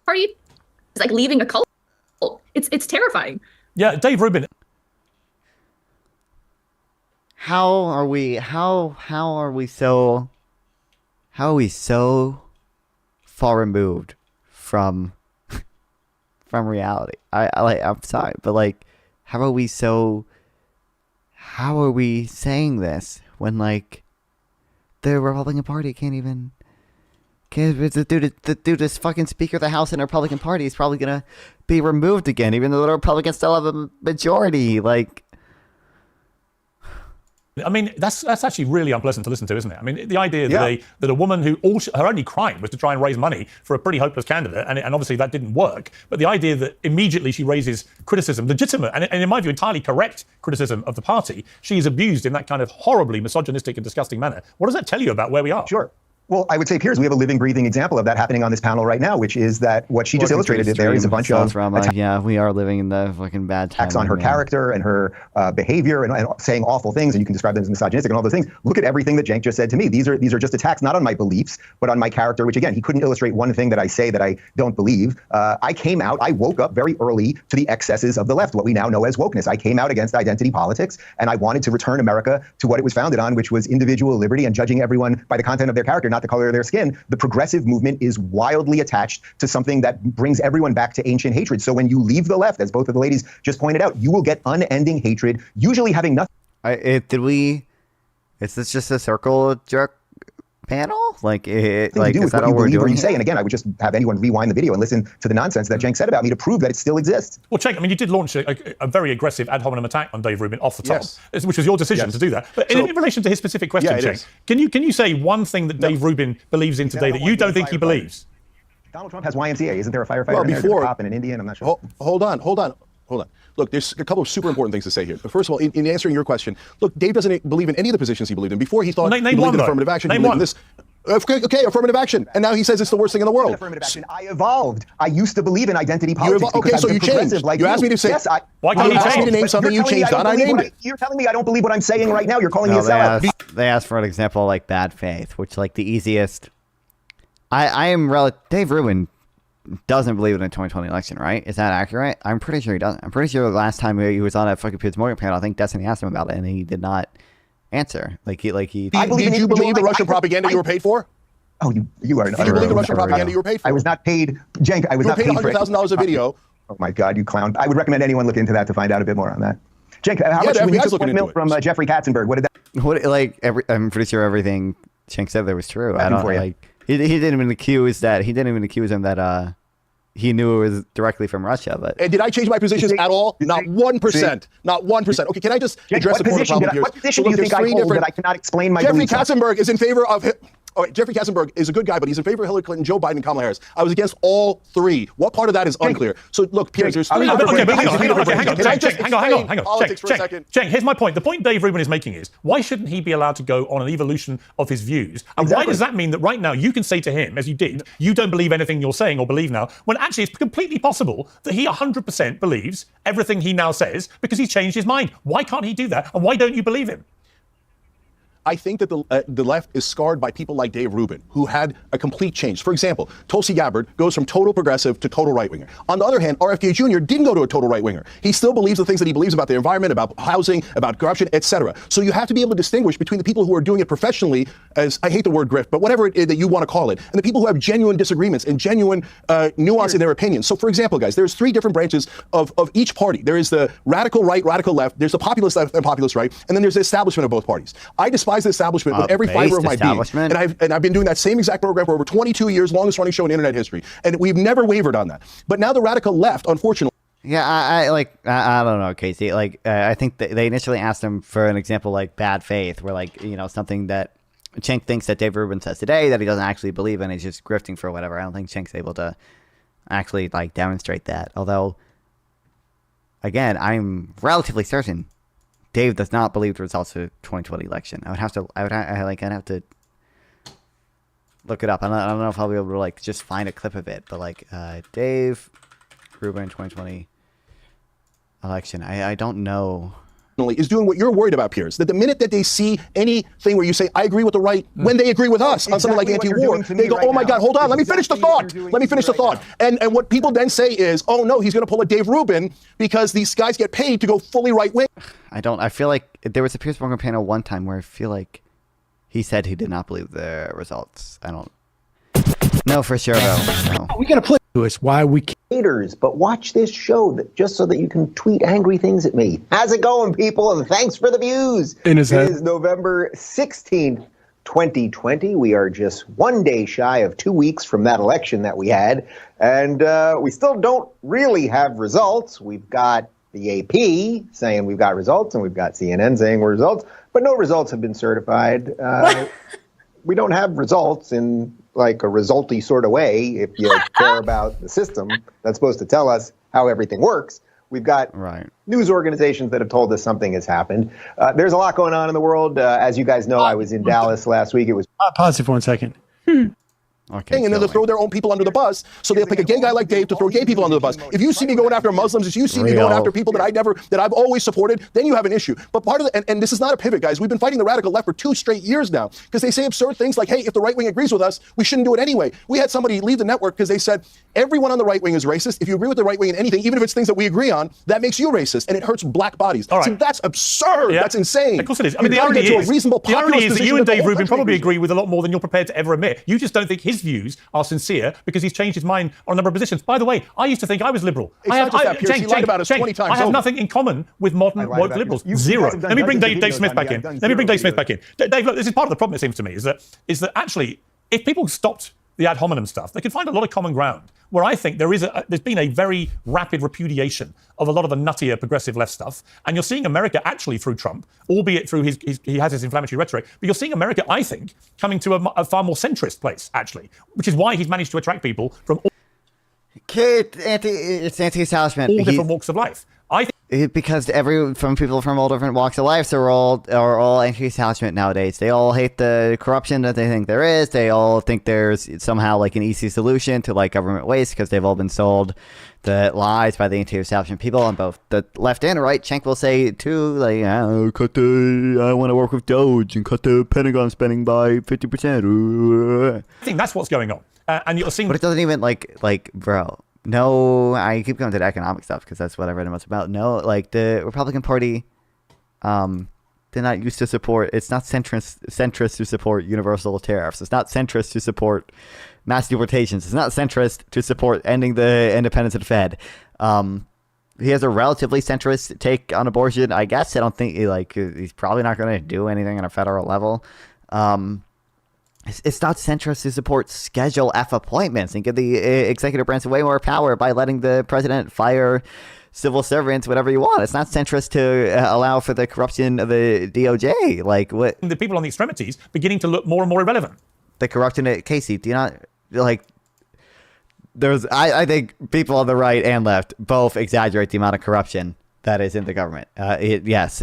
Party is like leaving a cult. It's terrifying. Yeah, Dave Rubin. How are we so far removed from reality? I'm sorry, but how are we saying this when the Republican Party can't The dude is fucking Speaker of the House in the Republican Party. He's probably gonna be removed again, even though the Republicans still have a majority. Like, I mean, that's actually really unpleasant to listen to, isn't it? I mean, the idea that that a woman who her only crime was to try and raise money for a pretty hopeless candidate, and obviously that didn't work. But the idea that immediately she raises criticism, legitimate and in my view entirely correct criticism of the party, she's abused in that kind of horribly misogynistic and disgusting manner. What does that tell you about where we are? Sure. Well, I would say, Piers, we have a living, breathing example of that happening on this panel right now, which is that what she just illustrated there is a bunch of yeah, we are living in the fucking bad time. Attacks on her character and her behavior and saying awful things, and you can describe them as misogynistic and all those things. Look at everything that Cenk just said to me. These are just attacks not on my beliefs, but on my character, which again, he couldn't illustrate one thing that I say that I don't believe. I woke up very early to the excesses of the left, what we now know as wokeness. I came out against identity politics, and I wanted to return America to what it was founded on, which was individual liberty and judging everyone by the content of their character, not the color of their skin. The progressive movement is wildly attached to something that brings everyone back to ancient hatred. So when you leave the left, as both of the ladies just pointed out, you will get unending hatred, usually having nothing. Is this just a circle jerk panel? Like, is that all we're doing? You say, and again, I would just have anyone rewind the video and listen to the nonsense that Cenk said about me to prove that it still exists. Well, Cenk, I mean, you did launch a very aggressive ad hominem attack on Dave Rubin off the top, which was your decision to do that. But in relation to his specific question, Cenk, can you say one thing that Dave Rubin believes in today that you don't think he believes? Donald Trump has YMCA. Isn't there a firefighter in there, a cop and an Indian? I'm not sure. Hold on. Look, there's a couple of super important things to say here. But first of all, in answering your question, look, Dave doesn't believe in any of the positions he believed in. Before, he thought he believed in affirmative action. He believed in this. Okay, affirmative action. And now he says it's the worst thing in the world. Affirmative action. I evolved. I used to believe in identity politics. Okay, so you changed. Like you asked me to say. Yes, why can't you asked me to name something you changed on? I named it. You're telling me I don't believe what I'm saying right now. You're calling me a sellout. They asked for an example like bad faith, which like the easiest. Dave Rubin doesn't believe in the 2020 election, right? Is that accurate? I'm pretty sure he doesn't. I'm pretty sure the last time he was on a fucking Piers Morgan panel, I think Destiny asked him about it, and he did not answer. Did you believe the Russian propaganda you were paid for? Oh, you are. Did you believe the Russian propaganda you were paid for? I was not paid, Cenk. I was not paid $100,000 a video. Oh my God, you clown! I would recommend anyone look into that to find out a bit more on that. Cenk, how much when you took $1 million from Jeffrey Katzenberg? What did that? I'm pretty sure everything Cenk said there was true. I don't like. He didn't even accuse that. He didn't even accuse him that he knew it was directly from Russia. But and did I change my positions at all? Not 1%. Not 1%. Okay, can I just address the core problem here? What position do you think I hold that I cannot explain my Jeffrey beliefs? Katzenberg is in favor of. Jeffrey Katzenberg is a good guy, but he's in favor of Hillary Clinton, Joe Biden, and Kamala Harris. I was against all three. What part of that is unclear? So look, Piers, there's three. Hang on. Cenk, here's my point. The point Dave Rubin is making is, why shouldn't he be allowed to go on an evolution of his views? And why does that mean that right now you can say to him, as you did, you don't believe anything you're saying or believe now, when actually it's completely possible that he 100% believes everything he now says because he's changed his mind? Why can't he do that? And why don't you believe him? I think that the left is scarred by people like Dave Rubin, who had a complete change. For example, Tulsi Gabbard goes from total progressive to total right-winger. On the other hand, RFK Jr. didn't go to a total right-winger. He still believes the things that he believes about the environment, about housing, about corruption, etc. So you have to be able to distinguish between the people who are doing it professionally, as I hate the word grift, but whatever it is that you want to call it, and the people who have genuine disagreements and genuine nuance in their opinions. So for example, guys, there's three different branches of each party. There is the radical right, radical left, there's the populist left and populist right, and then there's the establishment of both parties. I despise the establishment with every fiber of my being. And I've been doing that same exact program for over 22 years, longest running show in internet history. And we've never wavered on that. But now the radical left, unfortunately. Yeah, I don't know, Casey. I think they initially asked him for an example like bad faith, where something that Cenk thinks that Dave Rubin says today that he doesn't actually believe in, he's just grifting for whatever. I don't think Cenk's able to actually demonstrate that. Although, again, I'm relatively certain Dave does not believe the results of the 2020 election. I'd have to look it up. I don't know if I'll be able to just find a clip of it, but Dave Rubin 2020 election. I don't know. Is doing what you're worried about, Piers. That the minute that they see anything where you say, I agree with the right, when they agree with us on something like anti-war, they go, oh my God, hold on, let me finish the thought. Let me finish the thought. And what people then say is, oh no, he's going to pull a Dave Rubin because these guys get paid to go fully right-wing. I feel like there was a Piers Morgan panel one time where I feel like he said he did not believe the results. I don't know for sure, though. No. We got to play to us why we haters, but watch this show just so that you can tweet angry things at me. How's it going, people? And thanks for the views. It is November 16th, 2020. We are just one day shy of 2 weeks from that election that we had, and we still don't really have results. We've got the AP saying we've got results, and we've got CNN saying we're results, but no results have been certified. We don't have results in like a resulty sort of way. If you care about the system that's supposed to tell us how everything works, we've got news organizations that have told us something has happened. There's a lot going on in the world. As you guys know, I was in Dallas last week. It was pause it for 1 second. Okay, and then they'll throw their own people under the bus. So they'll pick a gay guy like Dave to throw gay people under the bus. If you see me going after Muslims, if you see me going after people that I've always supported, then you have an issue. But part of the, and this is not a pivot, guys. We've been fighting the radical left for 2 straight years now because they say absurd things like, hey, if the right wing agrees with us, we shouldn't do it anyway. We had somebody leave the network because they said, everyone on the right wing is racist. If you agree with the right wing in anything, even if it's things that we agree on, that makes you racist, and it hurts black bodies. All right. See, that's absurd. Yeah. That's insane. Of course it is. I mean, the irony is that you and Dave Rubin probably agree with a lot more than you're prepared to ever admit. You just don't think his views are sincere because he's changed his mind on a number of positions. By the way, I used to think I was liberal. It's not just that, Piers. He lied about us 20 times I have over. nothing in common with modern woke liberals. Zero. Let me bring Dave Smith back in. Let me bring Dave Smith back in. Dave, look, this is part of the problem, it seems to me, is that actually, if people stopped the ad hominem stuff, they could find a lot of common ground. Where I think there's been a very rapid repudiation of a lot of the nuttier progressive left stuff, and you're seeing America actually through Trump, albeit through he has his inflammatory rhetoric, but you're seeing America, I think, coming to a far more centrist place actually, which is why he's managed to attract people from it's anti-establishment. all different walks of life. I think because from people from all different walks of life, are all anti-establishment nowadays. They all hate the corruption that they think there is. They all think there's somehow like an easy solution to like government waste because they've all been sold the lies by the anti-establishment people on both the left and right. Cenk will say too, like, I want to work with Doge and cut the Pentagon spending by 50%. I think that's what's going on, and you're seeing. But it doesn't even like, bro. No, I keep going to the economic stuff because that's what I read much about. No, like the Republican Party, they're not used to support. It's not centrist to support universal tariffs. It's not centrist to support mass deportations. It's not centrist to support ending the independence of the Fed. He has a relatively centrist take on abortion, I guess. I don't think he's probably not going to do anything on a federal level. It's not centrist to support Schedule F appointments and give the executive branch way more power by letting the president fire civil servants, whatever you want. It's not centrist to allow for the corruption of the DOJ. Like what? The people on the extremities beginning to look more and more irrelevant. The corruption at Casey. Do you not like? I think people on the right and left both exaggerate the amount of corruption that is in the government. Yes.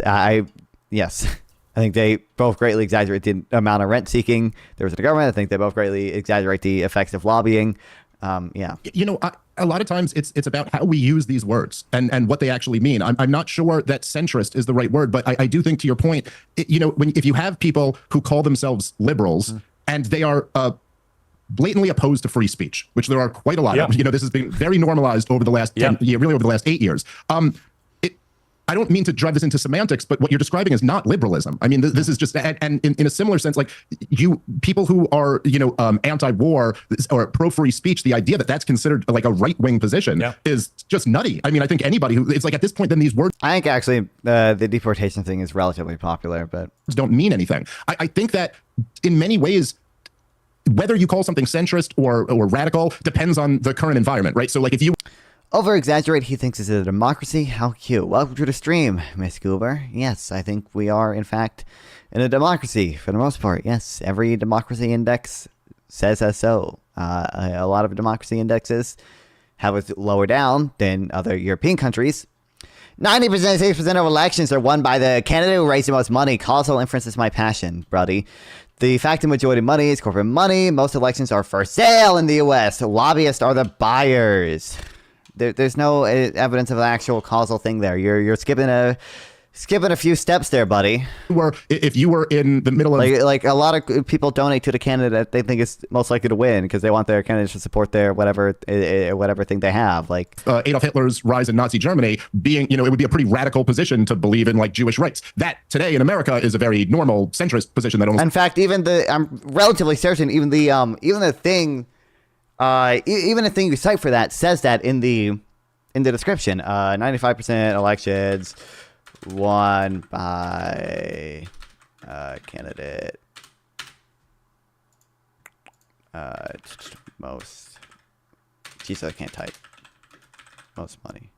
I think they both greatly exaggerate the amount of rent seeking there was in the government. I think they both greatly exaggerate the effects of lobbying. Yeah. You know, a lot of times it's about how we use these words and what they actually mean. I'm not sure that centrist is the right word, but I do think, to your point, if you have people who call themselves liberals and they are blatantly opposed to free speech, which there are quite a lot of. This has been very normalized over the last 10 really over the last 8 years. I don't mean to drive this into semantics, but what you're describing is not liberalism. I mean, this is just, and in a similar sense, like people who are, anti-war or pro-free speech, the idea that that's considered like a right-wing position is just nutty. I mean, I think anybody who, it's like at this point, then these words. I think actually the deportation thing is relatively popular, but don't mean anything. I think that in many ways, whether you call something centrist or radical depends on the current environment, right? So like if you over-exaggerate, he thinks it's a democracy. How cute. Welcome to the stream, Miss Goober. Yes, I think we are, in fact, in a democracy for the most part. Yes, every democracy index says so. A lot of democracy indexes have it lower down than other European countries. 90%, 6% of elections are won by the candidate who raised the most money. Causal inference is my passion, buddy. The fact the majority of money is corporate money. Most elections are for sale in the U.S. Lobbyists are the buyers. There's no evidence of an actual causal thing there. You're skipping a few steps there, buddy. If you were in the middle of like a lot of people donate to the candidate they think is most likely to win because they want their candidates to support their whatever thing they have. Like Adolf Hitler's rise in Nazi Germany being, it would be a pretty radical position to believe in like Jewish rights. That today in America is a very normal centrist position that almost. In fact, I'm relatively certain even the thing you cite for that says that in the description. 95% elections won by candidate most. Jesus, I can't type. Most money.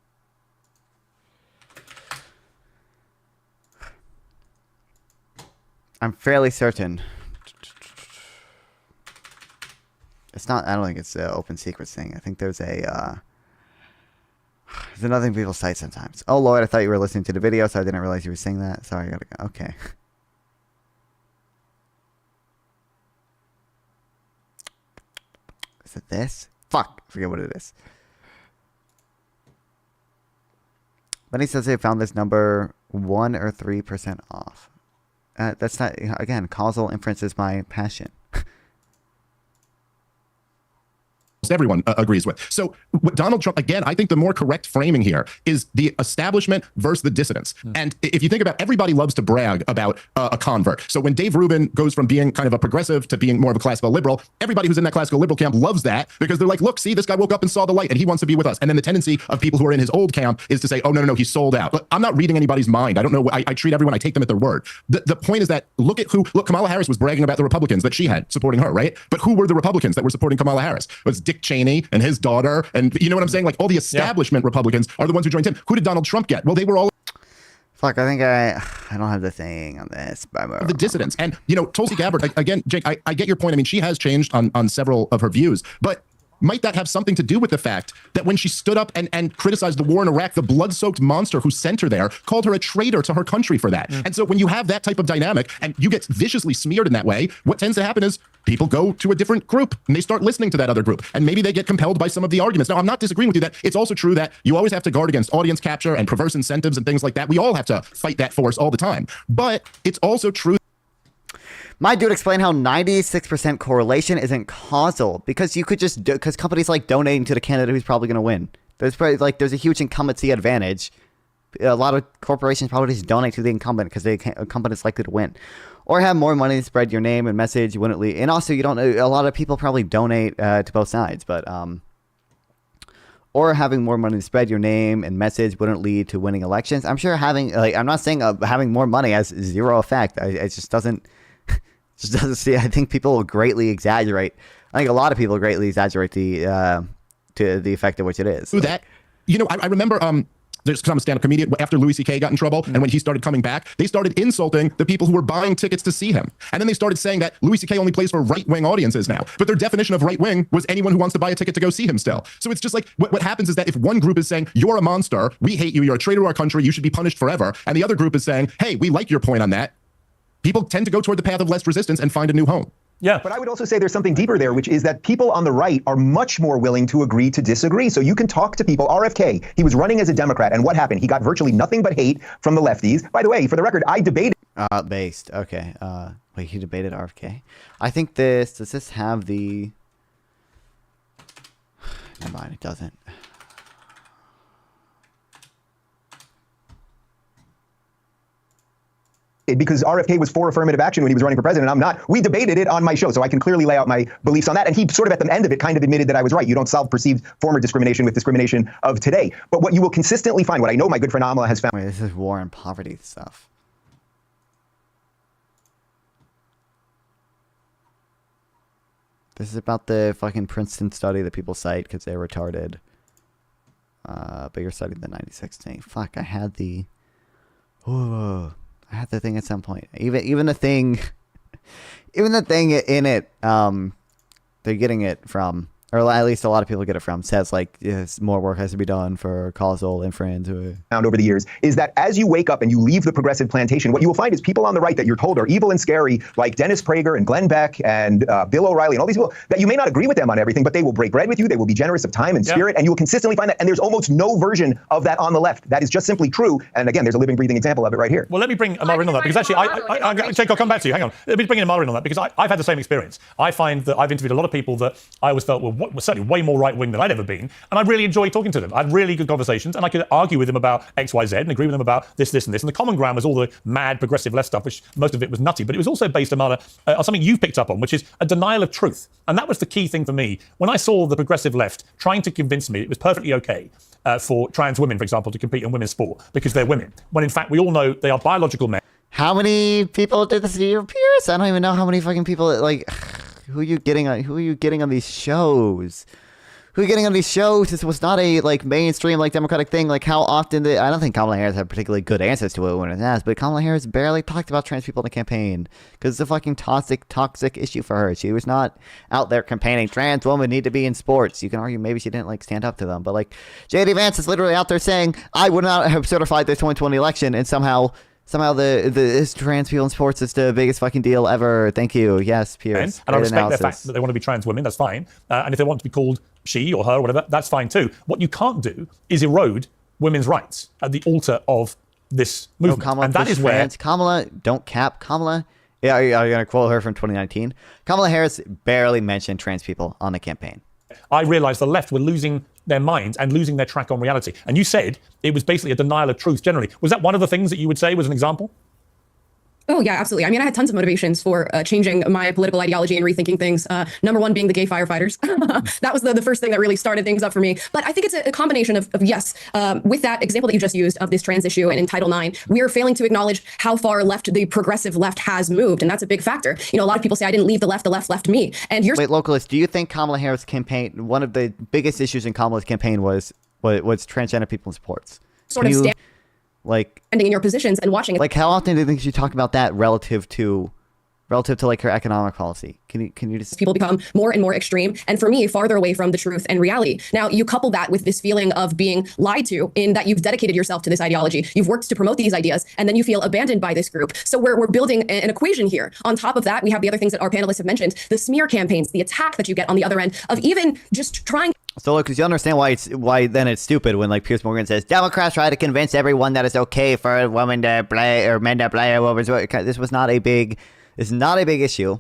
I'm fairly certain. It's not. I don't think it's an open secrets thing. I think there's a. There's another thing people cite sometimes. Oh Lord, I thought you were listening to the video, so I didn't realize you were saying that. Sorry, I gotta go. Okay. Is it this? Fuck, I forget what it is. Then he says they found this number 1 or 3% off. That's not, again, causal inference is my passion. Everyone agrees with. So what Donald Trump, again, I think the more correct framing here is the establishment versus the dissidents. And if you think about, everybody loves to brag about a convert. So when Dave Rubin goes from being kind of a progressive to being more of a classical liberal, everybody who's in that classical liberal camp loves that because they're like, look, see, this guy woke up and saw the light and he wants to be with us. And then the tendency of people who are in his old camp is to say, oh, no, he's sold out. Look, I'm not reading anybody's mind. I don't know. I treat everyone, I take them at their word. The point is that look, Kamala Harris was bragging about the Republicans that she had supporting her, right? But who were the Republicans that were supporting Kamala Harris? It was Dick Cheney and his daughter, and you know what I'm saying? Like all the establishment Republicans are the ones who joined him. Who did Donald Trump get? Well, they were all. Fuck, I think I don't have the thing on this. The dissidents. And, Tulsi Gabbard, again, Jake, I get your point. I mean, she has changed on several of her views, but might that have something to do with the fact that when she stood up and criticized the war in Iraq, the blood-soaked monster who sent her there called her a traitor to her country for that? And so when you have that type of dynamic and you get viciously smeared in that way, what tends to happen is people go to a different group and they start listening to that other group. And maybe they get compelled by some of the arguments. Now, I'm not disagreeing with you that it's also true that you always have to guard against audience capture and perverse incentives and things like that. We all have to fight that force all the time. But it's also true. My dude explained how 96% correlation isn't causal because you could just because companies like donating to the candidate who's probably going to win. There's probably there's a huge incumbency advantage. A lot of corporations probably just donate to the incumbent because the incumbent is likely to win, or have more money to spread your name and message. You wouldn't leave, and also you don't. A lot of people probably donate to both sides, but or having more money to spread your name and message wouldn't lead to winning elections. I'm sure having I'm not saying having more money has zero effect. It just doesn't. Just doesn't see. I think people will greatly exaggerate. I think a lot of people greatly exaggerate the to the effect of which it is. That, I remember because I'm a stand-up comedian. After Louis C.K. got in trouble, and when he started coming back, they started insulting the people who were buying tickets to see him. And then they started saying that Louis C.K. only plays for right-wing audiences now. But their definition of right-wing was anyone who wants to buy a ticket to go see him still. So it's just like what happens is that if one group is saying, you're a monster, we hate you, you're a traitor to our country, you should be punished forever, and the other group is saying, hey, we like your point on that, people tend to go toward the path of less resistance and find a new home. Yeah. But I would also say there's something deeper there, which is that people on the right are much more willing to agree to disagree. So you can talk to people. RFK, he was running as a Democrat, and what happened? He got virtually nothing but hate from the lefties. By the way, for the record, I debated. Based. Okay. Wait, he debated RFK? I think does this have the... Never mind, it doesn't. Because RFK was for affirmative action when he was running for president. I'm not. We debated it on my show, so I can clearly lay out my beliefs on that. And he sort of at the end of it kind of admitted that I was right. You don't solve perceived former discrimination with discrimination of today. But what you will consistently find, what I know my good friend Amala has found. Wait, this is war and poverty stuff. This is about the fucking Princeton study that people cite because they're retarded. Bigger study than 96 thing. Fuck, I had the... Ooh. I had the thing at some point. Even the thing, even the thing in it, they're getting it from, or at least a lot of people get it from, says like yes, more work has to be done for causal inference. Found over the years is that as you wake up and you leave the progressive plantation, what you will find is people on the right that you're told are evil and scary, like Dennis Prager and Glenn Beck and Bill O'Reilly and all these people, that you may not agree with them on everything, but they will break bread with you. They will be generous of time and spirit, and you will consistently find that. And there's almost no version of that on the left. That is just simply true. And again, there's a living, breathing example of it right here. Well, let me bring Amara in on that, because actually, Jake, I'll come back to you. Hang on. Let me bring in Amara in on that, because I've had the same experience. I find that I've interviewed a lot of people that I always felt were certainly way more right-wing than I'd ever been, and I really enjoyed talking to them. I had really good conversations, and I could argue with them about X, Y, Z, and agree with them about this, and this. And the common ground was all the mad progressive left stuff, which most of it was nutty, but it was also based, Amara, on something you've picked up on, which is a denial of truth. And that was the key thing for me. When I saw the progressive left trying to convince me it was perfectly okay for trans women, for example, to compete in women's sport because they're women, when in fact we all know they are biological men. How many people did this to you, Piers? I don't even know how many fucking people, like... Who are you getting on these shows? Who are you getting on these shows? This was not a like mainstream like Democratic thing. Like how often I don't think Kamala Harris had particularly good answers to it when it was asked, but Kamala Harris barely talked about trans people in the campaign because it's a fucking toxic issue for her. She was not out there campaigning trans women need to be in sports. You can argue maybe she didn't like stand up to them, but like JD Vance is literally out there saying I would not have certified the 2020 election, and somehow the trans people in sports is the biggest fucking deal ever. Thank you. Yes, Piers. And I respect their fact that they want to be trans women. That's fine. And if they want to be called she or her or whatever, that's fine too. What you can't do is erode women's rights at the altar of this movement. No, Kamala, and that is where Kamala, don't cap Kamala. Yeah, are you going to quote her from 2019? Kamala Harris barely mentioned trans people on the campaign. I realized the left were losing their minds and losing their track on reality. And you said it was basically a denial of truth generally. Was that one of the things that you would say was an example? Oh, yeah, absolutely. I mean, I had tons of motivations for changing my political ideology and rethinking things. Number one being the gay firefighters. That was the first thing that really started things up for me. But I think it's a combination of yes, with that example that you just used of this trans issue and in Title IX, we are failing to acknowledge how far left the progressive left has moved. And that's a big factor. You know, a lot of people say I didn't leave the left left me. And you're— Wait, Localist, do you think Kamala Harris' campaign, one of the biggest issues in Kamala's campaign was transgender people in sports? sort of standing in your positions and watching it. Like, how often do you think she talk about that relative to like her economic policy? Can you just— People become more and more extreme, and for me, farther away from the truth and reality. Now, you couple that with this feeling of being lied to, in that you've dedicated yourself to this ideology, you've worked to promote these ideas, and then you feel abandoned by this group. So we're building an equation here. On top of that, we have the other things that our panelists have mentioned: the smear campaigns, the attack that you get on the other end of even just trying. So, because you understand why then it's stupid when like Piers Morgan says Democrats try to convince everyone that it's okay for a woman to play or men to play. This was not a big. It's not a big issue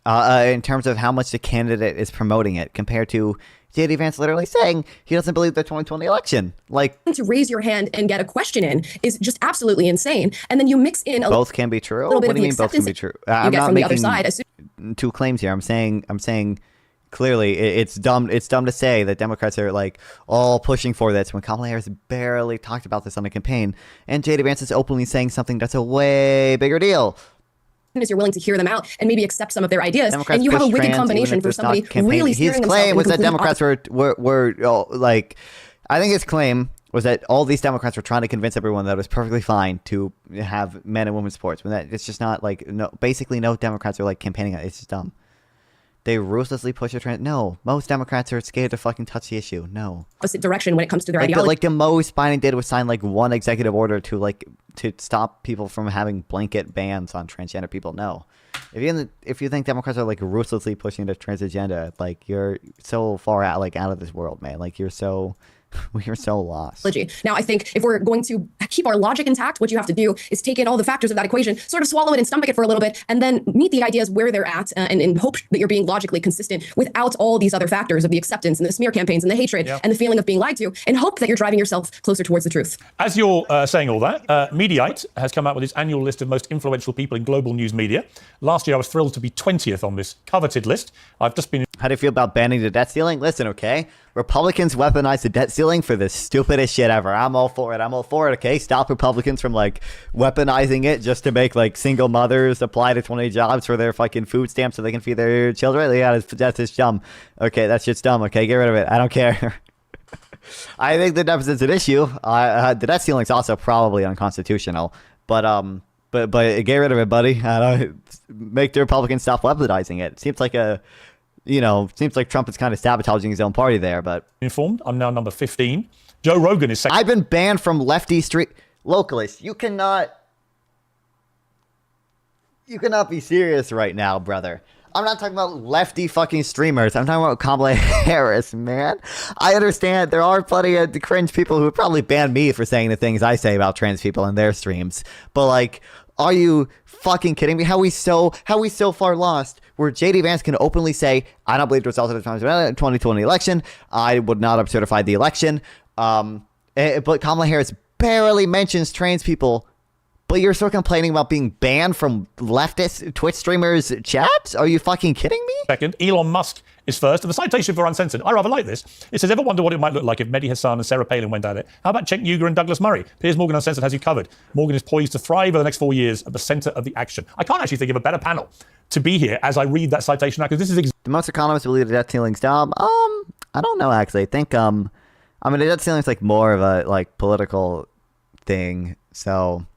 in terms of how much the candidate is promoting it compared to J.D. Vance literally saying he doesn't believe the 2020 election. Like, to raise your hand and get a question in is just absolutely insane. And then you mix in both can be true. What do you mean both can be true? I'm not making two claims here. I'm saying clearly it's dumb. It's dumb to say that Democrats are like all pushing for this when Kamala Harris barely talked about this on the campaign, and J.D. Vance is openly saying something that's a way bigger deal. Is you're willing to hear them out and maybe accept some of their ideas, Democrats, and you have a wicked combination for somebody really his claim was that Democrats were like, I think his claim was that all these Democrats were trying to convince everyone that it was perfectly fine to have men and women sports, when that it's just not like, basically no Democrats are like campaigning on it. It's just dumb. They ruthlessly push a trend. No, most Democrats are scared to fucking touch the issue. No. Opposite direction when it comes to their ideology. Like the most Biden did was sign like one executive order to stop people from having blanket bans on transgender people. No. If you think Democrats are like ruthlessly pushing the trans agenda, like you're so far out of this world, man. Like we are so lost. Now, I think if we're going to keep our logic intact, what you have to do is take in all the factors of that equation, sort of swallow it and stomach it for a little bit, and then meet the ideas where they're at, and hope that you're being logically consistent without all these other factors of the acceptance and the smear campaigns and the hatred and the feeling of being lied to, and hope that you're driving yourself closer towards the truth. As you're saying all that, Mediaite has come out with its annual list of most influential people in global news media. Last year, I was thrilled to be 20th on this coveted list. I've just been... How do you feel about banning the debt ceiling? Listen, okay? Republicans weaponize the debt ceiling for the stupidest shit ever. I'm all for it, okay? Stop Republicans from, like, weaponizing it just to make, like, single mothers apply to 20 jobs for their fucking food stamps so they can feed their children. Yeah, that's just dumb. Okay, that shit's dumb, okay? Get rid of it. I don't care. I think the deficit's an issue. The debt ceiling's also probably unconstitutional. But get rid of it, buddy. Make the Republicans stop weaponizing it. Seems like Trump is kind of sabotaging his own party there, but... Informed, I'm now number 15. Joe Rogan is second. I've been banned from lefty street... Localists, you cannot be serious right now, brother. I'm not talking about lefty fucking streamers. I'm talking about Kamala Harris, man. I understand there are plenty of cringe people who would probably ban me for saying the things I say about trans people in their streams. But, like, are you fucking kidding me? How we so far lost where J.D. Vance can openly say, I don't believe the results of the 2020 election. I would not have certified the election. But Kamala Harris barely mentions trans people But you're still complaining about being banned from leftist Twitch streamers' chats? Are you fucking kidding me? Second, Elon Musk is first. And the citation for Uncensored, I rather like this. It says, ever wonder what it might look like if Mehdi Hassan and Sarah Palin went at it? How about Cenk Uygur and Douglas Murray? Piers Morgan Uncensored has you covered. Morgan is poised to thrive over the next 4 years at the centre of the action. I can't actually think of a better panel to be here as I read that citation now, because this is... Do most economists believe the debt ceiling's down? I don't know, actually. I think, I mean, the debt ceiling's like more of a, like, political thing, so...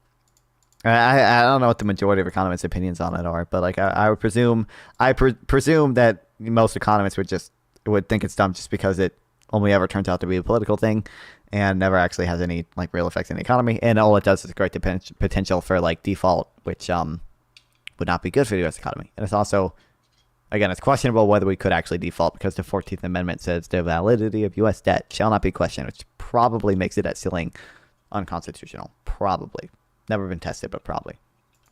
I don't know what the majority of economists' opinions on it are, but like I would presume that most economists would think it's dumb just because it only ever turns out to be a political thing and never actually has any like real effects in the economy, and all it does is create the potential for like default, which would not be good for the U.S. economy. And it's also, again, it's questionable whether we could actually default because the 14th Amendment says the validity of U.S. debt shall not be questioned, which probably makes the debt ceiling unconstitutional. Probably. Never been tested, but probably.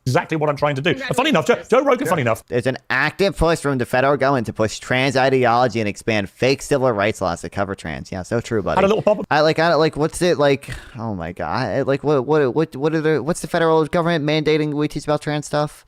Exactly what I'm trying to do. Funny enough, Joe Rogan, funny enough. There's an active push from the federal government to push trans ideology and expand fake civil rights laws to cover trans. Yeah, so true, buddy. Had a little pop. I like, what's it like? Oh my god! Like, what's the federal government mandating we teach about trans stuff?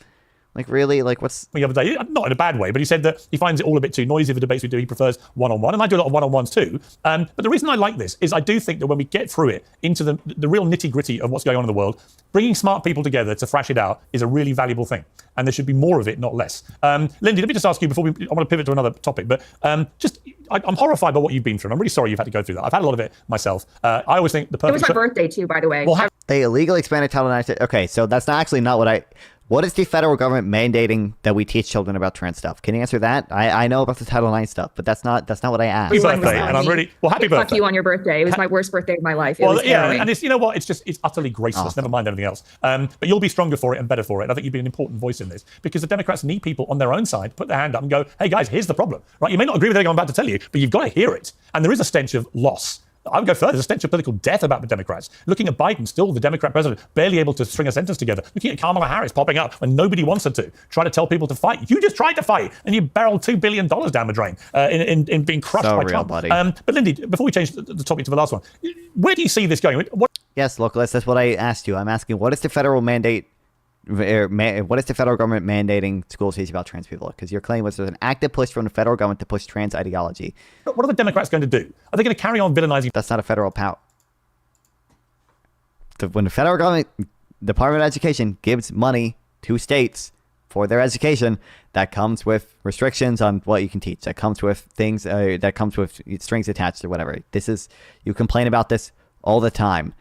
Like, really? Like, what's... The other day, not in a bad way, but he said that he finds it all a bit too noisy, the debates we do. He prefers one-on-one, and I do a lot of one-on-ones too. But the reason I like this is I do think that when we get through it into the real nitty-gritty of what's going on in the world, bringing smart people together to thrash it out is a really valuable thing. And there should be more of it, not less. Lindy, let me just ask you before I want to pivot to another topic, but I'm horrified by what you've been through. And I'm really sorry you've had to go through that. I've had a lot of it myself. I always think the perfect... It was my birthday too, by the way. Well, they illegally expanded Title IX. Okay, so that's not actually not what I... What is the federal government mandating that we teach children about trans stuff? Can you answer that? I know about the Title IX stuff, but that's not what I asked. Happy birthday, and I'm really happy birthday. Fuck you on your birthday. It was my worst birthday of my life. Well, yeah, and it's, you know what? It's utterly graceless. Never mind anything else. But you'll be stronger for it and better for it. And I think you've been an important voice in this because the Democrats need people on their own side to put their hand up and go, "Hey guys, here's the problem." Right? You may not agree with everything I'm about to tell you, but you've got to hear it. And there is a stench of loss. I would go further. There's a stench of political death about the Democrats. Looking at Biden, still the Democrat president, barely able to string a sentence together. Looking at Kamala Harris popping up when nobody wants her to. Trying to tell people to fight. You just tried to fight, and you barreled $2 billion down the drain in being crushed by Trump. Buddy. But Lindy, before we change the topic to the last one, where do you see this going? Yes, localist. That's what I asked you. I'm asking, what is the federal mandate? What is the federal government mandating schools teach about trans people? Because your claim was there's an active push from the federal government to push trans ideology. What are the Democrats going to do? Are they going to carry on villainizing? That's not a federal power. When the federal government, Department of Education, gives money to states for their education, that comes with restrictions on what you can teach. That comes with things. That comes with strings attached or whatever. You complain about this all the time.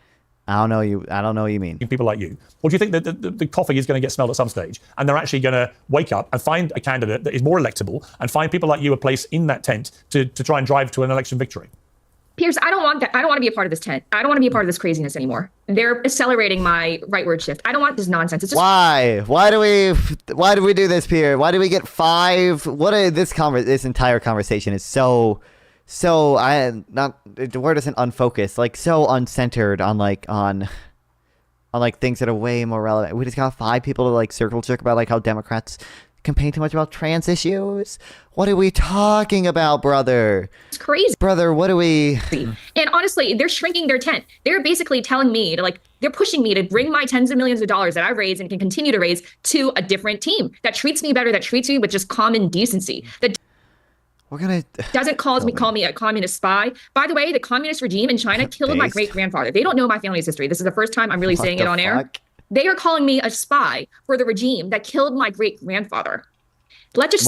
I don't know what you mean. People like you. Or do you think that the coffee is going to get smelled at some stage and they're actually going to wake up and find a candidate that is more electable and find people like you a place in that tent to try and drive to an election victory? Piers, I don't want that. I don't want to be a part of this tent. I don't want to be a part of this craziness anymore. They're accelerating my rightward shift. I don't want this nonsense. It's just... Why? Why do we do this, Piers? Why do we get 5? This entire conversation is so the word isn't unfocused, like so uncentered on things that are way more relevant. We just got 5 people to like circle jerk about like how Democrats campaign too much about trans issues. What are we talking about, brother? It's crazy. Brother, what are we... And honestly, they're shrinking their tent. They're basically telling me they're pushing me to bring my tens of millions of dollars that I raise and can continue to raise to a different team that treats me better, that treats me with just common decency. That doesn't call me a communist spy. By the way, the communist regime in China killed my great-grandfather. They don't know my family's history. This is the first time I'm really saying it on air. They are calling me a spy for the regime that killed my great-grandfather. Let that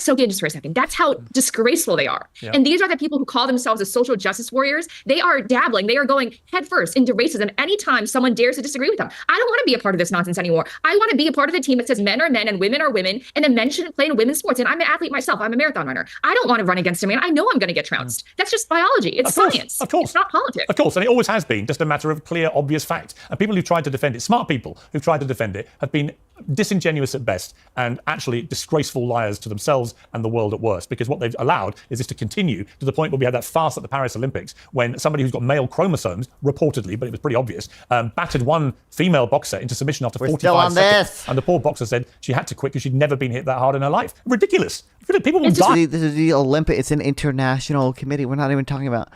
soak in just for a second. That's how disgraceful they are. Yeah. And these are the people who call themselves the social justice warriors. They are dabbling. They are going headfirst into racism anytime someone dares to disagree with them. I don't want to be a part of this nonsense anymore. I want to be a part of the team that says men are men and women are women, and then men shouldn't play in women's sports. And I'm an athlete myself. I'm a marathon runner. I don't want to run against a man. I know I'm going to get trounced. That's just biology. It's science. Of course. It's not politics. Of course. And it always has been just a matter of clear, obvious fact. And people who've tried to defend it, smart people who've tried to defend it, have been disingenuous at best and actually disgraceful liars to themselves and the world at worst, because what they've allowed is this to continue to the point where we had that farce at the Paris Olympics when somebody who's got male chromosomes, reportedly, but it was pretty obvious, battered one female boxer into submission after 45 seconds. And the poor boxer said she had to quit because she'd never been hit that hard in her life. Ridiculous. People will die. This is the Olympic. It's an international committee. We're not even talking about...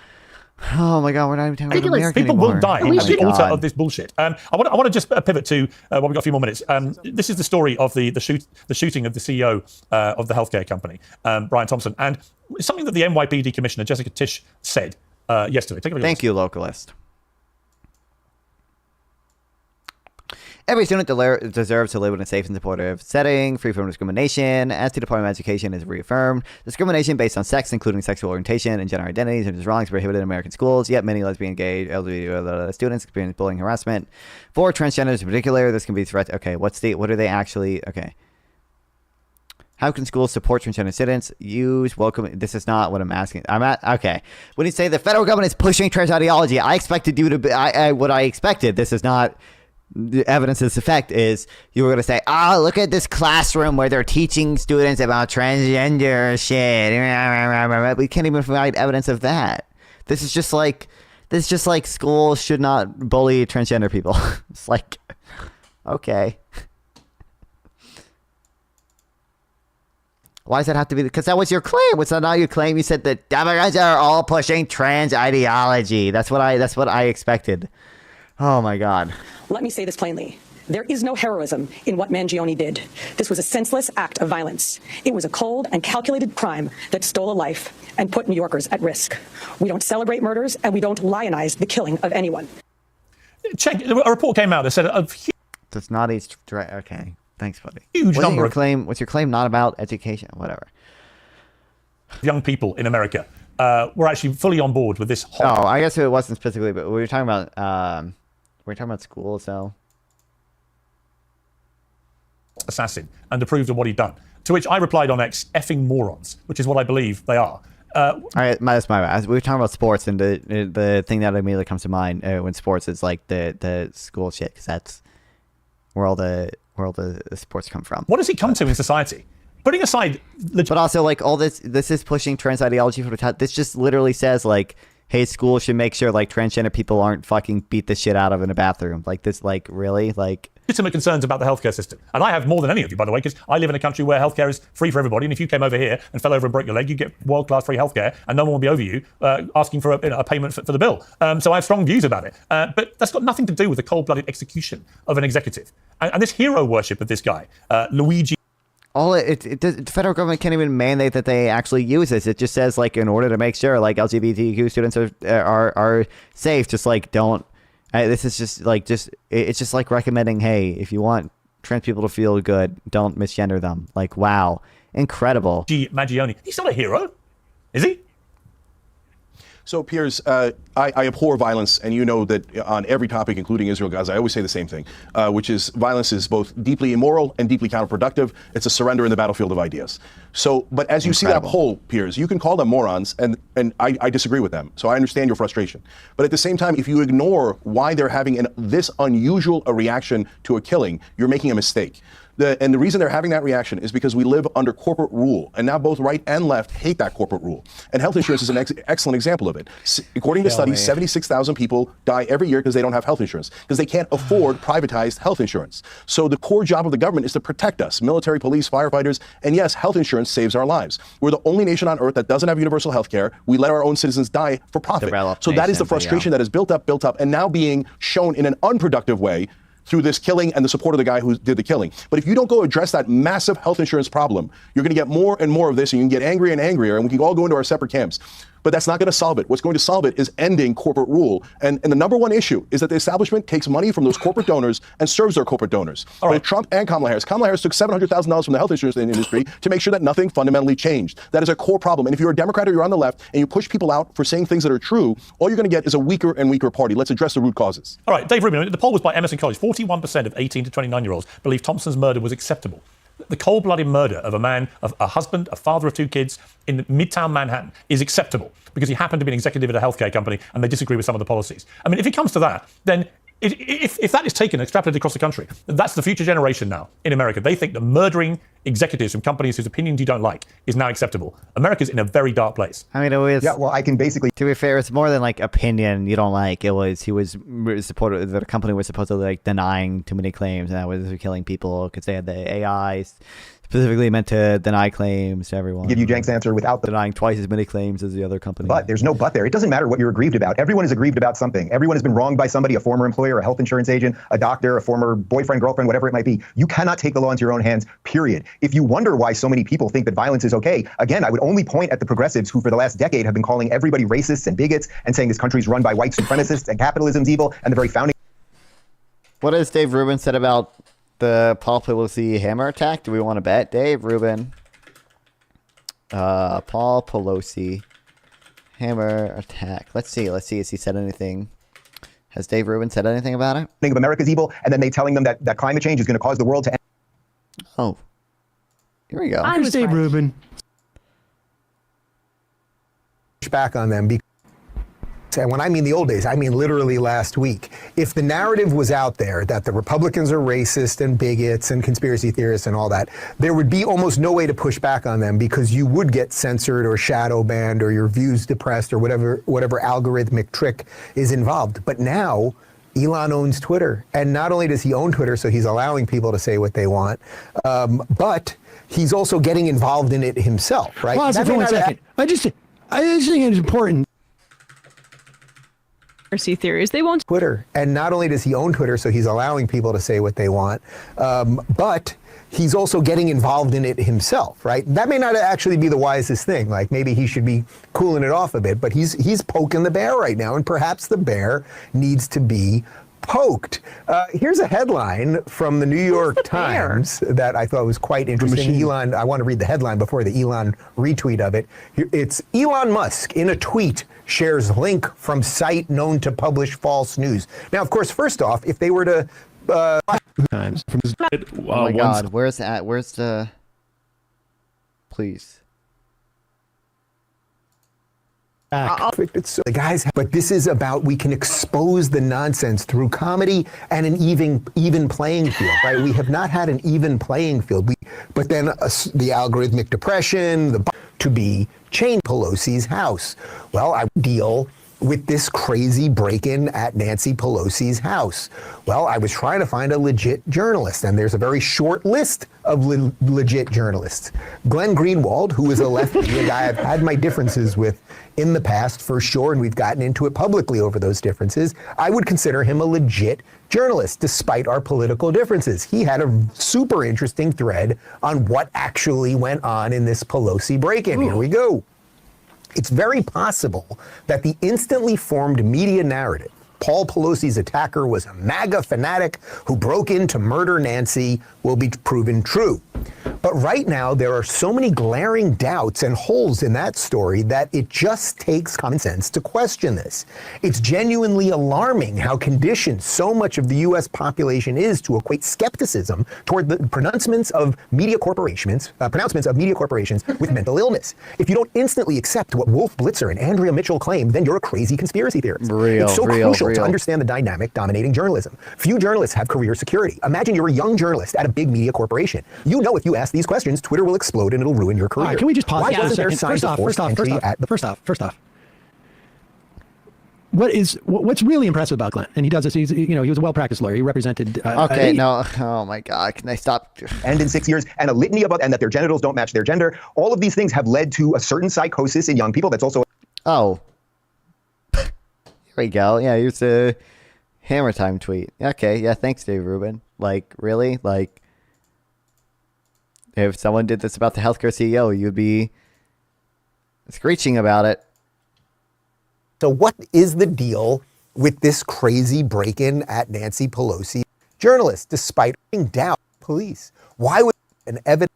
Oh my God, we're not even talking about America People anymore. will die Oh at the my altar God. of this bullshit. I want to just pivot to well, we've got a few more minutes. This is the story of the shooting of the CEO of the healthcare company, Brian Thompson, and something that the NYPD Commissioner Jessica Tisch said yesterday. Take a look at Thank you, localist. Every student deserves to live in a safe and supportive setting, free from discrimination. As the Department of Education has reaffirmed, discrimination based on sex, including sexual orientation and gender identities, is wrong, is prohibited in American schools. Yet many lesbian, gay, LGBT students experience bullying, harassment. For transgenders in particular, this can be threat. Okay, what are they actually? Okay. How can schools support transgender students? Use welcome. This is not what I'm asking. Okay. When you say the federal government is pushing trans ideology, I expected you to be. What I expected. This is not. The evidence of this effect is you were going to say, oh, look at this classroom where they're teaching students about transgender shit. We can't even provide evidence of that. This is just like schools should not bully transgender people. It's like, okay. Why does that have to be? Because that was your claim. Was that not your claim? You said that Democrats are all pushing trans ideology. That's what I expected. Oh my God. Let me say this plainly. There is no heroism in what Mangione did. This was a senseless act of violence. It was a cold and calculated crime that stole a life and put New Yorkers at risk. We don't celebrate murders and we don't lionize the killing of anyone. Check. A report came out that said That's not a okay. Thanks, buddy. Huge number your of claim. What's your claim? Not about education. Whatever. young people in America were actually fully on board with this. Oh, I guess it wasn't specifically, but we were talking about. We're talking about school, so. Assassin and approved of what he'd done. To which I replied on X, effing morons, which is what I believe they are. All right, that's my bad. We were talking about sports, and the thing that immediately comes to mind when sports is like the school shit, because that's where all the sports come from. What does it come to in society? Putting aside, but also like all this is pushing trans ideology for the top. This just literally says like, hey, school should make sure like transgender people aren't fucking beat the shit out of in a bathroom. Like this, like really, like. Legitimate concerns about the healthcare system. And I have more than any of you, by the way, because I live in a country where healthcare is free for everybody. And if you came over here and fell over and broke your leg, you get world-class free healthcare, and no one will be over you asking for a payment for the bill. So I have strong views about it. But that's got nothing to do with the cold-blooded execution of an executive. And this hero worship of this guy, Luigi. The federal government can't even mandate that they actually use this. It just says like, in order to make sure like LGBTQ students are safe, just like don't. This is it's just like recommending, hey, if you want trans people to feel good, don't misgender them. Like, wow, incredible. Mangione, he's not a hero, is he? So, Piers, I abhor violence, and you know that on every topic, including Israel, Gaza, I always say the same thing, which is violence is both deeply immoral and deeply counterproductive. It's a surrender in the battlefield of ideas. So, but as you see that poll, Piers, you can call them morons, and I disagree with them. So I understand your frustration. But at the same time, if you ignore why they're having this unusual a reaction to a killing, you're making a mistake. And the reason they're having that reaction is because we live under corporate rule. And now both right and left hate that corporate rule. And health insurance is an excellent example of it. According to studies, 76,000 people die every year because they don't have health insurance, because they can't afford privatized health insurance. So the core job of the government is to protect us, military, police, firefighters. And yes, health insurance saves our lives. We're the only nation on earth that doesn't have universal health care. We let our own citizens die for profit. So that is the frustration that is built up, and now being shown in an unproductive way through this killing and the support of the guy who did the killing. But if you don't go address that massive health insurance problem, you're going to get more and more of this, and you can get angrier and angrier, and we can all go into our separate camps. But that's not going to solve it. What's going to solve it is ending corporate rule. And the number one issue is that the establishment takes money from those corporate donors and serves their corporate donors. All right. Trump and Kamala Harris took $700,000 from the health insurance industry to make sure that nothing fundamentally changed. That is a core problem. And if you're a Democrat or you're on the left and you push people out for saying things that are true, all you're going to get is a weaker and weaker party. Let's address the root causes. All right, Dave Rubin, the poll was by Emerson College. 41% of 18 to 29-year-olds believe Thompson's murder was acceptable. The cold-blooded murder of a man, of a husband, a father of two kids in Midtown Manhattan is acceptable because he happened to be an executive at a healthcare company and they disagree with some of the policies. I mean, if it comes to that, then if that is taken, extrapolated across the country, that's the future generation now in America. They think that murdering executives from companies whose opinions you don't like is now acceptable. America's in a very dark place. I mean, it was. Yeah, well, I can basically. To be fair, it's more than like opinion you don't like. It was he was supported. The company was supposedly like denying too many claims, and that was killing people because they had the AI specifically meant to deny claims to everyone. Give you Jenk's answer without denying twice as many claims as the other company. But there's no but there. It doesn't matter what you're aggrieved about. Everyone is aggrieved about something. Everyone has been wronged by somebody, a former employer, a health insurance agent, a doctor, a former boyfriend, girlfriend, whatever it might be. You cannot take the law into your own hands, period. If you wonder why so many people think that violence is okay, again, I would only point at the progressives who for the last decade have been calling everybody racists and bigots and saying this country's run by white supremacists and capitalism's evil and the very founding. What has Dave Rubin said about the Paul Pelosi hammer attack? Do we want to bet? Dave Rubin. Paul Pelosi hammer attack. Let's see. Has he said anything? Has Dave Rubin said anything about it? Think of America's evil, and then they telling them that climate change is going to cause the world to end. Oh. Here we go. I'm Dave Rubin. Push back on them because. And when I mean the old days, I mean literally last week. If the narrative was out there that the Republicans are racist and bigots and conspiracy theorists and all that, there would be almost no way to push back on them because you would get censored or shadow banned or your views depressed or whatever algorithmic trick is involved. But now Elon owns Twitter. And not only does he own Twitter, so he's allowing people to say what they want, but he's also getting involved in it himself, right? Pause for 1 second. I just think it's important. Conspiracy theories. They won't Twitter. And not only does he own Twitter, so he's allowing people to say what they want, but he's also getting involved in it himself, right? That may not actually be the wisest thing. Like maybe he should be cooling it off a bit, but he's poking the bear right now, and perhaps the bear needs to be poked. Here's a headline from the New York Times that I thought was quite interesting. Elon, I want to read the headline before the Elon retweet of it. It's Elon Musk in a tweet shares link from site known to publish false news. Now, of course, first off, if they were to oh my God, where's that? Where's the? Please. It's so, the guys, but this is about we can expose the nonsense through comedy and an even playing field, right? We have not had an even playing field. But then the algorithmic depression, to be changed Pelosi's house. Well, I deal with this crazy break-in at Nancy Pelosi's house. Well, I was trying to find a legit journalist, and there's a very short list of legit journalists. Glenn Greenwald, who is a lefty, a guy I've had my differences with in the past for sure, and we've gotten into it publicly over those differences. I would consider him a legit journalist, despite our political differences. He had a super interesting thread on what actually went on in this Pelosi break-in. Here we go. It's very possible that the instantly formed media narrative, Paul Pelosi's attacker was a MAGA fanatic who broke in to murder Nancy, will be proven true. But right now, there are so many glaring doubts and holes in that story that it just takes common sense to question this. It's genuinely alarming how conditioned so much of the U.S. population is to equate skepticism toward the pronouncements of media corporations with mental illness. If you don't instantly accept what Wolf Blitzer and Andrea Mitchell claim, then you're a crazy conspiracy theorist. It's so crucial to understand the dynamic dominating journalism. Few journalists have career security. Imagine you're a young journalist at a big media corporation. You know if you ask these questions, Twitter will explode and it'll ruin your career. All right, can we just pause Why for a wasn't there second? signs of forced entry at the First off. What's really impressive about Glenn, and he does this, he was a well-practiced lawyer. He represented... Oh my God, can I stop? And in 6 years, and a litany about, and that their genitals don't match their gender. All of these things have led to a certain psychosis in young people that's also... Oh. Here we go. Yeah, here's a hammer time tweet. Okay, yeah, thanks, Dave Rubin. Like, really? Like, if someone did this about the healthcare CEO, you'd be screeching about it. So what is the deal with this crazy break-in at Nancy Pelosi journalist, despite doubt police? Why would an evidence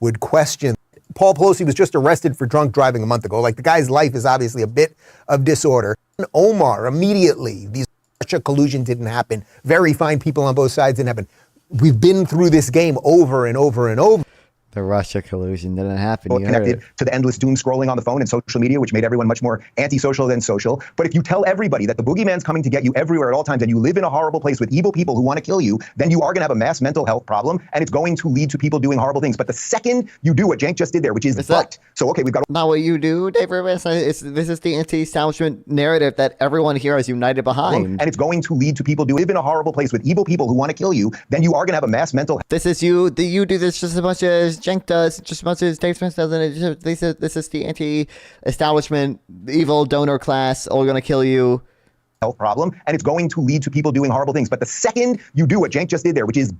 would question Paul Pelosi was just arrested for drunk driving a month ago? Like, the guy's life is obviously a bit of disorder. Omar, immediately, these Russia collusion didn't happen. Very fine people on both sides didn't happen. We've been through this game over and over and over. The Russia collusion didn't happen. You heard connected it. to the endless doom scrolling on the phone and social media, which made everyone much more antisocial than social. But if you tell everybody that the boogeyman's coming to get you everywhere at all times and you live in a horrible place with evil people who want to kill you, then you are going to have a mass mental health problem and it's going to lead to people doing horrible things. But the second you do what Cenk just did there, which is so okay, we've got not what you do, Dave Rubin. This is the anti-establishment narrative that everyone here is united behind. And it's going to lead to people live in a horrible place with evil people who want to kill you, then you are going to have a mass mental. This is you. You do this just as much as Cenk does, just as much as Dave Smith does. And this is the anti-establishment, evil donor class, all going to kill you. Health problem, and it's going to lead to people doing horrible things. But the second you do what Cenk just did there, which is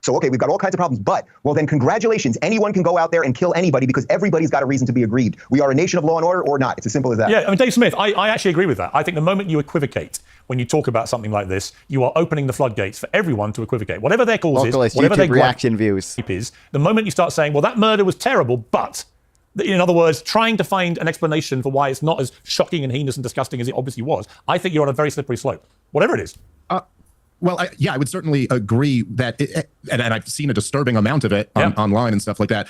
so okay, we've got all kinds of problems, well then congratulations, anyone can go out there and kill anybody because everybody's got a reason to be aggrieved. We are a nation of law and order or not. It's as simple as that. Yeah, I mean, Dave Smith, I actually agree with that. I think the moment you equivocate when you talk about something like this, you are opening the floodgates for everyone to equivocate. Whatever their cause is, whatever their reaction views is, the moment you start saying, well, that murder was terrible, but... In other words, trying to find an explanation for why it's not as shocking and heinous and disgusting as it obviously was, I think you're on a very slippery slope, whatever it is. Well, I would certainly agree that, and I've seen a disturbing amount of it online and stuff like that.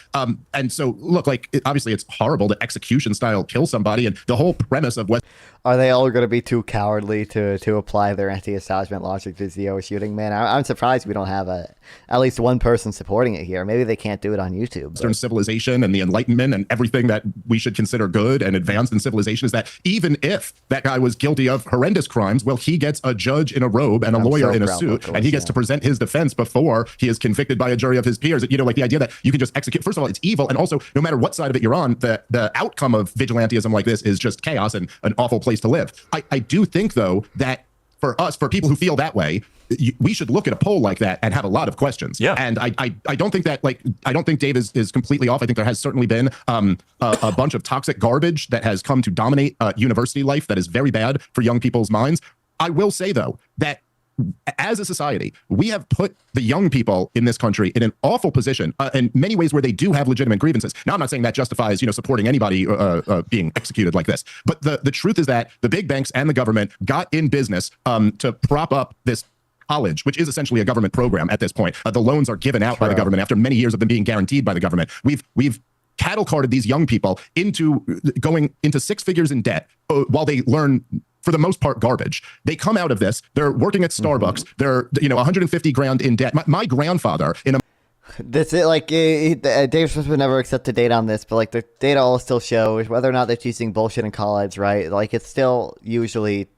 And so, look, obviously it's horrible to execution style kill somebody, and the whole premise of what... Are they all going to be too cowardly to apply their anti-establishment logic to Zio shooting? Man, I'm surprised we don't have at least one person supporting it here. Maybe they can't do it on YouTube. Western civilization and the Enlightenment and everything that we should consider good and advanced in civilization is that even if that guy was guilty of horrendous crimes, well, he gets a judge in a robe and a lawyer in a suit, and he gets to present his defense before he is convicted by a jury of his peers. You know, the idea that you can just execute, first of all, it's evil, and also, no matter what side of it you're on, the outcome of vigilantism like this is just chaos and an awful place to live. I do think, though, that for people who feel that way, we should look at a poll like that and have a lot of questions. Yeah. And I don't think that, I don't think Dave is completely off. I think there has certainly been a bunch of toxic garbage that has come to dominate university life that is very bad for young people's minds. I will say, though, that as a society, we have put the young people in this country in an awful position in many ways where they do have legitimate grievances. Now, I'm not saying that justifies, supporting anybody being executed like this. But the truth is that the big banks and the government got in business to prop up this college, which is essentially a government program at this point. The loans are given out by the government after many years of them being guaranteed by the government. We've cattle carded these young people into going into six figures in debt while they learn, for the most part, garbage. They come out of this, they're working at Starbucks, they're 150 grand in debt. My grandfather in a... That's it. Dave Smith would never accept the data on this, but the data all still shows whether or not they're teaching bullshit in college, right? It's still usually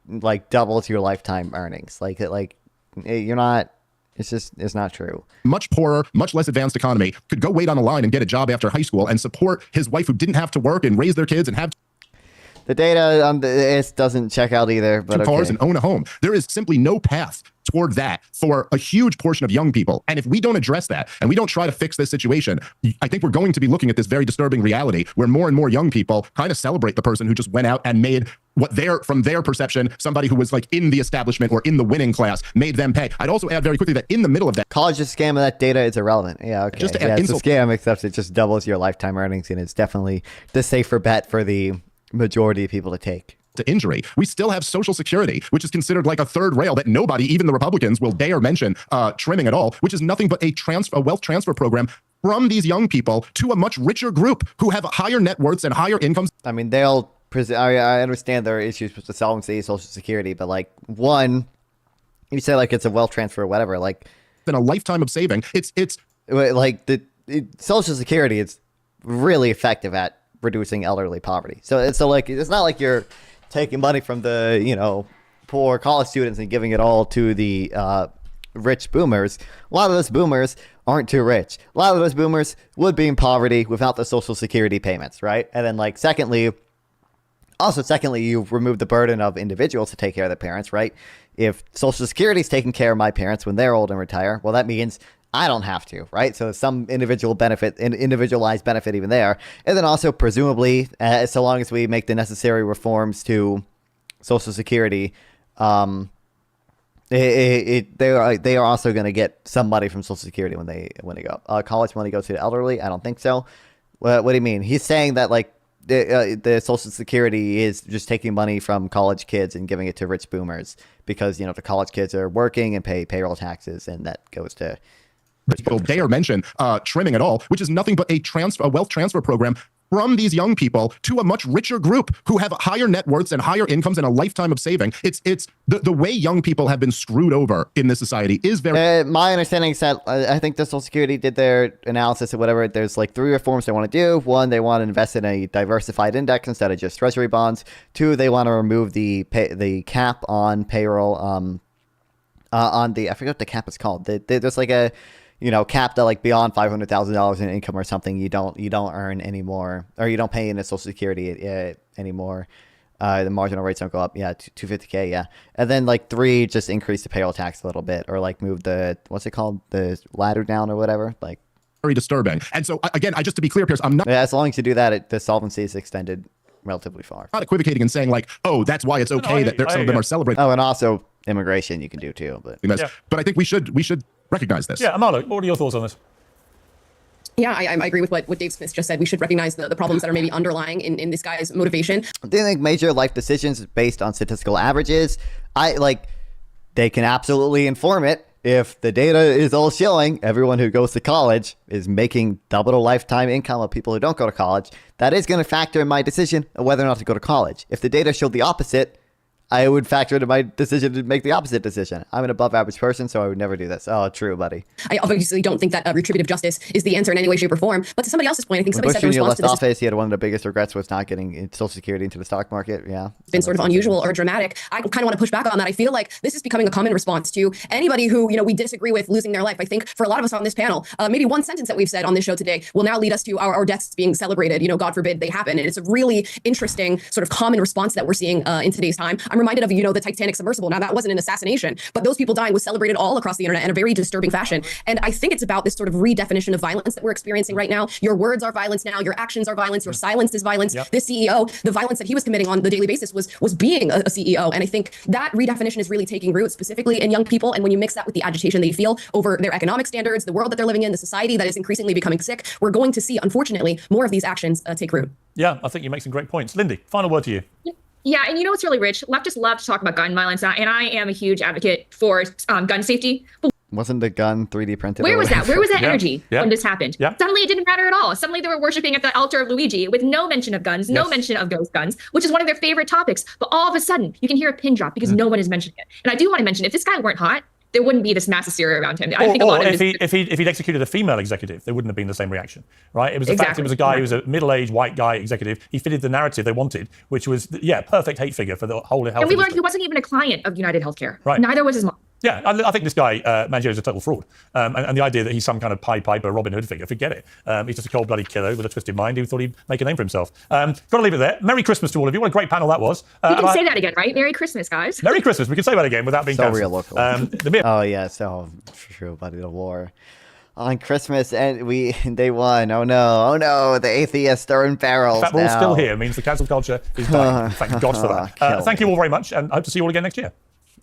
doubles your lifetime earnings. You're not. It's not true. Much poorer, much less advanced economy could go wait on a line and get a job after high school and support his wife who didn't have to work and raise their kids and have... The data on this doesn't check out either. But two cars and own a home. There is simply no path toward that for a huge portion of young people. And if we don't address that and we don't try to fix this situation, I think we're going to be looking at this very disturbing reality where more and more young people kind of celebrate the person who just went out and made from their perception, somebody who was in the establishment or in the winning class, made them pay. I'd also add very quickly that in the middle of that... College is a scam and that data is irrelevant. Yeah, okay. Just to add it's a scam, except it just doubles your lifetime earnings, and it's definitely the safer bet for the majority of people to take. To injury, we still have Social Security, which is considered like a third rail that nobody, even the Republicans, will dare mention trimming at all, which is nothing but a wealth transfer program from these young people to a much richer group who have higher net worths and higher incomes. I mean, I understand there are issues with the solvency of Social Security, but one, you say it's a wealth transfer or whatever, in a lifetime of saving, it's Social Security is really effective at reducing elderly poverty. So it's not like you're taking money from the poor college students and giving it all to the rich boomers. A lot of those boomers aren't too rich. A lot of those boomers would be in poverty without the Social Security payments, right? And then secondly, you remove the burden of individuals to take care of their parents, right? If Social Security is taking care of my parents when they're old and retire, well, that means I don't have to, right? So some individualized benefit even there. And then also presumably, so long as we make the necessary reforms to Social Security, they are also going to get some money from Social Security when they go. College money goes to the elderly? I don't think so. What do you mean? He's saying that the Social Security is just taking money from college kids and giving it to rich boomers because the college kids are working and pay payroll taxes, and that goes to people dare mention trimming at all, which is nothing but a wealth transfer program from these young people to a much richer group who have higher net worths and higher incomes and a lifetime of saving. It's the way young people have been screwed over in this society is very. My understanding is that I think the Social Security did their analysis or whatever. There's like 3 reforms they want to do. 1, they want to invest in a diversified index instead of just treasury bonds. 2, they want to remove the cap on payroll. On the, I forget what the cap is called. There's like a, capped at like beyond $500,000 in income or something. You don't earn anymore, or you don't pay into Social Security anymore. The marginal rates don't go up. Yeah, $250K. Yeah, and then like 3, just increase the payroll tax a little bit, or like move the what's it called, the ladder down or whatever. Like very disturbing. And so again, just to be clear, Piers, I'm not. Yeah, as long as you do that, the solvency is extended relatively far. Not equivocating and saying like, oh, that's why it's okay that some of them are celebrating. Oh, and also immigration you can do too, but but I think we should recognize this. Yeah, Amalo, what are your thoughts on this? Yeah, I agree with what Dave Smith just said. We should recognize the problems that are maybe underlying in this guy's motivation. Do you think major life decisions based on statistical averages? They can absolutely inform it. If the data is all showing everyone who goes to college is making double the lifetime income of people who don't go to college, that is going to factor in my decision of whether or not to go to college. If the data showed the opposite, I would factor into my decision to make the opposite decision. I'm an above average person, so I would never do this. Oh, true, buddy. I obviously don't think that retributive justice is the answer in any way, shape, or form. But to somebody else's point, I think somebody said in response to this office, he had one of the biggest regrets was not getting Social Security into the stock market. Yeah, it's been sort of unusual or dramatic. I kind of want to push back on that. I feel like this is becoming a common response to anybody who we disagree with losing their life. I think for a lot of us on this panel, maybe one sentence that we've said on this show today will now lead us to our deaths being celebrated. God forbid they happen. And it's a really interesting sort of common response that we're seeing in today's time. I'm reminded of the Titanic submersible. Now, that wasn't an assassination, but those people dying was celebrated all across the internet in a very disturbing fashion. And I think it's about this sort of redefinition of violence that we're experiencing right now. Your words are violence now. Your actions are violence. Your silence is violence. Yep. This CEO, the violence that he was committing on the daily basis was being a CEO. And I think that redefinition is really taking root specifically in young people. And when you mix that with the agitation they feel over their economic standards, the world that they're living in, the society that is increasingly becoming sick, we're going to see, unfortunately, more of these actions take root. Yeah, I think you make some great points. Lindy, final word to you. Yeah, and what's really rich? Leftists love to talk about gun violence, and I am a huge advocate for gun safety. But wasn't the gun 3D printed? Where was that? Where was that energy when this happened? Yeah. Suddenly it didn't matter at all. Suddenly they were worshiping at the altar of Luigi with no mention of guns, no mention of ghost guns, which is one of their favorite topics. But all of a sudden, you can hear a pin drop because no one is mentioning it. And I do want to mention, if this guy weren't hot, there wouldn't be this mass hysteria around him. I think a lot of if he'd executed a female executive, there wouldn't have been the same reaction, right? It was the fact it was a guy who was a middle-aged white guy executive. He fitted the narrative they wanted, which was perfect hate figure for the whole health. And we learned he wasn't even a client of United Healthcare. Right. Neither was his mom. Yeah, I think this guy, Mangio, is a total fraud. And the idea that he's some kind of Pied Piper, Robin Hood figure, forget it. He's just a cold-blooded killer with a twisted mind who thought he'd make a name for himself. Got to leave it there. Merry Christmas to all of you. What a great panel that was. You can say that again, right? Merry Christmas, guys. Merry Christmas. We can say that again without being so cancelled. real. Oh, yeah, so true, buddy, the war. On Christmas, and they won. Oh no, the atheists are in barrels. The fact we're all still here means the cancel culture is dying. Thank God for that. Thank you all very much, and I hope to see you all again next year.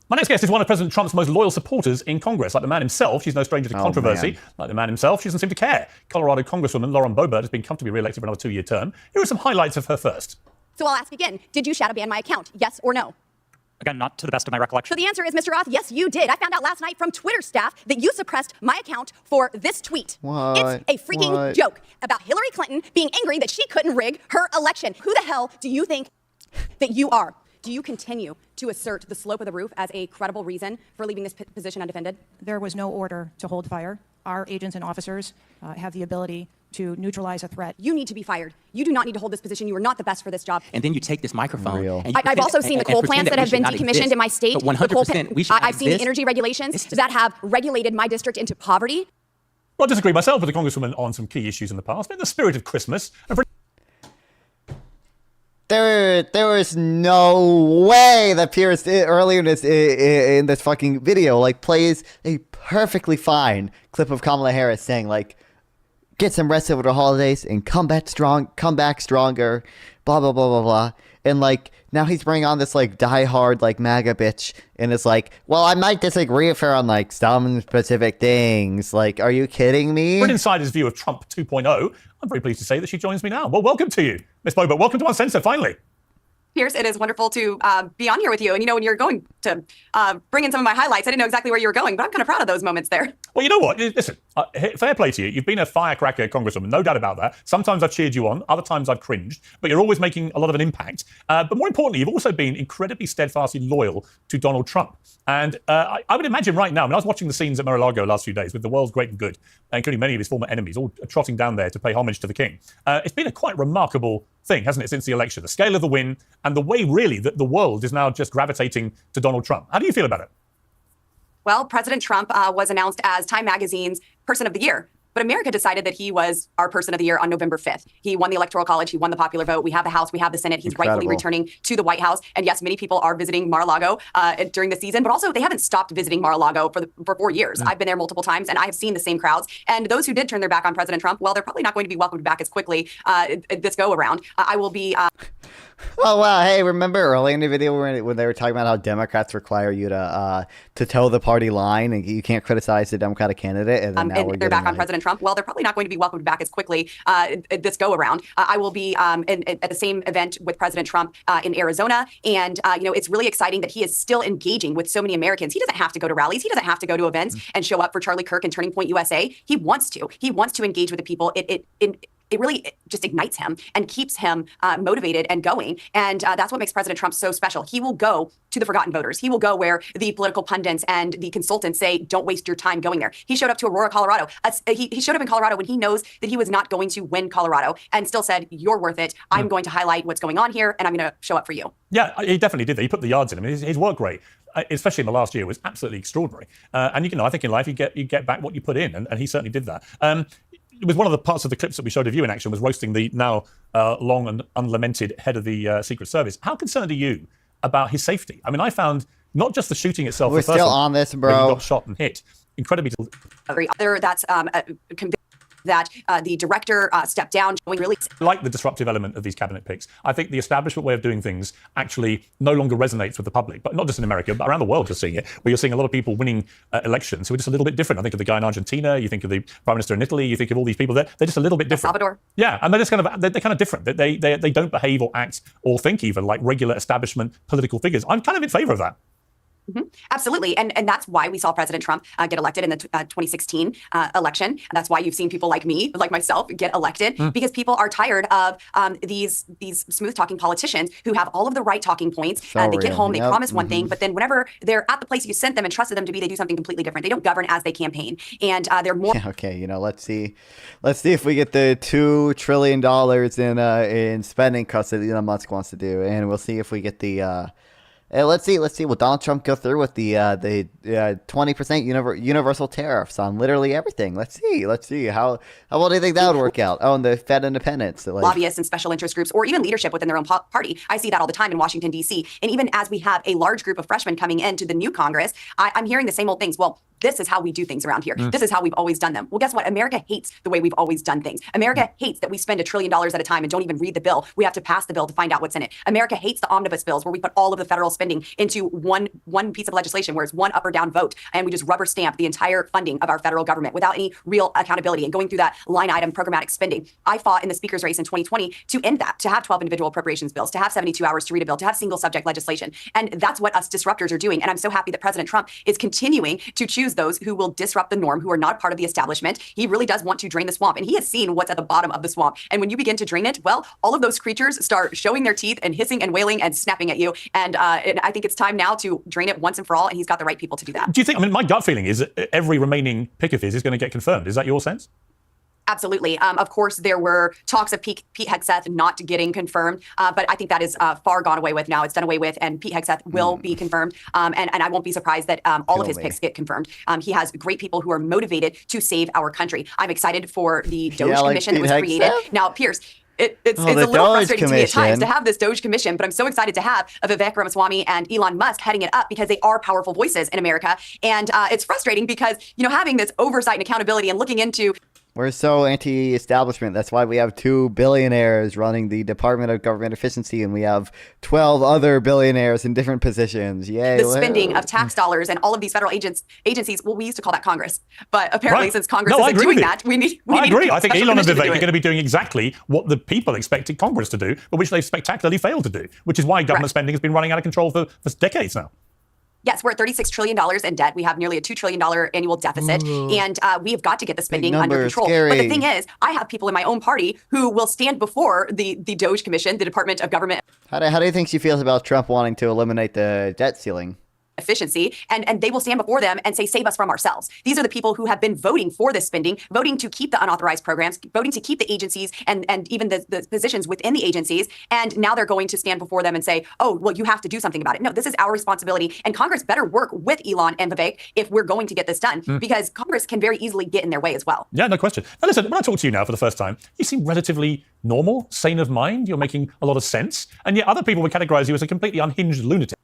My next guest is one of President Trump's most loyal supporters in Congress. Like the man himself, she's no stranger to controversy. Man. Like the man himself, she doesn't seem to care. Colorado Congresswoman Lauren Boebert has been comfortably re-elected for another 2-year term. Here are some highlights of her first. So I'll ask again, did you shadow ban my account? Yes or no? Again, not to the best of my recollection. So the answer is, Mr. Roth, yes, you did. I found out last night from Twitter staff that you suppressed my account for this tweet. What? It's a freaking joke about Hillary Clinton being angry that she couldn't rig her election. Who the hell do you think that you are? Do you continue to assert the slope of the roof as a credible reason for leaving this position undefended? There was no order to hold fire. Our agents and officers have the ability to neutralize a threat. You need to be fired. You do not need to hold this position. You are not the best for this job. And then you take this microphone. And I've also seen the coal plants that have been decommissioned in my state. But 100% we should I've seen the energy regulations that have regulated my district into poverty. Well, I disagree myself with the Congresswoman on some key issues in the past. But in the spirit of Christmas, There was no way that Piers earlier in this fucking video plays a perfectly fine clip of Kamala Harris saying get some rest over the holidays and come back stronger, blah blah blah blah blah. And now he's bringing on this diehard MAGA bitch, and it's well, I might disagree with her on some specific things. Are you kidding me? For an insider's view of Trump 2.0, I'm very pleased to say that she joins me now. Well, welcome to you, Miss Boebert. Welcome to Uncensored, finally. Piers, it is wonderful to be on here with you. And, when you're going to bring in some of my highlights, I didn't know exactly where you were going, but I'm kind of proud of those moments there. Well, you know what? Listen, fair play to you. You've been a firecracker congresswoman, no doubt about that. Sometimes I've cheered you on, other times I've cringed, but you're always making a lot of an impact. But more importantly, you've also been incredibly steadfastly loyal to Donald Trump. And I would imagine right now, I was watching the scenes at Mar-a-Lago last few days with the world's great and good, including many of his former enemies, all trotting down there to pay homage to the king. It's been a quite remarkable thing, hasn't it, since the election? The scale of the win and the way, really, that the world is now just gravitating to Donald Trump. How do you feel about it? Well, President Trump was announced as Time Magazine's Person of the Year. But America decided that he was our Person of the Year on November 5th. He won the Electoral College. He won the popular vote. We have the House. We have the Senate. He's rightfully returning to the White House. And yes, many people are visiting Mar-a-Lago during the season, but also they haven't stopped visiting Mar-a-Lago for 4 years. I've been there multiple times, and I have seen the same crowds. And those who did turn their back on President Trump, well, they're probably not going to be welcomed back as quickly this go around. I will be... Oh, wow. Hey, remember early in the video when they were talking about how Democrats require you to toe the party line and you can't criticize the Democratic candidate? And, then now and they're back on President Trump. Well, they're probably not going to be welcomed back as quickly this go around. I will be at the same event with President Trump in Arizona. And, it's really exciting that he is still engaging with so many Americans. He doesn't have to go to rallies. He doesn't have to go to events and show up for Charlie Kirk and Turning Point USA. He wants to. He wants to engage with the people. It really just ignites him and keeps him motivated and going. And that's what makes President Trump so special. He will go to the forgotten voters. He will go where the political pundits and the consultants say, don't waste your time going there. He showed up to Aurora, Colorado. He showed up in Colorado when he knows that he was not going to win Colorado and still said, you're worth it. I'm going to highlight what's going on here and I'm going to show up for you. Yeah, he definitely did that. He put the yards in. I mean, his work rate, especially in the last year, was absolutely extraordinary. And I think in life you get back what you put in, and he certainly did that. It was one of the parts of the clips that we showed of you in action was roasting the now long and unlamented head of the Secret Service. How concerned are you about his safety? I mean, I found not just the shooting itself. We're still on this, bro. He got shot and hit. Incredibly. That's that the director stepped down. Really like the disruptive element of these cabinet picks. I think the establishment way of doing things actually no longer resonates with the public, but not just in America, but around the world you're seeing it, where you're seeing a lot of people winning elections who are just a little bit different. I think of the guy in Argentina, you think of the Prime Minister in Italy, you think of all these people there. They're just a little bit different. Salvador. Yeah, and they're just they're kind of different. They don't behave or act or think even like regular establishment political figures. I'm kind of in favor of that. Mm-hmm. Absolutely. And that's why we saw President Trump get elected in the 2016 election. And that's why you've seen people like me, like myself, get elected, because people are tired of these smooth talking politicians who have all of the right talking points. They get home, they promise one thing, but then whenever they're at the place you sent them and trusted them to be, they do something completely different. They don't govern as they campaign. And they're more... Yeah, okay, let's see if we get the $2 trillion in spending cuts that Elon Musk wants to do. And we'll see if we get the... let's see. Will Donald Trump go through with the 20% universal tariffs on literally everything? Let's see. How well do you think that would work out? Oh, and the Fed independence. Lobbyists and special interest groups, or even leadership within their own party. I see that all the time in Washington, D.C. And even as we have a large group of freshmen coming into the new Congress, I'm hearing the same old things. Well, this is how we do things around here. This is how we've always done them. Well, guess what? America hates the way we've always done things. America hates that we spend $1 trillion at a time and don't even read the bill. We have to pass the bill to find out what's in it. America hates the omnibus bills where we put all of the federal spending into one piece of legislation where it's one up or down vote, and we just rubber stamp the entire funding of our federal government without any real accountability and going through that line item programmatic spending. I fought in the speaker's race in 2020 to end that, to have 12 individual appropriations bills, to have 72 hours to read a bill, to have single subject legislation. And that's what us disruptors are doing. And I'm so happy that President Trump is continuing to choose those who will disrupt the norm, who are not part of the establishment. He really does want to drain the swamp, and he has seen what's at the bottom of the swamp. And when you begin to drain it, well, all of those creatures start showing their teeth and hissing and wailing and snapping at you. And I think it's time now to drain it once and for all, and he's got the right people to do that. Do you think, my gut feeling is that every remaining pick of his is going to get confirmed. Is that your sense? Absolutely. Of course, there were talks of Pete Hegseth not getting confirmed, but I think that is far gone away with now. It's done away with, and Pete Hegseth will be confirmed. And I won't be surprised that all of his picks get confirmed. He has great people who are motivated to save our country. I'm excited for the Doge Commission that was created. Now, Piers, it's a little frustrating to me at times to have this Doge Commission, but I'm so excited to have Vivek Ramaswamy and Elon Musk heading it up because they are powerful voices in America. And it's frustrating because, having this oversight and accountability and looking into We're so anti-establishment. That's why we have 2 billionaires running the Department of Government Efficiency, and we have 12 other billionaires in different positions. Yay! The spending of tax dollars and all of these federal agencies. Well, we used to call that Congress, but apparently since Congress isn't doing that, we need. I agree. I think special Elon and commission to Vivek do are it. going to be doing exactly what the people expected Congress to do, but which they've spectacularly failed to do, which is why government spending has been running out of control for decades now. Yes, we're at $36 trillion in debt. We have nearly a $2 trillion annual deficit, and we have got to get the spending under control. Scary. But the thing is, I have people in my own party who will stand before the Doge Commission, the Department of Government How do you think she feels about Trump wanting to eliminate the debt ceiling? Efficiency, and they will stand before them and say, save us from ourselves. These are the people who have been voting for this spending, voting to keep the unauthorized programs, voting to keep the agencies and even the positions within the agencies. And now they're going to stand before them and say, oh, well, you have to do something about it. No, this is our responsibility. And Congress better work with Elon and Vivek if we're going to get this done, because Congress can very easily get in their way as well. Yeah, no question. Now listen, when I talk to you now for the first time, you seem relatively normal, sane of mind. You're making a lot of sense. And yet other people would categorize you as a completely unhinged lunatic.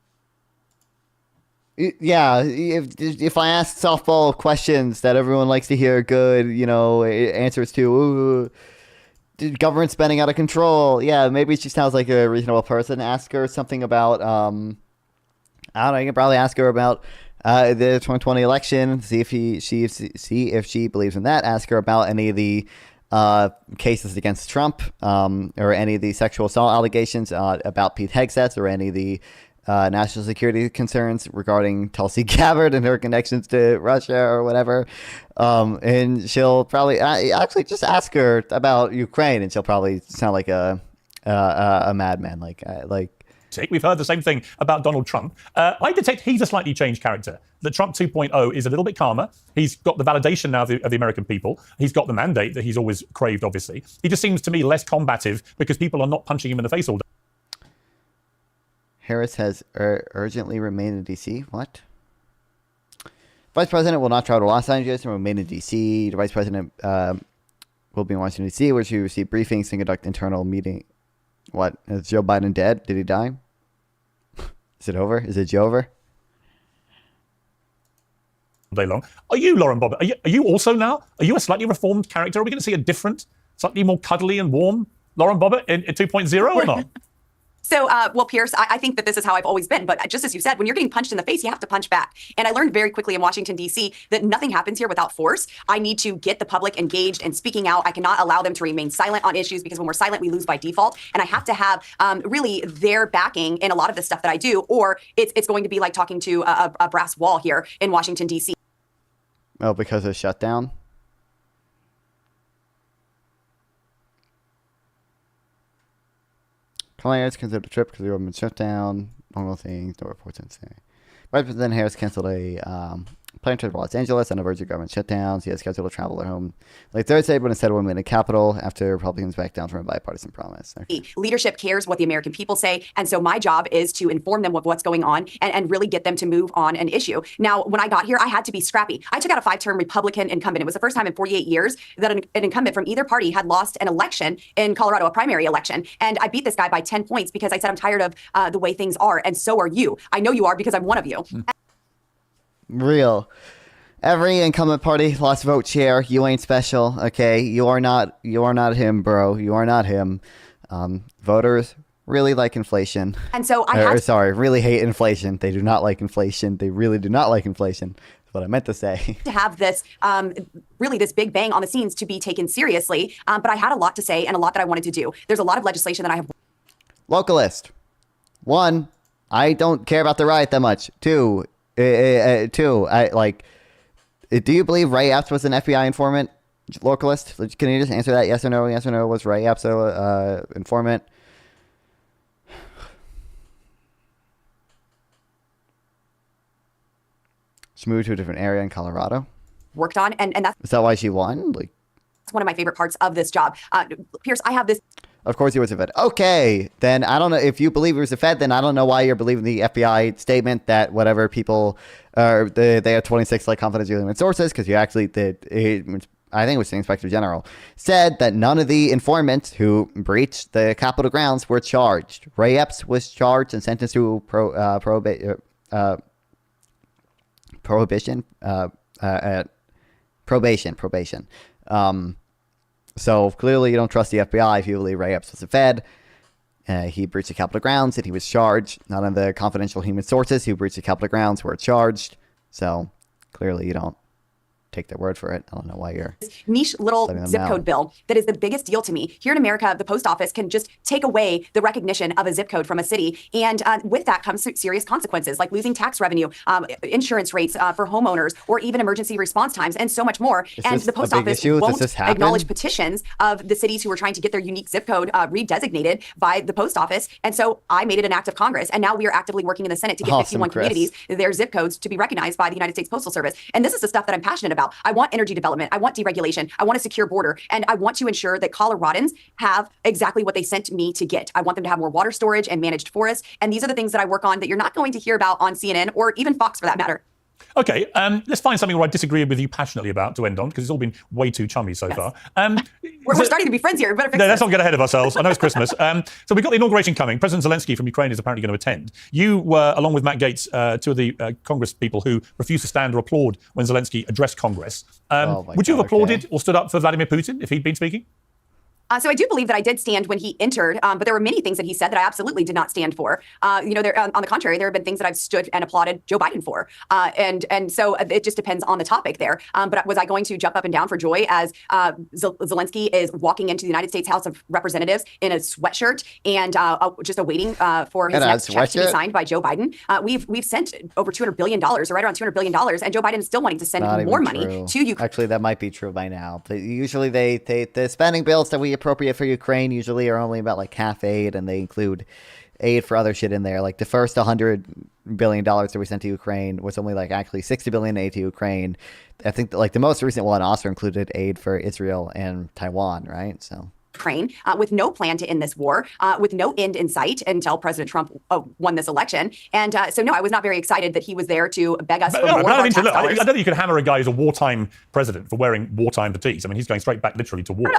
Yeah, if I ask softball questions that everyone likes to hear good, answers to, ooh, government spending out of control. Yeah, maybe she sounds like a reasonable person. Ask her something about, I don't know, you can probably ask her about the 2020 election, see if she believes in that. Ask her about any of the cases against Trump, or any of the sexual assault allegations about Pete Hegseth, or any of the national security concerns regarding Tulsi Gabbard and her connections to Russia or whatever. And she'll probably actually just ask her about Ukraine, and she'll probably sound like a madman. We've heard the same thing about Donald Trump. I detect he's a slightly changed character. That Trump 2.0 is a little bit calmer. He's got the validation now of the American people. He's got the mandate that he's always craved, obviously. He just seems to me less combative because people are not punching him in the face all day. Harris has urgently remained in D.C. What? Vice President will not travel to Los Angeles and remain in D.C. The Vice President will be in Washington, D.C., where she will receive briefings and conduct internal meeting. What? Is Joe Biden dead? Did he die? Is it over? Is it Joe over? Day long. Are you, Lauren Bobbitt? Are you also now? Are you a slightly reformed character? Are we going to see a different, slightly more cuddly and warm Lauren Bobbitt in 2.0 or not? So, well, Piers, I think that this is how I've always been. But just as you said, when you're getting punched in the face, you have to punch back. And I learned very quickly in Washington, D.C., that nothing happens here without force. I need to get the public engaged and speaking out. I cannot allow them to remain silent on issues, because when we're silent, we lose by default. And I have to have really their backing in a lot of the stuff that I do, or it's going to be like talking to a brass wall here in Washington, D.C. Oh, because of Shutdown? Harris canceled a trip because the government shut down. Normal things, no reports in say. Vice President Harris canceled a planned trip to Los Angeles on a verge of government shutdowns. He has scheduled to travel at home like Thursday, but instead went in the Capitol after Republicans backed down from a bipartisan promise. Okay. Leadership cares what the American people say. And so my job is to inform them of what's going on and really get them to move on an issue. Now, when I got here, I had to be scrappy. I took out a 5-term Republican incumbent. It was the first time in 48 years that an incumbent from either party had lost an election in Colorado, a primary election. And I beat this guy by 10 points because I said, I'm tired of the way things are. And so are you. I know you are, because I'm one of you. Real. Every incumbent party lost vote share. You ain't special, okay? You are not him, bro. You are not him. Voters really like inflation. And so really hate inflation. They do not like inflation. They really do not like inflation. That's what I meant to say. To have this, really this big bang on the scenes to be taken seriously. But I had a lot to say and a lot that I wanted to do. There's a lot of legislation that I have. Localist. 1, I don't care about the riot that much. 2, I like. Do you believe Ray Epps was an FBI informant? Localist. Can you just answer that? Yes or no? Yes or no? Was Ray Epps a informant? She moved to a different area in Colorado. Worked on, and that's. Is that why she won? That's one of my favorite parts of this job. Piers, I have this. Of course he was a Fed. Okay, then I don't know. If you believe he was a Fed, then I don't know why you're believing the FBI statement that whatever people they have 26 confidential sources, because you actually I think it was the Inspector General said that none of the informants who breached the Capitol grounds were charged. Ray Epps was charged and sentenced to probation. So clearly you don't trust the FBI if you believe Ray Epps was a Fed. He breached the Capitol grounds and he was charged. Not on the confidential human sources who breached the Capitol grounds were charged. So clearly you don't take their word for it. I don't know why you're niche little zip know. code bill that is the biggest deal to me. Here in America, the post office can just take away the recognition of a zip code from a city. And with that comes serious consequences like losing tax revenue, insurance rates for homeowners, or even emergency response times, and so much more. And the post office won't acknowledge petitions of the cities who were trying to get their unique zip code redesignated by the post office. And so I made it an act of Congress. And now we are actively working in the Senate to get 51 communities, their zip codes to be recognized by the United States Postal Service. And this is the stuff that I'm passionate about. I want energy development. I want deregulation. I want a secure border. And I want to ensure that Coloradans have exactly what they sent me to get. I want them to have more water storage and managed forests. And these are the things that I work on that you're not going to hear about on CNN or even Fox for that matter. Okay, let's find something where I disagree with you passionately about to end on, because it's all been way too chummy so far. We're starting to be friends here. We better fix No, this. let's not get ahead of ourselves. I know it's Christmas. So we've got the inauguration coming. President Zelensky from Ukraine is apparently going to attend. You were, along with Matt Gaetz, two of the Congress people who refused to stand or applaud when Zelensky addressed Congress. Would you have applauded or stood up for Vladimir Putin if he'd been speaking? So I do believe that I did stand when he entered, but there were many things that he said that I absolutely did not stand for. On the contrary, there have been things that I've stood and applauded Joe Biden for. And so it just depends on the topic there. But was I going to jump up and down for joy as Zelensky is walking into the United States House of Representatives in a sweatshirt and just awaiting for his next check to be signed by Joe Biden? We've sent over $200 billion, or right around $200 billion, and Joe Biden is still wanting to send more money to Ukraine. Actually, that might be true by now. But usually the spending bills that we appropriate for Ukraine usually are only about like half aid, and they include aid for other shit in there. Like the first $100 billion that we sent to Ukraine was only like actually $60 billion aid to Ukraine. I think that, like the most recent one also included aid for Israel and Taiwan, right? So Ukraine with no plan to end this war, with no end in sight until President Trump won this election. And so, no, I was not very excited that he was there to beg us for more of our tax dollars. I don't think you can hammer a guy who's a wartime president for wearing wartime fatigues. I mean, he's going straight back literally to war.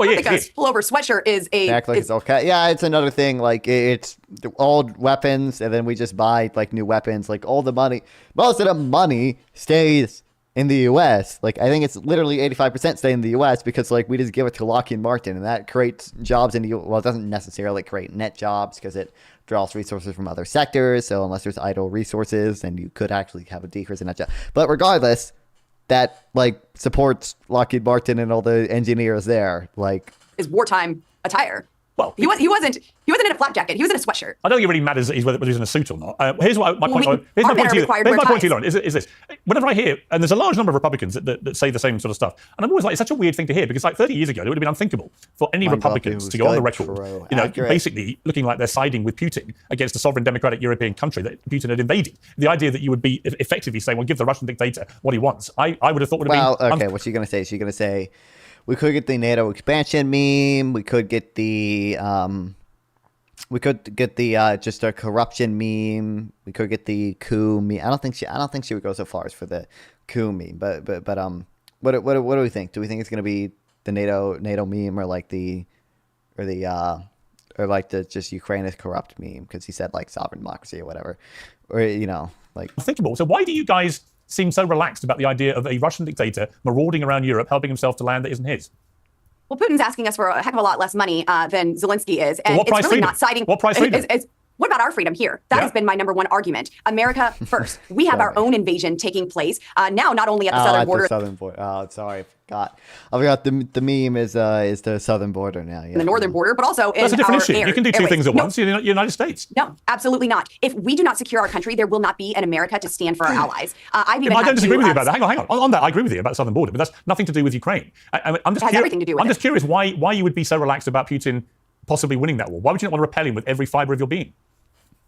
I think a pullover sweatshirt is a... Act like it's okay. Yeah, it's another thing. Like, it's the old weapons, and then we just buy, like, new weapons. Like, all the money... Most of the money stays in the U.S. Like, I think it's literally 85% stay in the U.S. because, like, we just give it to Lockheed Martin, and that creates jobs in the U.S. Well, it doesn't necessarily create net jobs because it draws resources from other sectors. So unless there's idle resources, then you could actually have a decrease in net job. But regardless... that like supports Lockheed Martin and all the engineers there, like is wartime attire. Well, he wasn't in a flak jacket. He was in a sweatshirt. I don't think it really matters whether he's in a suit or not. Here's my point to you, Lauren, is this. Whenever I hear, and there's a large number of Republicans that say the same sort of stuff, and I'm always like, it's such a weird thing to hear, because like 30 years ago, it would have been unthinkable for any Republicans to go on the record, basically looking like they're siding with Putin against a sovereign democratic European country that Putin had invaded. The idea that you would be effectively saying, well, give the Russian dictator what he wants, I would have thought would have been... okay, what's she going to say? She's going to say, we could get the NATO expansion meme, we could get the... just a corruption meme. We could get the coup meme. I don't think she would go so far as for the coup meme. But what do we think? Do we think it's gonna be the NATO meme or just Ukraine is corrupt meme because he said like sovereign democracy or whatever, or like unthinkable. So why do you guys seem so relaxed about the idea of a Russian dictator marauding around Europe, helping himself to land that isn't his? Well, Putin's asking us for a heck of a lot less money than Zelensky is. And it's really not siding. What price freedom? What about our freedom here? That has been my number one argument. America first. We have our own invasion taking place now, not only at the southern border. The southern border. Oh, sorry, I forgot. The meme is the southern border now. Yeah. The northern border, but also in that's a different issue. Air, you can do two things at once. You're the United States. No, absolutely not. If we do not secure our country, there will not be an America to stand for our allies. I don't disagree with you about that. Hang on. On that, I agree with you about the southern border, but that's nothing to do with Ukraine. I'm just everything to do with I'm just curious why you would be so relaxed about Putin possibly winning that war. Why would you not want to repel him with every fiber of your being?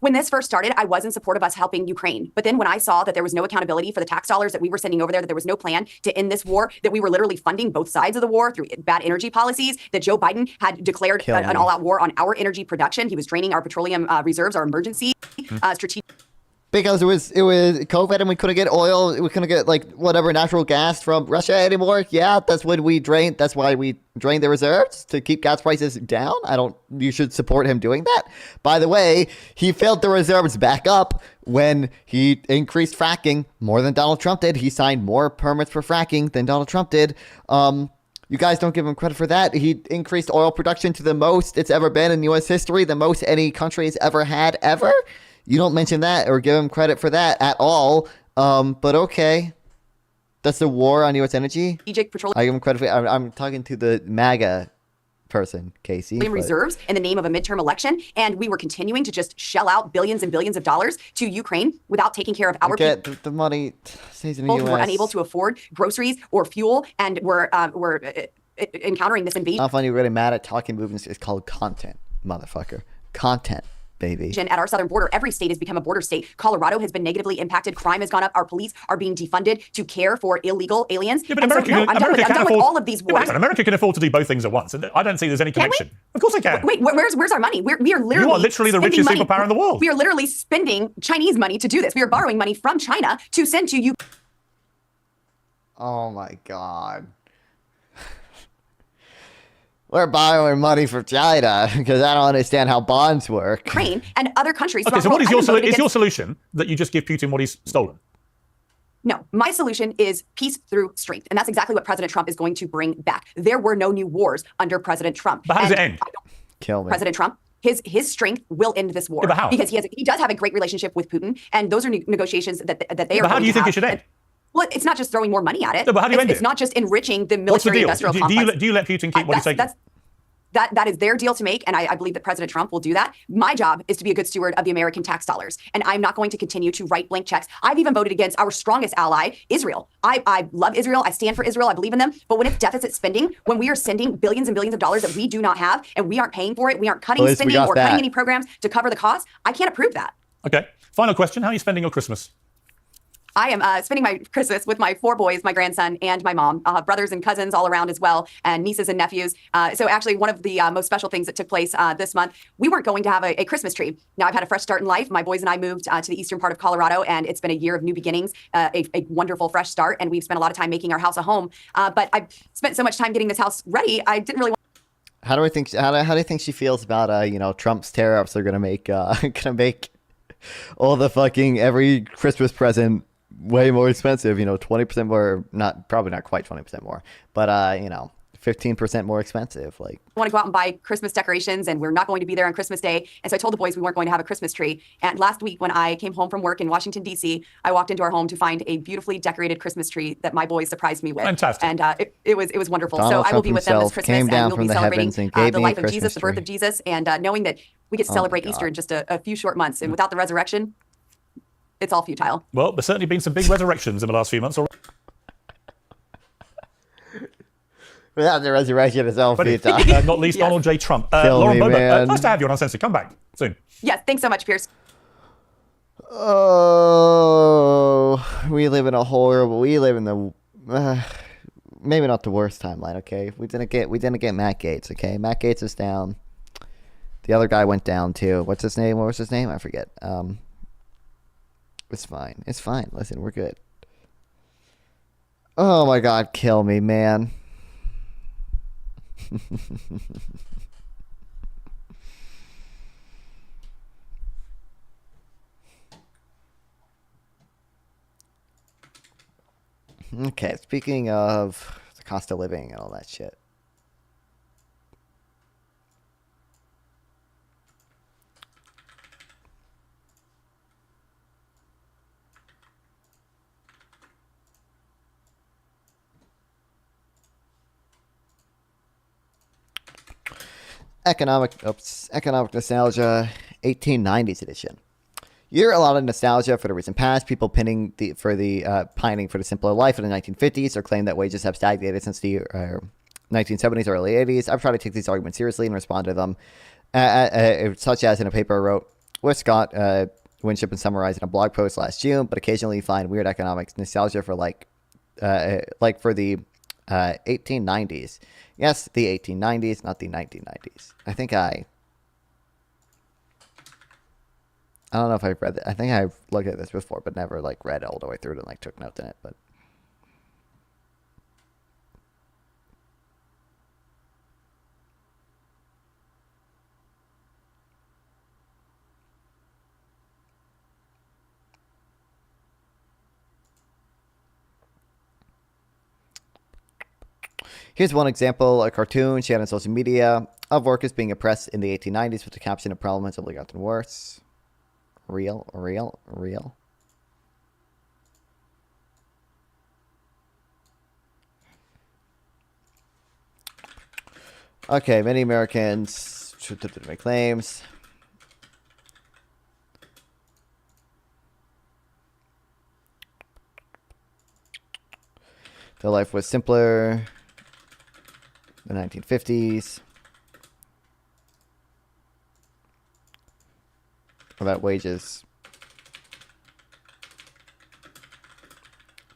When this first started, I was in support of us helping Ukraine. But then when I saw that there was no accountability for the tax dollars that we were sending over there, that there was no plan to end this war, that we were literally funding both sides of the war through bad energy policies, that Joe Biden had declared an all-out war on our energy production. He was draining our petroleum reserves, our emergency strategic. Because it was COVID and we couldn't get oil, we couldn't get like whatever natural gas from Russia anymore. Yeah, that's when we drained. That's why we drained the reserves to keep gas prices down. You should support him doing that. By the way, he filled the reserves back up when he increased fracking more than Donald Trump did. He signed more permits for fracking than Donald Trump did. You guys don't give him credit for that. He increased oil production to the most it's ever been in U.S. history, the most any country has ever had, ever. You don't mention that or give him credit for that at all. But okay. That's the war on U.S. energy? Petroleum I give him credit for I'm talking to the MAGA person, Casey. reserves in the name of a midterm election, and we were continuing to just shell out billions and billions of dollars to Ukraine without taking care of our people. The money stays in the Who U.S. were unable to afford groceries or fuel, and were encountering this invasion. I find you really mad at talking movements. It's called content, motherfucker. Content, baby. At our southern border, every state has become a border state. Colorado has been negatively impacted. Crime has gone up. Our police are being defunded to care for illegal aliens. Yeah, but And America, so, no, I'm done with all of these Yeah, but wars. hang on, America can afford to do both things at once. And I don't see there's any connection. Of course they can. Wait, where's our money? We are literally. You are literally the spending richest money. superpower in the world. We are literally spending Chinese money to do this. We are borrowing money from China to send to you. Oh my God. We're borrowing money from China because I don't understand how bonds work. Ukraine and other countries. Okay, so throughout what is the world. your I've been voting is your against- solution that you just give Putin what he's stolen? No, my solution is peace through strength. And that's exactly what President Trump is going to bring back. There were no new wars under President Trump. But how does it end? Kill me. President Trump, his strength will end this war. Yeah, but how? Because he does have a great relationship with Putin, and those are negotiations that they are. But how going do you to think have. it should end? Well, it's not just throwing more money at it. No, but how do you end It's it? not just enriching the What's the military deal? industrial Do complex. you let Putin keep what he's taking? That is their deal to make, and I believe that President Trump will do that. My job is to be a good steward of the American tax dollars, and I'm not going to continue to write blank checks. I've even voted against our strongest ally, Israel. I love Israel. I stand for Israel. I believe in them. But when it's deficit spending, when we are sending billions and billions of dollars that we do not have, and we aren't paying for it, we aren't cutting spending or cutting any programs to cover the cost, I can't approve that. Okay. Final question. How are you spending your Christmas? I am spending my Christmas with my 4 boys, my grandson, and my mom, brothers and cousins all around as well, and nieces and nephews. So actually, one of the most special things that took place this month, we weren't going to have a Christmas tree. Now, I've had a fresh start in life. My boys and I moved to the eastern part of Colorado, and it's been a year of new beginnings, a wonderful fresh start, and we've spent a lot of time making our house a home. But I've spent so much time getting this house ready, I didn't really want. How do you think she feels about Trump's tariffs are gonna make all the fucking every Christmas present way more expensive, 20% more, probably not quite 20% more, but 15% more expensive. Like, I want to go out and buy Christmas decorations, and we're not going to be there on Christmas Day. And so I told the boys we weren't going to have a Christmas tree. And last week when I came home from work in Washington, D.C., I walked into our home to find a beautifully decorated Christmas tree that my boys surprised me with. Fantastic. And it was wonderful. Donald so I will Trump be with them this himself Christmas, came down and we'll from be the celebrating heavens and gave the me a life of Jesus, Christmas the birth tree. of Jesus, and knowing that we get to Oh my celebrate God. Easter in just a few short months. And without the resurrection, it's all futile. Well, there's certainly been some big resurrections in the last few months. Without the resurrection, it's all futile. Not least Donald J. Trump. Kill Lauren me, Boebert, man. nice to have you on Uncensored. Come back soon. Yes, thanks so much, Piers. Oh, we live in the maybe not the worst timeline. Okay, we didn't get Matt Gaetz. Okay, Matt Gaetz is down. The other guy went down too. What's his name? What was his name? I forget. It's fine. It's fine. Listen, we're good. Oh my God, kill me, man. Okay, speaking of the cost of living and all that shit. Economic nostalgia, 1890s edition. You hear a lot of nostalgia for the recent past, people pining for the simpler life in the 1950s, or claim that wages have stagnated since the 1970s or early 80s. I've tried to take these arguments seriously and respond to them, such as in a paper I wrote with Scott Winship and summarized in a blog post last June. But occasionally you find weird economic nostalgia for like for the 1890s. Yes, the 1890s, not the 1990s. I don't know if I've read it. I think I've looked at this before, but never like read it all the way through it and like took notes in it. But Here's one example, a cartoon shared on social media of workers being oppressed in the 1890s with the caption of problems only gotten worse. Real. Okay, many Americans should make claims. Their life was simpler. The 1950s. That wages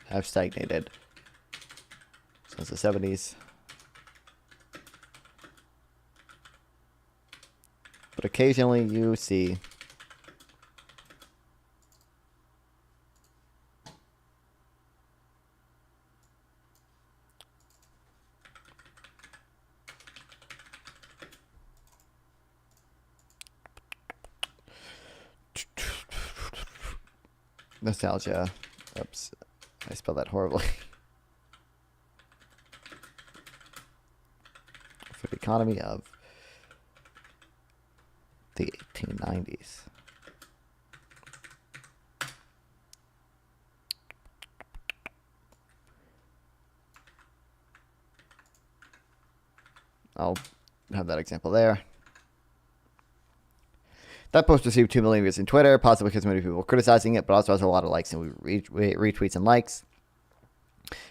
have stagnated since the 70s. But occasionally you see nostalgia. Oops, I spelled that horribly. For the economy of the 1890s. I'll have that example there. That post received 2 million views on Twitter, possibly because many people were criticizing it, but also has a lot of likes and retweets and likes.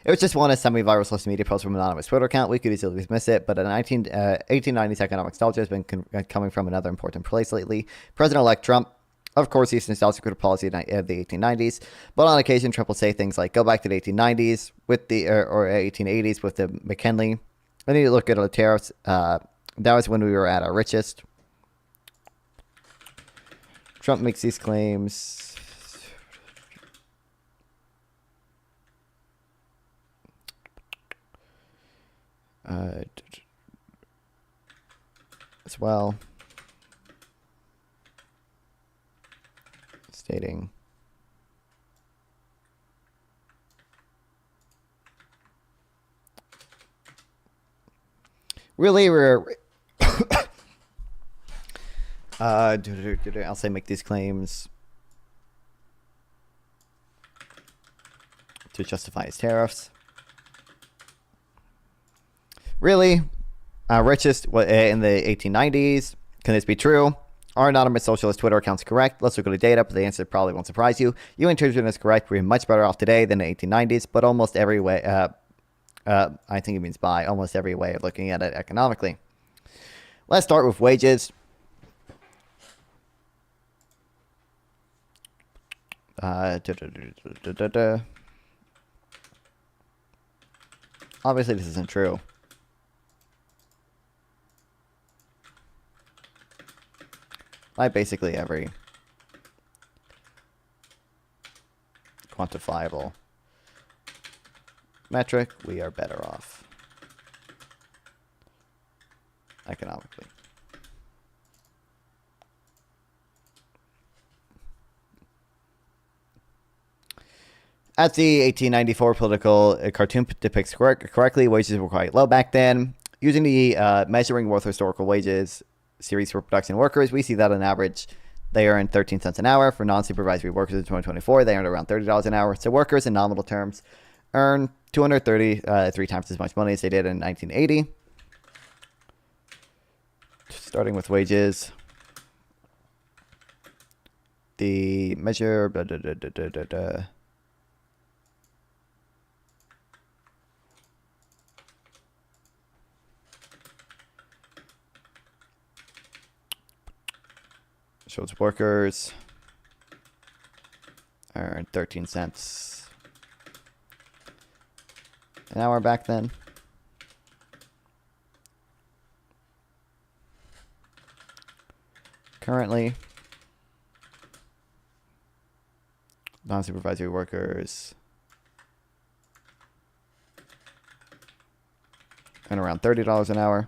It was just one of semi-viral social media posts from an anonymous Twitter account. We could easily dismiss it, but an 1890s economic nostalgia has been coming from another important place lately. President-elect Trump, of course, used nostalgic policy of the 1890s, but on occasion, Trump will say things like, go back to the 1890s with the or 1880s with the McKinley. I need to look at the tariffs. That was when we were at our richest. Trump makes these claims. As well, stating really we're I'll say make these claims to justify his tariffs. Really? Richest in the 1890s? Can this be true? Are anonymous socialist Twitter accounts correct? Let's look at the data, but the answer probably won't surprise you. You interpretation is correct. We're much better off today than the 1890s, but almost every way, I think it means by almost every way of looking at it economically. Let's start with wages. Obviously, this isn't true. By basically every quantifiable metric, we are better off economically. As the 1894 political cartoon depicts correctly, wages were quite low back then. Using the Measuring Worth Historical Wages series for production workers, we see that on average they earn 13 cents an hour. For non-supervisory workers in 2024, they earn around $30 an hour. So workers in nominal terms earn 233 times as much money as they did in 1980. Starting with wages, the measure shows workers earned 13 cents an hour back then. Currently, non-supervisory workers earn around $30 an hour.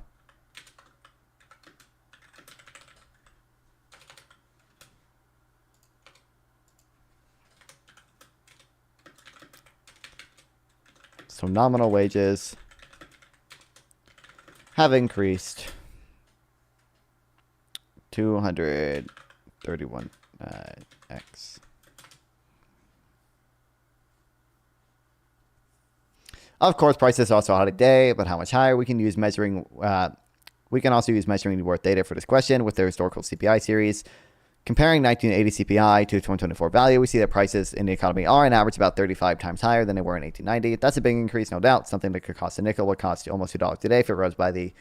So nominal wages have increased 231 x. Of course, prices are also high today, but how much higher? We can use measuring. We can also use measuring worth data for this question with the historical CPI series. Comparing 1980 CPI to 2024 value, we see that prices in the economy are on average about 35 times higher than they were in 1890. That's a big increase, no doubt. Something that could cost a nickel would cost almost $2 today if it rose by the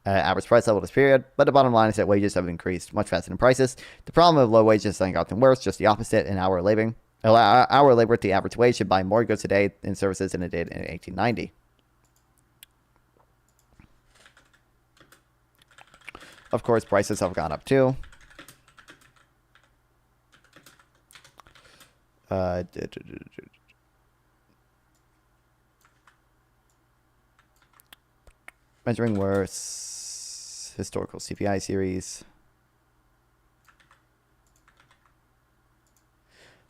average price level this period. But the bottom line is that wages have increased much faster than prices. The problem of low wages has gotten worse, just the opposite. In hour labor at the average wage should buy more goods today in services than it did in 1890. Of course, prices have gone up too. Measuring worse, historical CPI series.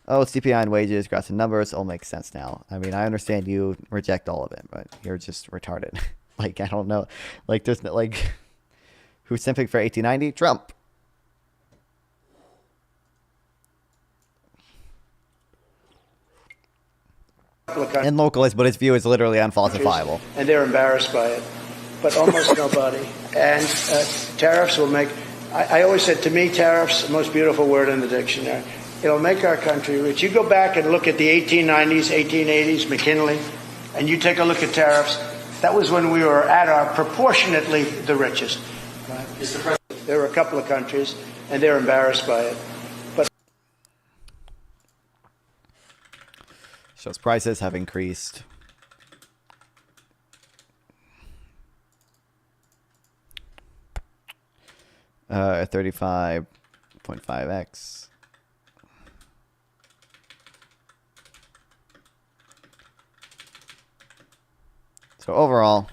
Oh, CPI and wages, graphs and numbers, all makes sense now. I mean, I understand you reject all of it, but you're just retarded. Like, I don't know. Like, there's no, like, who's simping for 1890? Trump. And localist, but his view is literally unfalsifiable. And they're embarrassed by it, but almost nobody. And tariffs will make, I always said, to me, tariffs, the most beautiful word in the dictionary. It'll make our country rich. You go back and look at the 1890s, 1880s, McKinley, and you take a look at tariffs. That was when we were at our proportionately the richest. Right? There were a couple of countries, and they're embarrassed by it. But shows prices have increased. Uh, 35.5x. So overall,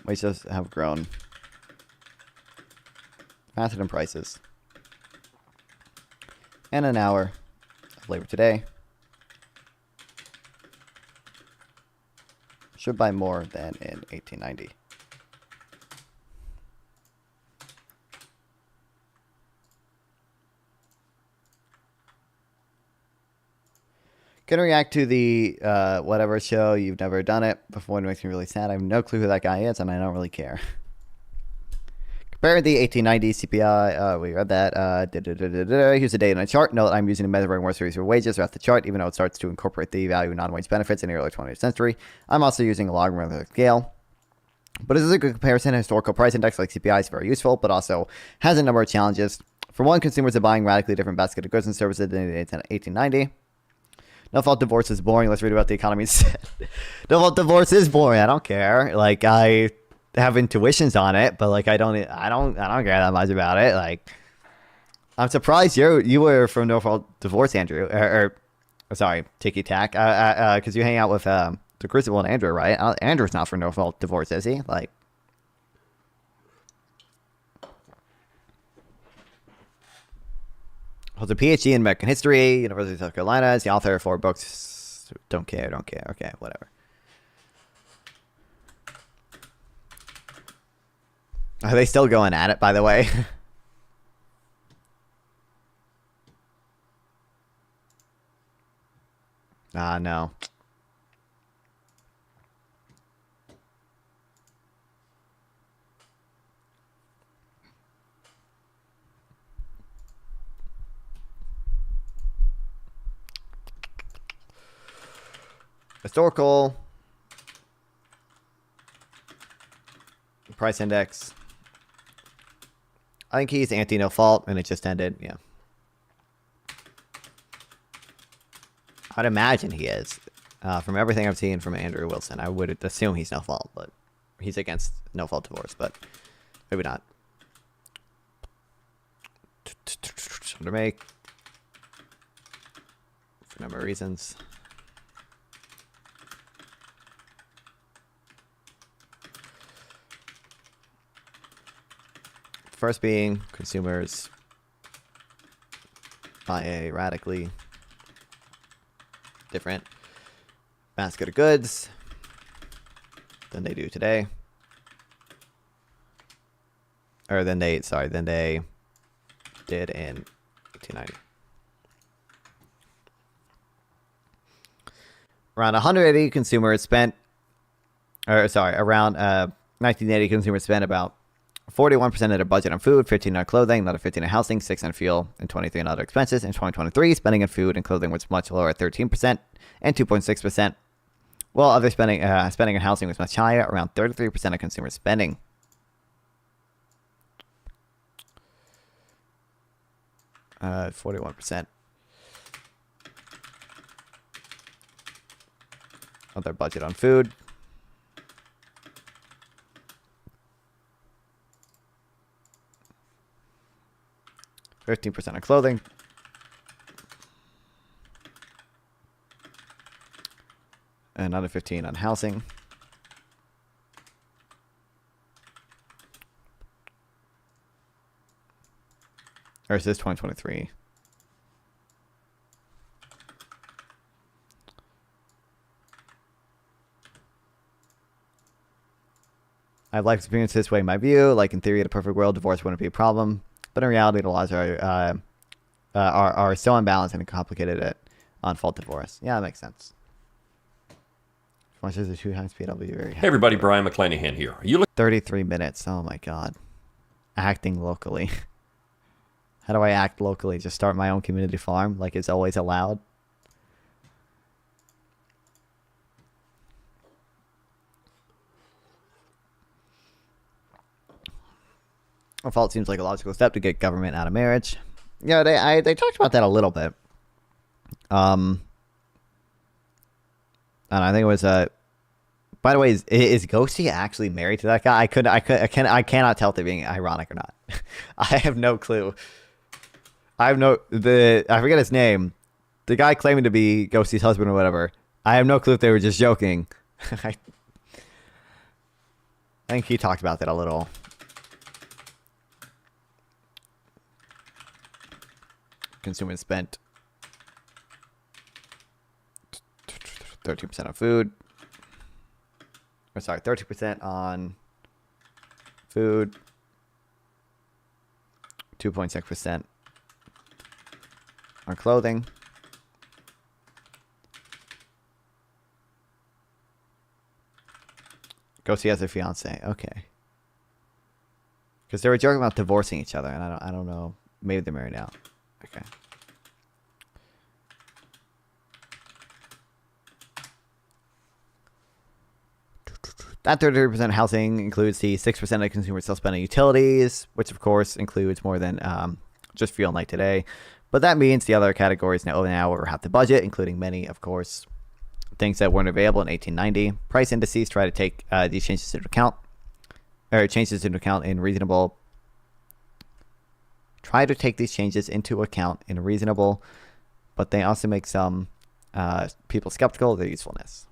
wages have grown faster than prices. And an hour of labor today should buy more than in 1890. Gonna react to the whatever show. You've never done it before. It makes me really sad. I have no clue who that guy is, and I don't really care. Compare the 1890 CPI. We read that. Here's the data in a chart. Note I'm using a measuring worth series for wages throughout the chart, even though it starts to incorporate the value of non-wage benefits in the early 20th century. I'm also using a logarithmic scale. But this is a good comparison. A historical price index like CPI is very useful, but also has a number of challenges. For one, consumers are buying radically different basket of goods and services than in 1890. No-fault divorce is boring. Let's read about the economy instead. No-fault divorce is boring. I don't care. Like, I have intuitions on it, but like I don't care that much about it. Like, I'm surprised you were from No-fault divorce, Andrew. Or sorry, Tiki Tack. Because you hang out with the Crucible and Andrew, right? Andrew's not for No-fault divorce, is he? Like. Holds a PhD in American history, University of South Carolina. Is the author of 4 books. Don't care. Okay, whatever. Are they still going at it, by the way? No. Historical price index. I think he's anti-no fault, and it just ended. Yeah, I'd imagine he is. From everything I've seen from Andrew Wilson, I would assume he's no fault, but he's against no fault divorce, but maybe not. To make for a number of reasons. First being consumers buy a radically different basket of goods than they do today. or than they did in 1890. Around 1980 consumers spent about 41% of their budget on food, 15% on clothing, another 15% on housing, 6% on fuel, and 23% on other expenses. In 2023, spending on food and clothing was much lower at 13% and 2.6%, while other spending on housing was much higher, around 33% of consumer spending. Uh, 41% of their budget on food. %15 on clothing. Another 15 on housing. Or is this 2023? I've life experience this way in my view. Like in theory, in a perfect world, divorce wouldn't be a problem. But in reality, the laws are so unbalanced and complicated on fault divorce. Yeah, that makes sense. As much as the 2 times speed, I'll be very happy. Hey everybody, Brian McClanahan here. Are you 33 minutes. Oh my god. Acting locally. How do I act locally? Just start my own community farm like it's always allowed? A fault seems like a logical step to get government out of marriage. Yeah, they talked about that a little bit. And I think it was by the way, is Ghosty actually married to that guy? I cannot tell if they're being ironic or not. I have no clue. I forget his name. The guy claiming to be Ghosty's husband or whatever. I have no clue if they were just joking. I think he talked about that a little. Consumers spent 13% on food. Or sorry, 30% on food. 2.6% on clothing. Ghosty has a fiance. Okay. Because they were joking about divorcing each other, and I don't know. Maybe they're married now. Okay. That 33% housing includes the 6% of consumers still spending utilities, which of course includes more than just fuel like today. But that means the other categories now over half the budget, including many, of course, things that weren't available in 1890. Price indices try to take these changes into account, Try to take these changes into account in reasonable, but they also make some people skeptical of their usefulness.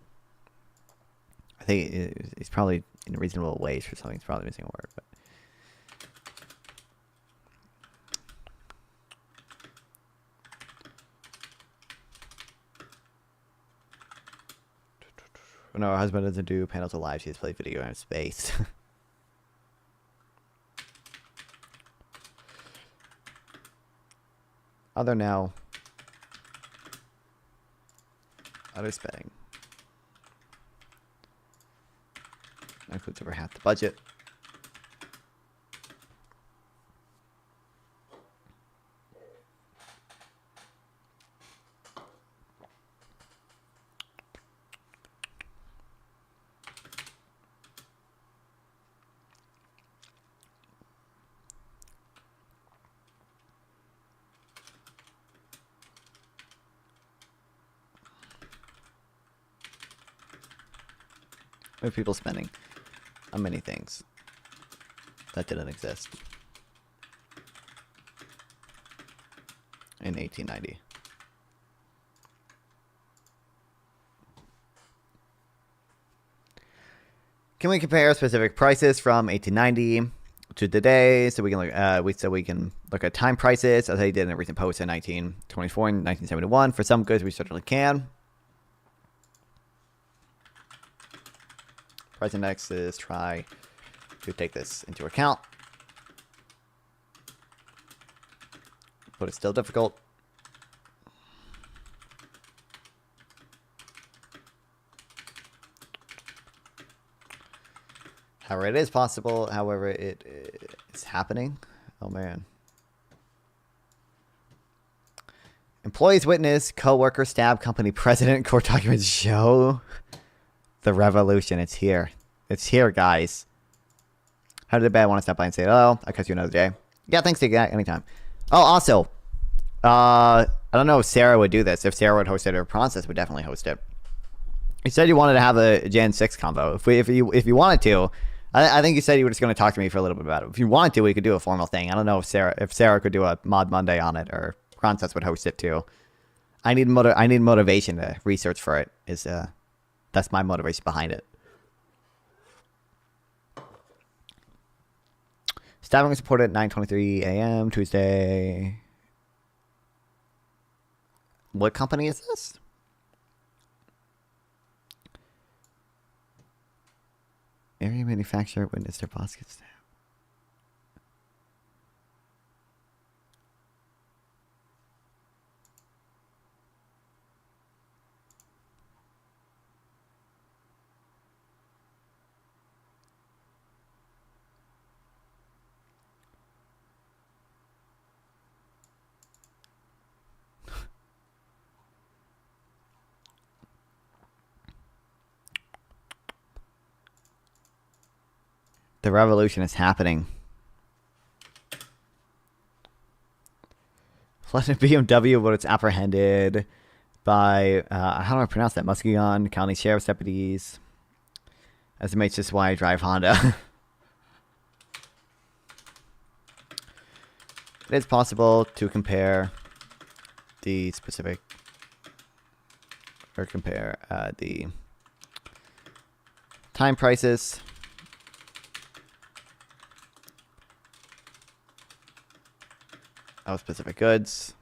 I think it's probably in a reasonable wage for something. It's probably missing a word, but. No, her husband doesn't do panels alive. She just plays video in space. Other spending. That includes over half the budget. Of people spending on many things that didn't exist in 1890. Can we compare specific prices from 1890 to today? So we can look at time prices as I did in a recent post in 1924 and 1971. For some goods, we certainly can. Price indexes try to take this into account. but it's still difficult. However, it is possible. However, it's happening. Oh, man. Employees witness co-worker stab company president. Court documents show the revolution. It's here. It's here, guys. How did the bad want to stop by and say, hello? I'll catch you another day. Yeah, thanks, Dick. Anytime. Oh, also, I don't know if Sarah would do this. If Sarah would host it, or Process would definitely host it. You said you wanted to have a Jan 6 combo. If you wanted to, I think you said you were just going to talk to me for a little bit about it. If you wanted to, we could do a formal thing. I don't know if Sarah could do a Mod Monday on it, or Process would host it too. I need motivation to research for it. That's my motivation behind it. Stabbing was reported at 9:23 a.m. Tuesday. What company is this? Area manufacturer witnessed their boss get stabbed. The revolution is happening. Flooded BMW, but it's apprehended by, how do I pronounce that? Muskegon County Sheriff's deputies. Estimates just why I drive Honda. It is possible to compare the specific, or compare the time prices of specific goods.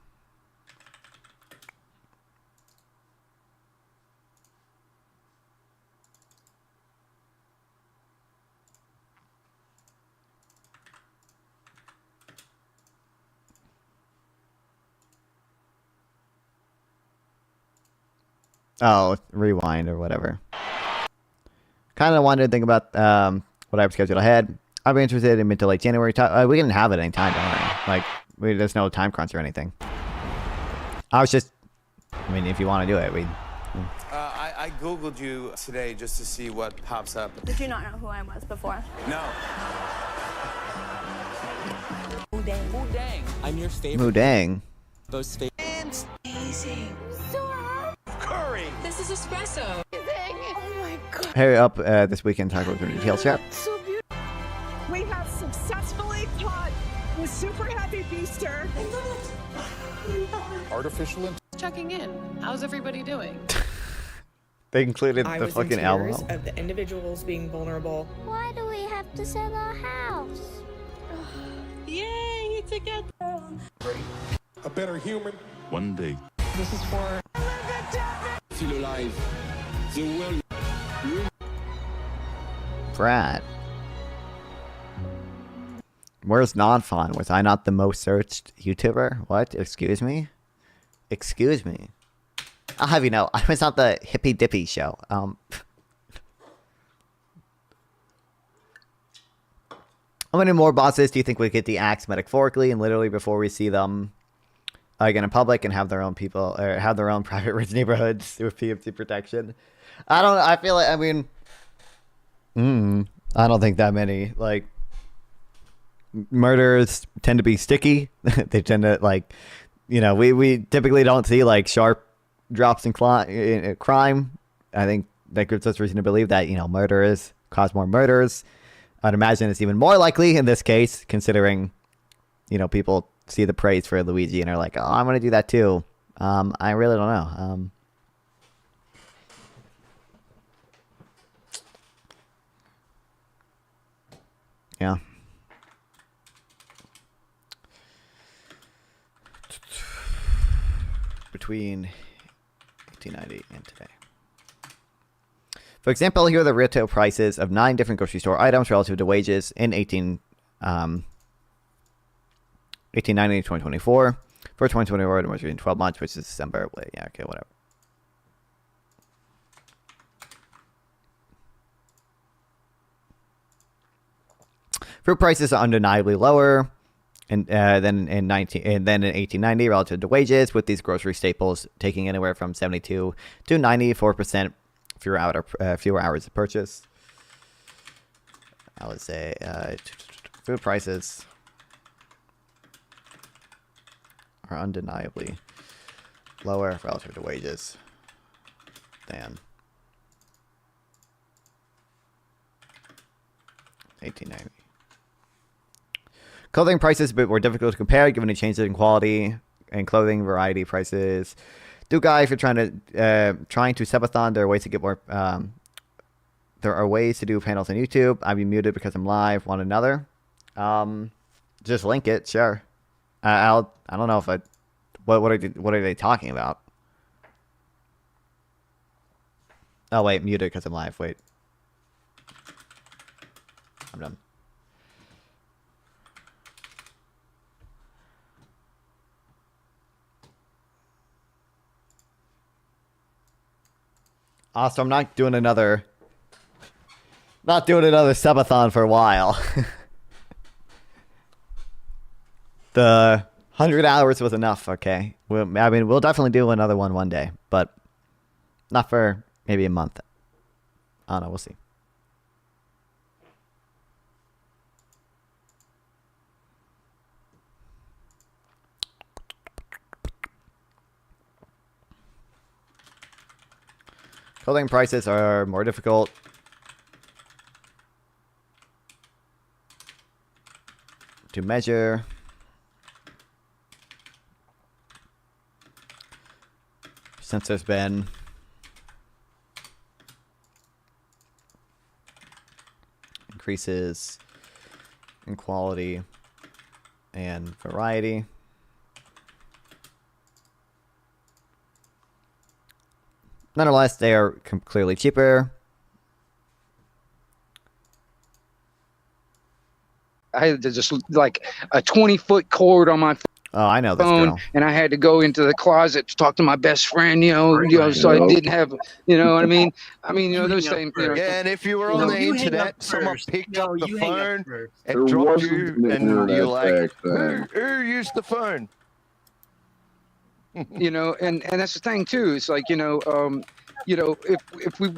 Oh, rewind or whatever. Kind of wanted to think about what I have scheduled ahead. I'd be interested in mid to late January. We can have it any time, don't worry. Like, there's no time crunch or anything. I was just, I mean, if you want to do it, I Googled you today just to see what pops up. Did you not know who I was before? No. Mudang. I'm your favorite. Mudang. Most favorite. Amazing. Curry. This is espresso. Oh my god. Hurry up this weekend, talk about the details chat. So beautiful. We have successfully caught the super heavy beaster. Artificial Checking in. How's everybody doing? They included I the was fucking in album. tears of the individuals being vulnerable. Why do we have to sell our house? Yay, together. A better human. One day. This is for Feel alive. The world. Brad. Where's Non-Fun? Was I not the most searched YouTuber? What? Excuse me? Excuse me. I'll have you know, I was on the Hippy Dippy show. How many more bosses do you think we get the axe metaphorically and literally before we see them again in public and have their own people, or have their own private rich neighborhoods with PMC protection? I feel like, I mean, I don't think that many, like, murders tend to be sticky. They tend to, like, you know, we typically don't see like sharp drops in crime. I think that gives us reason to believe that, you know, murderers cause more murders. I'd imagine it's even more likely in this case, considering, you know, people see the praise for Luigi and are like, oh, I'm going to do that too. I really don't know. Yeah. Between 1890 and today. For example, here are the retail prices of 9 different grocery store items relative to wages in 1890 to 2024. For 2024, the most recent 12 months, which is December. Wait, yeah, okay, whatever. Fruit prices are undeniably lower than in 1890 relative to wages, with these grocery staples taking anywhere from 72 to 94% fewer hours of purchase. I would say food prices are undeniably lower relative to wages than 1890. Clothing prices a bit more difficult to compare given the changes in quality and clothing variety prices. Do guys, if you're trying to subathon, there are ways to get more. There are ways to do panels on YouTube. I've been muted because I'm live. Want another? Just link it, sure. I don't know if what are they talking about? Oh wait, muted because I'm live. Wait, I'm done. Also, I'm not doing another subathon for a while. The 100 hours was enough, okay? We'll definitely do another one day, but not for maybe a month. I don't know, we'll see. Clothing prices are more difficult. To measure. Since there's been increases in quality and variety. Nonetheless, they are clearly cheaper. I had to just like a 20-foot cord on my Oh, I know this phone, girl. and I had to go into the closet to talk to my best friend, so I didn't have, you know what I mean? Those things. Yeah, and if you were on the internet, someone picked up the phone and dropped you, and you're like, who used the phone? And that's the thing too. It's like, if we,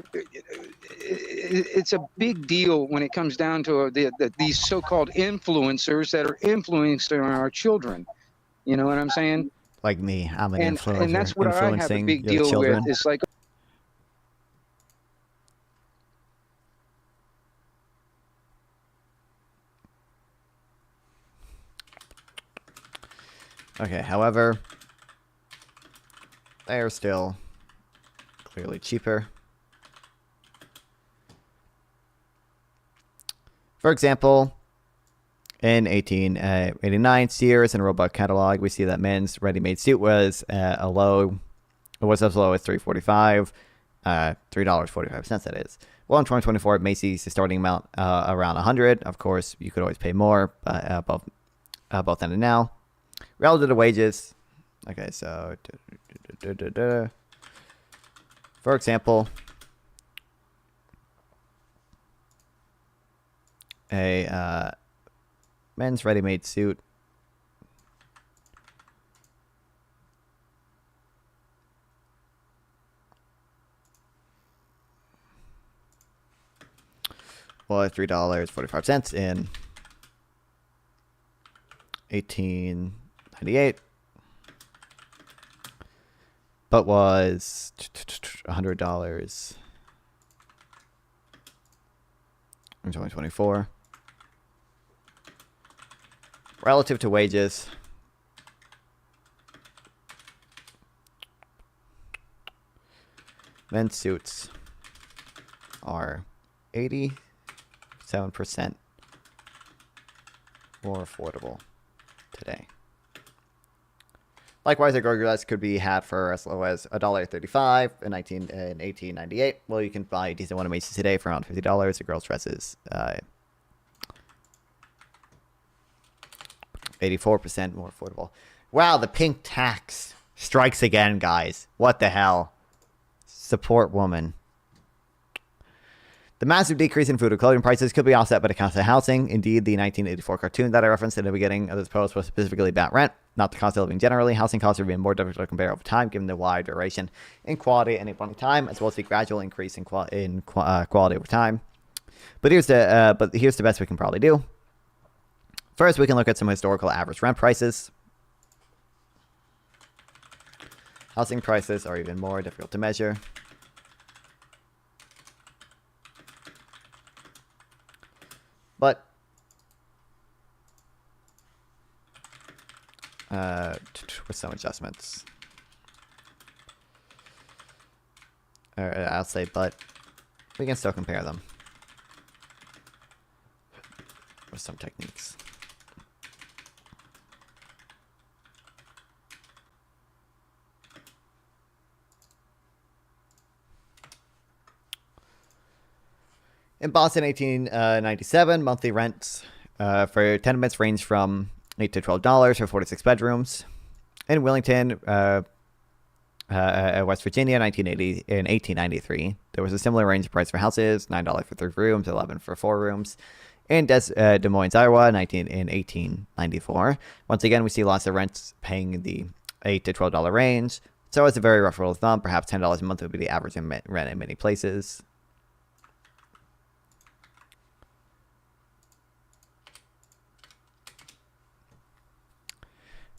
it's a big deal when it comes down to these so-called influencers that are influencing our children. You know what I'm saying? Like me, I'm an influencer. And that's what I have a big deal children. with. It's like, okay, however, they are still clearly cheaper. For example, in 1889, Sears and Roebuck catalog, we see that men's ready-made suit was as low as $3.45, $3.45 that is. Well, in 2024, at Macy's, the starting amount around $100. Of course, you could always pay more, but both then and now. Relative to wages, okay, so for example, a men's ready-made suit was $3.45 in 1898, but was $100 in 2024. Relative to wages, men's suits are 87% more affordable today. Likewise, a girl dress could be had for as low as $1.35 in 1898. Well, you can buy a decent one at Macy's today for around $50. A girl's dress is 84% more affordable. Wow, the pink tax strikes again, guys. What the hell? Support woman. The massive decrease in food and clothing prices could be offset by the cost of housing. Indeed, the 1984 cartoon that I referenced in the beginning of this post was specifically about rent, not the cost of living generally. Housing costs are being more difficult to compare over time, given the wide duration in quality at any point in time, as well as the gradual increase in quality over time. But here's the best we can probably do. First, we can look at some historical average rent prices. Housing prices are even more difficult to measure. But with some adjustments, I'll say, but we can still compare them with some techniques. In Boston, 1897, monthly rents for tenements range from $8 to $12 for 46 bedrooms. In Wellington, West Virginia, in 1893, there was a similar range of price for houses: $9 for 3 rooms, $11 for 4 rooms. In Des Moines, Iowa, in 1894, once again, we see lots of rents paying the $8 to $12 range. So it's a very rough rule of thumb. Perhaps $10 a month would be the average rent in many places.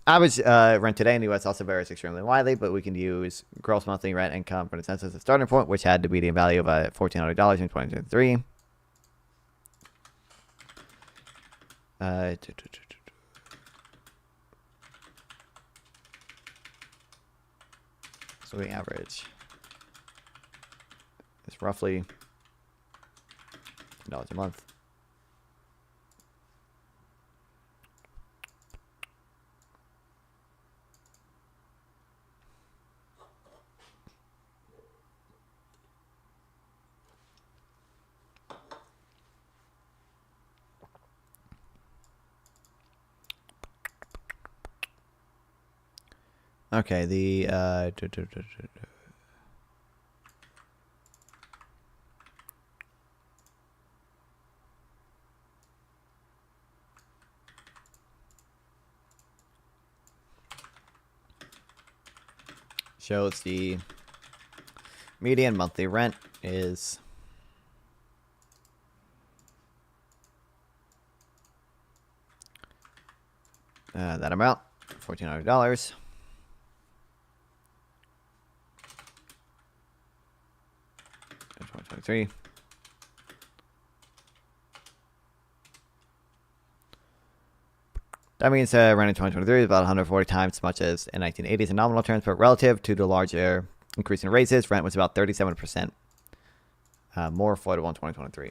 Average rent today in the U.S. also varies extremely widely, but we can use gross monthly rent income for the census as a starting point, which had the median value of $1,400 in 2023. So the average is roughly $10 a month. Okay, the shows the median monthly rent is that amount, $1,400. 2023. That means rent in 2023 is about 140 times as much as in 1980s in nominal terms, but relative to the larger increase in raises, rent was about 37% more affordable in 2023.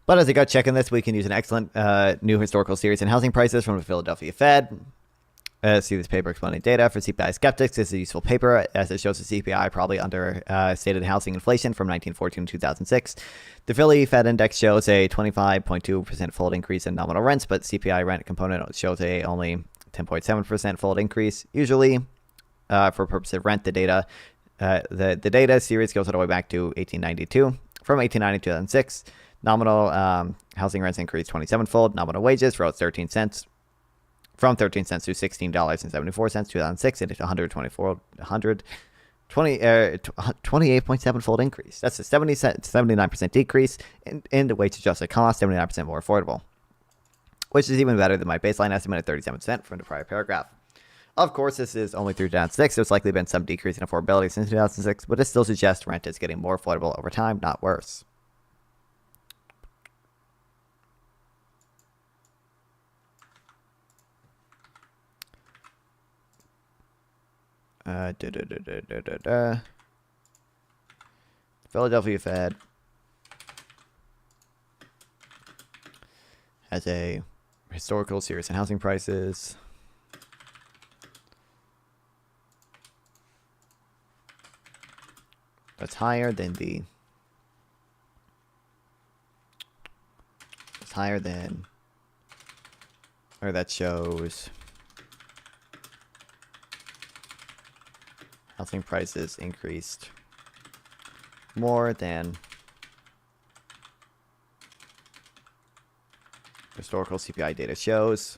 But as a gut check in this, we can use an excellent new historical series in housing prices from the Philadelphia Fed. See this paper explaining data for CPI skeptics. This is a useful paper as it shows the CPI probably understated housing inflation from 1914 to 2006. The Philly Fed index shows a 25.2% fold increase in nominal rents, but CPI rent component shows a only 10.7% fold increase. Usually, for purpose of rent, the data series goes all the way back to 1892. From 1890 to 2006, nominal housing rents increased 27-fold. Nominal wages rose 13 cents. From 13 cents to $16.74, 2006, and it's 28.7-fold increase. That's a 79% decrease in the wage-adjusted cost, 79% more affordable, which is even better than my baseline estimate of 37% from the prior paragraph. Of course, this is only through 2006, so it's likely been some decrease in affordability since 2006, but it still suggests rent is getting more affordable over time, not worse. Philadelphia Fed has a historical series in housing prices. That's higher than the. It's higher than. Or that shows. Housing prices increased more than historical CPI data shows.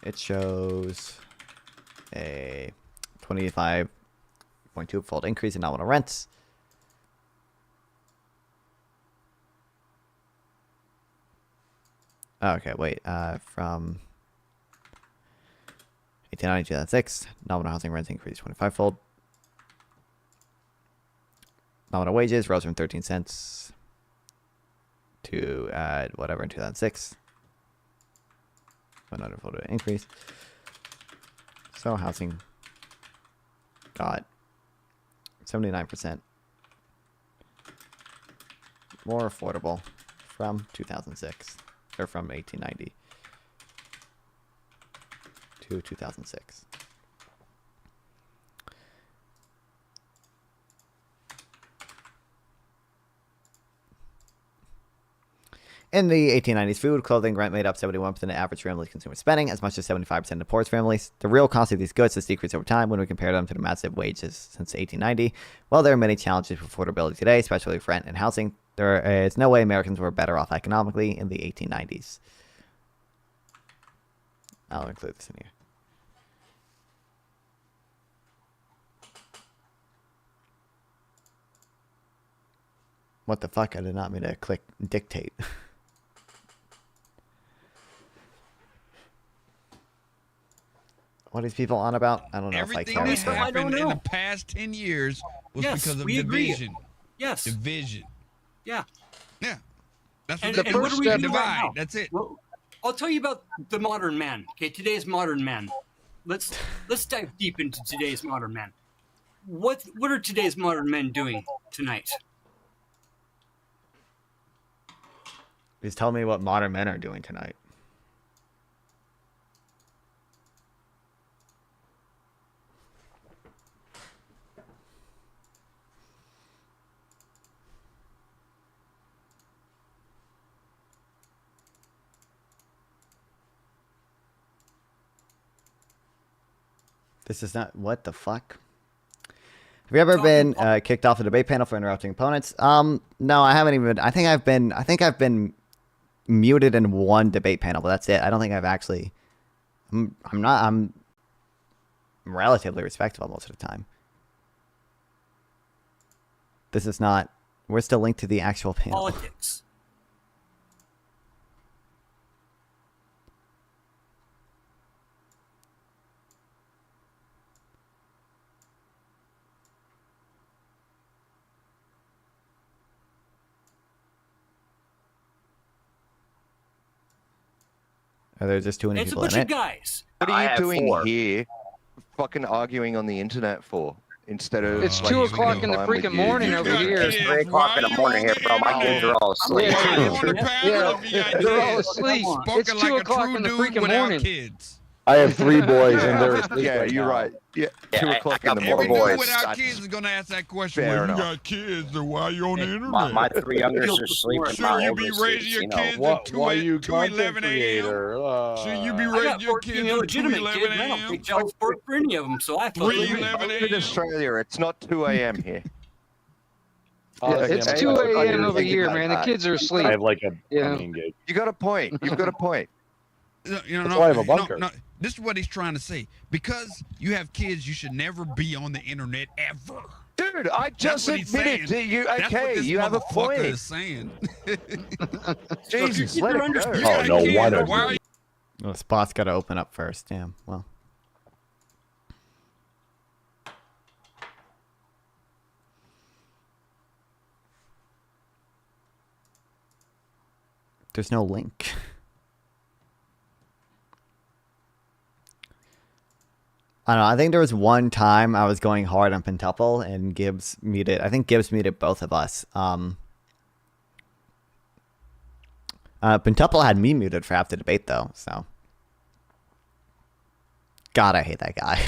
It shows a 25.2-fold increase in nominal rents. Okay, wait. From 1890 to 2006, nominal housing rents increased 25-fold. Nominal wages rose from 13 cents to whatever in 2006. 100-fold increase. So housing got 79% more affordable from 2006, or from 1890 to 2006. In the 1890s, food, clothing, rent made up 71% of average family consumer spending, as much as 75% of poorest families. The real cost of these goods has decreased over time when we compare them to the massive wages since 1890. While there are many challenges with affordability today, especially with rent and housing, there is no way Americans were better off economically in the 1890s. I'll include this in here. What the fuck? I did not mean to click dictate. What are these people on about? I don't know Everything if I that's care. happened in the past 10 years was because of division. Yes. Division. Yeah. Yeah. That's And, what and what are we doing divide. right now? That's it. Well, I'll tell you about the modern man. Okay, today's modern man. Let's dive deep into today's modern man. What are today's modern men doing tonight? Please tell me what modern men are doing tonight. This is not what the fuck. Have you ever been kicked off the debate panel for interrupting opponents? No, I haven't even. I think I've been muted in one debate panel, but that's it. I don't think I've actually. I'm relatively respectful most of the time. This is not. We're still linked to the actual panel. Politics. Are there just too many It's a people bunch in of it? guys. What are you doing four. here? Fucking arguing on the internet for instead of. It's like, 2 o'clock spending in the time with freaking you? morning over here. It's 3 o'clock in the morning here, bro. My kids are all asleep. They're all asleep. It's 2 o'clock in the freaking morning. I have 3 boys and they're asleep. Yeah, right you're now. right. Yeah, Yeah, 2 I o'clock got in the four morning. boys. Without kids is going to ask that question. Fair Well, you enough. got kids, then why are you on the internet? My 3 youngest are sleeping. Should you be raising your kids at 2:11 a.m.? Should you be I got raising your 14 kids at illegitimate 2:11 kids. I don't pay a.m.? child support for any of them, so I thought. In Australia, it's not 2 a.m. here. It's 2 a.m. over here, man. The kids are asleep. I have like a Yeah. gig. You got a point. You've got a point. You know, That's why I have a bunker. No, this is what he's trying to say. Because you have kids, you should never be on the internet ever. Dude, I just That's what he's admitted saying. to you. That's what Okay, this you have a motherfucker point. is saying. Jesus, let it go. You got kids, why are you- Well, the spot's got to open up first. Damn. Well. There's no link. I don't know. I think there was one time I was going hard on Pentuple and Gibbs muted. I think Gibbs muted both of us. Pentuple had me muted for half the debate, though, so. God, I hate that guy.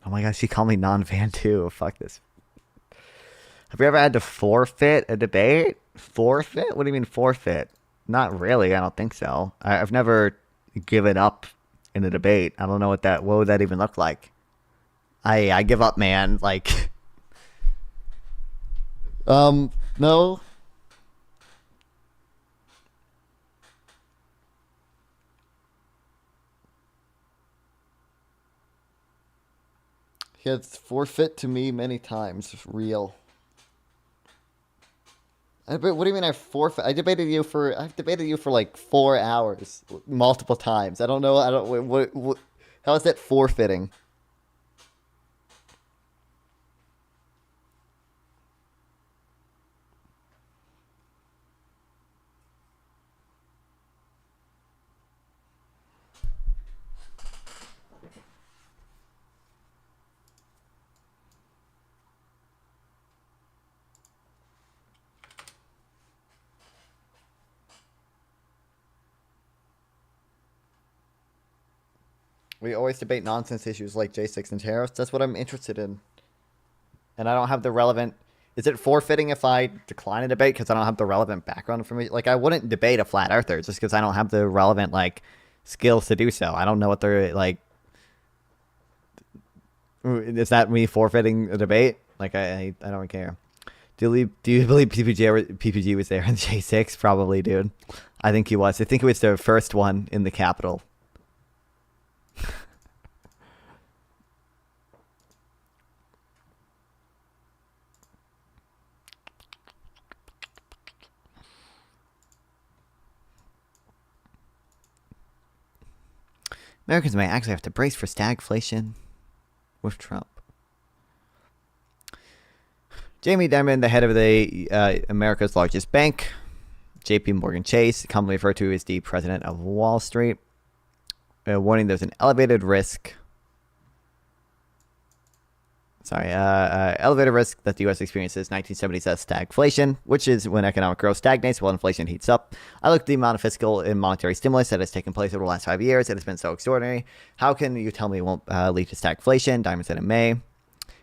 Oh my gosh, she called me non-fan too. Fuck this. Have you ever had to forfeit a debate? Forfeit? What do you mean forfeit? Not really. I don't think so. I've never given up in a debate. I don't know what would that even look like. I give up, man. Like, no. He has forfeit to me many times. Real. What do you mean I forfeit? I've debated you for like 4 hours, multiple times. I don't know. What how is that forfeiting? We always debate nonsense issues like J6 and tariffs. That's what I'm interested in. And I don't have the relevant... Is it forfeiting if I decline a debate because I don't have the relevant background for me? Like, I wouldn't debate a flat earther just because I don't have the relevant, like, skills to do so. I don't know what they're, like... Is that me forfeiting a debate? Like, I don't care. Do you believe PPG was there in J6? Probably, dude. I think he was. I think it was the first one in the Capitol. Americans may actually have to brace for stagflation with Trump. Jamie Dimon, the head of the America's largest bank, J.P. Morgan Chase, commonly referred to as the president of Wall Street, warning there's an elevated risk. Elevated risk that the U.S. experiences 1970s stagflation, which is when economic growth stagnates while inflation heats up. I look at the amount of fiscal and monetary stimulus that has taken place over the last 5 years. It has been so extraordinary. How can you tell me it won't lead to stagflation? Dimon said in May.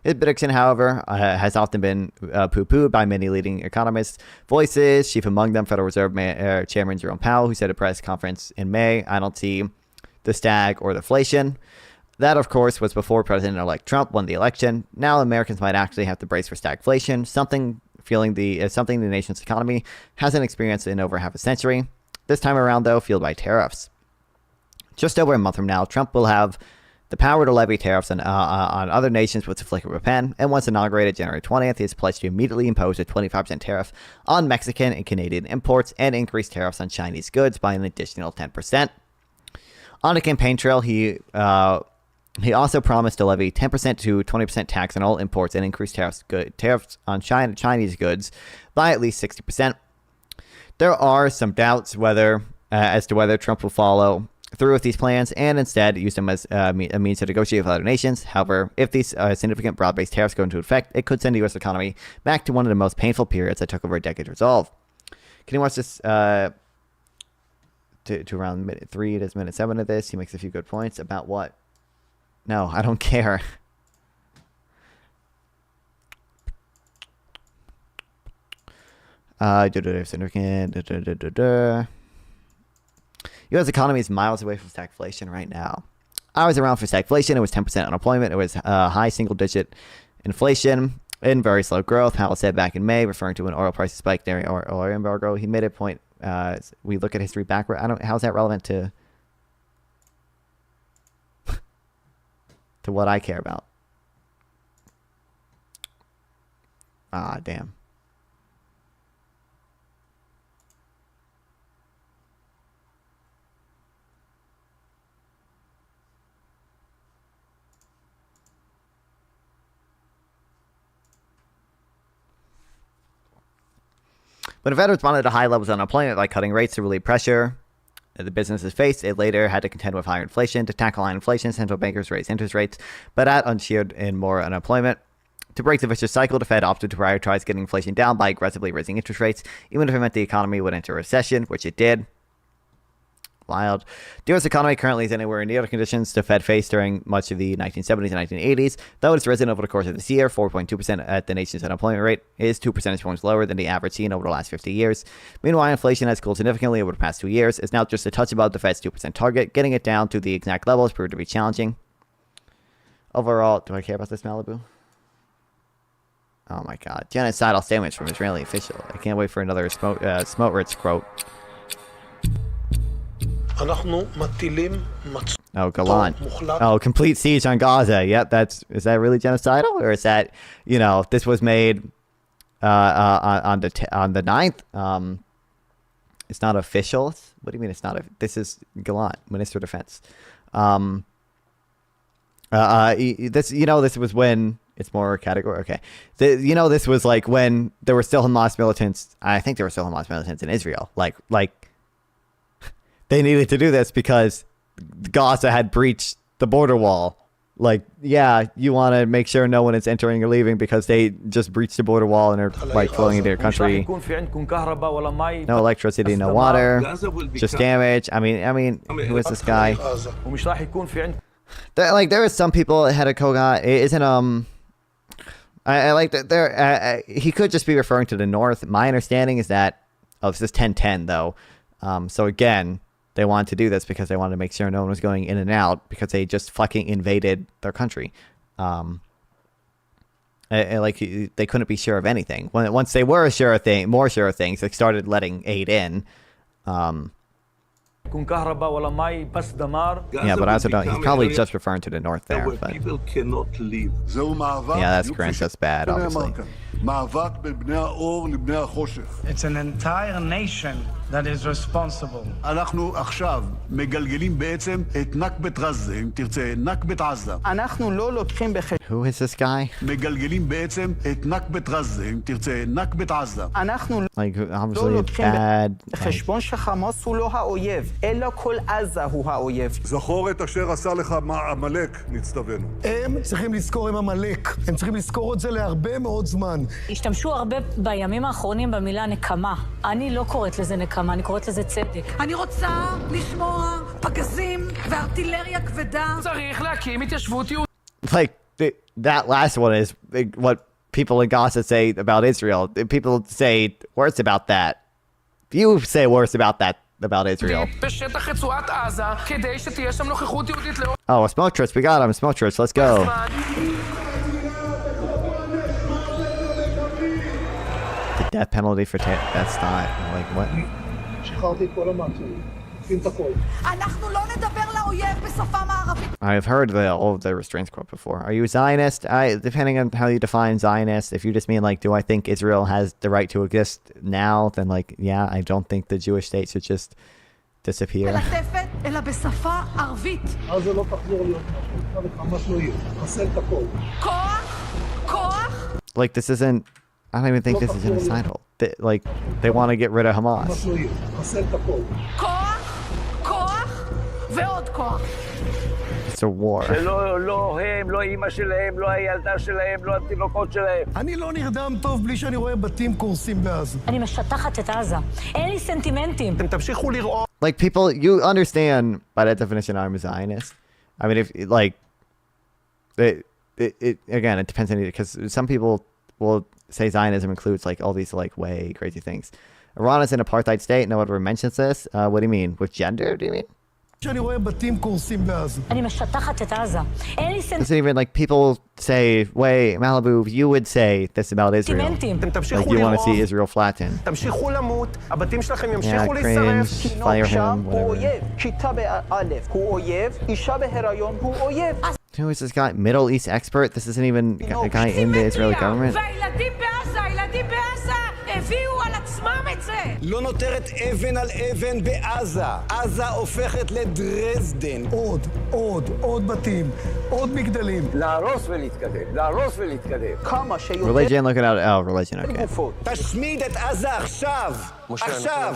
His prediction, however, has often been poo-pooed by many leading economists' voices, chief among them Federal Reserve Chairman Jerome Powell, who said at a press conference in May, I don't see the stag or the inflation. That, of course, was before President-elect Trump won the election. Now Americans might actually have to brace for stagflation, something the nation's economy hasn't experienced in over half a century. This time around, though, fueled by tariffs. Just over a month from now, Trump will have the power to levy tariffs on other nations with the flick of a pen, and once inaugurated January 20th, he has pledged to immediately impose a 25% tariff on Mexican and Canadian imports and increase tariffs on Chinese goods by an additional 10%. On the campaign trail, he also promised to levy 10% to 20% tax on all imports and increase tariffs on Chinese goods by at least 60%. There are some doubts as to whether Trump will follow through with these plans and instead use them as a means to negotiate with other nations. However, if these significant broad-based tariffs go into effect, it could send the U.S. economy back to one of the most painful periods that took over a decade to resolve. Can you watch this to around minute 3? It is minute 7 of this. He makes a few good points about what? No, I don't care. U.S. economy is miles away from stagflation right now. I was around for stagflation. It was 10% unemployment. It was high single-digit inflation and very slow growth. Powell said back in May, referring to an oil price spike during oil embargo. He made a point. We look at history backward. How's that relevant to what I care about? Ah, damn. When the Fed responded to high levels of unemployment by cutting rates to relieve pressure the businesses faced, it later had to contend with higher inflation. To tackle high inflation, central bankers raised interest rates, but that ushered in more unemployment. To break the vicious cycle, the Fed opted to prioritize getting inflation down by aggressively raising interest rates, even if it meant the economy would enter a recession, which it did. Wild. The U.S. economy currently is anywhere near the conditions the Fed faced during much of the 1970s and 1980s, though it's risen over the course of this year. 4.2% at the nation's unemployment rate is 2 percentage points lower than the average seen over the last 50 years. Meanwhile, inflation has cooled significantly over the past 2 years. It's now just a touch above the Fed's 2% target. Getting it down to the exact levels proved to be challenging. Overall, do I care about this, Malibu? Oh my god. Genocidal statements from Israeli official. I can't wait for another Smotrich quote. Oh, Galant. Oh, complete siege on Gaza. Yep, is that really genocidal? Or is that, this was made on the 9th? It's not official. What do you mean it's not? This is Galant, Minister of Defense. This was when it's more category. Okay. This was like when there were still Hamas militants. I think there were still Hamas militants in Israel. Like they needed to do this because Gaza had breached the border wall. Like, yeah, you want to make sure no one is entering or leaving because they just breached the border wall and are like flowing into your country. No electricity, no water, just damage. I mean, who is this guy? There is some people at Hedda Kogat. It isn't I like that there. He could just be referring to the north. My understanding is that this is 1010 though. So again, they wanted to do this because they wanted to make sure no one was going in and out because they just fucking invaded their country. They couldn't be sure of anything. Once they were more sure of things, they started letting aid in. Yeah, but I also don't. He's probably just referring to the north there. But people cannot leave. Yeah, that's Grinch. That's bad, obviously. It's an entire nation that is responsible. אנחנו עכשיו מגלגלים בעצם את נכבת עזה, אם תרצה, נכבת עזה. אנחנו לא לוקחים Who is this guy? מגלגלים בעצם את נכבת עזה, אם תרצה, נכבת עזה. אנחנו לא לוקחים בחשבון שחמאס הוא לא האויב, אלא כל עזה הוא האויב. זכור את אשר עשה לך עמלק, נצטווינו. הם צריכים לזכור עם עמלק. הם צריכים לזכור את זה להרבה מאוד זמן. השתמשו הרבה בימים האחרונים במילה נקמה. אני לא קוראת לזה נקמה, אני קוראת לזה צדק. אני רוצה לשמוע פגזים וארטילריה כבדה. צריך להקים התיישבות יהודית. That last one is what people in Gaza say about Israel. People say worse about that. You say worse about that about Israel. בשטח רצועת עזה, כדי שתהיה שם נוכחות יהודית לאור. Oh, a smoke church. We got him. A smoke church. Let's go. The death penalty for that's not like what? I've heard all of the restraints quote before. Are you a Zionist? Depending on how you define Zionist, if you just mean do I think Israel has the right to exist now, then yeah, I don't think the Jewish state should just disappear. This isn't. I don't even think this is genocidal. They want to get rid of Hamas. It's a war. אני לא נרדם טוב בלי שאני רואה בתים קורסים בעזה. אני משטחת את עזה. אין לי סנטימנטים. אתם תמשיכו לראות. People, you understand by that definition I'm a Zionist. I mean, if again, it depends on you because some people will say Zionism includes all these way crazy things. Iran is an apartheid state. No one ever mentions this. What do you mean? With gender, do you mean? שאני רואה בתים קורסים בעזה. אני משטחת את עזה. אין לי It's even people say, wait, Malibu, you would say this about Israel. You want to see Israel flattened. תמשיכו למות, הבתים שלכם ימשיכו להישרף, כי נוח שם הוא אויב, כיתה באלף הוא אויב, אישה בהיריון הוא אויב. Who is this guy? Middle East expert? This isn't even a guy in the Israeli government? והילדים בעזה, ילדים בעזה, הביאו על עצמם את זה! לא נותרת אבן על אבן בעזה. עזה הופכת לדרזדן. עוד בתים, עוד מגדלים. להרוס ולהתקדם, להרוס ולהתקדם. כמה שיותר... Religion, look it out. Oh, religion, okay. תשמיד את עזה עכשיו! עכשיו!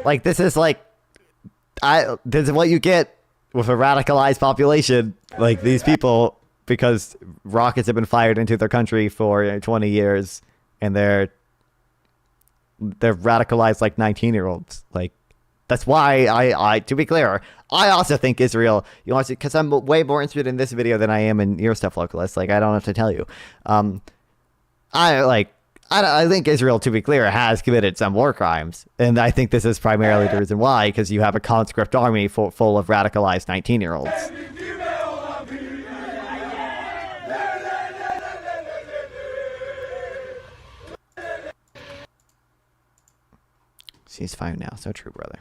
Like, this is like, this is what you get with a radicalized population. Like, these people, because rockets have been fired into their country for 20 years, and they're radicalized like 19-year-olds. Like, that's why I, to be clear, I also think Israel, you want to, because I'm way more interested in this video than I am in your stuff, Localist. Like, I don't have to tell you. I think Israel, to be clear, has committed some war crimes. And I think this is primarily the reason why, because you have a conscript army full of radicalized 19-year-olds. Ceasefire now. So true, brother.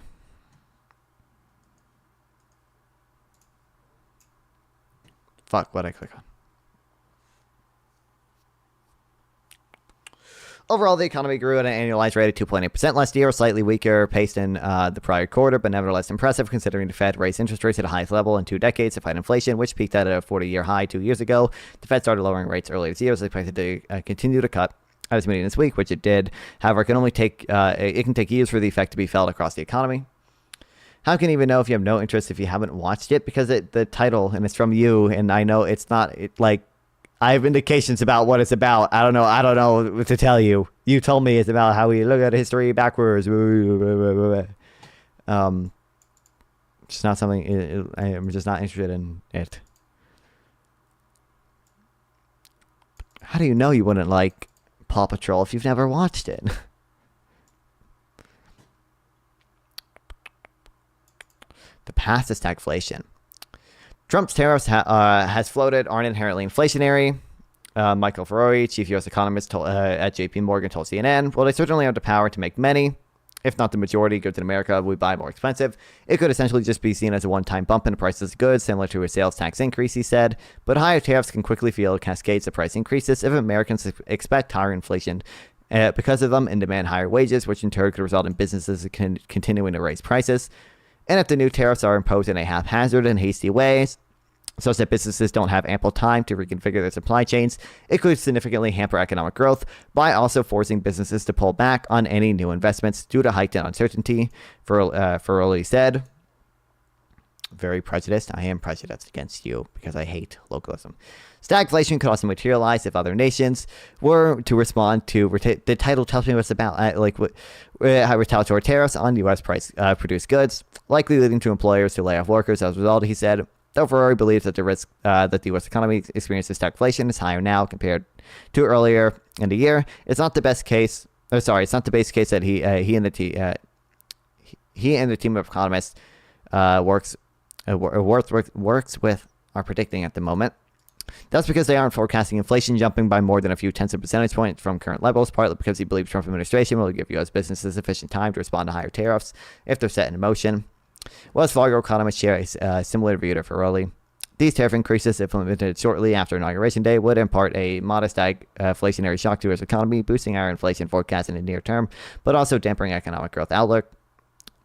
Fuck, what'd I click on? Overall, the economy grew at an annualized rate of 2.8% last year, a slightly weaker pace than the prior quarter, but nevertheless impressive considering the Fed raised interest rates at the highest level in 2 decades to fight inflation, which peaked at a 40-year high 2 years ago. The Fed started lowering rates earlier this year, as expected to continue to cut at its meeting this week, which it did. However, it can take years for the effect to be felt across the economy. How can you even know if you have no interest if you haven't watched it? Because the title, and it's from you, and I know it's not like. I have indications about what it's about. I don't know what to tell you. You told me it's about how we look at history backwards. It's not something. I'm just not interested in it. How do you know you wouldn't like Paw Patrol if you've never watched it? The path to stagflation. Trump's tariffs has floated aren't inherently inflationary. Michael Ferrari, chief U.S. economist at J.P. Morgan, told CNN, "Well, they certainly have the power to make many, if not the majority, goods in America we buy more expensive. It could essentially just be seen as a one-time bump in the prices of goods, similar to a sales tax increase," he said. But higher tariffs can quickly fuel cascades of price increases if Americans expect higher inflation because of them and demand higher wages, which in turn could result in businesses continuing to raise prices. And if the new tariffs are imposed in a haphazard and hasty way, such that businesses don't have ample time to reconfigure their supply chains, it could significantly hamper economic growth by also forcing businesses to pull back on any new investments due to heightened uncertainty, Ferrari said. Very prejudiced. I am prejudiced against you because I hate localism. Stagflation could also materialize if other nations were to respond to the title tells me what it's about, retaliatory tariffs on U.S. produced goods, likely leading to employers to lay off workers as a result, he said. Though Ferrari believes that the risk that the U.S. economy experiences stagflation is higher now compared to earlier in the year, it's not the best case. It's not the base case that he and the team of economists works with are predicting at the moment. That's because they aren't forecasting inflation jumping by more than a few tenths of percentage points from current levels, partly because he believes Trump administration will give U.S. businesses sufficient time to respond to higher tariffs if they're set in motion. Wells Fargo economists share a similar view to Ferrari. These tariff increases, implemented shortly after Inauguration Day, would impart a modest inflationary shock to U.S. economy, boosting our inflation forecast in the near term, but also dampening economic growth outlook.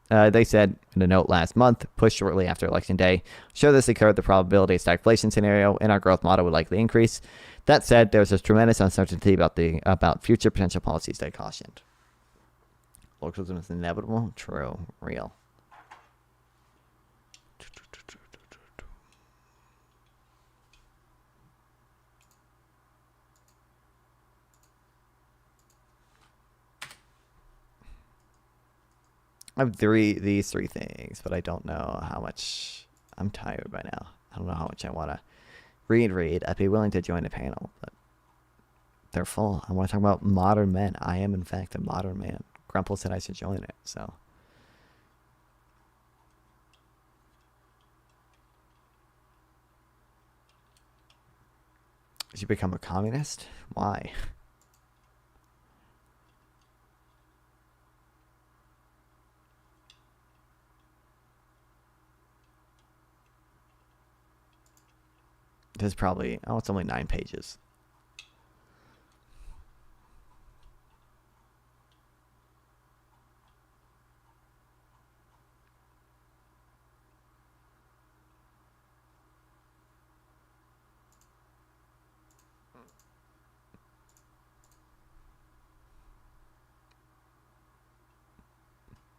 They said in a note last month, pushed shortly after Election Day, should this occur, the probability of stagflation scenario in our growth model would likely increase. That said, there's a tremendous uncertainty about future potential policies, they cautioned. Localism is inevitable, true, real. I have these three things, but I don't know how much. I'm tired by now. I don't know how much I want to read. I'd be willing to join the panel, but they're full. I want to talk about modern men. I am, in fact, a modern man. Grumple said I should join it, so. Did you become a communist? Why? There's probably it's only 9 pages.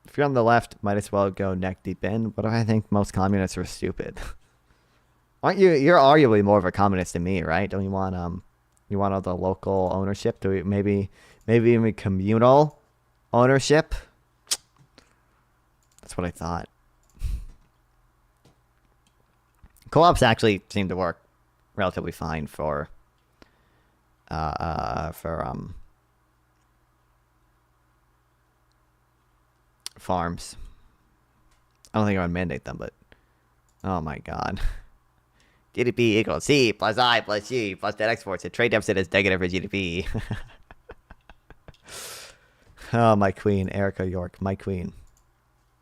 If you're on the left, might as well go neck deep in. What if I think most communists are stupid? Aren't you? You're arguably more of a communist than me, right? Don't you want all the local ownership? Do we maybe even communal ownership? That's what I thought. Co-ops actually seem to work relatively fine for farms. I don't think I would mandate them, but oh my god. GDP equals C plus I plus G plus net exports. The trade deficit is negative for GDP. Oh, my queen, Erica York, my queen.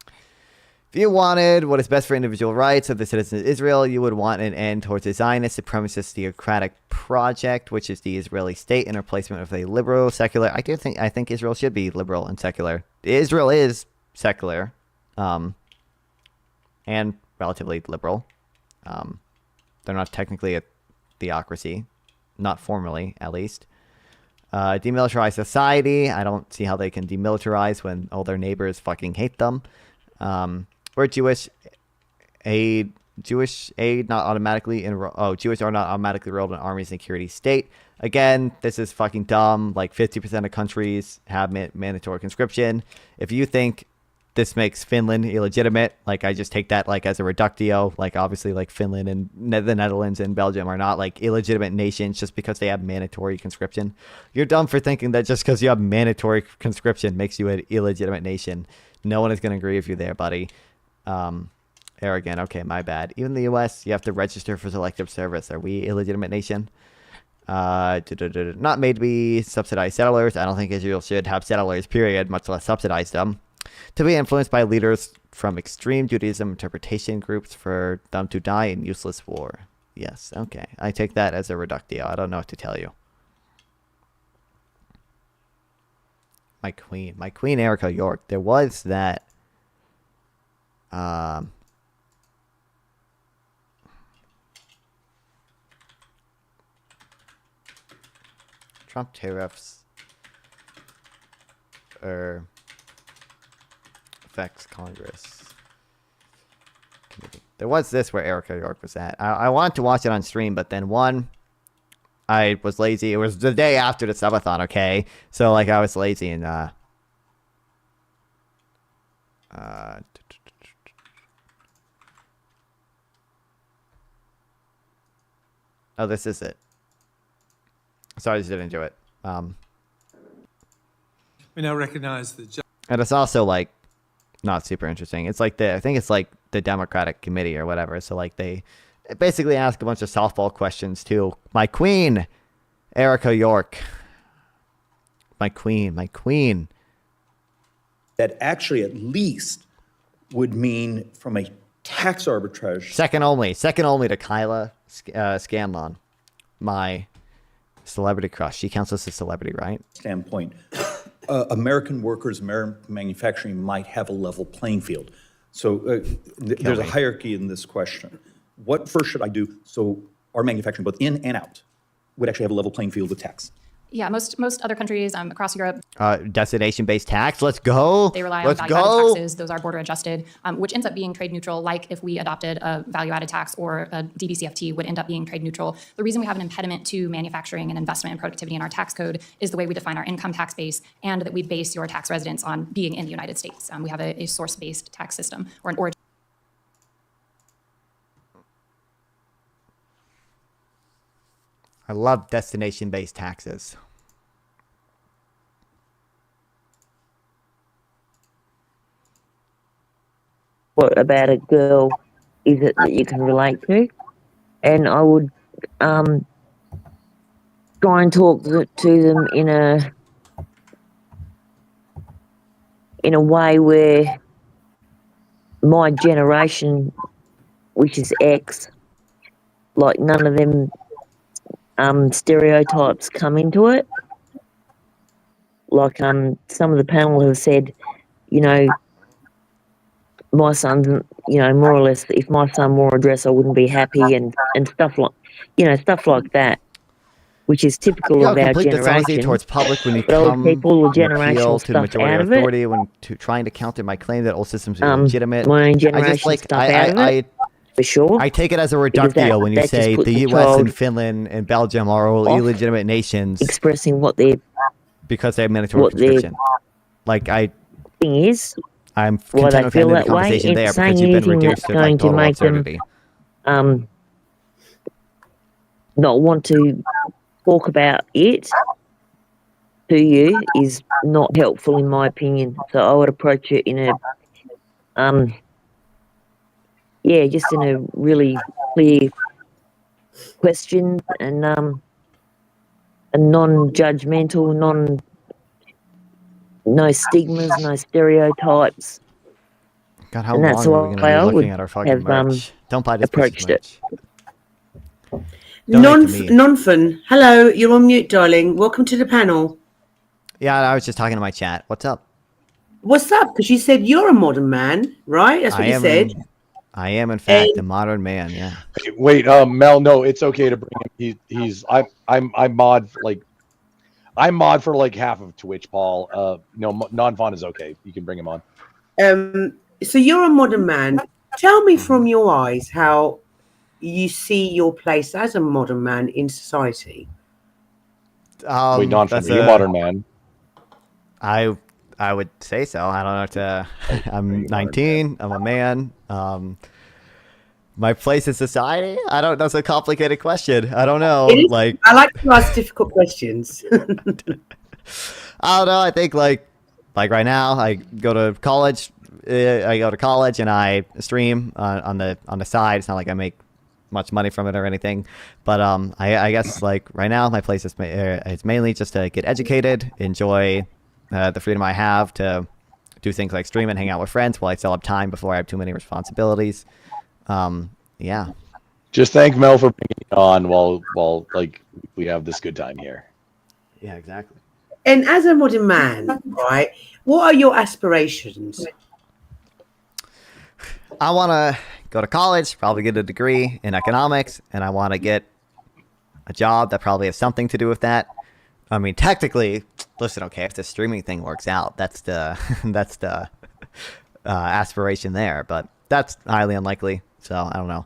If you wanted what is best for individual rights of the citizens of Israel, you would want an end towards a Zionist supremacist theocratic project, which is the Israeli state in replacement of a liberal secular. I think Israel should be liberal and secular. Israel is secular, and relatively liberal. They're not technically a theocracy, not formally, at least. Demilitarized society. I don't see how they can demilitarize when all their neighbors fucking hate them. Or Jewish aid not automatically Jewish are not automatically enrolled in army security state. Again, this is fucking dumb. Like 50% of countries have mandatory conscription. If you think this makes Finland illegitimate, like I just take that like as a reductio. Like obviously like Finland and the Netherlands and Belgium are not like illegitimate nations just because they have mandatory conscription. You're dumb for thinking that just because you have mandatory conscription makes you an illegitimate nation. No one is going to agree with you there, buddy. Arrogant. Okay, my bad. Even the U.S., you have to register for selective service. Are we illegitimate nation? Not made to be subsidized settlers. I don't think Israel should have settlers, period, much less subsidize them. To be influenced by leaders from extreme Judaism interpretation groups for them to die in useless war. Yes, okay. I take that as a reductio. I don't know what to tell you. My queen Erica York. There was that Trump tariffs affects Congress committee. There was this where Erica York was at. I wanted to watch it on stream, but then I was lazy. It was the day after the subathon, okay? So, like, I was lazy and, oh, this is it. Sorry, I just didn't do it. We now recognize the... And it's also, like, not super interesting. It's like I think it's like the Democratic Committee or whatever. So, like, they basically ask a bunch of softball questions to my queen, Erica York. My queen. That actually at least would mean from a tax arbitrage. Second only to Kyla Scanlon, my celebrity crush. She counts as a celebrity, right? Standpoint. American workers, American manufacturing might have a level playing field. So there's a hierarchy in this question. What first should I do so our manufacturing, both in and out, would actually have a level playing field with tax? Yeah, most other countries across Europe. Destination-based tax. Let's go. They rely on value-added taxes. Those are border adjusted, which ends up being trade neutral. Like if we adopted a value-added tax or a DBCFT would end up being trade neutral. The reason we have an impediment to manufacturing and investment and productivity in our tax code is the way we define our income tax base and that we base your tax residence on being in the United States. We have a source-based tax system or an origin. I love destination-based taxes. What about a girl is it that you can relate to? And I would try and talk to them in a way where my generation, which is X, like none of them stereotypes come into it. Like some of the panel have said, you know, my son's, you know, more or less, if my son wore a dress, I wouldn't be happy, and stuff like, you know, stuff like that, which is typical You of have our complete dishonesty generation. towards public when you But old come people, the and appeal generational to the stuff majority out of of it. authority when trying to counter my claim that old systems are legitimate. My own I generation just like stuff out of it, for sure. I take it as a Because reductio when you that just say puts the the U.S. child and Finland and Belgium are all off illegitimate nations expressing what their because they have mandatory what their conscription. Like thing is, I'm why content they with feel ending the that way, conversation and there saying because you've been anything reduced that's to like going to total make them absurdity. not want to talk about it to you is not helpful in my opinion. So I would approach it in a just in a really clear question and a non-judgmental, no stigmas, no stereotypes. God, how And that's long are we going to why be I looking would at our fucking have merch? Don't buy this piece of approached it. merch. Donate to me. Nonfun, hello, you're on mute, darling. Welcome to the panel. Yeah, I was just talking to my chat. What's up? What's up? Because you said you're a modern man, right? That's what you said. I am, in fact, a modern man. Yeah. Wait, Mel, no, it's okay to bring him. I'm mod for like half of Twitch, Paul. No, non-fun is okay. You can bring him on. So you're a modern man. Tell me from your eyes how you see your place as a modern man in society. Wait, non-fun, are you a modern man? I would say so. I don't know. I'm 19. I'm a man. My place in society? I don't. That's a complicated question. I don't know. Like, I like to ask difficult questions. I don't know. I think like right now, I go to college. And I stream on the side. It's not like I make much money from it or anything, but I guess like right now, my place is it's mainly just to get educated, enjoy the freedom I have to do things like stream and hang out with friends while I still have time before I have too many responsibilities. Yeah. Just thank Mel for bringing it on while like we have this good time here. Yeah, exactly. And as a modern man, right, what are your aspirations? I want to go to college, probably get a degree in economics, and I want to get a job that probably has something to do with that. I mean, technically, listen, okay, if the streaming thing works out, that's the aspiration there, but that's highly unlikely, so I don't know.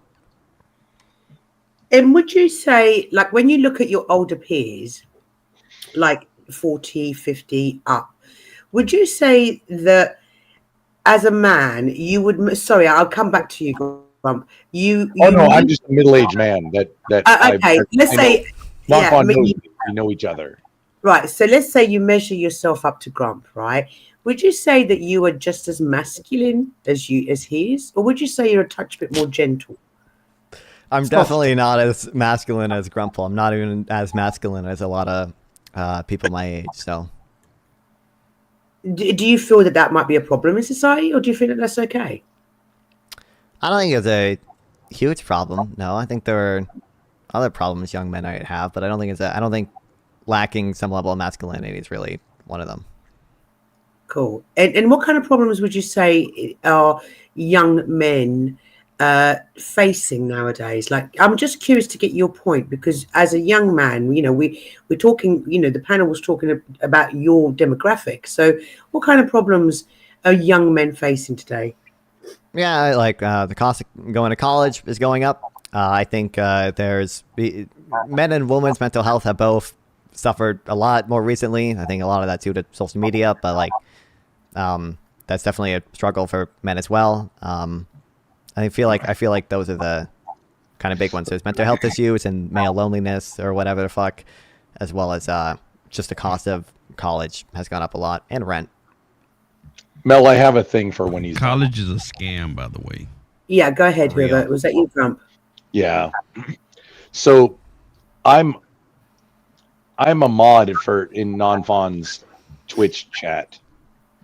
And would you say, like, when you look at your older peers, like 40, 50 up, would you say that as a man, you would, sorry, I'll come back to you, Grump. I'm just a middle-aged man okay, let's say, we know each other. Right, so let's say you measure yourself up to Grump, right? Would you say that you are just as masculine as he is, or would you say you're a touch bit more gentle? I'm definitely not as masculine as Grumple. I'm not even as masculine as a lot of people my age. So, do you feel that might be a problem in society, or do you feel that that's okay? I don't think it's a huge problem. No, I think there are other problems young men might have, but I don't think lacking some level of masculinity is really one of them. Cool. And what kind of problems would you say are young men facing nowadays? Like, I'm just curious to get your point, because as a young man, you know, we're talking, you know, the panel was talking about your demographic. So what kind of problems are young men facing today? Yeah, like the cost of going to college is going up. I think there's men and women's mental health have both suffered a lot more recently. I think a lot of that's due to social media, but like that's definitely a struggle for men as well. I feel like those are the kind of big ones. There's mental health issues and male loneliness or whatever the fuck, as well as just the cost of college has gone up a lot, and rent. Mel, I have a thing for when he's college is a scam, by the way. Yeah, go ahead, Herbert. Was that you, Grump? Yeah. So I'm a mod in Non-Fawn's Twitch chat.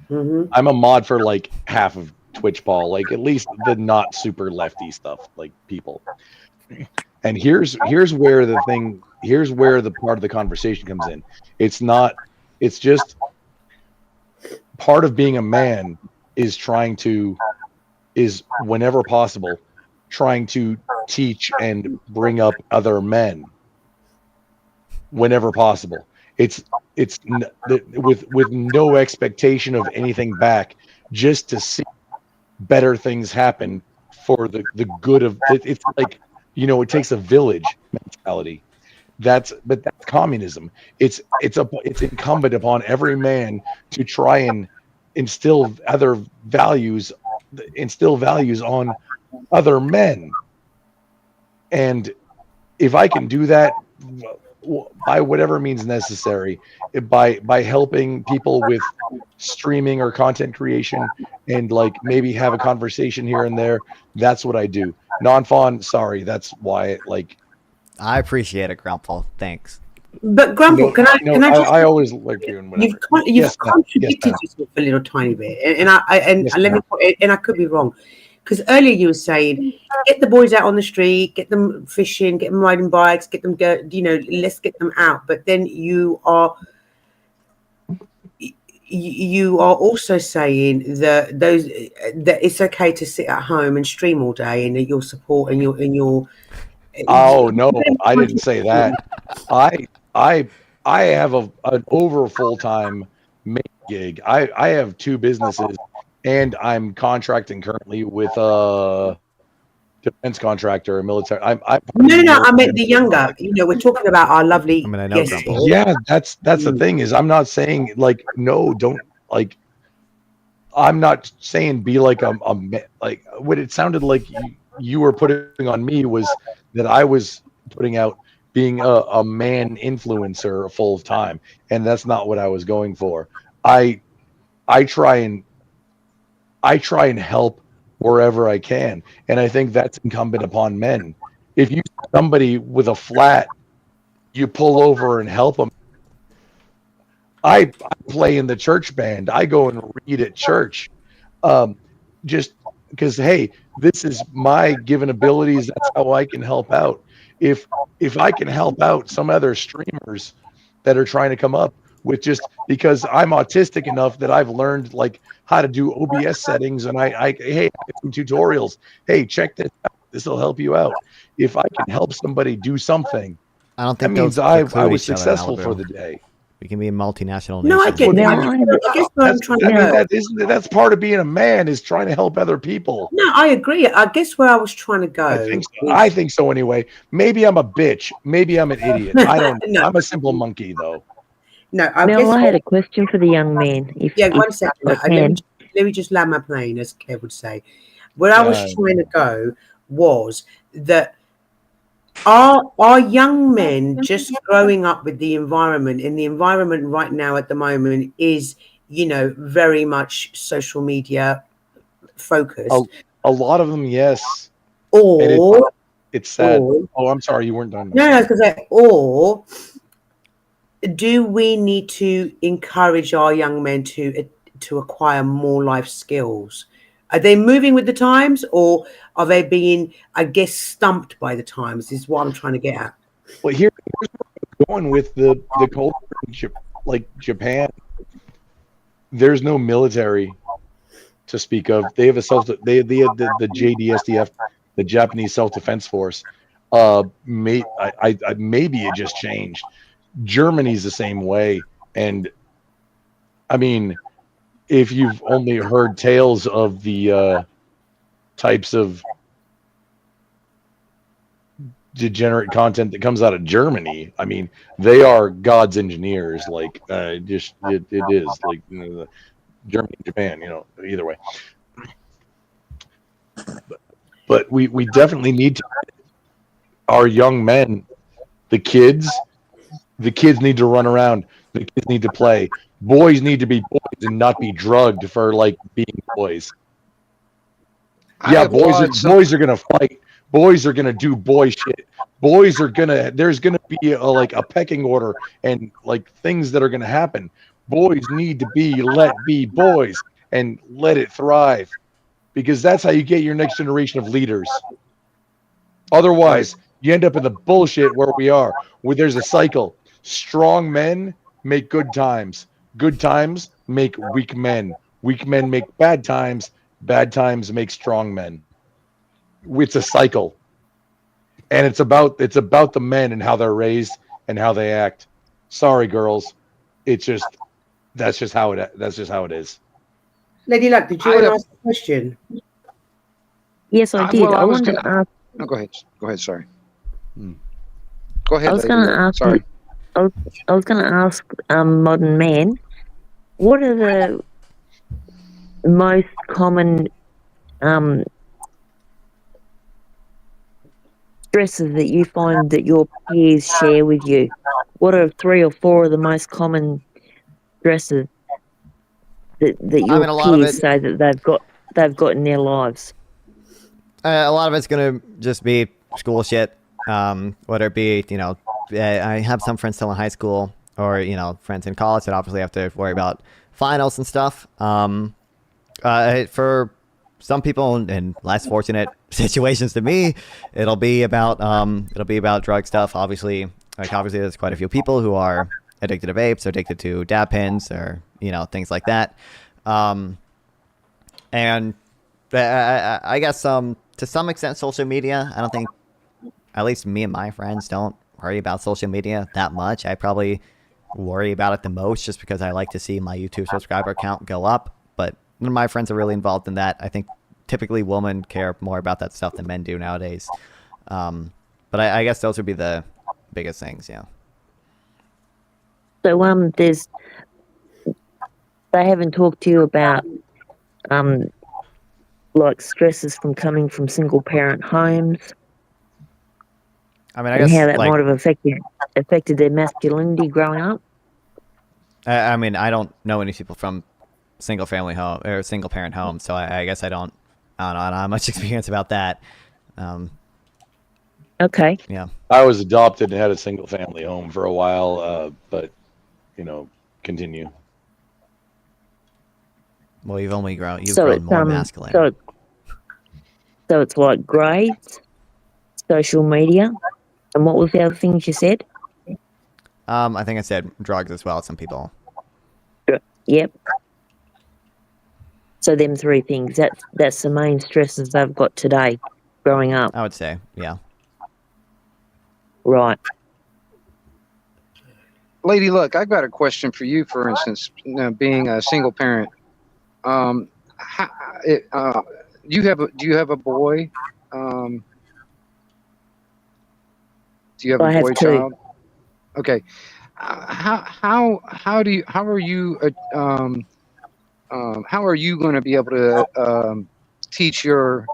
Mm-hmm. I'm a mod for like half of Twitch, Paul, like at least the not super lefty stuff, like people. And here's where the part of the conversation comes in. It's just part of being a man is whenever possible trying to teach and bring up other men whenever possible. It's with no expectation of anything back, just to see better things happen for the good of it. It's like, it takes a village mentality. That's communism. It's incumbent upon every man to try and instill values on other men. And if I can do that by whatever means necessary, by helping people with streaming or content creation, and like maybe have a conversation here and there, that's what I do. Non-fawn, sorry, that's why I appreciate it, Grumple. Thanks. But Grumple, can I just? I always like you and whatever. You've contradicted yourself a little tiny bit, and let me. And I could be wrong, because earlier you were saying get the boys out on the street, get them fishing, get them riding bikes, get them let's get them out. But then you are also saying that it's okay to sit at home and stream all day, and that you'll support and you're. Oh no, I didn't say that. I have an over full-time main gig. I have 2 businesses, and I'm contracting currently with a defense contractor, a military. No, I meant the younger. We're talking about our lovely. I know. Yeah, that's the thing is, I'm not saying no, don't I'm not saying be like what it sounded like you were putting on me was that I was putting out being a man influencer full time, and that's not what I was going for. I try and help wherever I can, and I think that's incumbent upon men. If you see somebody with a flat, you pull over and help them. I play in the church band. I go and read at church, just because, hey, this is my given abilities. That's how I can help out. If I can help out some other streamers that are trying to come up with, just because I'm autistic enough that I've learned how to do OBS settings, and I have some tutorials. Hey, check this out. This will help you out. If I can help somebody do something, I don't think that means I was successful for the day. We can be a multinational nation. No, I get that. That's part of being a man, is trying to help other people. No, I agree. I guess where I was trying to go. I think so anyway. Maybe I'm a bitch. Maybe I'm an idiot. I don't know. No. I'm a simple monkey, though. No, I had a question for the young man. One second. Let me just land my plane, as Kev would say. Where I was trying to go was that are young men just growing up with the environment, and the environment right now at the moment is, very much social media focused. A lot of them, yes. Or it's sad. I'm sorry, you weren't done. No, because or do we need to encourage our young men to acquire more life skills? Are they moving with the times, or are they being, I guess, stumped by the times? Is what I'm trying to get at. Well, here's where I'm going with the culture, like Japan. There's no military to speak of. They have the JDSDF, the Japanese Self-Defense Force. Maybe it just changed. Germany's the same way, and I mean, if you've only heard tales of the types of degenerate content that comes out of Germany, I mean, they are God's engineers. It is like Germany, Japan, either way. But we definitely need to. Our young men, the kids need to run around. The kids need to play. Boys need to be boys and not be drugged for being boys. Yeah, boys are gonna fight. Boys are gonna do boy shit. There's gonna be a pecking order and things that are gonna happen. Boys need to let be boys and let it thrive, because that's how you get your next generation of leaders. Otherwise, You end up in the bullshit where we are, where there's a cycle. Strong men make good times. Good times make weak men. Weak men make bad times. Bad times make strong men. It's a cycle. And it's about the men and how they're raised and how they act. Sorry, girls. That's just how it is. Lady Luck, did you want to ask a question? Yes, I did. Well, I was wanted gonna. to ask. No, go ahead. Go ahead. Sorry. Go ahead. I was Lady going to Luck. ask. Sorry. I was going to ask modern man, what are the most common stresses that you find that your peers share with you? What are 3 or 4 of the most common stresses that your a lot of peers it, say that they've got in their lives? a lot of it's gonna just be school shit. Whether it be, I have some friends still in high school, or friends in college that obviously have to worry about finals and stuff. For some people in less fortunate situations than me, it'll be about drug stuff. Obviously, there's quite a few people who are addicted to vapes, or addicted to dab pens, or things like that. And I guess to some extent, social media. I don't think, at least me and my friends, don't worry about social media that much. I probably worry about it the most, just because I like to see my YouTube subscriber count go up. But none of my friends are really involved in that. I think typically women care more about that stuff than men do nowadays. But I guess those would be the biggest things, yeah. So they haven't talked to you about like stresses from coming from single parent homes. I mean, I and guess how that might have affected their masculinity growing up. I mean, I don't know any people from single family home or single parent homes, so I guess I don't have much experience about that. Okay. Yeah. I was adopted and had a single family home for a while, but continue. Well, you've grown it's, more masculine. So it's like grades, social media, and what was the other things you said? I think I said drugs as well. Some people. Yep. So them 3 things. That's the main stresses they've got today, growing up. I would say, yeah. Right. Lady Luck, I've got a question for you. For instance, being a single parent, do you have a boy? Do you have a boy child? Okay. How are you going to be able to teach your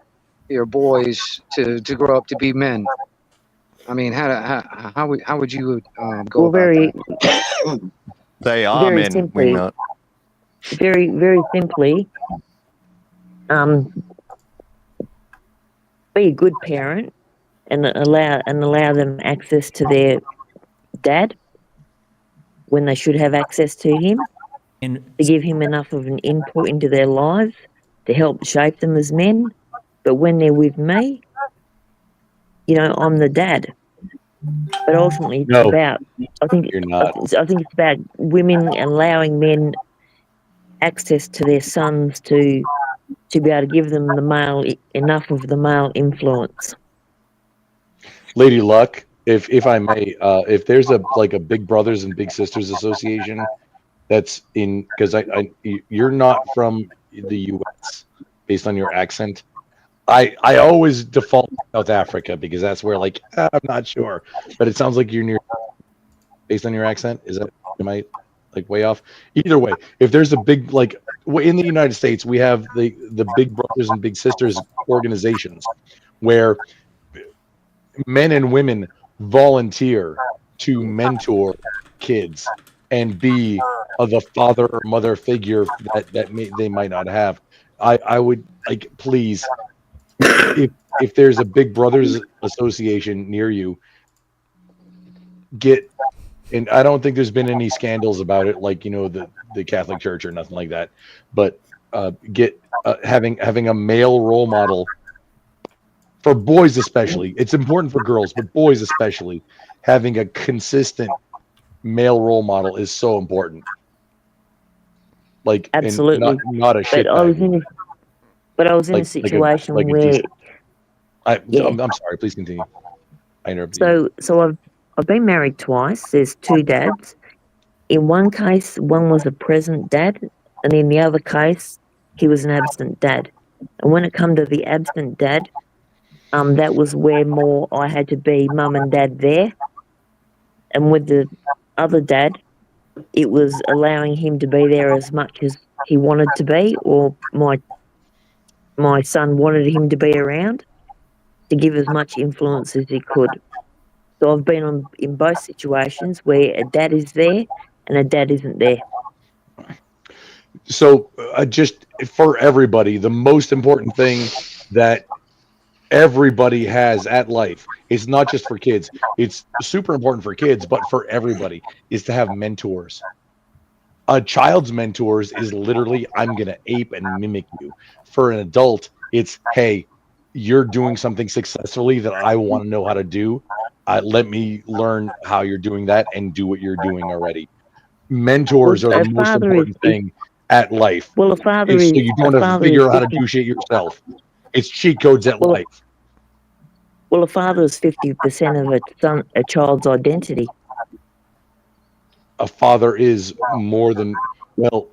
boys to grow up to be men? I mean, how would you go about that? They are men. Simply, We're not. Very, very simply, be a good parent and allow them access to their dad when they should have access to him, to give him enough of an input into their lives to help shape them as men. But when they're with me, I'm the dad. But ultimately, it's about. I think it's about women allowing men access to their sons to be able to give them enough of the male influence. Lady Luck, if I may, if there's a Big Brothers and Big Sisters Association, that's in, because you're not from the U.S. based on your accent. I always default to South Africa because that's where I'm not sure, but it sounds like you're near, based on your accent. Am I way off? Either way, if there's a big in the United States, we have the Big Brothers and Big Sisters organizations where men and women volunteer to mentor kids and be the father or mother figure that they might not have. I would please, if there's a Big Brothers Association near you, and I don't think there's been any scandals about it, the Catholic Church or nothing like that, but having a male role model for boys especially, it's important for girls, but boys especially, having a consistent male role model is so important. Like, Absolutely. and not a shit But I was in a situation where I'm sorry, please continue. I interrupted you. So I've been married twice. There's two dads. In one case, one was a present dad, and in the other case, he was an absent dad. And when it come to the absent dad, that was where more I had to be mum and dad there. And with the other dad, it was allowing him to be there as much as he wanted to be, or my son wanted him to be around to give as much influence as he could. So I've been in both situations where a dad is there and a dad isn't there. So just for everybody, the most important thing that everybody has at life, it's not just for kids, it's super important for kids, but for everybody, is to have mentors. A child's mentors is literally, I'm going to ape and mimic you. For an adult, it's, hey, you're doing something successfully that I want to know how to do. Let me learn how you're doing that and do what you're doing already. Mentors are the most important thing at life. Well, a father so is. you don't have to figure out how to do shit yourself. It's cheat codes at life. Well, a father is 50% of a child's identity. A father is more than, well,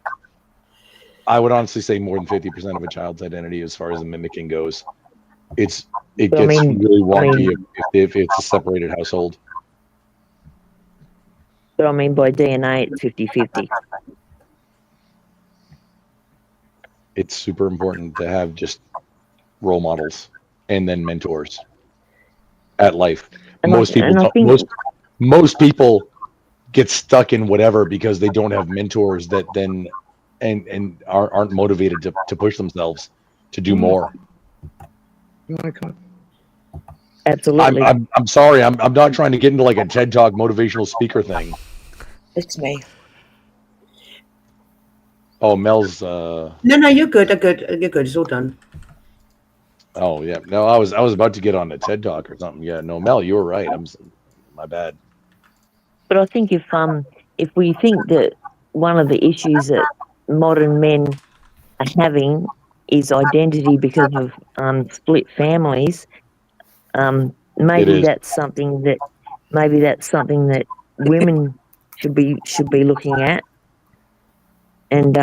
I would honestly say more than 50% of a child's identity as far as the mimicking goes. It gets really wonky if it's a separated household. But I mean, by DNA, it's 50-50. It's super important to have just role models and then mentors at life. And most people get stuck in whatever because they don't have mentors that then and aren't motivated to push themselves to do more. Absolutely. I'm sorry. I'm not trying to get into like a TED Talk motivational speaker thing. It's me. Oh, Mel's. No, you're good. You're good. It's all done. Oh yeah. No, I was about to get on a TED Talk or something. Yeah. No, Mel, you were right. My bad. But I think if we think that one of the issues that modern men are having is identity because of split families, maybe that's something that women should be looking at. And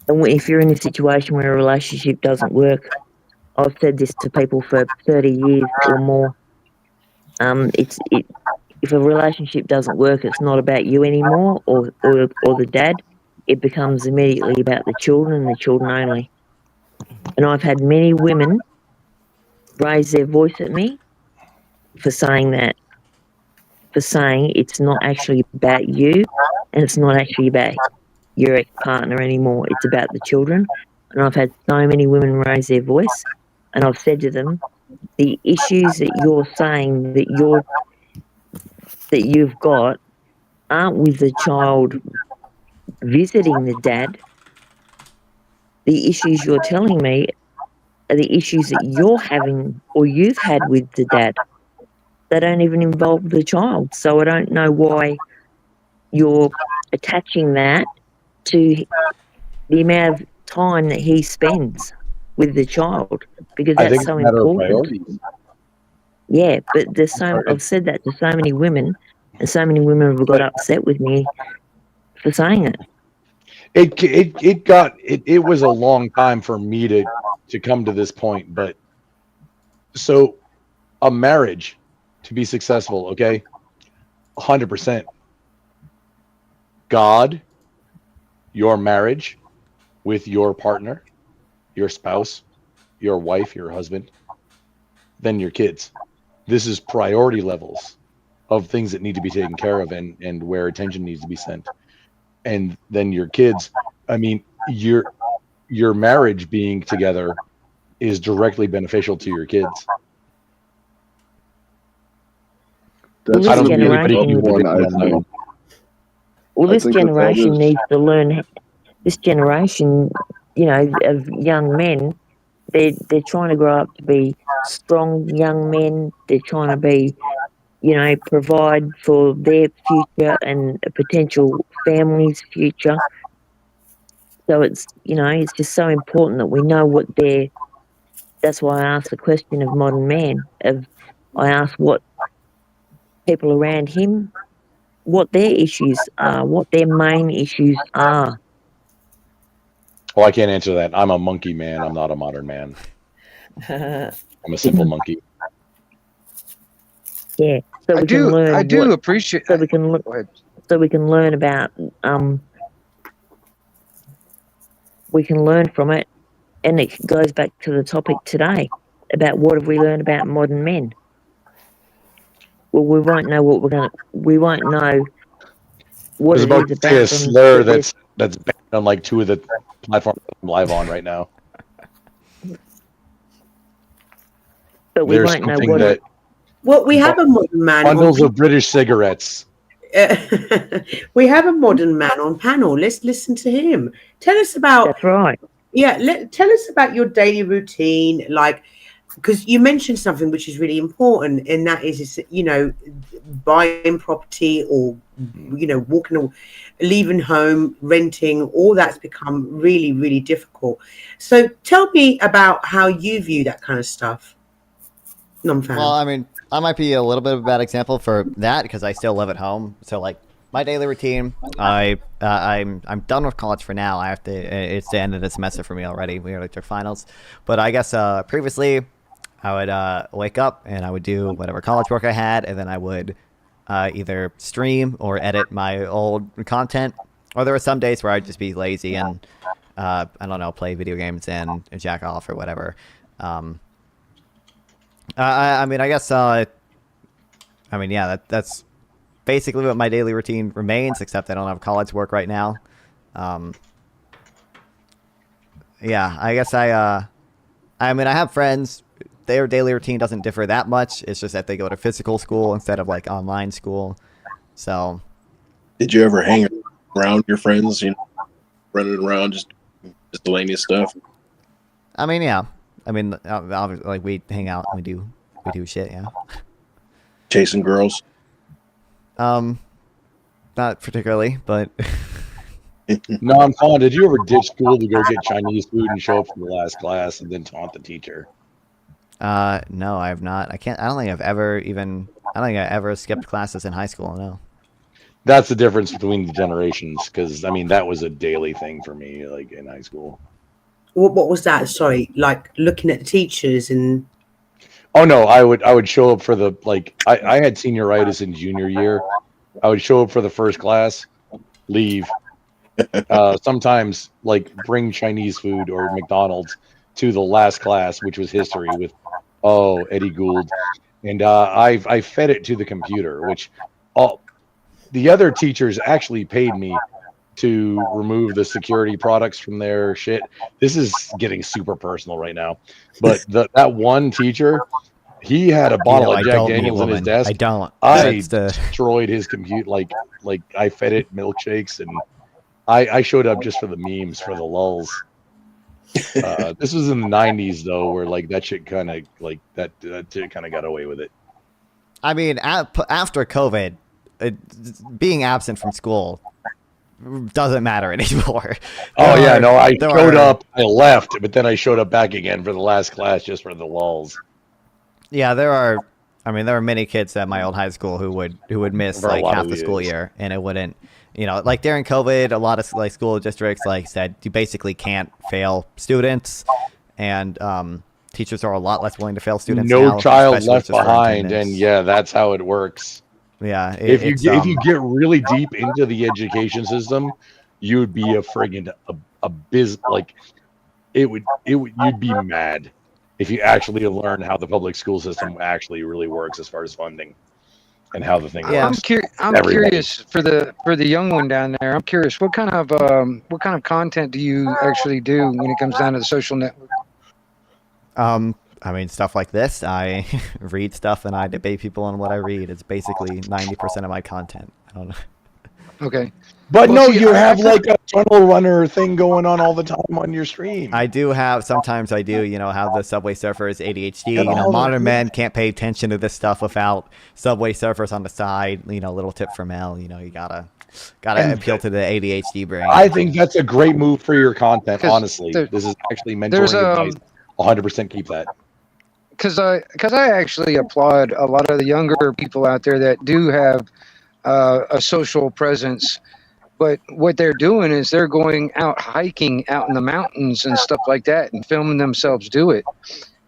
if you're in a situation where a relationship doesn't work, I've said this to people for 30 years or more. If a relationship doesn't work, it's not about you anymore or the dad. It becomes immediately about the children and the children only. And I've had many women raise their voice at me for saying that, for saying it's not actually about you and it's not actually about your ex-partner anymore. It's about the children. And I've had so many women raise their voice, and I've said to them, the issues that you're saying that you've got aren't with the child visiting the dad. The issues you're telling me are the issues that you're having or you've had with the dad. They don't even involve the child. So I don't know why you're attaching that to the amount of time that he spends with the child, because that's so important. Yeah, but I've said that to so many women, and so many women have got upset with me for saying it. It was a long time for me to come to this point, but so a marriage to be successful, okay, 100%. God, your marriage with your partner, your spouse, your wife, your husband, then your kids. This is priority levels of things that need to be taken care of and where attention needs to be sent. And then your kids, I mean, your marriage being together is directly beneficial to your kids. This generation needs to learn. This generation, of young men they're trying to grow up to be strong young men. They're trying to be, provide for their future and a potential family's future. So it's just so important that we know what they're. That's why I asked the question of modern man. I asked what people around him, what their issues are, what their main issues are. Well, I can't answer that. I'm a monkey man. I'm not a modern man. I'm a simple monkey. Yeah, so we can learn. I do appreciate. So we can look. So we can learn about. We can learn from it, and it goes back to the topic today about what have we learned about modern men. Well, we won't know what we're gonna. We won't know what I was it about is to say about a them. slur that's banned on like 2 of the platforms I'm live on right now. But we There's won't know something what. that Well, we have a modern man. bundles of British cigarettes. We have a modern man on panel. Let's listen to him. Tell us about. That's right. Yeah, tell us about your daily routine, like, because you mentioned something which is really important, and that is buying property or walking, leaving home, renting. All that's become really, really difficult. So tell me about how you view that kind of stuff. Non-fan. Well, I mean, I might be a little bit of a bad example for that because I still live at home. So, like, my daily routine, I'm done with college for now. I have to. It's the end of the semester for me already. We already took finals, but I guess previously, I would wake up and I would do whatever college work I had, and then I would either stream or edit my old content. Or there were some days where I'd just be lazy and I don't know, play video games and jack off or whatever. I mean, I guess, yeah, that's basically what my daily routine remains, except I don't have college work right now. Yeah, I guess I have friends. Their daily routine doesn't differ that much. It's just that they go to physical school instead of, like, online school. So. Did you ever hang around your friends, running around, just miscellaneous stuff? I mean, yeah. I mean, like, we hang out and we do shit, yeah. Chasing girls? Not particularly, but. No, I'm calling. Did you ever ditch school to go get Chinese food and show up for the last class and then taunt the teacher? No, I have not. I don't think I ever skipped classes in high school, no. That's the difference between the generations, because, I mean, that was a daily thing for me, like, in high school. What was that? Sorry, like looking at the teachers and. Oh no, I would show up for the I had senioritis in junior year. I would show up for the first class, leave. Sometimes like bring Chinese food or McDonald's to the last class, which was history with Eddie Gould, and I fed it to the computer, which the other teachers actually paid me to remove the security products from their shit. This is getting super personal right now, but that one teacher, he had a bottle of Jack Daniels in his desk. I destroyed his computer. Like I fed it milkshakes, and I showed up just for the memes, for the lulls. This was in the 90s though, where like that shit kind of that shit kind of got away with it. I mean, after COVID, being absent from school doesn't matter anymore. I showed up, I left, but then I showed up back again for the last class just for the lulls. Yeah, there are many kids at my old high school who would miss like half the school year, and it wouldn't, like during COVID, a lot of like school districts like said you basically can't fail students, and teachers are a lot less willing to fail students. No now, child left behind, and yeah, that's how it works. Yeah, if you get really deep into the education system, you'd be a friggin' you'd be mad if you actually learn how the public school system actually really works as far as funding and how the thing works. I'm curious for the young one down there. I'm curious what kind of content do you actually do when it comes down to the social network? I mean, stuff like this. I read stuff and I debate people on what I read. It's basically 90% of my content. I don't know. Okay. But Well, no, see, you I- have like a tunnel runner thing going on all the time on your stream. I do have, sometimes I do, have the Subway Surfers ADHD. And all Modern that. men can't pay attention to this stuff without Subway Surfers on the side. Little tip from Mel, you gotta And appeal to the ADHD brain. I think that's a great move for your content, honestly. there- This is actually there's, mentoring advice. 100% keep that. because I actually applaud a lot of the younger people out there that do have a social presence, but what they're doing is they're going out hiking out in the mountains and stuff like that and filming themselves do it.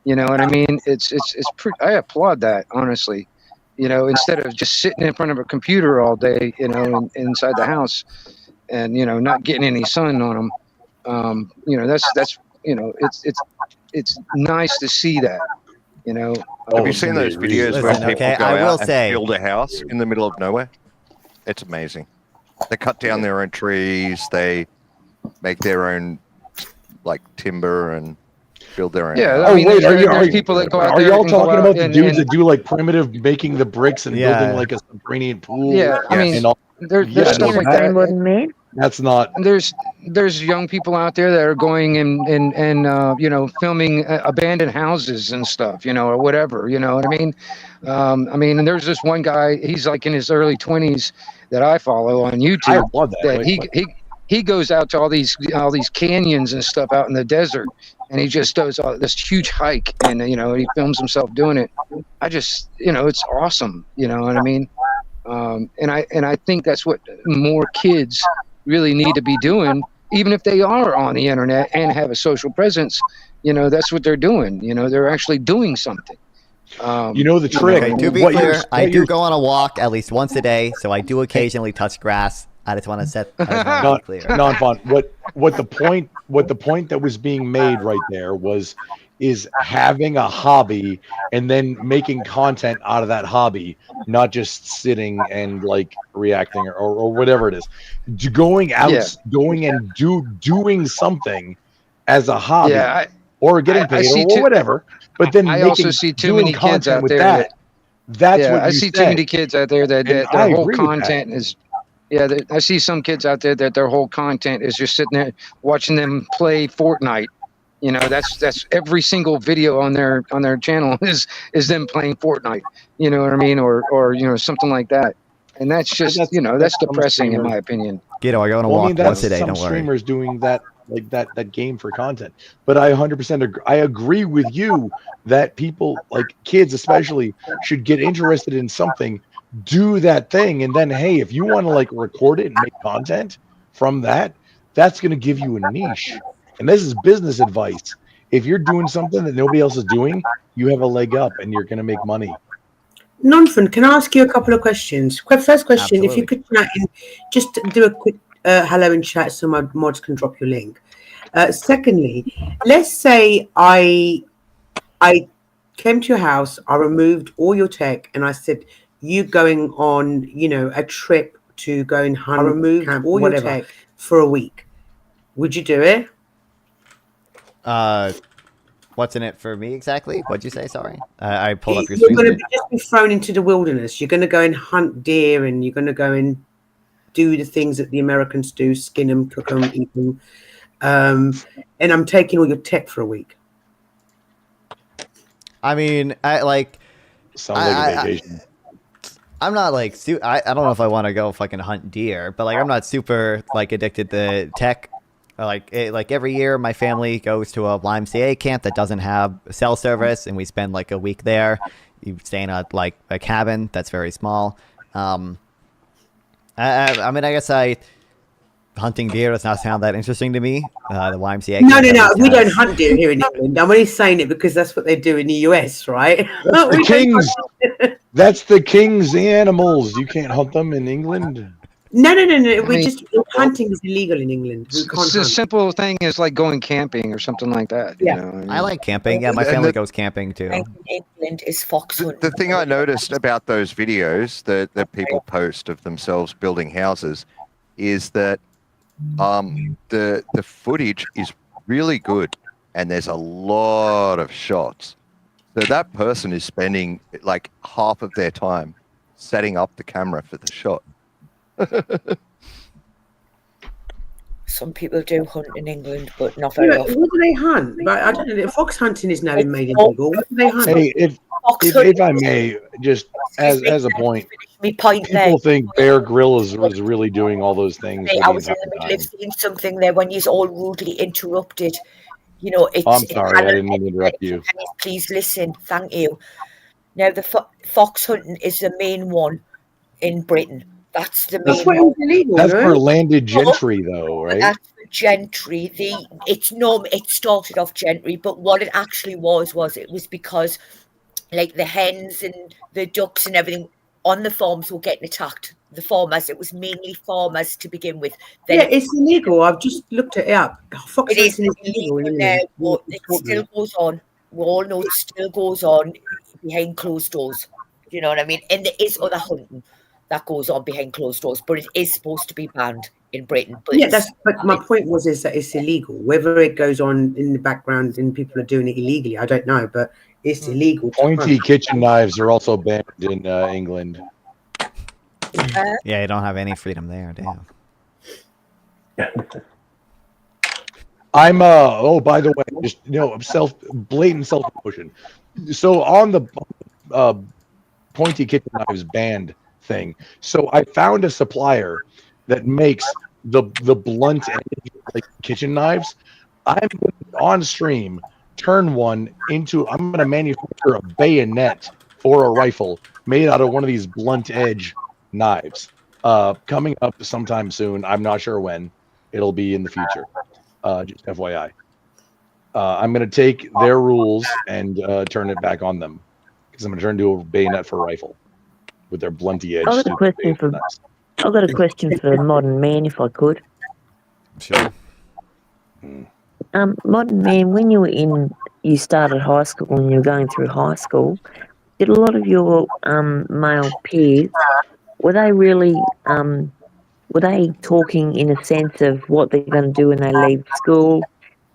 You know what I mean? It's pretty. I applaud that, honestly. Instead of just sitting in front of a computer all day, inside the house, and not getting any sun on them. That's it's nice to see that. Have you seen those videos where Listen, people okay, go I will out and say- build a house in the middle of nowhere? It's amazing. They cut down their own trees. They make their own timber and build their own. Yeah, house. I mean, wait, there's people that go out are there y'all and go talking out about the and- dudes and- that do like primitive making the bricks and Yeah. building like a subterranean pool? Yeah, I mean, and all, there's Yeah, stuff no, like that- that. Modern man. That's not. There's young people out there that are going and filming abandoned houses and stuff, or whatever. You know what I mean? And there's this one guy. He's like in his early 20s that I follow on YouTube. I applaud that. He goes out to all these canyons and stuff out in the desert, and he just does this huge hike, and he films himself doing it. I just it's awesome. You know what I mean? And I think that's what more kids really need to be doing, even if they are on the internet and have a social presence. That's what they're doing. They're actually doing something. The trick. Okay, to be what clear, you're- I what do you're- go on a walk at least once a day, so I do occasionally touch grass. I just want to set. I just wanna be clear. Non-fun. What the point that was being made right there is having a hobby and then making content out of that hobby, not just sitting and reacting or whatever it is. Going out, going and doing something as a hobby, Yeah, or getting paid or whatever. But then I also see too doing many kids content out with there that. That's what I you see said. too many kids out there that And their I whole agree with that. content is. Yeah, I see some kids out there that their whole content is just sitting there watching them play Fortnite. That's every single video on their channel is them playing Fortnite. You know what I mean, or something like that. And that's just that's depressing in my opinion. Gito, I go on a Well, I walk mean, that's once a day. some Don't worry. streamers doing that, that game for content. But I 100% I agree with you that people, kids especially, should get interested in something, do that thing, and then hey, if you want to record it and make content from that, that's going to give you a niche. And this is business advice. If you're doing something that nobody else is doing, you have a leg up, and you're going to make money. Nonfun, can I ask you a couple of questions? First question, if you Absolutely. could chat in, just do a quick hello in chat so my mods can drop your link. Secondly, let's say I came to your house, I removed all your tech, and I said, you going on, a trip to go and hunt, I removed all your tech for a week. Would you do it? What's in it for me exactly? What'd you say? Sorry, I pulled up your You're stream. going to just be thrown into the wilderness. You're going to go and hunt deer, and you're going to go and do the things that the Americans do: skin them, cook them, eat them. And I'm taking all your tech for a week. I mean, I Sounds like a vacation. I'm not I don't know if I want to go fucking hunt deer, but I'm not super addicted to tech. Every year, my family goes to a YMCA camp that doesn't have cell service, and we spend a week there. You stay in a cabin that's very small. I mean, I guess hunting deer does not sound that interesting to me. The YMCA. No, camp we has- don't hunt deer here in England. I'm only saying it because that's what they do in the US, right? That's the kings. That's the king's animals. You can't hunt them in England. No. Hunting is illegal in England. We can't It's a hunt. simple thing as going camping or something like that. Yeah. You know? I mean, I like camping. Yeah, my And family the- goes camping too. England is foxhound. The thing I noticed about those videos that people post of themselves building houses is that the footage is really good, and there's a lot of shots. So that person is spending half of their time setting up the camera for the shot. some people do hunt in England, but not very Yeah, often. what do they hunt? But I don't know. Fox hunting is now made illegal. What do they hunt? Hey, if I may, just as a point, Me point there. people think Bear Grylls was really doing all those things Hey, for I the was in entire the middle time. of saying something there when you're all rudely interrupted. You know, it's. I'm sorry, I didn't mean to interrupt you. Please listen. Thank you. Now, the fox hunting is the main one in Britain. That's the main one. That's for landed gentry, though, right? That's for gentry. It started off gentry, but what it actually was it was because, like, the hens and the ducks and everything on the farms were getting attacked. The farmers, it was mainly farmers to begin with. Then Yeah, it's illegal. I've just looked it up. Fox it is hunting is illegal in now, England. but it still goes on. We all know it still goes on behind closed doors. You know what I mean? And there is other hunting that goes on behind closed doors, but it is supposed to be banned in Britain. But Yeah, but my point is that it's illegal. Whether it goes on in the background and people are doing it illegally, I don't know, but it's illegal. to Pointy hunt. kitchen knives are also banned in England. Yeah, you don't have any freedom there. Damn. I'm oh, by the way, just blatant self-promotion. So on the pointy kitchen knives banned thing, so I found a supplier that makes the blunt end, like kitchen knives. I'm on stream turn one into, I'm going to manufacture a bayonet for a rifle made out of one of these blunt edge knives. Coming up sometime soon. I'm not sure when. It'll be in the future. Just FYI. I'm going to take their rules and turn it back on them, because I'm going to turn into a bayonet for a rifle with their blunty edge. I've got a question for Modern Man, if I could. Sure. Modern Man, when you started high school and you were going through high school, did a lot of your male peers, were they really were they talking in a sense of what they're going to do when they leave school,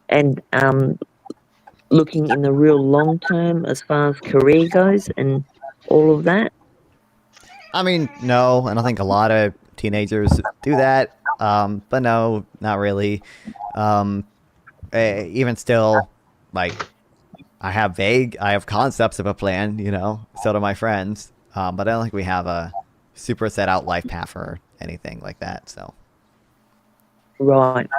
and looking in the real long term as far as career goes and all of that? I mean, no, I don't think a lot of teenagers do that. But no, not really. Even still, like, I have concepts of a plan, so do my friends. But I don't think we have a super set out life path or anything like that, so. Right.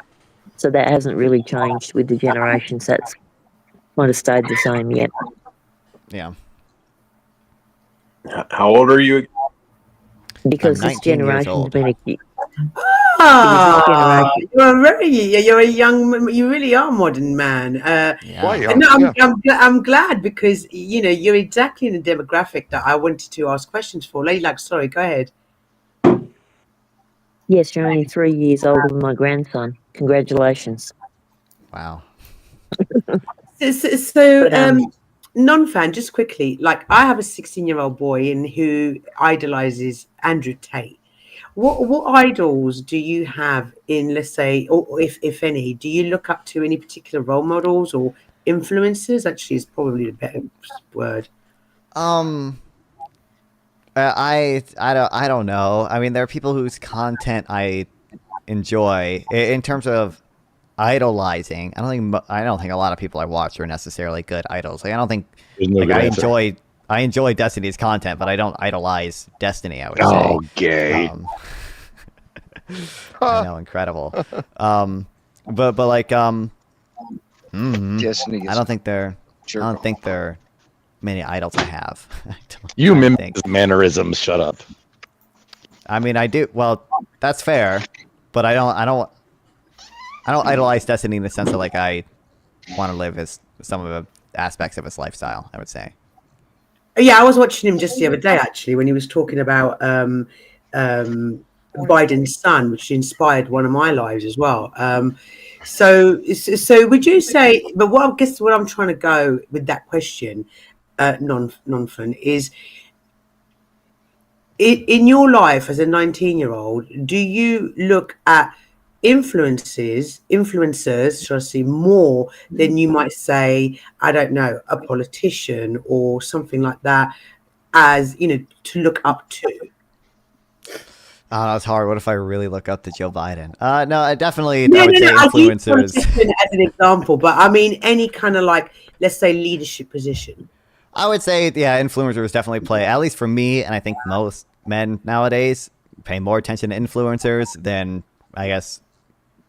So that hasn't really changed with the generations. That's might have stayed the same yet. Yeah. How old are you? Because I'm this 19 years generation's old. been You're a young. You really are a modern man. Yeah. No, I'm glad, because you're exactly in the demographic that I wanted to ask questions for. Lady Luck, sorry, go ahead. Yes, you're only 3 years older than my grandson. Congratulations. Wow. Non-fan, just quickly, like, I have a 16-year-old boy who idolizes Andrew Tate. What idols do you have in, let's say, or if any, do you look up to any particular role models or influences? Actually, is probably the better word. I don't know. I mean, there are people whose content I enjoy. In terms of idolizing, I don't think a lot of people I watch are necessarily good idols. Like, I don't think I enjoy Destiny's content, but I don't idolize Destiny, I would say. Oh, gay. I know, incredible. But like Destiny. I don't think there are many idols I have. You mimic his mannerisms. Shut up. I mean, I do. Well, that's fair, but I don't idolize Destiny in the sense that, like, I want to live as some of the aspects of his lifestyle, I would say. Yeah, I was watching him just the other day, actually, when he was talking about Biden's son, which inspired one of my lives as well. So would you say? But I guess what I'm trying to go with that question, non-fun, is in your life as a 19-year-old, do you look at influencers, shall I say, more than you might say, I don't know, a politician or something like that, as to look up to? Oh, it's hard. What if I really look up to Joe Biden? No, I definitely. No, I would no, say no. I use influencers. politician as an example, but I mean any kind of like, let's say, leadership position. I would say, yeah, influencers definitely play, at least for me, and I think most men nowadays pay more attention to influencers than, I guess,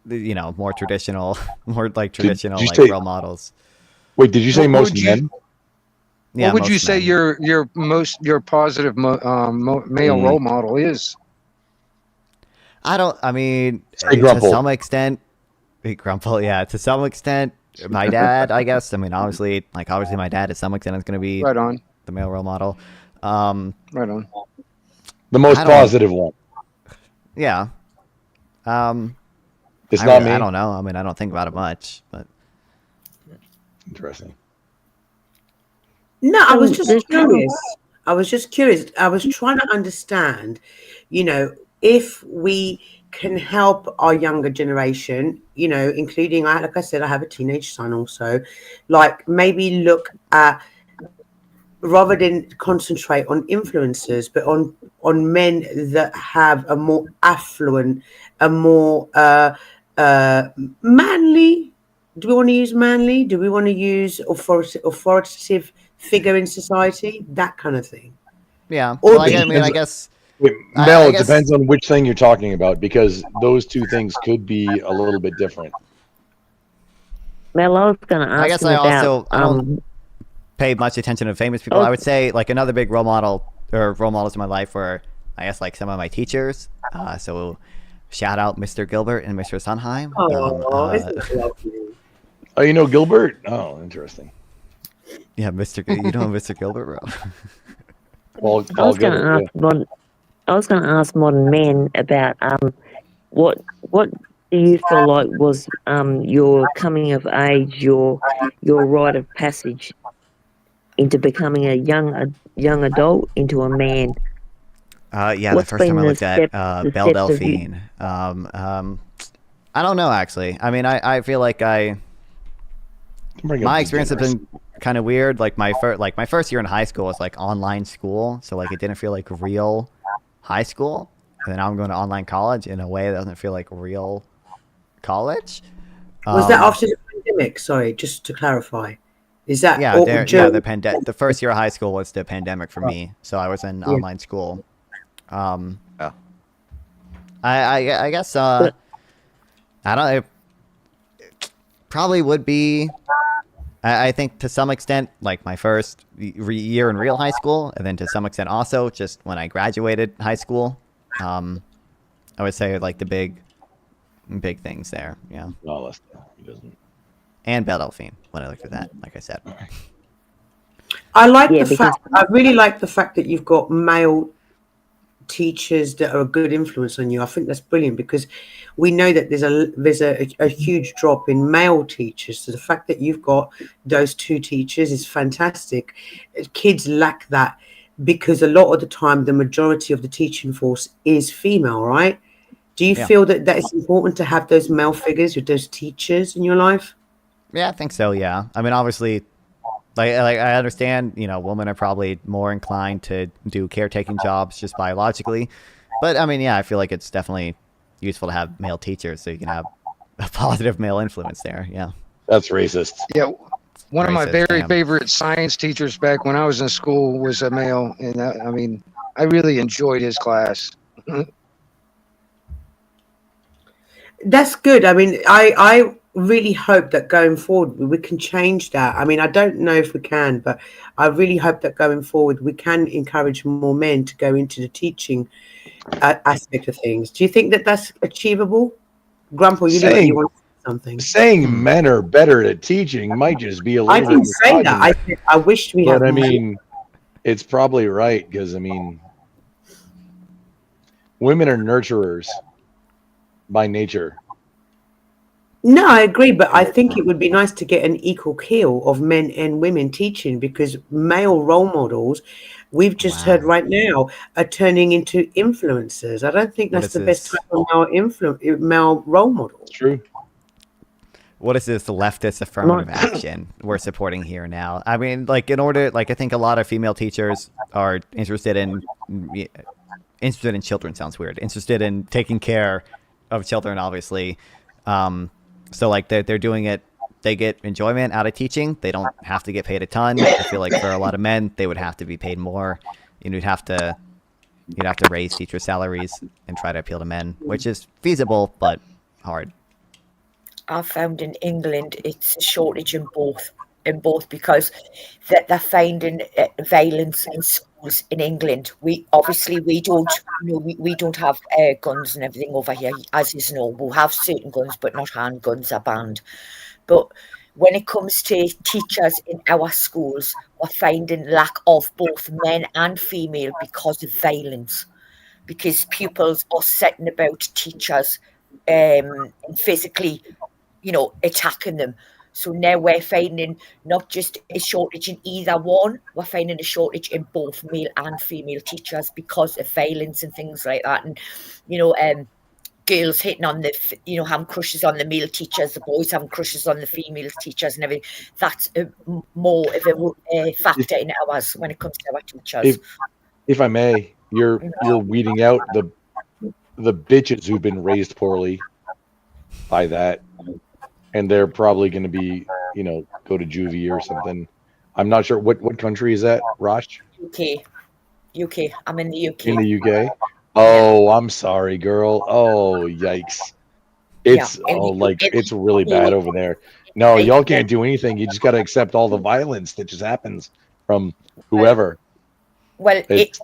more traditional, Did you like say- role models. Wait, did you say What most would you- men? Yeah, what would most you say men. your positive male role model is? I mean, Say to Grumple. some extent, Grumple, yeah, to some extent, my dad, I guess. I mean, obviously my dad to some extent is going to be Right on. the male role model. Right on. The most I don't- positive one. Yeah. It's not me. I don't know. I mean, I don't think about it much, but Interesting. No, I was just there's curious. I was just curious. I was trying to understand, if we can help our younger generation, including, like I said, I have a teenage son also, like maybe look at, rather than concentrate on influencers, but on men that have a more affluent, a more manly. Do we want to use manly? Do we want to use authoritative figure in society? That kind of thing. yeah. Or Well, I guess. Mel, I it guess- depends on which thing you're talking about because those two things could be a little bit different. Mel, I was going to ask I guess him I about, also I don't pay much attention to famous people. Oh. I would say like another big role model or role models in my life were, I guess, like some of my teachers. So shout out Mr. Gilbert and Mr. Sunheim. Isn't that lovely? Oh, you know Gilbert? Oh, interesting. Yeah, you know Mr. Gilbert, bro. Paul I was going Gilbert, to ask modern men about what do you feel like was your coming of age, your rite of passage into becoming a young adult into a man? Yeah, What's the first time I been looked the at steps Belle of you- Delphine. I don't know actually. I mean, I feel like Bring up my the experience has dinners. been kind of weird. Like my first year in high school was like online school, so like it didn't feel like real high school. And then now I'm going to online college in a way that doesn't feel like real college. Was that after the pandemic? Sorry, just to clarify. Is that Yeah, the first year of high school was the pandemic for me, so I was in online school. I guess I don't. It probably would be. I think to some extent, like my first year in real high school, and then to some extent also just when I graduated high school. I would say like the big things there. Yeah. No, he doesn't. And Belle Delphine when I looked at that, like I said. I really like the fact that you've got male teachers that are a good influence on you. I think that's brilliant because we know that there's a huge drop in male teachers. So the fact that you've got those two teachers is fantastic. Kids lack that because a lot of the time the majority of the teaching force is female, right? Do you feel that it's important to have those male figures with those teachers in your life? Yeah, I think so. Yeah, I mean, obviously, like I understand, women are probably more inclined to do caretaking jobs just biologically, but I mean, yeah, I feel like it's definitely useful to have male teachers so you can have a positive male influence there. Yeah, that's racist. Yeah, one of my Racist, very damn. favorite science teachers back when I was in school was a male, and I mean, I really enjoyed his class. That's good. I mean, I really hope that going forward we can change that. I mean, I don't know if we can, but I really hope that going forward we can encourage more men to go into the teaching aspect of things. Do you think that that's achievable? Grandpa, you look like you want to say something. Saying men are better at teaching might just be a little I bit didn't say that. I misogyny. said I wish we had But I more. mean, it's probably right because I mean, women are nurturers by nature. No, I agree, but I think it would be nice to get an equal keel of men and women teaching because male role models, we've just heard right now, are turning into influencers. I don't think What that's is the best this? type of male role model. True. What is this leftist affirmative action we're supporting here now? I mean, like I think a lot of female teachers are interested in interested in children sounds weird. Interested in taking care of children, obviously. So like they're doing it. They get enjoyment out of teaching. They don't have to get paid a ton. I feel like for a lot of men, they would have to be paid more. You'd have to raise teacher salaries and try to appeal to men, which is feasible but hard. I've found in England it's a shortage in both because they're finding violence in schools in England. We don't we don't have guns and everything over here, as you know. We'll have certain guns, but not handguns are banned. But when it comes to teachers in our schools, we're finding lack of both men and female because of violence, because pupils are setting about teachers and physically, attacking them. So now we're finding not just a shortage in either one, we're finding a shortage in both male and female teachers because of violence and things like that. And, girls hitting on having crushes on the male teachers, the boys having crushes on the female teachers and everything. That's more of a factor in ours when it comes to our teachers. If I may, you're weeding out the bitches who've been raised poorly by that. And they're probably going to be, go to juvie or something. I'm not sure. What country is that, Rosh? UK. I'm in the UK. In the UK? Oh, I'm sorry, girl. Oh, yikes. It's it's really bad over there. No, y'all can't do anything. You just got to accept all the violence that just happens from whoever. Well, yikes.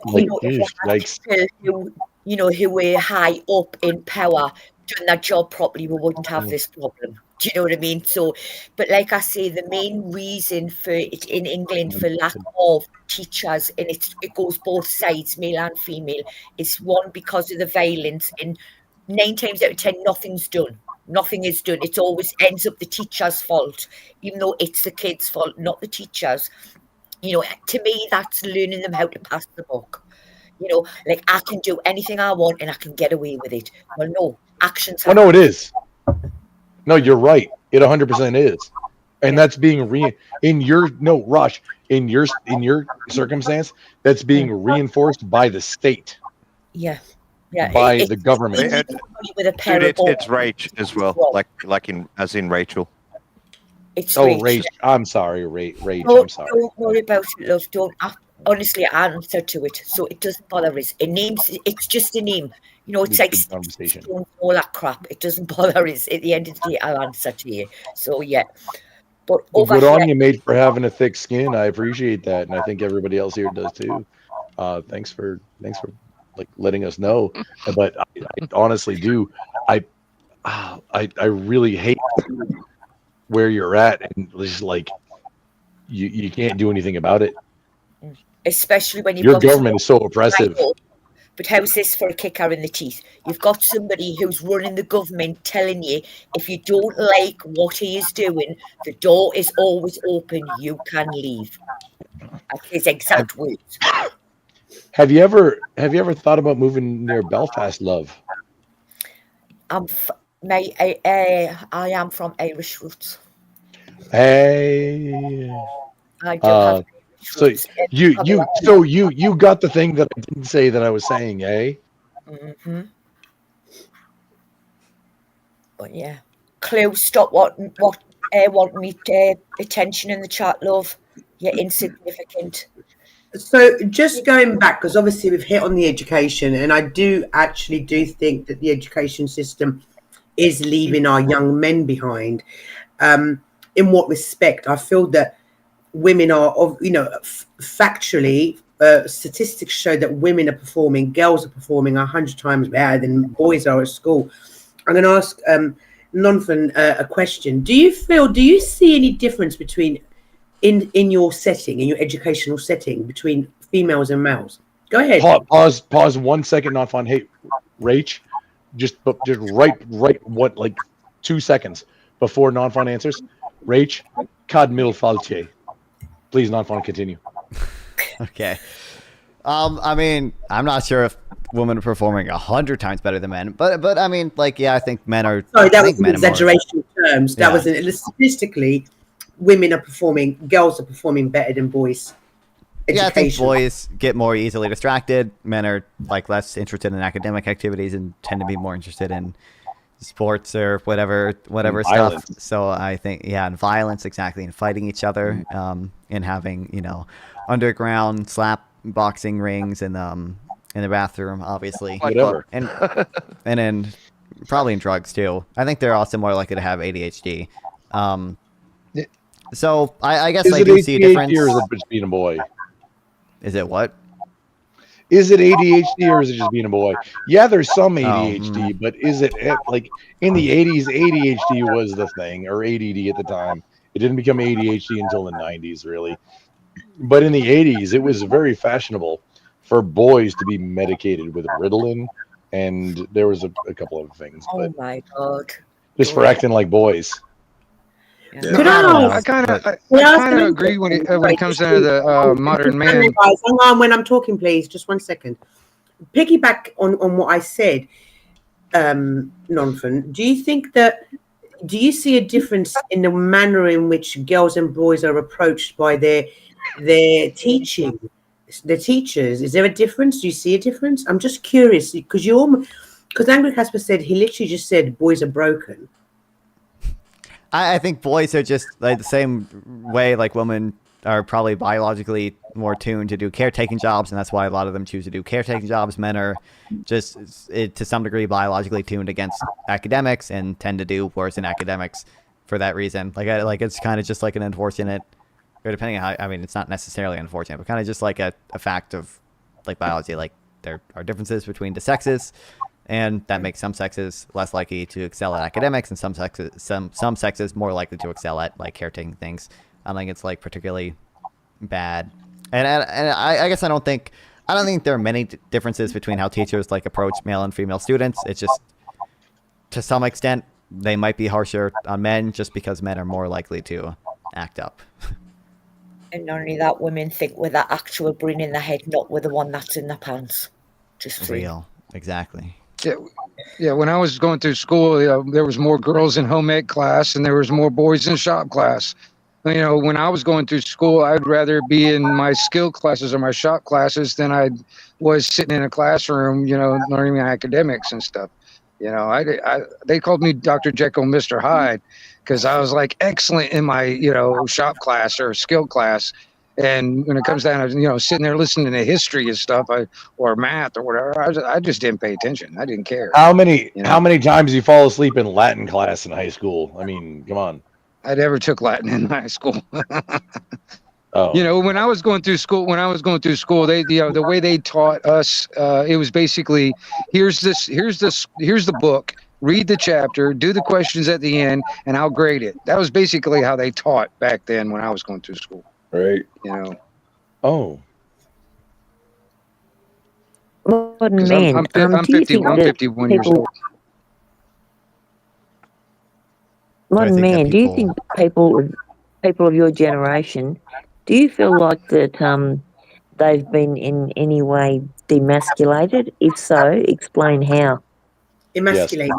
Who were high up in power doing that job properly, we wouldn't have this problem. Do you know what I mean? So, but like I say, the main reason for it in England for lack of teachers, and it goes both sides, male and female, is one, because of the violence, and 9 times out of 10, nothing's done. Nothing is done. It always ends up the teacher's fault, even though it's the kids' fault, not the teacher's. To me, that's learning them how to pass the buck. Like I can do anything I want and I can get away with it. Well, no, actions. Oh, no, it is. No, you're right. It 100% is. And that's being Rush, in your circumstance, that's being reinforced by the state. Yeah. By the government. It's Rach as well, like in Rachel. It's Rach. I'm sorry, Rach. I'm sorry. Don't worry about it, love. Honestly, I answer to it, so it doesn't bother us. It's just a name. It's like conversation. All that crap. It doesn't bother us. At the end of the day, I'll answer to you. So yeah. But good on you, mate, for having a thick skin. I appreciate that, and I think everybody else here does too. Thanks for letting us know. But I honestly do. I really hate where you're at, and just you can't do anything about it. Especially when your government is so oppressive. But how's this for a kicker in the teeth? You've got somebody who's running the government telling you if you don't like what he is doing, the door is always open. You can leave. That's his exact words. Have you ever thought about moving near Belfast, love? I am from Irish roots. Hey. I do have. So you got the thing that I didn't say that I was saying, eh? Mm-hmm. But yeah, Clue, stop want me attention in the chat, love. You're insignificant. So just going back, because obviously we've hit on the education, and I do think that the education system is leaving our young men behind. In what respect? I feel that women are, factually, statistics show that girls are performing 100 times better than boys are at school. I'm going to ask Nonfan a question. Do you see any difference between in your setting, in your educational setting, between females and males? Go ahead. Pause 1 second, Nonfan. Hey, Rach, just right 2 seconds before Nonfan answers. Rach, cad mil falche. Please, Nonfan, continue. Okay. I mean, I'm not sure if women are performing 100 times better than men, but I mean, I think men are. Sorry, that was an exaggeration terms. That was statistically, girls are performing better than boys. Yeah, I think education. boys get more easily distracted. Men are like less interested in academic activities and tend to be more interested in sports or whatever And stuff. violence. So I think and violence exactly, and fighting each other, and having underground slap boxing rings and in the bathroom, obviously, Whatever. and then probably in drugs too. I think they're also more likely to have ADHD. So I guess Is I it do see a difference. ADHD or is it just being a boy? Is it what? Is it ADHD or is it just being a boy? Yeah, there's some Oh, ADHD, but is it like in the 80s, ADHD was the thing, or ADD at the time. It didn't become ADHD until the 90s, really. But in the 80s, it was very fashionable for boys to be medicated with Ritalin, and there was a couple of things, Oh but my God. just for acting like boys. I kind of agree when it comes down to the modern man. Guys, hang on when I'm talking, please. Just 1 second. Piggyback on what I said, Nonfun. Do you see a difference in the manner in which girls and boys are approached by their teaching, the teachers? Is there a difference? Do you see a difference? I'm just curious because Angry Casper said he literally just said boys are broken. I think boys are just like the same way like women are probably biologically more tuned to do caretaking jobs, and that's why a lot of them choose to do caretaking jobs. Men are just to some degree biologically tuned against academics and tend to do worse in academics for that reason. Like it's kind of just like an unfortunate, or depending on how, I mean, it's not necessarily unfortunate, but kind of just like a fact of like biology. Like there are differences between the sexes, and that makes some sexes less likely to excel at academics, and some sexes more likely to excel at like caretaking things. I don't think it's like particularly bad, and I guess I don't think there are many differences between how teachers like approach male and female students. It's just to some extent they might be harsher on men just because men are more likely to act up. And not only that, women think with that actual brain in their head, not with the one that's in their pants. Just real, exactly. Yeah. When I was going through school, there was more girls in home ec class, and there was more boys in shop class. When I was going through school, I'd rather be in my skill classes or my shop classes than I was sitting in a classroom, learning academics and stuff. They called me Dr. Jekyll, Mr. Hyde, because I was like excellent in my, shop class or skill class. And when it comes down to, sitting there listening to history and stuff, or math or whatever, I just didn't pay attention. I didn't care. How many times do you fall asleep in Latin class in high school? I mean, come on. I never took Latin in high school. Oh. When I was going through school, they, the way they taught us, it was basically, here's the book, read the chapter, do the questions at the end, and I'll grade it. That was basically how they taught back then when I was going through school. Right. Oh. Modern man. I'm 51 years old. Modern man, do you think people of your generation, do you feel like that they've been in any way demasculated? If so, explain how. Emasculated.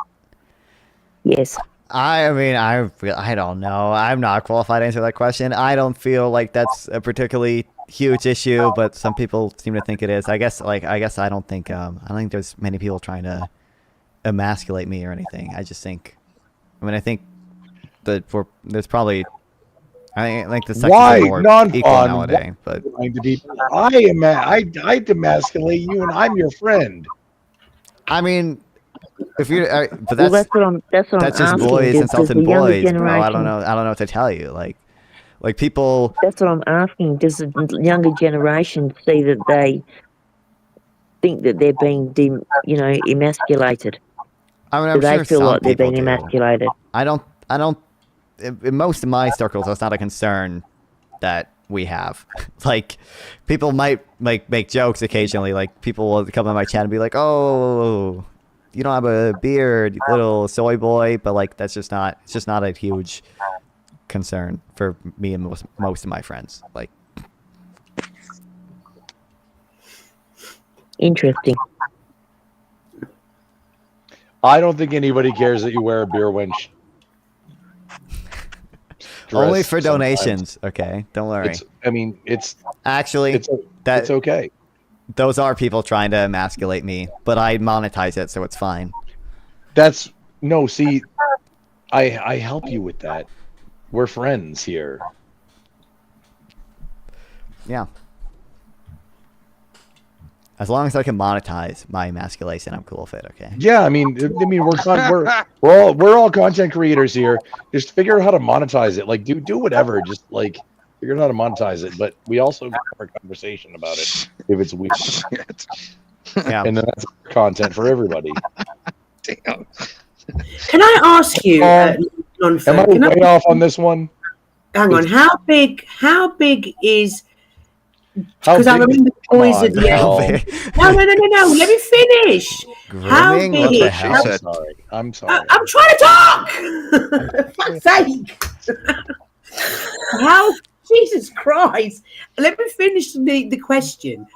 Yes. I mean, I don't know. I'm not qualified to answer that question. I don't feel like that's a particularly huge issue, but some people seem to think it is. I guess I don't think there's many people trying to emasculate me or anything. I just think, I think that there's probably, I think the sexes are more equal nowadays. But I demasculate you, and I'm your friend. I mean, if you're, but Well, that's what I'm that's just asking, boys does insulting the younger boys, bro. I generation- don't know what to tell you. Like people. That's what I'm asking. Does the younger generation see that they think that they're being, emasculated? I mean, Do I'm they sure feel some like they're people being do. emasculated? I don't. In most of my circles, that's not a concern that we have. Like, people might make jokes occasionally. Like, people will come on my chat and be like, "Oh, you don't have a beard, you little soy boy." But like, it's just not a huge concern for me and most of my friends. Like, Interesting. I don't think anybody cares that you wear a beer wench. Only for sometimes. donations. Okay, don't worry. It's actually it's okay. Those are people trying to emasculate me, but I monetize it, so it's fine. See, I help you with that. We're friends here. Yeah. As long as I can monetize my emasculation, I'm cool with it. Okay. Yeah, we're all content creators here. Just figure out how to monetize it. Like do whatever. Just like figure out how to monetize it. But we also have a conversation about it if it's weird. Yeah. And then that's content for everybody. Damn. Can I ask you, am I way off on this one? Hang on, how big is? Because I remember boys at the end. No. Let me finish. How Grooming? big? What the hell? I'm sorry. I'm trying to talk. For fuck's sake. How? Jesus Christ. Let me finish the question.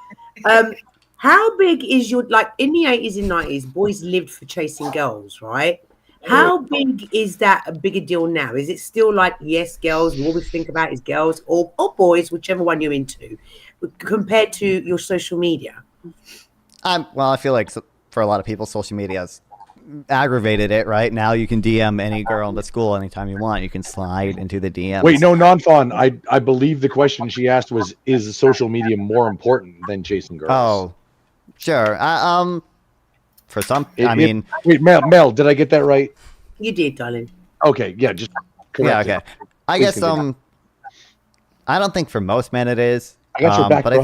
How big is your, like in the 80s and 90s, boys lived for chasing girls, right? How big is that a bigger deal now? Is it still like, yes, girls, we always think about is girls or boys, whichever one you're into, compared to your social media? Well, I feel like for a lot of people, social media has aggravated it, right? Now you can DM any girl in the school anytime you want. You can slide into the DMs. Wait, no, non-fun. I believe the question she asked was, is social media more important than chasing girls? Oh, sure. For some, wait, Mel, did I get that right? You did, darling. Okay, yeah, just correct yeah, okay. I Please guess continue. I don't think for most men it is. I got your back, but bro. I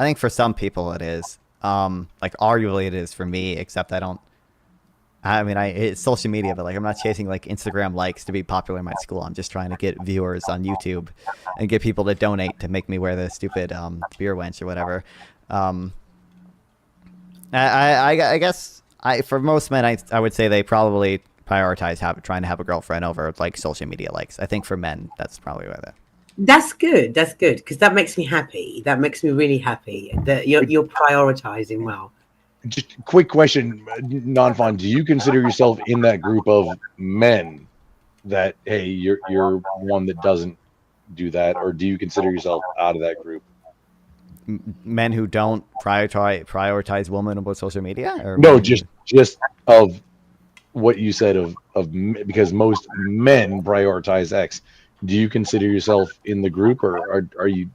think for some people it is. Like arguably it is for me, except it's social media, but like I'm not chasing like Instagram likes to be popular in my school. I'm just trying to get viewers on YouTube and get people to donate to make me wear the stupid beer wench or whatever. I guess for most men, I would say they probably prioritize trying to have a girlfriend over like social media likes. I think for men, that's probably where That's good. That's good because that makes me happy. That makes me really happy that you're prioritizing well. Just quick question, non-fun. Do you consider yourself in that group of men that, hey, you're one that doesn't do that, or do you consider yourself out of that group? men who don't prioritize women about social media, or no, just of what you said of because most men prioritize X. Do you consider yourself in the group, or are you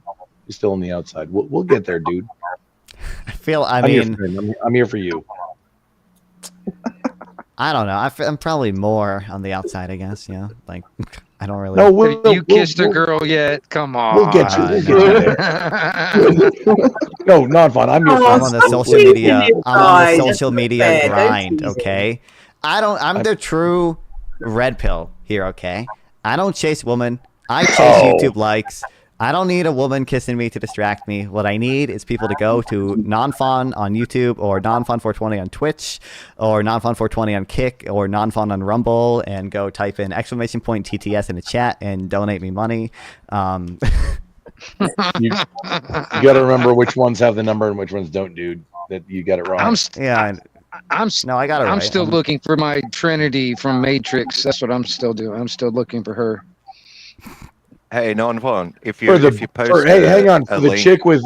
still on the outside? We'll get there, dude. I'm here for you. I don't know. I'm probably more on the outside, I guess. Yeah, like I don't really. No, have you kissed a girl yet? Come on. We'll get you. We'll get you there. No, not fun. I'm on the social media. I'm on the social media grind. Okay, I'm the true red pill here. Okay, I don't chase women. I chase YouTube likes. I don't need a woman kissing me to distract me. What I need is people to go to nonfun on YouTube or nonfun420 on Twitch or nonfun420 on Kick or nonfun on Rumble and go type in !TTS in the chat and donate me money. You got to remember which ones have the number and which ones don't, dude. That you got it wrong. I got it right. I'm still looking for my Trinity from Matrix. That's what I'm still doing. I'm still looking for her. Hey, non-fun. If you post, hang on for the link, chick with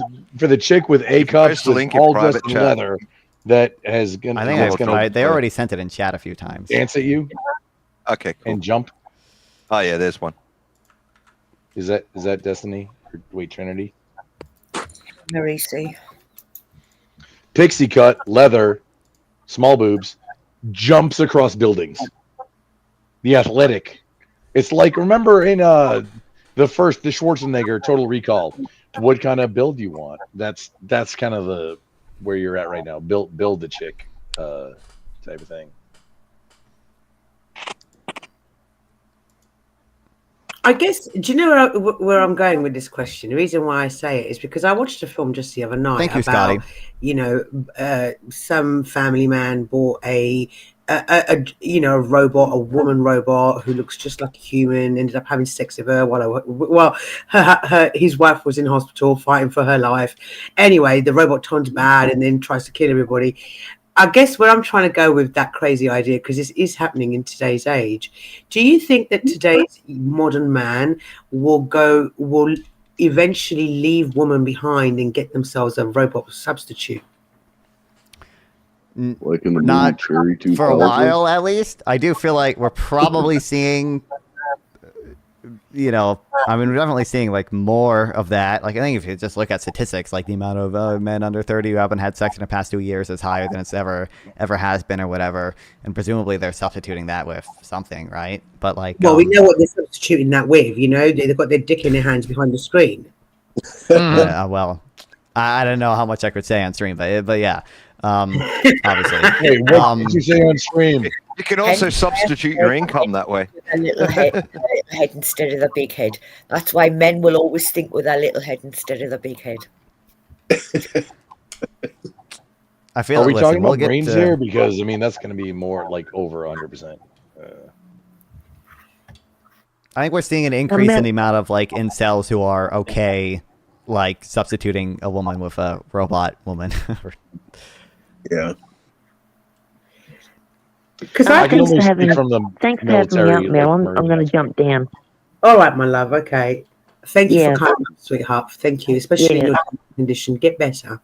A cups post a link in all private dressed in chat. leather that has gonna. I think they already sent it in chat a few times. Dance at you. Okay, cool. And jump. Oh yeah, there's one. Is that Destiny? Or, wait, Trinity. Marisi. Pixie cut, leather, small boobs, jumps across buildings. The athletic. It's like, remember in the Schwarzenegger Total Recall, what kind of build you want? That's kind of where you're at right now. Build the chick type of thing. I guess, do you know where I'm going with this question? The reason why I say it is because I watched a film just the other night Thank you, about, Scotty. some family man bought a robot, a woman robot who looks just like a human, ended up having sex with her while his wife was in hospital fighting for her life. Anyway, the robot turns bad and then tries to kill everybody. I guess where I'm trying to go with that crazy idea, because this is happening in today's age, do you think that today's modern man will eventually leave woman behind and get themselves a robot substitute? Like in the Not movie Cherry 2000? for a while, at least. I do feel like we're probably seeing, we're definitely seeing like more of that. Like I think if you just look at statistics, like the amount of men under 30 who haven't had sex in the past 2 years is higher than it's ever has been or whatever. And presumably they're substituting that with something, right? But like, well, we know what they're substituting that with. They've got their dick in their hands behind the screen. Yeah, well, I don't know how much I could say on stream, but yeah. Obviously. Hey, what did you say on stream? You can also substitute your income that way. A little head instead of the big head. That's why men will always think with a little head instead of the big head. I feel. Are we talking about brains here? Because that's going to be more like over 100%. I think we're seeing an increase in the amount of like incels who are okay, like substituting a woman with a robot woman. Yeah. Because thanks for military, having me out, Mel. I'm going to jump down. All right, my love. Okay. Thank you Yeah. for coming, sweetheart. Thank you, especially in Yeah. your condition. Get better.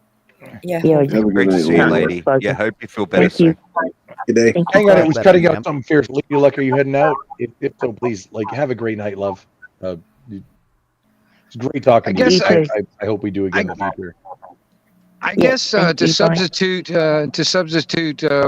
Yeah. Yeah, Great to see you, lady. Yeah, hope you feel better Thank you. soon. Good day. Hang on, it was cutting out some fierce. Lady Luck, are you heading out? If so, please, have a great night, love. It's great talking to you. I hope we do again in the future. I guess to substitute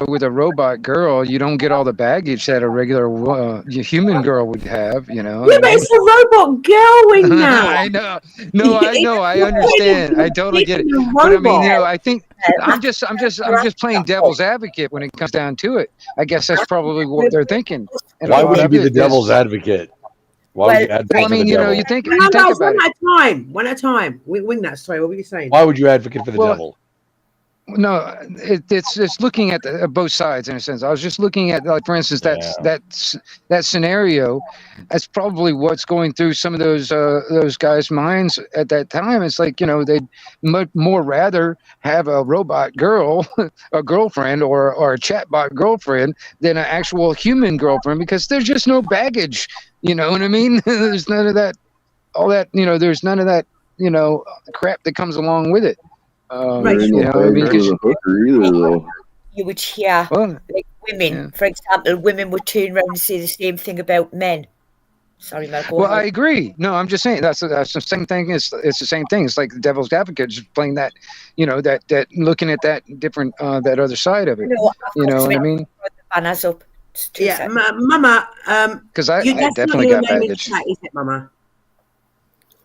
with a robot girl, you don't get all the baggage that a regular human girl would have. Yeah, but it's a robot girl now. I know. No, I know. I understand. I totally get it. But I mean, I think I'm just playing devil's advocate when it comes down to it. I guess that's probably what they're thinking. And Why would you be the devil's advocate? Why would you advocate for the devil? you think No, about it's one it. at a time. One at a time. Wing that. Sorry, what were you saying? Why would you advocate for the devil? No, it's looking at both sides in a sense. I was just looking at, like, for instance, that scenario. That's probably what's going through some of those guys' minds at that time. It's like, they'd more rather have a robot girl, a girlfriend, or a chatbot girlfriend than an actual human girlfriend, because there's just no baggage. You know what I mean? There's none of that, all that. There's none of that. Crap that comes along with it. There ain't no baggage for the hooker either, though. You would hear, like women, for example, women would turn around and say the same thing about men. Sorry, Mel. Well, I agree. No, I'm just saying that's the same thing. It's the same thing. It's like the devil's advocate, just playing that, that looking at that different, that other side of it. You know what I mean? Banners up. Yeah, Mama. Because I that's definitely not your got name in baggage. chat, is it, Mama?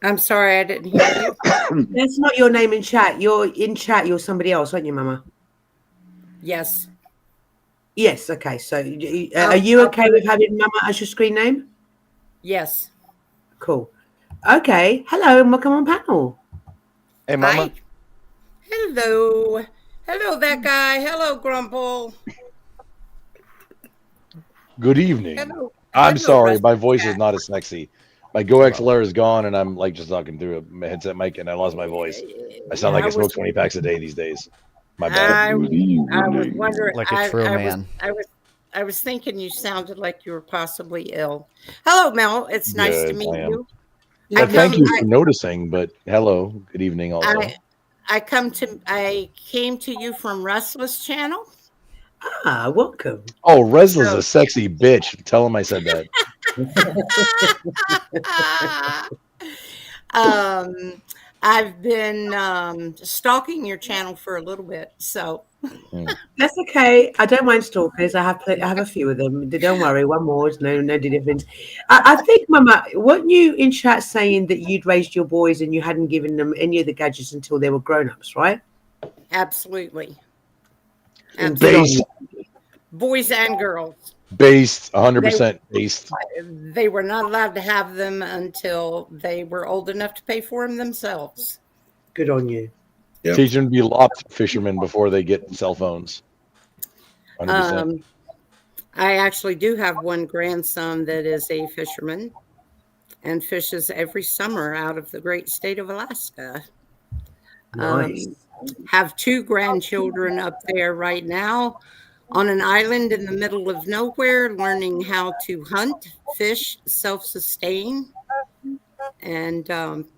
I'm sorry, I didn't hear you. That's not your name in chat. You're in chat. You're somebody else, aren't you, Mama? Yes. Yes. Okay. So, are you okay with having Mama as your screen name? Yes. Cool. Okay. Hello and welcome on panel. Hey, Mama. Hi. Hello. Hello, that guy. Hello, Grumble. Good evening. Hello. I'm Hello, sorry, Rusty my voice is Cat. not as sexy. My GoXLR is gone, and I'm just talking through a headset mic, and I lost my voice. I sound like I smoke 20 packs a day these days. My bad. I was wondering. Like a true man. I was thinking you sounded like you were possibly ill. Hello, Mel. It's nice to Good, meet I am. you. Thank you for noticing, but hello, good evening also. I came to you from Restless Channel. Ah, welcome. Oh, Resla's a sexy bitch. Tell him I said that. I've been stalking your channel for a little bit, so That's okay. I don't mind stalkers. I have a few of them. Don't worry. One more is no difference. I think, Mama, weren't you in chat saying that you'd raised your boys and you hadn't given them any of the gadgets until they were grown-ups, right? absolutely. Based, Boys and girls. 100% based. They were not allowed to have them until they were old enough to pay for them themselves. Good on you. Yep. Teach them to be lobster fishermen before they get cell phones. 100%. I actually do have one grandson that is a fisherman and fishes every summer out of the great state of Alaska. Nice. have 2 grandchildren up there right now on an island in the middle of nowhere, learning how to hunt, fish, self-sustain, and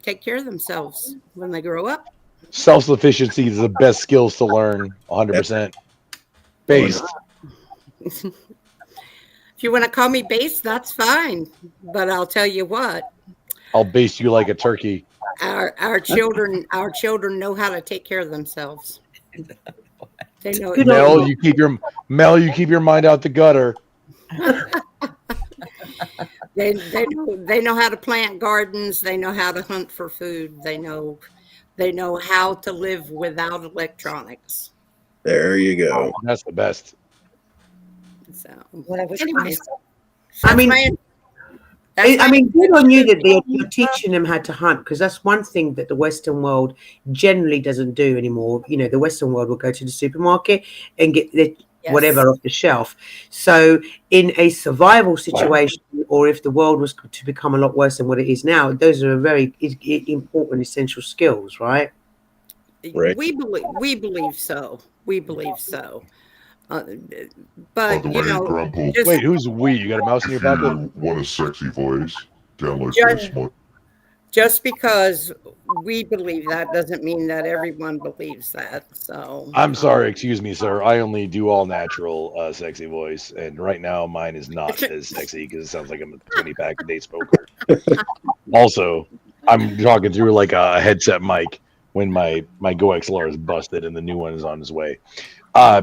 take care of themselves when they grow up. Self-sufficiency is the best skills to learn. 100%. Based. If you want to call me based, that's fine. But I'll tell you what, I'll baste you like a turkey. our children know how to take care of themselves. They know. Mel, you keep your mind out the gutter. They know how to plant gardens. They know how to hunt for food. They know how to live without electronics. There you go. That's the best. So, anyways, I mean, good on you that you're teaching them how to hunt, because that's one thing that the Western world generally doesn't do anymore. You know, the Western world will go to the supermarket and get whatever off the shelf. So in a survival situation, or if the world was to become a lot worse than what it is now, those are very important, essential skills, right? Right. We believe so. We believe so. But By the way, Grandpa, Wait, who's we? You got a mouse in your if you pocket? want a sexy voice, download Just- this. Just because we believe that doesn't mean that everyone believes that. So I'm sorry, excuse me, sir. I only do all natural sexy voice, and right now mine is not as sexy because it sounds like I'm a 20-pack a day smoker. Also, I'm talking through like a headset mic when my Go XLR is busted and the new one is on its way.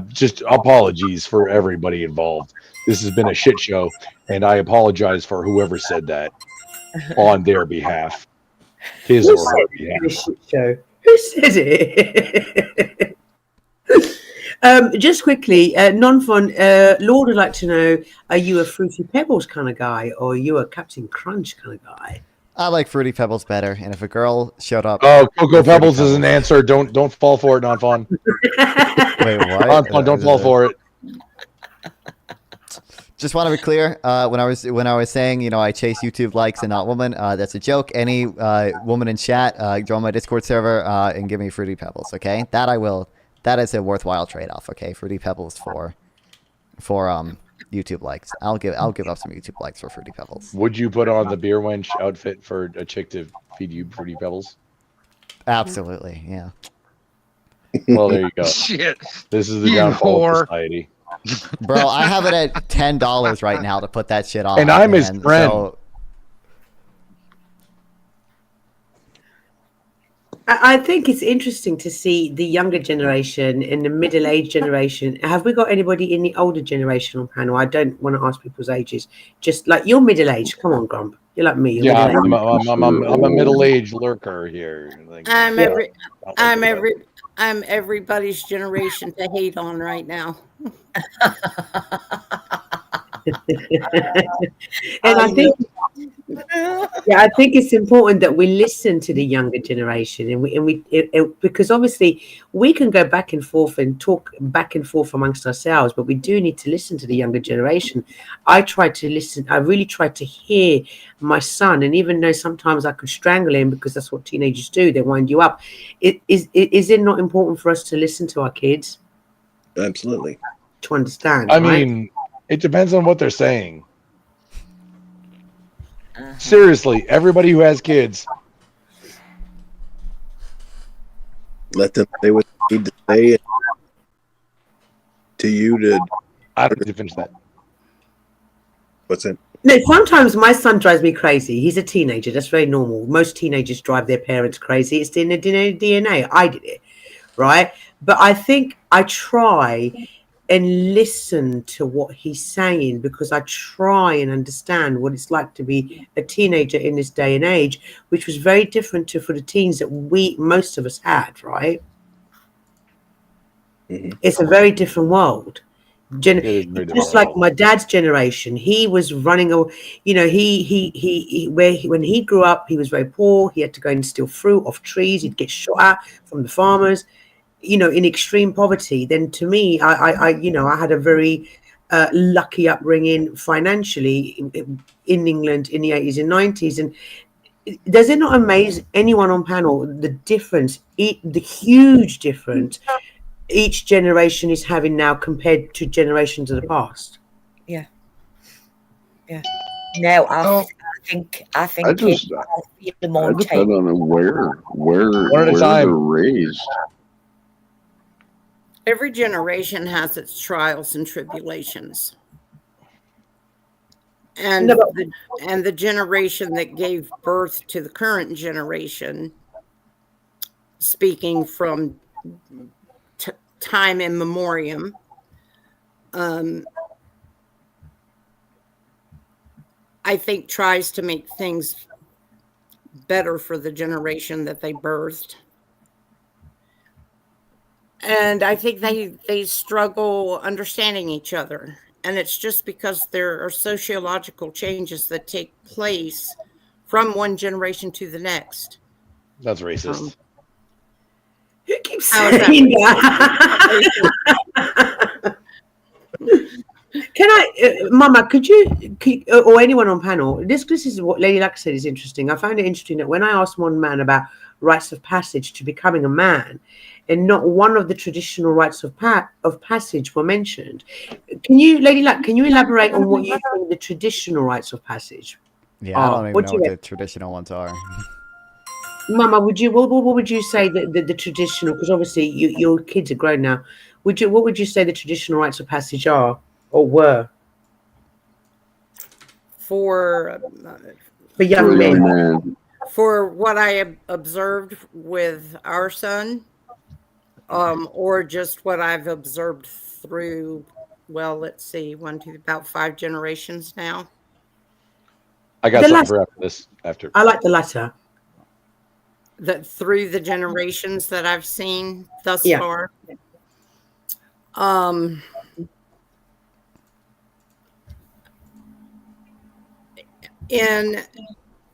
Just apologies for everybody involved. This has been a shit show, and I apologize for whoever said that on their behalf. His or her behalf. Shit show. Who said it? Just quickly, non-fun. Lord would like to know: are you a Fruity Pebbles kind of guy, or are you a Captain Crunch kind of guy? I like Fruity Pebbles better, and if a girl showed up, Oh, Cocoa Pebbles is an answer. Don't fall for it, non-fun. Wait, what? Non-fun, don't fall for it. Just want to be clear. When I was saying, you know, I chase YouTube likes and not women, that's a joke. Any woman in chat, join my Discord server and give me Fruity Pebbles. Okay, that I will. That is a worthwhile trade-off. Okay, Fruity Pebbles for YouTube likes. I'll give up some YouTube likes for Fruity Pebbles. Would you put on the beer wench outfit for a chick to feed you Fruity Pebbles? Absolutely, yeah. Well, there you go. Shit. This is the downfall of society. Bro, I have it at $10 right now to put that shit on. And I'm his friend. So... I think it's interesting to see the younger generation and the middle-aged generation. Have we got anybody in the older generation on panel? I don't want to ask people's ages. Just like you're middle-aged. Come on, Grump. You're like me. You're Yeah, middle-aged. I'm a middle-aged lurker here. Like, I'm everybody's generation to hate on right now. And I think it's important that we listen to the younger generation, and because obviously we can go back and forth and talk back and forth amongst ourselves, but we do need to listen to the younger generation. I try to listen. I really try to hear my son, and even though sometimes I could strangle him because that's what teenagers do, they wind you up. Is it not important for us to listen to our kids? Absolutely. To understand. I mean, it depends on what they're saying. Seriously, everybody who has kids, let them say what they need to say to you to. I don't need to finish that. What's it? No, sometimes my son drives me crazy. He's a teenager. That's very normal. Most teenagers drive their parents crazy. It's in the DNA. I did it, right? But I think I try and listen to what he's saying, because I try and understand what it's like to be a teenager in this day and age, which was very different for the teens that most of us had, right? Mm-hmm. It's a very different world. Just like my dad's generation, he was running when he grew up, he was very poor. He had to go and steal fruit off trees. He'd get shot at from the farmers, in extreme poverty. Then to me, I had a very lucky upbringing financially in England in the 80s and 90s. And does it not amaze anyone on panel the difference, the huge difference each generation is having now compared to generations of the past? Yeah. Now I think I kids just, are feeling I more depend on where One at a time. they're raised. Every generation has its trials and tribulations. And the generation that gave birth to the current generation, speaking from time in memoriam, I think tries to make things better for the generation that they birthed. And I think they struggle understanding each other. And it's just because there are sociological changes that take place from one generation to the next. That's racist. Who keeps saying that? Can I, Mama, could you, or anyone on panel, this is what Lady Luck said is interesting. I found it interesting that when I asked one man about rites of passage to becoming a man, and not one of the traditional rites of passage were mentioned. Can you, Lady Luck, can you elaborate on what you think the traditional rites of passage Yeah, I don't even know what the traditional ones are. Mama, what would you say the traditional, because obviously your kids are grown now, what would you say the traditional rites of passage are or were? For young men. For what I have observed with our son, or just what I've observed through, well, let's see, about 5 generations now. I got something for after this. I like the latter. That through the generations that I've seen thus far. In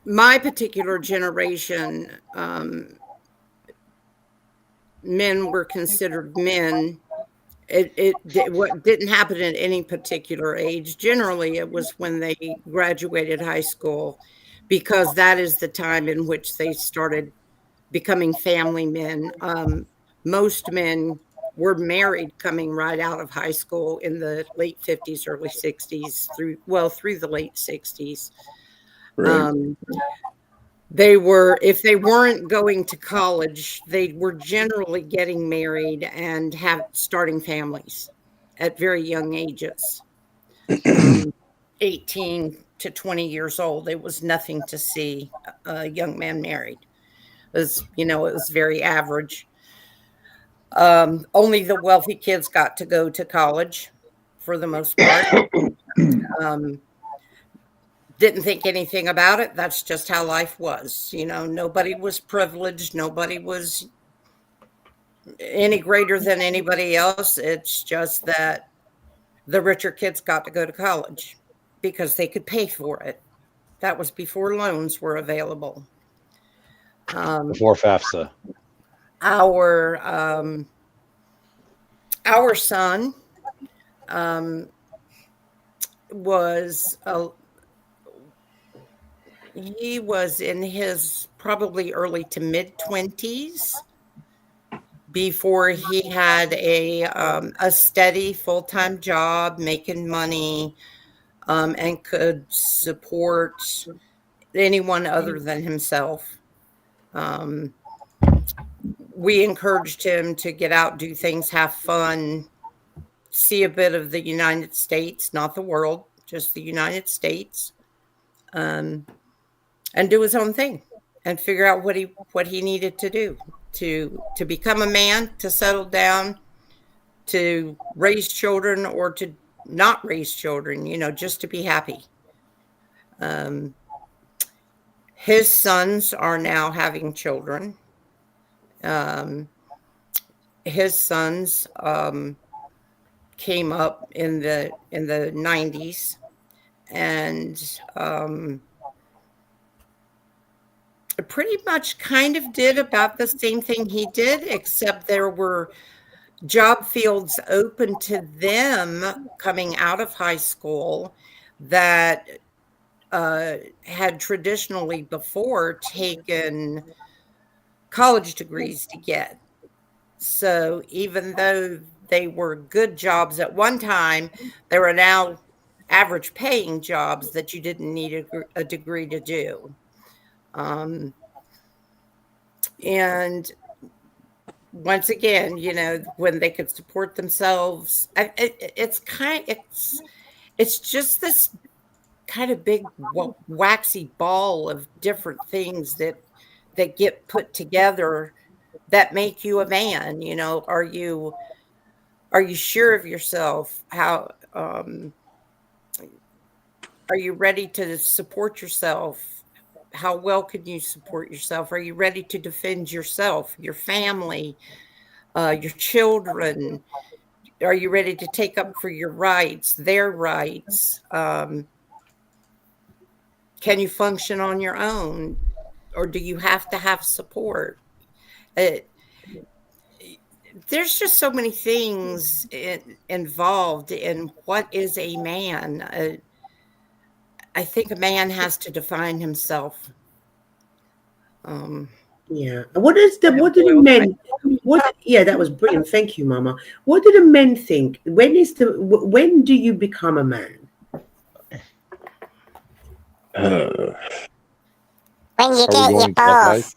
my particular generation, men were considered men. What didn't happen at any particular age. Generally, it was when they graduated high school, because that is the time in which they started becoming family men. Most men were married coming right out of high school in the late 50s, early 60s, through the late 60s. Right. They were, if they weren't going to college, they were generally getting married and starting families at very young ages. 18 to 20 years old, it was nothing to see a young man married. It was very average. Only the wealthy kids got to go to college for the most part. Didn't think anything about it. That's just how life was. Nobody was privileged. Nobody was any greater than anybody else. It's just that the richer kids got to go to college because they could pay for it. That was before loans were available. Before FAFSA. Our son he was in his probably early to mid 20s before he had a steady full-time job, making money, and could support anyone other than himself. We encouraged him to get out, do things, have fun, see a bit of the United States, not the world, just the United States, and do his own thing and figure out what he needed to do to become a man, to settle down, to raise children or to not raise children, just to be happy. His sons are now having children. His sons came up in the 90s and pretty much kind of did about the same thing he did, except there were job fields open to them coming out of high school that had traditionally before taken college degrees to get. So even though they were good jobs at one time, there are now average paying jobs that you didn't need a degree to do. And once again, you know, when they could support themselves, it's just this kind of big waxy ball of different things that get put together that make you a man. You know, are you sure of yourself? How are you ready to support yourself? How well can you support yourself? Are you ready to defend yourself, your family, your children? Are you ready to take up for your rights, their rights? Can you function on your own, or do you have to have support? There's just so many things involved in what is a man. I think a man has to define himself. Yeah. What do the men? Yeah, that was brilliant. Thank you, Mama. What do the men think? When do you become a man? When you get your balls.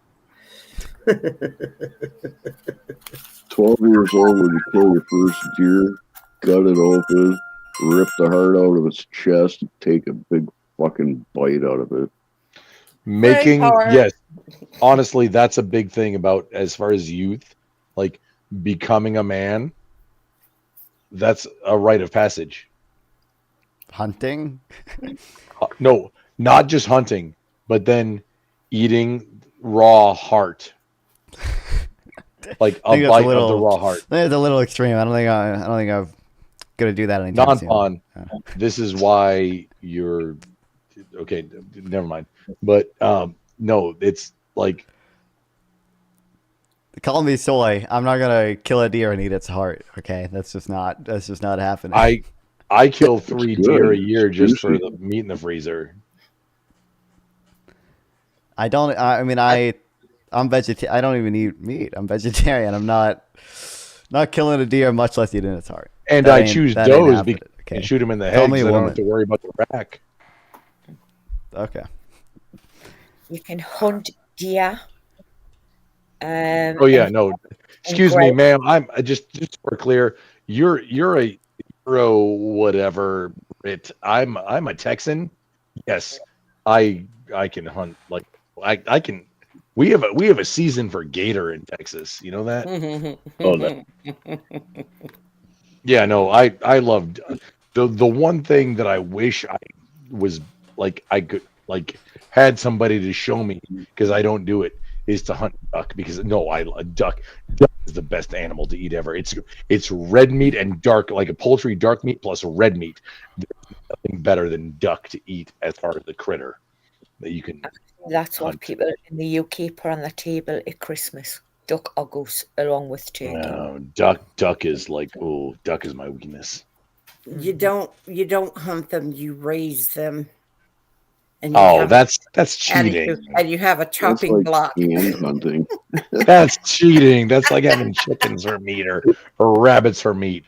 12 years old when you kill your first deer, cut it open, rip the heart out of its chest, and take a big fucking bite out of it. Yes, honestly, that's a big thing about as far as youth, like becoming a man. That's a rite of passage. Hunting? No, not just hunting, but then eating raw heart. Like a bite of the raw heart. That's a little extreme. I don't think I'm gonna do that anytime soon. Non-pon. This is why you're okay. Never mind. But no, it's like call me soy. I'm not gonna kill a deer and eat its heart. Okay, that's just not happening. I kill 3 deer a year just for the meat in the freezer. I'm vegetarian. I don't even eat meat. I'm vegetarian. I'm not killing a deer, much less eating its heart. And I choose does because and shoot him in the head. I don't have to worry about the rack. Okay. You can hunt deer. Oh yeah, no. Excuse me, ma'am. I'm just so we're clear. You're a Euro whatever. I'm a Texan. Yes, I can hunt like I can. We have a season for gator in Texas. You know that? Yeah, no. I loved the one thing that I wish I was like I could like had somebody to show me because I don't do it is to hunt duck because duck is the best animal to eat ever. It's red meat and dark like a poultry dark meat plus red meat. There's nothing better than duck to eat as far as the critter that you can. That's what people in the UK put on the table at Christmas. Duck or goose along with turkey. No, duck is like duck is my weakness. You don't hunt them, you raise them. And that's cheating. And you have a chopping block. Hunting. That's cheating. That's like having chickens for meat or rabbits for meat.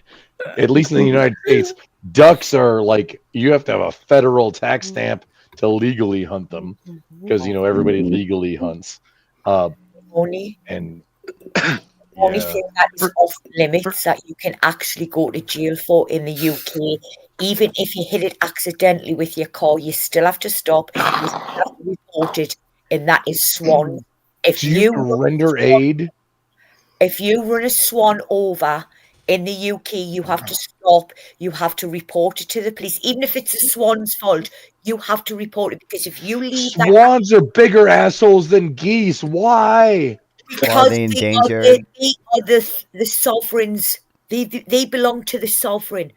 At least in the United States, ducks are like you have to have a federal tax stamp to legally hunt them because everybody legally hunts. Only thing that is off limits that you can actually go to jail for in the UK, even if you hit it accidentally with your car, you still have to stop. You still have to report it, and that is swan. If you render aid, if you run a swan over in the UK, you have to stop. You have to report it to the police, even if it's a swan's fault. You have to report it because if you leave swans are bigger assholes than geese. Why? Because they are the sovereigns. They belong to the sovereign.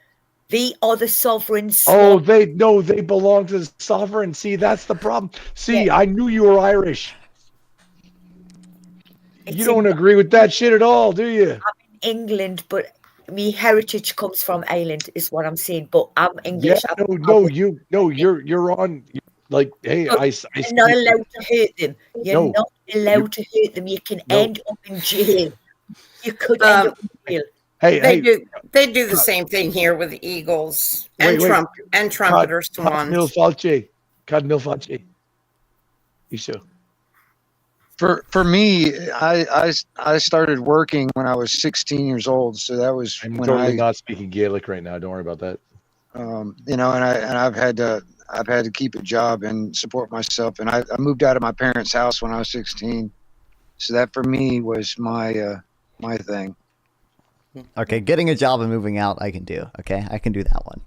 They are the sovereigns. Oh, they belong to the sovereign. See, that's the problem. See, I knew you were Irish. You don't agree with that shit at all, do you? I'm in England, but my heritage comes from Ireland, is what I'm saying. But I'm English. Yeah, you're like, hey, You're not allowed to hurt them. You're not allowed to hurt them. You can end up in jail. You could end up in jail. They do the same thing here with eagles and trumpeters to Cardinal Falce. You sure? For me, I started working when I was 16 years old, so that was I'm when totally not speaking Gaelic right now. Don't worry about that. You know, and I've had to keep a job and support myself, and I moved out of my parents' house when I was 16, so that for me was my my thing. Okay, getting a job and moving out, I can do. Okay, I can do that one.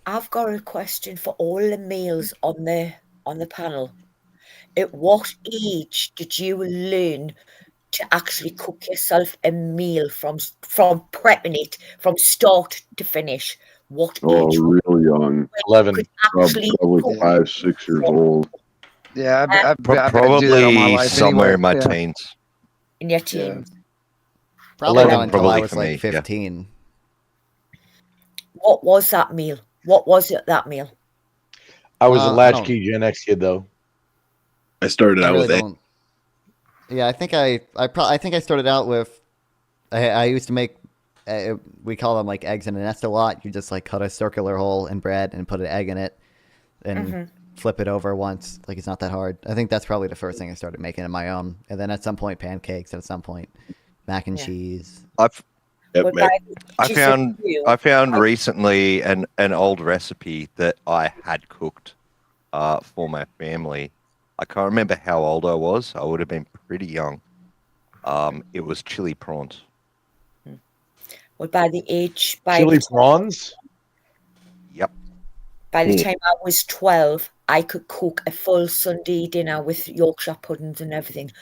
I've got a question for all the males on the panel. At what age did you learn to actually cook yourself a meal from prepping it from start to finish? What age? Real young. 11. Probably 5, 6 years old. Yeah, I've probably somewhere in my teens. In your teens. Probably not until Probably I was for like me, 15. What was that meal? What was it, that meal? I was a I latchkey Gen X kid, though. I started out with it. Yeah, I think I think I started out with. I used to make. We call them like eggs in a nest a lot. You just like cut a circular hole in bread and put an egg in it, and flip it over once. Like it's not that hard. I think that's probably the first thing I started making on my own, and then at some point pancakes, and at some point mac and cheese. I found recently an old recipe that I had cooked for my family. I can't remember how old I was. I would have been pretty young. It was chili prawns. Well, by the age... prawns? Yep. By the time I was 12, I could cook a full Sunday dinner with Yorkshire puddings and everything.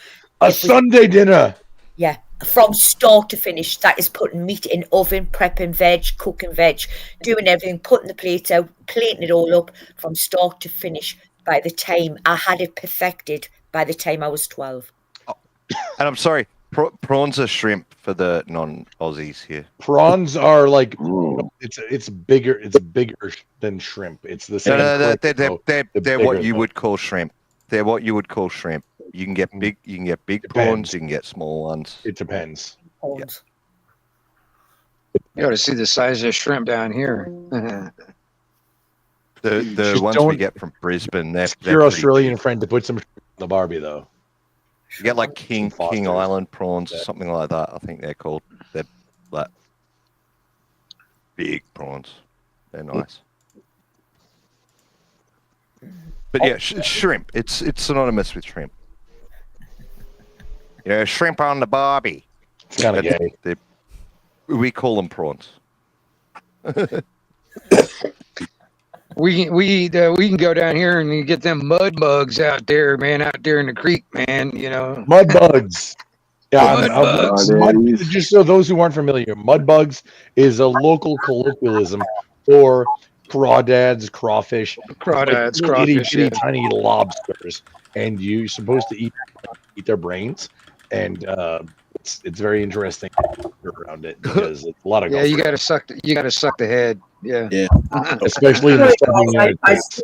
Sunday dinner? Yeah, from start to finish. That is putting meat in oven, prepping veg, cooking veg, doing everything, putting the plates out, plating it all up from start to finish. By the time I had it perfected, by the time I was 12. Oh, and I'm sorry, prawns are shrimp for the non-Aussies here. Prawns are like it's bigger than shrimp. It's the same. No, they're what you would call shrimp. They're what you would call shrimp. You can get big prawns. You can get small ones. It depends. Yeah. You ought to see the size of shrimp down here. The ones we get from Brisbane, they're your Australian friend to put some in the Barbie though. You get like King Island prawns or something like that. I think they're called. They're like big prawns. They're nice. But yeah, shrimp. It's synonymous with shrimp. Yeah, shrimp on the Barbie. It's kind of gay. We call them prawns. We can go down here and get them mud bugs out there, man, out there in the creek, man. You know, mud bugs. Yeah, bugs. Just so those who aren't familiar, mud bugs is a local colloquialism for crawdads, crawfish, crawfish, itty tiny lobsters, and you're supposed to eat their brains, and it's very interesting around it because it's a lot of you gotta suck the head. Yeah. Especially in the Southern United States.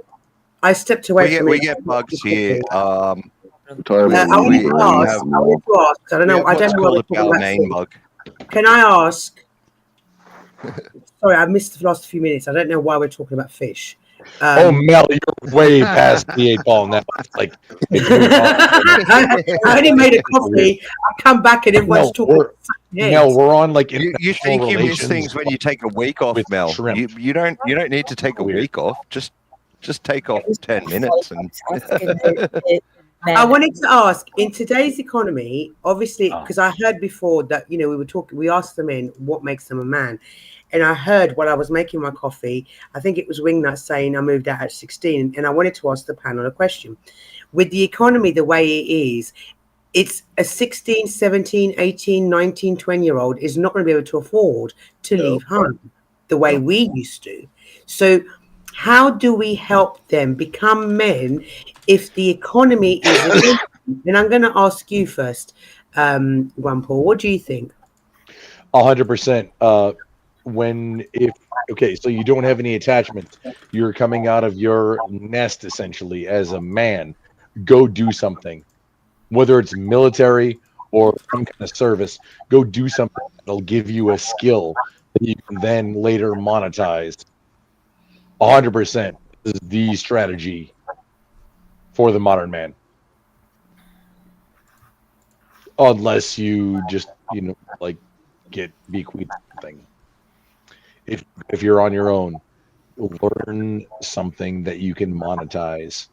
I stepped away from it. We get bugs here. I wanted to ask. I don't know. I don't know what we're talking about. Can I ask? Sorry, I missed the last few minutes. I don't know why we're talking about fish. Mel, you're way past the 8 ball now. Like, I only made a coffee. I come back and everyone's talking. Mel, we're on like you think you miss things when you take a week off, Mel. You don't need to take a week off. Just take off 10 minutes and. I wanted to ask, in today's economy, obviously, because I heard before that we asked the men what makes them a man. And I heard while I was making my coffee, I think it was Wingnut saying I moved out at 16. And I wanted to ask the panel a question. With the economy the way it is, it's a 16, 17, 18, 19, 20-year-old is not going to be able to afford to leave home the way we used to. So how do we help them become men if the economy is... And I'm going to ask you first, Grandpa, what do you think? 100%. so you don't have any attachments. You're coming out of your nest essentially as a man. Go do something, whether it's military or some kind of service. Go do something that'll give you a skill that you can then later monetize. 100% is the strategy for the modern man. Unless you just, like get bequeathed something. If you're on your own, learn something that you can monetize,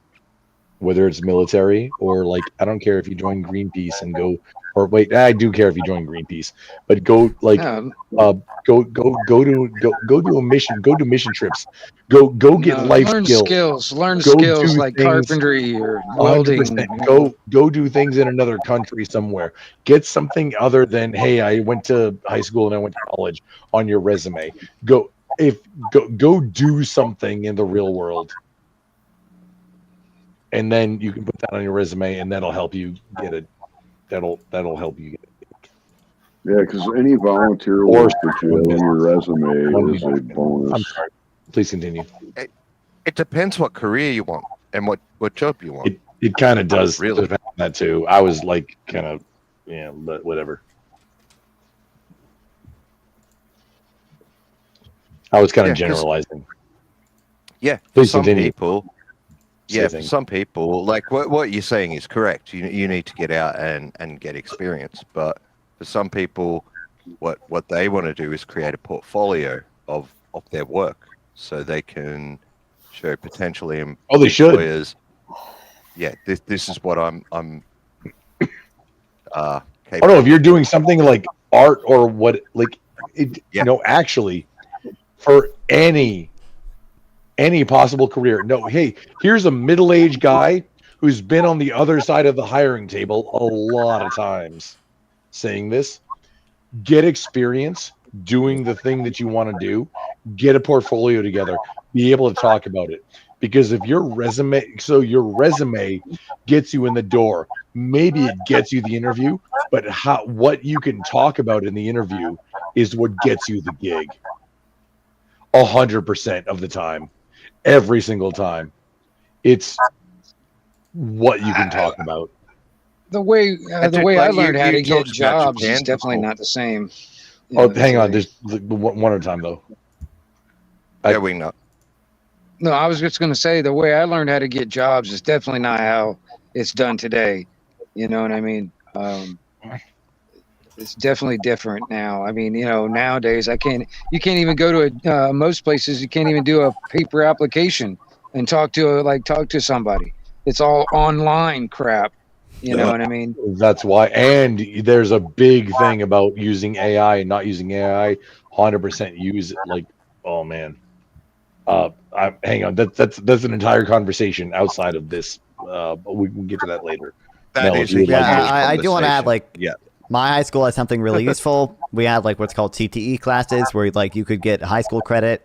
whether it's military or like, I don't care if you join Greenpeace and go, or wait, I do care if you join Greenpeace, but go like, go do a mission, go do mission trips, go get life learn skills, learn go skills do like things, carpentry or welding. 100%. Go do things in another country somewhere. Get something other than, hey, I went to high school and I went to college on your resume. Go do something in the real world. And then you can put that on your resume and that'll help you get it. That'll help you get it. Yeah, because any volunteer work that you have on your resume is a bonus. I'm sorry. Please continue. It depends what career you want and what job you want. It kind of does really depend on that too. I was like kind of, but whatever. I was kind of generalizing. Yeah, Please some continue. people. Yeah, for some people, like what you're saying is correct. You need to get out and get experience. But for some people, what they want to do is create a portfolio of their work so they can show potentially they should. employers. Yeah, this is what I'm Oh no, if you're doing something like art or what, like actually for any possible career. No, hey, here's a middle-aged guy who's been on the other side of the hiring table a lot of times saying this. Get experience doing the thing that you want to do. Get a portfolio together. Be able to talk about it. Because if your resume gets you in the door, maybe it gets you the interview, but what you can talk about in the interview is what gets you the gig. 100% of the time. Every single time, it's what you can talk about. The way I learned how to get jobs is definitely not the same. Hang on, just one at a time though. No, I was just going to say the way I learned how to get jobs is definitely not how it's done today. You know what I mean? It's definitely different now. I mean, nowadays you can't even go to most places. You can't even do a paper application and talk to somebody. It's all online crap. You know what I mean? That's why. And there's a big thing about using AI and not using AI. 100% use it. Like, oh man. Hang on. That's an entire conversation outside of this. But we can get to that later. I do want to add, my high school has something really useful. We had what's called CTE classes, where you could get high school credit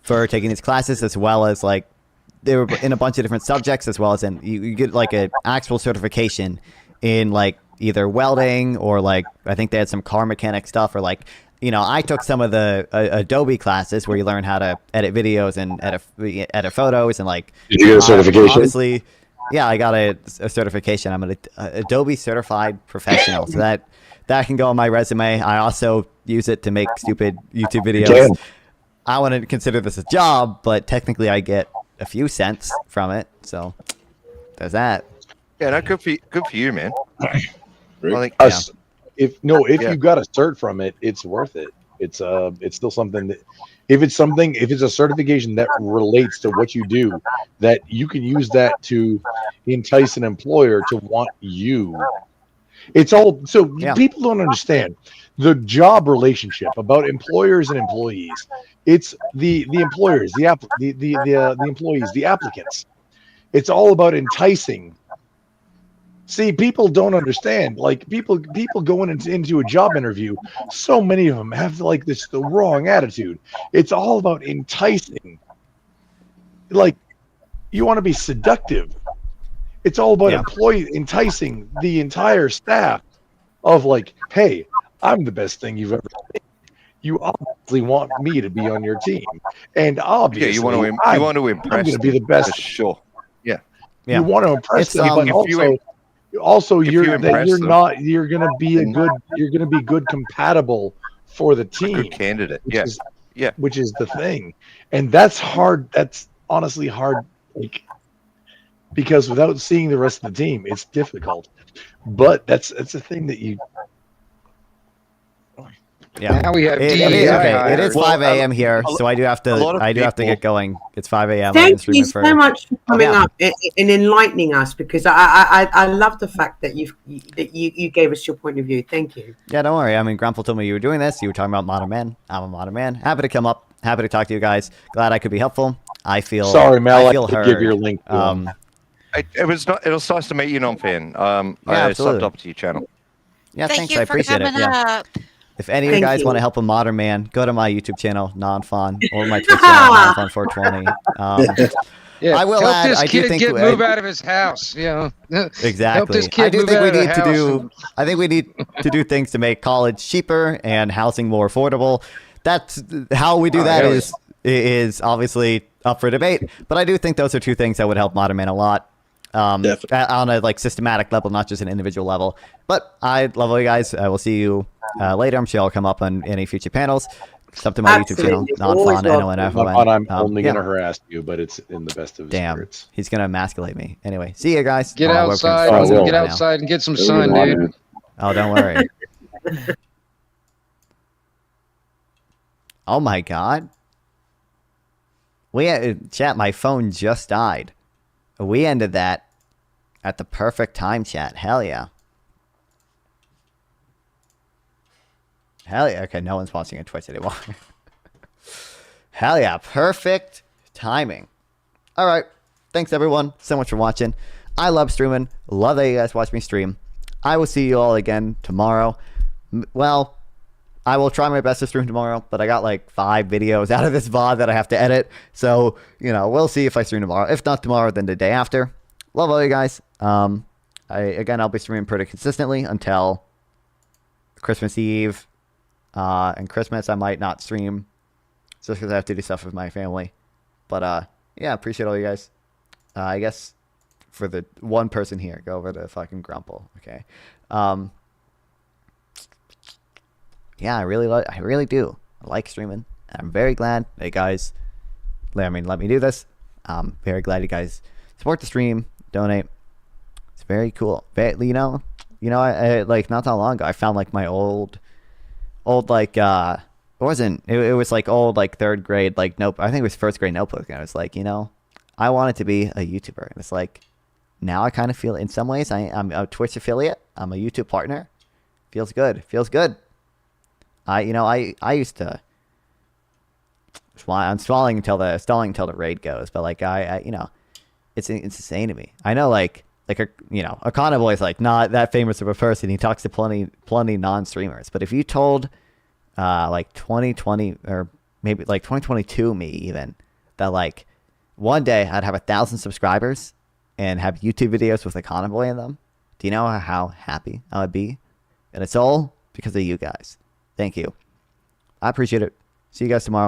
for taking these classes, as well as they were in a bunch of different subjects, as well as you get an actual certification in either welding or I think they had some car mechanic stuff, or I took some of the Adobe classes where you learn how to edit videos and edit photos and Did you get a certification? Obviously, yeah, I got a certification. I'm an Adobe certified professional, so that can go on my resume. I also use it to make stupid YouTube videos. I wouldn't consider this a job, but technically I get a few cents from it. So there's that. Yeah, no, good for you, man. If you got a cert from it, it's worth it. It's still something that if it's a certification that relates to what you do, that you can use that to entice an employer to want you. It's all people don't understand the job relationship about employers and employees. It's the employers, the employees, the applicants. It's all about enticing. See, people don't understand. People going into a job interview, so many of them have the wrong attitude. It's all about enticing. You want to be seductive. It's all about enticing the entire staff of hey, I'm the best thing you've ever seen. you obviously want me to be on your team, and obviously you want to I'm impress. going to be the best. For sure. Yeah. You want to impress It's, them, but also you're going to be good compatible for the team. A good candidate. Which is the thing, and that's hard. That's honestly hard, like, because without seeing the rest of the team, it's difficult. But that's a thing that you. Yeah. Now we have it is 5 a.m. here, so I do have to get going. It's 5 a.m. Thank you so much for coming up and enlightening us, because I love the fact that you gave us your point of view. Thank you. Yeah, don't worry. I mean, Grumple told me you were doing this. You were talking about modern men. I'm a modern man. Happy to come up. Happy to talk to you guys. Glad I could be helpful. I feel sorry, Mel. I feel I heard. give your link. It was nice to meet you, non-fan. I absolutely. subbed up to your channel. Yeah, thanks. I appreciate it. Yeah. If any of you guys want to help a modern man, go to my YouTube channel, Non-Fun, or my Twitch channel, Non-Fun420. Yeah, I will help add. this I kid do think move out of his house. Exactly. Help this kid I do move think out we of the need to do. house. I think we need to do things to make college cheaper and housing more affordable. That's how we do that. Is obviously up for debate. But I do think those are two things that would help modern men a lot. On a systematic level, not just an individual level. But I love all you guys. I will see you later. I'm sure I'll come up on any future panels. It's up to my YouTube channel, Non-Fun, NONFON. I'm only going to harass you, but it's in the best of his spirits. He's going to emasculate me. Anyway, see you guys. Get outside. Get outside and get some sun, dude. Oh, don't worry. Oh my God. Chat, my phone just died. We ended that at the perfect time, chat. Hell yeah. Hell yeah. Okay, no one's watching on Twitch anymore. Hell yeah. Perfect timing. All right. Thanks, everyone, so much for watching. I love streaming. Love that you guys watch me stream. I will see you all again tomorrow. Well, I will try my best to stream tomorrow, but I got like 5 videos out of this VOD that I have to edit. So, we'll see if I stream tomorrow. If not tomorrow, then the day after. Love all you guys. I'll be streaming pretty consistently until Christmas Eve. And Christmas, I might not stream just because I have to do stuff with my family. But, yeah, appreciate all you guys. I guess for the one person here, go over to fucking Grumple, okay? Yeah, I really do. I like streaming. I'm very glad that you guys, let me do this. I'm very glad you guys support the stream, donate. It's very cool. I like not that long ago, I found like my old like it was like old like 3rd grade like I think it was 1st grade notebook, and I was like, I wanted to be a YouTuber, and it's like now I kind of feel in some ways I'm a Twitch affiliate. I'm a YouTube partner. Feels good. I used to. I'm stalling until the raid goes, but like it's insane to me. I know like a Kana boy is like not that famous of a person. He talks to plenty non-streamers, but if you told like 2020 or maybe like 2022 me even that like one day I'd have 1,000 subscribers and have YouTube videos with a Kana boy in them, do you know how happy I would be? And it's all because of you guys. Thank you. I appreciate it. See you guys tomorrow.